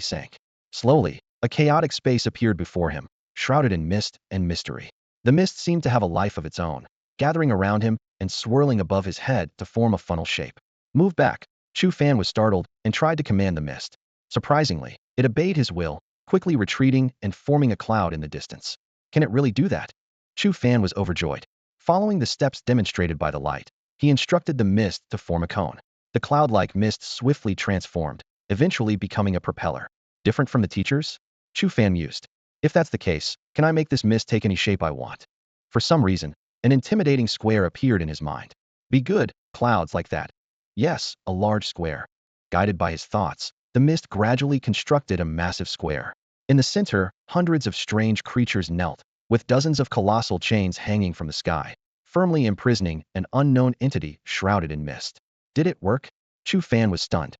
sank. Slowly, a chaotic space appeared before him, shrouded in mist and mystery. The mist seemed to have a life of its own, gathering around him and swirling above his head to form a funnel shape. Move back. Chu Fan was startled and tried to command the mist. Surprisingly, it obeyed his will, quickly retreating and forming a cloud in the distance. Can it really do that? Chu Fan was overjoyed. Following the steps demonstrated by the light, he instructed the mist to form a cone. The cloud-like mist swiftly transformed, eventually becoming a propeller. Different from the teachers? Chu Fan mused. If that's the case, can I make this mist take any shape I want? For some reason, an intimidating square appeared in his mind. Be good, clouds like that. Yes, a large square. Guided by his thoughts, the mist gradually constructed a massive square. In the center, hundreds of strange creatures knelt, with dozens of colossal chains hanging from the sky, firmly imprisoning an unknown entity shrouded in mist. Did it work? Chu Fan was stunned.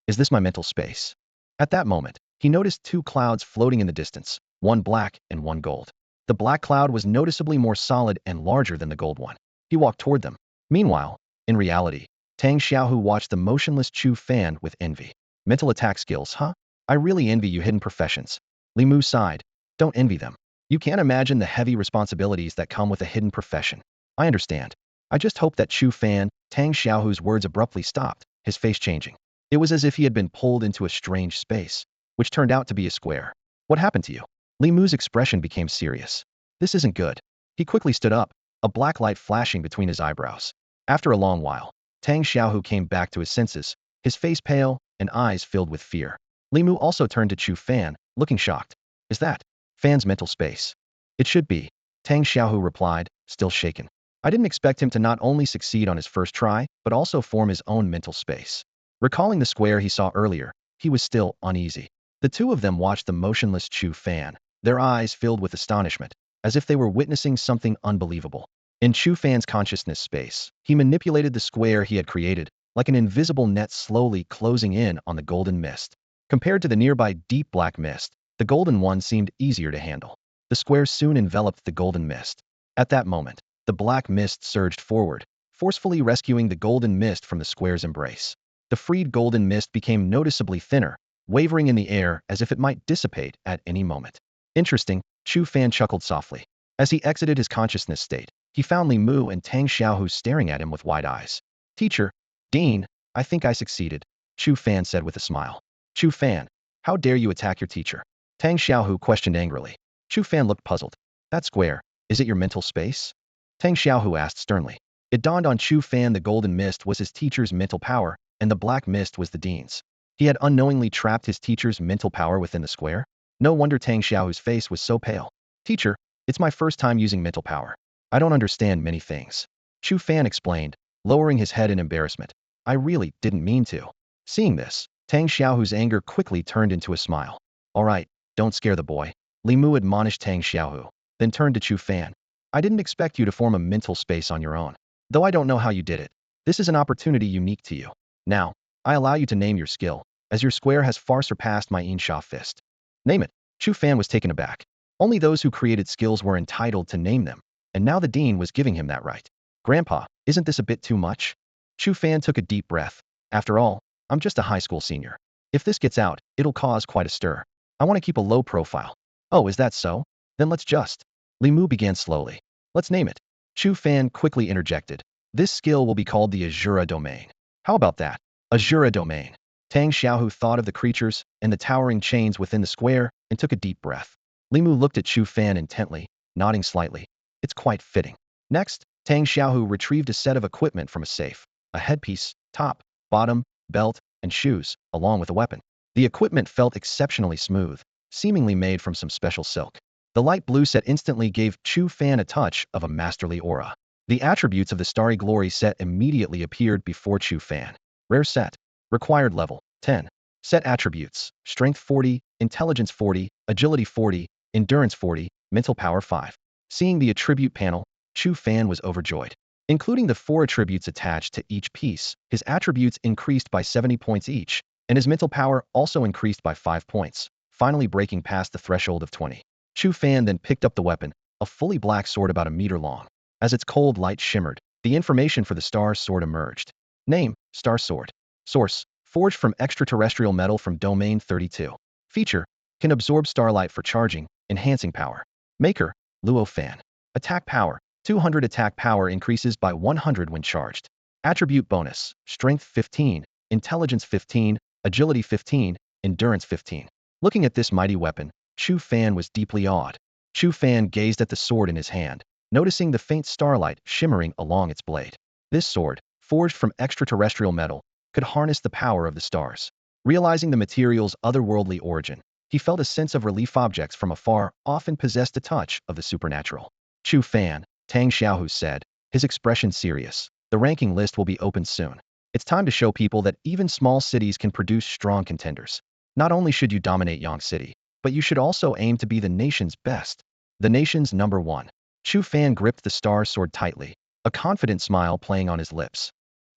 Is this my mental space? At that moment, he noticed 2 clouds floating in the distance, one black and one gold. The black cloud was noticeably more solid and larger than the gold one. He walked toward them. Meanwhile, in reality, Tang Xiaohu watched the motionless Chu Fan with envy. Mental attack skills, huh? I really envy you hidden professions. Li Mu sighed. Don't envy them. You can't imagine the heavy responsibilities that come with a hidden profession. I understand. I just hope that Chu Fan, Tang Xiaohu's words abruptly stopped, his face changing. It was as if he had been pulled into a strange space, which turned out to be a square. What happened to you? Li Mu's expression became serious. This isn't good. He quickly stood up, a black light flashing between his eyebrows. After a long while, Tang Xiaohu came back to his senses, his face pale and eyes filled with fear. Li Mu also turned to Chu Fan, looking shocked. Is that Fan's mental space? It should be, Tang Xiaohu replied, still shaken. I didn't expect him to not only succeed on his first try, but also form his own mental space. Recalling the square he saw earlier, he was still uneasy. The two of them watched the motionless Chu Fan, their eyes filled with astonishment, as if they were witnessing something unbelievable. In Chu Fan's consciousness space, he manipulated the square he had created, like an invisible net slowly closing in on the golden mist. Compared to the nearby deep black mist, the golden one seemed easier to handle. The square soon enveloped the golden mist. At that moment, the black mist surged forward, forcefully rescuing the golden mist from the square's embrace. The freed golden mist became noticeably thinner, wavering in the air as if it might dissipate at any moment. Interesting, Chu Fan chuckled softly. As he exited his consciousness state, he found Li Mu and Tang Xiaohu staring at him with wide eyes. Teacher, Dean, I think I succeeded, Chu Fan said with a smile. Chu Fan, how dare you attack your teacher? Tang Xiaohu questioned angrily. Chu Fan looked puzzled. That square, is it your mental space? Tang Xiaohu asked sternly. It dawned on Chu Fan the golden mist was his teacher's mental power, and the black mist was the dean's. He had unknowingly trapped his teacher's mental power within the square? No wonder Tang Xiaohu's face was so pale. Teacher, it's my first time using mental power. I don't understand many things. Chu Fan explained, lowering his head in embarrassment. I really didn't mean to. Seeing this, Tang Xiaohu's anger quickly turned into a smile. All right, don't scare the boy. Li Mu admonished Tang Xiaohu, then turned to Chu Fan. I didn't expect you to form a mental space on your own. Though I don't know how you did it. This is an opportunity unique to you. Now, I allow you to name your skill, as your square has far surpassed my Insha fist. Name it. Chu Fan was taken aback. Only those who created skills were entitled to name them, and now the dean was giving him that right. Grandpa, isn't this a bit too much? Chu Fan took a deep breath. After all, I'm just a high school senior. If this gets out, it'll cause quite a stir. I want to keep a low profile. Oh, is that so? Then let's just. Li Mu began slowly. Let's name it. Chu Fan quickly interjected. This skill will be called the Asura domain. How about that? Asura domain. Tang Xiaohu thought of the creatures and the towering chains within the square and took a deep breath. Li Mu looked at Chu Fan intently, nodding slightly. It's quite fitting. Next, Tang Xiaohu retrieved a set of equipment from a safe. A headpiece, top, bottom, belt, and shoes, along with a weapon. The equipment felt exceptionally smooth, seemingly made from some special silk. The light blue set instantly gave Chu Fan a touch of a masterly aura. The attributes of the Starry Glory set immediately appeared before Chu Fan. Rare set. Required level, 10. Set attributes, Strength 40, Intelligence 40, Agility 40, Endurance 40, Mental Power 5. Seeing the attribute panel, Chu Fan was overjoyed. Including the 4 attributes attached to each piece, his attributes increased by 70 points each, and his mental power also increased by 5 points, finally breaking past the threshold of 20. Chu Fan then picked up the weapon, a fully black sword about a meter long. As its cold light shimmered, the information for the star sword emerged. Name, Star Sword. Source, forged from extraterrestrial metal from Domain 32. Feature, can absorb starlight for charging, enhancing power. Maker, Luo Fan. Attack power, 200 attack power increases by 100 when charged. Attribute bonus, strength 15, intelligence 15, agility 15, endurance 15. Looking at this mighty weapon, Chu Fan was deeply awed. Chu Fan gazed at the sword in his hand, noticing the faint starlight shimmering along its blade. This sword, forged from extraterrestrial metal, could harness the power of the stars. Realizing the material's otherworldly origin, he felt a sense of relief. Objects from afar often possessed a touch of the supernatural. Chu Fan, Tang Xiaohu said, his expression serious. The ranking list will be opened soon. It's time to show people that even small cities can produce strong contenders. Not only should you dominate Yang City, but you should also aim to be the nation's best. The nation's number 1. Chu Fan gripped the star sword tightly, a confident smile playing on his lips.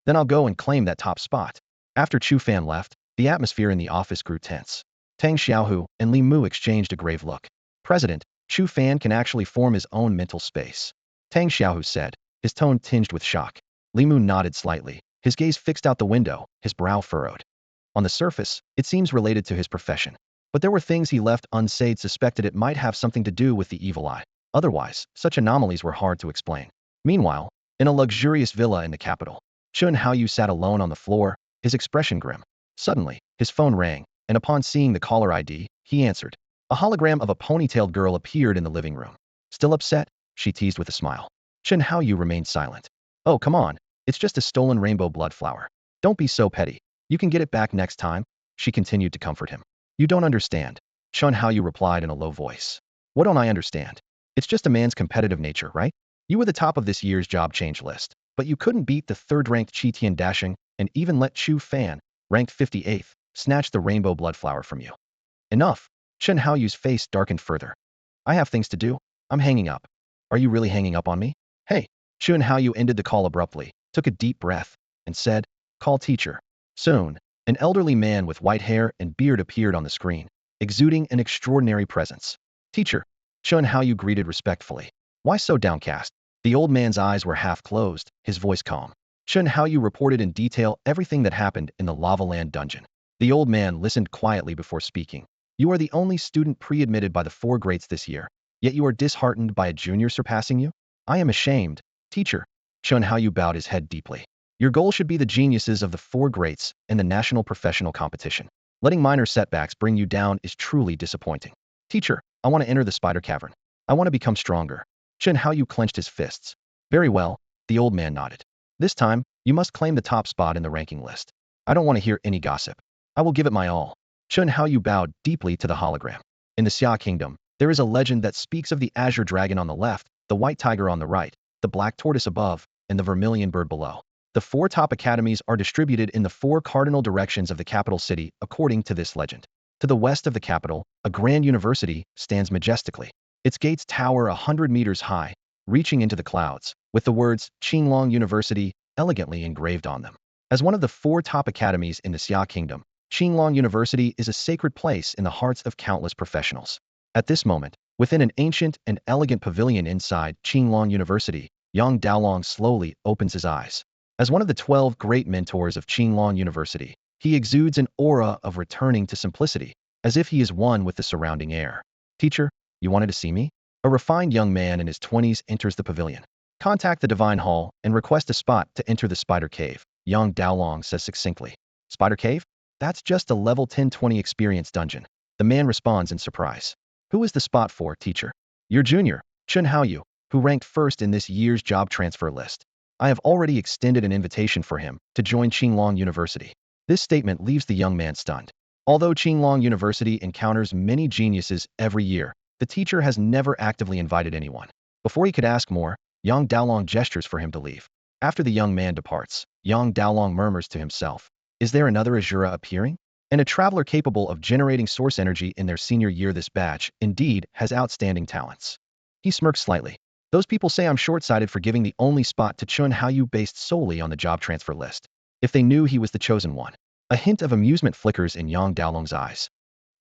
Then I'll go and claim that top spot. After Chu Fan left, the atmosphere in the office grew tense. Tang Xiaohu and Li Mu exchanged a grave look. President, Chu Fan can actually form his own mental space. Tang Xiaohu said, his tone tinged with shock. Li Mu nodded slightly, his gaze fixed out the window, his brow furrowed. On the surface, it seems related to his profession. But there were things he left unsaid. Suspected it might have something to do with the evil eye. Otherwise, such anomalies were hard to explain. Meanwhile, in a luxurious villa in the capital, Chun Haoyu sat alone on the floor, his expression grim. Suddenly, his phone rang, and upon seeing the caller ID, he answered. A hologram of a ponytailed girl appeared in the living room. Still upset? She teased with a smile. Chun Haoyu remained silent. Oh, come on. It's just a stolen rainbow blood flower. Don't be so petty. You can get it back next time, she continued to comfort him. You don't understand. Chun Haoyu replied in a low voice. What don't I understand? It's just a man's competitive nature, right? You were the top of this year's job change list, but you couldn't beat the third-ranked Qi Tian Dashing and even let Chu Fan, ranked 58th, snatch the rainbow blood flower from you. Enough. Chun Haoyu's face darkened further. I have things to do. I'm hanging up. Are you really hanging up on me? Hey. Chun Haoyu ended the call abruptly, took a deep breath, and said, call teacher. Soon, an elderly man with white hair and beard appeared on the screen, exuding an extraordinary presence. Teacher. Chun Haoyu greeted respectfully. Why so downcast? The old man's eyes were half closed, his voice calm. Chun Haoyu reported in detail everything that happened in the Lava Land dungeon. The old man listened quietly before speaking. You are the only student pre-admitted by the 4 greats this year, yet you are disheartened by a junior surpassing you? I am ashamed. Teacher. Chun Haoyu bowed his head deeply. Your goal should be the geniuses of the 4 greats in the national professional competition. Letting minor setbacks bring you down is truly disappointing. Teacher, I want to enter the spider cavern. I want to become stronger. Chun Haoyu clenched his fists. Very well, the old man nodded. This time, you must claim the top spot in the ranking list. I don't want to hear any gossip. I will give it my all. Chun Haoyu bowed deeply to the hologram. In the Xia Kingdom, there is a legend that speaks of the azure dragon on the left, the white tiger on the right, the black tortoise above, and the vermilion bird below. The 4 top academies are distributed in the 4 cardinal directions of the capital city according to this legend. To the west of the capital, a grand university stands majestically. Its gates tower 100 meters high, reaching into the clouds, with the words Qinglong University elegantly engraved on them. As one of the 4 top academies in the Xia Kingdom, Qinglong University is a sacred place in the hearts of countless professionals. At this moment, within an ancient and elegant pavilion inside Qinglong University, Yang Daolong slowly opens his eyes. As one of the 12 great mentors of Qinglong University, he exudes an aura of returning to simplicity, as if he is one with the surrounding air. Teacher, you wanted to see me? A refined young man in his 20s enters the pavilion. Contact the Divine Hall and request a spot to enter the Spider Cave, Yang Daolong says succinctly. Spider Cave? That's just a level 10-20 experience dungeon. The man responds in surprise. Who is the spot for, teacher? Your junior, Chun Haoyu, who ranked first in this year's job transfer list. I have already extended an invitation for him to join Qinglong University. This statement leaves the young man stunned. Although Qinglong University encounters many geniuses every year, the teacher has never actively invited anyone. Before he could ask more, Yang Daolong gestures for him to leave. After the young man departs, Yang Daolong murmurs to himself, is there another Asura appearing? And a traveler capable of generating source energy in their senior year. This batch, indeed, has outstanding talents. He smirks slightly. Those people say I'm short-sighted for giving the only spot to Chun Haoyu based solely on the job transfer list. If they knew he was the chosen one. A hint of amusement flickers in Yang Daolong's eyes.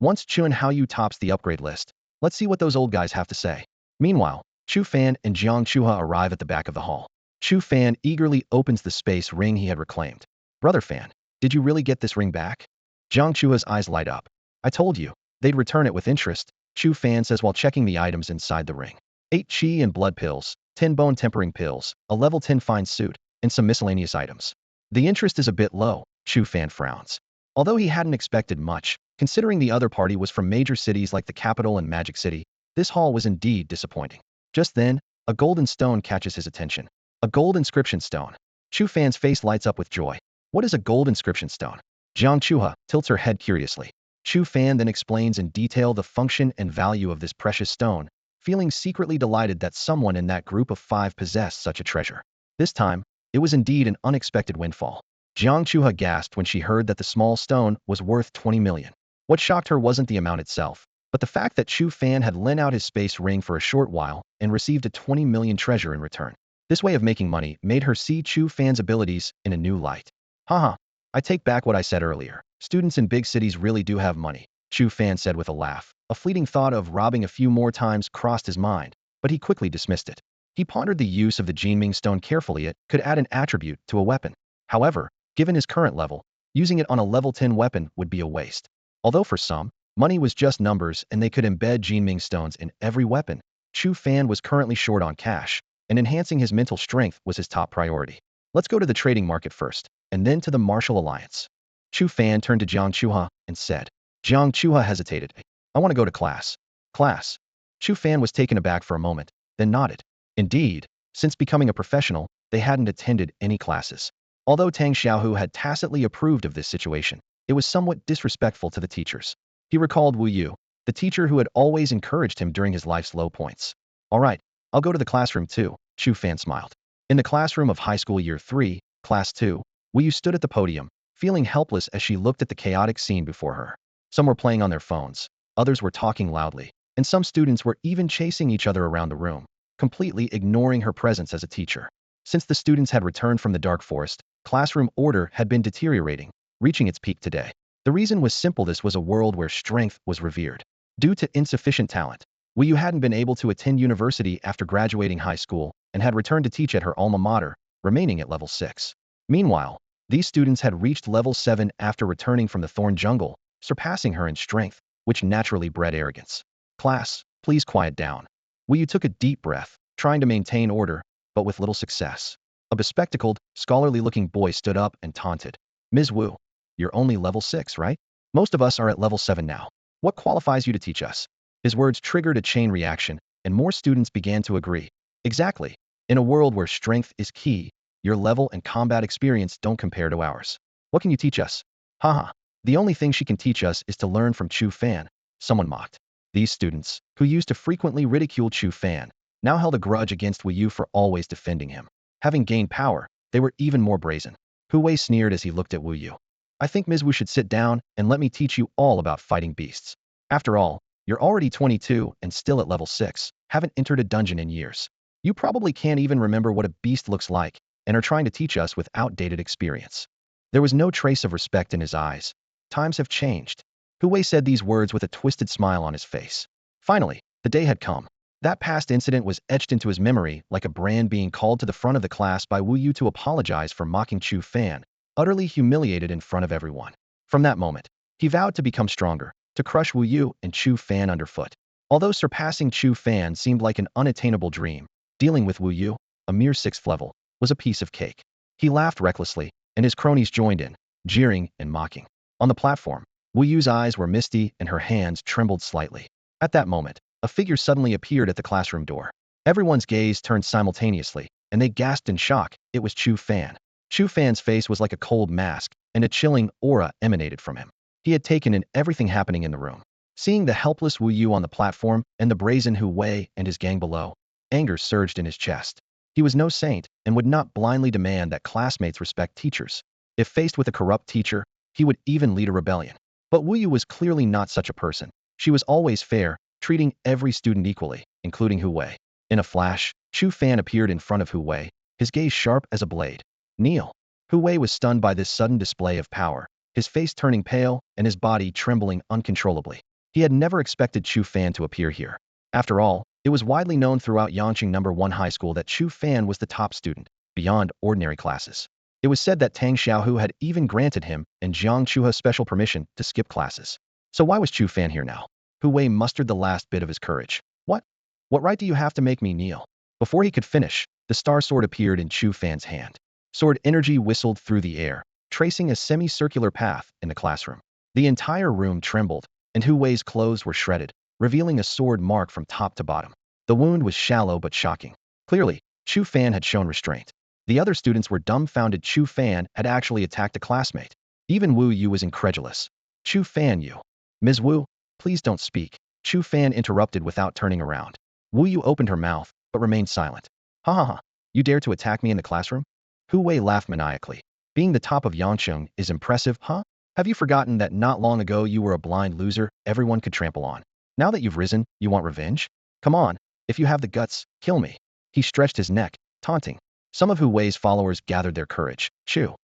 Once Chun Haoyu tops the upgrade list, let's see what those old guys have to say. Meanwhile, Chu Fan and Jiang Chuha arrive at the back of the hall. Chu Fan eagerly opens the space ring he had reclaimed. Brother Fan, did you really get this ring back? Jiang Chuha's eyes light up. I told you, they'd return it with interest, Chu Fan says while checking the items inside the ring. 8 chi and blood pills, 10 bone tempering pills, a level 10 fine suit, and some miscellaneous items. The interest is a bit low, Chu Fan frowns. Although he hadn't expected much, considering the other party was from major cities like the capital and Magic City, this haul was indeed disappointing. Just then, a golden stone catches his attention. A gold inscription stone. Chu Fan's face lights up with joy. What is a gold inscription stone? Jiang Chuha tilts her head curiously. Chu Fan then explains in detail the function and value of this precious stone, feeling secretly delighted that someone in that group of 5 possessed such a treasure. This time, it was indeed an unexpected windfall. Jiang Chuha gasped when she heard that the small stone was worth 20 million. What shocked her wasn't the amount itself, but the fact that Chu Fan had lent out his space ring for a short while and received a 20 million treasure in return. This way of making money made her see Chu Fan's abilities in a new light. Haha, I take back what I said earlier. Students in big cities really do have money, Chu Fan said with a laugh. A fleeting thought of robbing a few more times crossed his mind, but he quickly dismissed it. He pondered the use of the Jinming stone carefully. It could add an attribute to a weapon. However, given his current level, using it on a level 10 weapon would be a waste. Although for some, money was just numbers and they could embed Jinming stones in every weapon, Chu Fan was currently short on cash, and enhancing his mental strength was his top priority. Let's go to the trading market first, and then to the martial alliance. Chu Fan turned to Jiang Chuha and said. Jiang Chuha hesitated. I want to go to class. Class. Chu Fan was taken aback for a moment, then nodded. Indeed, since becoming a professional, they hadn't attended any classes. Although Tang Xiaohu had tacitly approved of this situation, it was somewhat disrespectful to the teachers. He recalled Wu Yu, the teacher who had always encouraged him during his life's low points. All right, I'll go to the classroom too, Chu Fan smiled. In the classroom of high school year 3, class 2, Wu Yu stood at the podium, feeling helpless as she looked at the chaotic scene before her. Some were playing on their phones, others were talking loudly, and some students were even chasing each other around the room, completely ignoring her presence as a teacher. Since the students had returned from the dark forest, classroom order had been deteriorating, reaching its peak today. The reason was simple: this was a world where strength was revered. Due to insufficient talent, Wu Yu hadn't been able to attend university after graduating high school and had returned to teach at her alma mater, remaining at level 6. Meanwhile, these students had reached level 7 after returning from the Thorn Jungle, surpassing her in strength, which naturally bred arrogance. Class, please quiet down. Wu Yu took a deep breath, trying to maintain order, but with little success. A bespectacled, scholarly-looking boy stood up and taunted. Ms. Wu, you're only level 6, right? Most of us are at level 7 now. What qualifies you to teach us? His words triggered a chain reaction, and more students began to agree. Exactly. In a world where strength is key, your level and combat experience don't compare to ours. What can you teach us? Haha. The only thing she can teach us is to learn from Chu Fan, someone mocked. These students, who used to frequently ridicule Chu Fan, now held a grudge against Wu Yu for always defending him. Having gained power, they were even more brazen. Hu Wei sneered as he looked at Wu Yu. I think Ms. Wu should sit down and let me teach you all about fighting beasts. After all, you're already 22 and still at level 6, haven't entered a dungeon in years. You probably can't even remember what a beast looks like, and are trying to teach us with outdated experience. There was no trace of respect in his eyes. Times have changed. Hu Wei said these words with a twisted smile on his face. Finally, the day had come. That past incident was etched into his memory like a brand being called to the front of the class by Wu Yu to apologize for mocking Chu Fan, utterly humiliated in front of everyone. From that moment, he vowed to become stronger, to crush Wu Yu and Chu Fan underfoot. Although surpassing Chu Fan seemed like an unattainable dream, dealing with Wu Yu, a mere 6th level, was a piece of cake. He laughed recklessly, and his cronies joined in, jeering and mocking. On the platform, Wu Yu's eyes were misty and her hands trembled slightly. At that moment, a figure suddenly appeared at the classroom door. Everyone's gaze turned simultaneously, and they gasped in shock. It was Chu Fan. Chu Fan's face was like a cold mask, and a chilling aura emanated from him. He had taken in everything happening in the room. Seeing the helpless Wu Yu on the platform and the brazen Hu Wei and his gang below, anger surged in his chest. He was no saint and would not blindly demand that classmates respect teachers. If faced with a corrupt teacher, he would even lead a rebellion. But Wu Yu was clearly not such a person. She was always fair, treating every student equally, including Hu Wei. In a flash, Chu Fan appeared in front of Hu Wei, his gaze sharp as a blade. Kneel. Hu Wei was stunned by this sudden display of power, his face turning pale and his body trembling uncontrollably. He had never expected Chu Fan to appear here. After all, it was widely known throughout Yangqing No. 1 High School that Chu Fan was the top student, beyond ordinary classes. It was said that Tang Xiaohu had even granted him and Jiang Chuha special permission to skip classes. So why was Chu Fan here now? Hu Wei mustered the last bit of his courage. What? What right do you have to make me kneel? Before he could finish, the star sword appeared in Chu Fan's hand. Sword energy whistled through the air, tracing a semicircular path in the classroom. The entire room trembled, and Hu Wei's clothes were shredded, revealing a sword mark from top to bottom. The wound was shallow but shocking. Clearly, Chu Fan had shown restraint. The other students were dumbfounded. Chu Fan had actually attacked a classmate. Even Wu Yu was incredulous. Chu Fan, you. Ms. Wu, please don't speak. Chu Fan interrupted without turning around. Wu Yu opened her mouth, but remained silent. Ha ha ha, you dare to attack me in the classroom? Hu Wei laughed maniacally. Being the top of Yangqing is impressive, huh? Have you forgotten that not long ago you were a blind loser everyone could trample on? Now that you've risen, you want revenge? Come on, if you have the guts, kill me. He stretched his neck, taunting. Some of Hu Wei's followers gathered their courage. Chu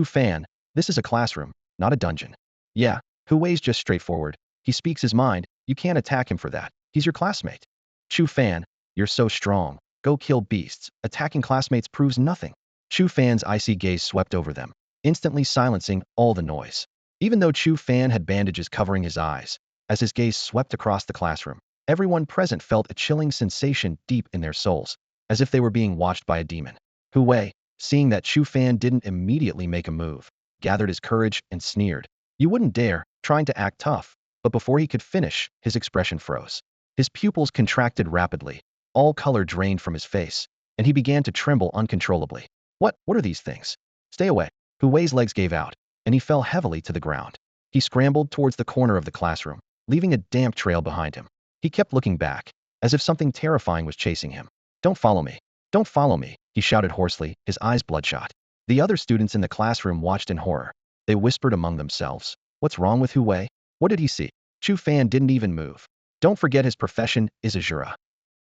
Fan, this is a classroom, not a dungeon. Yeah, Hu Wei's just straightforward. He speaks his mind, you can't attack him for that. He's your classmate. Chu Fan, you're so strong. Go kill beasts. Attacking classmates proves nothing. Chu Fan's icy gaze swept over them, instantly silencing all the noise. Even though Chu Fan had bandages covering his eyes, as his gaze swept across the classroom, everyone present felt a chilling sensation deep in their souls, as if they were being watched by a demon. Hu Wei, seeing that Chu Fan didn't immediately make a move, gathered his courage and sneered. You wouldn't dare, trying to act tough. But before he could finish, his expression froze. His pupils contracted rapidly, all color drained from his face, and he began to tremble uncontrollably. What are these things? Stay away. Hu Wei's legs gave out, and he fell heavily to the ground. He scrambled towards the corner of the classroom, leaving a damp trail behind him. He kept looking back, as if something terrifying was chasing him. Don't follow me. Don't follow me, he shouted hoarsely, his eyes bloodshot. The other students in the classroom watched in horror. They whispered among themselves. What's wrong with Hu Wei? What did he see? Chu Fan didn't even move. Don't forget his profession is Asura.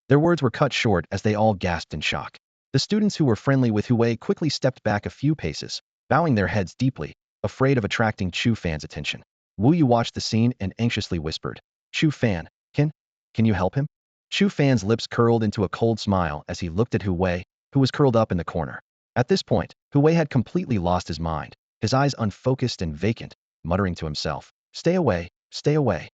Their words were cut short as they all gasped in shock. The students who were friendly with Hu Wei quickly stepped back a few paces, bowing their heads deeply, afraid of attracting Chu Fan's attention. Wu Yu watched the scene and anxiously whispered, Chu Fan, can you help him? Chu Fan's lips curled into a cold smile as he looked at Hu Wei, who was curled up in the corner. At this point, Hu Wei had completely lost his mind, his eyes unfocused and vacant, muttering to himself, Stay away, stay away.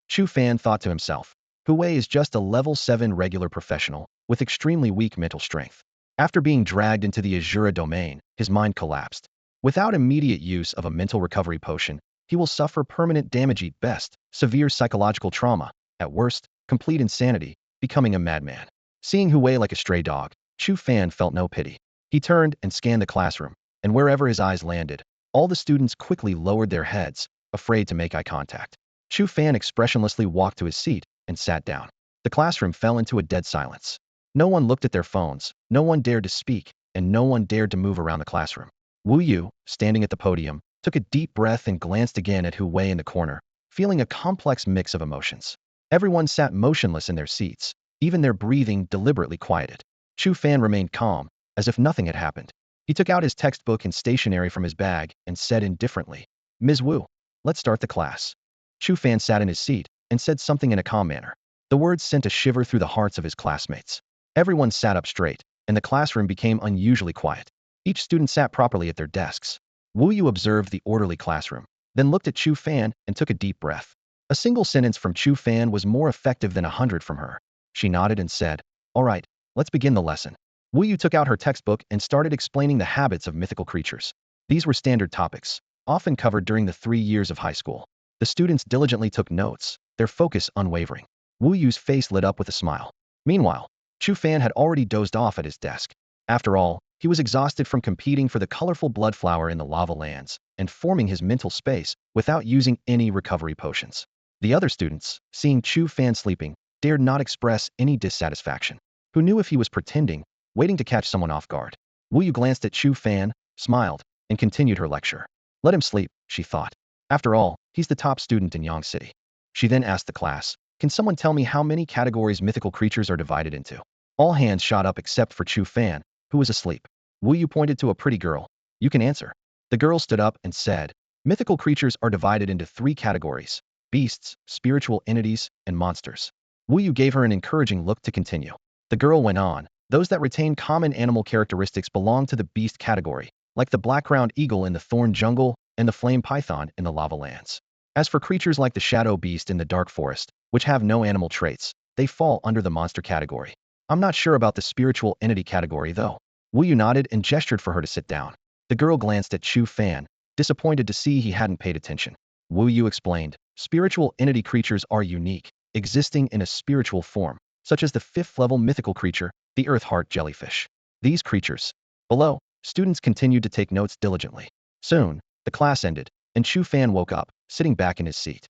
Chu Fan thought to himself, Hu Wei is just a level 7 regular professional, with extremely weak mental strength. After being dragged into the Asura domain, his mind collapsed. Without immediate use of a mental recovery potion, he will suffer permanent damage at best, severe psychological trauma, at worst, complete insanity, becoming a madman. Seeing Hu Wei like a stray dog, Chu Fan felt no pity. He turned and scanned the classroom, and wherever his eyes landed, all the students quickly lowered their heads, afraid to make eye contact. Chu Fan expressionlessly walked to his seat and sat down. The classroom fell into a dead silence. No one looked at their phones, no one dared to speak, and no one dared to move around the classroom. Wu Yu, standing at the podium, took a deep breath and glanced again at Hu Wei in the corner, feeling a complex mix of emotions. Everyone sat motionless in their seats, even their breathing deliberately quieted. Chu Fan remained calm, as if nothing had happened. He took out his textbook and stationery from his bag and said indifferently, Ms. Wu, let's start the class. Chu Fan sat in his seat and said something in a calm manner. The words sent a shiver through the hearts of his classmates. Everyone sat up straight, and the classroom became unusually quiet. Each student sat properly at their desks. Wu Yu observed the orderly classroom, then looked at Chu Fan and took a deep breath. A single sentence from Chu Fan was more effective than 100 from her. She nodded and said, All right, let's begin the lesson. Wu Yu took out her textbook and started explaining the habits of mythical creatures. These were standard topics, often covered during the 3 years of high school. The students diligently took notes, their focus unwavering. Wu Yu's face lit up with a smile. Meanwhile, Chu Fan had already dozed off at his desk. After all, he was exhausted from competing for the colorful blood flower in the lava lands and forming his mental space without using any recovery potions. The other students, seeing Chu Fan sleeping, dared not express any dissatisfaction. Who knew if he was pretending, waiting to catch someone off guard? Wu Yu glanced at Chu Fan, smiled, and continued her lecture. Let him sleep, she thought. After all, he's the top student in Yang City. She then asked the class, Can someone tell me how many categories mythical creatures are divided into? All hands shot up except for Chu Fan, who was asleep. Wu Yu pointed to a pretty girl. You can answer. The girl stood up and said, mythical creatures are divided into 3 categories: beasts, spiritual entities, and monsters. Wu Yu gave her an encouraging look to continue. The girl went on, those that retain common animal characteristics belong to the beast category, like the black-crowned eagle in the thorn jungle and the flame python in the lava lands. As for creatures like the shadow beast in the dark forest, which have no animal traits, they fall under the monster category. I'm not sure about the spiritual entity category though. Wu Yu nodded and gestured for her to sit down. The girl glanced at Chu Fan, disappointed to see he hadn't paid attention. Wu Yu explained, spiritual entity creatures are unique, existing in a spiritual form, such as the 5th-level mythical creature, the earth heart jellyfish. These creatures. Below, students continued to take notes diligently. Soon, the class ended, and Chu Fan woke up, sitting back in his seat.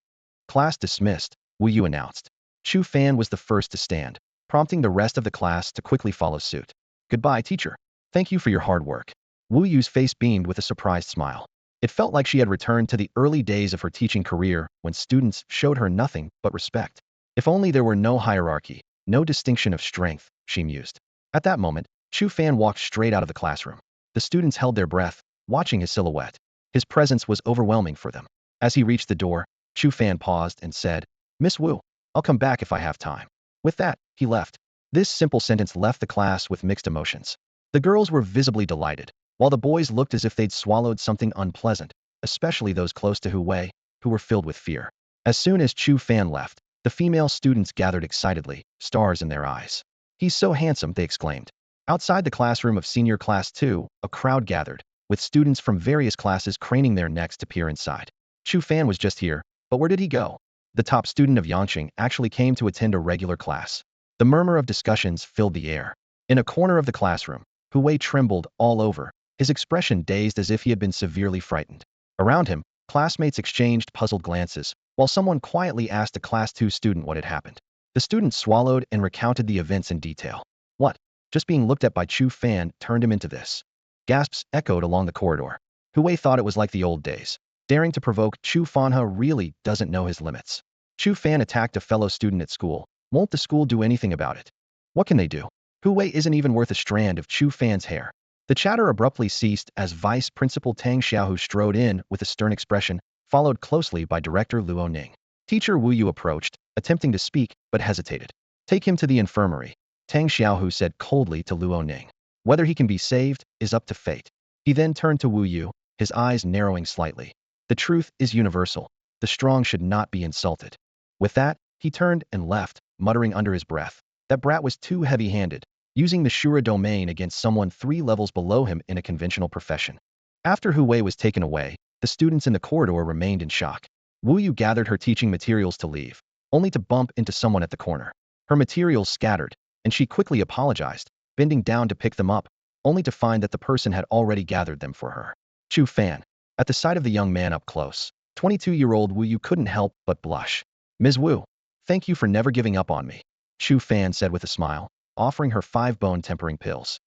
Class dismissed, Wu Yu announced. Chu Fan was the first to stand, prompting the rest of the class to quickly follow suit. Goodbye, teacher. Thank you for your hard work. Wu Yu's face beamed with a surprised smile. It felt like she had returned to the early days of her teaching career when students showed her nothing but respect. If only there were no hierarchy, no distinction of strength, she mused. At that moment, Chu Fan walked straight out of the classroom. The students held their breath, watching his silhouette. His presence was overwhelming for them. As he reached the door, Chu Fan paused and said, Miss Wu, I'll come back if I have time. With that, he left. This simple sentence left the class with mixed emotions. The girls were visibly delighted, while the boys looked as if they'd swallowed something unpleasant, especially those close to Hu Wei, who were filled with fear. As soon as Chu Fan left, the female students gathered excitedly, stars in their eyes. He's so handsome, they exclaimed. Outside the classroom of Senior Class 2, a crowd gathered, with students from various classes craning their necks to peer inside. Chu Fan was just here, but where did he go? The top student of Yangqing actually came to attend a regular class. The murmur of discussions filled the air. In a corner of the classroom, Hu Wei trembled all over, his expression dazed as if he had been severely frightened. Around him, classmates exchanged puzzled glances, while someone quietly asked a Class 2 student what had happened. The student swallowed and recounted the events in detail. What? Just being looked at by Chu Fan turned him into this. Gasps echoed along the corridor. Hu Wei thought it was like the old days. Daring to provoke, Chu Fanha really doesn't know his limits. Chu Fan attacked a fellow student at school. Won't the school do anything about it? What can they do? Hu Wei isn't even worth a strand of Chu Fan's hair. The chatter abruptly ceased as Vice Principal Tang Xiaohu strode in with a stern expression, followed closely by Director Luo Ning. Teacher Wu Yu approached, attempting to speak, but hesitated. Take him to the infirmary, Tang Xiaohu said coldly to Luo Ning. Whether he can be saved is up to fate. He then turned to Wu Yu, his eyes narrowing slightly. The truth is universal. The strong should not be insulted. With that, he turned and left, muttering under his breath. That brat was too heavy-handed, using the Shura domain against someone 3 levels below him in a conventional profession. After Hu Wei was taken away, the students in the corridor remained in shock. Wu Yu gathered her teaching materials to leave, only to bump into someone at the corner. Her materials scattered, and she quickly apologized, bending down to pick them up, only to find that the person had already gathered them for her. Chu Fan. At the sight of the young man up close, 22-year-old Wu Yu couldn't help but blush. Ms. Wu, thank you for never giving up on me, Chu Fan said with a smile, offering her 5 bone tempering pills.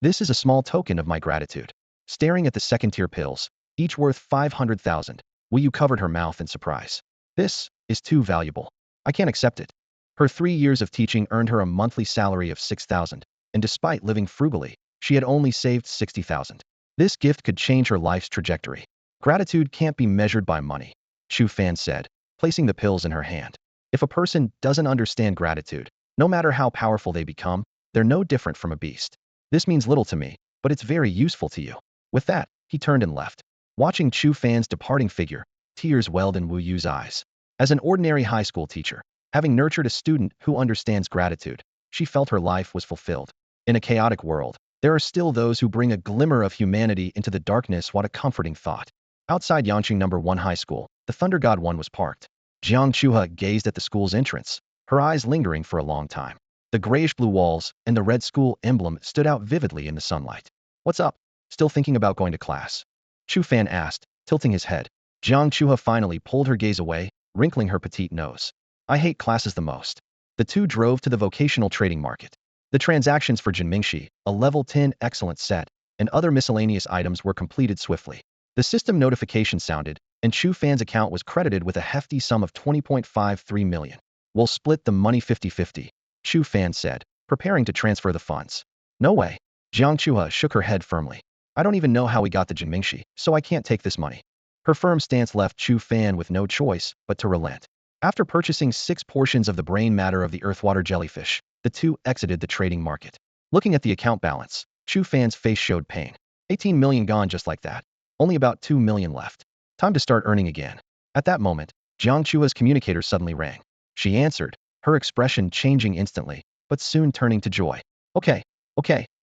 This is a small token of my gratitude. Staring at the second-tier pills, each worth 500,000, Wu Yu covered her mouth in surprise. This is too valuable. I can't accept it. Her 3 years of teaching earned her a monthly salary of 6,000, and despite living frugally, she had only saved 60,000. This gift could change her life's trajectory. Gratitude can't be measured by money, Chu Fan said, placing the pills in her hand. If a person doesn't understand gratitude, no matter how powerful they become, they're no different from a beast. This means little to me, but it's very useful to you. With that, he turned and left. Watching Chu Fan's departing figure, tears welled in Wu Yu's eyes. As an ordinary high school teacher, having nurtured a student who understands gratitude, she felt her life was fulfilled. In a chaotic world, there are still those who bring a glimmer of humanity into the darkness. What a comforting thought. Outside Yangqing No. 1 High School, the Thunder God 1 was parked. Jiang Chuha gazed at the school's entrance, her eyes lingering for a long time. The grayish-blue walls and the red school emblem stood out vividly in the sunlight. What's up? Still thinking about going to class? Chu Fan asked, tilting his head. Jiang Chuha finally pulled her gaze away, wrinkling her petite nose. I hate classes the most. The two drove to the vocational trading market. The transactions for Jinmingshi, a level 10 excellent set, and other miscellaneous items were completed swiftly. The system notification sounded, and Chu Fan's account was credited with a hefty sum of 20.53 million. We'll split the money 50-50, Chu Fan said. preparing to transfer the funds. No way. Jiang Chua shook her head firmly. I don't even know how we got the Jinmingxi, so I can't take this money. Her firm stance left Chu Fan with no choice but to relent. After purchasing 6 portions of the brain matter of the earthwater jellyfish, the two exited the trading market. Looking at the account balance, Chu Fan's face showed pain. 18 million gone just like that. Only about 2 million left. Time to start earning again. At that moment, Jiang Chua's communicator suddenly rang. She answered, her expression changing instantly, but soon turning to joy. Okay,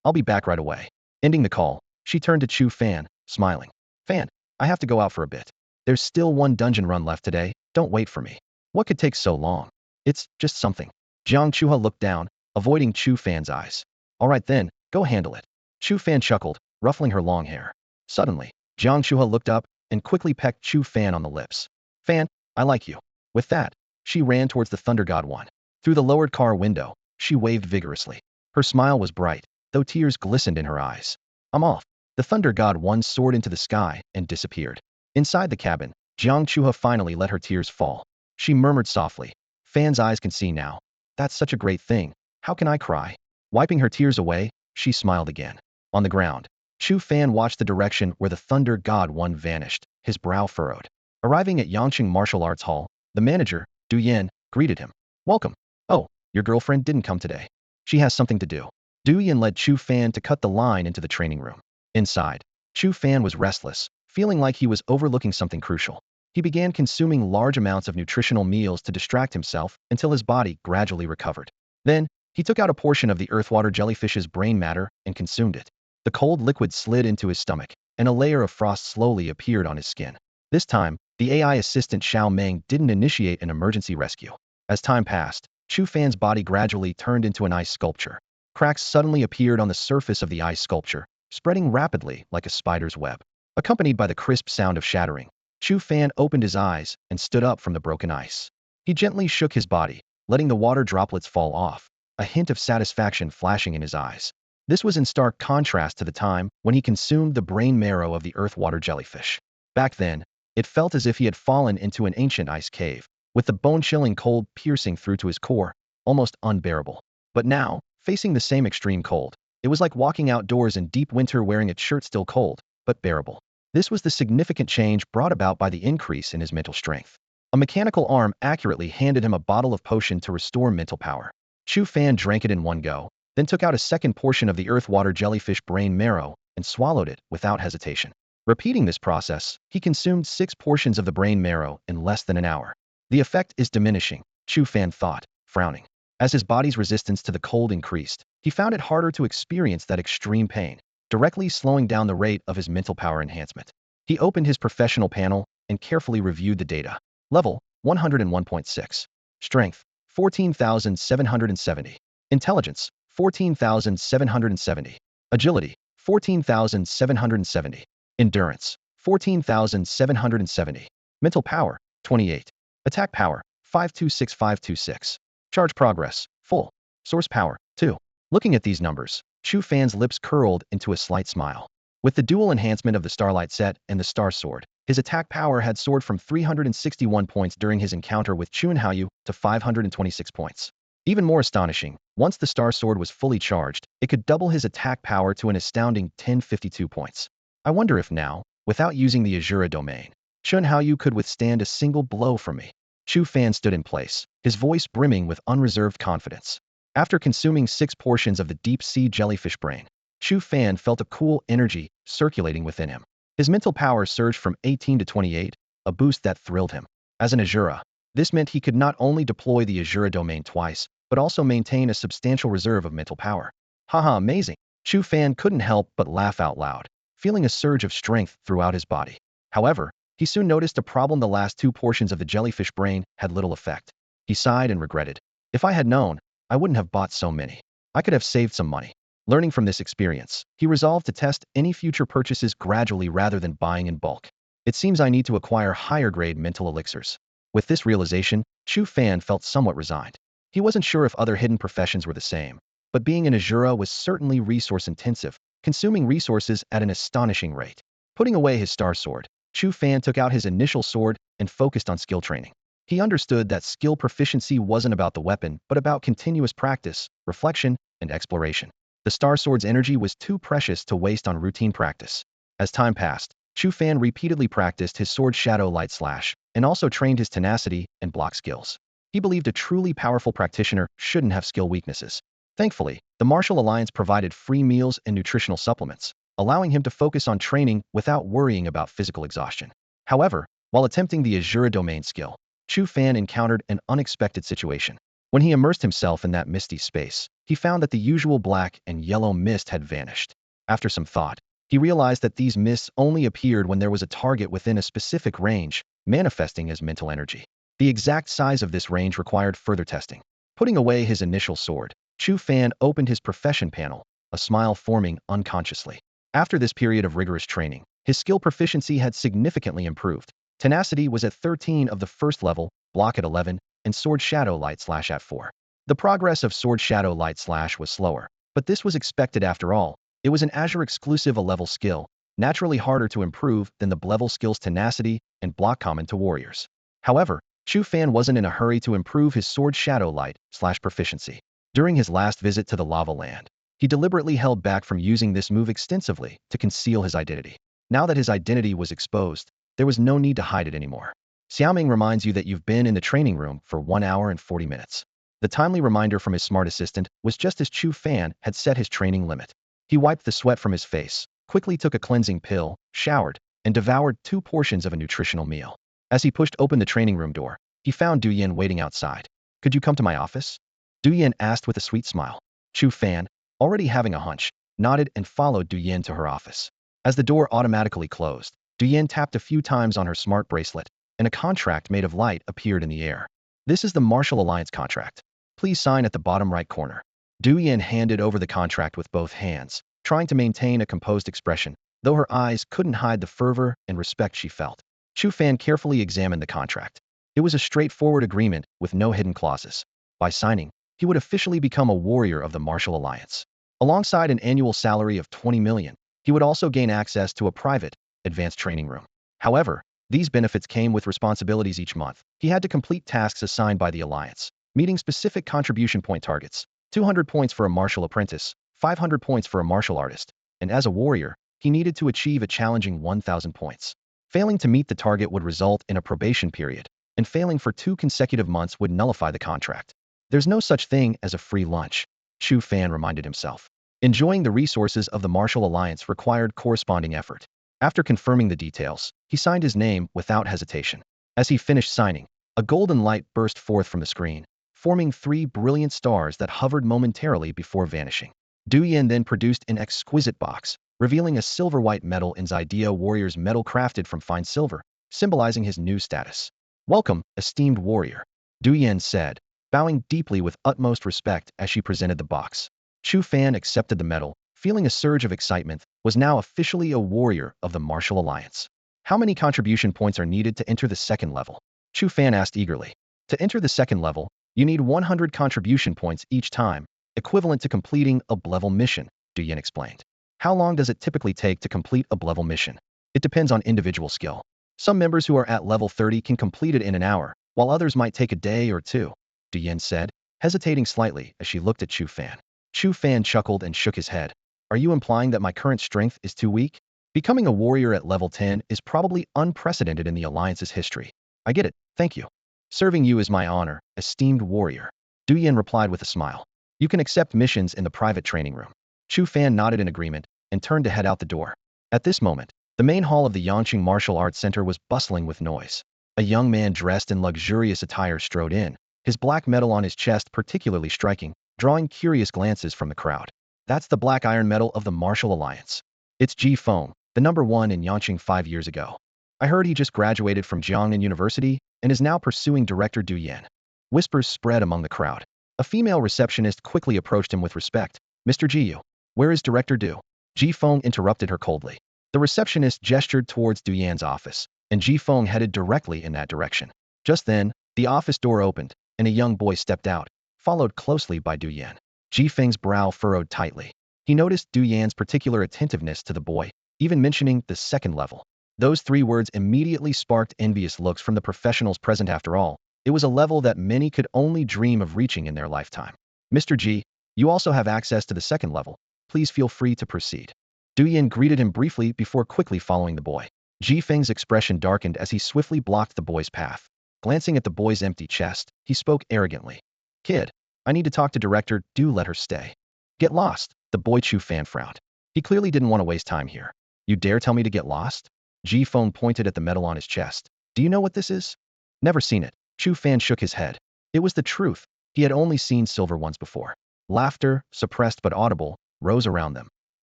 I'll be back right away. Ending the call, she turned to Chu Fan, smiling. Fan, I have to go out for a bit. There's still one dungeon run left today, don't wait for me. What could take so long? It's just something. Jiang Chua looked down, avoiding Chu Fan's eyes. All right then, go handle it. Chu Fan chuckled, ruffling her long hair. Suddenly, Jiang Chua looked up and quickly pecked Chu Fan on the lips. Fan, I like you. With that, she ran towards the Thunder God One. Through the lowered car window, she waved vigorously. Her smile was bright, though tears glistened in her eyes. I'm off. The Thunder God One soared into the sky and disappeared. Inside the cabin, Jiang Chua finally let her tears fall. She murmured softly, Fan's eyes can see now. That's such a great thing. How can I cry? Wiping her tears away, she smiled again. On the ground, Chu Fan watched the direction where the Thunder God One vanished, his brow furrowed. Arriving at Yangqing Martial Arts Hall, the manager, Du Yan, greeted him. Welcome. Oh, your girlfriend didn't come today. She has something to do. Du Yan led Chu Fan to cut the line into the training room. Inside, Chu Fan was restless, feeling like he was overlooking something crucial. He began consuming large amounts of nutritional meals to distract himself until his body gradually recovered. Then, he took out a portion of the earthwater jellyfish's brain matter and consumed it. The cold liquid slid into his stomach, and a layer of frost slowly appeared on his skin. This time, the AI assistant Xiao Meng didn't initiate an emergency rescue. As time passed, Chu Fan's body gradually turned into an ice sculpture. Cracks suddenly appeared on the surface of the ice sculpture, spreading rapidly like a spider's web. Accompanied by the crisp sound of shattering, Chu Fan opened his eyes and stood up from the broken ice. He gently shook his body, letting the water droplets fall off, a hint of satisfaction flashing in his eyes. This was in stark contrast to the time when he consumed the brain marrow of the earthwater jellyfish. Back then, it felt as if he had fallen into an ancient ice cave, with the bone-chilling cold piercing through to his core, almost unbearable. But now, facing the same extreme cold, it was like walking outdoors in deep winter wearing a shirt still cold, but bearable. This was the significant change brought about by the increase in his mental strength. A mechanical arm accurately handed him a bottle of potion to restore mental power. Chu Fan drank it in one go, then took out a second portion of the earthwater jellyfish brain marrow and swallowed it without hesitation. Repeating this process, he consumed 6 portions of the brain marrow in less than an hour. The effect is diminishing, Chu Fan thought, frowning. As his body's resistance to the cold increased, he found it harder to experience that extreme pain, directly slowing down the rate of his mental power enhancement. He opened his professional panel and carefully reviewed the data. Level, 101.6. Strength, 14,770. Intelligence, 14,770. Agility, 14,770. Endurance, 14,770. Mental power, 28. Attack power, 526526. Charge progress, full. Source power, 2. Looking at these numbers, Chu Fan's lips curled into a slight smile. With the dual enhancement of the Starlight Set and the Star Sword, his attack power had soared from 361 points during his encounter with Chunhaoyu to 526 points. Even more astonishing, once the Star Sword was fully charged, it could double his attack power to an astounding 1052 points. I wonder if now, without using the Asura domain, Chunhaoyu could withstand a single blow from me. Chu Fan stood in place, his voice brimming with unreserved confidence. After consuming 6 portions of the deep-sea jellyfish brain, Chu Fan felt a cool energy circulating within him. His mental power surged from 18 to 28, a boost that thrilled him. As an Asura, this meant he could not only deploy the Asura domain twice, but also maintain a substantial reserve of mental power. Haha, amazing! Chu Fan couldn't help but laugh out loud, feeling a surge of strength throughout his body. However, he soon noticed a problem: the last 2 portions of the jellyfish brain had little effect. He sighed and regretted. If I had known, I wouldn't have bought so many. I could have saved some money. Learning from this experience, he resolved to test any future purchases gradually rather than buying in bulk. It seems I need to acquire higher-grade mental elixirs. With this realization, Chu Fan felt somewhat resigned. He wasn't sure if other hidden professions were the same, but being an Asura was certainly resource-intensive, consuming resources at an astonishing rate. Putting away his Star Sword, Chu Fan took out his initial sword and focused on skill training. He understood that skill proficiency wasn't about the weapon, but about continuous practice, reflection, and exploration. The Star Sword's energy was too precious to waste on routine practice. As time passed, Chu Fan repeatedly practiced his sword Shadow Light Slash, and also trained his tenacity and block skills. He believed a truly powerful practitioner shouldn't have skill weaknesses. Thankfully, the Martial Alliance provided free meals and nutritional supplements, allowing him to focus on training without worrying about physical exhaustion. However, while attempting the Asura domain skill, Chu Fan encountered an unexpected situation. When he immersed himself in that misty space, he found that the usual black and yellow mist had vanished. After some thought, he realized that these mists only appeared when there was a target within a specific range, manifesting as mental energy. The exact size of this range required further testing. Putting away his initial sword, Chu Fan opened his profession panel, a smile forming unconsciously. After this period of rigorous training, his skill proficiency had significantly improved. Tenacity was at 13 of the first level, block at 11, and Sword Shadow Light Slash at 4. The progress of Sword Shadow Light Slash was slower, but this was expected after all. It was an Azure-exclusive A-level skill, naturally harder to improve than the B-level skills Tenacity and Block common to warriors. However, Chu Fan wasn't in a hurry to improve his Sword Shadow Light Slash proficiency. During his last visit to the Lava Land, he deliberately held back from using this move extensively to conceal his identity. Now that his identity was exposed, there was no need to hide it anymore. Xiaoming reminds you that you've been in the training room for 1 hour and 40 minutes. The timely reminder from his smart assistant was just as Chu Fan had set his training limit. He wiped the sweat from his face, quickly took a cleansing pill, showered, and devoured 2 portions of a nutritional meal. As he pushed open the training room door, he found Du Yin waiting outside. "Could you come to my office?" Du Yin asked with a sweet smile. Chu Fan, already having a hunch, nodded and followed Du Yin to her office. As the door automatically closed, Du Yin tapped a few times on her smart bracelet, and a contract made of light appeared in the air. "This is the Martial Alliance contract. Please sign at the bottom right corner." Du Yin handed over the contract with both hands, trying to maintain a composed expression, though her eyes couldn't hide the fervor and respect she felt. Chu Fan carefully examined the contract. It was a straightforward agreement with no hidden clauses. By signing, he would officially become a warrior of the Martial Alliance. Alongside an annual salary of 20 million, he would also gain access to a private, advanced training room. However, these benefits came with responsibilities each month. He had to complete tasks assigned by the Alliance, meeting specific contribution point targets: 200 points for a martial apprentice, 500 points for a martial artist, and as a warrior, he needed to achieve a challenging 1,000 points. Failing to meet the target would result in a probation period, and failing for 2 consecutive months would nullify the contract. There's no such thing as a free lunch, Chu Fan reminded himself. Enjoying the resources of the Martial Alliance required corresponding effort. After confirming the details, he signed his name without hesitation. As he finished signing, a golden light burst forth from the screen, forming 3 brilliant stars that hovered momentarily before vanishing. Du Yin then produced an exquisite box, revealing a silver-white medal in Zidea Warrior's medal crafted from fine silver, symbolizing his new status. "Welcome, esteemed warrior," Du Yin said, bowing deeply with utmost respect as she presented the box. Chu Fan accepted the medal, feeling a surge of excitement, was now officially a warrior of the Martial Alliance. "How many contribution points are needed to enter the second level?" Chu Fan asked eagerly. "To enter the second level, you need 100 contribution points each time, equivalent to completing a B-level mission," Du Yin explained. "How long does it typically take to complete a B-level mission?" "It depends on individual skill. Some members who are at level 30 can complete it in an hour, while others might take a day or 2, Du Yin said, hesitating slightly as she looked at Chu Fan. Chu Fan chuckled and shook his head. "Are you implying that my current strength is too weak? Becoming a warrior at level 10 is probably unprecedented in the Alliance's history." "I get it, thank you. Serving you is my honor, esteemed warrior," Du Yin replied with a smile. "You can accept missions in the private training room." Chu Fan nodded in agreement and turned to head out the door. At this moment, the main hall of the Yangqing Martial Arts Center was bustling with noise. A young man dressed in luxurious attire strode in, his black medal on his chest particularly striking, drawing curious glances from the crowd. "That's the Black Iron Medal of the Martial Alliance. It's Ji Feng, the #1 in Yangqing 5 years ago. I heard he just graduated from Jiangnan University and is now pursuing Director Du Yin." Whispers spread among the crowd. A female receptionist quickly approached him with respect. "Mr. Jiyu, where is Director Du?" Ji Feng interrupted her coldly. The receptionist gestured towards Du Yan's office, and Ji Feng headed directly in that direction. Just then, the office door opened, and a young boy stepped out, followed closely by Du Yan. Ji Feng's brow furrowed tightly. He noticed Du Yan's particular attentiveness to the boy, even mentioning the second level. Those 3 words immediately sparked envious looks from the professionals present. After all, It was a level that many could only dream of reaching in their lifetime. Mr. G, you also have access to the second level. Please feel free to proceed. Du Yin greeted him briefly before quickly following the boy. Ji Feng's expression darkened as he swiftly blocked the boy's path. Glancing at the boy's empty chest, he spoke arrogantly. Kid, I need to talk to director, do let her stay. Get lost, the boy Chu Fan frowned. He clearly didn't want to waste time here. You dare tell me to get lost? Ji Feng pointed at the metal on his chest. Do you know what this is? Never seen it. Chu Fan shook his head. It was the truth. He had only seen silver ones before. Laughter, suppressed but audible, rose around them.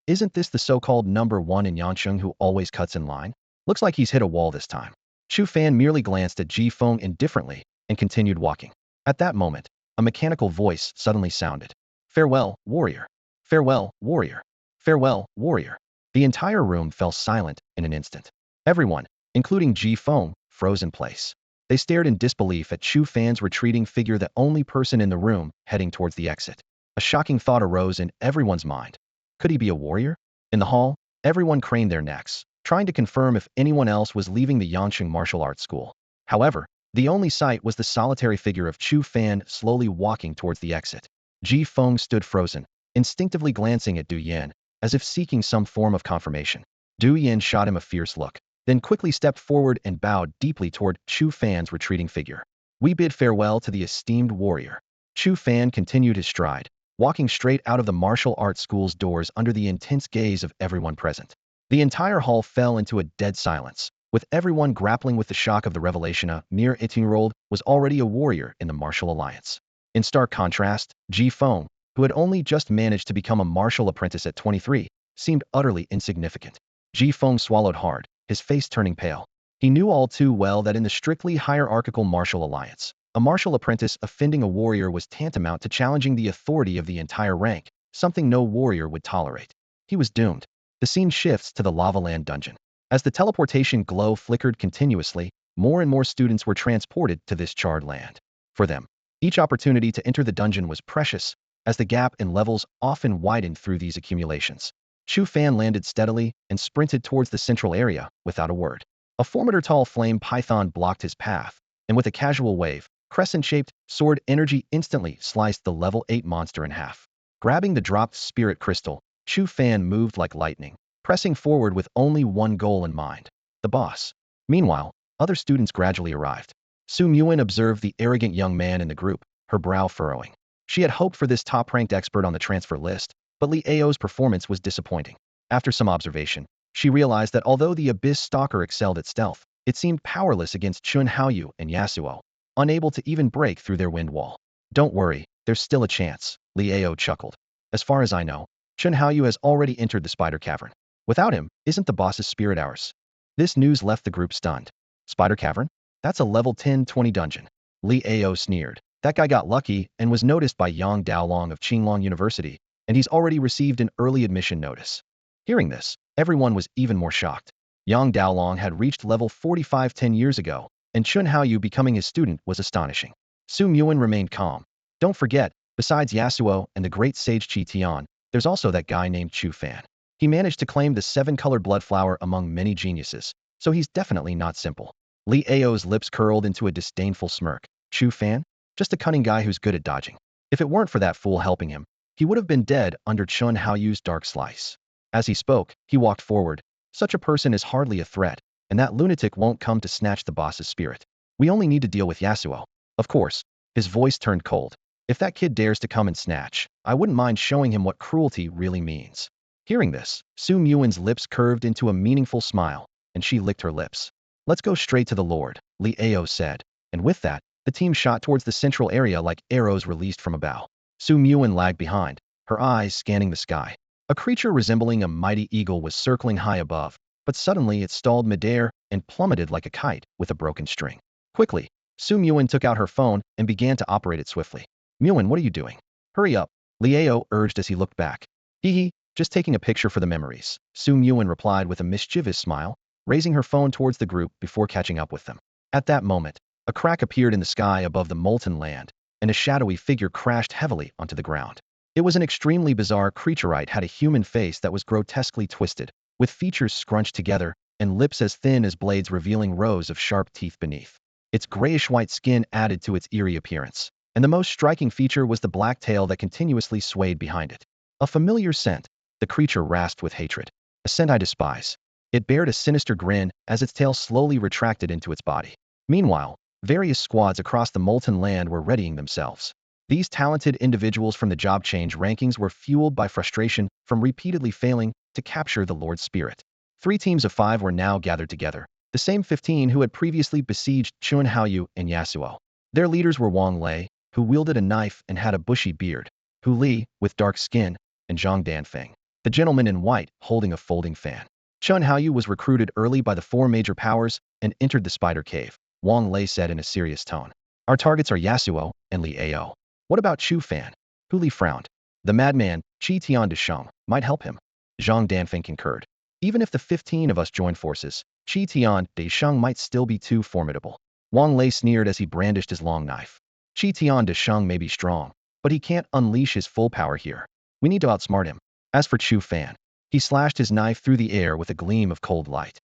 Isn't this the so-called number one in Yancheng who always cuts in line? Looks like he's hit a wall this time. Chu Fan merely glanced at Ji Feng indifferently and continued walking. At that moment, a mechanical voice suddenly sounded. Farewell, warrior. Farewell, warrior. Farewell, warrior. The entire room fell silent in an instant. Everyone, including Ji Feng, froze in place. They stared in disbelief at Chu Fan's retreating figure, the only person in the room heading towards the exit. A shocking thought arose in everyone's mind. Could he be a warrior? In the hall, everyone craned their necks, trying to confirm if anyone else was leaving the Yancheng martial arts school. However, the only sight was the solitary figure of Chu Fan slowly walking towards the exit. Ji Feng stood frozen, instinctively glancing at Du Yan, as if seeking some form of confirmation. Du Yan shot him a fierce look, then quickly stepped forward and bowed deeply toward Chu Fan's retreating figure. We bid farewell to the esteemed warrior. Chu Fan continued his stride, walking straight out of the martial arts school's doors under the intense gaze of everyone present. The entire hall fell into a dead silence, with everyone grappling with the shock of the revelation a mere 18-year-old was already a warrior in the martial alliance. In stark contrast, Ji Feng, who had only just managed to become a martial apprentice at 23, seemed utterly insignificant. Ji Feng swallowed hard, his face turning pale. He knew all too well that in the strictly hierarchical martial alliance, a martial apprentice offending a warrior was tantamount to challenging the authority of the entire rank, something no warrior would tolerate. He was doomed. The scene shifts to the Lava Land dungeon. As the teleportation glow flickered continuously, more and more students were transported to this charred land. For them, each opportunity to enter the dungeon was precious, as the gap in levels often widened through these accumulations. Chu Fan landed steadily and sprinted towards the central area without a word. A formidable flame python blocked his path, and with a casual wave, crescent-shaped sword energy instantly sliced the level 8 monster in half. Grabbing the dropped spirit crystal, Chu Fan moved like lightning, pressing forward with only one goal in mind: the boss. Meanwhile, other students gradually arrived. Su Muin observed the arrogant young man in the group, her brow furrowing. She had hoped for this top-ranked expert on the transfer list, but Li Ao's performance was disappointing. After some observation, she realized that although the Abyss Stalker excelled at stealth, it seemed powerless against Chun Haoyu and Yasuo, unable to even break through their wind wall. Don't worry, there's still a chance, Li Ao chuckled. As far as I know, Chun Haoyu has already entered the Spider Cavern. Without him, isn't the boss's spirit ours? This news left the group stunned. Spider Cavern? That's a level 10-20 dungeon. Li Ao sneered. That guy got lucky and was noticed by Yang Daolong of Qinglong University, and he's already received an early admission notice. Hearing this, everyone was even more shocked. Yang Daolong had reached level 45 10 years ago, and Chun Haoyu becoming his student was astonishing. Su Muin remained calm. Don't forget, besides Yasuo and the great sage Qi Tian, there's also that guy named Chu Fan. He managed to claim the 7-colored blood flower among many geniuses, so he's definitely not simple. Li Ao's lips curled into a disdainful smirk. Chu Fan? Just a cunning guy who's good at dodging. If it weren't for that fool helping him, he would have been dead under Chun Haoyu's dark slice. As he spoke, he walked forward. Such a person is hardly a threat, and that lunatic won't come to snatch the boss's spirit. We only need to deal with Yasuo. Of course. His voice turned cold. If that kid dares to come and snatch, I wouldn't mind showing him what cruelty really means. Hearing this, Su Muin's lips curved into a meaningful smile, and she licked her lips. Let's go straight to the Lord, Li Ao said, and with that, the team shot towards the central area like arrows released from a bow. Su Muin lagged behind, her eyes scanning the sky. A creature resembling a mighty eagle was circling high above, but suddenly it stalled midair and plummeted like a kite with a broken string. Quickly, Su Muin took out her phone and began to operate it swiftly. Muin, what are you doing? Hurry up, Li Ao urged as he looked back. Hee, just taking a picture for the memories, Su Muin replied with a mischievous smile, raising her phone towards the group before catching up with them. At that moment, a crack appeared in the sky above the molten land, and a shadowy figure crashed heavily onto the ground. It was an extremely bizarre creature. It had a human face that was grotesquely twisted, with features scrunched together, and lips as thin as blades revealing rows of sharp teeth beneath. Its grayish-white skin added to its eerie appearance, and the most striking feature was the black tail that continuously swayed behind it. A familiar scent, the creature rasped with hatred. A scent I despise. It bared a sinister grin as its tail slowly retracted into its body. Meanwhile, various squads across the molten land were readying themselves. These talented individuals from the job change rankings were fueled by frustration from repeatedly failing to capture the Lord's spirit. 3 teams of 5 were now gathered together, the same 15 who had previously besieged Chuan Haoyu and Yasuo. Their leaders were Wang Lei, who wielded a knife and had a bushy beard, Hu Li, with dark skin, and Zhang Danfeng, the gentleman in white, holding a folding fan. Chuan Haoyu was recruited early by the 4 major powers and entered the spider cave, Wang Lei said in a serious tone. Our targets are Yasuo and Li Ao. What about Chu Fan? Hu Li frowned. The madman, Qi Tian de Sheng, might help him. Zhang Danfeng concurred. Even if the 15 of us join forces, Qi Tian de Sheng might still be too formidable. Wang Lei sneered as he brandished his long knife. Qi Tian de Sheng may be strong, but he can't unleash his full power here. We need to outsmart him. As for Chu Fan, he slashed his knife through the air with a gleam of cold light.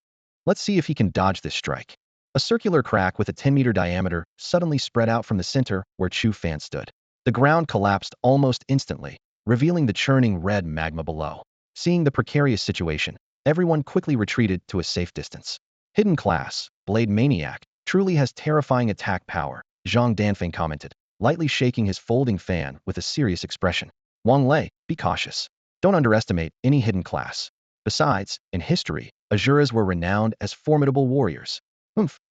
Let's see if he can dodge this strike. A circular crack with a 10-meter diameter suddenly spread out from the center where Chu Fan stood. The ground collapsed almost instantly, revealing the churning red magma below. Seeing the precarious situation, everyone quickly retreated to a safe distance. Hidden class, Blade Maniac, truly has terrifying attack power, Zhang Danfeng commented, lightly shaking his folding fan with a serious expression. Wang Lei, be cautious. Don't underestimate any hidden class. Besides, in history, Asuras were renowned as formidable warriors.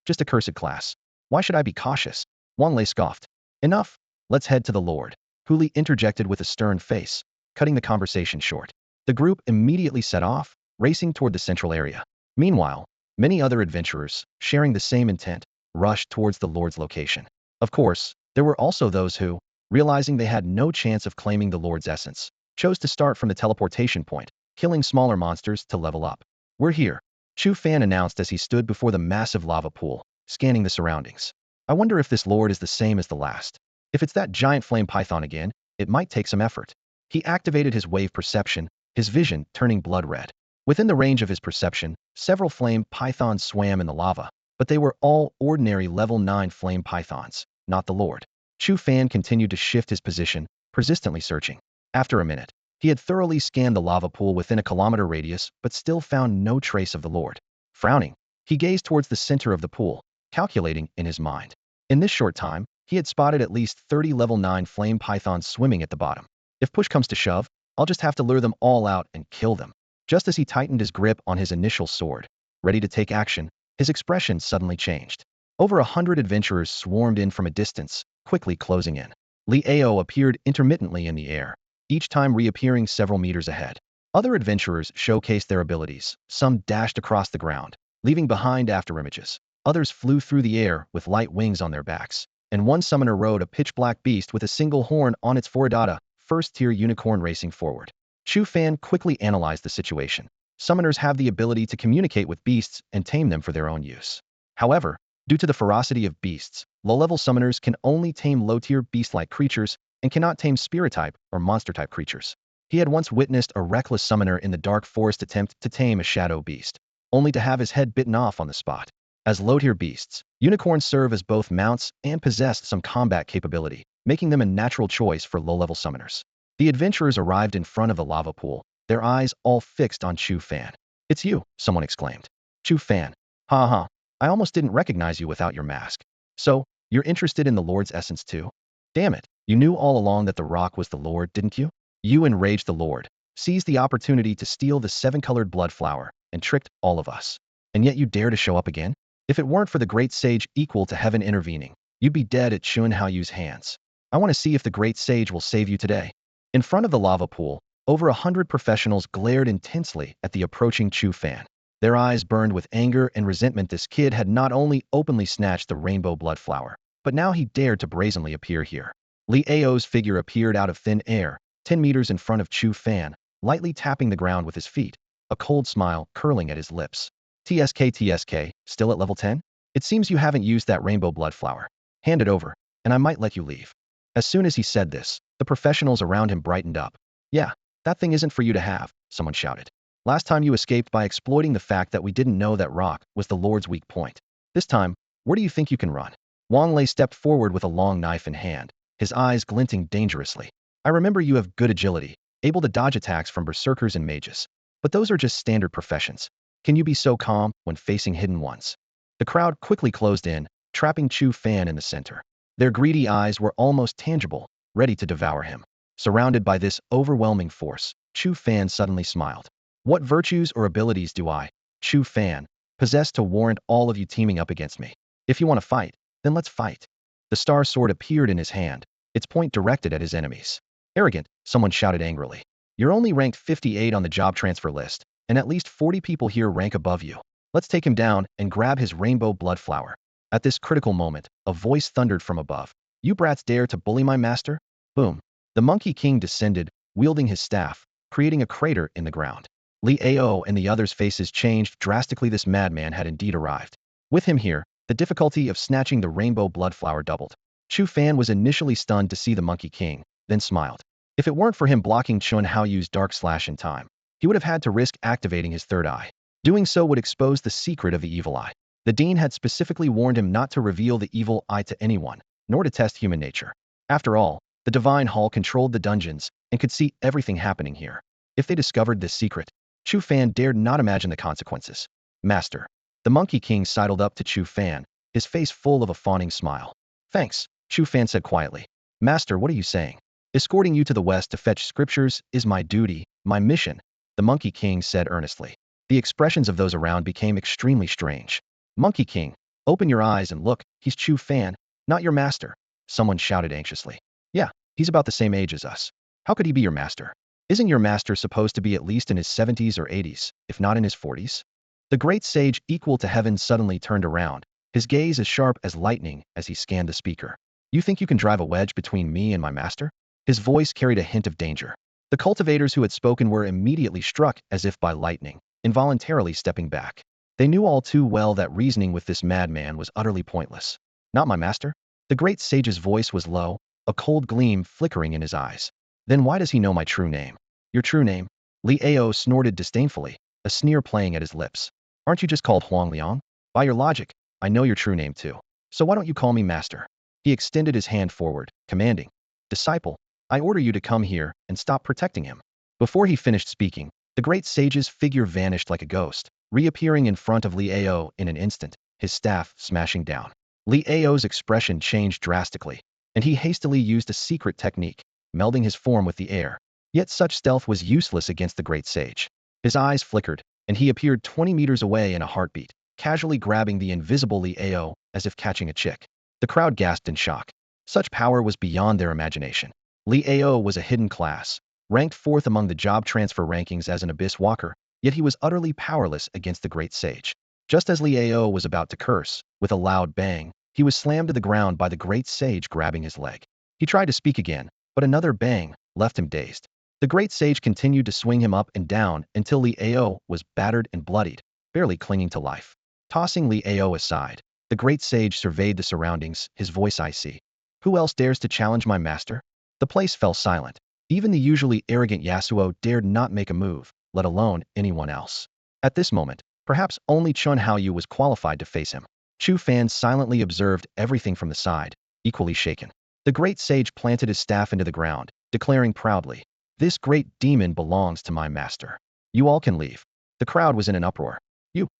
Just a cursed class. Why should I be cautious? Wang Lei scoffed. Enough. Let's head to the Lord. Hu Li interjected with a stern face, cutting the conversation short. The group immediately set off, racing toward the central area. Meanwhile, many other adventurers, sharing the same intent, rushed towards the Lord's location. Of course, there were also those who, realizing they had no chance of claiming the Lord's essence, chose to start from the teleportation point, killing smaller monsters to level up. We're here, Chu Fan announced as he stood before the massive lava pool, scanning the surroundings. I wonder if this Lord is the same as the last. If it's that giant flame python again, it might take some effort. He activated his wave perception, his vision turning blood red. Within the range of his perception, several flame pythons swam in the lava, but they were all ordinary level 9 flame pythons, not the Lord. Chu Fan continued to shift his position, persistently searching. After a minute, he had thoroughly scanned the lava pool within a kilometer radius but still found no trace of the Lord. Frowning, he gazed towards the center of the pool, calculating in his mind. In this short time, he had spotted at least 30 level 9 flame pythons swimming at the bottom. If push comes to shove, I'll just have to lure them all out and kill them. Just as he tightened his grip on his initial sword, ready to take action, his expression suddenly changed. Over 100 adventurers swarmed in from a distance, quickly closing in. Li Ao appeared intermittently in the air, each time reappearing several meters ahead. Other adventurers showcased their abilities. Some dashed across the ground, leaving behind afterimages. Others flew through the air with light wings on their backs. And one summoner rode a pitch-black beast with a single horn on its forehead, first-tier unicorn racing forward. Chu Fan quickly analyzed the situation. Summoners have the ability to communicate with beasts and tame them for their own use. However, due to the ferocity of beasts, low-level summoners can only tame low-tier beast-like creatures and cannot tame spirit-type or monster-type creatures. He had once witnessed a reckless summoner in the dark forest attempt to tame a shadow beast, only to have his head bitten off on the spot. As low-tier beasts, unicorns serve as both mounts and possess some combat capability, making them a natural choice for low-level summoners. The adventurers arrived in front of the lava pool, their eyes all fixed on Chu Fan. It's you, someone exclaimed. Chu Fan. Ha ha, I almost didn't recognize you without your mask. So, you're interested in the Lord's essence too? Damn it, you knew all along that the rock was the Lord, didn't you? You enraged the Lord, seized the opportunity to steal the 7-colored blood flower, and tricked all of us. And yet you dare to show up again? If it weren't for the great sage equal to heaven intervening, you'd be dead at Chuan Haoyu's hands. I want to see if the great sage will save you today. In front of the lava pool, over 100 professionals glared intensely at the approaching Chu Fan. Their eyes burned with anger and resentment. This kid had not only openly snatched the rainbow blood flower, but now he dared to brazenly appear here. Li Ao's figure appeared out of thin air, 10 meters in front of Chu Fan, lightly tapping the ground with his feet, a cold smile curling at his lips. TSK, still at level 10? It seems you haven't used that rainbow blood flower. Hand it over, and I might let you leave. As soon as he said this, the professionals around him brightened up. Yeah, that thing isn't for you to have, someone shouted. Last time you escaped by exploiting the fact that we didn't know that rock was the Lord's weak point. This time, where do you think you can run? Wang Lei stepped forward with a long knife in hand, his eyes glinting dangerously. I remember you have good agility, able to dodge attacks from berserkers and mages. But those are just standard professions. Can you be so calm when facing hidden ones? The crowd quickly closed in, trapping Chu Fan in the center. Their greedy eyes were almost tangible, ready to devour him. Surrounded by this overwhelming force, Chu Fan suddenly smiled. What virtues or abilities do I, Chu Fan, possess to warrant all of you teaming up against me? If you want to fight, then let's fight. The star sword appeared in his hand, its point directed at his enemies. Arrogant, someone shouted angrily. You're only ranked 58 on the job transfer list, and at least 40 people here rank above you. Let's take him down and grab his rainbow blood flower. At this critical moment, a voice thundered from above. You brats dare to bully my master? Boom. The Monkey King descended, wielding his staff, creating a crater in the ground. Li Ao and the others' faces changed drastically. This madman had indeed arrived. With him here, the difficulty of snatching the rainbow blood flower doubled. Chu Fan was initially stunned to see the Monkey King, then smiled. If it weren't for him blocking Chun Haoyu's dark slash in time, he would have had to risk activating his third eye. Doing so would expose the secret of the evil eye. The dean had specifically warned him not to reveal the evil eye to anyone, nor to test human nature. After all, the Divine Hall controlled the dungeons and could see everything happening here. If they discovered this secret, Chu Fan dared not imagine the consequences. Master. The Monkey King sidled up to Chu Fan, his face full of a fawning smile. Thanks, Chu Fan said quietly. Master, what are you saying? Escorting you to the west to fetch scriptures is my duty, my mission, the Monkey King said earnestly. The expressions of those around became extremely strange. Monkey King, open your eyes and look, he's Chu Fan, not your master, someone shouted anxiously. Yeah, he's about the same age as us. How could he be your master? Isn't your master supposed to be at least in his 70s or 80s, if not in his 40s? The great sage equal to heaven suddenly turned around, his gaze as sharp as lightning as he scanned the speaker. You think you can drive a wedge between me and my master? His voice carried a hint of danger. The cultivators who had spoken were immediately struck as if by lightning, involuntarily stepping back. They knew all too well that reasoning with this madman was utterly pointless. Not my master? The great sage's voice was low, a cold gleam flickering in his eyes. Then why does he know my true name? Your true name? Li Ao snorted disdainfully, a sneer playing at his lips. Aren't you just called Huang Liang? By your logic, I know your true name too. So why don't you call me master? He extended his hand forward, commanding. Disciple, I order you to come here and stop protecting him. Before he finished speaking, the great sage's figure vanished like a ghost, reappearing in front of Li Ao in an instant, his staff smashing down. Li Ao's expression changed drastically, and he hastily used a secret technique, melding his form with the air. Yet such stealth was useless against the great sage. His eyes flickered, and he appeared 20 meters away in a heartbeat, casually grabbing the invisible Li Ao as if catching a chick. The crowd gasped in shock. Such power was beyond their imagination. Li Ao was a hidden class, ranked 4th among the job transfer rankings as an abyss walker, yet he was utterly powerless against the great sage. Just as Li Ao was about to curse, with a loud bang, he was slammed to the ground by the great sage grabbing his leg. He tried to speak again, but another bang left him dazed. The great sage continued to swing him up and down until Li Ao was battered and bloodied, barely clinging to life. Tossing Li Ao aside, the great sage surveyed the surroundings, his voice icy. Who else dares to challenge my master? The place fell silent. Even the usually arrogant Yasuo dared not make a move, let alone anyone else. At this moment, perhaps only Chun Haoyu was qualified to face him. Chu Fan silently observed everything from the side, equally shaken. The great sage planted his staff into the ground, declaring proudly, "This great demon belongs to my master. You all can leave." The crowd was in an uproar.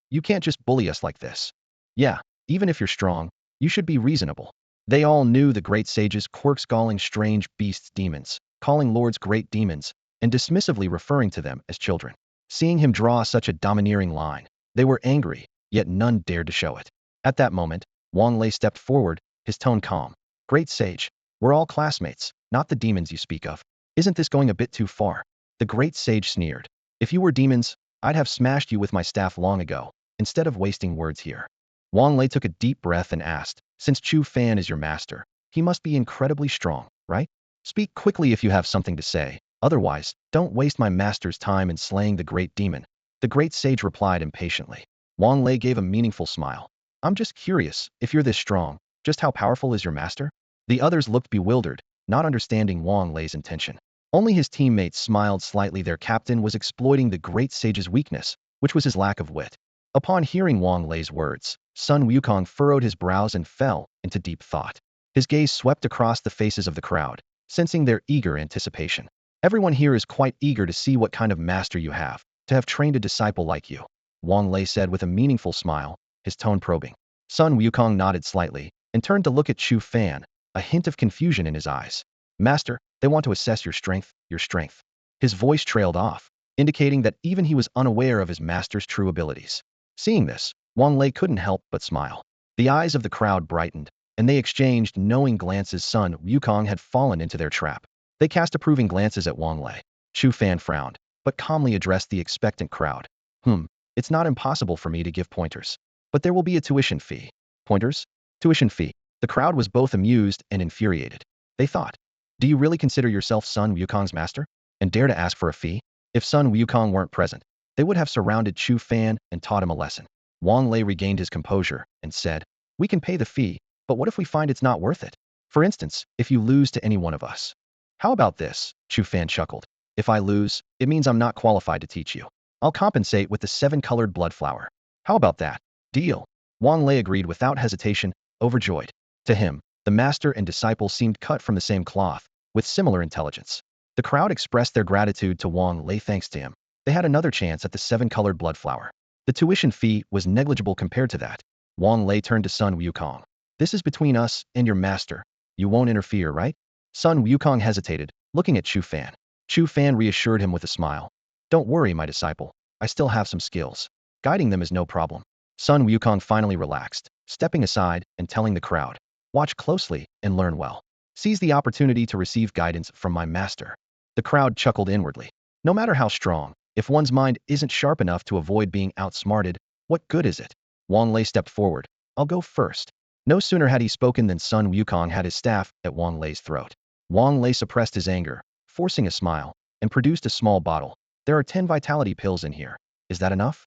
You can't just bully us like this. Yeah, even if you're strong, you should be reasonable. They all knew the great sage's quirks, calling strange beasts demons, calling lords great demons, and dismissively referring to them as children. Seeing him draw such a domineering line, they were angry, yet none dared to show it. At that moment, Wang Lei stepped forward, his tone calm. Great sage, we're all classmates, not the demons you speak of. Isn't this going a bit too far? The great sage sneered. If you were demons, I'd have smashed you with my staff long ago, instead of wasting words here. Wang Lei took a deep breath and asked, since Chu Fan is your master, he must be incredibly strong, right? Speak quickly if you have something to say, otherwise, don't waste my master's time in slaying the great demon. The great sage replied impatiently. Wang Lei gave a meaningful smile. I'm just curious, if you're this strong, just how powerful is your master? The others looked bewildered, not understanding Wang Lei's intention. Only his teammates smiled slightly. Their captain was exploiting the great sage's weakness, which was his lack of wit. Upon hearing Wang Lei's words, Sun Wukong furrowed his brows and fell into deep thought. His gaze swept across the faces of the crowd, sensing their eager anticipation. Everyone here is quite eager to see what kind of master you have, to have trained a disciple like you, Wang Lei said with a meaningful smile, his tone probing. Sun Wukong nodded slightly and turned to look at Chu Fan, a hint of confusion in his eyes. Master, they want to assess your strength, your strength. His voice trailed off, indicating that even he was unaware of his master's true abilities. Seeing this, Wang Lei couldn't help but smile. The eyes of the crowd brightened, and they exchanged knowing glances. Sun Wukong had fallen into their trap. They cast approving glances at Wang Lei. Chu Fan frowned, but calmly addressed the expectant crowd. It's not impossible for me to give pointers. But there will be a tuition fee. Pointers? Tuition fee. The crowd was both amused and infuriated. They thought, do you really consider yourself Sun Wukong's master? And dare to ask for a fee? If Sun Wukong weren't present, they would have surrounded Chu Fan and taught him a lesson. Wang Lei regained his composure and said, we can pay the fee, but what if we find it's not worth it? For instance, if you lose to any one of us. How about this? Chu Fan chuckled. If I lose, it means I'm not qualified to teach you. I'll compensate with the 7-colored blood flower. How about that? Deal. Wang Lei agreed without hesitation, overjoyed. To him, the master and disciple seemed cut from the same cloth, with similar intelligence. The crowd expressed their gratitude to Wang Lei. Thanks to him, they had another chance at the 7-colored blood flower. The tuition fee was negligible compared to that. Wang Lei turned to Sun Wukong. This is between us and your master. You won't interfere, right? Sun Wukong hesitated, looking at Chu Fan. Chu Fan reassured him with a smile. Don't worry, my disciple. I still have some skills. Guiding them is no problem. Sun Wukong finally relaxed, stepping aside and telling the crowd, watch closely and learn well. Seize the opportunity to receive guidance from my master. The crowd chuckled inwardly. No matter how strong, if one's mind isn't sharp enough to avoid being outsmarted, what good is it? Wang Lei stepped forward. I'll go first. No sooner had he spoken than Sun Wukong had his staff at Wang Lei's throat. Wang Lei suppressed his anger, forcing a smile, and produced a small bottle. There are 10 vitality pills in here. Is that enough?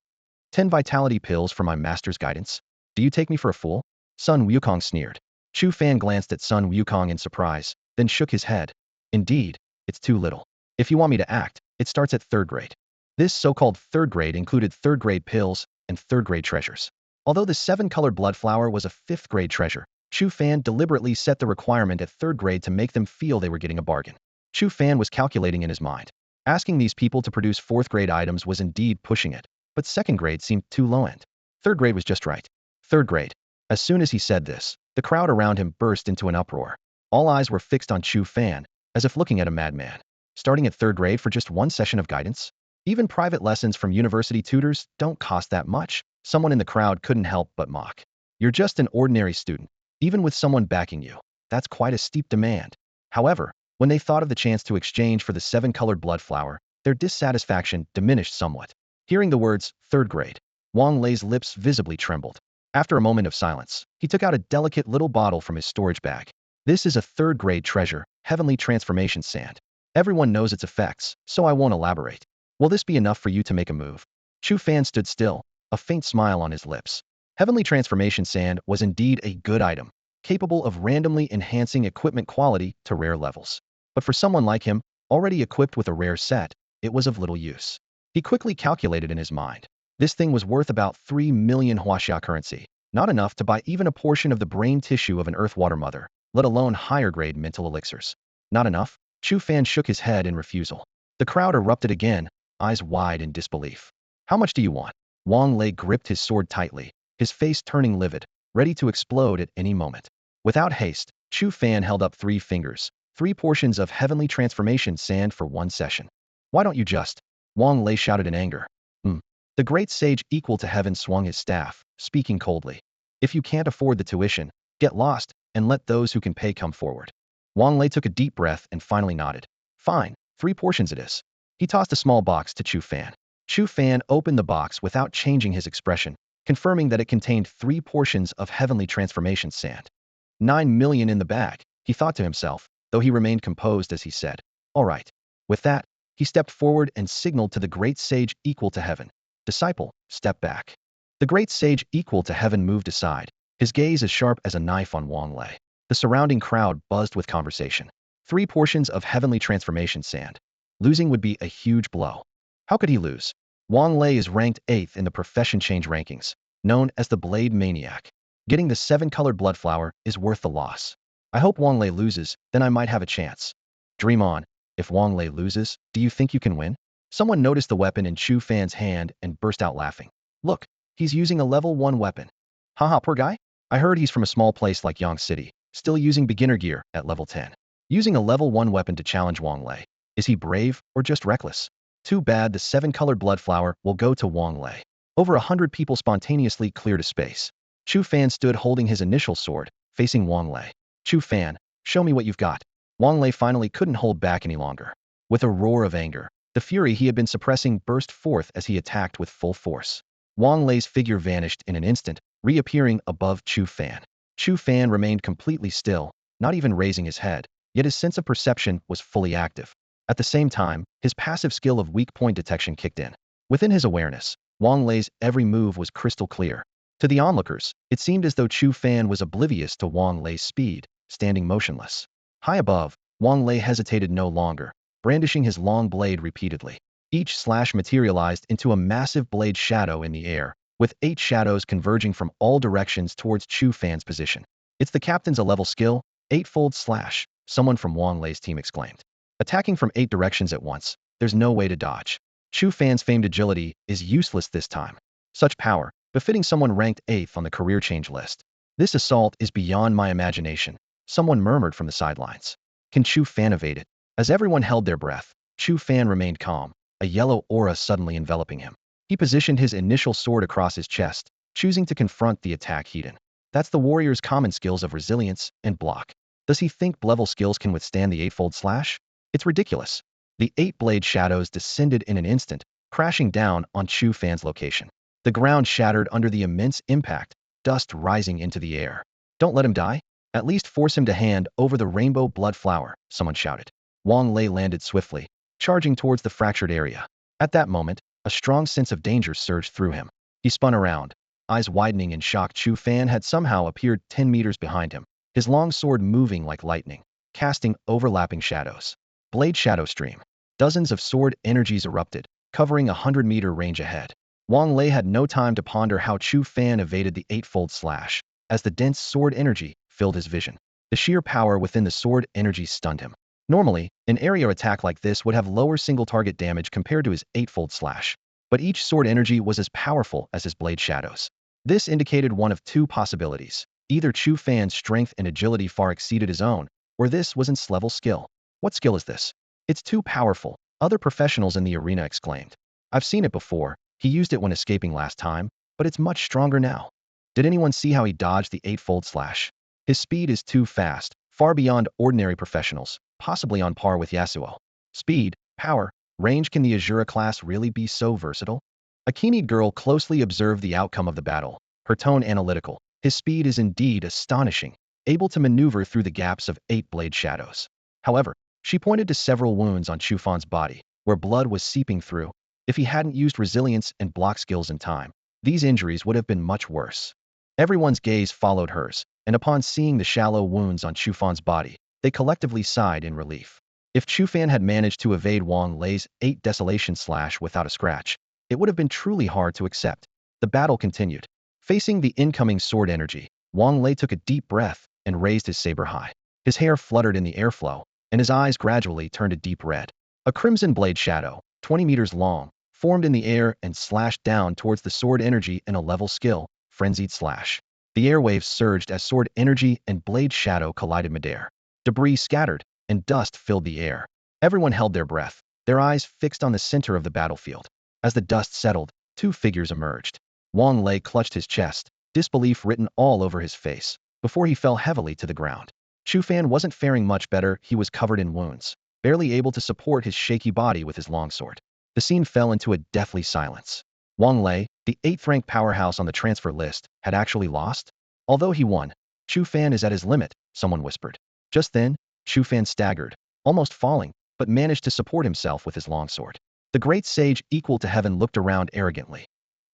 10 vitality pills for my master's guidance? Do you take me for a fool? Sun Wukong sneered. Chu Fan glanced at Sun Wukong in surprise, then shook his head. Indeed, it's too little. If you want me to act, it starts at 3rd grade. This so-called 3rd grade included 3rd grade pills and 3rd grade treasures. Although the 7-colored blood flower was a 5th grade treasure, Chu Fan deliberately set the requirement at 3rd grade to make them feel they were getting a bargain. Chu Fan was calculating in his mind. Asking these people to produce 4th grade items was indeed pushing it, but 2nd grade seemed too low-end. 3rd grade was just right. 3rd grade. As soon as he said this, the crowd around him burst into an uproar. All eyes were fixed on Chu Fan, as if looking at a madman. Starting at 3rd grade for just one session of guidance? Even private lessons from university tutors don't cost that much. Someone in the crowd couldn't help but mock. You're just an ordinary student, even with someone backing you. That's quite a steep demand. However, when they thought of the chance to exchange for the 7-colored blood flower, their dissatisfaction diminished somewhat. Hearing the words, 3rd grade, Wang Lei's lips visibly trembled. After a moment of silence, he took out a delicate little bottle from his storage bag. This is a 3rd grade treasure, Heavenly Transformation Sand. Everyone knows its effects, so I won't elaborate. Will this be enough for you to make a move? Chu Fan stood still, a faint smile on his lips. Heavenly Transformation Sand was indeed a good item, capable of randomly enhancing equipment quality to rare levels. But for someone like him, already equipped with a rare set, it was of little use. He quickly calculated in his mind. This thing was worth about 3 million huaxia currency, not enough to buy even a portion of the brain tissue of an Earthwater mother, let alone higher-grade mental elixirs. Not enough? Chu Fan shook his head in refusal. The crowd erupted again, eyes wide in disbelief. How much do you want? Wang Lei gripped his sword tightly, his face turning livid, ready to explode at any moment. Without haste, Chu Fan held up 3 fingers, 3 portions of Heavenly Transformation Sand for 1 session. Why don't you just? Wang Lei shouted in anger. The great sage equal to heaven swung his staff, speaking coldly. If you can't afford the tuition, get lost, and let those who can pay come forward. Wang Lei took a deep breath and finally nodded. Fine, 3 portions it is. He tossed a small box to Chu Fan. Chu Fan opened the box without changing his expression, confirming that it contained 3 portions of Heavenly Transformation Sand. 9 million in the bag, he thought to himself, though he remained composed as he said, all right. With that, he stepped forward and signaled to the great sage equal to heaven. Disciple, step back. The great sage equal to heaven moved aside, his gaze as sharp as a knife on Wang Lei. The surrounding crowd buzzed with conversation. 3 portions of Heavenly Transformation Sand. Losing would be a huge blow. How could he lose? Wang Lei is ranked 8th in the profession change rankings. known as the Blade Maniac. Getting the 7-colored blood flower is worth the loss. I hope Wang Lei loses, then I might have a chance. Dream on. If Wang Lei loses, do you think you can win? Someone noticed the weapon in Chu Fan's hand and burst out laughing. Look, he's using a level 1 weapon. Haha, poor guy. I heard he's from a small place like Yang City, still using beginner gear at level 10. Using a level 1 weapon to challenge Wang Lei. Is he brave or just reckless? Too bad the 7-colored blood flower will go to Wang Lei. Over 100 people spontaneously cleared a space. Chu Fan stood holding his initial sword, facing Wang Lei. Chu Fan, show me what you've got. Wang Lei finally couldn't hold back any longer. With a roar of anger, the fury he had been suppressing burst forth as he attacked with full force. Wang Lei's figure vanished in an instant, reappearing above Chu Fan. Chu Fan remained completely still, not even raising his head, yet his sense of perception was fully active. At the same time, his passive skill of weak point detection kicked in. Within his awareness, Wang Lei's every move was crystal clear. To the onlookers, it seemed as though Chu Fan was oblivious to Wang Lei's speed, standing motionless. High above, Wang Lei hesitated no longer, brandishing his long blade repeatedly. Each slash materialized into a massive blade shadow in the air, with 8 shadows converging from all directions towards Chu Fan's position. It's the captain's A-level skill, 8-fold slash, someone from Wang Lei's team exclaimed. Attacking from 8 directions at once, there's no way to dodge. Chu Fan's famed agility is useless this time. Such power, befitting someone ranked 8th on the career change list. This assault is beyond my imagination, someone murmured from the sidelines. Can Chu Fan evade it? As everyone held their breath, Chu Fan remained calm, a yellow aura suddenly enveloping him. He positioned his initial sword across his chest, choosing to confront the attack head-on. That's the warrior's common skills of resilience and block. Does he think level skills can withstand the 8-fold slash? It's ridiculous. The 8-blade shadows descended in an instant, crashing down on Chu Fan's location. The ground shattered under the immense impact, dust rising into the air. Don't let him die. At least force him to hand over the rainbow blood flower, someone shouted. Wang Lei landed swiftly, charging towards the fractured area. At that moment, a strong sense of danger surged through him. He spun around, eyes widening in shock. Chu Fan had somehow appeared 10 meters behind him, his long sword moving like lightning, casting overlapping shadows. Blade shadow stream. Dozens of sword energies erupted, covering a 100-meter range ahead. Wang Lei had no time to ponder how Chu Fan evaded the 8-fold slash, as the dense sword energy filled his vision. The sheer power within the sword energy stunned him. Normally, an area attack like this would have lower single-target damage compared to his 8-fold slash, but each sword energy was as powerful as his blade shadows. This indicated one of 2 possibilities. Either Chu Fan's strength and agility far exceeded his own, or this was its level skill. What skill is this? It's too powerful, other professionals in the arena exclaimed. I've seen it before. He used it when escaping last time, but it's much stronger now. Did anyone see how he dodged the 8-fold slash? His speed is too fast, far beyond ordinary professionals, possibly on par with Yasuo. Speed, power, range. Can the Asura class really be so versatile? A keen-eyed girl closely observed the outcome of the battle, her tone analytical. His speed is indeed astonishing, able to maneuver through the gaps of 8-blade shadows. However, she pointed to several wounds on Chu Fan's body, where blood was seeping through. If he hadn't used resilience and block skills in time, these injuries would have been much worse. Everyone's gaze followed hers, and upon seeing the shallow wounds on Chu Fan's body, they collectively sighed in relief. If Chu Fan had managed to evade Wang Lei's 8 desolation slash without a scratch, it would have been truly hard to accept. The battle continued. Facing the incoming sword energy, Wang Lei took a deep breath and raised his saber high. His hair fluttered in the airflow, and his eyes gradually turned a deep red. A crimson blade shadow, 20 meters long, formed in the air and slashed down towards the sword energy in a level skill, frenzied slash. The airwaves surged as sword energy and blade shadow collided midair. Debris scattered, and dust filled the air. Everyone held their breath, their eyes fixed on the center of the battlefield. As the dust settled, 2 figures emerged. Wang Lei clutched his chest, disbelief written all over his face, before he fell heavily to the ground. Chu Fan wasn't faring much better. He was covered in wounds, barely able to support his shaky body with his longsword. The scene fell into a deathly silence. Wang Lei, the 8th-ranked powerhouse on the transfer list, had actually lost? Although he won, Chu Fan is at his limit, someone whispered. Just then, Chu Fan staggered, almost falling, but managed to support himself with his longsword. The great sage equal to heaven looked around arrogantly.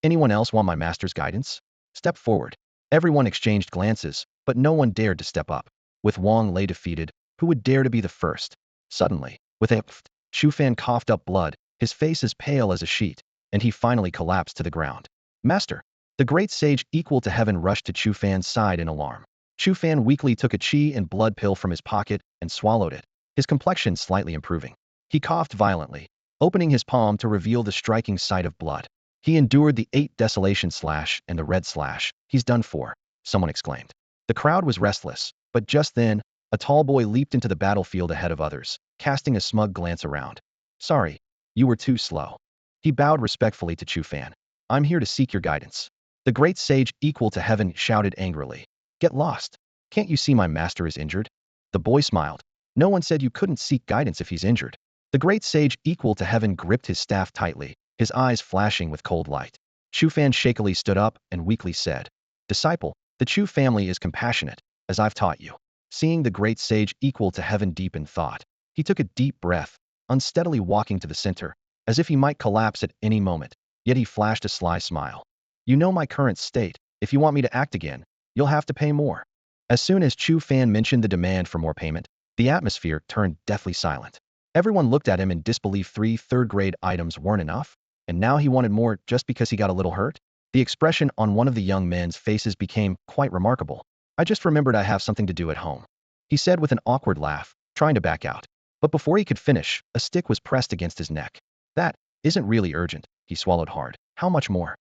Anyone else want my master's guidance? Step forward. Everyone exchanged glances, but no one dared to step up. With Wang Lei defeated, who would dare to be the first? Suddenly, with a pfft, Chu Fan coughed up blood, his face as pale as a sheet, and he finally collapsed to the ground. Master, The great sage equal to heaven rushed to Chu Fan's side in alarm. Chu Fan weakly took a chi and blood pill from his pocket and swallowed it, his complexion slightly improving. He coughed violently, opening his palm to reveal the striking sight of blood. He endured the 8 desolation slash and the red slash. He's done for, someone exclaimed. The crowd was restless, but just then, a tall boy leaped into the battlefield ahead of others, casting a smug glance around. Sorry, you were too slow. He bowed respectfully to Chu Fan. I'm here to seek your guidance. The great sage equal to heaven shouted angrily. Get lost. Can't you see my master is injured? The boy smiled. No one said you couldn't seek guidance if he's injured. The great sage equal to heaven gripped his staff tightly, his eyes flashing with cold light. Chu Fan shakily stood up and weakly said, Disciple, the Chu family is compassionate, as I've taught you. Seeing the great sage equal to heaven deep in thought, he took a deep breath, unsteadily walking to the center, as if he might collapse at any moment, yet he flashed a sly smile. You know my current state. If you want me to act again, you'll have to pay more. As soon as Chu Fan mentioned the demand for more payment, the atmosphere turned deathly silent. Everyone looked at him in disbelief. 3 third-grade items weren't enough, and now he wanted more just because he got a little hurt? The expression on one of the young men's faces became quite remarkable. I just remembered I have something to do at home, he said with an awkward laugh, trying to back out. But before he could finish, a stick was pressed against his neck. That isn't really urgent, he swallowed hard. How much more?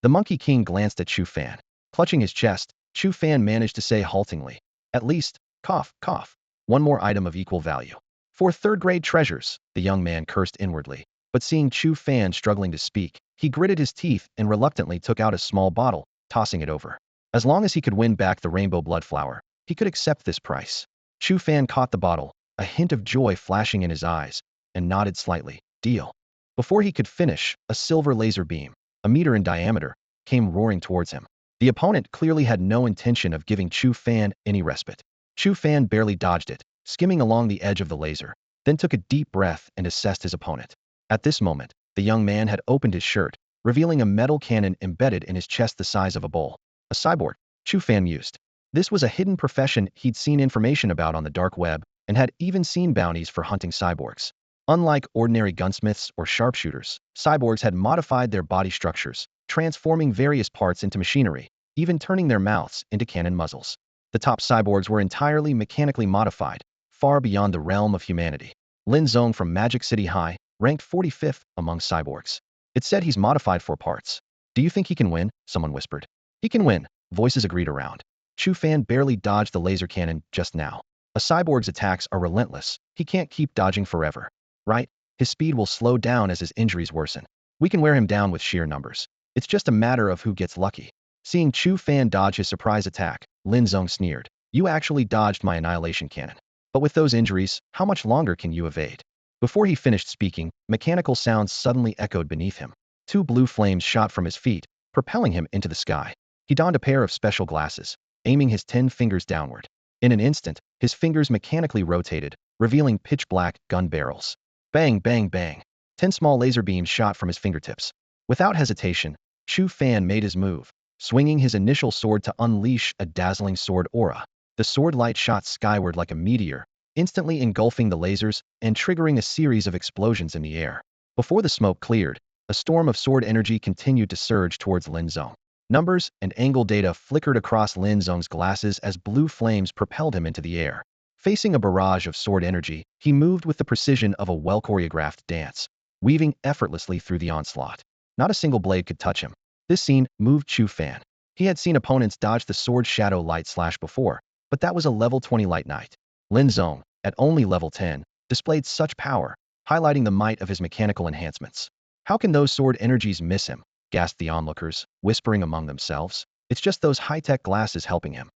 The Monkey King glanced at Chu Fan. Clutching his chest, Chu Fan managed to say haltingly, at least, cough, cough, one more item of equal value. 4 third-grade treasures, the young man cursed inwardly. But seeing Chu Fan struggling to speak, he gritted his teeth and reluctantly took out a small bottle, tossing it over. As long as he could win back the rainbow blood flower, he could accept this price. Chu Fan caught the bottle, a hint of joy flashing in his eyes, and nodded slightly. Deal. Before he could finish, a silver laser beam, a meter in diameter, came roaring towards him. The opponent clearly had no intention of giving Chu Fan any respite. Chu Fan barely dodged it, skimming along the edge of the laser, then took a deep breath and assessed his opponent. At this moment, the young man had opened his shirt, revealing a metal cannon embedded in his chest the size of a bowl. A cyborg, Chu Fan mused. This was a hidden profession he'd seen information about on the dark web, and had even seen bounties for hunting cyborgs. Unlike ordinary gunsmiths or sharpshooters, cyborgs had modified their body structures, transforming various parts into machinery, even turning their mouths into cannon muzzles. The top cyborgs were entirely mechanically modified, far beyond the realm of humanity. Lin Zong from Magic City High, ranked 45th among cyborgs. It said he's modified for parts. Do you think he can win? Someone whispered. He can win, voices agreed around. Chu Fan barely dodged the laser cannon just now. A cyborg's attacks are relentless. He can't keep dodging forever. Right? His speed will slow down as his injuries worsen. We can wear him down with sheer numbers. It's just a matter of who gets lucky. Seeing Chu Fan dodge his surprise attack, Lin Zong sneered. You actually dodged my annihilation cannon. But with those injuries, how much longer can you evade? Before he finished speaking, mechanical sounds suddenly echoed beneath him. 2 blue flames shot from his feet, propelling him into the sky. He donned a pair of special glasses, aiming his 10 fingers downward. In an instant, his fingers mechanically rotated, revealing pitch-black gun barrels. Bang, bang, bang. 10 small laser beams shot from his fingertips. Without hesitation, Chu Fan made his move, swinging his initial sword to unleash a dazzling sword aura. The sword light shot skyward like a meteor, instantly engulfing the lasers and triggering a series of explosions in the air. Before the smoke cleared, a storm of sword energy continued to surge towards Lin Zong. Numbers and angle data flickered across Lin Zong's glasses as blue flames propelled him into the air. Facing a barrage of sword energy, he moved with the precision of a well-choreographed dance, weaving effortlessly through the onslaught. Not a single blade could touch him. This scene moved Chu Fan. He had seen opponents dodge the sword shadow light slash before, but that was a level 20 light knight. Lin Zong, at only level 10, displayed such power, highlighting the might of his mechanical enhancements. How can those sword energies miss him? Gasped the onlookers, whispering among themselves. It's just those high-tech glasses helping him.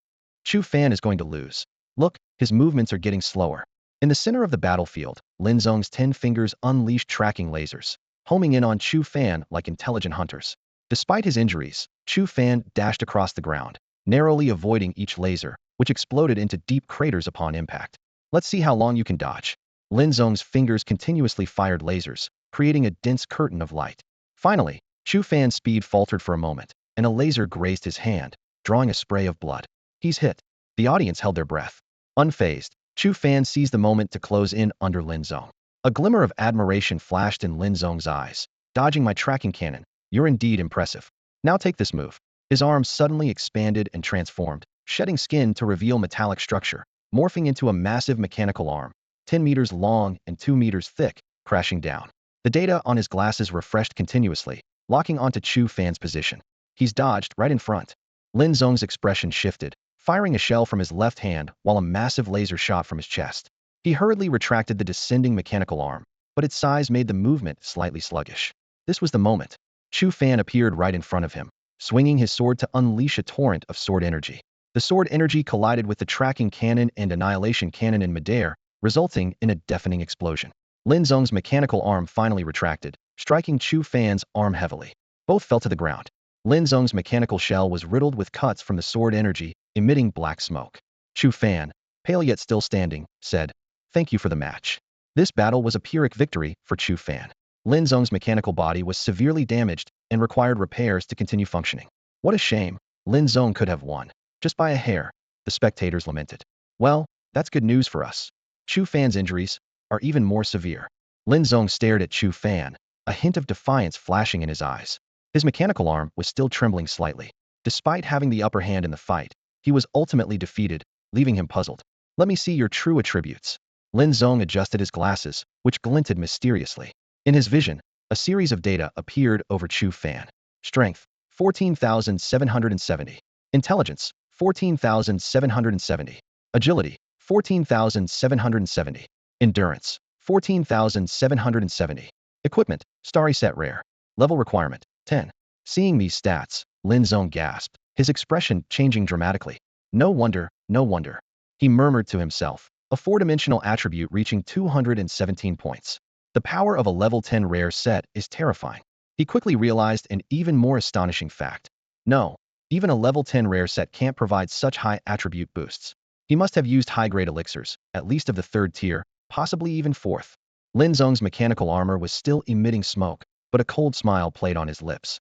Chu Fan is going to lose. Look, his movements are getting slower. In the center of the battlefield, Lin Zong's 10 fingers unleashed tracking lasers, homing in on Chu Fan like intelligent hunters. Despite his injuries, Chu Fan dashed across the ground, narrowly avoiding each laser, which exploded into deep craters upon impact. Let's see how long you can dodge. Lin Zong's fingers continuously fired lasers, creating a dense curtain of light. Finally, Chu Fan's speed faltered for a moment, and a laser grazed his hand, drawing a spray of blood. He's hit. The audience held their breath. Unfazed, Chu Fan seized the moment to close in under Lin Zong. A glimmer of admiration flashed in Lin Zong's eyes. Dodging my tracking cannon, you're indeed impressive. Now take this move. His arms suddenly expanded and transformed, shedding skin to reveal metallic structure, morphing into a massive mechanical arm, 10 meters long and 2 meters thick, crashing down. The data on his glasses refreshed continuously, locking onto Chu Fan's position. He's dodged right in front. Lin Zhong's expression shifted, firing a shell from his left hand while a massive laser shot from his chest. He hurriedly retracted the descending mechanical arm, but its size made the movement slightly sluggish. This was the moment. Chu Fan appeared right in front of him, swinging his sword to unleash a torrent of sword energy. The sword energy collided with the tracking cannon and annihilation cannon in midair, resulting in a deafening explosion. Lin Zhong's mechanical arm finally retracted, striking Chu Fan's arm heavily. Both fell to the ground. Lin Zhong's mechanical shell was riddled with cuts from the sword energy, emitting black smoke. Chu Fan, pale yet still standing, said, "Thank you for the match." This battle was a Pyrrhic victory for Chu Fan. Lin Zhong's mechanical body was severely damaged and required repairs to continue functioning. What a shame. Lin Zhong could have won. Just by a hair, the spectators lamented. Well, that's good news for us. Chu Fan's injuries are even more severe. Lin Zhong stared at Chu Fan, a hint of defiance flashing in his eyes. His mechanical arm was still trembling slightly. Despite having the upper hand in the fight, he was ultimately defeated, leaving him puzzled. Let me see your true attributes. Lin Zhong adjusted his glasses, which glinted mysteriously. In his vision, a series of data appeared over Chu Fan. Strength, 14,770. Intelligence, 14,770. Agility, 14,770. Endurance, 14,770. Equipment, Starry Set Rare. Level requirement, 10. Seeing these stats, Lin Zhong gasped, his expression changing dramatically. No wonder, no wonder. He murmured to himself, a four-dimensional attribute reaching 217 points. The power of a level 10 rare set is terrifying. He quickly realized an even more astonishing fact. No, even a level 10 rare set can't provide such high attribute boosts. He must have used high-grade elixirs, at least of the third tier, possibly even fourth. Lin Zhong's mechanical armor was still emitting smoke, but a cold smile played on his lips.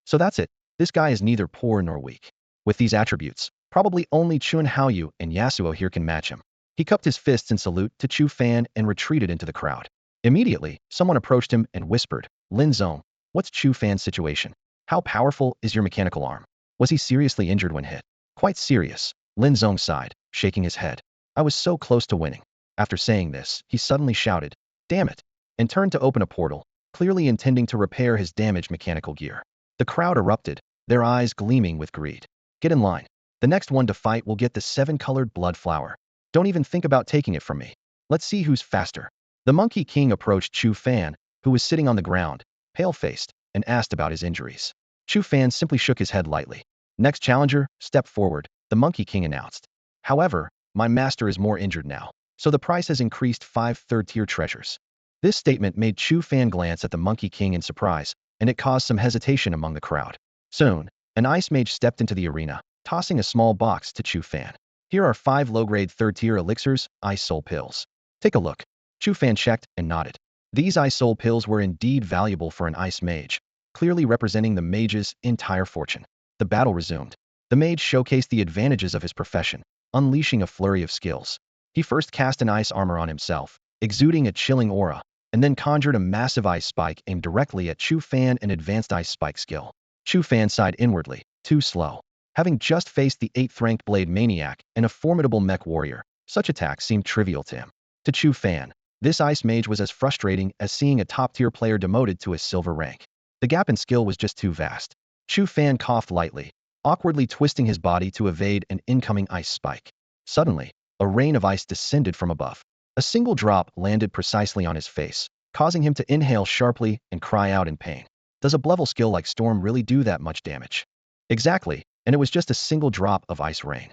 So that's it. This guy is neither poor nor weak. With these attributes, probably only Chun Haoyu and Yasuo here can match him. He cupped his fists in salute to Chu Fan and retreated into the crowd. Immediately, someone approached him and whispered, "Lin Zhong, what's Chu Fan's situation? How powerful is your mechanical arm? Was he seriously injured when hit?" "Quite serious," Lin Zhong sighed, shaking his head. "I was so close to winning." After saying this, he suddenly shouted, "Damn it," and turned to open a portal, clearly intending to repair his damaged mechanical gear. The crowd erupted, their eyes gleaming with greed. "Get in line. The next one to fight will get the 7-colored blood flower. Don't even think about taking it from me. Let's see who's faster." The Monkey King approached Chu Fan, who was sitting on the ground, pale-faced, and asked about his injuries. Chu Fan simply shook his head lightly. "Next challenger, step forward," the Monkey King announced. "However, my master is more injured now, so the price has increased 5 third-tier treasures." This statement made Chu Fan glance at the Monkey King in surprise, and it caused some hesitation among the crowd. Soon, an ice mage stepped into the arena, tossing a small box to Chu Fan. "Here are 5 low-grade third-tier elixirs, ice soul pills. Take a look." Chu Fan checked and nodded. These ice soul pills were indeed valuable for an ice mage, clearly representing the mage's entire fortune. The battle resumed. The mage showcased the advantages of his profession, unleashing a flurry of skills. He first cast an ice armor on himself, exuding a chilling aura, and then conjured a massive ice spike aimed directly at Chu Fan, an advanced ice spike skill. Chu Fan sighed inwardly, too slow. Having just faced the 8th-ranked Blade Maniac and a formidable mech warrior, such attacks seemed trivial to him. To Chu Fan, this ice mage was as frustrating as seeing a top-tier player demoted to a silver rank. The gap in skill was just too vast. Chu Fan coughed lightly, awkwardly twisting his body to evade an incoming ice spike. Suddenly, a rain of ice descended from above. A single drop landed precisely on his face, causing him to inhale sharply and cry out in pain. Does a level skill like Storm really do that much damage? Exactly, and it was just a single drop of ice rain.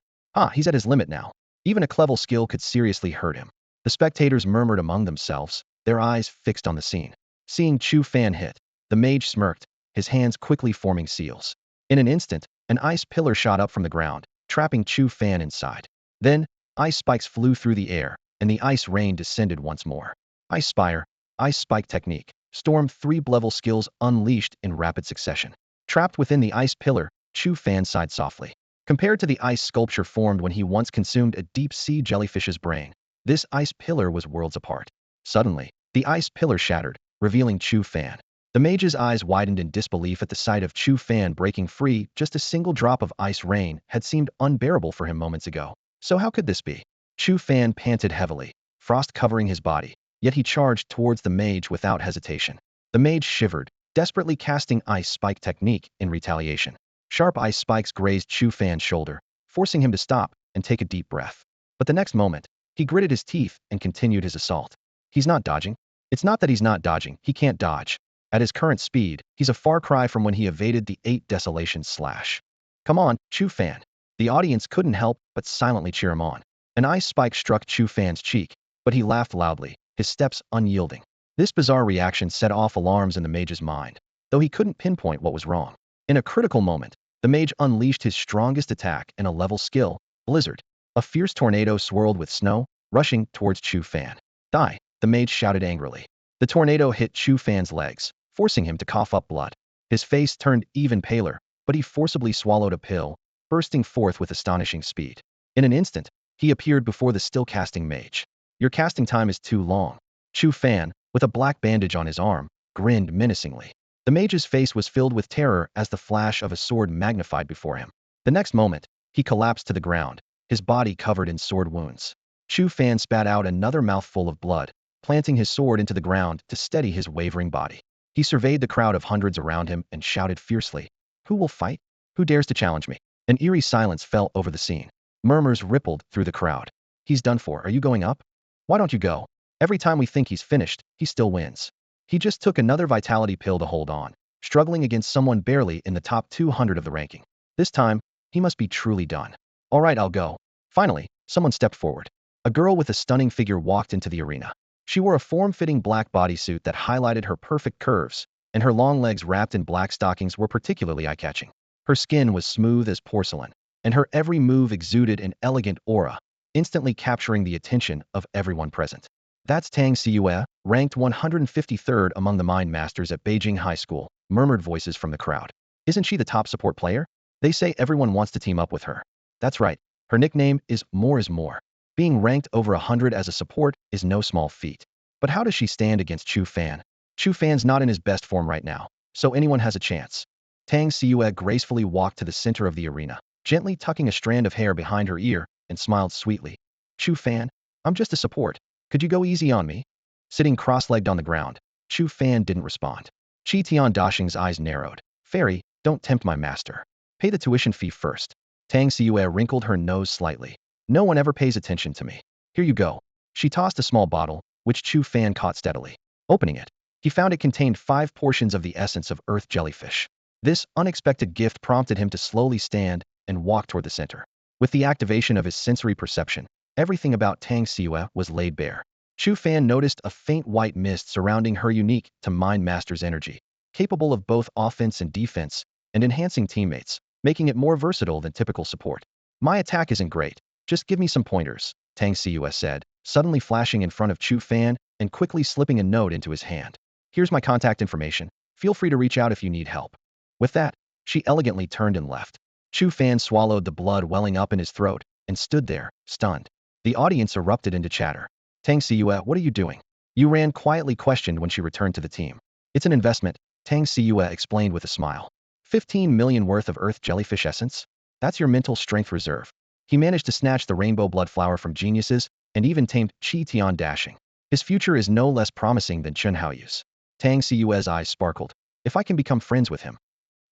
He's at his limit now. Even a clever skill could seriously hurt him. The spectators murmured among themselves, their eyes fixed on the scene. Seeing Chu Fan hit, the mage smirked, his hands quickly forming seals. In an instant, an ice pillar shot up from the ground, trapping Chu Fan inside. Then, ice spikes flew through the air, and the ice rain descended once more. Ice Spire, Ice Spike Technique, Storm 3 level skills unleashed in rapid succession. Trapped within the ice pillar, Chu Fan sighed softly. Compared to the ice sculpture formed when he once consumed a deep-sea jellyfish's brain, this ice pillar was worlds apart. Suddenly, the ice pillar shattered, revealing Chu Fan. The mage's eyes widened in disbelief at the sight of Chu Fan breaking free. Just a single drop of ice rain had seemed unbearable for him moments ago. So how could this be? Chu Fan panted heavily, frost covering his body, yet he charged towards the mage without hesitation. The mage shivered, desperately casting ice spike technique in retaliation. Sharp ice spikes grazed Chu Fan's shoulder, forcing him to stop and take a deep breath. But the next moment, he gritted his teeth and continued his assault. He's not dodging. It's not that he's not dodging, he can't dodge. At his current speed, he's a far cry from when he evaded the 8 Desolation slash. Come on, Chu Fan. The audience couldn't help but silently cheer him on. An ice spike struck Chu Fan's cheek, but he laughed loudly, his steps unyielding. This bizarre reaction set off alarms in the mage's mind, though he couldn't pinpoint what was wrong. In a critical moment, the mage unleashed his strongest attack in a level skill, Blizzard. A fierce tornado swirled with snow, rushing towards Chu Fan. Die, the mage shouted angrily. The tornado hit Chu Fan's legs, forcing him to cough up blood. His face turned even paler, but he forcibly swallowed a pill, bursting forth with astonishing speed. In an instant, he appeared before the still casting mage. Your casting time is too long. Chu Fan, with a black bandage on his arm, grinned menacingly. The mage's face was filled with terror as the flash of a sword magnified before him. The next moment, he collapsed to the ground, his body covered in sword wounds. Chu Fan spat out another mouthful of blood, planting his sword into the ground to steady his wavering body. He surveyed the crowd of hundreds around him and shouted fiercely, "Who will fight? Who dares to challenge me?" An eerie silence fell over the scene. Murmurs rippled through the crowd. He's done for. Are you going up? Why don't you go? Every time we think he's finished, he still wins. He just took another vitality pill to hold on, struggling against someone barely in the top 200 of the ranking. This time, he must be truly done. All right, I'll go. Finally, someone stepped forward. A girl with a stunning figure walked into the arena. She wore a form-fitting black bodysuit that highlighted her perfect curves, and her long legs wrapped in black stockings were particularly eye-catching. Her skin was smooth as porcelain, and her every move exuded an elegant aura, instantly capturing the attention of everyone present. That's Tang Siyue, ranked 153rd among the Mind Masters at Beijing High School, murmured voices from the crowd. Isn't she the top support player? They say everyone wants to team up with her. That's right. Her nickname is More is More. Being ranked over 100 as a support is no small feat. But how does she stand against Chu Fan? Chu Fan's not in his best form right now, so anyone has a chance. Tang Siyue gracefully walked to the center of the arena, gently tucking a strand of hair behind her ear, and smiled sweetly. Chu Fan, I'm just a support. Could you go easy on me? Sitting cross-legged on the ground, Chu Fan didn't respond. Qi Tian Dashing's eyes narrowed. Fairy, don't tempt my master. Pay the tuition fee first. Tang Siyue wrinkled her nose slightly. No one ever pays attention to me. Here you go. She tossed a small bottle, which Chu Fan caught steadily. Opening it, he found it contained 5 portions of the essence of earth jellyfish. This unexpected gift prompted him to slowly stand and walk toward the center. With the activation of his sensory perception, everything about Tang Siyue was laid bare. Chu Fan noticed a faint white mist surrounding her unique to Mind Master's energy, capable of both offense and defense, and enhancing teammates, making it more versatile than typical support. My attack isn't great. Just give me some pointers, Tang Siyue said, suddenly flashing in front of Chu Fan and quickly slipping a note into his hand. Here's my contact information. Feel free to reach out if you need help. With that, she elegantly turned and left. Chu Fan swallowed the blood welling up in his throat and stood there, stunned. The audience erupted into chatter. Tang Siyue, what are you doing? Yu Ran quietly questioned when she returned to the team. It's an investment, Tang Siyue explained with a smile. 15 million worth of earth jellyfish essence? That's your mental strength reserve. He managed to snatch the rainbow blood flower from geniuses and even tamed Qi Tian Dashing. His future is no less promising than Chen Haoyu's. Tang Siyue's eyes sparkled. If I can become friends with him.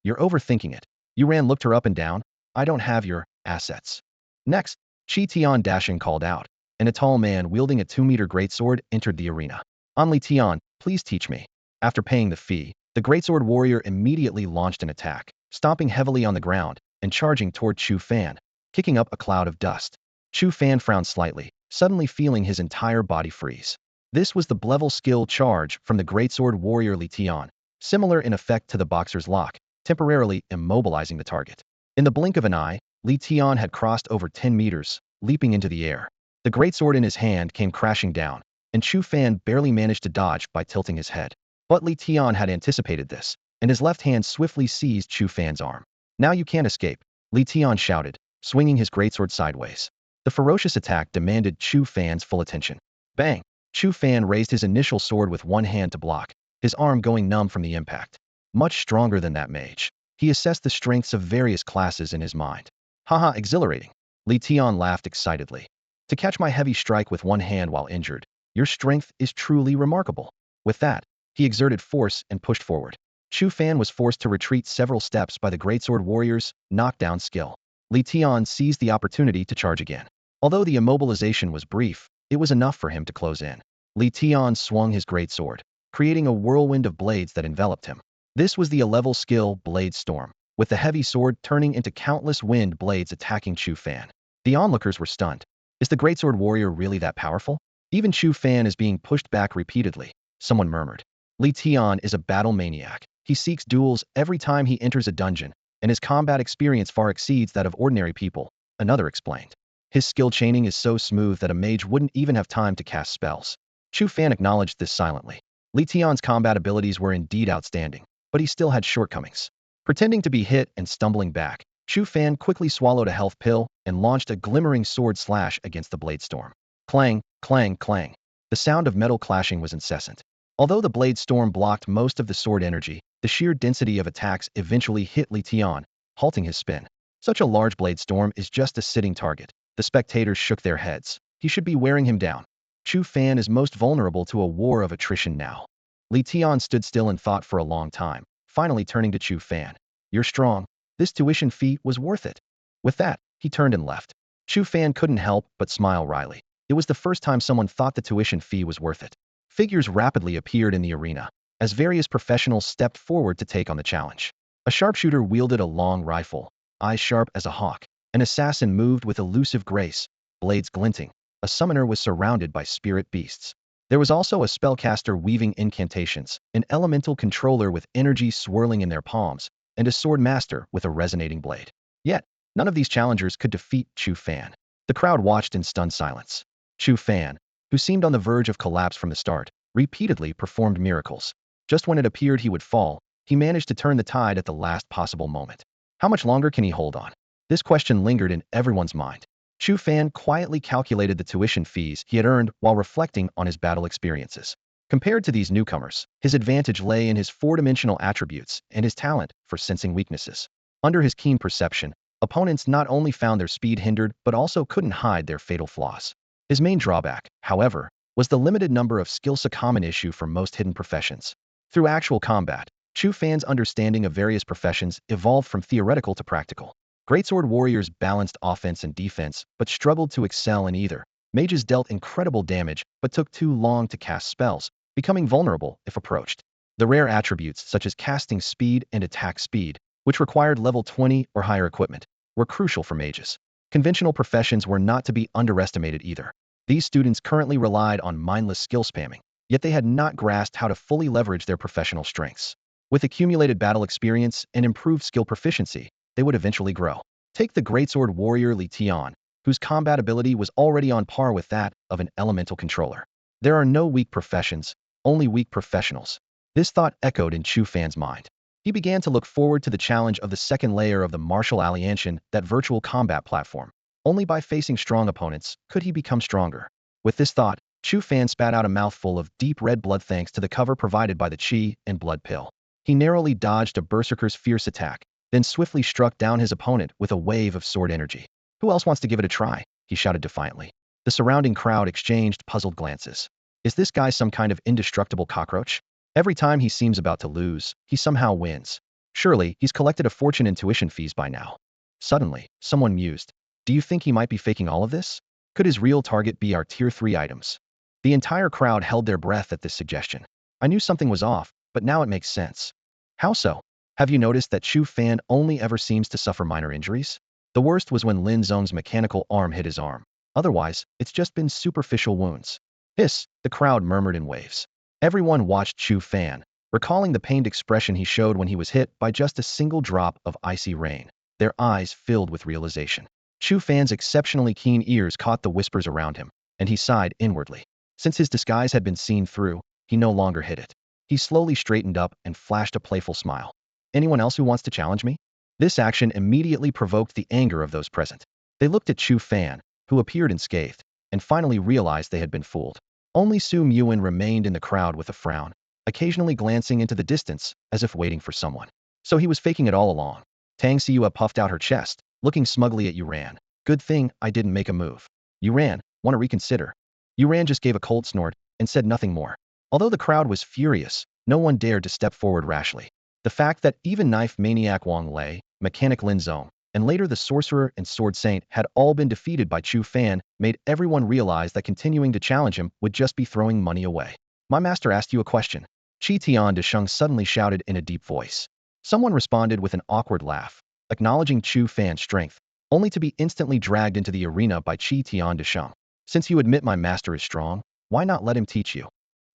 You're overthinking it. Yu Ran looked her up and down. I don't have your assets. Next, Qi Tian Dashing called out, and a tall man wielding a 2-meter greatsword entered the arena. Anli Tian, please teach me. After paying the fee, the greatsword warrior immediately launched an attack, stomping heavily on the ground and charging toward Chu Fan, kicking up a cloud of dust. Chu Fan frowned slightly, suddenly feeling his entire body freeze. This was the level skill charge from the greatsword warrior Li Tian, similar in effect to the boxer's lock, temporarily immobilizing the target. In the blink of an eye, Li Tian had crossed over 10 meters, leaping into the air. The greatsword in his hand came crashing down, and Chu Fan barely managed to dodge by tilting his head. But Li Tian had anticipated this, and his left hand swiftly seized Chu Fan's arm. Now you can't escape, Li Tian shouted, swinging his greatsword sideways. The ferocious attack demanded Chu Fan's full attention. Bang! Chu Fan raised his initial sword with one hand to block, his arm going numb from the impact. Much stronger than that mage. He assessed the strengths of various classes in his mind. Haha, exhilarating. Li Tian laughed excitedly. To catch my heavy strike with one hand while injured, your strength is truly remarkable. With that, he exerted force and pushed forward. Chu Fan was forced to retreat several steps by the greatsword warrior's knockdown skill. Li Tian seized the opportunity to charge again. Although the immobilization was brief, it was enough for him to close in. Li Tian swung his greatsword, creating a whirlwind of blades that enveloped him. This was the A-level skill Blade Storm, with the heavy sword turning into countless wind blades attacking Chu Fan. The onlookers were stunned. Is the greatsword warrior really that powerful? Even Chu Fan is being pushed back repeatedly, someone murmured. Li Tian is a battle maniac. He seeks duels every time he enters a dungeon, and his combat experience far exceeds that of ordinary people, another explained. His skill chaining is so smooth that a mage wouldn't even have time to cast spells. Chu Fan acknowledged this silently. Li Tian's combat abilities were indeed outstanding, but he still had shortcomings. Pretending to be hit and stumbling back, Chu Fan quickly swallowed a health pill and launched a glimmering sword slash against the blade storm. Clang, clang, clang. The sound of metal clashing was incessant. Although the blade storm blocked most of the sword energy, the sheer density of attacks eventually hit Li Tian, halting his spin. Such a large blade storm is just a sitting target. The spectators shook their heads. He should be wearing him down. Chu Fan is most vulnerable to a war of attrition now. Li Tian stood still in thought for a long time, finally turning to Chu Fan. You're strong. This tuition fee was worth it. With that, he turned and left. Chu Fan couldn't help but smile wryly. It was the first time someone thought the tuition fee was worth it. Figures rapidly appeared in the arena, as various professionals stepped forward to take on the challenge. A sharpshooter wielded a long rifle, eyes sharp as a hawk. An assassin moved with elusive grace, blades glinting. A summoner was surrounded by spirit beasts. There was also a spellcaster weaving incantations, an elemental controller with energy swirling in their palms, and a sword master with a resonating blade. Yet, none of these challengers could defeat Chu Fan. The crowd watched in stunned silence. Chu Fan, who seemed on the verge of collapse from the start, repeatedly performed miracles. Just when it appeared he would fall, he managed to turn the tide at the last possible moment. How much longer can he hold on? This question lingered in everyone's mind. Chu Fan quietly calculated the tuition fees he had earned while reflecting on his battle experiences. Compared to these newcomers, his advantage lay in his four-dimensional attributes and his talent for sensing weaknesses. Under his keen perception, opponents not only found their speed hindered but also couldn't hide their fatal flaws. His main drawback, however, was the limited number of skills, a common issue for most hidden professions. Through actual combat, Chu Fan's understanding of various professions evolved from theoretical to practical. Greatsword warriors balanced offense and defense, but struggled to excel in either. Mages dealt incredible damage, but took too long to cast spells, becoming vulnerable if approached. The rare attributes such as casting speed and attack speed, which required level 20 or higher equipment, were crucial for mages. Conventional professions were not to be underestimated either. These students currently relied on mindless skill spamming, yet they had not grasped how to fully leverage their professional strengths. With accumulated battle experience and improved skill proficiency, they would eventually grow. Take the greatsword warrior Li Tian, whose combat ability was already on par with that of an elemental controller. There are no weak professions, only weak professionals. This thought echoed in Chu Fan's mind. He began to look forward to the challenge of the second layer of the martial alliance, that virtual combat platform. Only by facing strong opponents could he become stronger. With this thought, Chu Fan spat out a mouthful of deep red blood thanks to the cover provided by the chi and blood pill. He narrowly dodged a berserker's fierce attack, then swiftly struck down his opponent with a wave of sword energy. Who else wants to give it a try? He shouted defiantly. The surrounding crowd exchanged puzzled glances. Is this guy some kind of indestructible cockroach? Every time he seems about to lose, he somehow wins. Surely, he's collected a fortune in tuition fees by now. Suddenly, someone mused. Do you think he might be faking all of this? Could his real target be our tier 3 items? The entire crowd held their breath at this suggestion. I knew something was off, but now it makes sense. How so? Have you noticed that Chu Fan only ever seems to suffer minor injuries? The worst was when Lin Zhong's mechanical arm hit his arm. Otherwise, it's just been superficial wounds. Hiss, the crowd murmured in waves. Everyone watched Chu Fan, recalling the pained expression he showed when he was hit by just a single drop of icy rain. Their eyes filled with realization. Chu Fan's exceptionally keen ears caught the whispers around him, and he sighed inwardly. Since his disguise had been seen through, he no longer hid it. He slowly straightened up and flashed a playful smile. Anyone else who wants to challenge me? This action immediately provoked the anger of those present. They looked at Chu Fan, who appeared unscathed, and finally realized they had been fooled. Only Su Muin remained in the crowd with a frown. occasionally glancing into the distance as if waiting for someone. So he was faking it all along. Tang Siua puffed out her chest, looking smugly at Yuran. Good thing I didn't make a move. Yuran, want to reconsider? Yuran just gave a cold snort and said nothing more. Although the crowd was furious, no one dared to step forward rashly. The fact that even knife maniac Wang Lei, mechanic Lin Zong, and later the sorcerer and sword saint had all been defeated by Chu Fan made everyone realize that continuing to challenge him would just be throwing money away. My master asked you a question. Qi Tian de Sheng suddenly shouted in a deep voice. Someone responded with an awkward laugh, acknowledging Chu Fan's strength, only to be instantly dragged into the arena by Qi Tian de Sheng. Since you admit my master is strong, why not let him teach you?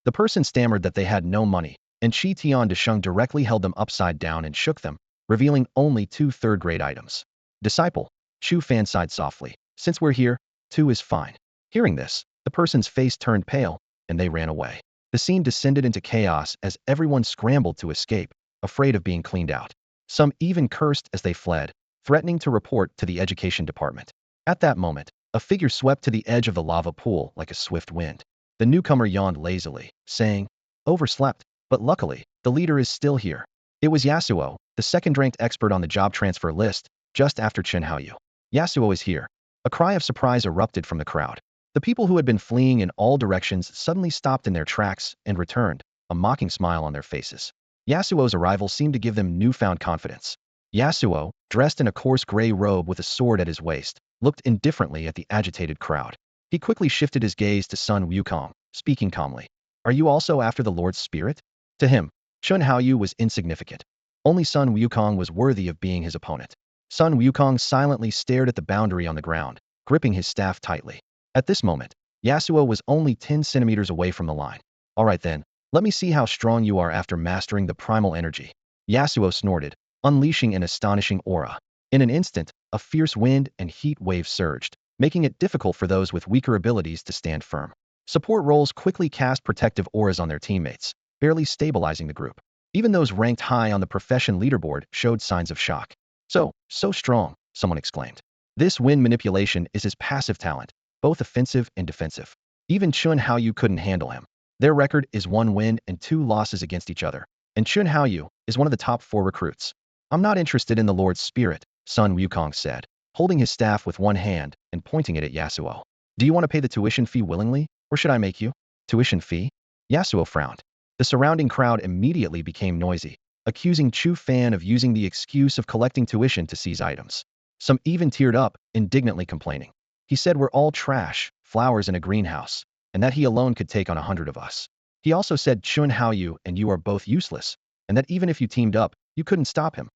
The person stammered that they had no money, and Qi Tian de Sheng directly held them upside down and shook them, revealing only 2 third-grade items. Disciple, Chu Fan sighed softly. Since we're here, 2 is fine. Hearing this, the person's face turned pale, and they ran away. The scene descended into chaos as everyone scrambled to escape, afraid of being cleaned out. Some even cursed as they fled, threatening to report to the education department. At that moment, a figure swept to the edge of the lava pool like a swift wind. The newcomer yawned lazily, saying, overslept, but luckily, the leader is still here. It was Yasuo, the second-ranked expert on the job transfer list, just after Chen Haoyu. Yasuo is here. A cry of surprise erupted from the crowd. The people who had been fleeing in all directions suddenly stopped in their tracks and returned, a mocking smile on their faces. Yasuo's arrival seemed to give them newfound confidence. Yasuo, dressed in a coarse gray robe with a sword at his waist, looked indifferently at the agitated crowd. He quickly shifted his gaze to Sun Wukong, speaking calmly. Are you also after the Lord's spirit? To him, Chen Haoyu was insignificant. Only Sun Wukong was worthy of being his opponent. Sun Wukong silently stared at the boundary on the ground, gripping his staff tightly. At this moment, Yasuo was only 10 centimeters away from the line. All right then, let me see how strong you are after mastering the primal energy. Yasuo snorted, unleashing an astonishing aura. In an instant, a fierce wind and heat wave surged, making it difficult for those with weaker abilities to stand firm. Support roles quickly cast protective auras on their teammates, barely stabilizing the group. Even those ranked high on the profession leaderboard showed signs of shock. So strong, someone exclaimed. This wind manipulation is his passive talent, both offensive and defensive. Even Chen Haoyu couldn't handle him. Their record is 1 win and 2 losses against each other, and Chen Haoyu is one of the top 4 recruits. I'm not interested in the Lord's spirit, Sun Wukong said, holding his staff with one hand and pointing it at Yasuo. Do you want to pay the tuition fee willingly, or should I make you? Tuition fee? Yasuo frowned. The surrounding crowd immediately became noisy, accusing Chu Fan of using the excuse of collecting tuition to seize items. Some even teared up, indignantly complaining. He said we're all trash, flowers in a greenhouse, and that he alone could take on 100 of us. He also said Chen Haoyu and you are both useless, and that even if you teamed up, you couldn't stop him.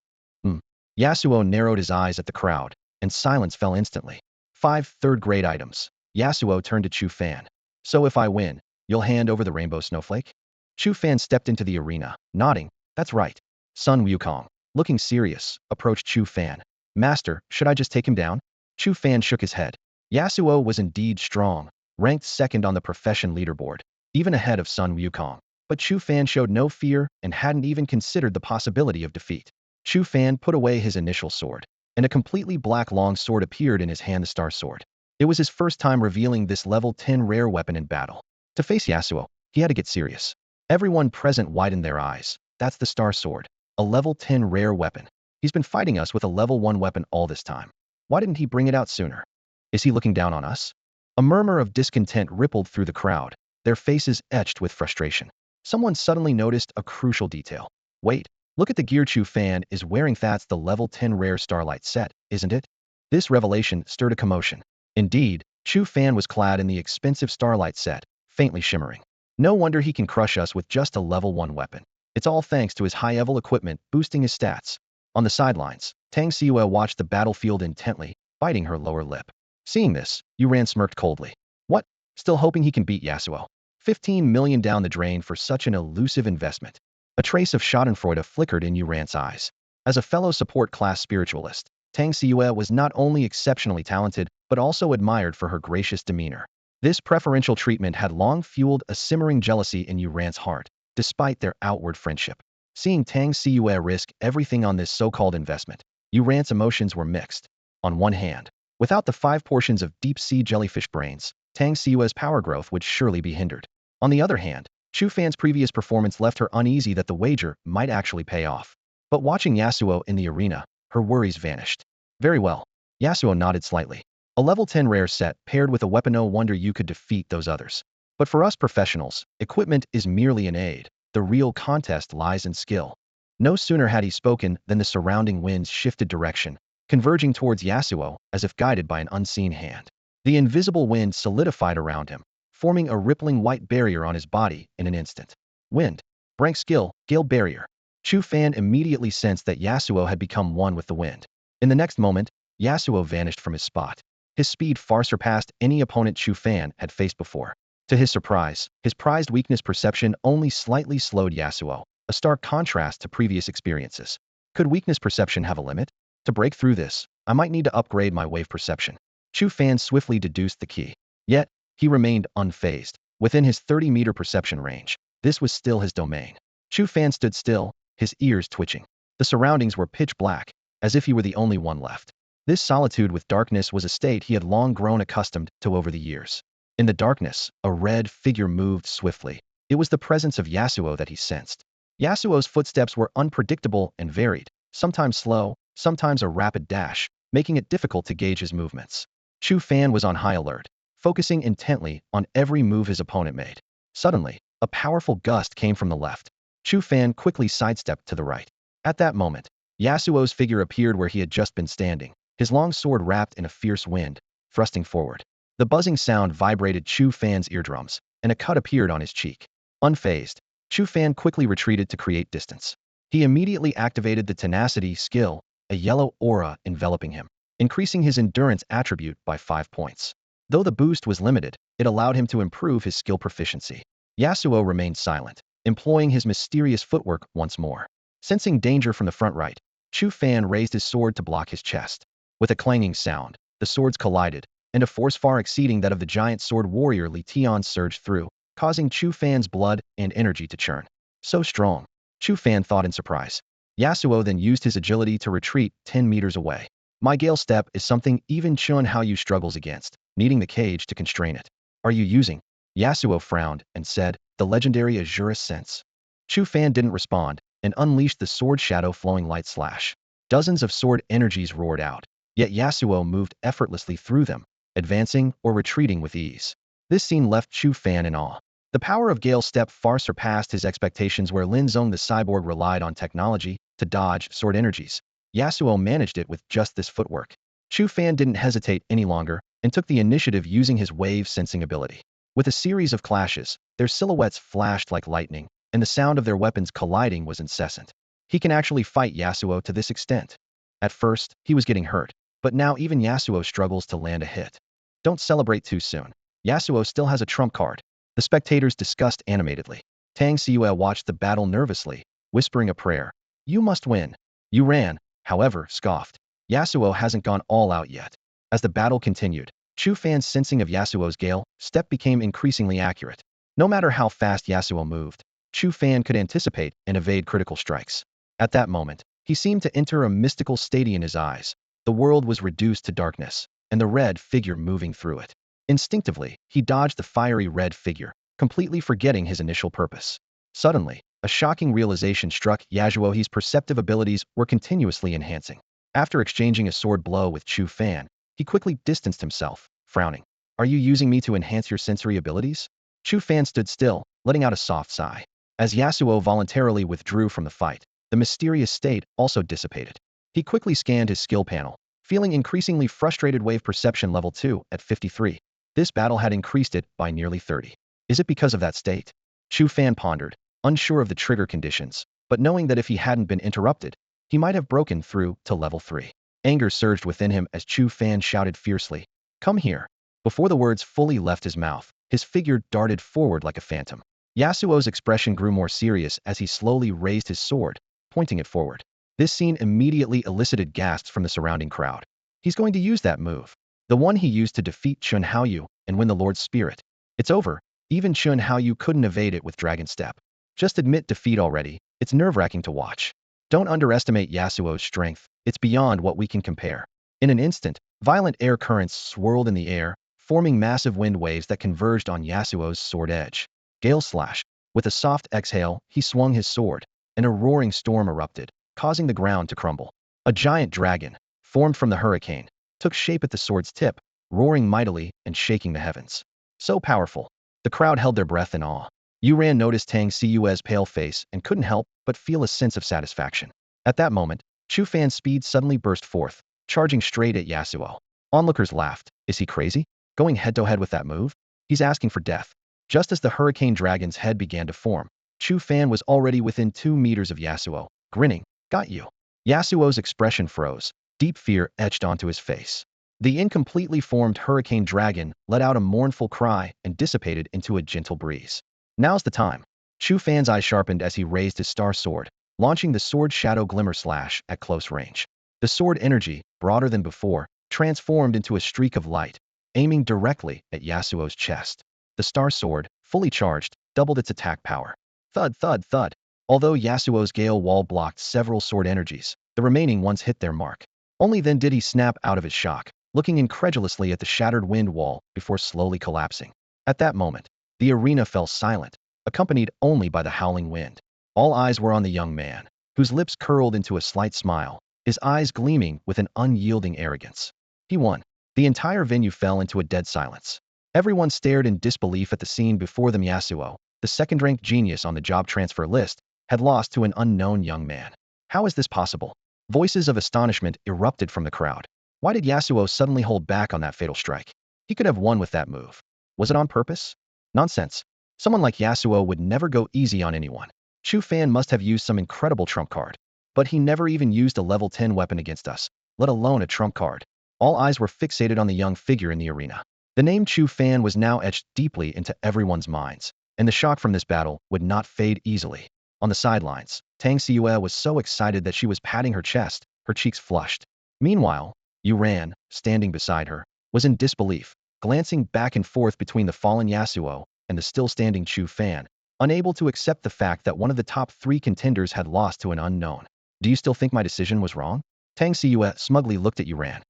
Yasuo narrowed his eyes at the crowd, and silence fell instantly. 5 third-grade items. Yasuo turned to Chu Fan. So if I win, you'll hand over the rainbow snowflake? Chu Fan stepped into the arena, nodding. That's right. Sun Wukong, looking serious, approached Chu Fan. Master, should I just take him down? Chu Fan shook his head. Yasuo was indeed strong, ranked second on the profession leaderboard, even ahead of Sun Wukong. But Chu Fan showed no fear and hadn't even considered the possibility of defeat. Chu Fan put away his initial sword, and a completely black long sword appeared in his hand, the Star Sword. It was his first time revealing this level 10 rare weapon in battle. To face Yasuo, he had to get serious. Everyone present widened their eyes. That's the Star Sword, a level 10 rare weapon. He's been fighting us with a level 1 weapon all this time. Why didn't he bring it out sooner? Is he looking down on us? A murmur of discontent rippled through the crowd, their faces etched with frustration. Someone suddenly noticed a crucial detail. Wait, look at the gear Chu Fan is wearing. That's the level 10 rare Starlight set, isn't it? This revelation stirred a commotion. Indeed, Chu Fan was clad in the expensive Starlight set, faintly shimmering. No wonder he can crush us with just a level 1 weapon. It's all thanks to his high-level equipment boosting his stats. On the sidelines, Tang Siua watched the battlefield intently, biting her lower lip. Seeing this, Yuran smirked coldly. What? Still hoping he can beat Yasuo? 15 million down the drain for such an elusive investment. A trace of schadenfreude flickered in Yuran's eyes. As a fellow support class spiritualist, Tang Siua was not only exceptionally talented, but also admired for her gracious demeanor. This preferential treatment had long fueled a simmering jealousy in Yuran's heart, despite their outward friendship. Seeing Tang Siua risk everything on this so-called investment, Yuran's emotions were mixed. On one hand, without the 5 portions of deep-sea jellyfish brains, Tang Siua's power growth would surely be hindered. On the other hand, Chu Fan's previous performance left her uneasy that the wager might actually pay off. But watching Yasuo in the arena, her worries vanished. Very well. Yasuo nodded slightly. A level 10 rare set paired with a weapon, no wonder you could defeat those others. But for us professionals, equipment is merely an aid. The real contest lies in skill. No sooner had he spoken than the surrounding winds shifted direction, converging towards Yasuo as if guided by an unseen hand. The invisible wind solidified around him, forming a rippling white barrier on his body in an instant. Wind. Rank skill, Gale Barrier. Chu Fan immediately sensed that Yasuo had become one with the wind. In the next moment, Yasuo vanished from his spot. His speed far surpassed any opponent Chu Fan had faced before. To his surprise, his prized weakness perception only slightly slowed Yasuo, a stark contrast to previous experiences. Could weakness perception have a limit? To break through this, I might need to upgrade my wave perception. Chu Fan swiftly deduced the key. Yet, he remained unfazed. Within his 30-meter perception range, this was still his domain. Chu Fan stood still, his ears twitching. The surroundings were pitch black, as if he were the only one left. This solitude with darkness was a state he had long grown accustomed to over the years. In the darkness, a red figure moved swiftly. It was the presence of Yasuo that he sensed. Yasuo's footsteps were unpredictable and varied, sometimes slow, sometimes a rapid dash, making it difficult to gauge his movements. Chu Fan was on high alert, focusing intently on every move his opponent made. Suddenly, a powerful gust came from the left. Chu Fan quickly sidestepped to the right. At that moment, Yasuo's figure appeared where he had just been standing, his long sword wrapped in a fierce wind, thrusting forward. The buzzing sound vibrated Chu Fan's eardrums, and a cut appeared on his cheek. Unfazed, Chu Fan quickly retreated to create distance. He immediately activated the tenacity skill, a yellow aura enveloping him, increasing his endurance attribute by 5 points. Though the boost was limited, it allowed him to improve his skill proficiency. Yasuo remained silent, employing his mysterious footwork once more. Sensing danger from the front right, Chu Fan raised his sword to block his chest. With a clanging sound, the swords collided, and a force far exceeding that of the giant sword warrior Li Tian surged through, causing Chu Fan's blood and energy to churn. So strong, Chu Fan thought in surprise. Yasuo then used his agility to retreat 10 meters away. My Gale Step is something even Chun Haoyu struggles against, needing the cage to constrain it. Are you using? Yasuo frowned and said, the legendary Asuras sense. Chu Fan didn't respond, and unleashed the sword shadow flowing light slash. Dozens of sword energies roared out, yet Yasuo moved effortlessly through them, advancing or retreating with ease. This scene left Chu Fan in awe. The power of Gale Step far surpassed his expectations. Where Lin Zong the cyborg relied on technology to dodge sword energies, Yasuo managed it with just this footwork. Chu Fan didn't hesitate any longer, and took the initiative using his wave sensing ability. With a series of clashes, their silhouettes flashed like lightning, and the sound of their weapons colliding was incessant. He can actually fight Yasuo to this extent. At first, he was getting hurt, but now even Yasuo struggles to land a hit. Don't celebrate too soon. Yasuo still has a trump card. The spectators discussed animatedly. Tang Xiue watched the battle nervously, whispering a prayer. You must win. You ran, however, scoffed. Yasuo hasn't gone all out yet. As the battle continued, Chu Fan's sensing of Yasuo's Gale Step became increasingly accurate. No matter how fast Yasuo moved, Chu Fan could anticipate and evade critical strikes. At that moment, he seemed to enter a mystical state in his eyes. The world was reduced to darkness, and the red figure moving through it. Instinctively, he dodged the fiery red figure, completely forgetting his initial purpose. Suddenly, a shocking realization struck Yasuo. His perceptive abilities were continuously enhancing. After exchanging a sword blow with Chu Fan, he quickly distanced himself, frowning. Are you using me to enhance your sensory abilities? Chu Fan stood still, letting out a soft sigh. As Yasuo voluntarily withdrew from the fight, the mysterious state also dissipated. He quickly scanned his skill panel, feeling increasingly frustrated. Wave perception level 2 at 53. This battle had increased it by nearly 30. Is it because of that state? Chu Fan pondered, unsure of the trigger conditions, but knowing that if he hadn't been interrupted, he might have broken through to level 3. Anger surged within him as Chu Fan shouted fiercely, come here. Before the words fully left his mouth, his figure darted forward like a phantom. Yasuo's expression grew more serious as he slowly raised his sword, pointing it forward. This scene immediately elicited gasps from the surrounding crowd. He's going to use that move. The one he used to defeat Chun Haoyu and win the Lord's Spirit. It's over. Even Chun Haoyu couldn't evade it with Dragon Step. Just admit defeat already. It's nerve-wracking to watch. Don't underestimate Yasuo's strength. It's beyond what we can compare. In an instant, violent air currents swirled in the air, forming massive wind waves that converged on Yasuo's sword edge. Gale Slash. With a soft exhale, he swung his sword, and a roaring storm erupted, causing the ground to crumble. A giant dragon, formed from the hurricane, took shape at the sword's tip, roaring mightily and shaking the heavens. So powerful. The crowd held their breath in awe. Yuran noticed Tang Ciu's pale face and couldn't help but feel a sense of satisfaction. At that moment, Chu Fan's speed suddenly burst forth, charging straight at Yasuo. Onlookers laughed. Is he crazy? Going head-to-head with that move? He's asking for death. Just as the hurricane dragon's head began to form, Chu Fan was already within 2 meters of Yasuo, grinning. Got you. Yasuo's expression froze. Deep fear etched onto his face. The incompletely formed hurricane dragon let out a mournful cry and dissipated into a gentle breeze. Now's the time. Chu Fan's eyes sharpened as he raised his star sword, launching the sword shadow glimmer slash at close range. The sword energy, broader than before, transformed into a streak of light, aiming directly at Yasuo's chest. The star sword, fully charged, doubled its attack power. Thud, thud, thud. Although Yasuo's gale wall blocked several sword energies, the remaining ones hit their mark. Only then did he snap out of his shock, looking incredulously at the shattered wind wall before slowly collapsing. At that moment, the arena fell silent, accompanied only by the howling wind. All eyes were on the young man, whose lips curled into a slight smile, his eyes gleaming with an unyielding arrogance. He won. The entire venue fell into a dead silence. Everyone stared in disbelief at the scene before them. Yasuo, the second-ranked genius on the job transfer list, had lost to an unknown young man. How is this possible? Voices of astonishment erupted from the crowd. Why did Yasuo suddenly hold back on that fatal strike? He could have won with that move. Was it on purpose? Nonsense. Someone like Yasuo would never go easy on anyone. Chu Fan must have used some incredible trump card. But he never even used a level 10 weapon against us, let alone a trump card. All eyes were fixated on the young figure in the arena. The name Chu Fan was now etched deeply into everyone's minds, and the shock from this battle would not fade easily. On the sidelines, Tang Ciu was so excited that she was patting her chest, her cheeks flushed. Meanwhile, Yuran, standing beside her, was in disbelief, glancing back and forth between the fallen Yasuo and the still-standing Chu Fan, unable to accept the fact that one of the top 3 contenders had lost to an unknown. Do you still think my decision was wrong? Tang Ciu smugly looked at Yuran.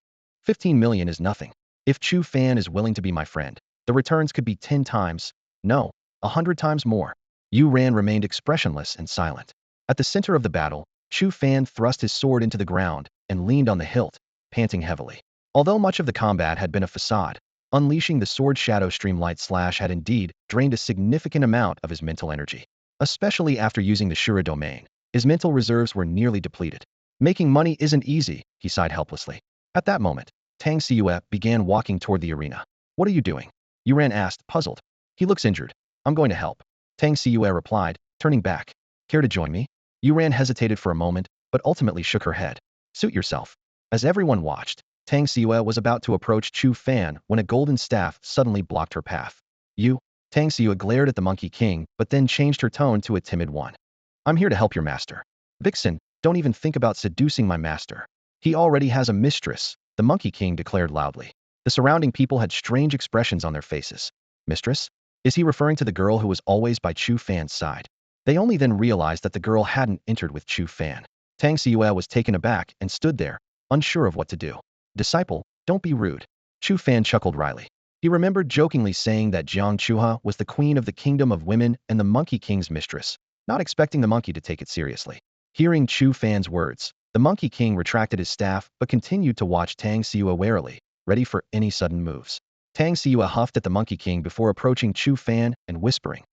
15 million is nothing. If Chu Fan is willing to be my friend, the returns could be 10 times, no, 100 times more. Yuran remained expressionless and silent. At the center of the battle, Chu Fan thrust his sword into the ground and leaned on the hilt, panting heavily. Although much of the combat had been a facade, unleashing the sword shadow streamlight slash had indeed drained a significant amount of his mental energy. Especially after using the Shura domain, his mental reserves were nearly depleted. Making money isn't easy, he sighed helplessly. At that moment, Tang Ciu began walking toward the arena. What are you doing? Yuran asked, puzzled. He looks injured. I'm going to help. Tang Ciu replied, turning back. Care to join me? Yuran hesitated for a moment, but ultimately shook her head. Suit yourself. As everyone watched, Tang Ciu was about to approach Chu Fan when a golden staff suddenly blocked her path. You? Tang Ciu glared at the Monkey King, but then changed her tone to a timid one. I'm here to help your master. Vixen, don't even think about seducing my master. He already has a mistress, the Monkey King declared loudly. The surrounding people had strange expressions on their faces. Mistress? Is he referring to the girl who was always by Chu Fan's side? They only then realized that the girl hadn't entered with Chu Fan. Tang Ciu was taken aback and stood there, unsure of what to do. Disciple, don't be rude. Chu Fan chuckled wryly. He remembered jokingly saying that Jiang Chuha was the queen of the kingdom of women and the Monkey King's mistress, not expecting the monkey to take it seriously. Hearing Chu Fan's words, the Monkey King retracted his staff but continued to watch Tang Ciu warily, ready for any sudden moves. Tang Ciu huffed at the Monkey King before approaching Chu Fan and whispering,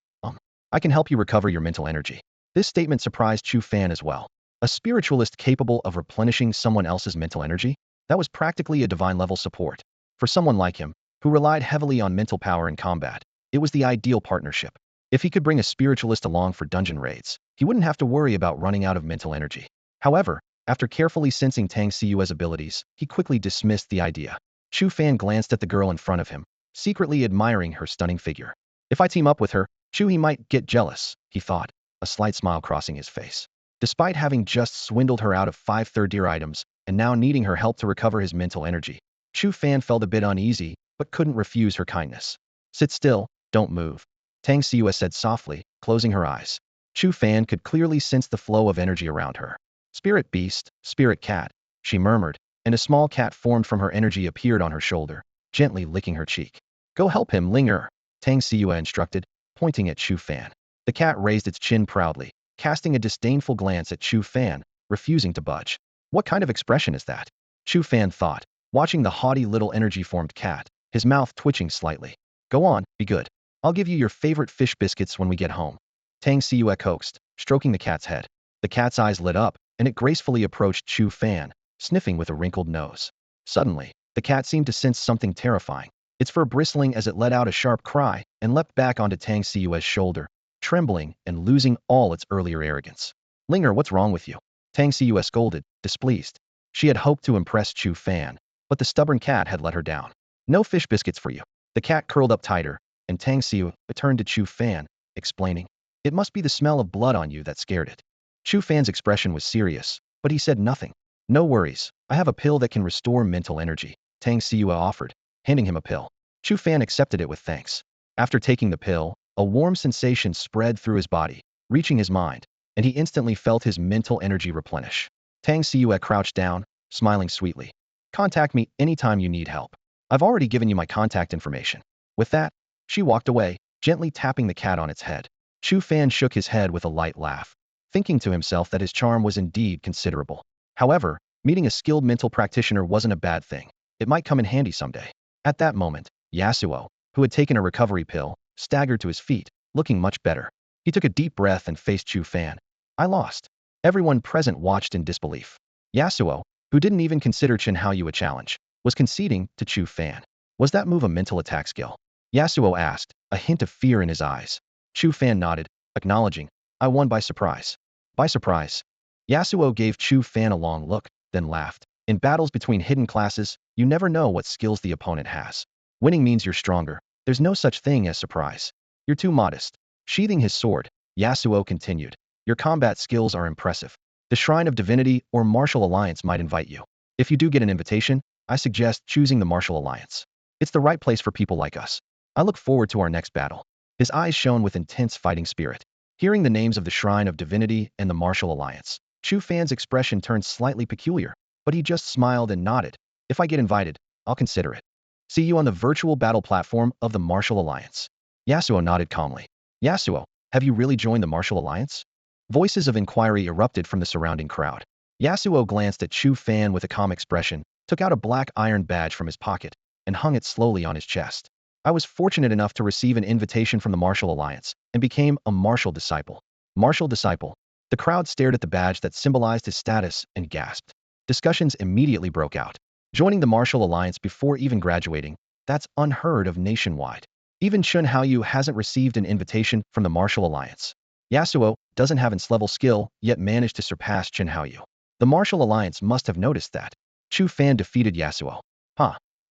I can help you recover your mental energy. This statement surprised Chu Fan as well. A spiritualist capable of replenishing someone else's mental energy? That was practically a divine-level support. For someone like him, who relied heavily on mental power in combat, it was the ideal partnership. If he could bring a spiritualist along for dungeon raids, he wouldn't have to worry about running out of mental energy. However, after carefully sensing Tang Ciu's abilities, he quickly dismissed the idea. Chu Fan glanced at the girl in front of him, secretly admiring her stunning figure. If I team up with her, Chu he might get jealous, he thought, a slight smile crossing his face. Despite having just swindled her out of 5 third-tier items, and now needing her help to recover his mental energy, Chu Fan felt a bit uneasy, but couldn't refuse her kindness. Sit still, don't move. Tang Ciu said softly, closing her eyes. Chu Fan could clearly sense the flow of energy around her. Spirit beast, spirit cat, she murmured, and a small cat formed from her energy appeared on her shoulder, gently licking her cheek. Go help him, Linger, Tang Ciu instructed, pointing at Chu Fan. The cat raised its chin proudly, casting a disdainful glance at Chu Fan, refusing to budge. What kind of expression is that? Chu Fan thought, watching the haughty little energy-formed cat, his mouth twitching slightly. Go on, be good. I'll give you your favorite fish biscuits when we get home. Tang Siue coaxed, stroking the cat's head. The cat's eyes lit up, and it gracefully approached Chu Fan, sniffing with a wrinkled nose. Suddenly, the cat seemed to sense something terrifying, its fur bristling as it let out a sharp cry and leapt back onto Tang Siue's shoulder, trembling and losing all its earlier arrogance. Linger, what's wrong with you? Tang Siue scolded, displeased. She had hoped to impress Chu Fan, but the stubborn cat had let her down. No fish biscuits for you. The cat curled up tighter, and Tang Siue turned to Chu Fan, explaining, it must be the smell of blood on you that scared it. Chu Fan's expression was serious, but he said nothing. No worries, I have a pill that can restore mental energy, Tang Siue offered, handing him a pill. Chu Fan accepted it with thanks. After taking the pill, a warm sensation spread through his body, reaching his mind, and he instantly felt his mental energy replenish. Tang Siue crouched down, smiling sweetly. Contact me anytime you need help. I've already given you my contact information. With that, she walked away, gently tapping the cat on its head. Chu Fan shook his head with a light laugh, thinking to himself that his charm was indeed considerable. However, meeting a skilled mental practitioner wasn't a bad thing. It might come in handy someday. At that moment, Yasuo, who had taken a recovery pill, staggered to his feet, looking much better. He took a deep breath and faced Chu Fan. I lost. Everyone present watched in disbelief. Yasuo, who didn't even consider Chen Haoyu a challenge, was conceding to Chu Fan. Was that move a mental attack skill? Yasuo asked, a hint of fear in his eyes. Chu Fan nodded, acknowledging, I won by surprise. By surprise. Yasuo gave Chu Fan a long look, then laughed. In battles between hidden classes, you never know what skills the opponent has. Winning means you're stronger. There's no such thing as surprise. You're too modest. Sheathing his sword, Yasuo continued. Your combat skills are impressive. The Shrine of Divinity or Martial Alliance might invite you. If you do get an invitation, I suggest choosing the Martial Alliance. It's the right place for people like us. I look forward to our next battle. His eyes shone with intense fighting spirit. Hearing the names of the Shrine of Divinity and the Martial Alliance, Chu Fan's expression turned slightly peculiar, but he just smiled and nodded. If I get invited, I'll consider it. See you on the virtual battle platform of the Martial Alliance. Yasuo nodded calmly. Yasuo, have you really joined the Martial Alliance? Voices of inquiry erupted from the surrounding crowd. Yasuo glanced at Chu Fan with a calm expression, took out a black iron badge from his pocket, and hung it slowly on his chest. I was fortunate enough to receive an invitation from the Martial Alliance and became a martial disciple. Martial disciple. The crowd stared at the badge that symbolized his status and gasped. Discussions immediately broke out. Joining the Martial Alliance before even graduating, that's unheard of nationwide. Even Chen Haoyu hasn't received an invitation from the Martial Alliance. Yasuo doesn't have its-level skill, yet managed to surpass Chen Haoyu. The Martial Alliance must have noticed that. Chu Fan defeated Yasuo.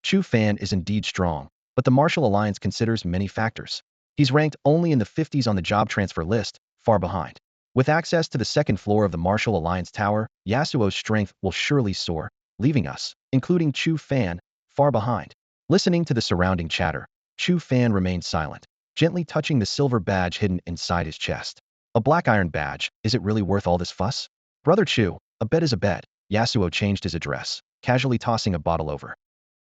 Chu Fan is indeed strong, but the Martial Alliance considers many factors. He's ranked only in the 50s on the job transfer list, far behind. With access to the second floor of the Martial Alliance tower, Yasuo's strength will surely soar, leaving us, including Chu Fan, far behind. Listening to the surrounding chatter, Chu Fan remained silent, gently touching the silver badge hidden inside his chest. A black iron badge, is it really worth all this fuss? Brother Chu, a bet is a bet. Yasuo changed his address, casually tossing a bottle over.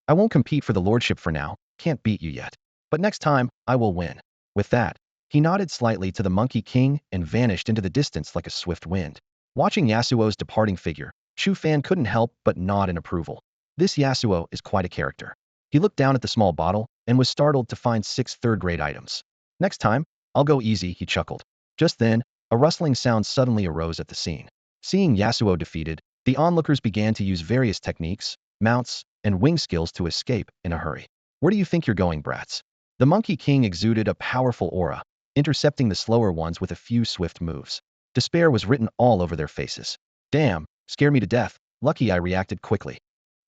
I won't compete for the lordship for now, can't beat you yet. But next time, I will win. With that, he nodded slightly to the Monkey King and vanished into the distance like a swift wind. Watching Yasuo's departing figure, Chu Fan couldn't help but nod in approval. This Yasuo is quite a character. He looked down at the small bottle and was startled to find 6 third-grade items. Next time, I'll go easy, he chuckled. Just then, a rustling sound suddenly arose at the scene. Seeing Yasuo defeated, the onlookers began to use various techniques, mounts, and wing skills to escape in a hurry. Where do you think you're going, brats? The Monkey King exuded a powerful aura, intercepting the slower ones with a few swift moves. Despair was written all over their faces. Damn, scare me to death. Lucky I reacted quickly.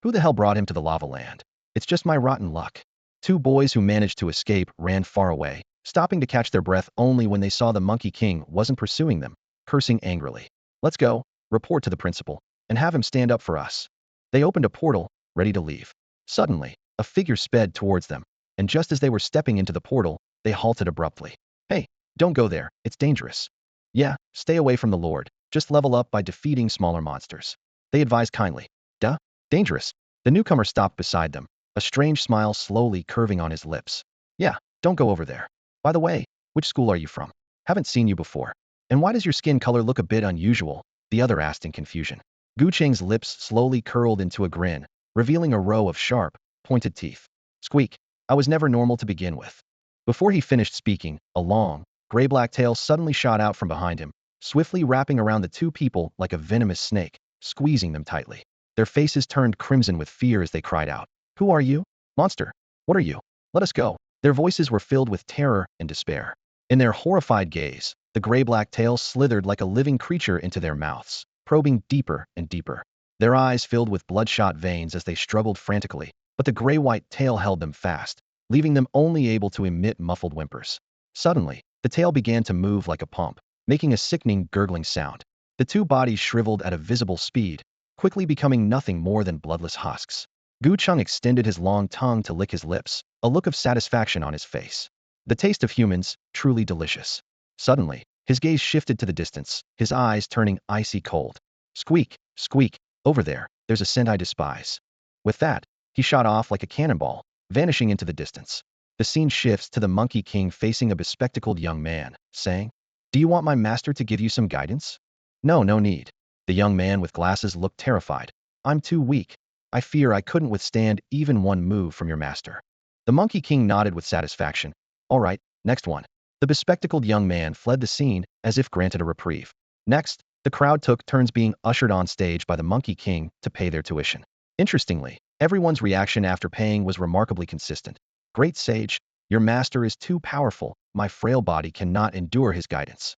Who the hell brought him to the lava land? It's just my rotten luck. 2 boys who managed to escape ran far away, stopping to catch their breath only when they saw the Monkey King wasn't pursuing them, cursing angrily. Let's go, report to the principal, and have him stand up for us. They opened a portal, ready to leave. Suddenly, a figure sped towards them, and just as they were stepping into the portal, they halted abruptly. Hey, don't go there, it's dangerous. Yeah, stay away from the Lord, just level up by defeating smaller monsters. They advised kindly. Duh, dangerous. The newcomer stopped beside them, a strange smile slowly curving on his lips. Yeah, don't go over there. By the way, which school are you from? Haven't seen you before. And why does your skin color look a bit unusual? The other asked in confusion. Gu Cheng's lips slowly curled into a grin, revealing a row of sharp, pointed teeth. Squeak. I was never normal to begin with. Before he finished speaking, a long, gray-black tail suddenly shot out from behind him, swiftly wrapping around the two people like a venomous snake, squeezing them tightly. Their faces turned crimson with fear as they cried out. Who are you? Monster. What are you? Let us go. Their voices were filled with terror and despair. In their horrified gaze, the gray-black tail slithered like a living creature into their mouths, probing deeper and deeper. Their eyes filled with bloodshot veins as they struggled frantically, but the gray-white tail held them fast, leaving them only able to emit muffled whimpers. Suddenly, the tail began to move like a pump, making a sickening, gurgling sound. The two bodies shriveled at a visible speed, quickly becoming nothing more than bloodless husks. Gu Cheng extended his long tongue to lick his lips, a look of satisfaction on his face. The taste of humans, truly delicious. Suddenly, his gaze shifted to the distance, his eyes turning icy cold. Squeak, squeak, over there, there's a scent I despise. With that, he shot off like a cannonball, vanishing into the distance. The scene shifts to the Monkey King facing a bespectacled young man, saying, Do you want my master to give you some guidance? No, no need. The young man with glasses looked terrified. I'm too weak. I fear I couldn't withstand even one move from your master. The Monkey King nodded with satisfaction. All right, next one. The bespectacled young man fled the scene as if granted a reprieve. Next, the crowd took turns being ushered on stage by the Monkey King to pay their tuition. Interestingly, everyone's reaction after paying was remarkably consistent. Great sage, your master is too powerful. My frail body cannot endure his guidance.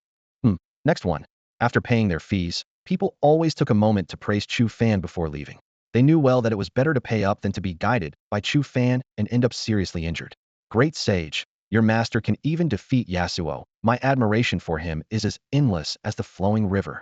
Next one. After paying their fees, people always took a moment to praise Chu Fan before leaving. They knew well that it was better to pay up than to be guided by Chu Fan and end up seriously injured. Great sage, your master can even defeat Yasuo. My admiration for him is as endless as the flowing river.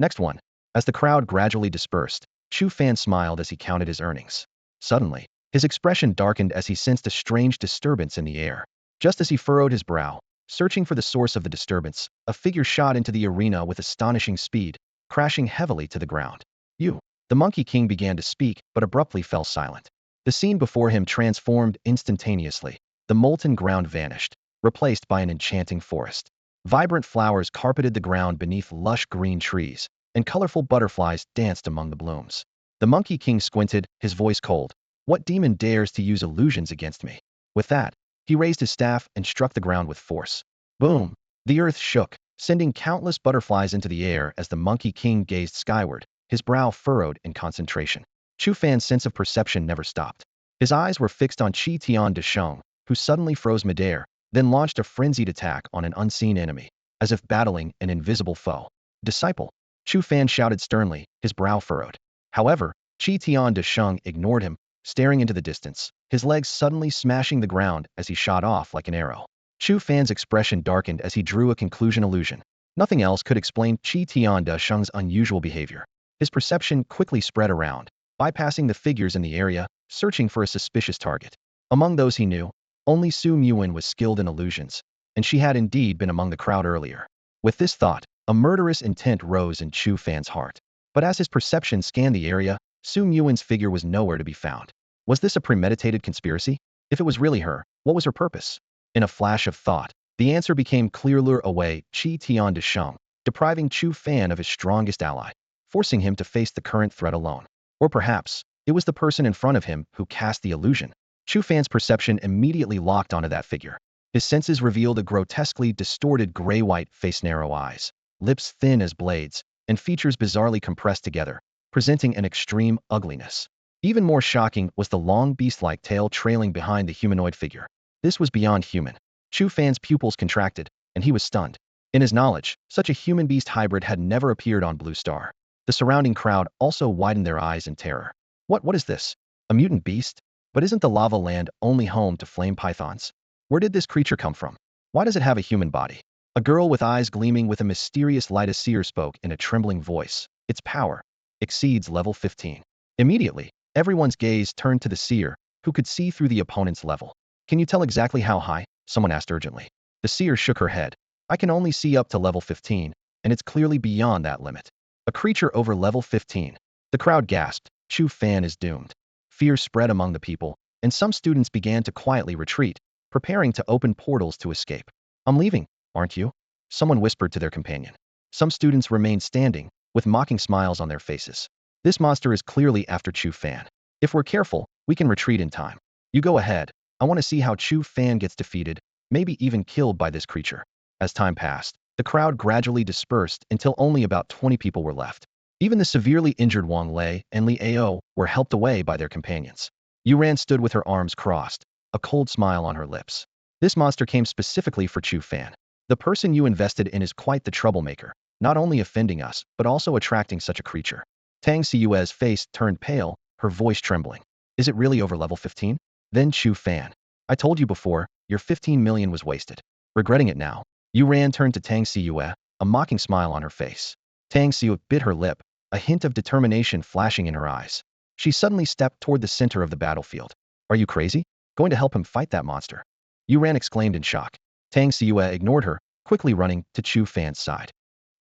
Next one. As the crowd gradually dispersed, Chu Fan smiled as he counted his earnings. Suddenly, his expression darkened as he sensed a strange disturbance in the air. Just as he furrowed his brow, searching for the source of the disturbance, a figure shot into the arena with astonishing speed, crashing heavily to the ground. You. The Monkey King began to speak, but abruptly fell silent. The scene before him transformed instantaneously. The molten ground vanished, replaced by an enchanting forest. Vibrant flowers carpeted the ground beneath lush green trees, and colorful butterflies danced among the blooms. The Monkey King squinted, his voice cold. What demon dares to use illusions against me? With that, he raised his staff and struck the ground with force. Boom! The earth shook, sending countless butterflies into the air as the Monkey King gazed skyward, his brow furrowed in concentration. Chu Fan's sense of perception never stopped. His eyes were fixed on Chi Tian de Sheng, who suddenly froze midair, then launched a frenzied attack on an unseen enemy, as if battling an invisible foe. Disciple! Chu Fan shouted sternly, his brow furrowed. However, Chi Tian de Sheng ignored him, staring into the distance, his legs suddenly smashing the ground as he shot off like an arrow. Chu Fan's expression darkened as he drew a conclusion illusion. Nothing else could explain Chi Tian de Sheng's unusual behavior. His perception quickly spread around, bypassing the figures in the area, searching for a suspicious target. Among those he knew, only Su Muin was skilled in illusions, and she had indeed been among the crowd earlier. With this thought, a murderous intent rose in Chu Fan's heart. But as his perception scanned the area, Su Muin's figure was nowhere to be found. Was this a premeditated conspiracy? If it was really her, what was her purpose? In a flash of thought, the answer became clear: lure away Chi Tian de Sheng, depriving Chu Fan of his strongest ally, forcing him to face the current threat alone. Or perhaps, it was the person in front of him who cast the illusion. Chu Fan's perception immediately locked onto that figure. His senses revealed a grotesquely distorted gray-white face, narrow eyes, lips thin as blades, and features bizarrely compressed together, presenting an extreme ugliness. Even more shocking was the long beast-like tail trailing behind the humanoid figure. This was beyond human. Chu Fan's pupils contracted, and he was stunned. In his knowledge, such a human-beast hybrid had never appeared on Blue Star. The surrounding crowd also widened their eyes in terror. What is this? A mutant beast? But isn't the lava land only home to flame pythons? Where did this creature come from? Why does it have a human body? A girl with eyes gleaming with a mysterious light, a seer, spoke in a trembling voice. Its power exceeds level 15. Immediately, everyone's gaze turned to the seer, who could see through the opponent's level. Can you tell exactly how high? Someone asked urgently. The seer shook her head. I can only see up to level 15, and it's clearly beyond that limit. A creature over level 15. The crowd gasped. Chu Fan is doomed. Fear spread among the people, and some students began to quietly retreat, preparing to open portals to escape. I'm leaving, aren't you? someone whispered to their companion. Some students remained standing, with mocking smiles on their faces. This monster is clearly after Chu Fan. If we're careful, we can retreat in time. You go ahead. I want to see how Chu Fan gets defeated, maybe even killed by this creature. As time passed, the crowd gradually dispersed until only about 20 people were left. Even the severely injured Wang Lei and Li Ao were helped away by their companions. Yuran stood with her arms crossed, a cold smile on her lips. This monster came specifically for Chu Fan. The person you invested in is quite the troublemaker, not only offending us, but also attracting such a creature. Tang Siyue's face turned pale, her voice trembling. Is it really over level 15? Then Chu Fan. I told you before, your 15 million was wasted. Regretting it now. Yuran turned to Tang Siyue, a mocking smile on her face. Tang Siyue bit her lip, a hint of determination flashing in her eyes. She suddenly stepped toward the center of the battlefield. Are you crazy? Going to help him fight that monster? Yuran exclaimed in shock. Tang Siyue ignored her, quickly running to Chu Fan's side.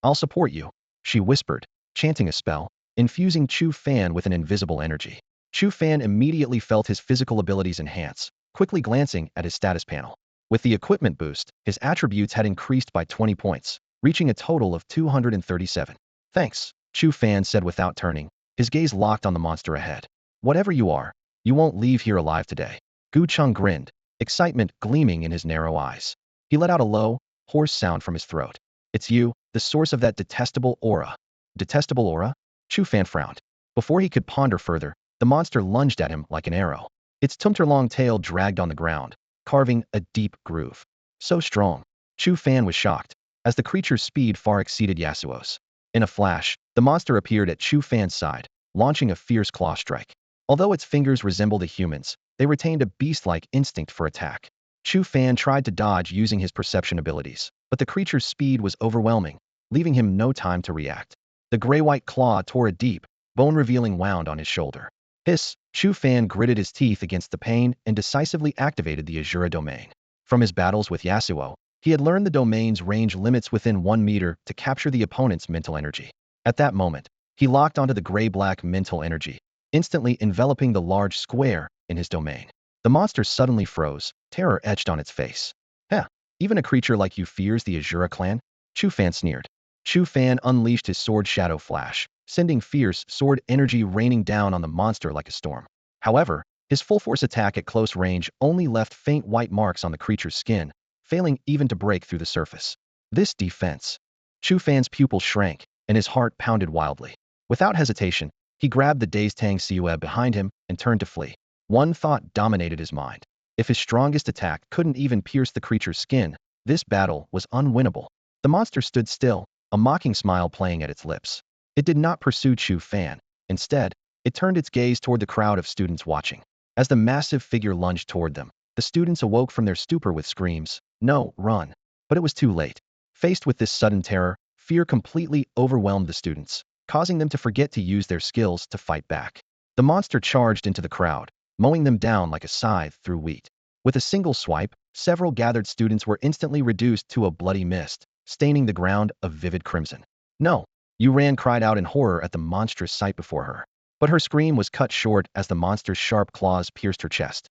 I'll support you, she whispered, chanting a spell, infusing Chu Fan with an invisible energy. Chu Fan immediately felt his physical abilities enhance, quickly glancing at his status panel. With the equipment boost, his attributes had increased by 20 points, reaching a total of 237. Thanks, Chu Fan said without turning, his gaze locked on the monster ahead. Whatever you are, you won't leave here alive today. Gu Chung grinned, excitement gleaming in his narrow eyes. He let out a low, hoarse sound from his throat. It's you, the source of that detestable aura. Detestable aura? Chu Fan frowned. Before he could ponder further, the monster lunged at him like an arrow. Its tumtor-long tail dragged on the ground, carving a deep groove. So strong. Chu Fan was shocked, as the creature's speed far exceeded Yasuo's. In a flash, the monster appeared at Chu Fan's side, launching a fierce claw strike. Although its fingers resembled a human's, they retained a beast-like instinct for attack. Chu Fan tried to dodge using his perception abilities, but the creature's speed was overwhelming, leaving him no time to react. The gray-white claw tore a deep, bone-revealing wound on his shoulder. Hiss! Chu Fan gritted his teeth against the pain and decisively activated the Asura domain. From his battles with Yasuo, he had learned the domain's range limits within 1 meter to capture the opponent's mental energy. At that moment, he locked onto the gray-black mental energy, instantly enveloping the large square in his domain. The monster suddenly froze, terror etched on its face. Heh, even a creature like you fears the Asura clan? Chu Fan sneered. Chu Fan unleashed his sword shadow flash, sending fierce sword energy raining down on the monster like a storm. However, his full-force attack at close range only left faint white marks on the creature's skin, failing even to break through the surface. This defense. Chu Fan's pupil shrank, and his heart pounded wildly. Without hesitation, he grabbed the dazed Tang Siyue behind him and turned to flee. One thought dominated his mind. If his strongest attack couldn't even pierce the creature's skin, this battle was unwinnable. The monster stood still, a mocking smile playing at its lips. It did not pursue Chu Fan. Instead, it turned its gaze toward the crowd of students watching. As the massive figure lunged toward them, the students awoke from their stupor with screams, "No, run!" But it was too late. Faced with this sudden terror, fear completely overwhelmed the students, causing them to forget to use their skills to fight back. The monster charged into the crowd, mowing them down like a scythe through wheat. With a single swipe, several gathered students were instantly reduced to a bloody mist, staining the ground a vivid crimson. No! Yuran cried out in horror at the monstrous sight before her. But her scream was cut short as the monster's sharp claws pierced her chest.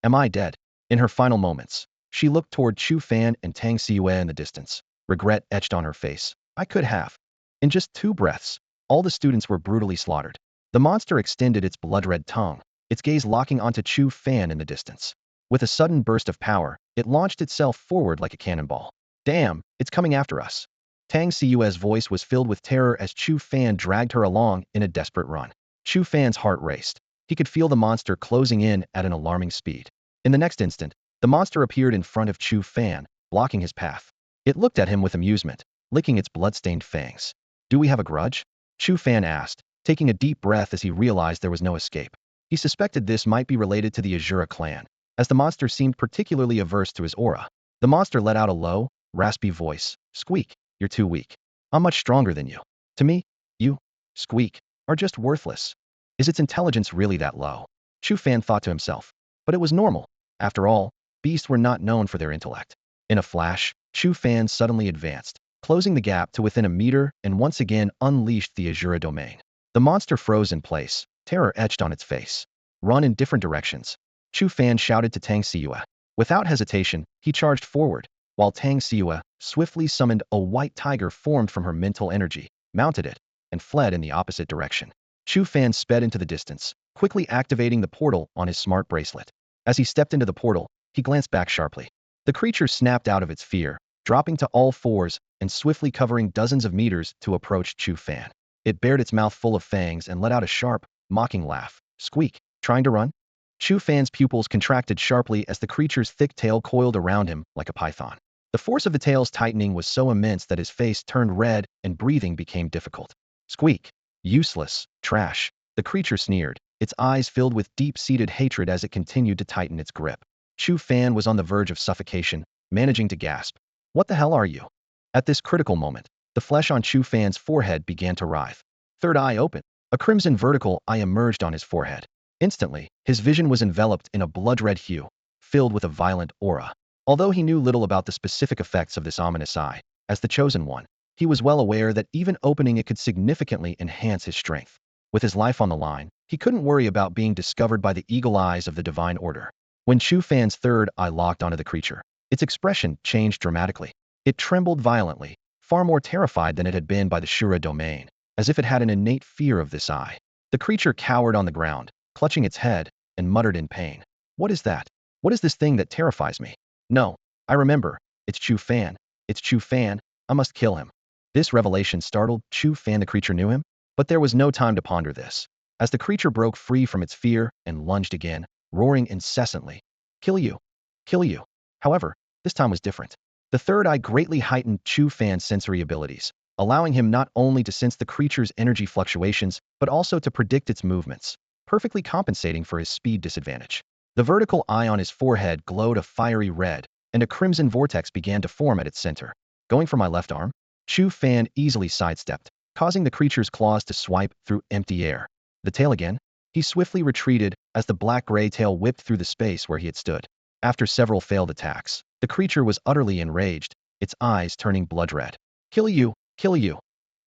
Am I dead? In her final moments, she looked toward Chu Fan and Tang Siyue in the distance, regret etched on her face. I could have. In just 2 breaths, all the students were brutally slaughtered. The monster extended its blood-red tongue, its gaze locking onto Chu Fan in the distance. With a sudden burst of power, it launched itself forward like a cannonball. Damn, it's coming after us. Tang Siyue's voice was filled with terror as Chu Fan dragged her along in a desperate run. Chu Fan's heart raced. He could feel the monster closing in at an alarming speed. In the next instant, the monster appeared in front of Chu Fan, blocking his path. It looked at him with amusement, licking its blood-stained fangs. Do we have a grudge? Chu Fan asked, taking a deep breath as he realized there was no escape. He suspected this might be related to the Asura clan, as the monster seemed particularly averse to his aura. The monster let out a low, raspy voice. Squeak, you're too weak. I'm much stronger than you. To me, you, Squeak, are just worthless. Is its intelligence really that low? Chu Fan thought to himself. But it was normal. After all, beasts were not known for their intellect. In a flash, Chu Fan suddenly advanced, closing the gap to within a meter and once again unleashed the Asura domain. The monster froze in place, terror etched on its face. Run in different directions. Chu Fan shouted to Tang Siyue. Without hesitation, he charged forward, while Tang Siyue, swiftly summoned a white tiger formed from her mental energy, mounted it, and fled in the opposite direction. Chu Fan sped into the distance, quickly activating the portal on his smart bracelet. As he stepped into the portal, he glanced back sharply. The creature snapped out of its fear, dropping to all fours and swiftly covering dozens of meters to approach Chu Fan. It bared its mouth full of fangs and let out a sharp, mocking laugh. Squeak. Trying to run? Chu Fan's pupils contracted sharply as the creature's thick tail coiled around him like a python. The force of the tail's tightening was so immense that his face turned red and breathing became difficult. Squeak. Useless. Trash. The creature sneered, its eyes filled with deep-seated hatred as it continued to tighten its grip. Chu Fan was on the verge of suffocation, managing to gasp. What the hell are you? At this critical moment, the flesh on Chu Fan's forehead began to writhe. Third eye opened. A crimson vertical eye emerged on his forehead. Instantly, his vision was enveloped in a blood-red hue, filled with a violent aura. Although he knew little about the specific effects of this ominous eye, as the chosen one, he was well aware that even opening it could significantly enhance his strength. With his life on the line, he couldn't worry about being discovered by the eagle eyes of the Divine Order. When Chu Fan's third eye locked onto the creature, its expression changed dramatically. It trembled violently, far more terrified than it had been by the Shura domain, as if it had an innate fear of this eye. The creature cowered on the ground, clutching its head, and muttered in pain. What is that? What is this thing that terrifies me? No, I remember. It's Chu Fan. It's Chu Fan. I must kill him. This revelation startled Chu Fan. The creature knew him? But there was no time to ponder this. As the creature broke free from its fear and lunged again, roaring incessantly. Kill you. Kill you. However, this time was different. The third eye greatly heightened Chu Fan's sensory abilities, allowing him not only to sense the creature's energy fluctuations, but also to predict its movements, perfectly compensating for his speed disadvantage. The vertical eye on his forehead glowed a fiery red, and a crimson vortex began to form at its center. Going for my left arm? Chu Fan easily sidestepped, causing the creature's claws to swipe through empty air. The tail again? He swiftly retreated as the black-gray tail whipped through the space where he had stood. After several failed attacks, the creature was utterly enraged, its eyes turning blood red. Kill you! Kill you!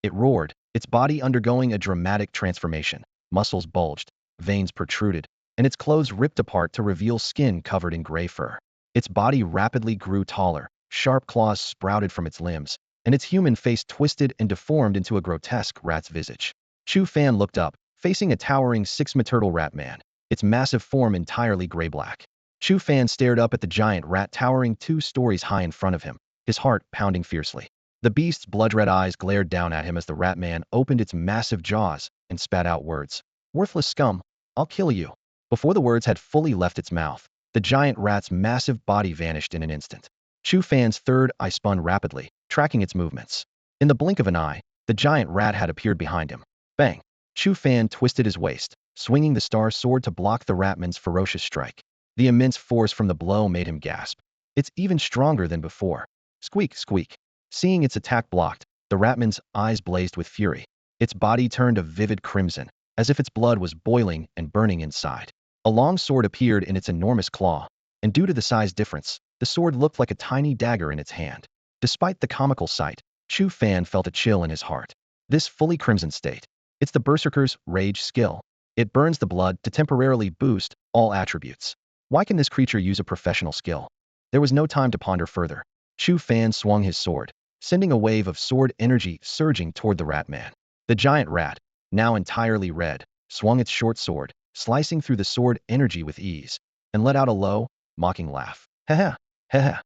It roared, its body undergoing a dramatic transformation. Muscles bulged, veins protruded, and its clothes ripped apart to reveal skin covered in gray fur. Its body rapidly grew taller, sharp claws sprouted from its limbs, and its human face twisted and deformed into a grotesque rat's visage. Chu Fan looked up, facing a towering six-meter rat man, its massive form entirely gray-black. Chu Fan stared up at the giant rat towering 2 stories high in front of him, his heart pounding fiercely. The beast's blood-red eyes glared down at him as the rat man opened its massive jaws and spat out words. Worthless scum, I'll kill you. Before the words had fully left its mouth, the giant rat's massive body vanished in an instant. Chu Fan's third eye spun rapidly, tracking its movements. In the blink of an eye, the giant rat had appeared behind him. Bang! Chu Fan twisted his waist, swinging the star sword to block the ratman's ferocious strike. The immense force from the blow made him gasp. It's even stronger than before. Squeak, squeak. Seeing its attack blocked, the ratman's eyes blazed with fury. Its body turned a vivid crimson, as if its blood was boiling and burning inside. A long sword appeared in its enormous claw, and due to the size difference, the sword looked like a tiny dagger in its hand. Despite the comical sight, Chu Fan felt a chill in his heart. This fully crimson state. It's the Berserker's rage skill. It burns the blood to temporarily boost all attributes. Why can this creature use a professional skill? There was no time to ponder further. Chu Fan swung his sword, sending a wave of sword energy surging toward the rat man. The giant rat, now entirely red, swung its short sword, slicing through the sword energy with ease, and let out a low, mocking laugh. Ha ha.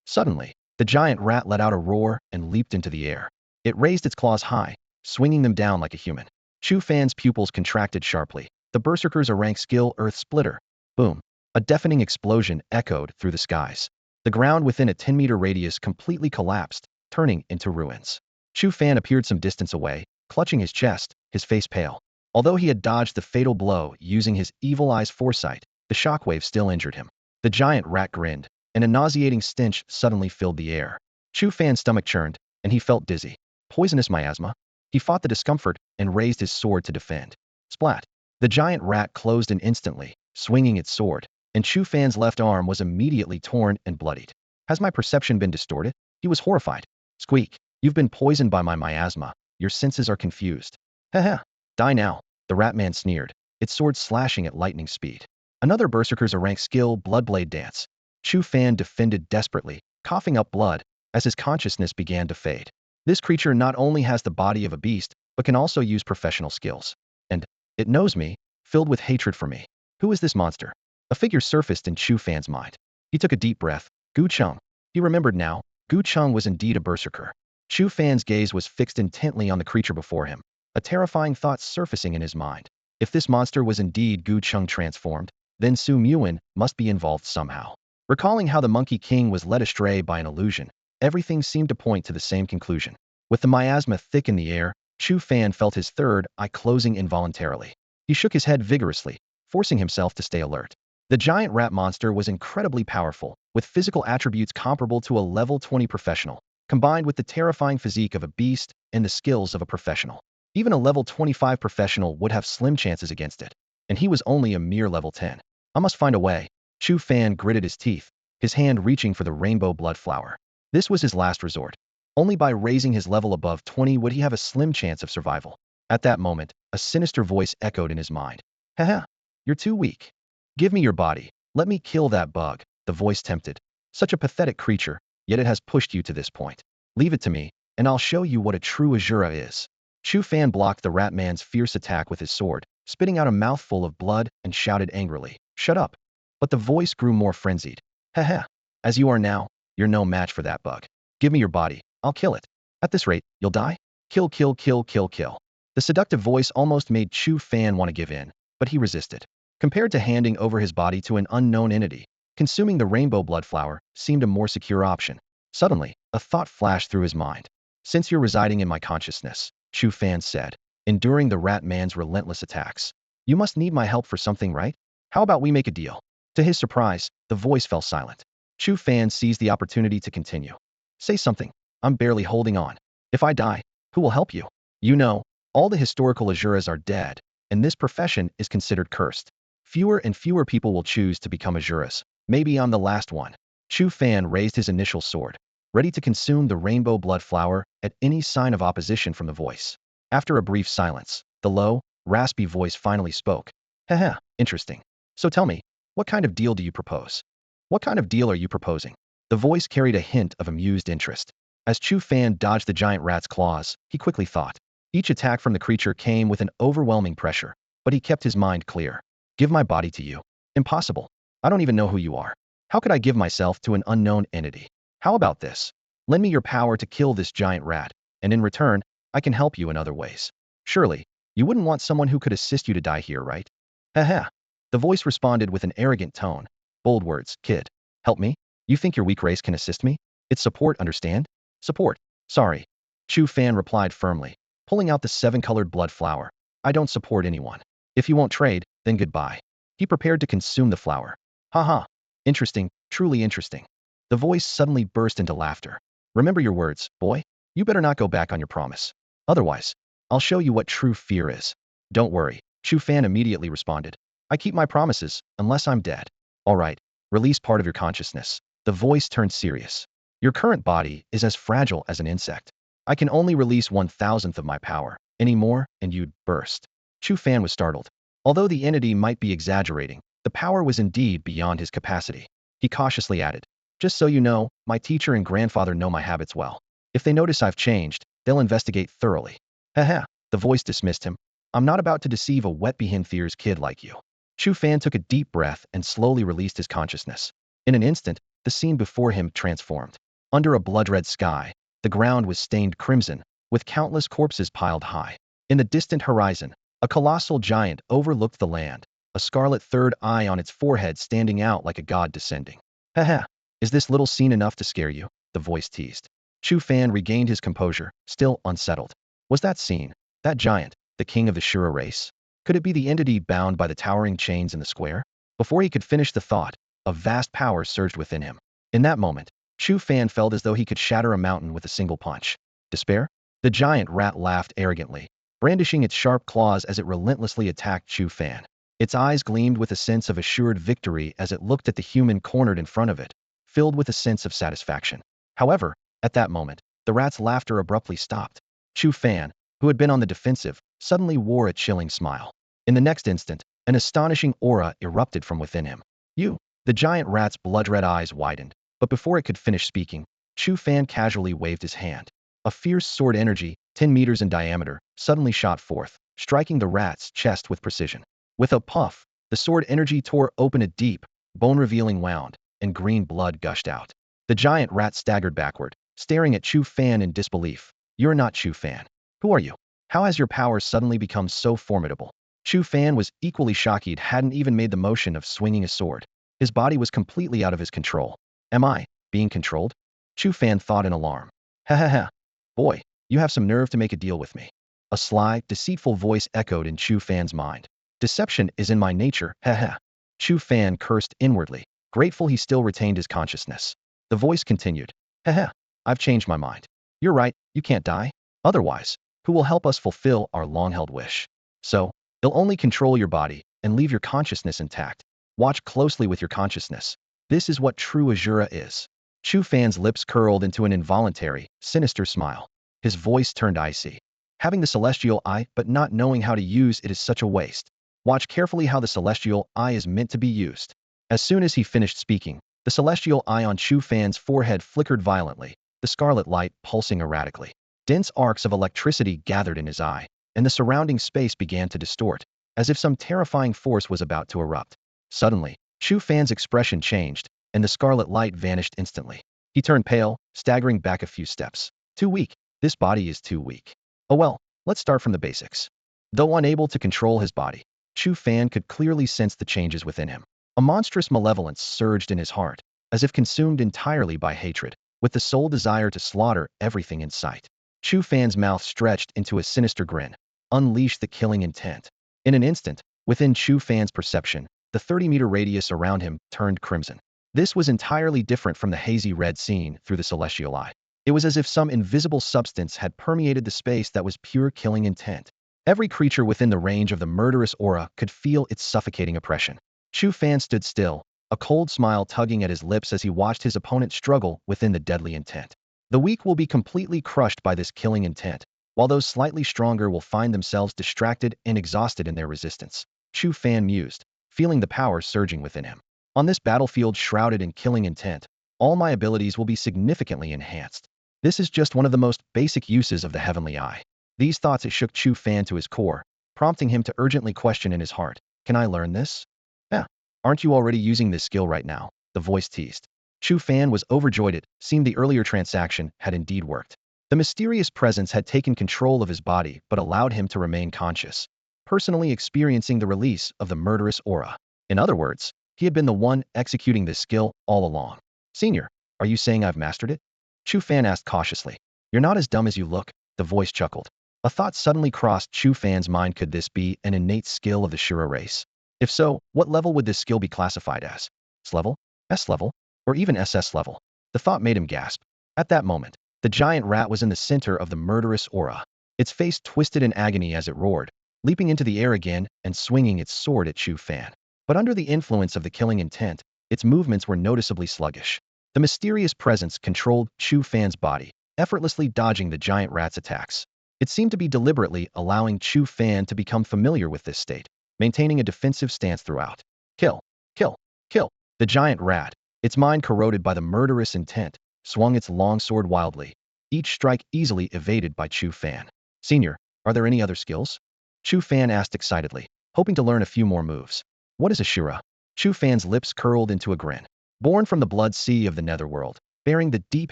Suddenly, the giant rat let out a roar and leaped into the air. It raised its claws high, swinging them down like a human. Chu Fan's pupils contracted sharply. The Berserker's rank skill Earth Splitter. Boom. A deafening explosion echoed through the skies. The ground within a 10-meter radius completely collapsed, turning into ruins. Chu Fan appeared some distance away, clutching his chest, his face pale. Although he had dodged the fatal blow using his evil eye's foresight, the shockwave still injured him. The giant rat grinned, and a nauseating stench suddenly filled the air. Chu Fan's stomach churned, and he felt dizzy. Poisonous miasma? He fought the discomfort and raised his sword to defend. Splat! The giant rat closed in instantly, swinging its sword, and Chu Fan's left arm was immediately torn and bloodied. Has my perception been distorted? He was horrified. Squeak! You've been poisoned by my miasma. Your senses are confused. Ha. Die now, the rat man sneered, its sword slashing at lightning speed. Another Berserker's rank skill Bloodblade Dance. Chu Fan defended desperately, coughing up blood, as his consciousness began to fade. This creature not only has the body of a beast, but can also use professional skills. And it knows me, filled with hatred for me. Who is this monster? A figure surfaced in Chu Fan's mind. He took a deep breath. Gu Cheng. He remembered now. Gu Cheng was indeed a berserker. Chu Fan's gaze was fixed intently on the creature before him, a terrifying thought surfacing in his mind. If this monster was indeed Gu Cheng transformed, then Su Muin must be involved somehow. Recalling how the Monkey King was led astray by an illusion, everything seemed to point to the same conclusion. With the miasma thick in the air, Chu Fan felt his third eye closing involuntarily. He shook his head vigorously, forcing himself to stay alert. The giant rat monster was incredibly powerful, with physical attributes comparable to a level 20 professional, combined with the terrifying physique of a beast and the skills of a professional. Even a level 25 professional would have slim chances against it, and he was only a mere level 10. I must find a way. Chu Fan gritted his teeth, his hand reaching for the rainbow blood flower. This was his last resort. Only by raising his level above 20 would he have a slim chance of survival. At that moment, a sinister voice echoed in his mind. Haha, you're too weak. Give me your body. Let me kill that bug, the voice tempted. Such a pathetic creature, yet it has pushed you to this point. Leave it to me, and I'll show you what a true Asura is. Chu Fan blocked the rat man's fierce attack with his sword, spitting out a mouthful of blood and shouted angrily, "Shut up." But the voice grew more frenzied. Haha, as you are now, you're no match for that bug. Give me your body, I'll kill it. At this rate, you'll die? Kill, kill, kill, kill, kill. The seductive voice almost made Chu Fan want to give in, but he resisted. Compared to handing over his body to an unknown entity, consuming the rainbow blood flower seemed a more secure option. Suddenly, a thought flashed through his mind. Since you're residing in my consciousness, Chu Fan said, enduring the rat man's relentless attacks, you must need my help for something, right? How about we make a deal? To his surprise, the voice fell silent. Chu Fan seized the opportunity to continue. Say something. I'm barely holding on. If I die, who will help you? You know, all the historical Asuras are dead, and this profession is considered cursed. Fewer and fewer people will choose to become Asuras. Maybe I'm the last one. Chu Fan raised his initial sword, ready to consume the rainbow blood flower at any sign of opposition from the voice. After a brief silence, the low, raspy voice finally spoke. Haha, interesting. So tell me, what kind of deal do you propose? What kind of deal are you proposing? The voice carried a hint of amused interest. As Chu Fan dodged the giant rat's claws, he quickly thought. Each attack from the creature came with an overwhelming pressure, but he kept his mind clear. Give my body to you. Impossible. I don't even know who you are. How could I give myself to an unknown entity? How about this? Lend me your power to kill this giant rat, and in return, I can help you in other ways. Surely, you wouldn't want someone who could assist you to die here, right? Haha. The voice responded with an arrogant tone. Bold words, kid. Help me? You think your weak race can assist me? It's support, understand? Support. Sorry. Chu Fan replied firmly, pulling out the 7-colored blood flower. I don't support anyone. If you won't trade, then goodbye. He prepared to consume the flower. Haha. Interesting, truly interesting. The voice suddenly burst into laughter. Remember your words, boy. You better not go back on your promise. Otherwise, I'll show you what true fear is. Don't worry. Chu Fan immediately responded. I keep my promises, unless I'm dead. All right, release part of your consciousness. The voice turned serious. Your current body is as fragile as an insect. I can only release 1,000th of my power. Any more, and you'd burst. Chu Fan was startled. Although the entity might be exaggerating, the power was indeed beyond his capacity. He cautiously added, just so you know, my teacher and grandfather know my habits well. If they notice I've changed, they'll investigate thoroughly. Haha, the voice dismissed him. I'm not about to deceive a wet-behind-fears kid like you. Chu Fan took a deep breath and slowly released his consciousness. In an instant, the scene before him transformed. Under a blood-red sky, the ground was stained crimson, with countless corpses piled high. In the distant horizon, a colossal giant overlooked the land, a scarlet third eye on its forehead standing out like a god descending. Haha, is this little scene enough to scare you? The voice teased. Chu Fan regained his composure, still unsettled. Was that scene, that giant, the king of the Shura race? Could it be the entity bound by the towering chains in the square? Before he could finish the thought, a vast power surged within him. In that moment, Chu Fan felt as though he could shatter a mountain with a single punch. Despair? The giant rat laughed arrogantly, brandishing its sharp claws as it relentlessly attacked Chu Fan. Its eyes gleamed with a sense of assured victory as it looked at the human cornered in front of it, filled with a sense of satisfaction. However, at that moment, the rat's laughter abruptly stopped. Chu Fan, who had been on the defensive, suddenly wore a chilling smile. In the next instant, an astonishing aura erupted from within him. You! The giant rat's blood-red eyes widened, but before it could finish speaking, Chu Fan casually waved his hand. A fierce sword energy, 10 meters in diameter, suddenly shot forth, striking the rat's chest with precision. With a puff, the sword energy tore open a deep, bone-revealing wound, and green blood gushed out. The giant rat staggered backward, staring at Chu Fan in disbelief. You're not Chu Fan. Who are you? How has your power suddenly become so formidable? Chu Fan was equally shocked he hadn't even made the motion of swinging a sword. His body was completely out of his control. Am I being controlled? Chu Fan thought in alarm. Ha ha ha. Boy, you have some nerve to make a deal with me. A sly, deceitful voice echoed in Chu Fan's mind. Deception is in my nature, ha ha. Chu Fan cursed inwardly, grateful he still retained his consciousness. The voice continued. Ha ha. I've changed my mind. You're right, you can't die. Otherwise, who will help us fulfill our long-held wish? So, it'll only control your body and leave your consciousness intact. Watch closely with your consciousness. This is what true Asura is. Chu Fan's lips curled into an involuntary, sinister smile. His voice turned icy. Having the celestial eye but not knowing how to use it is such a waste. Watch carefully how the celestial eye is meant to be used. As soon as he finished speaking, the celestial eye on Chu Fan's forehead flickered violently, the scarlet light pulsing erratically. Dense arcs of electricity gathered in his eye, and the surrounding space began to distort, as if some terrifying force was about to erupt. Suddenly, Chu Fan's expression changed, and the scarlet light vanished instantly. He turned pale, staggering back a few steps. Too weak. This body is too weak. Oh well, let's start from the basics. Though unable to control his body, Chu Fan could clearly sense the changes within him. A monstrous malevolence surged in his heart, as if consumed entirely by hatred, with the sole desire to slaughter everything in sight. Chu Fan's mouth stretched into a sinister grin, unleashed the killing intent. In an instant, within Chu Fan's perception, the 30-meter radius around him turned crimson. This was entirely different from the hazy red seen through the celestial eye. It was as if some invisible substance had permeated the space that was pure killing intent. Every creature within the range of the murderous aura could feel its suffocating oppression. Chu Fan stood still, a cold smile tugging at his lips as he watched his opponent struggle within the deadly intent. The weak will be completely crushed by this killing intent, while those slightly stronger will find themselves distracted and exhausted in their resistance. Chu Fan mused, feeling the power surging within him. On this battlefield shrouded in killing intent, all my abilities will be significantly enhanced. This is just one of the most basic uses of the heavenly eye. These thoughts shook Chu Fan to his core, prompting him to urgently question in his heart, can I learn this? Yeah, aren't you already using this skill right now? The voice teased. Chu Fan was overjoyed it seemed the earlier transaction had indeed worked. The mysterious presence had taken control of his body but allowed him to remain conscious, personally experiencing the release of the murderous aura. In other words, he had been the one executing this skill all along. Senior, are you saying I've mastered it? Chu Fan asked cautiously. You're not as dumb as you look, the voice chuckled. A thought suddenly crossed Chu Fan's mind. Could this be an innate skill of the Shura race? If so, what level would this skill be classified as? S level? S level? Or even SS level? The thought made him gasp. At that moment, the giant rat was in the center of the murderous aura. Its face twisted in agony as it roared, leaping into the air again and swinging its sword at Chu Fan. But under the influence of the killing intent, its movements were noticeably sluggish. The mysterious presence controlled Chu Fan's body, effortlessly dodging the giant rat's attacks. It seemed to be deliberately allowing Chu Fan to become familiar with this state, maintaining a defensive stance throughout. Kill, kill, kill. The giant rat, its mind corroded by the murderous intent, swung its long sword wildly, each strike easily evaded by Chu Fan. Senior, are there any other skills? Chu Fan asked excitedly, hoping to learn a few more moves. What is Asura? Chu Fan's lips curled into a grin. Born from the blood sea of the Netherworld, bearing the deep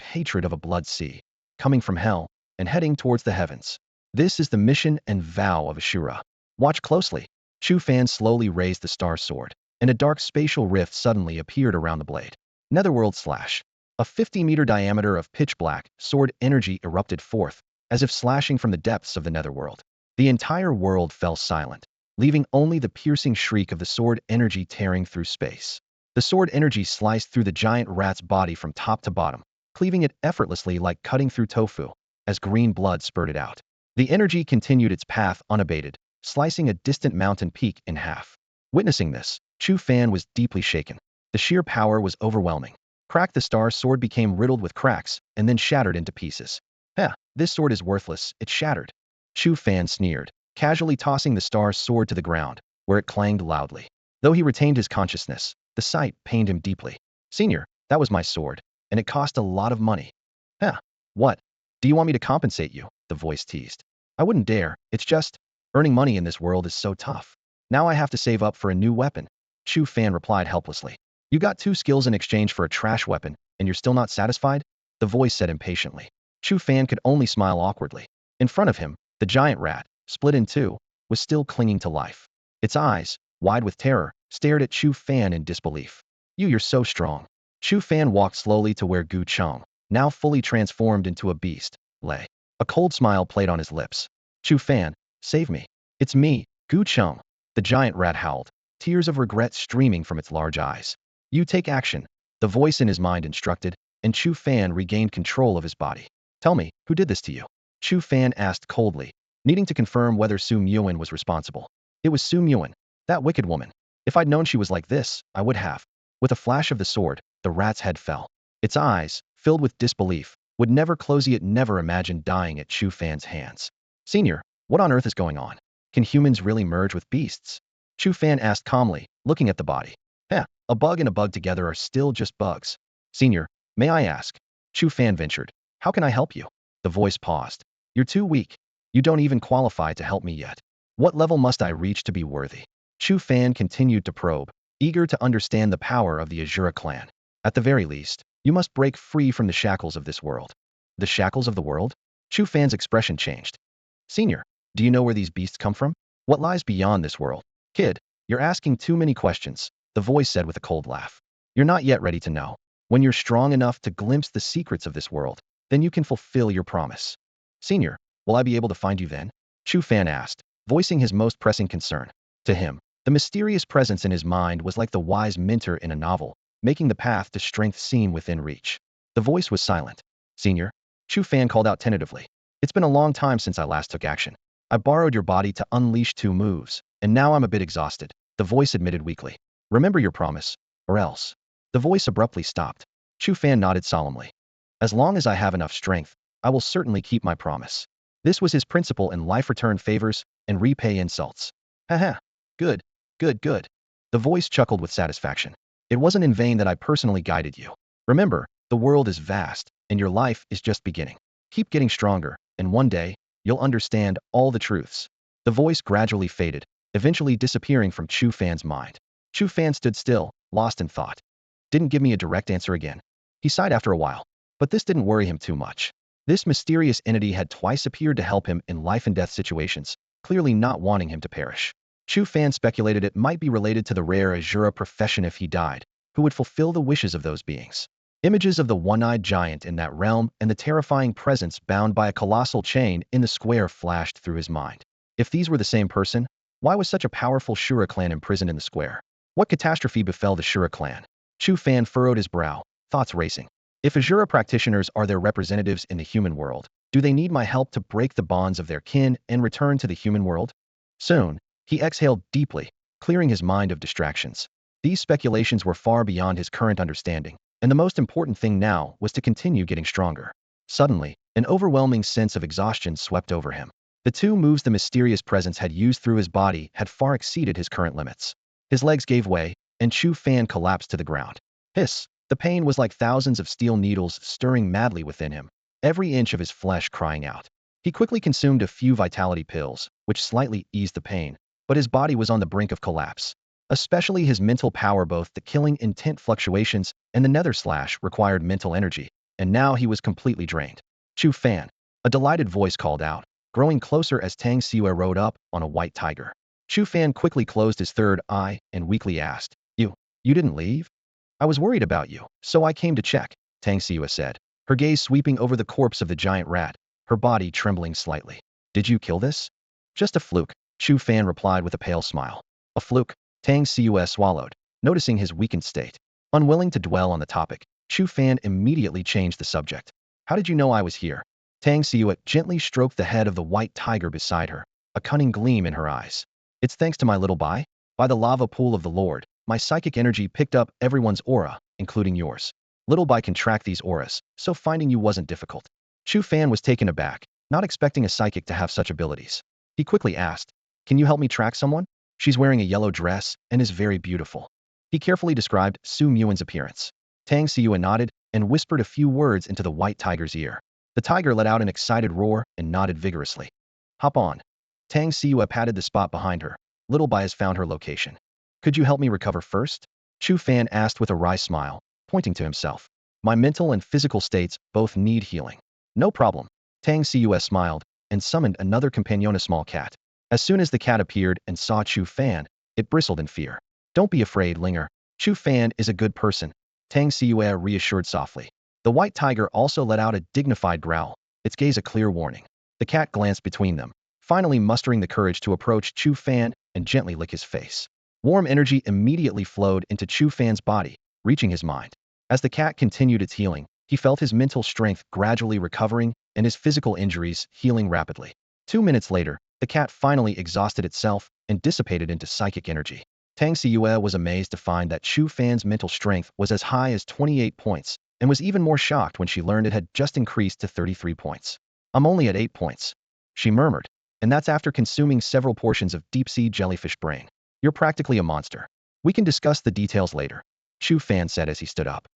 hatred of a blood sea, coming from hell, and heading towards the heavens. This is the mission and vow of Asura. Watch closely. Chu Fan slowly raised the star sword, and a dark spatial rift suddenly appeared around the blade. Netherworld slash. A 50-meter diameter of pitch-black sword energy erupted forth, as if slashing from the depths of the Netherworld. The entire world fell silent, leaving only the piercing shriek of the sword energy tearing through space. The sword energy sliced through the giant rat's body from top to bottom, cleaving it effortlessly like cutting through tofu, as green blood spurted out. The energy continued its path unabated, slicing a distant mountain peak in half. Witnessing this, Chu Fan was deeply shaken. The sheer power was overwhelming. Crack, the star sword became riddled with cracks and then shattered into pieces. This sword is worthless, it shattered. Chu Fan sneered, casually tossing the star sword to the ground, where it clanged loudly. Though he retained his consciousness, the sight pained him deeply. Senior, that was my sword, and it cost a lot of money. Huh. What? Do you want me to compensate you? The voice teased. I wouldn't dare. It's just, earning money in this world is so tough. Now I have to save up for a new weapon. Chu Fan replied helplessly. You got 2 skills in exchange for a trash weapon, and you're still not satisfied? The voice said impatiently. Chu Fan could only smile awkwardly. In front of him, the giant rat, split in two, was still clinging to life. Its eyes, wide with terror, stared at Chu Fan in disbelief. You're so strong. Chu Fan walked slowly to where Gu Cheng, now fully transformed into a beast, lay. A cold smile played on his lips. Chu Fan, save me. It's me, Gu Cheng. The giant rat howled, tears of regret streaming from its large eyes. You take action, the voice in his mind instructed, and Chu Fan regained control of his body. Tell me, who did this to you? Chu Fan asked coldly, needing to confirm whether Su Muin was responsible. It was Su Muin, that wicked woman. If I'd known she was like this, I would have. With a flash of the sword, the rat's head fell. Its eyes, filled with disbelief, would never close. It never imagined dying at Chu Fan's hands. Senior, what on earth is going on? Can humans really merge with beasts? Chu Fan asked calmly, looking at the body. A bug and a bug together are still just bugs. Senior, may I ask? Chu Fan ventured. How can I help you? The voice paused. You're too weak. You don't even qualify to help me yet. What level must I reach to be worthy? Chu Fan continued to probe, eager to understand the power of the Asura clan. At the very least, you must break free from the shackles of this world. The shackles of the world? Chu Fan's expression changed. Senior, do you know where these beasts come from? What lies beyond this world? Kid, you're asking too many questions, the voice said with a cold laugh. You're not yet ready to know. When you're strong enough to glimpse the secrets of this world, then you can fulfill your promise. Senior, will I be able to find you then? Chu Fan asked, voicing his most pressing concern. To him, the mysterious presence in his mind was like the wise mentor in a novel, making the path to strength seem within reach. The voice was silent. Senior, Chu Fan called out tentatively. It's been a long time since I last took action. I borrowed your body to unleash 2 moves, and now I'm a bit exhausted, the voice admitted weakly. Remember your promise, or else. The voice abruptly stopped. Chu Fan nodded solemnly. As long as I have enough strength, I will certainly keep my promise. This was his principle in life: return favors and repay insults. Haha. Good, good, good. The voice chuckled with satisfaction. It wasn't in vain that I personally guided you. Remember, the world is vast, and your life is just beginning. Keep getting stronger, and one day, you'll understand all the truths. The voice gradually faded, eventually disappearing from Chu Fan's mind. Chu Fan stood still, lost in thought. Didn't give me a direct answer again. He sighed after a while. But this didn't worry him too much. This mysterious entity had twice appeared to help him in life and death situations, clearly not wanting him to perish. Chu Fan speculated it might be related to the rare Asura profession if he died, who would fulfill the wishes of those beings. Images of the one-eyed giant in that realm and the terrifying presence bound by a colossal chain in the square flashed through his mind. If these were the same person, why was such a powerful Shura clan imprisoned in the square? What catastrophe befell the Shura clan? Chu Fan furrowed his brow, thoughts racing. If Asura practitioners are their representatives in the human world, do they need my help to break the bonds of their kin and return to the human world? Soon, he exhaled deeply, clearing his mind of distractions. These speculations were far beyond his current understanding, and the most important thing now was to continue getting stronger. Suddenly, an overwhelming sense of exhaustion swept over him. The 2 moves the mysterious presence had used through his body had far exceeded his current limits. His legs gave way, and Chu Fan collapsed to the ground. Hiss! The pain was like thousands of steel needles stirring madly within him, every inch of his flesh crying out. He quickly consumed a few vitality pills, which slightly eased the pain, but his body was on the brink of collapse. Especially his mental power, both the killing intent fluctuations and the nether slash required mental energy, and now he was completely drained. Chu Fan, a delighted voice called out, growing closer as Tang Siue rode up on a white tiger. Chu Fan quickly closed his third eye and weakly asked, You didn't leave? I was worried about you, so I came to check, Tang Siue said, her gaze sweeping over the corpse of the giant rat, her body trembling slightly. Did you kill this? Just a fluke, Chu Fan replied with a pale smile. A fluke? Tang Siue swallowed, noticing his weakened state. Unwilling to dwell on the topic, Chu Fan immediately changed the subject. How did you know I was here? Tang Siue gently stroked the head of the white tiger beside her, a cunning gleam in her eyes. It's thanks to my little Bai. By the lava pool of the Lord, my psychic energy picked up everyone's aura, including yours. Little Bai can track these auras, so finding you wasn't difficult. Chu Fan was taken aback, not expecting a psychic to have such abilities. He quickly asked, Can you help me track someone? She's wearing a yellow dress and is very beautiful. He carefully described Su Muin's appearance. Tang Siue nodded, and whispered a few words into the white tiger's ear. The tiger let out an excited roar and nodded vigorously. Hop on. Tang Siyue patted the spot behind her. Little Bai has found her location. Could you help me recover first? Chu Fan asked with a wry smile, pointing to himself. My mental and physical states both need healing. No problem. Tang Siyue smiled and summoned another companion, a small cat. As soon as the cat appeared and saw Chu Fan, it bristled in fear. Don't be afraid, Linger. Chu Fan is a good person, Tang Siyue reassured softly. The white tiger also let out a dignified growl, its gaze a clear warning. The cat glanced between them, finally mustering the courage to approach Chu Fan and gently lick his face. Warm energy immediately flowed into Chu Fan's body, reaching his mind. As the cat continued its healing, he felt his mental strength gradually recovering and his physical injuries healing rapidly. 2 minutes later, the cat finally exhausted itself and dissipated into psychic energy. Tang Siyue was amazed to find that Chu Fan's mental strength was as high as 28 points, and was even more shocked when she learned it had just increased to 33 points. I'm only at 8 points, she murmured, and that's after consuming several portions of deep-sea jellyfish brain. You're practically a monster. We can discuss the details later, Chu Fan said as he stood up.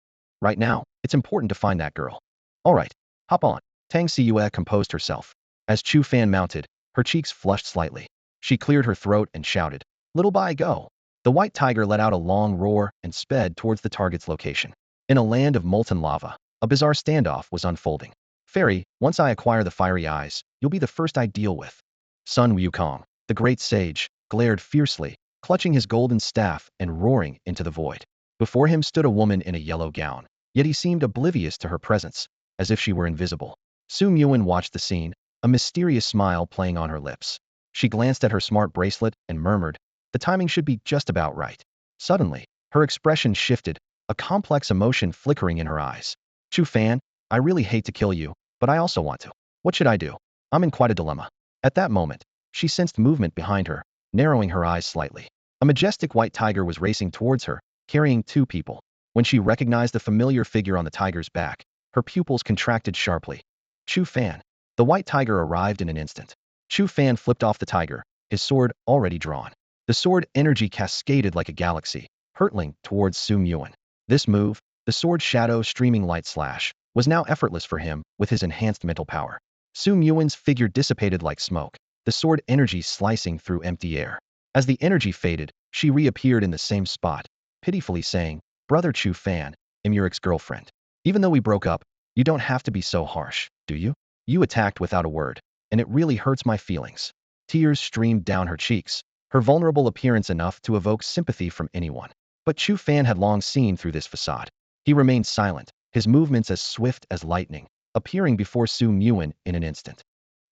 Right now, it's important to find that girl. All right, hop on. Tang Siyue composed herself. As Chu Fan mounted, her cheeks flushed slightly. She cleared her throat and shouted, Little Bai, go. The white tiger let out a long roar and sped towards the target's location. In a land of molten lava, a bizarre standoff was unfolding. Fairy, once I acquire the fiery eyes, you'll be the first I deal with. Sun Wukong, the great sage, glared fiercely, clutching his golden staff and roaring into the void. Before him stood a woman in a yellow gown, yet he seemed oblivious to her presence, as if she were invisible. Su Muin watched the scene, a mysterious smile playing on her lips. She glanced at her smart bracelet and murmured, the timing should be just about right. Suddenly, her expression shifted, a complex emotion flickering in her eyes. Chu Fan, I really hate to kill you, but I also want to. What should I do? I'm in quite a dilemma. At that moment, she sensed movement behind her, narrowing her eyes slightly. A majestic white tiger was racing towards her, carrying 2 people. When she recognized the familiar figure on the tiger's back, her pupils contracted sharply. Chu Fan. The white tiger arrived in an instant. Chu Fan flipped off the tiger, his sword already drawn. The sword energy cascaded like a galaxy, hurtling towards Su Muin. This move, the sword shadow streaming light slash, was now effortless for him with his enhanced mental power. Su Muin's figure dissipated like smoke, the sword energy slicing through empty air. As the energy faded, she reappeared in the same spot, pitifully saying, Brother Chu Fan, I'm your ex-girlfriend. Even though we broke up, you don't have to be so harsh, do you? You attacked without a word, and it really hurts my feelings. Tears streamed down her cheeks, her vulnerable appearance enough to evoke sympathy from anyone. But Chu Fan had long seen through this facade. He remained silent, his movements as swift as lightning, appearing before Su Muin in an instant.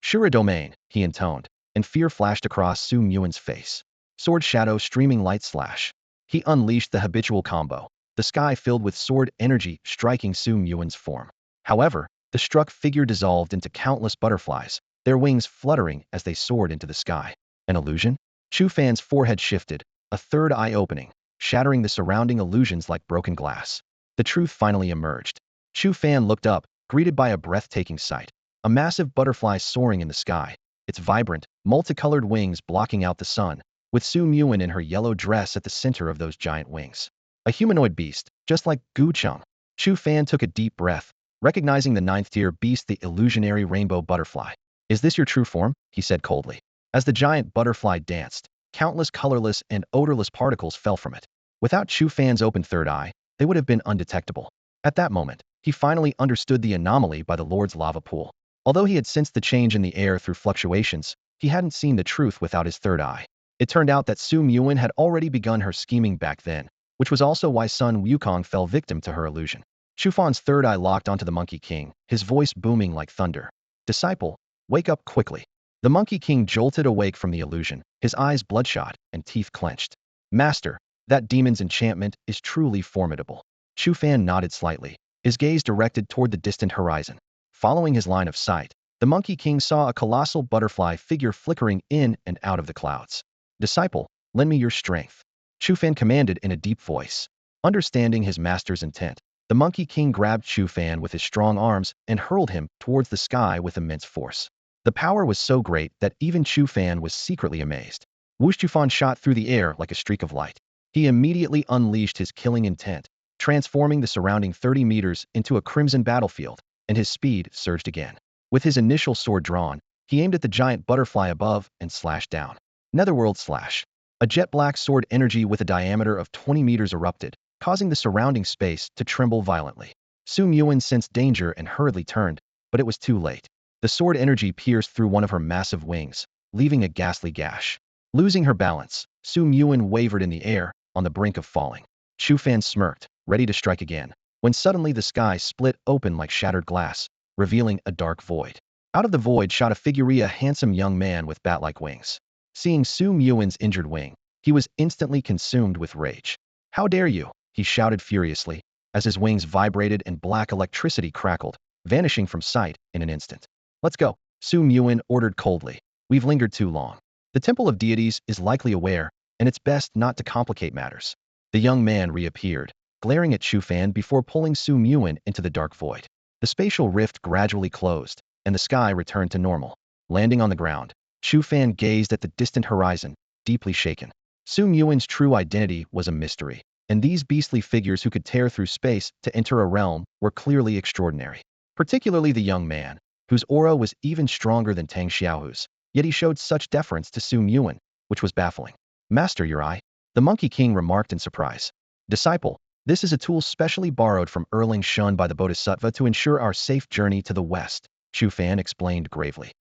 Shura domain, he intoned, and fear flashed across Su Muin's face. Sword shadow streaming light slash. He unleashed the habitual combo, the sky filled with sword energy striking Su Muin's form. However, the struck figure dissolved into countless butterflies, their wings fluttering as they soared into the sky. An illusion? Chu Fan's forehead shifted, a third eye opening, shattering the surrounding illusions like broken glass. The truth finally emerged. Chu Fan looked up, greeted by a breathtaking sight. A massive butterfly soaring in the sky, its vibrant, multicolored wings blocking out the sun, with Su Muin in her yellow dress at the center of those giant wings. A humanoid beast, just like Gu Cheng. Chu Fan took a deep breath, recognizing the 9th-tier beast, the illusionary rainbow butterfly. Is this your true form? He said coldly. As the giant butterfly danced, countless colorless and odorless particles fell from it. Without Chu Fan's open third eye, they would have been undetectable. At that moment, he finally understood the anomaly by the Lord's lava pool. Although he had sensed the change in the air through fluctuations, he hadn't seen the truth without his third eye. It turned out that Su Muin had already begun her scheming back then, which was also why Sun Wukong fell victim to her illusion. Chu Fan's third eye locked onto the Monkey King, his voice booming like thunder. Disciple, wake up quickly. The Monkey King jolted awake from the illusion, his eyes bloodshot and teeth clenched. Master, that demon's enchantment is truly formidable. Chu Fan nodded slightly, his gaze directed toward the distant horizon. Following his line of sight, the Monkey King saw a colossal butterfly figure flickering in and out of the clouds. Disciple, lend me your strength. Chu Fan commanded in a deep voice. Understanding his master's intent, the Monkey King grabbed Chu Fan with his strong arms and hurled him towards the sky with immense force. The power was so great that even Chu Fan was secretly amazed. Chu Fan shot through the air like a streak of light. He immediately unleashed his killing intent, transforming the surrounding 30 meters into a crimson battlefield, and his speed surged again. With his initial sword drawn, he aimed at the giant butterfly above and slashed down. Netherworld slash. A jet-black sword energy with a diameter of 20 meters erupted, causing the surrounding space to tremble violently. Su Yuan sensed danger and hurriedly turned, but it was too late. The sword energy pierced through one of her massive wings, leaving a ghastly gash. Losing her balance, Su Yuan wavered in the air, on the brink of falling. Chu Fan smirked, ready to strike again, when suddenly the sky split open like shattered glass, revealing a dark void. Out of the void shot a figure, a handsome young man with bat-like wings. Seeing Su Yuan's injured wing, he was instantly consumed with rage. "How dare you!" he shouted furiously, as his wings vibrated and black electricity crackled, vanishing from sight in an instant. "Let's go," Su Yuan ordered coldly. "We've lingered too long. The Temple of Deities is likely aware, and it's best not to complicate matters." The young man reappeared, glaring at Chu Fan before pulling Su Yuan into the dark void. The spatial rift gradually closed, and the sky returned to normal. Landing on the ground, Chu Fan gazed at the distant horizon, deeply shaken. Su Yuan's true identity was a mystery, and these beastly figures who could tear through space to enter a realm were clearly extraordinary. Particularly the young man, whose aura was even stronger than Tang Xiaohu's, yet he showed such deference to Su Yuan, which was baffling. "Master, your eye?" the Monkey King remarked in surprise. "Disciple, this is a tool specially borrowed from Erling Shun by the Bodhisattva to ensure our safe journey to the west," Chu Fan explained gravely.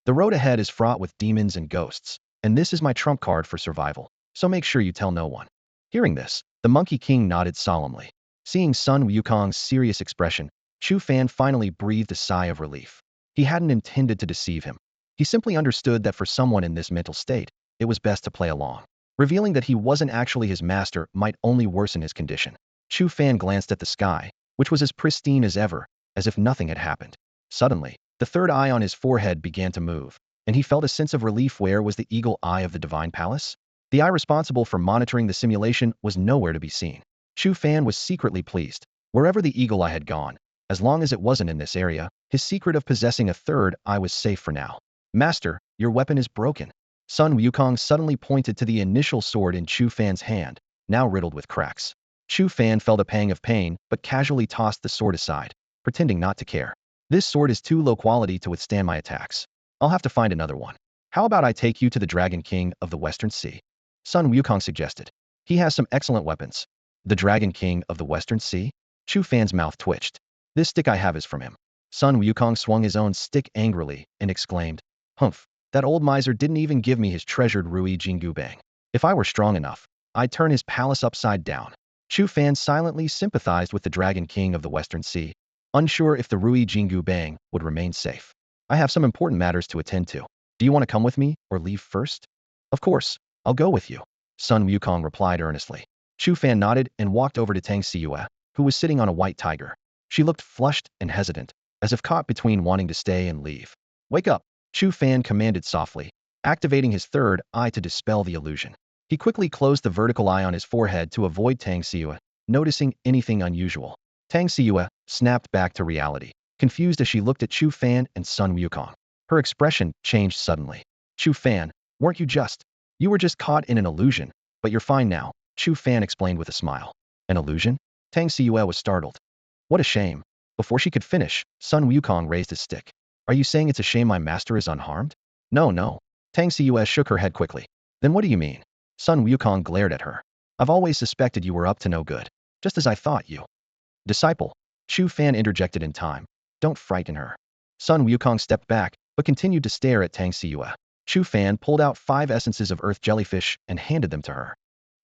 "The road ahead is fraught with demons and ghosts, and this is my trump card for survival, so make sure you tell no one." Hearing this, the Monkey King nodded solemnly. Seeing Sun Wukong's serious expression, Chu Fan finally breathed a sigh of relief. He hadn't intended to deceive him. He simply understood that for someone in this mental state, it was best to play along. Revealing that he wasn't actually his master might only worsen his condition. Chu Fan glanced at the sky, which was as pristine as ever, as if nothing had happened. Suddenly, the third eye on his forehead began to move, and he felt a sense of relief. Where was the eagle eye of the Divine Palace? The eye responsible for monitoring the simulation was nowhere to be seen. Chu Fan was secretly pleased. Wherever the eagle eye had gone, as long as it wasn't in this area, his secret of possessing a third eye was safe for now. "Master, your weapon is broken." Sun Wukong suddenly pointed to the initial sword in Chu Fan's hand, now riddled with cracks. Chu Fan felt a pang of pain, but casually tossed the sword aside, pretending not to care. "This sword is too low quality to withstand my attacks. I'll have to find another one. How about I take you to the Dragon King of the Western Sea?" Sun Wukong suggested. "He has some excellent weapons." "The Dragon King of the Western Sea?" Chu Fan's mouth twitched. "This stick I have is from him." Sun Wukong swung his own stick angrily and exclaimed, "Humph, that old miser didn't even give me his treasured Rui Jingu Bang. If I were strong enough, I'd turn his palace upside down." Chu Fan silently sympathized with the Dragon King of the Western Sea, unsure if the Rui Jingu Bang would remain safe. "I have some important matters to attend to. Do you want to come with me, or leave first?" "Of course, I'll go with you," Sun Wukong replied earnestly. Chu Fan nodded and walked over to Tang Xiyue, who was sitting on a white tiger. She looked flushed and hesitant, as if caught between wanting to stay and leave. "Wake up," Chu Fan commanded softly, activating his third eye to dispel the illusion. He quickly closed the vertical eye on his forehead to avoid Tang Xiyue noticing anything unusual. Tang Xiyue snapped back to reality, confused as she looked at Chu Fan and Sun Wukong. Her expression changed suddenly. "Chu Fan, weren't you just? You were just caught in an illusion, but you're fine now," Chu Fan explained with a smile. "An illusion?" Tang Xiyue was startled. "What a shame." Before she could finish, Sun Wukong raised his stick. "Are you saying it's a shame my master is unharmed?" "No, no." Tang Xiyue shook her head quickly. "Then what do you mean?" Sun Wukong glared at her. "I've always suspected you were up to no good, just as I thought you." "Disciple," Chu Fan interjected in time. "Don't frighten her." Sun Wukong stepped back, but continued to stare at Tang Xiyue. Chu Fan pulled out 5 essences of earth jellyfish and handed them to her.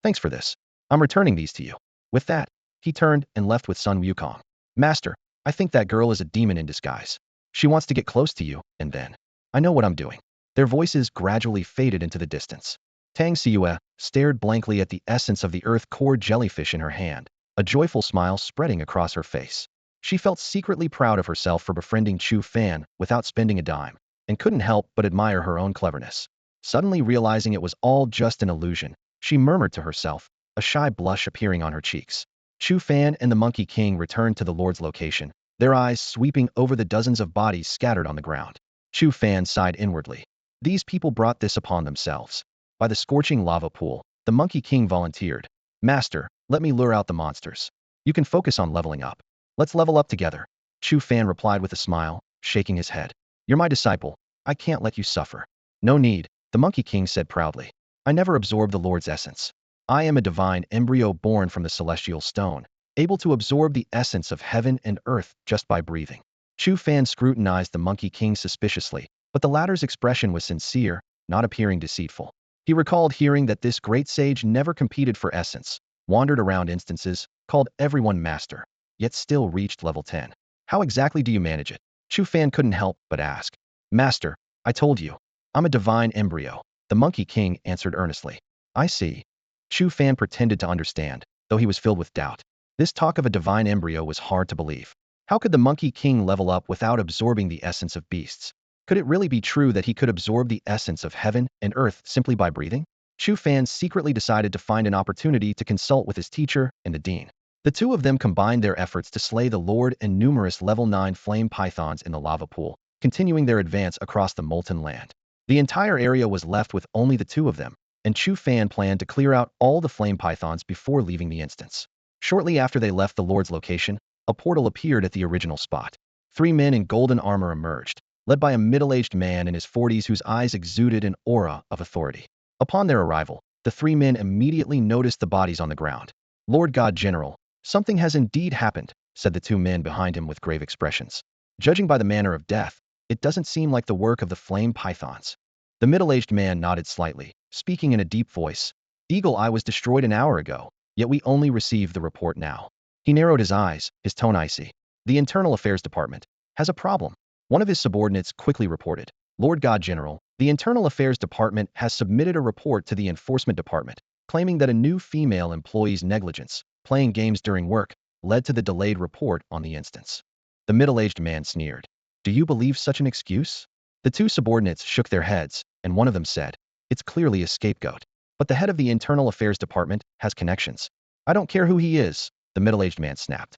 "Thanks for this. I'm returning these to you." With that, he turned and left with Sun Wukong. "Master, I think that girl is a demon in disguise. She wants to get close to you, and then I know what I'm doing." Their voices gradually faded into the distance. Tang Xiyue stared blankly at the essence of the earth core jellyfish in her hand, a joyful smile spreading across her face. She felt secretly proud of herself for befriending Chu Fan without spending a dime, and couldn't help but admire her own cleverness. Suddenly realizing it was all just an illusion, she murmured to herself, a shy blush appearing on her cheeks. Chu Fan and the Monkey King returned to the Lord's location, their eyes sweeping over the dozens of bodies scattered on the ground. Chu Fan sighed inwardly. These people brought this upon themselves. By the scorching lava pool, the Monkey King volunteered. "Master, let me lure out the monsters." You can focus on leveling up. Let's level up together. Chu Fan replied with a smile, shaking his head. You're my disciple. I can't let you suffer. No need, the Monkey King said proudly. I never absorbed the Lord's essence. I am a divine embryo born from the celestial stone, able to absorb the essence of heaven and earth just by breathing. Chu Fan scrutinized the Monkey King suspiciously, but the latter's expression was sincere, not appearing deceitful. He recalled hearing that this great sage never competed for essence, wandered around instances, called everyone master, yet still reached level 10. How exactly do you manage it? Chu Fan couldn't help but ask. Master, I told you. I'm a divine embryo, the Monkey King answered earnestly. I see. Chu Fan pretended to understand, though he was filled with doubt. This talk of a divine embryo was hard to believe. How could the Monkey King level up without absorbing the essence of beasts? Could it really be true that he could absorb the essence of heaven and earth simply by breathing? Chu Fan secretly decided to find an opportunity to consult with his teacher and the dean. The two of them combined their efforts to slay the Lord and numerous level 9 flame pythons in the lava pool, continuing their advance across the molten land. The entire area was left with only the two of them, and Chu Fan planned to clear out all the flame pythons before leaving the instance. Shortly after they left the Lord's location, a portal appeared at the original spot. 3 men in golden armor emerged, led by a middle-aged man in his 40s whose eyes exuded an aura of authority. Upon their arrival, the 3 men immediately noticed the bodies on the ground. Lord God General, something has indeed happened, said the 2 men behind him with grave expressions. Judging by the manner of death, it doesn't seem like the work of the flame pythons. The middle-aged man nodded slightly, speaking in a deep voice. Eagle Eye was destroyed an hour ago, yet we only received the report now. He narrowed his eyes, his tone icy. The Internal Affairs Department has a problem. One of his subordinates quickly reported. Lord God General, the Internal Affairs Department has submitted a report to the Enforcement Department, claiming that a new female employee's negligence, playing games during work, led to the delayed report on the instance. The middle-aged man sneered. Do you believe such an excuse? The 2 subordinates shook their heads, and one of them said, it's clearly a scapegoat. But the head of the Internal Affairs Department has connections. I don't care who he is, the middle-aged man snapped.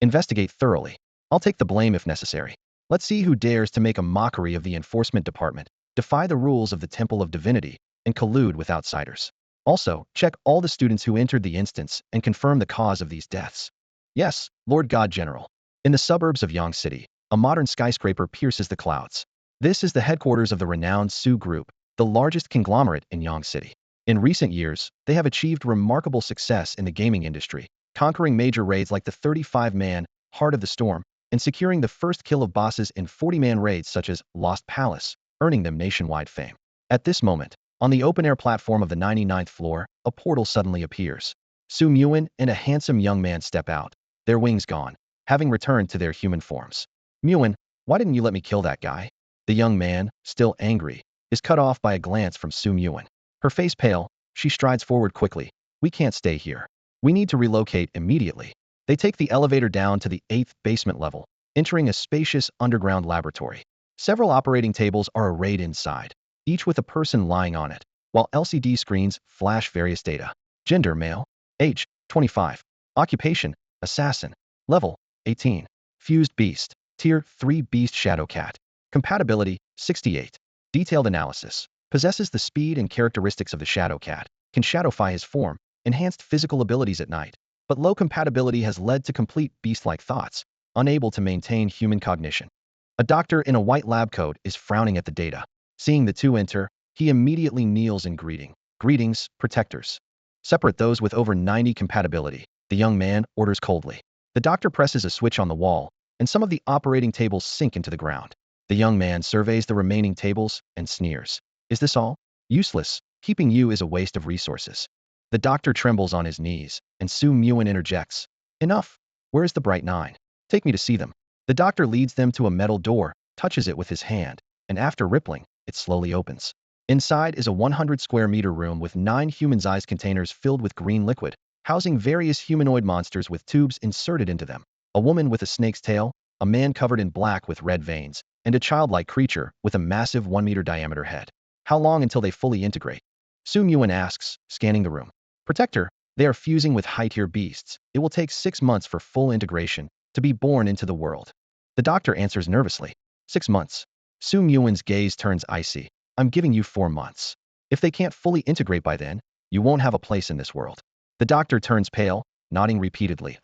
Investigate thoroughly. I'll take the blame if necessary. Let's see who dares to make a mockery of the Enforcement Department, defy the rules of the Temple of Divinity, and collude with outsiders. Also, check all the students who entered the instance and confirm the cause of these deaths. Yes, Lord God General. In the suburbs of Yang City, a modern skyscraper pierces the clouds. This is the headquarters of the renowned Su Group, the largest conglomerate in Yang City. In recent years, they have achieved remarkable success in the gaming industry, conquering major raids like the 35-man Heart of the Storm, and securing the first kill of bosses in 40-man raids such as Lost Palace, earning them nationwide fame. At this moment, on the open-air platform of the 99th floor, a portal suddenly appears. Su Muin and a handsome young man step out, their wings gone, having returned to their human forms. Muin, why didn't you let me kill that guy? The young man, still angry, is cut off by a glance from Su Muin. Her face pale, she strides forward quickly. We can't stay here. We need to relocate immediately. They take the elevator down to the 8th basement level, entering a spacious underground laboratory. Several operating tables are arrayed inside, each with a person lying on it, while LCD screens flash various data. Gender male, age 25, occupation assassin, level 18, fused beast, tier 3 beast shadow cat, compatibility 68. Detailed analysis possesses the speed and characteristics of the shadow cat, can shadowify his form, enhanced physical abilities at night, but low compatibility has led to complete beast-like thoughts, unable to maintain human cognition. A doctor in a white lab coat is frowning at the data. Seeing the 2 enter, he immediately kneels in greeting. Greetings, protectors. Separate those with over 90 compatibility, the young man orders coldly. The doctor presses a switch on the wall, and some of the operating tables sink into the ground. The young man surveys the remaining tables and sneers. Is this all? Useless. Keeping you is a waste of resources. The doctor trembles on his knees, and Su Muin interjects. Enough. Where is the bright 9? Take me to see them. The doctor leads them to a metal door, touches it with his hand, and after rippling, it slowly opens. Inside is a 100 square meter room with 9 human-sized containers filled with green liquid, housing various humanoid monsters with tubes inserted into them. A woman with a snake's tail, a man covered in black with red veins, and a childlike creature with a massive 1-meter diameter head. How long until they fully integrate? Su Muin asks, scanning the room. Protector, they are fusing with high-tier beasts. It will take 6 months for full integration to be born into the world. The doctor answers nervously. 6 months. Su Muin's gaze turns icy. I'm giving you 4 months. If they can't fully integrate by then, you won't have a place in this world. The doctor turns pale, nodding repeatedly.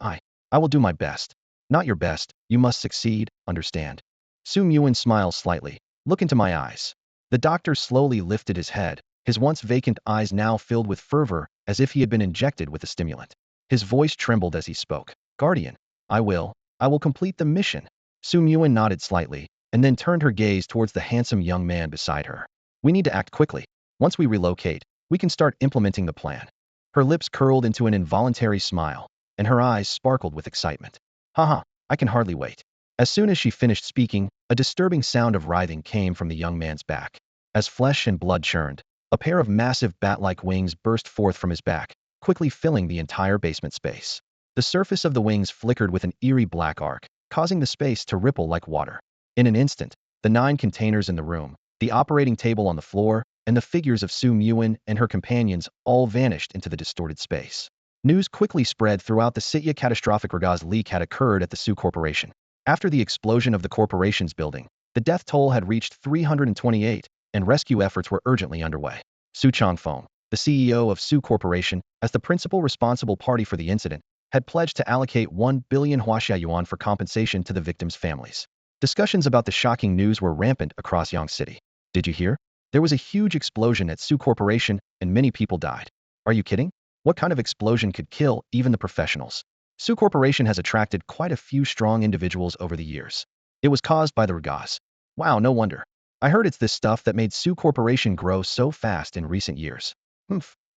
I will do my best. Not your best, you must succeed, understand? Su Yuan smiled slightly. Look into my eyes. The doctor slowly lifted his head, his once vacant eyes now filled with fervor as if he had been injected with a stimulant. His voice trembled as he spoke. Guardian, I will complete the mission. Su Yuan nodded slightly, and then turned her gaze towards the handsome young man beside her. We need to act quickly. Once we relocate, we can start implementing the plan. Her lips curled into an involuntary smile, and her eyes sparkled with excitement. Haha, I can hardly wait. As soon as she finished speaking, a disturbing sound of writhing came from the young man's back. As flesh and blood churned, a pair of massive bat-like wings burst forth from his back, quickly filling the entire basement space. The surface of the wings flickered with an eerie black arc, causing the space to ripple like water. In an instant, the 9 containers in the room, the operating table on the floor, and the figures of Su Yuan and her companions all vanished into the distorted space. News quickly spread throughout the city. A catastrophic regas leak had occurred at the Su Corporation. After the explosion of the corporation's building, the death toll had reached 328, and rescue efforts were urgently underway. Su Changfeng, the CEO of Su Corporation, as the principal responsible party for the incident, had pledged to allocate 1 billion Huaxia yuan for compensation to the victims' families. Discussions about the shocking news were rampant across Yang City. Did you hear? There was a huge explosion at Su Corporation, and many people died. Are you kidding? What kind of explosion could kill even the professionals? Su Corporation has attracted quite a few strong individuals over the years. It was caused by the regas. Wow, no wonder. I heard it's this stuff that made Su Corporation grow so fast in recent years.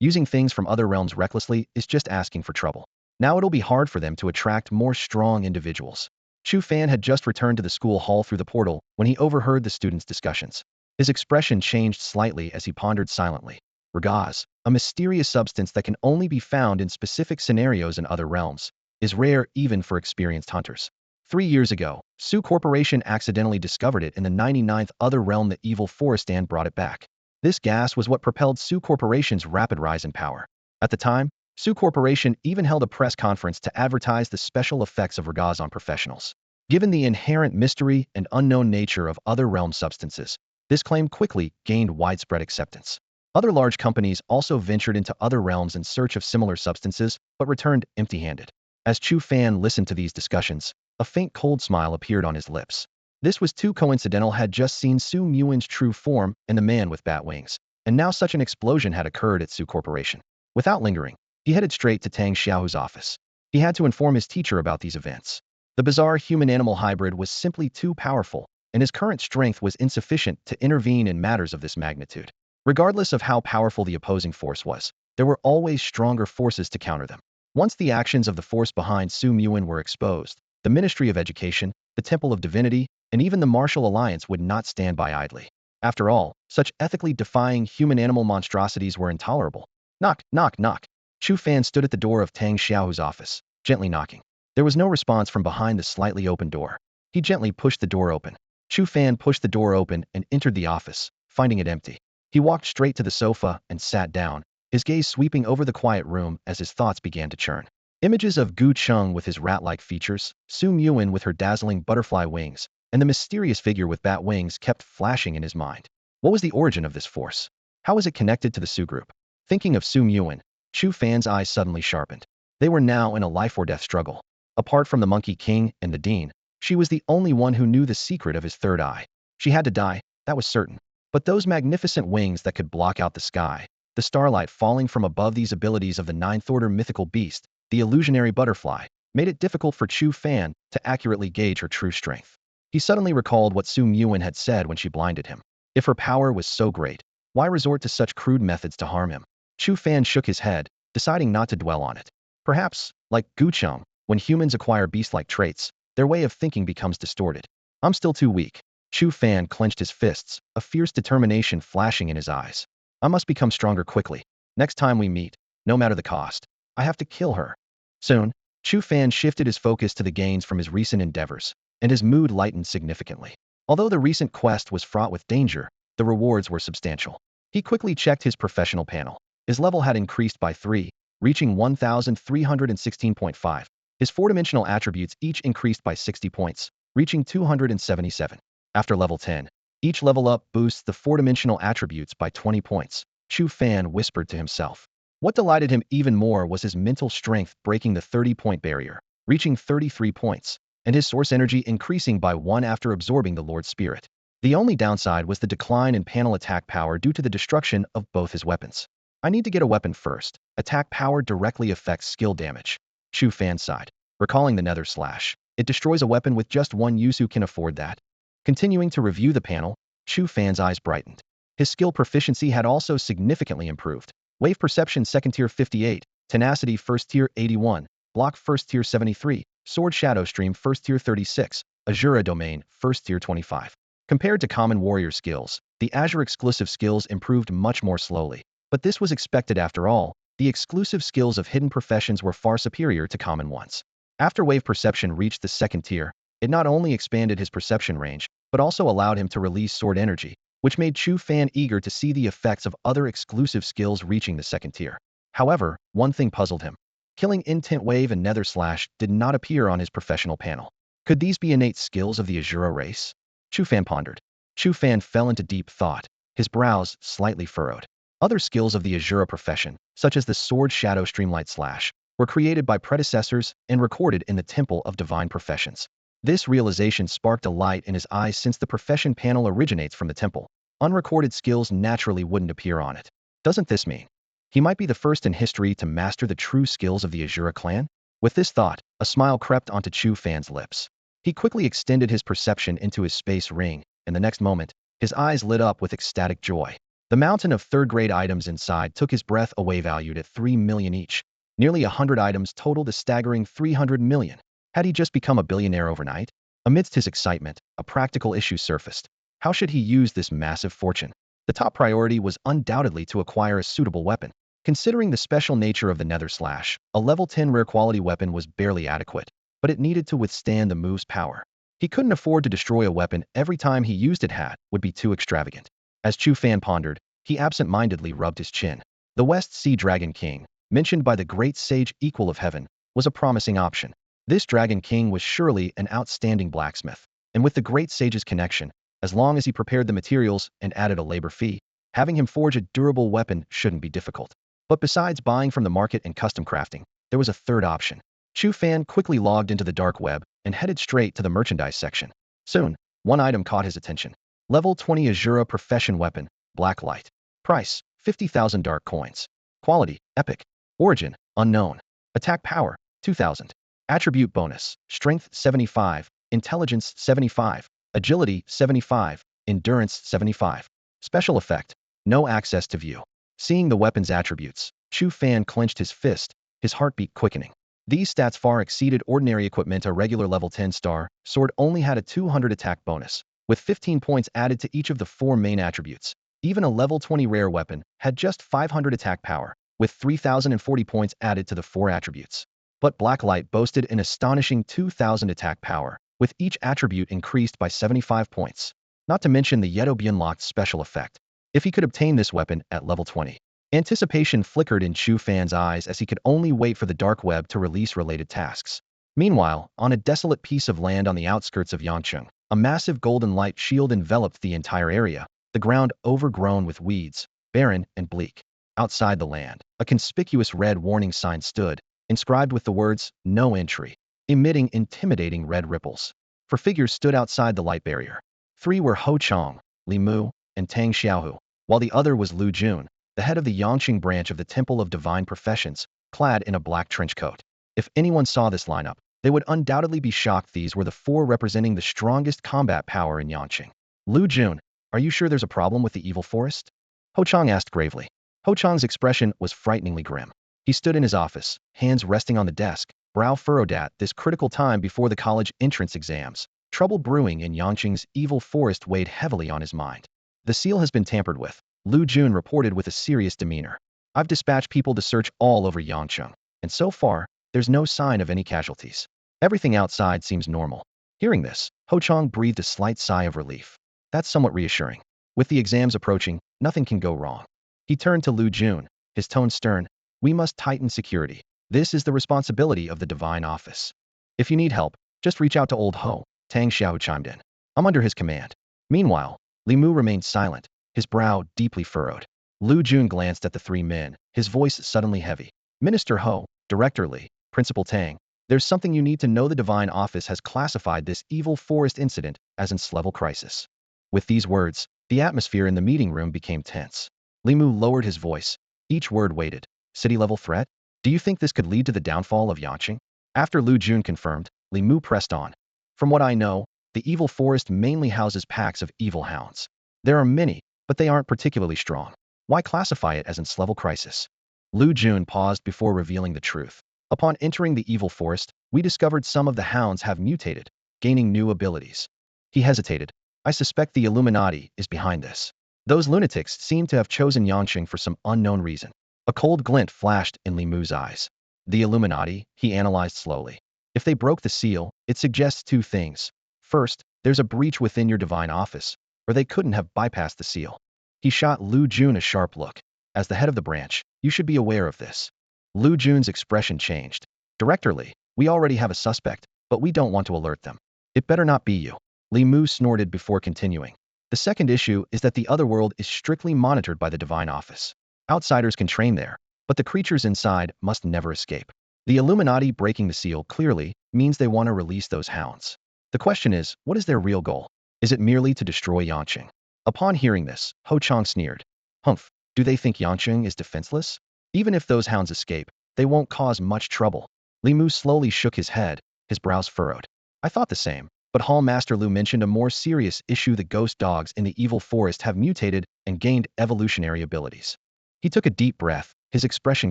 Using things from other realms recklessly is just asking for trouble. Now it'll be hard for them to attract more strong individuals. Chu Fan had just returned to the school hall through the portal when he overheard the students' discussions. His expression changed slightly as he pondered silently. Regas, a mysterious substance that can only be found in specific scenarios in other realms, is rare even for experienced hunters. 3 years ago, Su Corporation accidentally discovered it in the 99th other realm. The evil Forestan brought it back. This gas was what propelled Su Corporation's rapid rise in power. At the time, Su Corporation even held a press conference to advertise the special effects of regas on professionals. Given the inherent mystery and unknown nature of other realm substances, this claim quickly gained widespread acceptance. Other large companies also ventured into other realms in search of similar substances, but returned empty-handed. As Chu Fan listened to these discussions, a faint cold smile appeared on his lips. This was too coincidental. Had just seen Su Yuan's true form and the man with bat wings, and now such an explosion had occurred at Su Corporation. Without lingering, he headed straight to Tang Xiaohu's office. He had to inform his teacher about these events. The bizarre human-animal hybrid was simply too powerful, and his current strength was insufficient to intervene in matters of this magnitude. Regardless of how powerful the opposing force was, there were always stronger forces to counter them. Once the actions of the force behind Su Yuan were exposed, the Ministry of Education, the Temple of Divinity, and even the Martial Alliance would not stand by idly. After all, such ethically defying human-animal monstrosities were intolerable. Knock, knock, knock. Chu Fan stood at the door of Tang Xiaohu's office, gently knocking. There was no response from behind the slightly open door. He gently pushed the door open. Chu Fan pushed the door open and entered the office, finding it empty. He walked straight to the sofa and sat down, his gaze sweeping over the quiet room as his thoughts began to churn. Images of Gu Cheng with his rat-like features, Su Yuan with her dazzling butterfly wings, and the mysterious figure with bat wings kept flashing in his mind. What was the origin of this force? How was it connected to the Su group? Thinking of Su Yuan, Chu Fan's eyes suddenly sharpened. They were now in a life-or-death struggle. Apart from the Monkey King and the Dean, she was the only one who knew the secret of his third eye. She had to die, that was certain. But those magnificent wings that could block out the sky, the starlight falling from above, these abilities of the ninth-order mythical beast, the illusionary butterfly, made it difficult for Chu Fan to accurately gauge her true strength. He suddenly recalled what Su Yuan had said when she blinded him. If her power was so great, why resort to such crude methods to harm him? Chu Fan shook his head, deciding not to dwell on it. Perhaps, like Gu Cheng, when humans acquire beast-like traits, their way of thinking becomes distorted. I'm still too weak. Chu Fan clenched his fists, a fierce determination flashing in his eyes. I must become stronger quickly. Next time we meet, no matter the cost, I have to kill her. Soon, Chu Fan shifted his focus to the gains from his recent endeavors, and his mood lightened significantly. Although the recent quest was fraught with danger, the rewards were substantial. He quickly checked his professional panel. His level had increased by 3, reaching 1,316.5. His 4-dimensional attributes each increased by 60 points, reaching 277. After level 10, each level up boosts the 4-dimensional attributes by 20 points. Chu Fan whispered to himself. What delighted him even more was his mental strength breaking the 30-point barrier. reaching 33 points, and his source energy increasing by 1 after absorbing the Lord's Spirit. The only downside was the decline in panel attack power due to the destruction of both his weapons. I need to get a weapon first. Attack power directly affects skill damage. Chu Fan sighed, recalling the Nether Slash. It destroys a weapon with just one use. Who can afford that? Continuing to review the panel, Chu Fan's eyes brightened. His skill proficiency had also significantly improved. Wave Perception 2nd tier 58, Tenacity 1st tier 81, Block 1st tier 73, Sword Shadow Stream 1st tier 36, Asura Domain 1st tier 25. Compared to common warrior skills, the Azure exclusive skills improved much more slowly. But this was expected after all. The exclusive skills of hidden professions were far superior to common ones. After Wave Perception reached the 2nd tier, it not only expanded his perception range, but also allowed him to release sword energy, which made Chu Fan eager to see the effects of other exclusive skills reaching the 2nd tier. However, one thing puzzled him. Killing Intent Wave and Nether Slash did not appear on his professional panel. Could these be innate skills of the Asura race? Chu Fan pondered. Chu Fan fell into deep thought, his brows slightly furrowed. Other skills of the Asura profession, such as the Sword Shadow Streamlight Slash, were created by predecessors and recorded in the Temple of Divine Professions. This realization sparked a light in his eyes. Since the profession panel originates from the temple, unrecorded skills naturally wouldn't appear on it. Doesn't this mean he might be the first in history to master the true skills of the Asura clan? With this thought, a smile crept onto Chu Fan's lips. He quickly extended his perception into his space ring, and the next moment, his eyes lit up with ecstatic joy. The mountain of third-grade items inside took his breath away, valued at 3 million each. Nearly 100 items totaled a staggering 300 million. Had he just become a billionaire overnight? Amidst his excitement, a practical issue surfaced. How should he use this massive fortune? The top priority was undoubtedly to acquire a suitable weapon. Considering the special nature of the Nether Slash, a level 10 rare quality weapon was barely adequate, but it needed to withstand the move's power. He couldn't afford to destroy a weapon every time he used it. Would be too extravagant. As Chu Fan pondered, he absent-mindedly rubbed his chin. The West Sea Dragon King, mentioned by the great sage Equal of Heaven, was a promising option. This Dragon King was surely an outstanding blacksmith, and with the great sage's connection, as long as he prepared the materials and added a labor fee, having him forge a durable weapon shouldn't be difficult. But besides buying from the market and custom crafting, there was a third option. Chu Fan quickly logged into the dark web and headed straight to the merchandise section. Soon, one item caught his attention. Level 20 Asura Profession Weapon, Black Light. Price, 50,000 dark coins. Quality, Epic. Origin, Unknown. Attack Power, 2,000. Attribute Bonus, Strength 75, Intelligence 75, Agility 75, Endurance 75. Special Effect, No Access to View. Seeing the weapon's attributes, Chu Fan clenched his fist, his heartbeat quickening. These stats far exceeded ordinary equipment. A regular level 10 star sword only had a 200 attack bonus, with 15 points added to each of the 4 main attributes. Even a level 20 rare weapon had just 500 attack power, with 3,040 points added to the 4 attributes. But Blacklight boasted an astonishing 2,000 attack power, with each attribute increased by 75 points. Not to mention the yet unlocked special effect. If he could obtain this weapon at level 20. Anticipation flickered in Chu Fan's eyes as he could only wait for the dark web to release related tasks. Meanwhile, on a desolate piece of land on the outskirts of Yangcheng, a massive golden light shield enveloped the entire area, the ground overgrown with weeds, barren and bleak. Outside the land, a conspicuous red warning sign stood, inscribed with the words, "No Entry," emitting intimidating red ripples. 4 figures stood outside the light barrier. 3 were Ho Chong, Li Mu, and Tang Xiaohu, while the other was Lu Jun, the head of the Yangqing branch of the Temple of Divine Professions, clad in a black trench coat. If anyone saw this lineup, they would undoubtedly be shocked. These were the 4 representing the strongest combat power in Yangqing. Lu Jun, are you sure there's a problem with the evil forest? Ho Chong asked gravely. Ho Chong's expression was frighteningly grim. He stood in his office, hands resting on the desk, brow furrowed at this critical time before the college entrance exams. Trouble brewing in Yangqing's evil forest weighed heavily on his mind. The seal has been tampered with, Lu Jun reported with a serious demeanor. I've dispatched people to search all over Yangcheng, and so far, there's no sign of any casualties. Everything outside seems normal. Hearing this, Ho Chong breathed a slight sigh of relief. That's somewhat reassuring. With the exams approaching, nothing can go wrong. He turned to Lu Jun, his tone stern. We must tighten security. This is the responsibility of the Divine Office. If you need help, just reach out to old Ho, Tang Xiao chimed in. I'm under his command. Meanwhile, Li Mu remained silent, his brow deeply furrowed. Lu Jun glanced at the 3 men, his voice suddenly heavy. Minister Ho, Director Li, Principal Tang, There's something you need to know. The Divine Office has classified this evil forest incident as an level crisis. With these words, the atmosphere in the meeting room became tense. Limu lowered his voice. Each word weighted. City-level threat? Do you think this could lead to the downfall of Yangqing? After Lu Jun confirmed, Limu pressed on. From what I know, the evil forest mainly houses packs of evil hounds. There are many, but they aren't particularly strong. Why classify it as an level crisis? Lu Jun paused before revealing the truth. Upon entering the evil forest, we discovered some of the hounds have mutated, gaining new abilities. He hesitated. I suspect the Illuminati is behind this. Those lunatics seem to have chosen Yangqing for some unknown reason. A cold glint flashed in Limu's eyes. The Illuminati, he analyzed slowly. If they broke the seal, it suggests two things. First, there's a breach within your divine office, or they couldn't have bypassed the seal. He shot Lu Jun a sharp look. As the head of the branch, you should be aware of this. Lu Jun's expression changed. Directorly, we already have a suspect, but we don't want to alert them. It better not be you. Li Mu snorted before continuing. The second issue is that the other world is strictly monitored by the Divine Office. Outsiders can train there, but the creatures inside must never escape. The Illuminati breaking the seal clearly means they want to release those hounds. The question is, what is their real goal? Is it merely to destroy Yangqing? Upon hearing this, Ho Chang sneered. Humph, do they think Yangqing is defenseless? Even if those hounds escape, they won't cause much trouble. Li Mu slowly shook his head, his brows furrowed. I thought the same, but Hall Master Lu mentioned a more serious issue. The ghost dogs in the evil forest have mutated and gained evolutionary abilities. He took a deep breath, his expression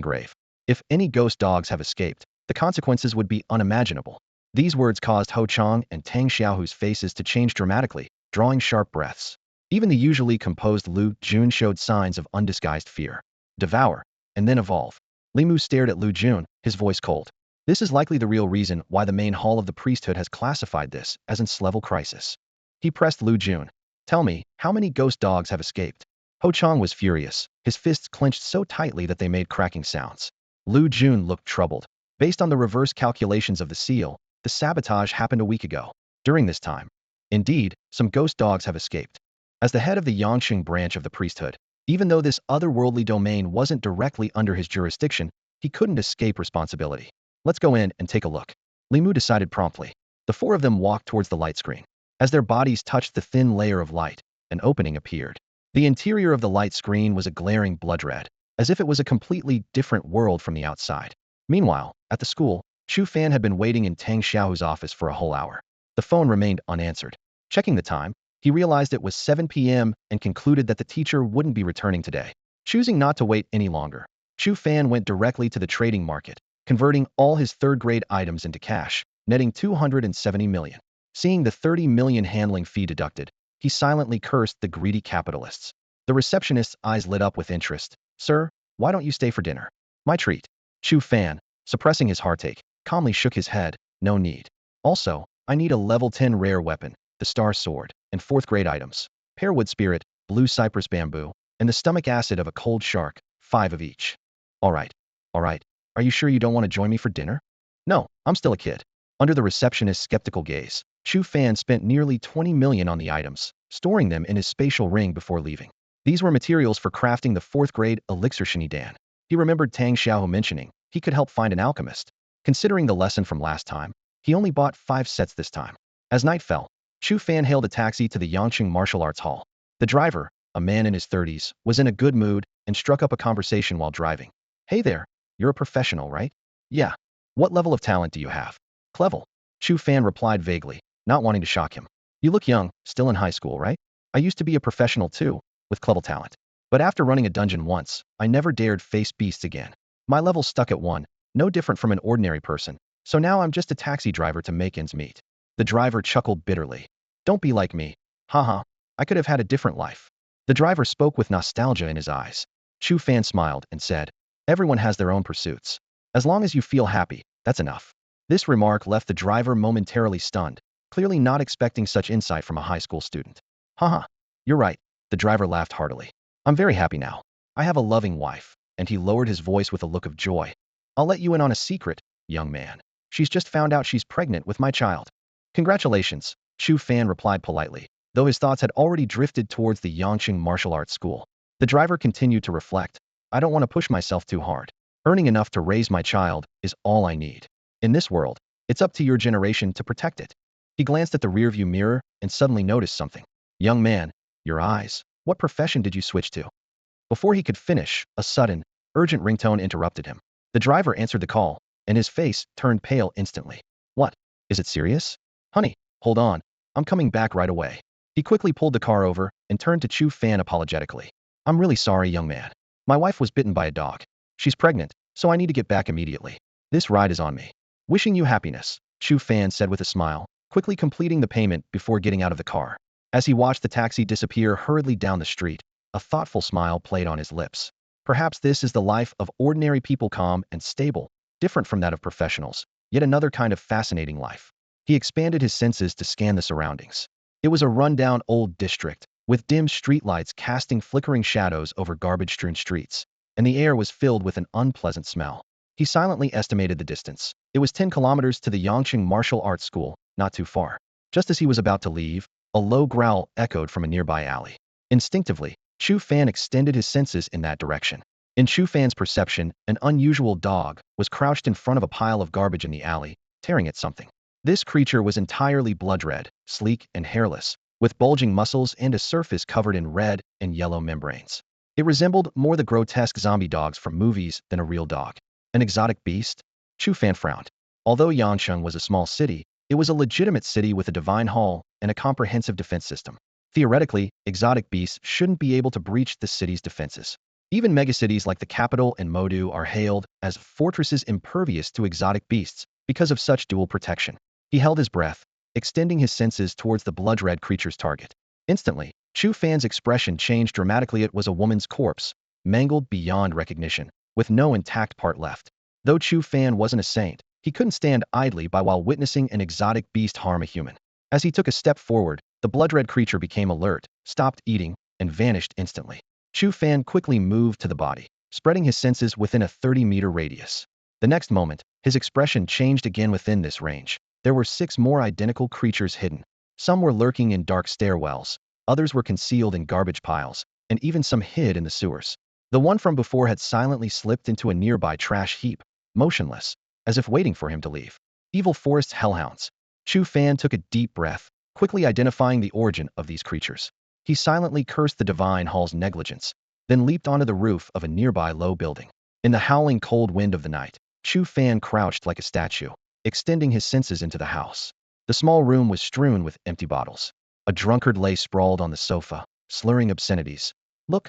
grave. If any ghost dogs have escaped, the consequences would be unimaginable. These words caused Ho Chang and Tang Xiaohu's faces to change dramatically, drawing sharp breaths. Even the usually composed Lu Jun showed signs of undisguised fear. Devour, and then evolve. Li Mu stared at Lu Jun, his voice cold. This is likely the real reason why the main hall of the priesthood has classified this as an level crisis. He pressed Lu Jun. Tell me, how many ghost dogs have escaped? Ho Chang was furious, his fists clenched so tightly that they made cracking sounds. Lu Jun looked troubled. Based on the reverse calculations of the seal, the sabotage happened a week ago. During this time, indeed, some ghost dogs have escaped. As the head of the Yangqing branch of the priesthood, even though this otherworldly domain wasn't directly under his jurisdiction, he couldn't escape responsibility. Let's go in and take a look. Li Mu decided promptly. The four of them walked towards the light screen. As their bodies touched the thin layer of light, an opening appeared. The interior of the light screen was a glaring blood red, as if it was a completely different world from the outside. Meanwhile, at the school, Chu Fan had been waiting in Tang Xiaohu's office for a whole hour. The phone remained unanswered. Checking the time, he realized it was 7 p.m. and concluded that the teacher wouldn't be returning today. Choosing not to wait any longer, Chu Fan went directly to the trading market, converting all his third-grade items into cash, netting 270 million. Seeing the 30 million handling fee deducted, he silently cursed the greedy capitalists. The receptionist's eyes lit up with interest. Sir, why don't you stay for dinner? My treat. Chu Fan, suppressing his heartache, calmly shook his head. No need. Also, I need a level 10 rare weapon, the Star Sword, and 4th-grade items. Pearwood Spirit, Blue Cypress Bamboo, and the stomach acid of a cold shark, 5 of each. All right. Are you sure you don't want to join me for dinner? No, I'm still a kid. Under the receptionist's skeptical gaze, Chu Fan spent nearly 20 million on the items, storing them in his spatial ring before leaving. These were materials for crafting the 4th-grade elixir Shinidan. He remembered Tang Xiaohu mentioning he could help find an alchemist. Considering the lesson from last time, he only bought 5 sets this time. As night fell, Chu Fan hailed a taxi to the Yangqing Martial Arts Hall. The driver, a man in his 30s, was in a good mood and struck up a conversation while driving. Hey there, you're a professional, right? Yeah. What level of talent do you have? Clevel. Chu Fan replied vaguely, not wanting to shock him. You look young, still in high school, right? I used to be a professional too, with Clevel talent. But after running a dungeon once, I never dared face beasts again. My level stuck at 1, no different from an ordinary person, so now I'm just a taxi driver to make ends meet. The driver chuckled bitterly. Don't be like me. Haha, I could have had a different life. The driver spoke with nostalgia in his eyes. Chu Fan smiled and said, everyone has their own pursuits. As long as you feel happy, that's enough. This remark left the driver momentarily stunned, clearly not expecting such insight from a high school student. Haha, you're right, the driver laughed heartily. I'm very happy now. I have a loving wife, and he lowered his voice with a look of joy. I'll let you in on a secret, young man. She's just found out she's pregnant with my child. Congratulations, Chu Fan replied politely, though his thoughts had already drifted towards the Yangqing Martial Arts School. The driver continued to reflect. I don't want to push myself too hard. Earning enough to raise my child is all I need. In this world, It's up to your generation to protect it. He glanced at the rearview mirror and suddenly noticed something. Young man, your eyes. What profession did you switch to? Before he could finish, a sudden, urgent ringtone interrupted him. The driver answered the call, and his face turned pale instantly. What? Is it serious? Honey, hold on. I'm coming back right away. He quickly pulled the car over and turned to Chu Fan apologetically. I'm really sorry, young man. My wife was bitten by a dog. She's pregnant, so I need to get back immediately. This ride is on me. Wishing you happiness, Chu Fan said with a smile, quickly completing the payment before getting out of the car. As he watched the taxi disappear hurriedly down the street, a thoughtful smile played on his lips. Perhaps this is the life of ordinary people, calm and stable, different from that of professionals, yet another kind of fascinating life. He expanded his senses to scan the surroundings. It was a run-down old district, with dim streetlights casting flickering shadows over garbage-strewn streets, and the air was filled with an unpleasant smell. He silently estimated the distance. It was 10 kilometers to the Yangqing Martial Arts School, not too far. Just as he was about to leave, a low growl echoed from a nearby alley. Instinctively, Chu Fan extended his senses in that direction. In Chu Fan's perception, an unusual dog was crouched in front of a pile of garbage in the alley, tearing at something. This creature was entirely blood-red, sleek and hairless, with bulging muscles and a surface covered in red and yellow membranes. It resembled more the grotesque zombie dogs from movies than a real dog. An exotic beast? Chu Fan frowned. Although Yangcheng was a small city, it was a legitimate city with a divine hall and a comprehensive defense system. Theoretically, exotic beasts shouldn't be able to breach the city's defenses. Even megacities like the capital and Modu are hailed as fortresses impervious to exotic beasts because of such dual protection. He held his breath, extending his senses towards the blood-red creature's target. Instantly, Chu Fan's expression changed dramatically. It was a woman's corpse, mangled beyond recognition, with no intact part left. Though Chu Fan wasn't a saint, he couldn't stand idly by while witnessing an exotic beast harm a human. As he took a step forward, the blood-red creature became alert, stopped eating, and vanished instantly. Chu Fan quickly moved to the body, spreading his senses within a 30-meter radius. The next moment, his expression changed again within this range. There were 6 more identical creatures hidden. Some were lurking in dark stairwells, others were concealed in garbage piles, and even some hid in the sewers. The one from before had silently slipped into a nearby trash heap, motionless, as if waiting for him to leave. Evil forest's hellhounds. Chu Fan took a deep breath, quickly identifying the origin of these creatures. He silently cursed the divine hall's negligence, then leaped onto the roof of a nearby low building. In the howling cold wind of the night, Chu Fan crouched like a statue, extending his senses into the house. The small room was strewn with empty bottles. A drunkard lay sprawled on the sofa, slurring obscenities. Look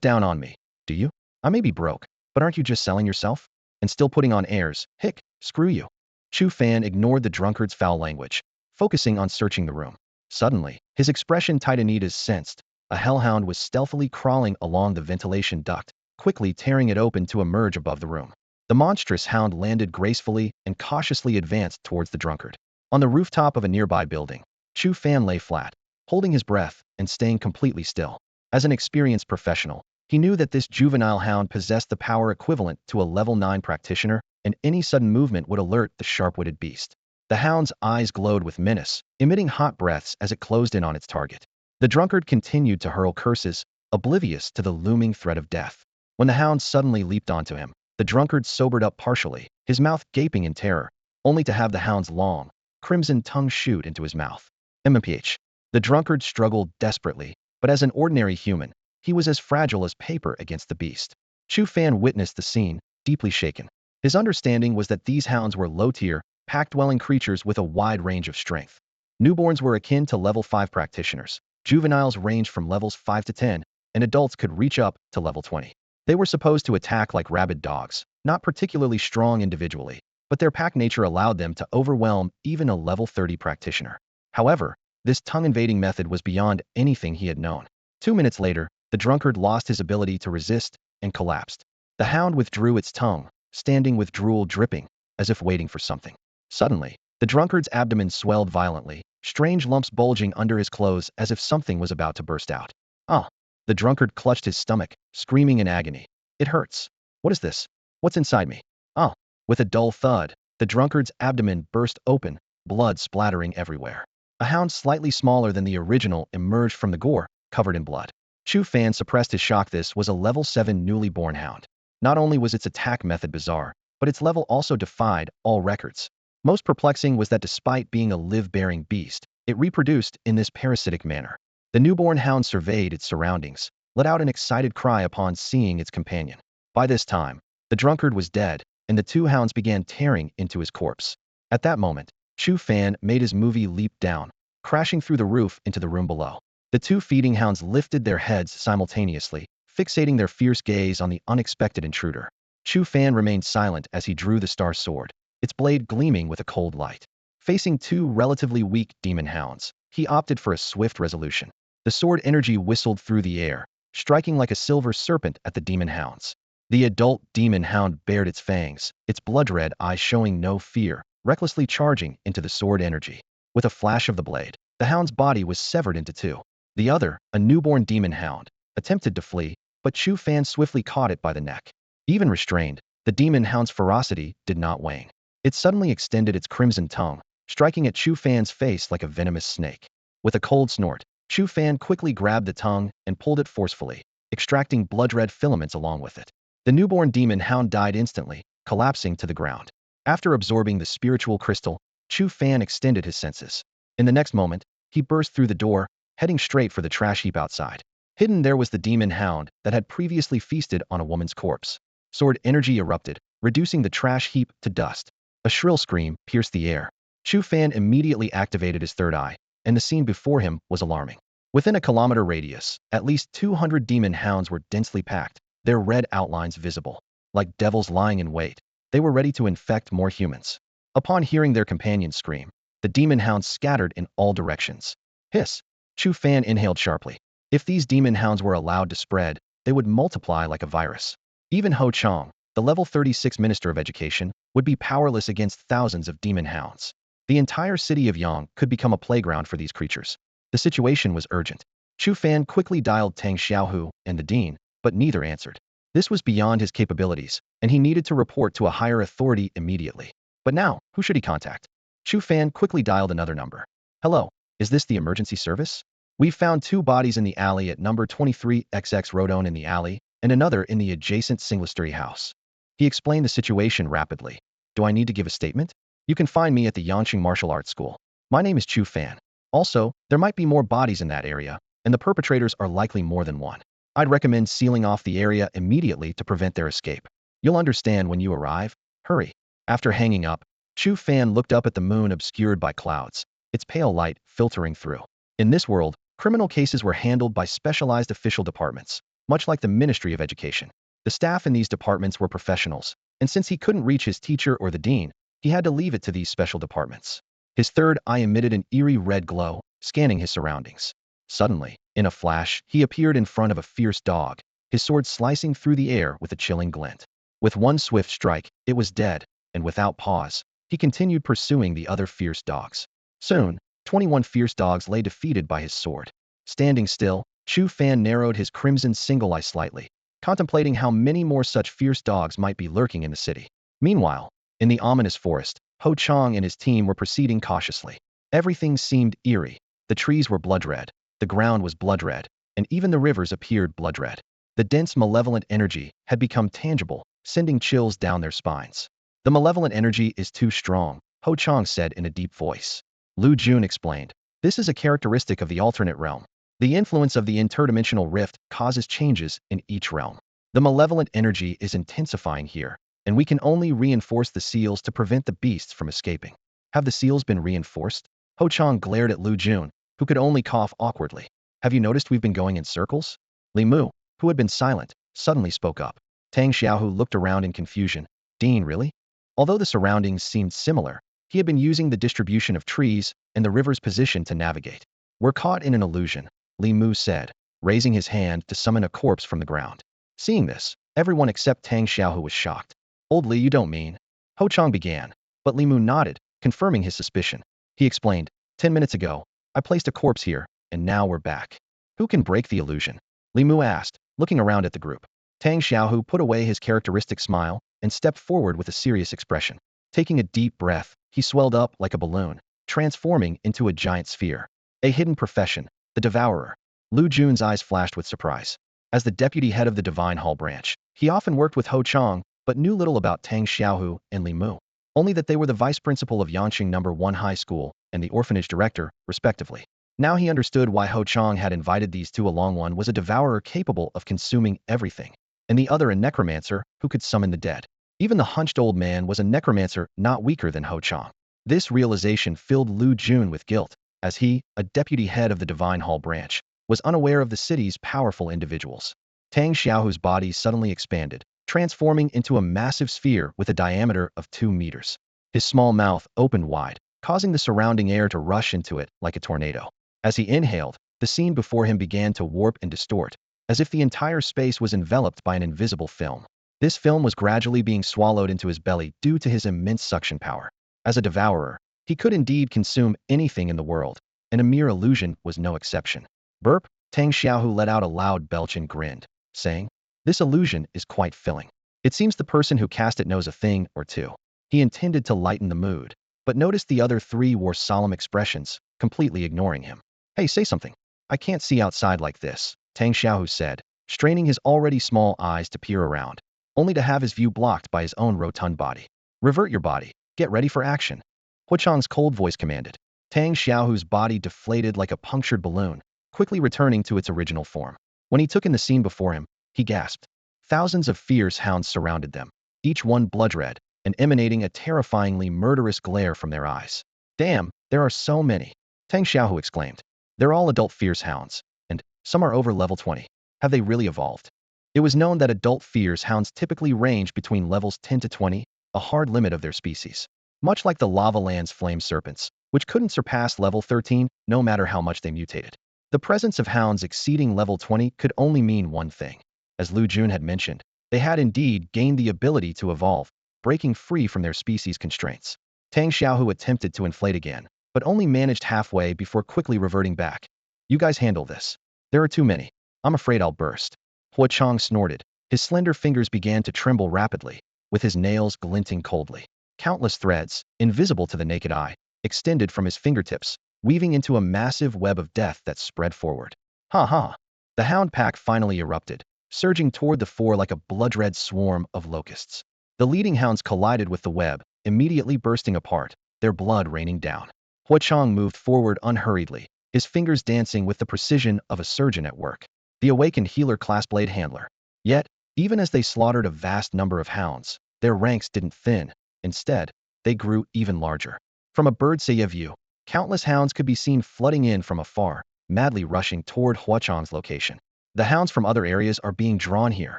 down on me, do you? I may be broke, but aren't you just selling yourself? And still putting on airs? Hick, screw you. Chu Fan ignored the drunkard's foul language, focusing on searching the room. Suddenly, his expression tightened as sensed. A hellhound was stealthily crawling along the ventilation duct, quickly tearing it open to emerge above the room. The monstrous hound landed gracefully and cautiously advanced towards the drunkard. On the rooftop of a nearby building, Chu Fan lay flat, holding his breath and staying completely still. As an experienced professional, he knew that this juvenile hound possessed the power equivalent to a level 9 practitioner, and any sudden movement would alert the sharp-witted beast. The hound's eyes glowed with menace, emitting hot breaths as it closed in on its target. The drunkard continued to hurl curses, oblivious to the looming threat of death. When the hound suddenly leaped onto him, the drunkard sobered up partially, his mouth gaping in terror, only to have the hound's long, crimson tongue shoot into his mouth. MPH. The drunkard struggled desperately, but as an ordinary human, he was as fragile as paper against the beast. Chu Fan witnessed the scene, deeply shaken. His understanding was that these hounds were low-tier, pack-dwelling creatures with a wide range of strength. Newborns were akin to level 5 practitioners. Juveniles ranged from levels 5 to 10, and adults could reach up to level 20. They were supposed to attack like rabid dogs, not particularly strong individually, but their pack nature allowed them to overwhelm even a level 30 practitioner. However, this tongue-invading method was beyond anything he had known. 2 minutes later, the drunkard lost his ability to resist and collapsed. The hound withdrew its tongue, standing with drool dripping, as if waiting for something. Suddenly, the drunkard's abdomen swelled violently, strange lumps bulging under his clothes as if something was about to burst out. Ah! The drunkard clutched his stomach, screaming in agony. It hurts. What is this? What's inside me? Ah! With a dull thud, the drunkard's abdomen burst open, blood splattering everywhere. A hound slightly smaller than the original emerged from the gore, covered in blood. Chu Fan suppressed his shock. This was a level 7 newly born hound. Not only was its attack method bizarre, but its level also defied all records. Most perplexing was that despite being a live-bearing beast, it reproduced in this parasitic manner. The newborn hound surveyed its surroundings, let out an excited cry upon seeing its companion. By this time, the drunkard was dead, and the two hounds began tearing into his corpse. At that moment, Chu Fan made his movie leap down, crashing through the roof into the room below. The two feeding hounds lifted their heads simultaneously, fixating their fierce gaze on the unexpected intruder. Chu Fan remained silent as he drew the star sword, its blade gleaming with a cold light. Facing two relatively weak demon hounds, he opted for a swift resolution. The sword energy whistled through the air, striking like a silver serpent at the demon hounds. The adult demon hound bared its fangs, its blood-red eyes showing no fear, recklessly charging into the sword energy. With a flash of the blade, the hound's body was severed into two. The other, a newborn demon hound, attempted to flee, but Chu Fan swiftly caught it by the neck. Even restrained, the demon hound's ferocity did not wane. It suddenly extended its crimson tongue, striking at Chu Fan's face like a venomous snake. With a cold snort, Chu Fan quickly grabbed the tongue and pulled it forcefully, extracting blood-red filaments along with it. The newborn demon hound died instantly, collapsing to the ground. After absorbing the spiritual crystal, Chu Fan extended his senses. In the next moment, he burst through the door, heading straight for the trash heap outside. Hidden there was the demon hound that had previously feasted on a woman's corpse. Sword energy erupted, reducing the trash heap to dust. A shrill scream pierced the air. Chu Fan immediately activated his third eye, and the scene before him was alarming. Within a kilometer radius, at least 200 demon hounds were densely packed, their red outlines visible. Like devils lying in wait, they were ready to infect more humans. Upon hearing their companions scream, the demon hounds scattered in all directions. Hiss! Chu Fan inhaled sharply. If these demon hounds were allowed to spread, they would multiply like a virus. Even Ho Chong, the level 36 Minister of Education, would be powerless against thousands of demon hounds. The entire city of Yang could become a playground for these creatures. The situation was urgent. Chu Fan quickly dialed Tang Xiaohu and the dean, but neither answered. This was beyond his capabilities, and he needed to report to a higher authority immediately. But now, who should he contact? Chu Fan quickly dialed another number. Hello, is this the emergency service? We've found two bodies in the alley at number 23XX Rodon in the alley, and another in the adjacent Singlestory house. He explained the situation rapidly. Do I need to give a statement? You can find me at the Yangqing Martial Arts School. My name is Chu Fan. Also, there might be more bodies in that area, and the perpetrators are likely more than one. I'd recommend sealing off the area immediately to prevent their escape. You'll understand when you arrive. Hurry. After hanging up, Chu Fan looked up at the moon obscured by clouds, its pale light filtering through. In this world, criminal cases were handled by specialized official departments, much like the Ministry of Education. The staff in these departments were professionals, and since he couldn't reach his teacher or the dean, he had to leave it to these special departments. His third eye emitted an eerie red glow, scanning his surroundings. Suddenly, in a flash, he appeared in front of a fierce dog, his sword slicing through the air with a chilling glint. With one swift strike, it was dead, and without pause, he continued pursuing the other fierce dogs. Soon, 21 fierce dogs lay defeated by his sword. Standing still, Chu Fan narrowed his crimson single eye slightly, contemplating how many more such fierce dogs might be lurking in the city. Meanwhile, in the ominous forest, Ho Chong and his team were proceeding cautiously. Everything seemed eerie. The trees were blood-red, the ground was blood-red, and even the rivers appeared blood-red. The dense malevolent energy had become tangible, sending chills down their spines. The malevolent energy is too strong, Ho Chong said in a deep voice. Lu Jun explained. This is a characteristic of the alternate realm. The influence of the interdimensional rift causes changes in each realm. The malevolent energy is intensifying here, and we can only reinforce the seals to prevent the beasts from escaping. Have the seals been reinforced? Ho Chong glared at Lu Jun, who could only cough awkwardly. Have you noticed we've been going in circles? Li Mu, who had been silent, suddenly spoke up. Tang Xiaohu looked around in confusion. Dean, really? Although the surroundings seemed similar, he had been using the distribution of trees and the river's position to navigate. We're caught in an illusion, Li Mu said, raising his hand to summon a corpse from the ground. Seeing this, everyone except Tang Xiaohu was shocked. Old Li, you don't mean? Ho Chong began, but Li Mu nodded, confirming his suspicion. He explained, 10 minutes ago, I placed a corpse here, and now we're back. Who can break the illusion? Li Mu asked, looking around at the group. Tang Xiaohu put away his characteristic smile and stepped forward with a serious expression. Taking a deep breath, he swelled up like a balloon, transforming into a giant sphere. A hidden profession, the Devourer. Lu Jun's eyes flashed with surprise. As the deputy head of the Divine Hall branch, he often worked with Ho Chong, but knew little about Tang Xiaohu and Li Mu. only that they were the vice principal of Yangqing No. 1 High School and the orphanage director, respectively. Now he understood why Ho Chang had invited these two along. One was a devourer capable of consuming everything, and the other a necromancer who could summon the dead. Even the hunched old man was a necromancer not weaker than Ho Chang. This realization filled Lu Jun with guilt, as he, a deputy head of the Divine Hall branch, was unaware of the city's powerful individuals. Tang Xiaohu's body suddenly expanded, transforming into a massive sphere with a diameter of 2 meters. His small mouth opened wide, causing the surrounding air to rush into it like a tornado. As he inhaled, the scene before him began to warp and distort, as if the entire space was enveloped by an invisible film. This film was gradually being swallowed into his belly due to his immense suction power. As a devourer, he could indeed consume anything in the world, and a mere illusion was no exception. Burp, Tang Xiaohu let out a loud belch and grinned, saying, "This illusion is quite filling. It seems the person who cast it knows a thing or two." He intended to lighten the mood, but noticed the other three wore solemn expressions, completely ignoring him. "Hey, say something. I can't see outside like this," Tang Xiaohu said, straining his already small eyes to peer around, only to have his view blocked by his own rotund body. "Revert your body. Get ready for action," Hu Chang's cold voice commanded. Tang Xiaohu's body deflated like a punctured balloon, quickly returning to its original form. When he took in the scene before him, he gasped. Thousands of fierce hounds surrounded them, each one blood-red, and emanating a terrifyingly murderous glare from their eyes. "Damn, there are so many," Tang Xiaohu exclaimed. "They're all adult fierce hounds, and some are over level 20. Have they really evolved?" It was known that adult fierce hounds typically range between levels 10 to 20, a hard limit of their species. Much like the lava land's flame serpents, which couldn't surpass level 13 no matter how much they mutated. The presence of hounds exceeding level 20 could only mean one thing. As Lu Jun had mentioned, they had indeed gained the ability to evolve, breaking free from their species constraints. Tang Xiaohu attempted to inflate again, but only managed halfway before quickly reverting back. "You guys handle this. There are too many. I'm afraid I'll burst." Hu Chang snorted. His slender fingers began to tremble rapidly, with his nails glinting coldly. Countless threads, invisible to the naked eye, extended from his fingertips, weaving into a massive web of death that spread forward. Ha ha! The hound pack finally erupted, surging toward the four like a blood-red swarm of locusts. The leading hounds collided with the web, immediately bursting apart, their blood raining down. Hu Chang moved forward unhurriedly, his fingers dancing with the precision of a surgeon at work. The awakened healer class blade handler. Yet, even as they slaughtered a vast number of hounds, their ranks didn't thin. Instead, they grew even larger. From a bird's eye view, countless hounds could be seen flooding in from afar, madly rushing toward Hu Chang's location. "The hounds from other areas are being drawn here,"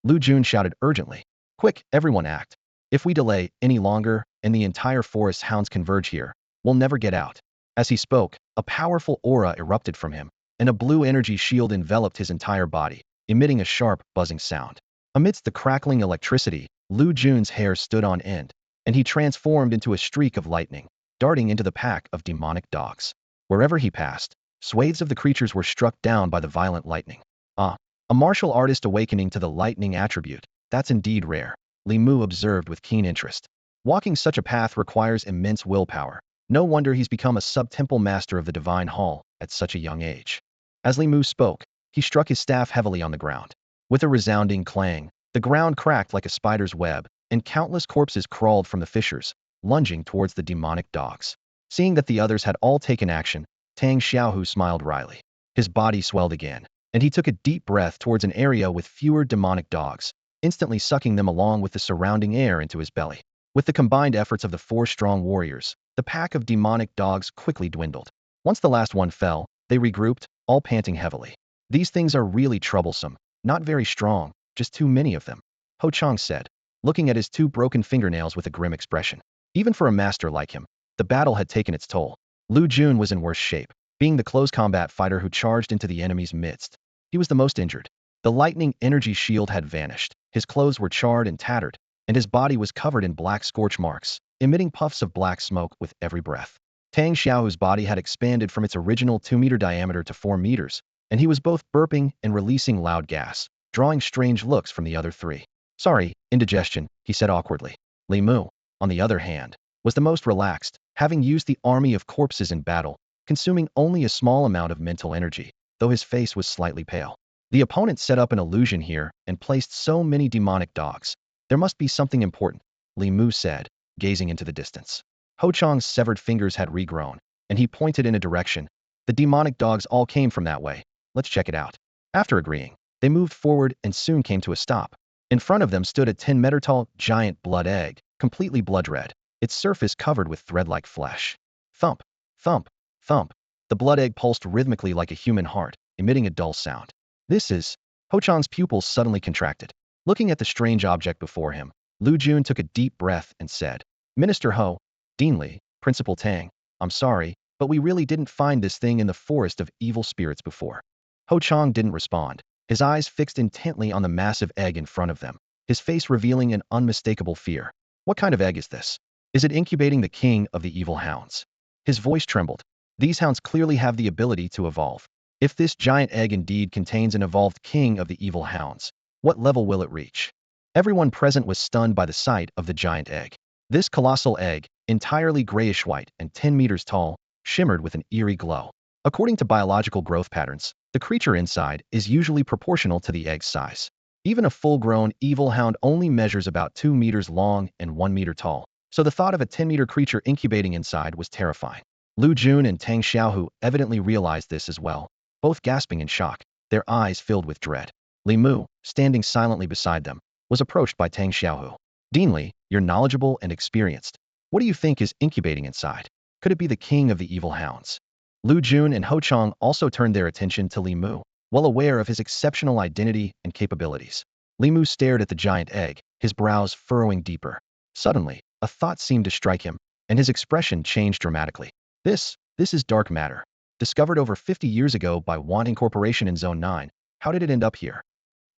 Lu Jun shouted urgently. "Quick, everyone act. If we delay any longer and the entire forest's hounds converge here, we'll never get out." As he spoke, a powerful aura erupted from him, and a blue energy shield enveloped his entire body, emitting a sharp, buzzing sound. Amidst the crackling electricity, Lu Jun's hair stood on end, and he transformed into a streak of lightning, darting into the pack of demonic dogs. Wherever he passed, swathes of the creatures were struck down by the violent lightning. "Ah, a martial artist awakening to the lightning attribute. That's indeed rare," Li Mu observed with keen interest. "Walking such a path requires immense willpower. No wonder he's become a sub-temple master of the Divine Hall at such a young age." As Li Mu spoke, he struck his staff heavily on the ground. With a resounding clang, the ground cracked like a spider's web, and countless corpses crawled from the fissures, lunging towards the demonic dogs. Seeing that the others had all taken action, Tang Xiaohu smiled wryly. His body swelled again, and he took a deep breath towards an area with fewer demonic dogs, instantly sucking them along with the surrounding air into his belly. With the combined efforts of the four strong warriors, the pack of demonic dogs quickly dwindled. Once the last one fell, they regrouped, all panting heavily. "These things are really troublesome, not very strong, just too many of them," Ho Chang said, looking at his two broken fingernails with a grim expression. Even for a master like him, the battle had taken its toll. Lu Jun was in worse shape, being the close combat fighter who charged into the enemy's midst. He was the most injured. The lightning energy shield had vanished, his clothes were charred and tattered, and his body was covered in black scorch marks, emitting puffs of black smoke with every breath. Tang Xiaohu's body had expanded from its original 2-meter diameter to 4 meters, and he was both burping and releasing loud gas, drawing strange looks from the other three. "Sorry, indigestion," he said awkwardly. Li Mu, on the other hand, was the most relaxed, having used the army of corpses in battle, consuming only a small amount of mental energy, though his face was slightly pale. The opponent set up an illusion here and placed so many demonic dogs. "There must be something important," Li Mu said, gazing into the distance. Ho Chang's severed fingers had regrown, and he pointed in a direction. The demonic dogs all came from that way. Let's check it out. After agreeing, they moved forward and soon came to a stop. In front of them stood a 10-meter tall giant blood egg, completely blood red, its surface covered with thread-like flesh. Thump, thump, thump. The blood egg pulsed rhythmically like a human heart, emitting a dull sound. This is... Ho Chang's pupils suddenly contracted. Looking at the strange object before him, Lu Jun took a deep breath and said, Minister Ho, Dean Li, Principal Tang, I'm sorry, but we really didn't find this thing in the forest of evil spirits before. Ho Chang didn't respond, his eyes fixed intently on the massive egg in front of them, his face revealing an unmistakable fear. What kind of egg is this? Is it incubating the king of the evil hounds? His voice trembled. These hounds clearly have the ability to evolve. If this giant egg indeed contains an evolved king of the evil hounds, what level will it reach? Everyone present was stunned by the sight of the giant egg. This colossal egg, entirely grayish-white and 10 meters tall, shimmered with an eerie glow. According to biological growth patterns, the creature inside is usually proportional to the egg's size. Even a full-grown evil hound only measures about 2 meters long and 1 meter tall, so the thought of a 10-meter creature incubating inside was terrifying. Lu Jun and Tang Xiaohu evidently realized this as well, both gasping in shock, their eyes filled with dread. Li Mu, standing silently beside them, was approached by Tang Xiaohu. Dean Li, you're knowledgeable and experienced. What do you think is incubating inside? Could it be the king of the evil hounds? Lu Jun and Ho Chang also turned their attention to Li Mu, well aware of his exceptional identity and capabilities. Li Mu stared at the giant egg, his brows furrowing deeper. Suddenly, a thought seemed to strike him, and his expression changed dramatically. This is dark matter. Discovered over 50 years ago by Wanting Corporation in Zone 9, how did it end up here?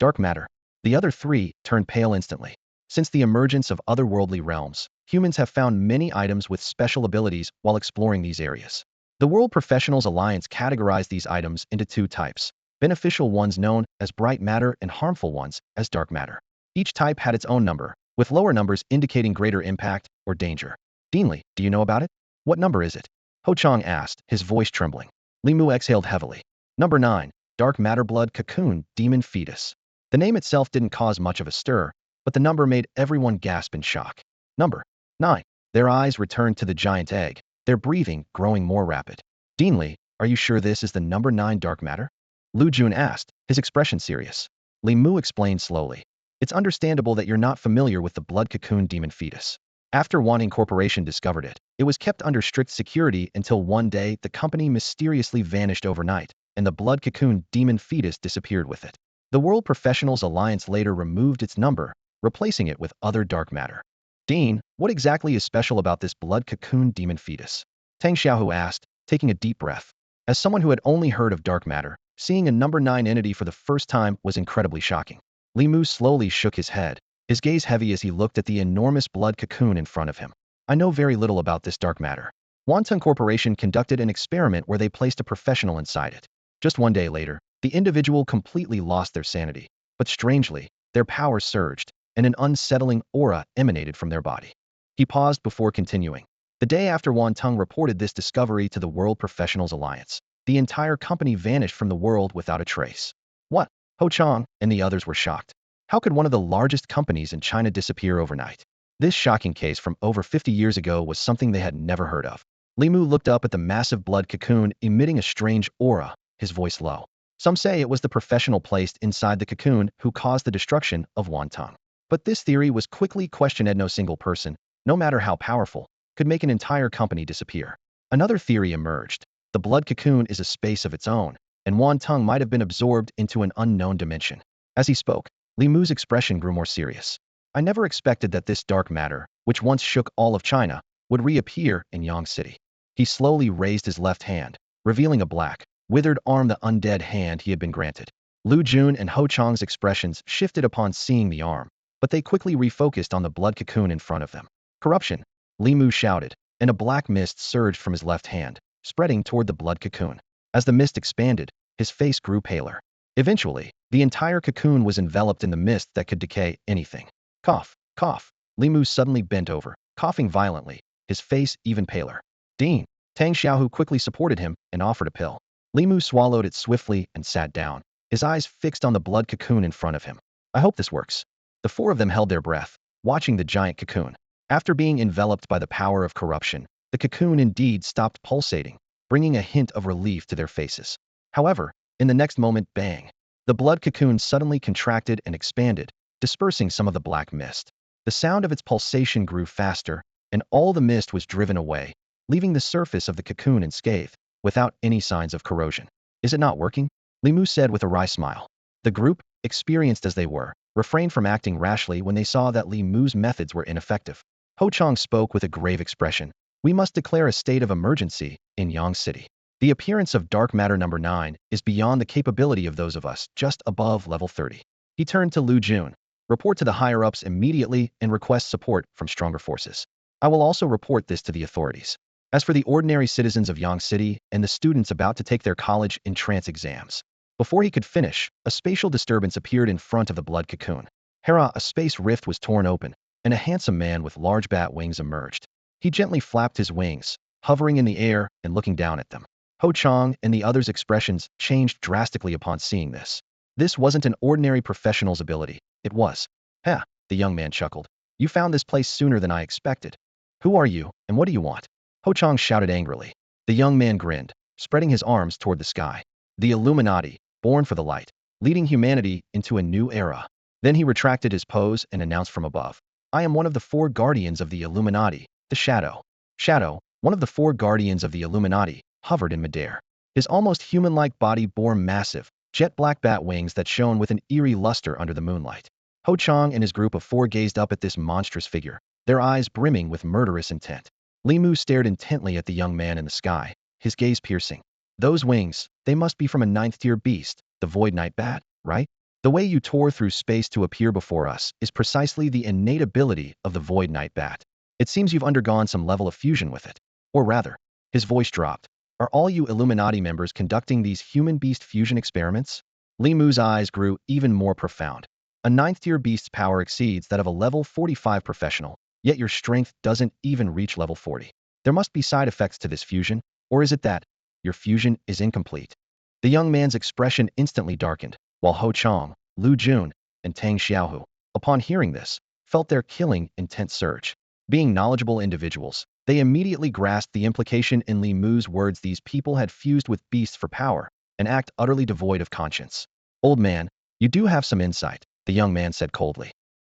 Dark matter. The other three turned pale instantly. Since the emergence of otherworldly realms, humans have found many items with special abilities while exploring these areas. The World Professionals Alliance categorized these items into two types, beneficial ones known as bright matter and harmful ones as dark matter. Each type had its own number, with lower numbers indicating greater impact or danger. Dean Li, do you know about it? What number is it? Ho Chang asked, his voice trembling. Li Mu exhaled heavily. Number 9, Dark Matter Blood Cocoon Demon Fetus. The name itself didn't cause much of a stir, but the number made everyone gasp in shock. Number 9. Their eyes returned to the giant egg, their breathing growing more rapid. Dean Li, are you sure this is the number 9 dark matter? Lu Jun asked, his expression serious. Li Mu explained slowly. It's understandable that you're not familiar with the blood cocoon demon fetus. After Wanting Corporation discovered it, it was kept under strict security until one day the company mysteriously vanished overnight, and the blood cocoon demon fetus disappeared with it. The World Professionals Alliance later removed its number, replacing it with other dark matter. Dean, what exactly is special about this blood cocoon demon fetus? Tang Xiaohu asked, taking a deep breath. As someone who had only heard of dark matter, seeing a number 9 entity for the first time was incredibly shocking. Li Mu slowly shook his head, his gaze heavy as he looked at the enormous blood cocoon in front of him. I know very little about this dark matter. Wanton Corporation conducted an experiment where they placed a professional inside it. Just one day later, the individual completely lost their sanity. But strangely, their power surged, and an unsettling aura emanated from their body. He paused before continuing. The day after Wantung reported this discovery to the World Professionals Alliance, the entire company vanished from the world without a trace. What? Ho Chang and the others were shocked. How could one of the largest companies in China disappear overnight? This shocking case from over 50 years ago was something they had never heard of. Li Mu looked up at the massive blood cocoon emitting a strange aura, his voice low. Some say it was the professional placed inside the cocoon who caused the destruction of Wantung. But this theory was quickly questioned as no single person, no matter how powerful, could make an entire company disappear. Another theory emerged. The blood cocoon is a space of its own, and Wantung might have been absorbed into an unknown dimension. As he spoke, Li Mu's expression grew more serious. I never expected that this dark matter, which once shook all of China, would reappear in Yang City. He slowly raised his left hand, revealing a black, withered arm, the undead hand he had been granted. Lu Jun and Ho Chang's expressions shifted upon seeing the arm, but they quickly refocused on the blood cocoon in front of them. Corruption! Li Mu shouted, and a black mist surged from his left hand, spreading toward the blood cocoon. As the mist expanded, his face grew paler. Eventually, the entire cocoon was enveloped in the mist that could decay anything. Cough, cough. Li Mu suddenly bent over, coughing violently, his face even paler. Dean, Tang Xiaohu quickly supported him and offered a pill. Li Mu swallowed it swiftly and sat down, his eyes fixed on the blood cocoon in front of him. I hope this works. The four of them held their breath, watching the giant cocoon. After being enveloped by the power of corruption, the cocoon indeed stopped pulsating, bringing a hint of relief to their faces. However, in the next moment, bang! The blood cocoon suddenly contracted and expanded, dispersing some of the black mist. The sound of its pulsation grew faster, and all the mist was driven away, leaving the surface of the cocoon unscathed, without any signs of corrosion. Is it not working? Limu said with a wry smile. The group, experienced as they were, refrained from acting rashly when they saw that Li Mu's methods were ineffective. Ho Chang spoke with a grave expression. We must declare a state of emergency in Yang City. The appearance of dark matter number 9 is beyond the capability of those of us just above level 30. He turned to Lu Jun. Report to the higher-ups immediately and request support from stronger forces. I will also report this to the authorities. As for the ordinary citizens of Yang City and the students about to take their college entrance exams. Before he could finish, a spatial disturbance appeared in front of the blood cocoon. Hera, a space rift was torn open, and a handsome man with large bat wings emerged. He gently flapped his wings, hovering in the air and looking down at them. Ho Chang and the others' expressions changed drastically upon seeing this. This wasn't an ordinary professional's ability, it was. "Heh," the young man chuckled. "You found this place sooner than I expected. Who are you, and what do you want?" Ho Chang shouted angrily. The young man grinned, spreading his arms toward the sky. The Illuminati, born for the light, leading humanity into a new era. Then he retracted his pose and announced from above. I am one of the 4 guardians of the Illuminati, the Shadow. Shadow, one of the 4 guardians of the Illuminati, hovered in midair. His almost human-like body bore massive, jet-black bat wings that shone with an eerie luster under the moonlight. Ho Chang and his group of 4 gazed up at this monstrous figure, their eyes brimming with murderous intent. Li Mu stared intently at the young man in the sky, his gaze piercing. Those wings, they must be from a 9th-tier beast, the Void Night Bat, right? The way you tore through space to appear before us is precisely the innate ability of the Void Night Bat. It seems you've undergone some level of fusion with it. Or rather, his voice dropped. Are all you Illuminati members conducting these human-beast fusion experiments? Li Mu's eyes grew even more profound. A 9th-tier beast's power exceeds that of a level 45 professional, yet your strength doesn't even reach level 40. There must be side effects to this fusion, or is it that your fusion is incomplete? The young man's expression instantly darkened, while Ho Chang, Lu Jun, and Tang Xiaohu, upon hearing this, felt their killing intent surge. Being knowledgeable individuals, they immediately grasped the implication in Li Mu's words. These people had fused with beasts for power, an act utterly devoid of conscience. Old man, you do have some insight, the young man said coldly.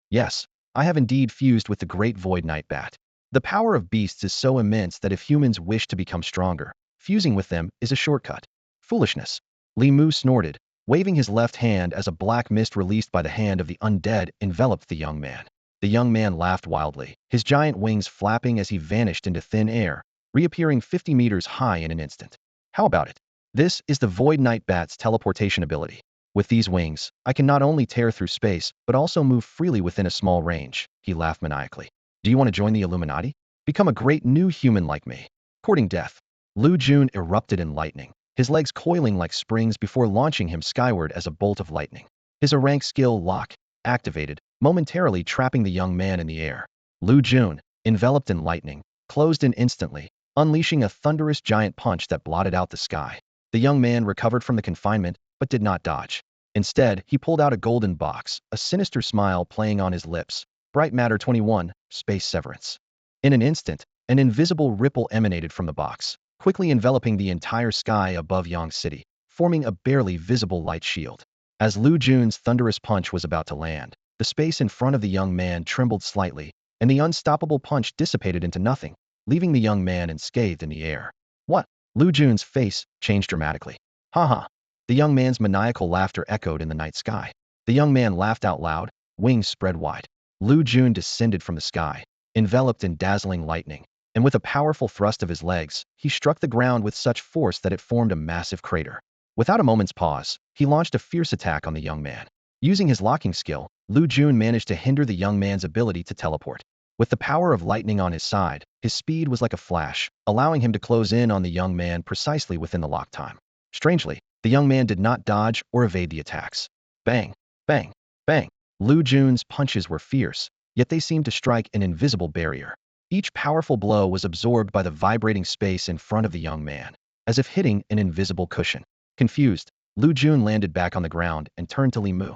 Yes, I have indeed fused with the great Void Night Bat. The power of beasts is so immense that if humans wish to become stronger, fusing with them is a shortcut. Foolishness. Li Mu snorted, waving his left hand as a black mist released by the hand of the undead enveloped the young man. The young man laughed wildly, his giant wings flapping as he vanished into thin air, reappearing 50 meters high in an instant. How about it? This is the Void Night Bat's teleportation ability. With these wings, I can not only tear through space, but also move freely within a small range, he laughed maniacally. Do you want to join the Illuminati? Become a great new human like me. Courting death. Lu Jun erupted in lightning, his legs coiling like springs before launching him skyward as a bolt of lightning. His rank skill lock, activated, momentarily trapping the young man in the air. Lu Jun, enveloped in lightning, closed in instantly, unleashing a thunderous giant punch that blotted out the sky. The young man recovered from the confinement, but did not dodge. Instead, he pulled out a golden box, a sinister smile playing on his lips. Bright Matter 21, Space Severance. In an instant, an invisible ripple emanated from the box, quickly enveloping the entire sky above Yang City, forming a barely visible light shield. As Lu Jun's thunderous punch was about to land, the space in front of the young man trembled slightly, and the unstoppable punch dissipated into nothing, leaving the young man unscathed in the air. What? Lu Jun's face changed dramatically. Ha ha. The young man's maniacal laughter echoed in the night sky. The young man laughed out loud, wings spread wide. Lu Jun descended from the sky, enveloped in dazzling lightning, and with a powerful thrust of his legs, he struck the ground with such force that it formed a massive crater. Without a moment's pause, he launched a fierce attack on the young man. Using his locking skill, Lu Jun managed to hinder the young man's ability to teleport. With the power of lightning on his side, his speed was like a flash, allowing him to close in on the young man precisely within the lock time. Strangely, the young man did not dodge or evade the attacks. Bang, bang, bang. Lu Jun's punches were fierce, yet they seemed to strike an invisible barrier. Each powerful blow was absorbed by the vibrating space in front of the young man, as if hitting an invisible cushion. Confused, Lu Jun landed back on the ground and turned to Li Mu.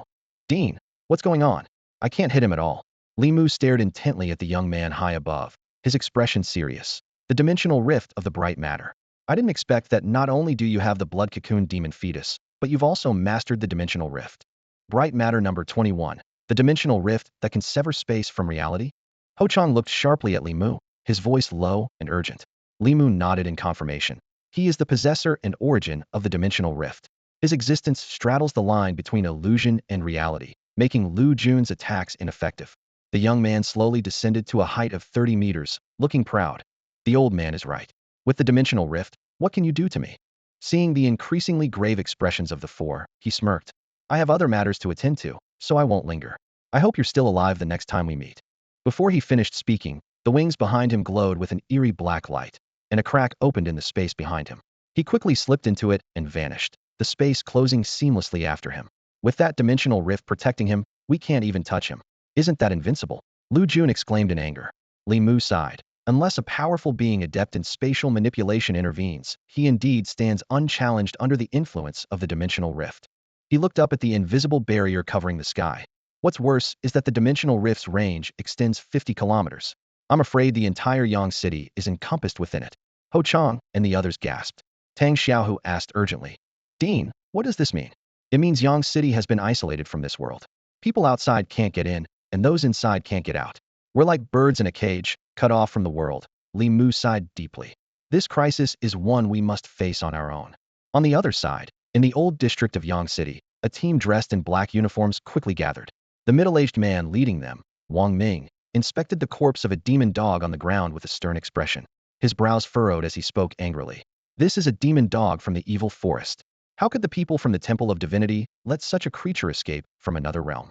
Dean, what's going on? I can't hit him at all. Li Mu stared intently at the young man high above, his expression serious. The dimensional rift of the bright matter. I didn't expect that not only do you have the blood cocoon demon fetus, but you've also mastered the dimensional rift. Bright matter number 21. The dimensional rift that can sever space from reality? Ho Chang looked sharply at Li Mu, his voice low and urgent. Li Mu nodded in confirmation. He is the possessor and origin of the dimensional rift. His existence straddles the line between illusion and reality, making Lu Jun's attacks ineffective. The young man slowly descended to a height of 30 meters, looking proud. The old man is right. With the dimensional rift, what can you do to me? Seeing the increasingly grave expressions of the four, he smirked. I have other matters to attend to, so I won't linger. I hope you're still alive the next time we meet. Before he finished speaking, the wings behind him glowed with an eerie black light, and a crack opened in the space behind him. He quickly slipped into it and vanished, the space closing seamlessly after him. With that dimensional rift protecting him, we can't even touch him. Isn't that invincible? Lu Jun exclaimed in anger. Li Mu sighed. Unless a powerful being adept in spatial manipulation intervenes, he indeed stands unchallenged under the influence of the dimensional rift. He looked up at the invisible barrier covering the sky. What's worse is that the dimensional rift's range extends 50 kilometers. I'm afraid the entire Yang city is encompassed within it. Ho Chang and the others gasped. Tang Xiaohu asked urgently. Dean, what does this mean? It means Yang city has been isolated from this world. People outside can't get in, and those inside can't get out. We're like birds in a cage, cut off from the world. Li Mu sighed deeply. This crisis is one we must face on our own. On the other side, in the old district of Yang City, a team dressed in black uniforms quickly gathered. The middle-aged man leading them, Wang Ming, inspected the corpse of a demon dog on the ground with a stern expression. His brows furrowed as he spoke angrily. This is a demon dog from the evil forest. How could the people from the Temple of Divinity let such a creature escape from another realm?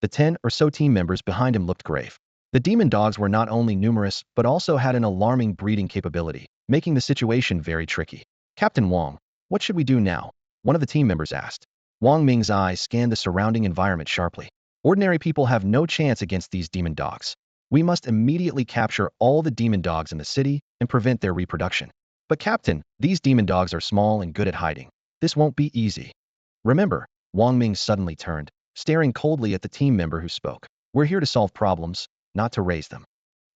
The 10 or so team members behind him looked grave. The demon dogs were not only numerous, but also had an alarming breeding capability, making the situation very tricky. Captain Wang, what should we do now? One of the team members asked. Wang Ming's eyes scanned the surrounding environment sharply. Ordinary people have no chance against these demon dogs. We must immediately capture all the demon dogs in the city and prevent their reproduction. But Captain, these demon dogs are small and good at hiding. This won't be easy. Remember, Wang Ming suddenly turned, staring coldly at the team member who spoke. We're here to solve problems, not to raise them.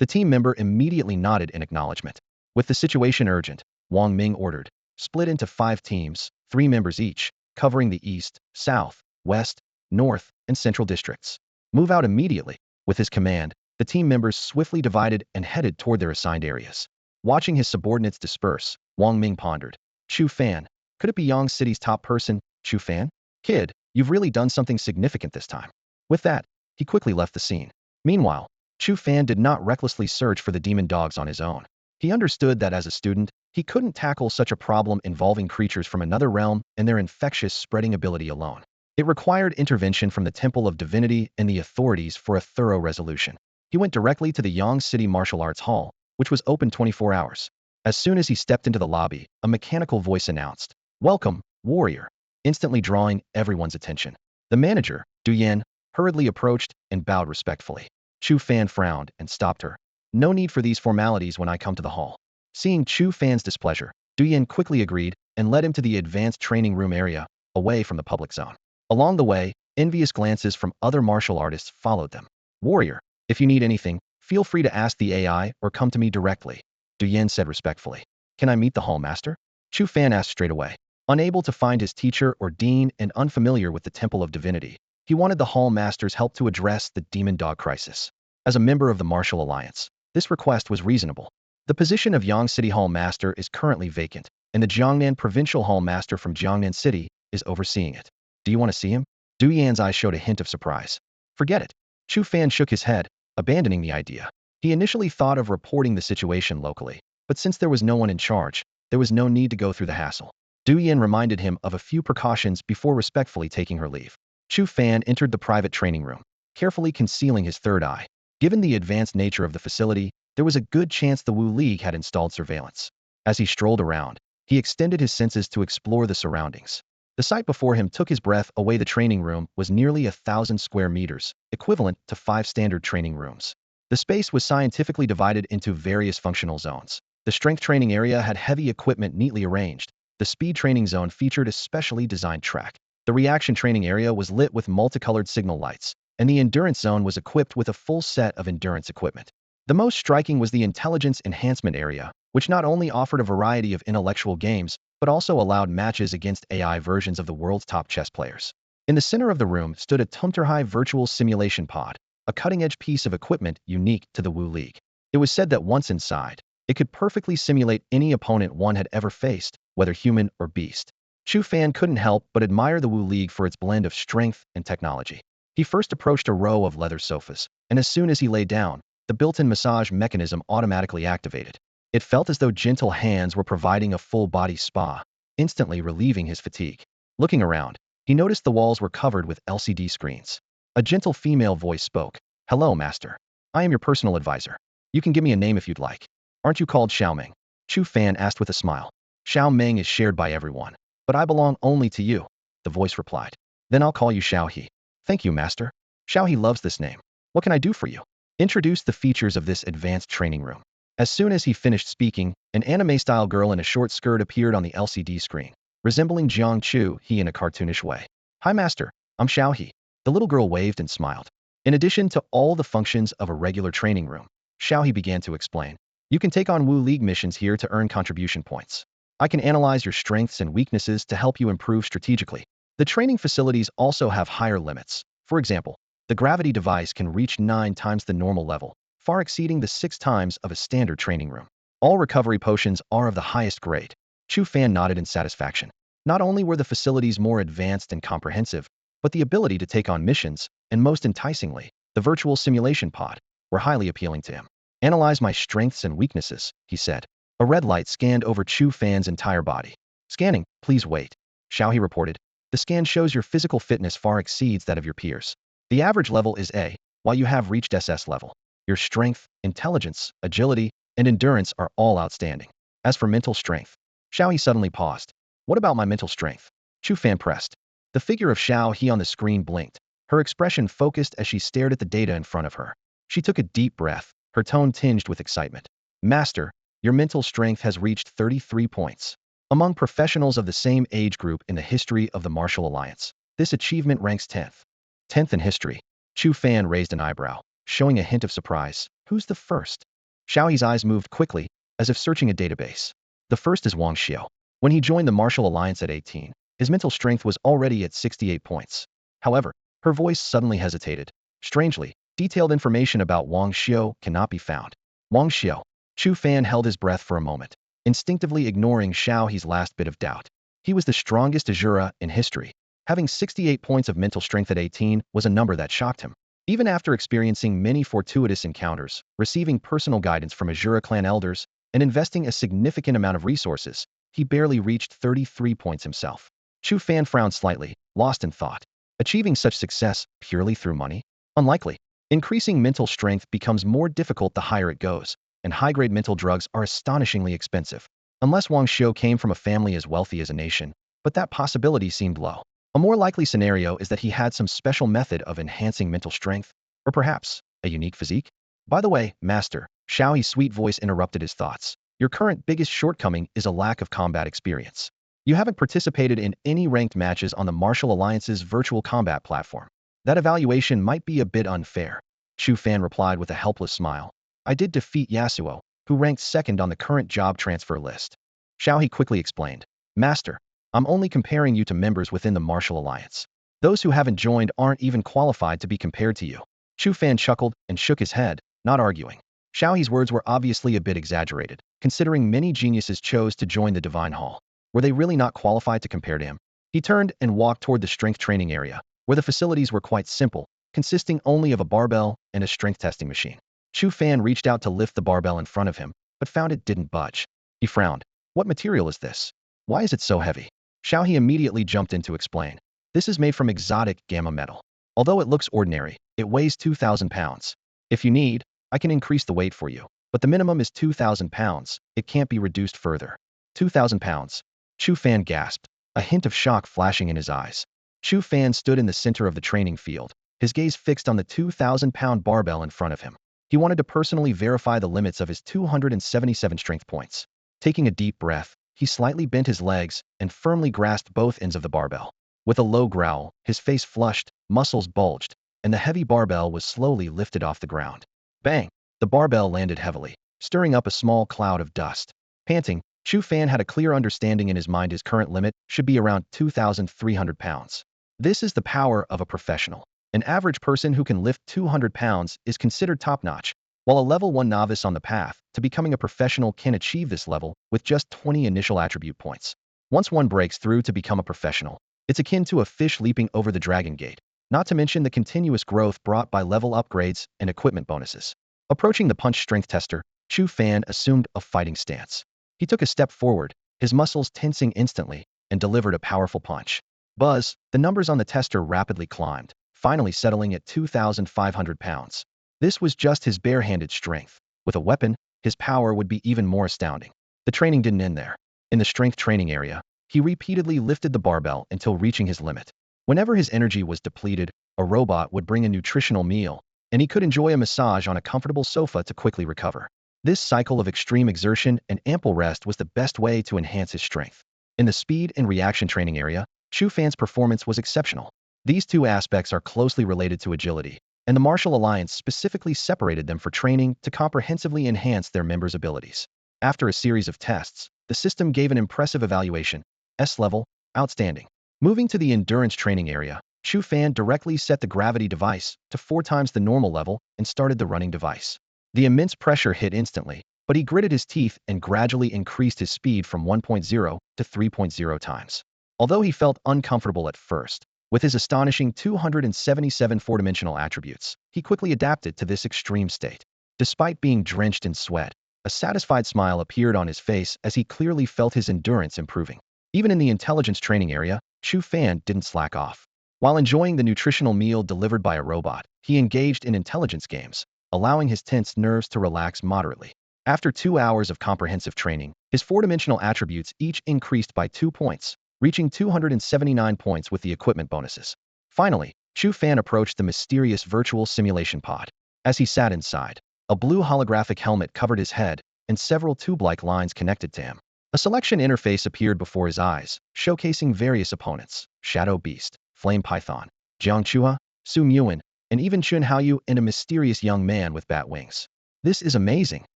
The team member immediately nodded in acknowledgement. With the situation urgent, Wang Ming ordered, split into 5 teams, 3 members each, covering the east, south, west, north, and central districts. Move out immediately. With his command, the team members swiftly divided and headed toward their assigned areas. Watching his subordinates disperse, Wang Ming pondered. Chu Fan. Could it be Yang City's top person, Chu Fan? Kid, you've really done something significant this time. With that, he quickly left the scene. Meanwhile, Chu Fan did not recklessly search for the demon dogs on his own. He understood that as a student, he couldn't tackle such a problem involving creatures from another realm and their infectious spreading ability alone. It required intervention from the Temple of Divinity and the authorities for a thorough resolution. He went directly to the Yang City Martial Arts Hall, which was open 24 hours. As soon as he stepped into the lobby, a mechanical voice announced, "Welcome, warrior," instantly drawing everyone's attention. The manager, Du Yan, hurriedly approached and bowed respectfully. Chu Fan frowned and stopped her. No need for these formalities when I come to the hall. Seeing Chu Fan's displeasure, Du Yan quickly agreed and led him to the advanced training room area, away from the public zone. Along the way, envious glances from other martial artists followed them. Warrior, if you need anything, feel free to ask the AI or come to me directly, Du Yan said respectfully. Can I meet the hall master? Chu Fan asked straight away. Unable to find his teacher or dean and unfamiliar with the Temple of Divinity, he wanted the hall master's help to address the demon dog crisis. As a member of the Martial Alliance, this request was reasonable. The position of Yang City Hall Master is currently vacant, and the Jiangnan Provincial Hall Master from Jiangnan City is overseeing it. Do you want to see him? Du Yan's eyes showed a hint of surprise. Forget it. Chu Fan shook his head, abandoning the idea. He initially thought of reporting the situation locally, but since there was no one in charge, there was no need to go through the hassle. Du Yan reminded him of a few precautions before respectfully taking her leave. Chu Fan entered the private training room, carefully concealing his third eye. Given the advanced nature of the facility, there was a good chance the Wu League had installed surveillance. As he strolled around, he extended his senses to explore the surroundings. The sight before him took his breath away. The training room was nearly 1,000 square meters, equivalent to 5 standard training rooms. The space was scientifically divided into various functional zones. The strength training area had heavy equipment neatly arranged. The speed training zone featured a specially designed track. The reaction training area was lit with multicolored signal lights. and the endurance zone was equipped with a full set of endurance equipment. The most striking was the intelligence enhancement area, which not only offered a variety of intellectual games, but also allowed matches against AI versions of the world's top chess players. In the center of the room stood a Tumterhigh virtual simulation pod, a cutting-edge piece of equipment unique to the Wu League. It was said that once inside, it could perfectly simulate any opponent one had ever faced, whether human or beast. Chu Fan couldn't help but admire the Wu League for its blend of strength and technology. He first approached a row of leather sofas, and as soon as he lay down, the built-in massage mechanism automatically activated. It felt as though gentle hands were providing a full-body spa, instantly relieving his fatigue. Looking around, he noticed the walls were covered with LCD screens. A gentle female voice spoke. "Hello, master. I am your personal advisor. You can give me a name if you'd like. Aren't you called Xiaoming?" Chu Fan asked with a smile. "Xiaoming is shared by everyone, but I belong only to you," the voice replied. "Then I'll call you Xiaohe." "Thank you, master. Xiaohe loves this name. What can I do for you?" Introduce the features of this advanced training room. As soon as he finished speaking, an anime-style girl in a short skirt appeared on the LCD screen, resembling Jiang Chu He in a cartoonish way. "Hi, master. I'm Xiaohe." The little girl waved and smiled. In addition to all the functions of a regular training room, Xiaohe began to explain. "You can take on Wu League missions here to earn contribution points. I can analyze your strengths and weaknesses to help you improve strategically. The training facilities also have higher limits. For example, the gravity device can reach 9 times the normal level, far exceeding the 6 times of a standard training room. All recovery potions are of the highest grade." Chu Fan nodded in satisfaction. Not only were the facilities more advanced and comprehensive, but the ability to take on missions, and most enticingly, the virtual simulation pod, were highly appealing to him. "Analyze my strengths and weaknesses," he said. A red light scanned over Chu Fan's entire body. "Scanning, please wait," Xiaohe reported. "The scan shows your physical fitness far exceeds that of your peers. The average level is A, while you have reached SS level. Your strength, intelligence, agility, and endurance are all outstanding. As for mental strength..." Xiaohe suddenly paused. "What about my mental strength?" Chu Fan pressed. The figure of Xiaohe on the screen blinked, her expression focused as she stared at the data in front of her. She took a deep breath, her tone tinged with excitement. "Master, your mental strength has reached 33 points. Among professionals of the same age group in the history of the Martial Alliance, this achievement ranks 10th. 10th in history." Chu Fan raised an eyebrow, showing a hint of surprise. "Who's the first?" Xiaohe's eyes moved quickly, as if searching a database. "The first is Wang Xiao. When he joined the Martial Alliance at 18, his mental strength was already at 68 points. However, her voice suddenly hesitated. Strangely, detailed information about Wang Xiao cannot be found. Wang Xiao. Chu Fan held his breath for a moment, instinctively ignoring Xiaohe's last bit of doubt. He was the strongest Asura in history. Having 68 points of mental strength at 18 was a number that shocked him. Even after experiencing many fortuitous encounters, receiving personal guidance from Asura clan elders, and investing a significant amount of resources, he barely reached 33 points himself. Chu Fan frowned slightly, lost in thought. Achieving such success purely through money? Unlikely. Increasing mental strength becomes more difficult the higher it goes, and high-grade mental drugs are astonishingly expensive. Unless Wang Xiao came from a family as wealthy as a nation, but that possibility seemed low. A more likely scenario is that he had some special method of enhancing mental strength, or perhaps a unique physique. "By the way, master," Xiaohe's sweet voice interrupted his thoughts. "Your current biggest shortcoming is a lack of combat experience. You haven't participated in any ranked matches on the Martial Alliance's virtual combat platform. That evaluation might be a bit unfair." Chu Fan replied with a helpless smile. "I did defeat Yasuo, who ranked second on the current job transfer list." Xiaohe quickly explained. "Master, I'm only comparing you to members within the Martial Alliance. Those who haven't joined aren't even qualified to be compared to you." Chu Fan chuckled and shook his head, not arguing. Xiaohe's words were obviously a bit exaggerated, considering many geniuses chose to join the Divine Hall. Were they really not qualified to compare to him? He turned and walked toward the strength training area, where the facilities were quite simple, consisting only of a barbell and a strength testing machine. Chu Fan reached out to lift the barbell in front of him, but found it didn't budge. He frowned. "What material is this? Why is it so heavy?" Xiaohe immediately jumped in to explain. "This is made from exotic gamma metal. Although it looks ordinary, it weighs 2,000 pounds. If you need, I can increase the weight for you, but the minimum is 2,000 pounds. It can't be reduced further." 2,000 pounds. Chu Fan gasped, a hint of shock flashing in his eyes. Chu Fan stood in the center of the training field, his gaze fixed on the 2,000-pound barbell in front of him. He wanted to personally verify the limits of his 277 strength points. Taking a deep breath, he slightly bent his legs and firmly grasped both ends of the barbell. With a low growl, his face flushed, muscles bulged, and the heavy barbell was slowly lifted off the ground. Bang! The barbell landed heavily, stirring up a small cloud of dust. Panting, Chu Fan had a clear understanding in his mind his current limit should be around 2,300 pounds. This is the power of a professional. An average person who can lift 200 pounds is considered top-notch, while a level 1 novice on the path to becoming a professional can achieve this level with just 20 initial attribute points. Once one breaks through to become a professional, it's akin to a fish leaping over the dragon gate, not to mention the continuous growth brought by level upgrades and equipment bonuses. Approaching the punch strength tester, Chu Fan assumed a fighting stance. He took a step forward, his muscles tensing instantly, and delivered a powerful punch. Buzz, the numbers on the tester rapidly climbed, finally settling at 2,500 pounds. This was just his bare-handed strength. With a weapon, his power would be even more astounding. The training didn't end there. In the strength training area, he repeatedly lifted the barbell until reaching his limit. Whenever his energy was depleted, a robot would bring a nutritional meal, and he could enjoy a massage on a comfortable sofa to quickly recover. This cycle of extreme exertion and ample rest was the best way to enhance his strength. In the speed and reaction training area, Chu Fan's performance was exceptional. These two aspects are closely related to agility, and the Martial Alliance specifically separated them for training to comprehensively enhance their members' abilities. After a series of tests, the system gave an impressive evaluation, S level, outstanding. Moving to the endurance training area, Chu Fan directly set the gravity device to 4 times the normal level and started the running device. The immense pressure hit instantly, but he gritted his teeth and gradually increased his speed from 1.0 to 3.0 times. Although he felt uncomfortable at first, with his astonishing 277 four-dimensional attributes, he quickly adapted to this extreme state. Despite being drenched in sweat, a satisfied smile appeared on his face as he clearly felt his endurance improving. Even in the intelligence training area, Chu Fan didn't slack off. While enjoying the nutritional meal delivered by a robot, he engaged in intelligence games, allowing his tense nerves to relax moderately. After 2 hours of comprehensive training, his four-dimensional attributes each increased by 2 points, reaching 279 points with the equipment bonuses. Finally, Chu Fan approached the mysterious virtual simulation pod. As he sat inside, a blue holographic helmet covered his head, and several tube-like lines connected to him. A selection interface appeared before his eyes, showcasing various opponents: Shadow Beast, Flame Python, Jiang Chua, Su Muin, and even Chun Haoyu, and a mysterious young man with bat wings. This is amazing.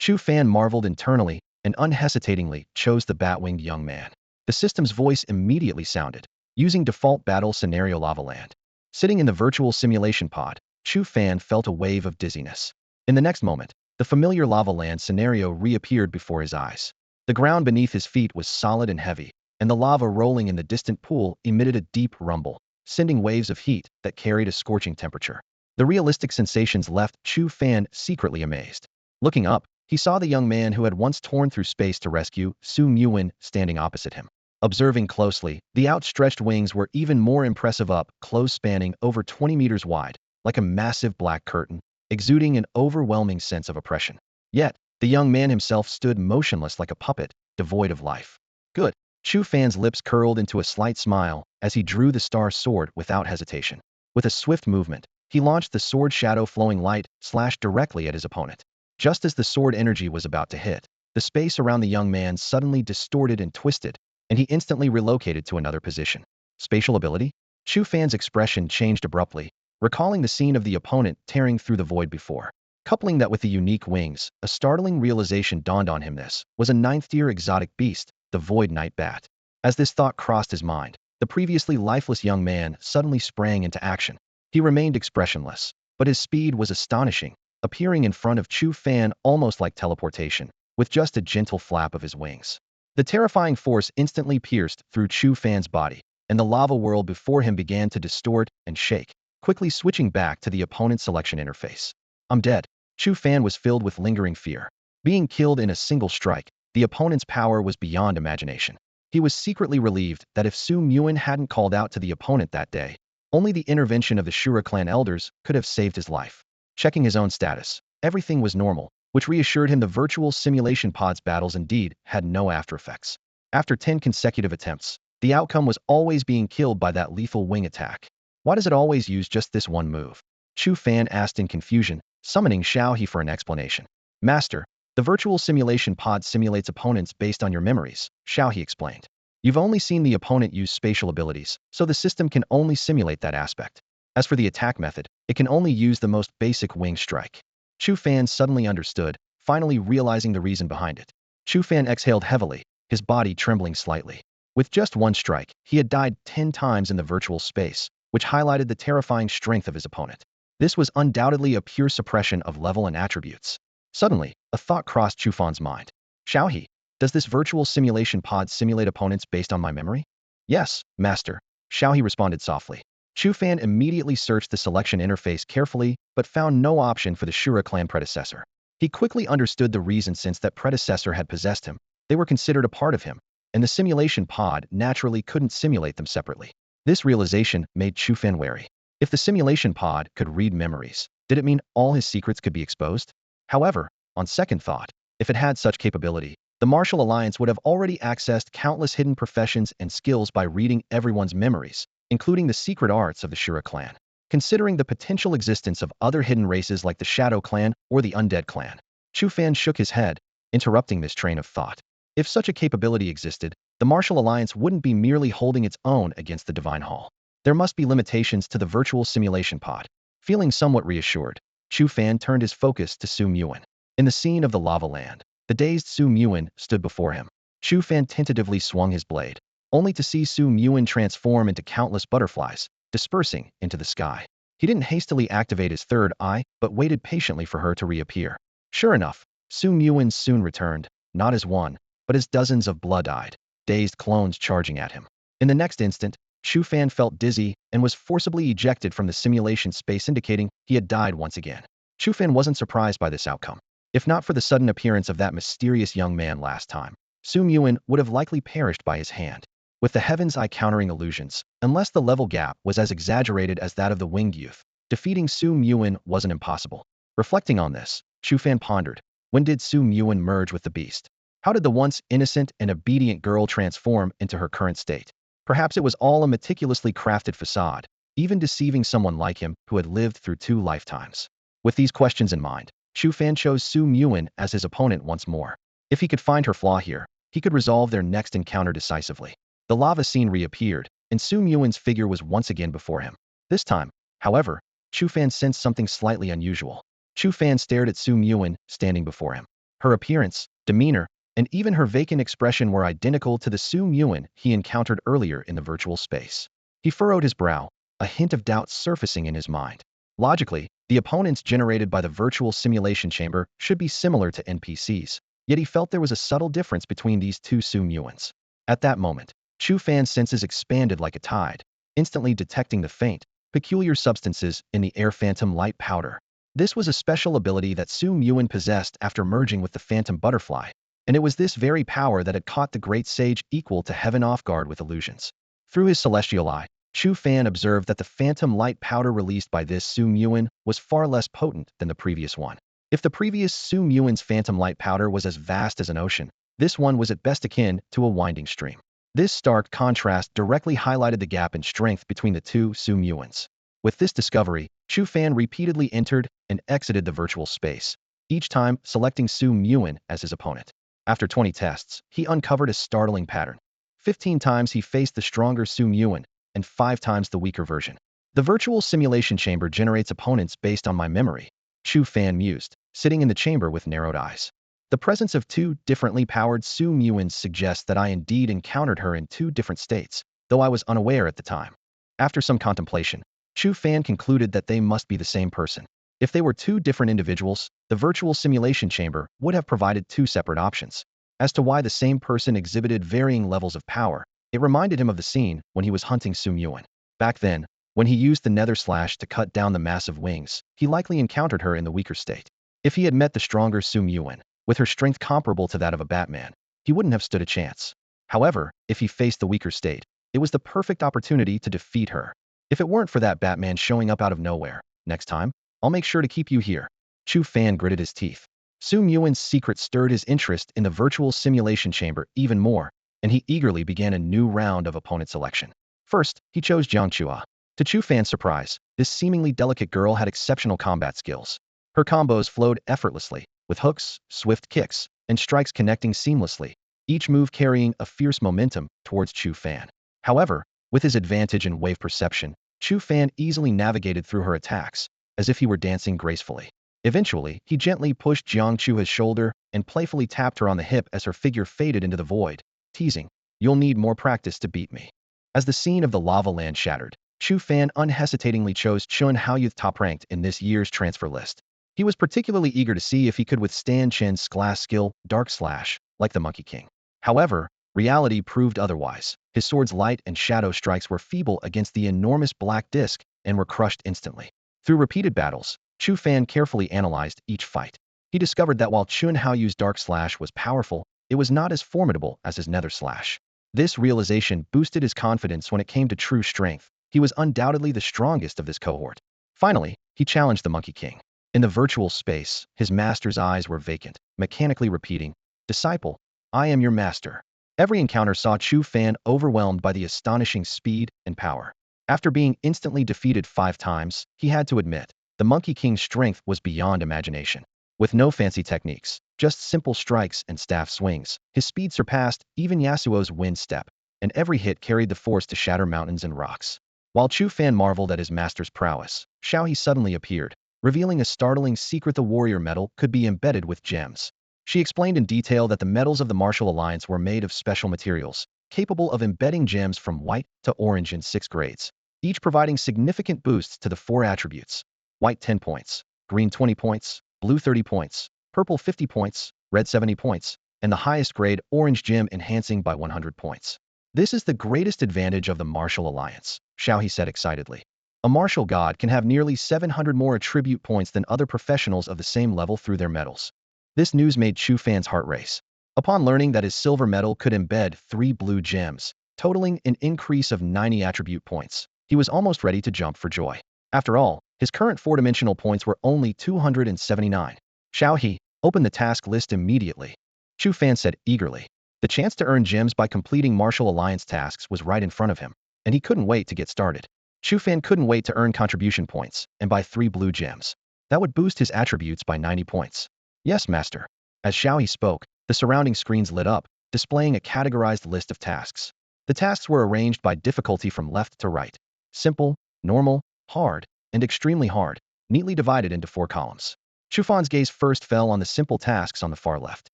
Chu Fan marveled internally and unhesitatingly chose the bat-winged young man. The system's voice immediately sounded, using default battle scenario Lava Land. Sitting in the virtual simulation pod, Chu Fan felt a wave of dizziness. In the next moment, the familiar Lava Land scenario reappeared before his eyes. The ground beneath his feet was solid and heavy, and the lava rolling in the distant pool emitted a deep rumble, sending waves of heat that carried a scorching temperature. The realistic sensations left Chu Fan secretly amazed. Looking up, he saw the young man who had once torn through space to rescue Su Muin standing opposite him. Observing closely, the outstretched wings were even more impressive, up close, spanning over 20 meters wide, like a massive black curtain, exuding an overwhelming sense of oppression. Yet, the young man himself stood motionless like a puppet, devoid of life. Good. Chu Fan's lips curled into a slight smile as he drew the star sword without hesitation. With a swift movement, he launched the sword shadow flowing light slash directly at his opponent. Just as the sword energy was about to hit, the space around the young man suddenly distorted and twisted, and he instantly relocated to another position. Spatial ability? Chu Fan's expression changed abruptly, recalling the scene of the opponent tearing through the void before. Coupling that with the unique wings, a startling realization dawned on him: this was a 9th-tier exotic beast, the Void Night Bat. As this thought crossed his mind, the previously lifeless young man suddenly sprang into action. He remained expressionless, but his speed was astonishing, appearing in front of Chu Fan almost like teleportation, with just a gentle flap of his wings. The terrifying force instantly pierced through Chu Fan's body, and the lava world before him began to distort and shake, quickly switching back to the opponent's selection interface. I'm dead. Chu Fan was filled with lingering fear. Being killed in a single strike, the opponent's power was beyond imagination. He was secretly relieved that if Su Muin hadn't called out to the opponent that day, only the intervention of the Shura clan elders could have saved his life. Checking his own status, everything was normal, which reassured him the virtual simulation pod's battles indeed had no after effects. After 10 consecutive attempts, the outcome was always being killed by that lethal wing attack. Why does it always use just this one move? Chu Fan asked in confusion, summoning Xiao He for an explanation. Master, the virtual simulation pod simulates opponents based on your memories, Xiao He explained. You've only seen the opponent use spatial abilities, so the system can only simulate that aspect. As for the attack method, it can only use the most basic wing strike. Chu Fan suddenly understood, finally realizing the reason behind it. Chu Fan exhaled heavily, his body trembling slightly. With just one strike, he had died 10 times in the virtual space, which highlighted the terrifying strength of his opponent. This was undoubtedly a pure suppression of level and attributes. Suddenly, a thought crossed Chu Fan's mind. Shall he? Does this virtual simulation pod simulate opponents based on my memory? Yes, Master. Shao He responded softly. Chu Fan immediately searched the selection interface carefully, but found no option for the Shura clan predecessor. He quickly understood the reason. Since that predecessor had possessed him, they were considered a part of him, and the simulation pod naturally couldn't simulate them separately. This realization made Chu Fan wary. If the simulation pod could read memories, did it mean all his secrets could be exposed? However, on second thought, if it had such capability, the Martial Alliance would have already accessed countless hidden professions and skills by reading everyone's memories, including the secret arts of the Shura clan. Considering the potential existence of other hidden races like the Shadow clan or the Undead clan, Chu Fan shook his head, interrupting this train of thought. If such a capability existed, the Martial Alliance wouldn't be merely holding its own against the Divine Hall. There must be limitations to the virtual simulation pod. Feeling somewhat reassured, Chu Fan turned his focus to Su Muin. In the scene of the lava land, the dazed Su Muin stood before him. Chu Fan tentatively swung his blade, only to see Su Muin transform into countless butterflies, dispersing into the sky. He didn't hastily activate his third eye, but waited patiently for her to reappear. Sure enough, Su Muin soon returned, not as one, but as dozens of blood-eyed, dazed clones charging at him. In the next instant, Chu Fan felt dizzy and was forcibly ejected from the simulation space, indicating he had died once again. Chu Fan wasn't surprised by this outcome. If not for the sudden appearance of that mysterious young man last time, Su Muin would have likely perished by his hand. With the Heaven's Eye countering illusions, unless the level gap was as exaggerated as that of the winged youth, defeating Su Muin wasn't impossible. Reflecting on this, Chu Fan pondered, when did Su Muin merge with the beast? How did the once innocent and obedient girl transform into her current state? Perhaps it was all a meticulously crafted facade, even deceiving someone like him who had lived through 2 lifetimes. With these questions in mind, Chu Fan chose Su Muin as his opponent once more. If he could find her flaw here, he could resolve their next encounter decisively. The lava scene reappeared, and Su Muin's figure was once again before him. This time, however, Chu Fan sensed something slightly unusual. Chu Fan stared at Su Muin standing before him. Her appearance, demeanor, and even her vacant expression were identical to the Su Muin he encountered earlier in the virtual space. He furrowed his brow, a hint of doubt surfacing in his mind. Logically, the opponents generated by the virtual simulation chamber should be similar to NPCs, yet he felt there was a subtle difference between these two Su Muins. At that moment, Chu Fan's senses expanded like a tide, instantly detecting the faint, peculiar substances in the air phantom light powder. This was a special ability that Su Muin possessed after merging with the phantom butterfly, and it was this very power that had caught the great sage equal to heaven off guard with illusions. Through his celestial eye, Chu Fan observed that the phantom light powder released by this Su Muin was far less potent than the previous one. If the previous Su Muin's phantom light powder was as vast as an ocean, this one was at best akin to a winding stream. This stark contrast directly highlighted the gap in strength between the two Su Muins. With this discovery, Chu Fan repeatedly entered and exited the virtual space, each time selecting Su Muin as his opponent. After 20 tests, he uncovered a startling pattern. 15 times he faced the stronger Su Muin, and 5 times the weaker version. The virtual simulation chamber generates opponents based on my memory, Chu Fan mused, sitting in the chamber with narrowed eyes. The presence of 2 differently powered Su Muins suggests that I indeed encountered her in 2 different states, though I was unaware at the time. After some contemplation, Chu Fan concluded that they must be the same person. If they were 2 different individuals, the virtual simulation chamber would have provided 2 separate options. As to why the same person exhibited varying levels of power, it reminded him of the scene when he was hunting Su Muin. Back then, when he used the nether slash to cut down the massive wings, he likely encountered her in the weaker state. If he had met the stronger Su Muin, with her strength comparable to that of a Batman, he wouldn't have stood a chance. However, if he faced the weaker state, it was the perfect opportunity to defeat her. If it weren't for that Batman showing up out of nowhere, next time, I'll make sure to keep you here. Chu Fan gritted his teeth. Su Muin's secret stirred his interest in the virtual simulation chamber even more, and he eagerly began a new round of opponent selection. First, he chose Jiang Chua. To Chu Fan's surprise, this seemingly delicate girl had exceptional combat skills. Her combos flowed effortlessly, with hooks, swift kicks, and strikes connecting seamlessly, each move carrying a fierce momentum towards Chu Fan. However, with his advantage in wave perception, Chu Fan easily navigated through her attacks, as if he were dancing gracefully. Eventually, he gently pushed Jiang Chua's shoulder and playfully tapped her on the hip as her figure faded into the void, teasing, "You'll need more practice to beat me." As the scene of the lava land shattered, Chu Fan unhesitatingly chose Chun Haoyu's top-ranked in this year's transfer list. He was particularly eager to see if he could withstand Chen's class skill, Dark Slash, like the Monkey King. However, reality proved otherwise. His sword's light and shadow strikes were feeble against the enormous black disc and were crushed instantly. Through repeated battles, Chu Fan carefully analyzed each fight. He discovered that while Chun Haoyu's Dark Slash was powerful, it was not as formidable as his Nether Slash. This realization boosted his confidence when it came to true strength. He was undoubtedly the strongest of this cohort. Finally, he challenged the Monkey King. In the virtual space, his master's eyes were vacant, mechanically repeating, "Disciple, I am your master." Every encounter saw Chu Fan overwhelmed by the astonishing speed and power. After being instantly defeated 5 times, he had to admit, the Monkey King's strength was beyond imagination. With no fancy techniques, just simple strikes and staff swings, his speed surpassed even Yasuo's wind step, and every hit carried the force to shatter mountains and rocks. While Chu Fan marveled at his master's prowess, Xiaohe suddenly appeared, revealing a startling secret: the warrior metal could be embedded with gems. She explained in detail that the metals of the Martial Alliance were made of special materials, capable of embedding gems from white to orange in 6 grades, each providing significant boosts to the 4 attributes: white 10 points, green 20 points, blue 30 points, purple 50 points, red 70 points, and the highest grade orange gem enhancing by 100 points. "This is the greatest advantage of the Martial Alliance," Xiaohe said excitedly. "A martial god can have nearly 700 more attribute points than other professionals of the same level through their metals." This news made Chu Fan's heart race. Upon learning that his silver metal could embed 3 blue gems, totaling an increase of 90 attribute points, he was almost ready to jump for joy. After all, his current 4-dimensional points were only 279. "Xiaohe, open the task list immediately," Chu Fan said eagerly. The chance to earn gems by completing Martial Alliance tasks was right in front of him, and he couldn't wait to get started. Chu Fan couldn't wait to earn contribution points and buy 3 blue gems. That would boost his attributes by 90 points. "Yes, master." As Xiaohe spoke, the surrounding screens lit up, displaying a categorized list of tasks. The tasks were arranged by difficulty from left to right: simple, normal, hard, and extremely hard, neatly divided into 4 columns. Chu Fan's gaze first fell on the simple tasks on the far left.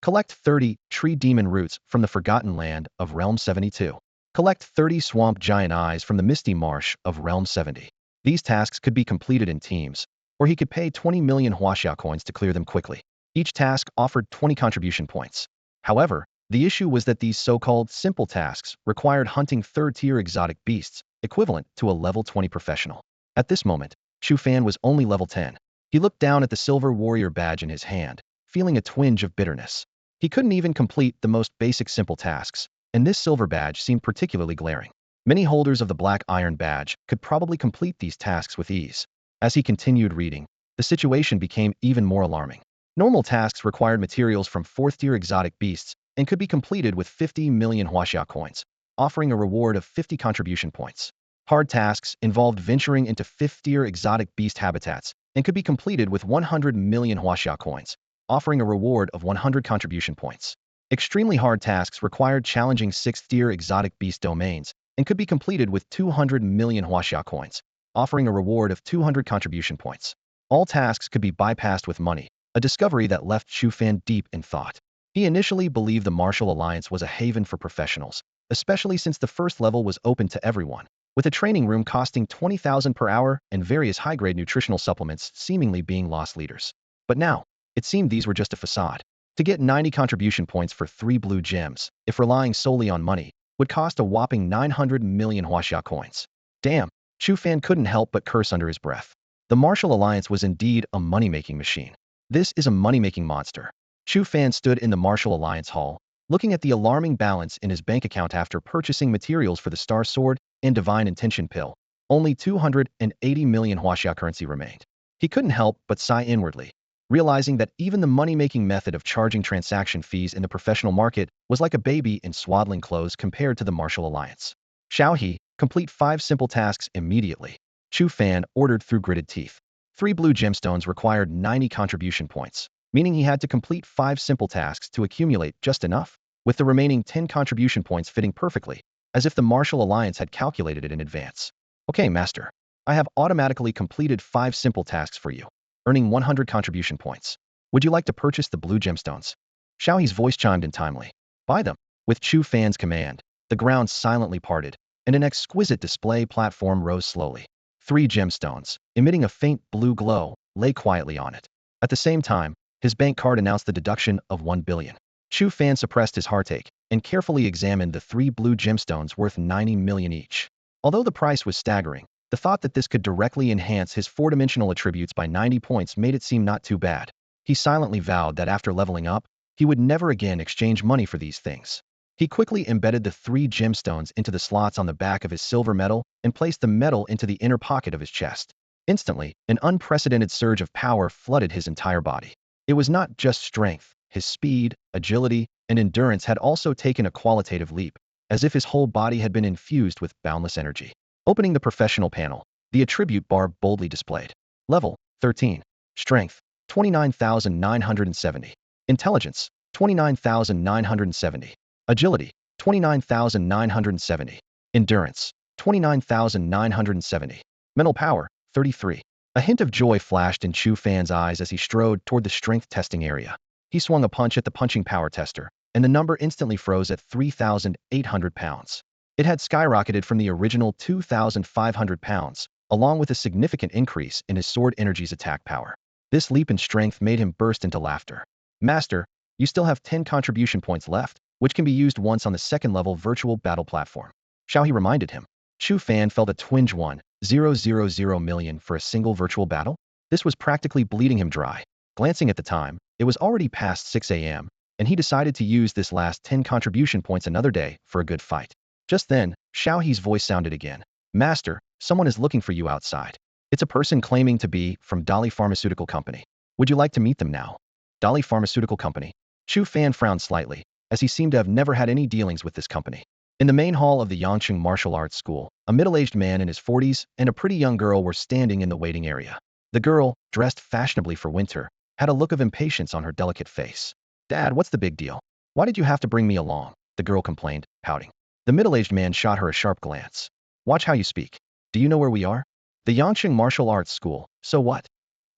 Collect 30 tree demon roots from the Forgotten Land of Realm 72. Collect 30 swamp giant eyes from the Misty Marsh of Realm 70. These tasks could be completed in teams, or he could pay 20 million Huaxia coins to clear them quickly. Each task offered 20 contribution points. However, the issue was that these so-called simple tasks required hunting 3rd-tier exotic beasts, equivalent to a level 20 professional. At this moment, Chu Fan was only level 10. He looked down at the silver warrior badge in his hand, feeling a twinge of bitterness. He couldn't even complete the most basic simple tasks, and this silver badge seemed particularly glaring. Many holders of the black iron badge could probably complete these tasks with ease. As he continued reading, the situation became even more alarming. Normal tasks required materials from 4th-tier exotic beasts and could be completed with 50 million Huaxia coins, offering a reward of 50 contribution points. Hard tasks involved venturing into 5th-tier exotic beast habitats and could be completed with 100 million Huaxia coins, offering a reward of 100 contribution points. Extremely hard tasks required challenging 6th-tier exotic beast domains and could be completed with 200 million Huaxia coins, offering a reward of 200 contribution points. All tasks could be bypassed with money, a discovery that left Chu Fan deep in thought. He initially believed the Martial Alliance was a haven for professionals, especially since the first level was open to everyone, with a training room costing 20,000 per hour and various high-grade nutritional supplements seemingly being lost leaders. But now, it seemed these were just a facade. To get 90 contribution points for 3 blue gems, if relying solely on money, would cost a whopping 900 million Huaxia coins. Damn, Chu Fan couldn't help but curse under his breath. The Martial Alliance was indeed a money-making machine. This is a money-making monster. Chu Fan stood in the Martial Alliance hall, looking at the alarming balance in his bank account after purchasing materials for the Star Sword and Divine Intention pill. Only 280 million Huaxia currency remained. He couldn't help but sigh inwardly, realizing that even the money-making method of charging transaction fees in the professional market was like a baby in swaddling clothes compared to the Martial Alliance. "Xiaohe, complete 5 simple tasks immediately," Chu Fan ordered through gritted teeth. 3 blue gemstones required 90 contribution points, meaning he had to complete 5 simple tasks to accumulate just enough, with the remaining 10 contribution points fitting perfectly, as if the Martial Alliance had calculated it in advance. Okay, master. I have automatically completed 5 simple tasks for you, earning 100 contribution points. Would you like to purchase the blue gemstones? Xiaohi's voice chimed in timely. Buy them. With Chu Fan's command, the ground silently parted, and an exquisite display platform rose slowly. 3 gemstones, emitting a faint blue glow, lay quietly on it. At the same time, his bank card announced the deduction of 1 billion. Chu Fan suppressed his heartache and carefully examined the 3 blue gemstones worth 90 million each. Although the price was staggering, the thought that this could directly enhance his 4-dimensional attributes by 90 points made it seem not too bad. He silently vowed that after leveling up, he would never again exchange money for these things. He quickly embedded the 3 gemstones into the slots on the back of his silver medal and placed the medal into the inner pocket of his chest. Instantly, an unprecedented surge of power flooded his entire body. It was not just strength. His speed, agility, and endurance had also taken a qualitative leap, as if his whole body had been infused with boundless energy. Opening the professional panel, the attribute bar boldly displayed. Level 13. Strength 29,970. Intelligence 29,970. Agility 29,970. Endurance 29,970. Mental power 33. A hint of joy flashed in Chu Fan's eyes as he strode toward the strength testing area. He swung a punch at the punching power tester, and the number instantly froze at 3,800 pounds. It had skyrocketed from the original 2,500 pounds, along with a significant increase in his sword energy's attack power. This leap in strength made him burst into laughter. Master, you still have 10 contribution points left, which can be used once on the second-level virtual battle platform. Xiaohi reminded him. Chu Fan felt a twinge 1,000 million for a single virtual battle? This was practically bleeding him dry. Glancing at the time, it was already past 6 a.m., and he decided to use this last 10 contribution points another day for a good fight. Just then, Xiaohi's voice sounded again. Master, someone is looking for you outside. It's a person claiming to be from Dali Pharmaceutical Company. Would you like to meet them now? Dali Pharmaceutical Company. Chu Fan frowned slightly, as he seemed to have never had any dealings with this company. In the main hall of the Yangcheng Martial Arts School, a middle-aged man in his 40s and a pretty young girl were standing in the waiting area. The girl, dressed fashionably for winter, had a look of impatience on her delicate face. Dad, what's the big deal? Why did you have to bring me along? The girl complained, pouting. The middle-aged man shot her a sharp glance. Watch how you speak. Do you know where we are? The Yangcheng Martial Arts School. So what?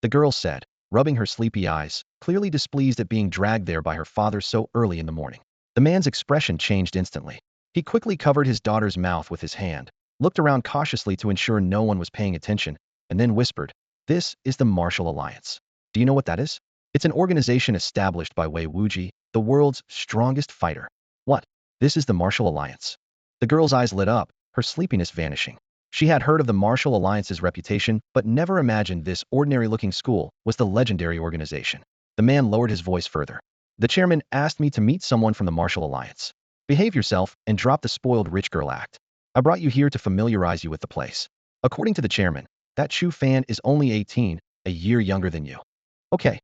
The girl said, rubbing her sleepy eyes, clearly displeased at being dragged there by her father so early in the morning. The man's expression changed instantly. He quickly covered his daughter's mouth with his hand, looked around cautiously to ensure no one was paying attention, and then whispered, "This is the Martial Alliance. Do you know what that is? It's an organization established by Wei Wuji, the world's strongest fighter." What? This is the Martial Alliance? The girl's eyes lit up, her sleepiness vanishing. She had heard of the Martial Alliance's reputation, but never imagined this ordinary-looking school was the legendary organization. The man lowered his voice further. The chairman asked me to meet someone from the Martial Alliance. Behave yourself and drop the spoiled rich girl act. I brought you here to familiarize you with the place. According to the chairman, that Chu Fan is only 18, a year younger than you. Okay,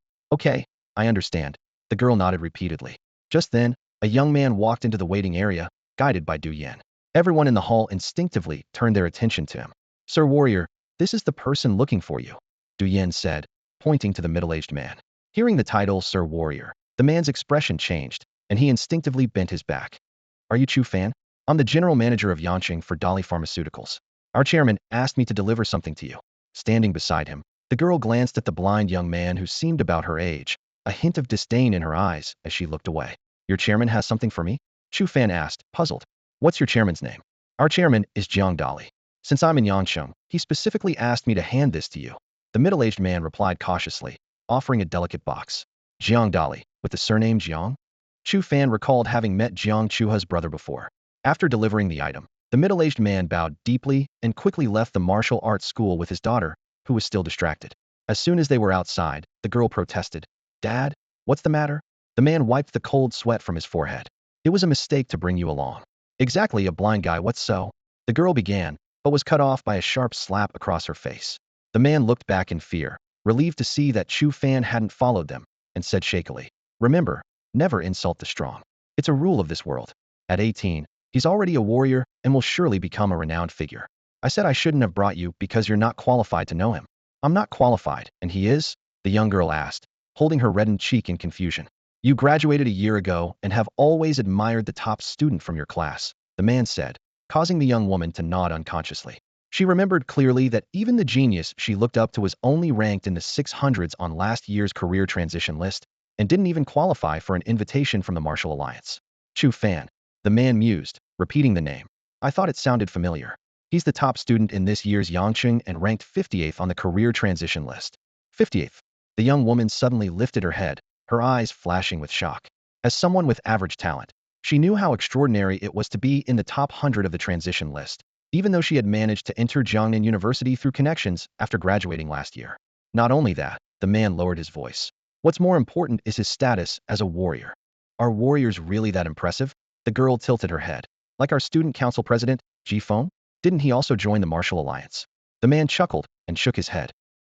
I understand. The girl nodded repeatedly. Just then, a young man walked into the waiting area, guided by Du Yan. Everyone in the hall instinctively turned their attention to him. Sir Warrior, this is the person looking for you, Du Yan said, pointing to the middle-aged man. Hearing the title Sir Warrior, the man's expression changed, and he instinctively bent his back. Are you Chu Fan? I'm the general manager of Yangcheng for Dali Pharmaceuticals. Our chairman asked me to deliver something to you. Standing beside him, the girl glanced at the blind young man who seemed about her age, a hint of disdain in her eyes as she looked away. Your chairman has something for me? Chu Fan asked, puzzled. What's your chairman's name? Our chairman is Jiang Dali. Since I'm in Yangcheng, he specifically asked me to hand this to you. The middle-aged man replied cautiously, offering a delicate box. Jiang Dali, with the surname Jiang? Chu Fan recalled having met Jiang Chuha's brother before. After delivering the item, the middle-aged man bowed deeply and quickly left the martial arts school with his daughter, who was still distracted. As soon as they were outside, the girl protested. Dad, what's the matter? The man wiped the cold sweat from his forehead. It was a mistake to bring you along. Exactly, a blind guy, what's so? The girl began, but was cut off by a sharp slap across her face. The man looked back in fear, relieved to see that Chu Fan hadn't followed them, and said shakily, remember, never insult the strong. It's a rule of this world. At 18, he's already a warrior and will surely become a renowned figure. I said I shouldn't have brought you because you're not qualified to know him. I'm not qualified, and he is? The young girl asked, holding her reddened cheek in confusion. You graduated a year ago and have always admired the top student from your class, the man said, causing the young woman to nod unconsciously. She remembered clearly that even the genius she looked up to was only ranked in the 600s on last year's career transition list and didn't even qualify for an invitation from the Martial Alliance. Chu Fan. The man mused, repeating the name. I thought it sounded familiar. He's the top student in this year's Yangqing and ranked 58th on the career transition list. 58th. The young woman suddenly lifted her head, her eyes flashing with shock. As someone with average talent, she knew how extraordinary it was to be in the top 100 of the transition list, even though she had managed to enter Jiangnan University through connections after graduating last year. Not only that, the man lowered his voice. What's more important is his status as a warrior. Are warriors really that impressive? The girl tilted her head. Like our student council president, Ji Feng? Didn't he also join the Martial Alliance? The man chuckled and shook his head.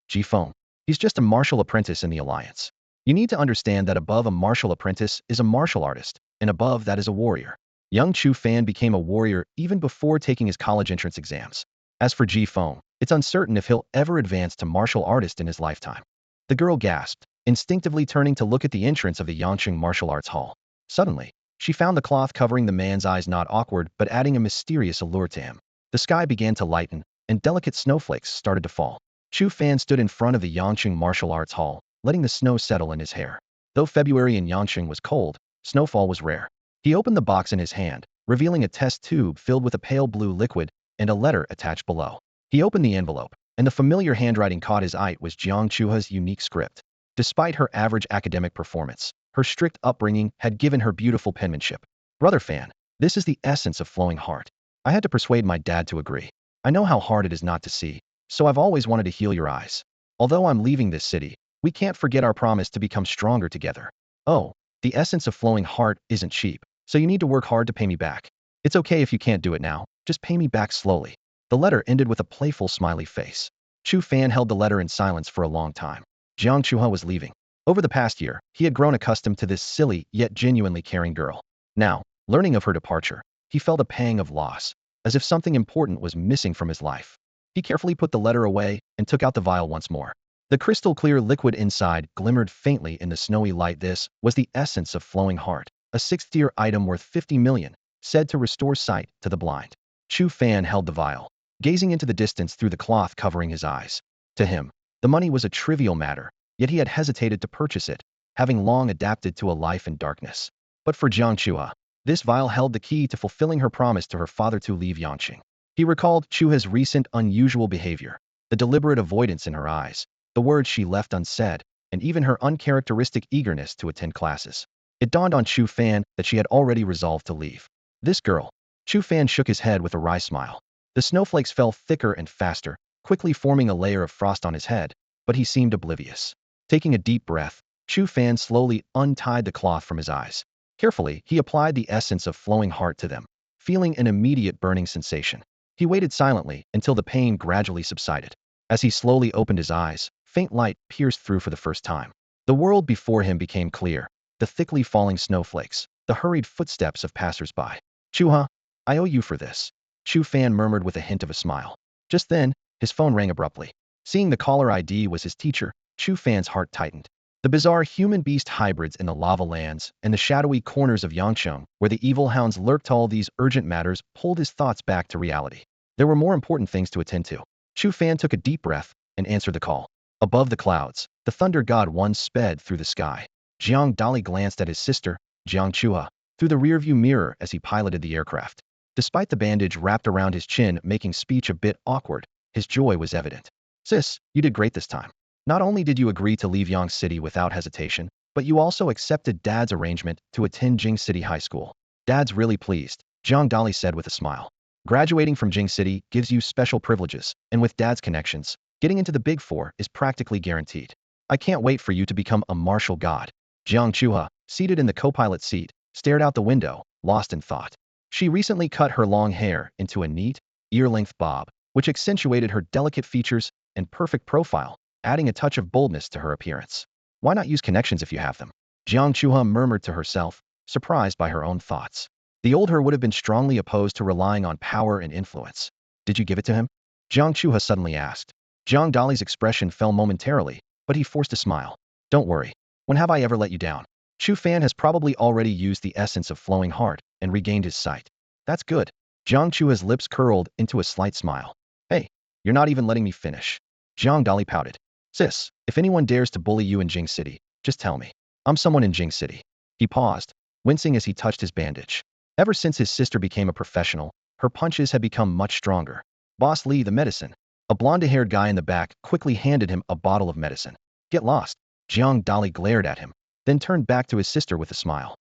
Ji Feng. He's just a martial apprentice in the Alliance. You need to understand that above a martial apprentice is a martial artist, and above that is a warrior. Young Chu Fan became a warrior even before taking his college entrance exams. As for Ji Feng, it's uncertain if he'll ever advance to martial artist in his lifetime. The girl gasped, instinctively turning to look at the entrance of the Yangqing Martial Arts Hall. Suddenly, she found the cloth covering the man's eyes not awkward but adding a mysterious allure to him. The sky began to lighten, and delicate snowflakes started to fall. Chu Fan stood in front of the Yangqing Martial Arts Hall, letting the snow settle in his hair. Though February in Yangqing was cold, snowfall was rare. He opened the box in his hand, revealing a test tube filled with a pale blue liquid and a letter attached below. He opened the envelope, and the familiar handwriting caught his eye. It was Jiang Chuha's unique script. Despite her average academic performance, her strict upbringing had given her beautiful penmanship. Brother Fan, this is the essence of flowing heart. I had to persuade my dad to agree. I know how hard it is not to see, so I've always wanted to heal your eyes. Although I'm leaving this city, we can't forget our promise to become stronger together. Oh, the essence of flowing heart isn't cheap, so you need to work hard to pay me back. It's okay if you can't do it now, just pay me back slowly. The letter ended with a playful smiley face. Chu Fan held the letter in silence for a long time. Jiang Chuha was leaving. Over the past year, he had grown accustomed to this silly yet genuinely caring girl. Now, learning of her departure, he felt a pang of loss, as if something important was missing from his life. He carefully put the letter away and took out the vial once more. The crystal-clear liquid inside glimmered faintly in the snowy light. This was the essence of flowing heart, a sixth-tier item worth 50 million, said to restore sight to the blind. Chu Fan held the vial, gazing into the distance through the cloth covering his eyes. To him, the money was a trivial matter, yet he had hesitated to purchase it, having long adapted to a life in darkness. But for Jiang Chua, this vial held the key to fulfilling her promise to her father to leave Yangqing. He recalled Chua's recent unusual behavior, the deliberate avoidance in her eyes, the words she left unsaid, and even her uncharacteristic eagerness to attend classes. It dawned on Chu Fan that she had already resolved to leave. This girl. Chu Fan shook his head with a wry smile. The snowflakes fell thicker and faster, quickly forming a layer of frost on his head, but he seemed oblivious. Taking a deep breath, Chu Fan slowly untied the cloth from his eyes. Carefully, he applied the essence of flowing heart to them, feeling an immediate burning sensation. He waited silently until the pain gradually subsided. As he slowly opened his eyes, faint light pierced through for the first time. The world before him became clear, the thickly falling snowflakes, the hurried footsteps of passers-by. Chuha, I owe you for this, Chu Fan murmured with a hint of a smile. Just then, his phone rang abruptly. Seeing the caller ID was his teacher, Chu Fan's heart tightened. The bizarre human-beast hybrids in the lava lands and the shadowy corners of Yangqing, where the evil hounds lurked, all these urgent matters pulled his thoughts back to reality. There were more important things to attend to. Chu Fan took a deep breath and answered the call. Above the clouds, the thunder god one sped through the sky. Jiang Dali glanced at his sister, Jiang Chua, through the rearview mirror as he piloted the aircraft. Despite the bandage wrapped around his chin making speech a bit awkward, his joy was evident. Sis, you did great this time. Not only did you agree to leave Yang City without hesitation, but you also accepted Dad's arrangement to attend Jing City High School. Dad's really pleased, Jiang Dali said with a smile. Graduating from Jing City gives you special privileges, and with Dad's connections, getting into the Big Four is practically guaranteed. I can't wait for you to become a martial god. Jiang Chuha, seated in the co-pilot seat, stared out the window, lost in thought. She recently cut her long hair into a neat, ear-length bob, which accentuated her delicate features and perfect profile, adding a touch of boldness to her appearance. Why not use connections if you have them? Jiang Chuha murmured to herself, surprised by her own thoughts. The old her would have been strongly opposed to relying on power and influence. Did you give it to him? Jiang Chuha suddenly asked. Jiang Dali's expression fell momentarily, but he forced a smile. Don't worry. When have I ever let you down? Chu Fan has probably already used the essence of flowing heart and regained his sight. That's good. Jiang Chua's lips curled into a slight smile. Hey, You're not even letting me finish. Jiang Dali pouted. Sis, if anyone dares to bully you in Jing City, just tell me. I'm someone in Jing City. He paused, wincing as he touched his bandage. Ever since his sister became a professional, her punches had become much stronger. Boss Lee, the medicine. A blonde-haired guy in the back quickly handed him a bottle of medicine. Get lost. Jiang Dali glared at him, then turned back to his sister with a smile.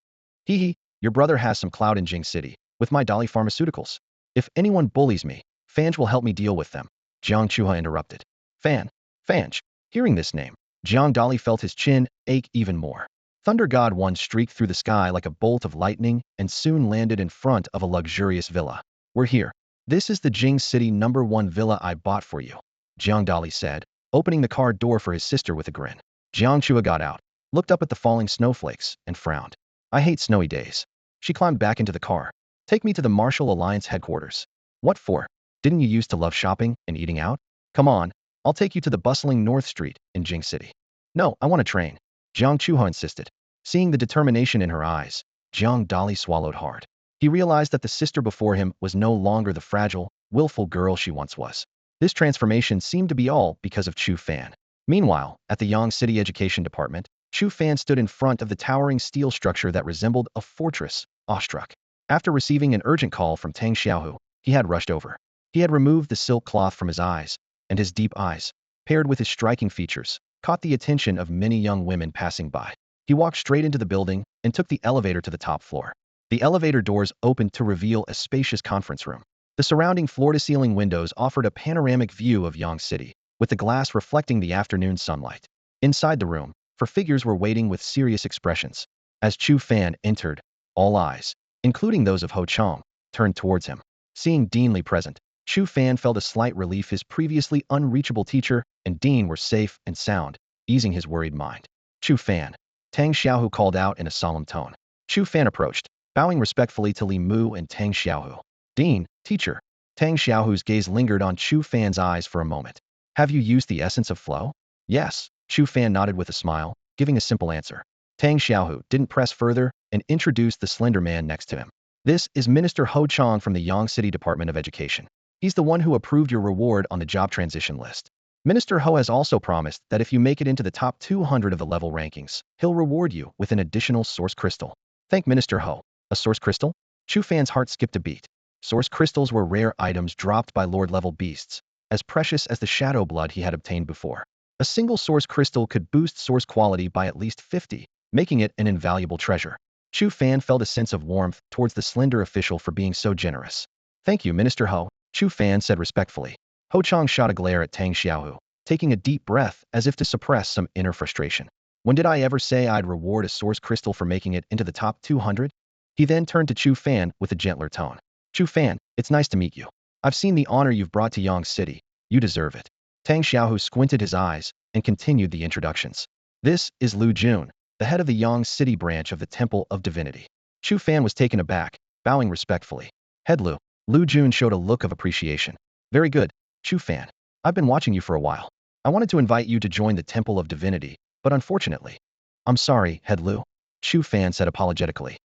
Hee hee, your brother has some clout in Jing City, with my Dali Pharmaceuticals. If anyone bullies me, Fanj will help me deal with them. Jiang Chuha interrupted. Fanj. Hearing this name, Jiang Dali felt his chin ache even more. Thunder God 1 streaked through the sky like a bolt of lightning and soon landed in front of a luxurious villa. We're here. This is the Jing City #1 villa I bought for you, Jiang Dali said, opening the car door for his sister with a grin. Jiang Chua got out, looked up at the falling snowflakes, and frowned. I hate snowy days. She climbed back into the car. Take me to the Martial Alliance headquarters. What for? Didn't you used to love shopping and eating out? Come on, I'll take you to the bustling North Street in Jing City. No, I want a train, Jiang Chuha insisted. Seeing the determination in her eyes, Jiang Dali swallowed hard. He realized that the sister before him was no longer the fragile, willful girl she once was. This transformation seemed to be all because of Chu Fan. Meanwhile, at the Yang City Education Department, Chu Fan stood in front of the towering steel structure that resembled a fortress, awestruck. After receiving an urgent call from Tang Xiaohu, he had rushed over. He had removed the silk cloth from his eyes, and his deep eyes, paired with his striking features, caught the attention of many young women passing by. He walked straight into the building and took the elevator to the top floor. The elevator doors opened to reveal a spacious conference room. The surrounding floor-to-ceiling windows offered a panoramic view of Yang City, with the glass reflecting the afternoon sunlight. Inside the room, four figures were waiting with serious expressions. As Chu Fan entered, all eyes, including those of Ho Chong, turned towards him. Seeing Dean Li present, Chu Fan felt a slight relief. His previously unreachable teacher and Dean were safe and sound, easing his worried mind. Chu Fan. Tang Xiaohu called out in a solemn tone. Chu Fan approached, bowing respectfully to Li Mu and Tang Xiaohu. Dean, teacher. Tang Xiaohu's gaze lingered on Chu Fan's eyes for a moment. Have you used the essence of flow? Yes. Chu Fan nodded with a smile, giving a simple answer. Tang Xiaohu didn't press further and introduced the slender man next to him. This is Minister Ho Chong from the Yang City Department of Education. He's the one who approved your reward on the job transition list. Minister Ho has also promised that if you make it into the top 200 of the level rankings, he'll reward you with an additional source crystal. Thank Minister Ho. A source crystal? Chu Fan's heart skipped a beat. Source crystals were rare items dropped by Lord-level beasts, as precious as the shadow blood he had obtained before. A single source crystal could boost source quality by at least 50, making it an invaluable treasure. Chu Fan felt a sense of warmth towards the slender official for being so generous. Thank you, Minister Ho, Chu Fan said respectfully. Ho Chong shot a glare at Tang Xiaohu, taking a deep breath as if to suppress some inner frustration. When did I ever say I'd reward a source crystal for making it into the top 200? He then turned to Chu Fan with a gentler tone. Chu Fan, it's nice to meet you. I've seen the honor you've brought to Yang City. You deserve it. Tang Xiaohu squinted his eyes and continued the introductions. This is Lu Jun, the head of the Yang City branch of the Temple of Divinity. Chu Fan was taken aback, bowing respectfully. Head Lu. Lu Jun showed a look of appreciation. Very good, Chu Fan. I've been watching you for a while. I wanted to invite you to join the Temple of Divinity, but unfortunately. I'm sorry, Head Lu. Chu Fan said apologetically.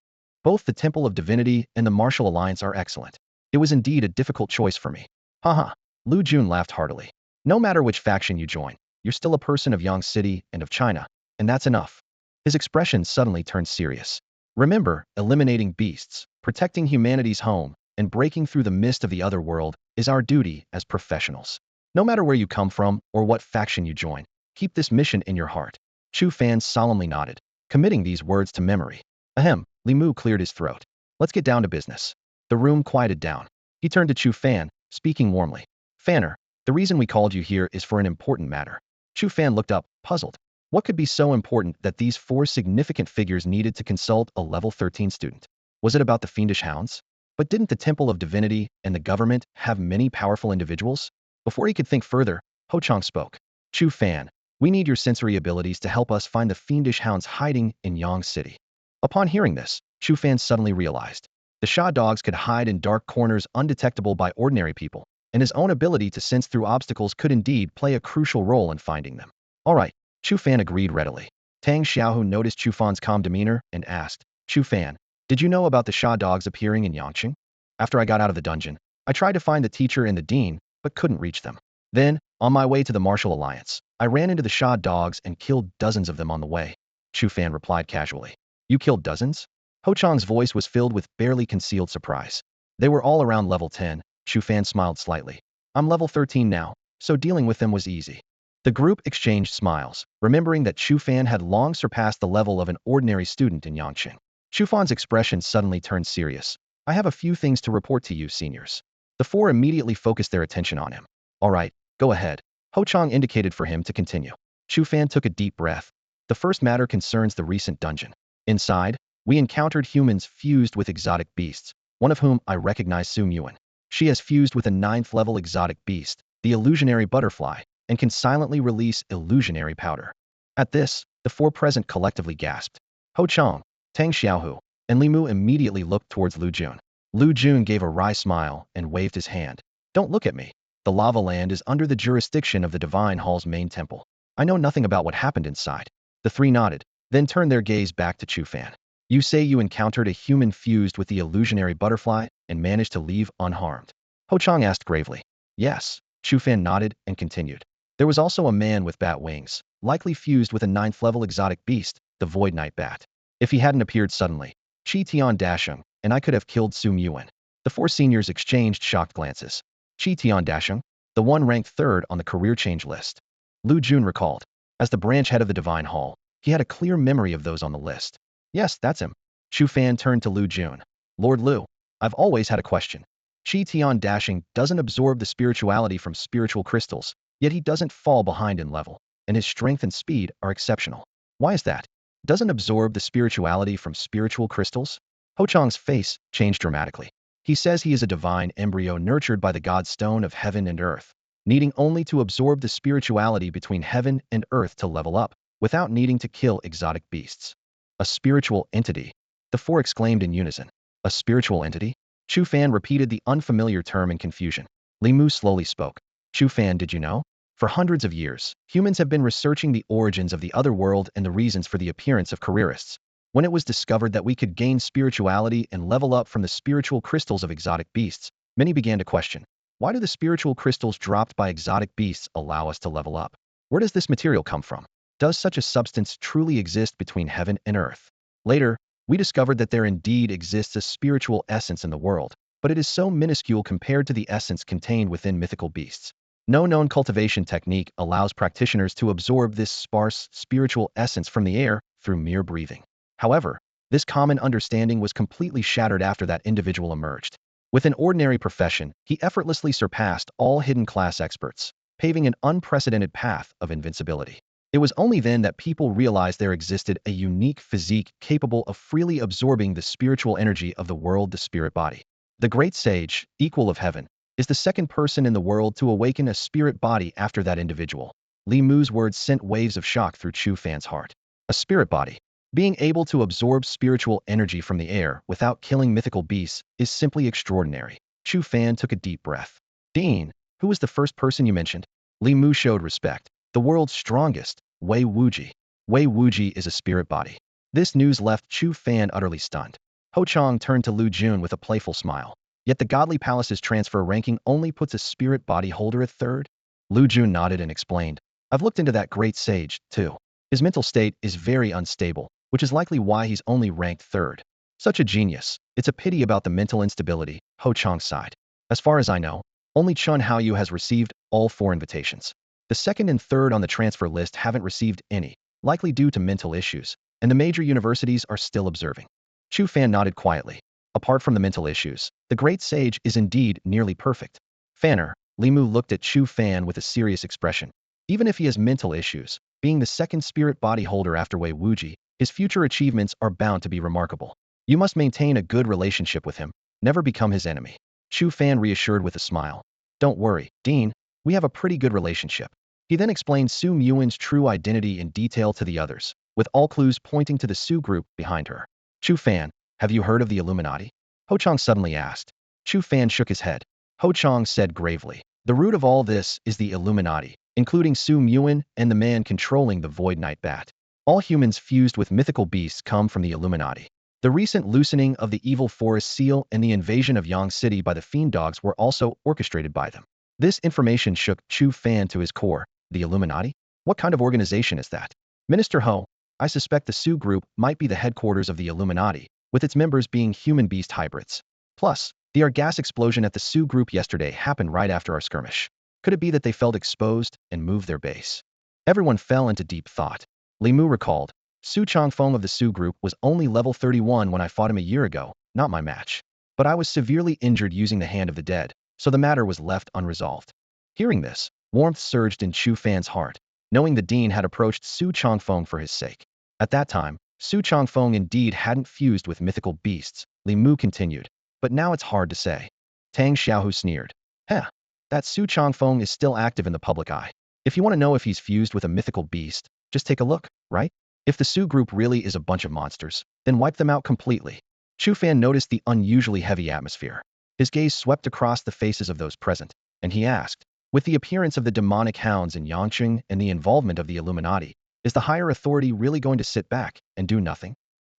Both the Temple of Divinity and the Martial Alliance are excellent. It was indeed a difficult choice for me. Haha. Lu Jun laughed heartily. No matter which faction you join, you're still a person of Yang City and of China, and that's enough. His expression suddenly turned serious. Remember, eliminating beasts, protecting humanity's home, and breaking through the mist of the other world is our duty as professionals. No matter where you come from or what faction you join, keep this mission in your heart. Chu Fan solemnly nodded, committing these words to memory. Ahem, Li Mu cleared his throat. Let's get down to business. The room quieted down. He turned to Chu Fan, speaking warmly. Fanner, the reason we called you here is for an important matter. Chu Fan looked up, puzzled. What could be so important that these four significant figures needed to consult a level 13 student? Was it about the fiendish hounds? But didn't the Temple of Divinity and the government have many powerful individuals? Before he could think further, Ho Chong spoke. Chu Fan, we need your sensory abilities to help us find the fiendish hounds hiding in Yang City. Upon hearing this, Chu Fan suddenly realized. The Sha dogs could hide in dark corners undetectable by ordinary people, and his own ability to sense through obstacles could indeed play a crucial role in finding them. All right, Chu Fan agreed readily. Tang Xiaohu noticed Chu Fan's calm demeanor and asked, Chu Fan, did you know about the Sha dogs appearing in Yangqing? After I got out of the dungeon, I tried to find the teacher and the dean, but couldn't reach them. Then, on my way to the Martial Alliance, I ran into the Sha dogs and killed dozens of them on the way. Chu Fan replied casually. You killed dozens? Ho Chang's voice was filled with barely concealed surprise. They were all around level 10. Chu Fan smiled slightly. I'm level 13 now, so dealing with them was easy. The group exchanged smiles, remembering that Chu Fan had long surpassed the level of an ordinary student in Yangqing. Chu Fan's expression suddenly turned serious. I have a few things to report to you, seniors. The four immediately focused their attention on him. All right, go ahead. Ho Chang indicated for him to continue. Chu Fan took a deep breath. The first matter concerns the recent dungeon. Inside, we encountered humans fused with exotic beasts, one of whom I recognize Su Yuan. She has fused with a 9th level exotic beast, the illusionary butterfly, and can silently release illusionary powder. At this, the four present collectively gasped. Ho Chang, Tang Xiaohu, and Li Mu immediately looked towards Lu Jun. Lu Jun gave a wry smile and waved his hand. Don't look at me. The lava land is under the jurisdiction of the Divine Hall's main temple. I know nothing about what happened inside. The three nodded, then turned their gaze back to Chu Fan. You say you encountered a human fused with the illusionary butterfly and managed to leave unharmed? Ho Chang asked gravely. Yes. Chu Fan nodded and continued. There was also a man with bat wings, likely fused with a 9th level exotic beast, the Void Knight Bat. If he hadn't appeared suddenly, Qi Tian Dasheng, and I could have killed Su Yuan. The four seniors exchanged shocked glances. Qi Tian Dasheng, the one ranked 3rd on the career change list. Lu Jun recalled. As the branch head of the Divine Hall, he had a clear memory of those on the list. Yes, that's him. Chu Fan turned to Lu Jun. Lord Lu, I've always had a question. Qi Tian Dasheng doesn't absorb the spirituality from spiritual crystals, yet he doesn't fall behind in level, and his strength and speed are exceptional. Why is that? Doesn't absorb the spirituality from spiritual crystals? Ho Chang's face changed dramatically. He says he is a divine embryo nurtured by the god stone of heaven and earth, needing only to absorb the spirituality between heaven and earth to level up, without needing to kill exotic beasts. A spiritual entity. The four exclaimed in unison. A spiritual entity? Chu Fan repeated the unfamiliar term in confusion. Li Mu slowly spoke. Chu Fan, did you know? For hundreds of years, humans have been researching the origins of the other world and the reasons for the appearance of careerists. When it was discovered that we could gain spirituality and level up from the spiritual crystals of exotic beasts, many began to question, why do the spiritual crystals dropped by exotic beasts allow us to level up? Where does this material come from? Does such a substance truly exist between heaven and earth? Later, we discovered that there indeed exists a spiritual essence in the world, but it is so minuscule compared to the essence contained within mythical beasts. No known cultivation technique allows practitioners to absorb this sparse spiritual essence from the air through mere breathing. However, this common understanding was completely shattered after that individual emerged. With an ordinary profession, he effortlessly surpassed all hidden class experts, paving an unprecedented path of invincibility. It was only then that people realized there existed a unique physique capable of freely absorbing the spiritual energy of the world, the spirit body. The great sage, equal of heaven, is the second person in the world to awaken a spirit body after that individual. Li Mu's words sent waves of shock through Chu Fan's heart. A spirit body. Being able to absorb spiritual energy from the air without killing mythical beasts is simply extraordinary. Chu Fan took a deep breath. Dean, who was the first person you mentioned? Li Mu showed respect. The world's strongest, Wei Wuji. Wei Wuji is a spirit body. This news left Chu Fan utterly stunned. Ho Chang turned to Lu Jun with a playful smile. Yet the Godly Palace's transfer ranking only puts a spirit body holder at 3rd? Lu Jun nodded and explained. I've looked into that great sage, too. His mental state is very unstable, which is likely why he's only ranked 3rd. Such a genius. It's a pity about the mental instability, Ho Chang sighed. As far as I know, only Chun Haoyu has received all 4 invitations. The 2nd and 3rd on the transfer list haven't received any, likely due to mental issues, and the major universities are still observing. Chu Fan nodded quietly. Apart from the mental issues, the great sage is indeed nearly perfect. Fanner, Li Mu looked at Chu Fan with a serious expression. Even if he has mental issues, being the 2nd spirit body holder after Wei Wuji, his future achievements are bound to be remarkable. You must maintain a good relationship with him, never become his enemy. Chu Fan reassured with a smile. Don't worry, Dean, we have a pretty good relationship. He then explained Su Yuan's true identity in detail to the others, with all clues pointing to the Su group behind her. Chu Fan, have you heard of the Illuminati? Ho Chang suddenly asked. Chu Fan shook his head. Ho Chang said gravely, the root of all this is the Illuminati, including Su Yuan and the man controlling the Void Knight Bat. All humans fused with mythical beasts come from the Illuminati. The recent loosening of the evil forest seal and the invasion of Yang City by the fiend dogs were also orchestrated by them. This information shook Chu Fan to his core. The Illuminati? What kind of organization is that? Minister Ho, I suspect the Su group might be the headquarters of the Illuminati, with its members being human-beast hybrids. Plus, the gas explosion at the Su group yesterday happened right after our skirmish. Could it be that they felt exposed and moved their base? Everyone fell into deep thought. Li Mu recalled, Su Changfeng of the Su group was only level 31 when I fought him a year ago, not my match. But I was severely injured using the Hand of the Dead, so the matter was left unresolved. Hearing this, warmth surged in Chu Fan's heart, knowing the dean had approached Su Changfeng for his sake. At that time, Su Changfeng indeed hadn't fused with mythical beasts, Li Mu continued, but now it's hard to say. Tang Xiaohu sneered. Heh, that Su Changfeng is still active in the public eye. If you want to know if he's fused with a mythical beast, just take a look, right? If the Su group really is a bunch of monsters, then wipe them out completely. Chu Fan noticed the unusually heavy atmosphere. His gaze swept across the faces of those present, and he asked, with the appearance of the demonic hounds in Yangqing and the involvement of the Illuminati, is the higher authority really going to sit back and do nothing?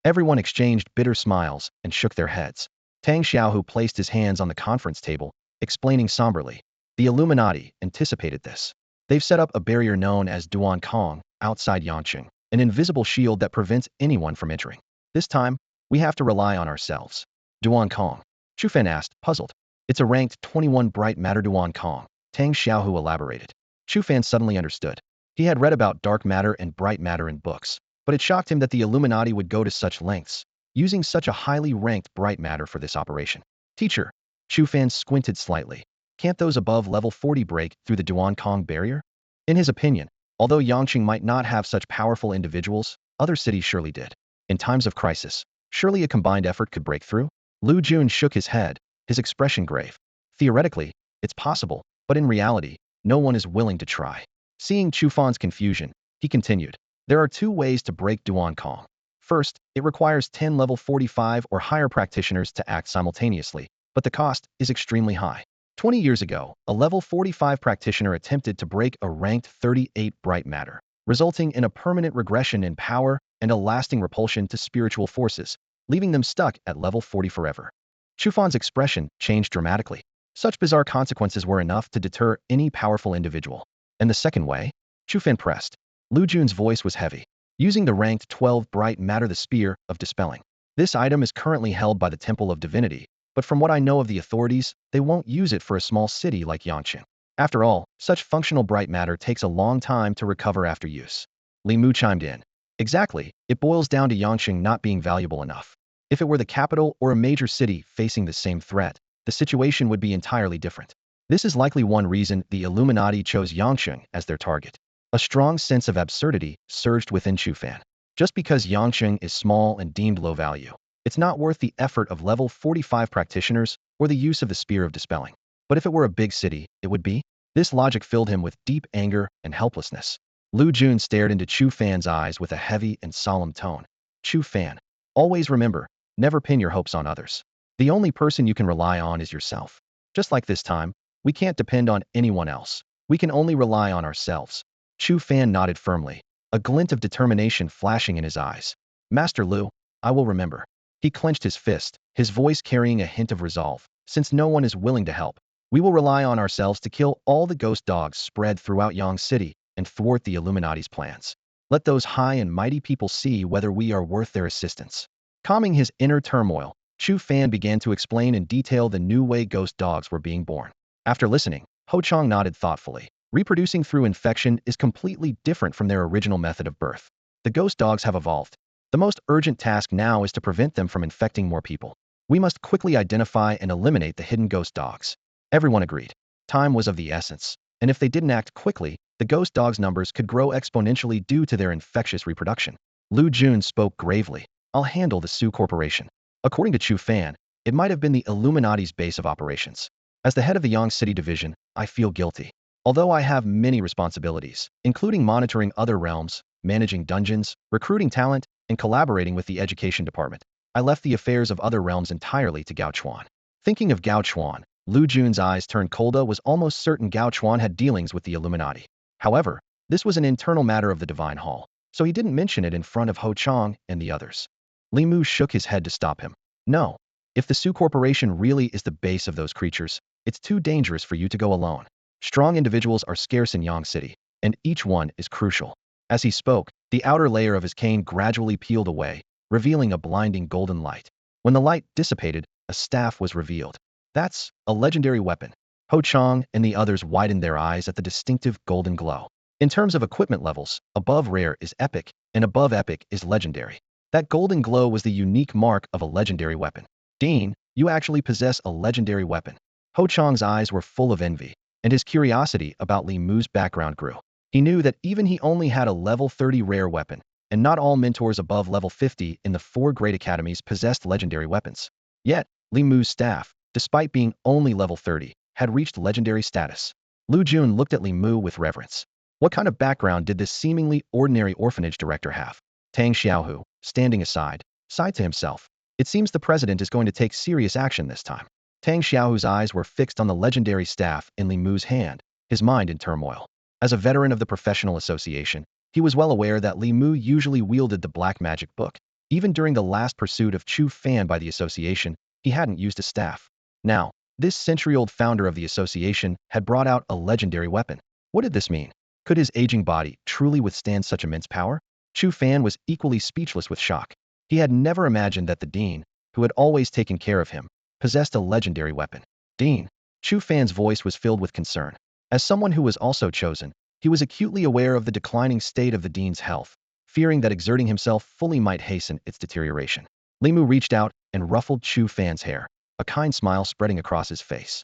Everyone exchanged bitter smiles and shook their heads. Tang Xiaohu placed his hands on the conference table, explaining somberly, the Illuminati anticipated this. They've set up a barrier known as Duan Kong outside Yangqing, an invisible shield that prevents anyone from entering. This time, we have to rely on ourselves. Duan Kong? Chu Fan asked, puzzled. It's a ranked 21 bright matter Duan Kong, Tang Xiaohu elaborated. Chu Fan suddenly understood. He had read about dark matter and bright matter in books, but it shocked him that the Illuminati would go to such lengths, using such a highly ranked bright matter for this operation. Teacher, Chu Fan squinted slightly. Can't those above level 40 break through the Duan Kong barrier? In his opinion, although Yangqing might not have such powerful individuals, other cities surely did. In times of crisis, surely a combined effort could break through? Lu Jun shook his head, his expression grave. Theoretically, it's possible, but in reality, no one is willing to try. Seeing Chu Fan's confusion, he continued, there are two ways to break Duan Kong. First, it requires 10 level 45 or higher practitioners to act simultaneously, but the cost is extremely high. 20 years ago, a level 45 practitioner attempted to break a ranked 38 bright matter, resulting in a permanent regression in power and a lasting repulsion to spiritual forces, leaving them stuck at level 40 forever. Chu Fan's expression changed dramatically. Such bizarre consequences were enough to deter any powerful individual. And the second way? Chu Fan pressed. Lu Jun's voice was heavy. Using the ranked 12 bright matter, the Spear of Dispelling. This item is currently held by the Temple of Divinity, but from what I know of the authorities, they won't use it for a small city like Yangqing. After all, such functional bright matter takes a long time to recover after use. Li Mu chimed in. Exactly, it boils down to Yangqing not being valuable enough. If it were the capital or a major city facing the same threat, the situation would be entirely different. This is likely one reason the Illuminati chose Yangqing as their target. A strong sense of absurdity surged within Chu Fan. Just because Yangqing is small and deemed low value, it's not worth the effort of level 45 practitioners or the use of the Spear of Dispelling. But if it were a big city, it would be? This logic filled him with deep anger and helplessness. Lu Jun stared into Chu Fan's eyes with a heavy and solemn tone. Chu Fan, always remember, never pin your hopes on others. The only person you can rely on is yourself. Just like this time, we can't depend on anyone else. We can only rely on ourselves. Chu Fan nodded firmly, a glint of determination flashing in his eyes. Master Lu, I will remember. He clenched his fist, his voice carrying a hint of resolve. Since no one is willing to help, we will rely on ourselves to kill all the ghost dogs spread throughout Yang City and thwart the Illuminati's plans. Let those high and mighty people see whether we are worth their assistance. Calming his inner turmoil, Chu Fan began to explain in detail the new way ghost dogs were being born. After listening, Ho Chong nodded thoughtfully. Reproducing through infection is completely different from their original method of birth. The ghost dogs have evolved. The most urgent task now is to prevent them from infecting more people. We must quickly identify and eliminate the hidden ghost dogs. Everyone agreed. Time was of the essence, and if they didn't act quickly, the ghost dogs' numbers could grow exponentially due to their infectious reproduction. Lu Jun spoke gravely. I'll handle the Su Corporation. According to Chu Fan, it might have been the Illuminati's base of operations. As the head of the Yang City division, I feel guilty. Although I have many responsibilities, including monitoring other realms, managing dungeons, recruiting talent, and collaborating with the education department, I left the affairs of other realms entirely to Gao Chuan. Thinking of Gao Chuan, Lu Jun's eyes turned cold. Was almost certain Gao Chuan had dealings with the Illuminati. However, this was an internal matter of the Divine Hall, so he didn't mention it in front of Ho Chong and the others. Li Mu shook his head to stop him. No. If the Su Corporation really is the base of those creatures, it's too dangerous for you to go alone. Strong individuals are scarce in Yang City, and each one is crucial. As he spoke, the outer layer of his cane gradually peeled away, revealing a blinding golden light. When the light dissipated, a staff was revealed. That's a legendary weapon. Ho Chang and the others widened their eyes at the distinctive golden glow. In terms of equipment levels, above rare is epic, and above epic is legendary. That golden glow was the unique mark of a legendary weapon. Dean, you actually possess a legendary weapon. Ho Chang's eyes were full of envy, and his curiosity about Li Mu's background grew. He knew that even he only had a level 30 rare weapon, and not all mentors above level 50 in the 4 great academies possessed legendary weapons. Yet, Li Mu's staff, despite being only level 30, had reached legendary status. Lu Jun looked at Li Mu with reverence. What kind of background did this seemingly ordinary orphanage director have? Tang Xiaohu, standing aside, sighed to himself. It seems the president is going to take serious action this time. Tang Xiaohu's eyes were fixed on the legendary staff in Li Mu's hand, his mind in turmoil. As a veteran of the professional association, he was well aware that Li Mu usually wielded the black magic book. Even during the last pursuit of Chu Fan by the association, he hadn't used a staff. Now, this century-old founder of the association had brought out a legendary weapon. What did this mean? Could his aging body truly withstand such immense power? Chu Fan was equally speechless with shock. He had never imagined that the dean, who had always taken care of him, possessed a legendary weapon. Dean. Chu Fan's voice was filled with concern. As someone who was also chosen, he was acutely aware of the declining state of the dean's health, fearing that exerting himself fully might hasten its deterioration. Li Mu reached out and ruffled Chu Fan's hair, a kind smile spreading across his face.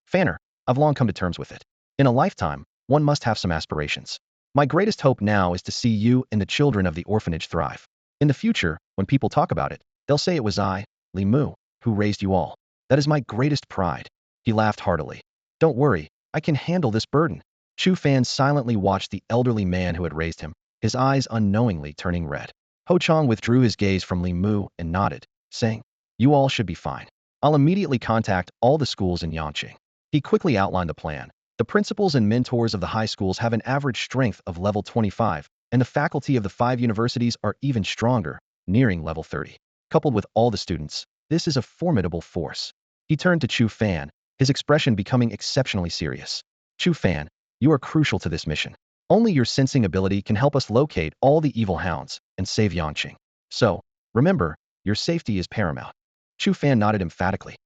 Fanner, I've long come to terms with it. In a lifetime, one must have some aspirations. My greatest hope now is to see you and the children of the orphanage thrive. In the future, when people talk about it, they'll say it was I, Li Mu, who raised you all. That is my greatest pride. He laughed heartily. Don't worry, I can handle this burden. Chu Fan silently watched the elderly man who had raised him, his eyes unknowingly turning red. Ho Chang withdrew his gaze from Li Mu and nodded, saying, You all should be fine. I'll immediately contact all the schools in Yangqing. He quickly outlined the plan. The principals and mentors of the high schools have an average strength of level 25, and the faculty of the 5 universities are even stronger, nearing level 30. Coupled with all the students, this is a formidable force. He turned to Chu Fan, his expression becoming exceptionally serious. Chu Fan, you are crucial to this mission. Only your sensing ability can help us locate all the evil hounds and save Yangqing. So, remember, your safety is paramount. Chu Fan nodded emphatically.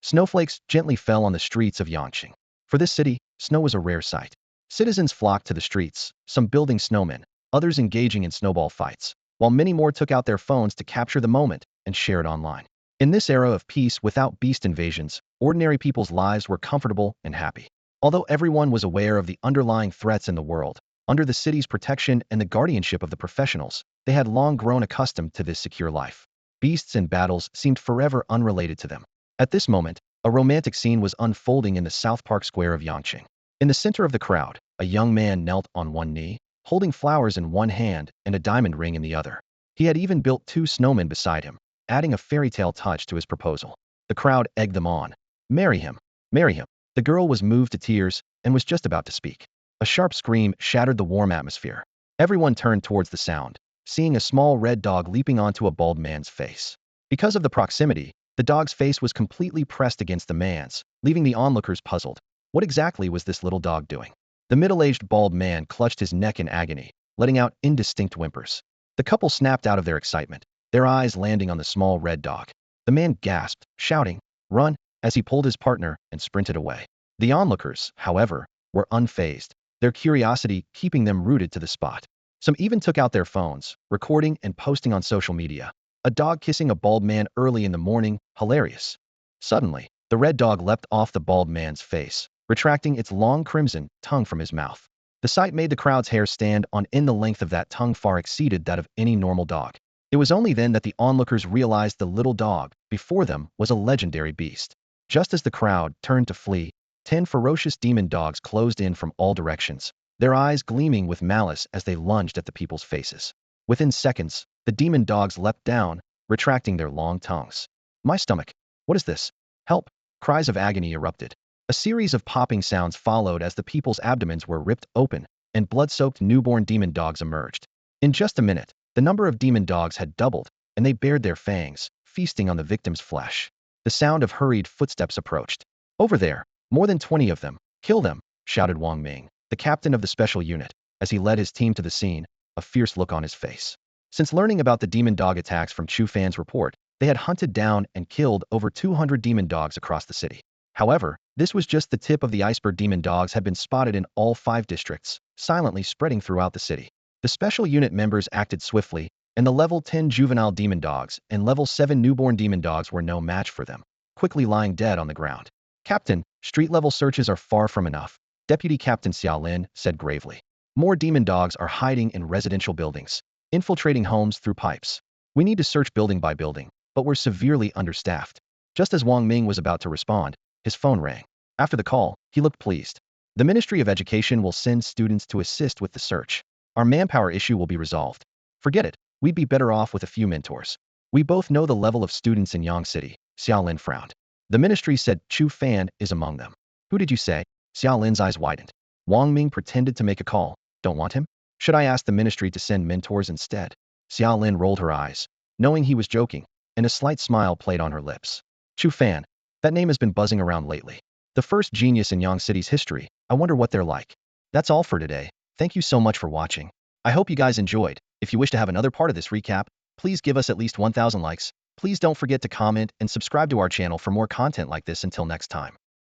Snowflakes gently fell on the streets of Yangqing. For this city, snow was a rare sight. Citizens flocked to the streets, some building snowmen, others engaging in snowball fights, while many more took out their phones to capture the moment and share it online. In this era of peace without beast invasions, ordinary people's lives were comfortable and happy. Although everyone was aware of the underlying threats in the world, under the city's protection and the guardianship of the professionals, they had long grown accustomed to this secure life. Beasts and battles seemed forever unrelated to them. At this moment, a romantic scene was unfolding in the South Park Square of Yangqing. In the center of the crowd, a young man knelt on one knee, holding flowers in one hand and a diamond ring in the other. He had even built 2 snowmen beside him, adding a fairy tale touch to his proposal. The crowd egged them on. Marry him. Marry him. The girl was moved to tears and was just about to speak. A sharp scream shattered the warm atmosphere. Everyone turned towards the sound, seeing a small red dog leaping onto a bald man's face. Because of the proximity, the dog's face was completely pressed against the man's, leaving the onlookers puzzled. What exactly was this little dog doing? The middle-aged bald man clutched his neck in agony, letting out indistinct whimpers. The couple snapped out of their excitement, their eyes landing on the small red dog. The man gasped, shouting, "Run!" as he pulled his partner and sprinted away. The onlookers, however, were unfazed, their curiosity keeping them rooted to the spot. Some even took out their phones, recording and posting on social media. A dog kissing a bald man early in the morning, hilarious. Suddenly, the red dog leapt off the bald man's face, retracting its long crimson tongue from his mouth. The sight made the crowd's hair stand on end. The length of that tongue far exceeded that of any normal dog. It was only then that the onlookers realized the little dog before them was a legendary beast. Just as the crowd turned to flee, 10 ferocious demon dogs closed in from all directions, their eyes gleaming with malice as they lunged at the people's faces. Within seconds, the demon dogs leapt down, retracting their long tongues. My stomach! What is this? Help! Cries of agony erupted. A series of popping sounds followed as the people's abdomens were ripped open, and blood-soaked newborn demon dogs emerged. In just a minute, the number of demon dogs had doubled, and they bared their fangs, feasting on the victim's flesh. The sound of hurried footsteps approached. Over there, more than 20 of them. Kill them! shouted Wang Ming, the captain of the special unit, as he led his team to the scene, a fierce look on his face. Since learning about the demon dog attacks from Chu Fan's report, they had hunted down and killed over 200 demon dogs across the city. However, this was just the tip of the iceberg. Demon dogs had been spotted in all 5 districts, silently spreading throughout the city. The special unit members acted swiftly, and the level 10 juvenile demon dogs and level 7 newborn demon dogs were no match for them, quickly lying dead on the ground. Captain, street-level searches are far from enough, Deputy Captain Xiaolin said gravely. More demon dogs are hiding in residential buildings, infiltrating homes through pipes. We need to search building by building, but we're severely understaffed. Just as Wang Ming was about to respond, his phone rang. After the call, he looked pleased. The Ministry of Education will send students to assist with the search. Our manpower issue will be resolved. Forget it, we'd be better off with a few mentors. We both know the level of students in Yang City, Xiaolin frowned. The ministry said Chu Fan is among them. Who did you say? Xiaolin's eyes widened. Wang Ming pretended to make a call. Don't want him? Should I ask the ministry to send mentors instead? Xiaolin rolled her eyes, knowing he was joking, and a slight smile played on her lips. Chu Fan. That name has been buzzing around lately. The first genius in Yang City's history. I wonder what they're like. That's all for today. Thank you so much for watching. I hope you guys enjoyed. If you wish to have another part of this recap, please give us at least 1,000 likes. Please don't forget to comment and subscribe to our channel for more content like this. Until next time.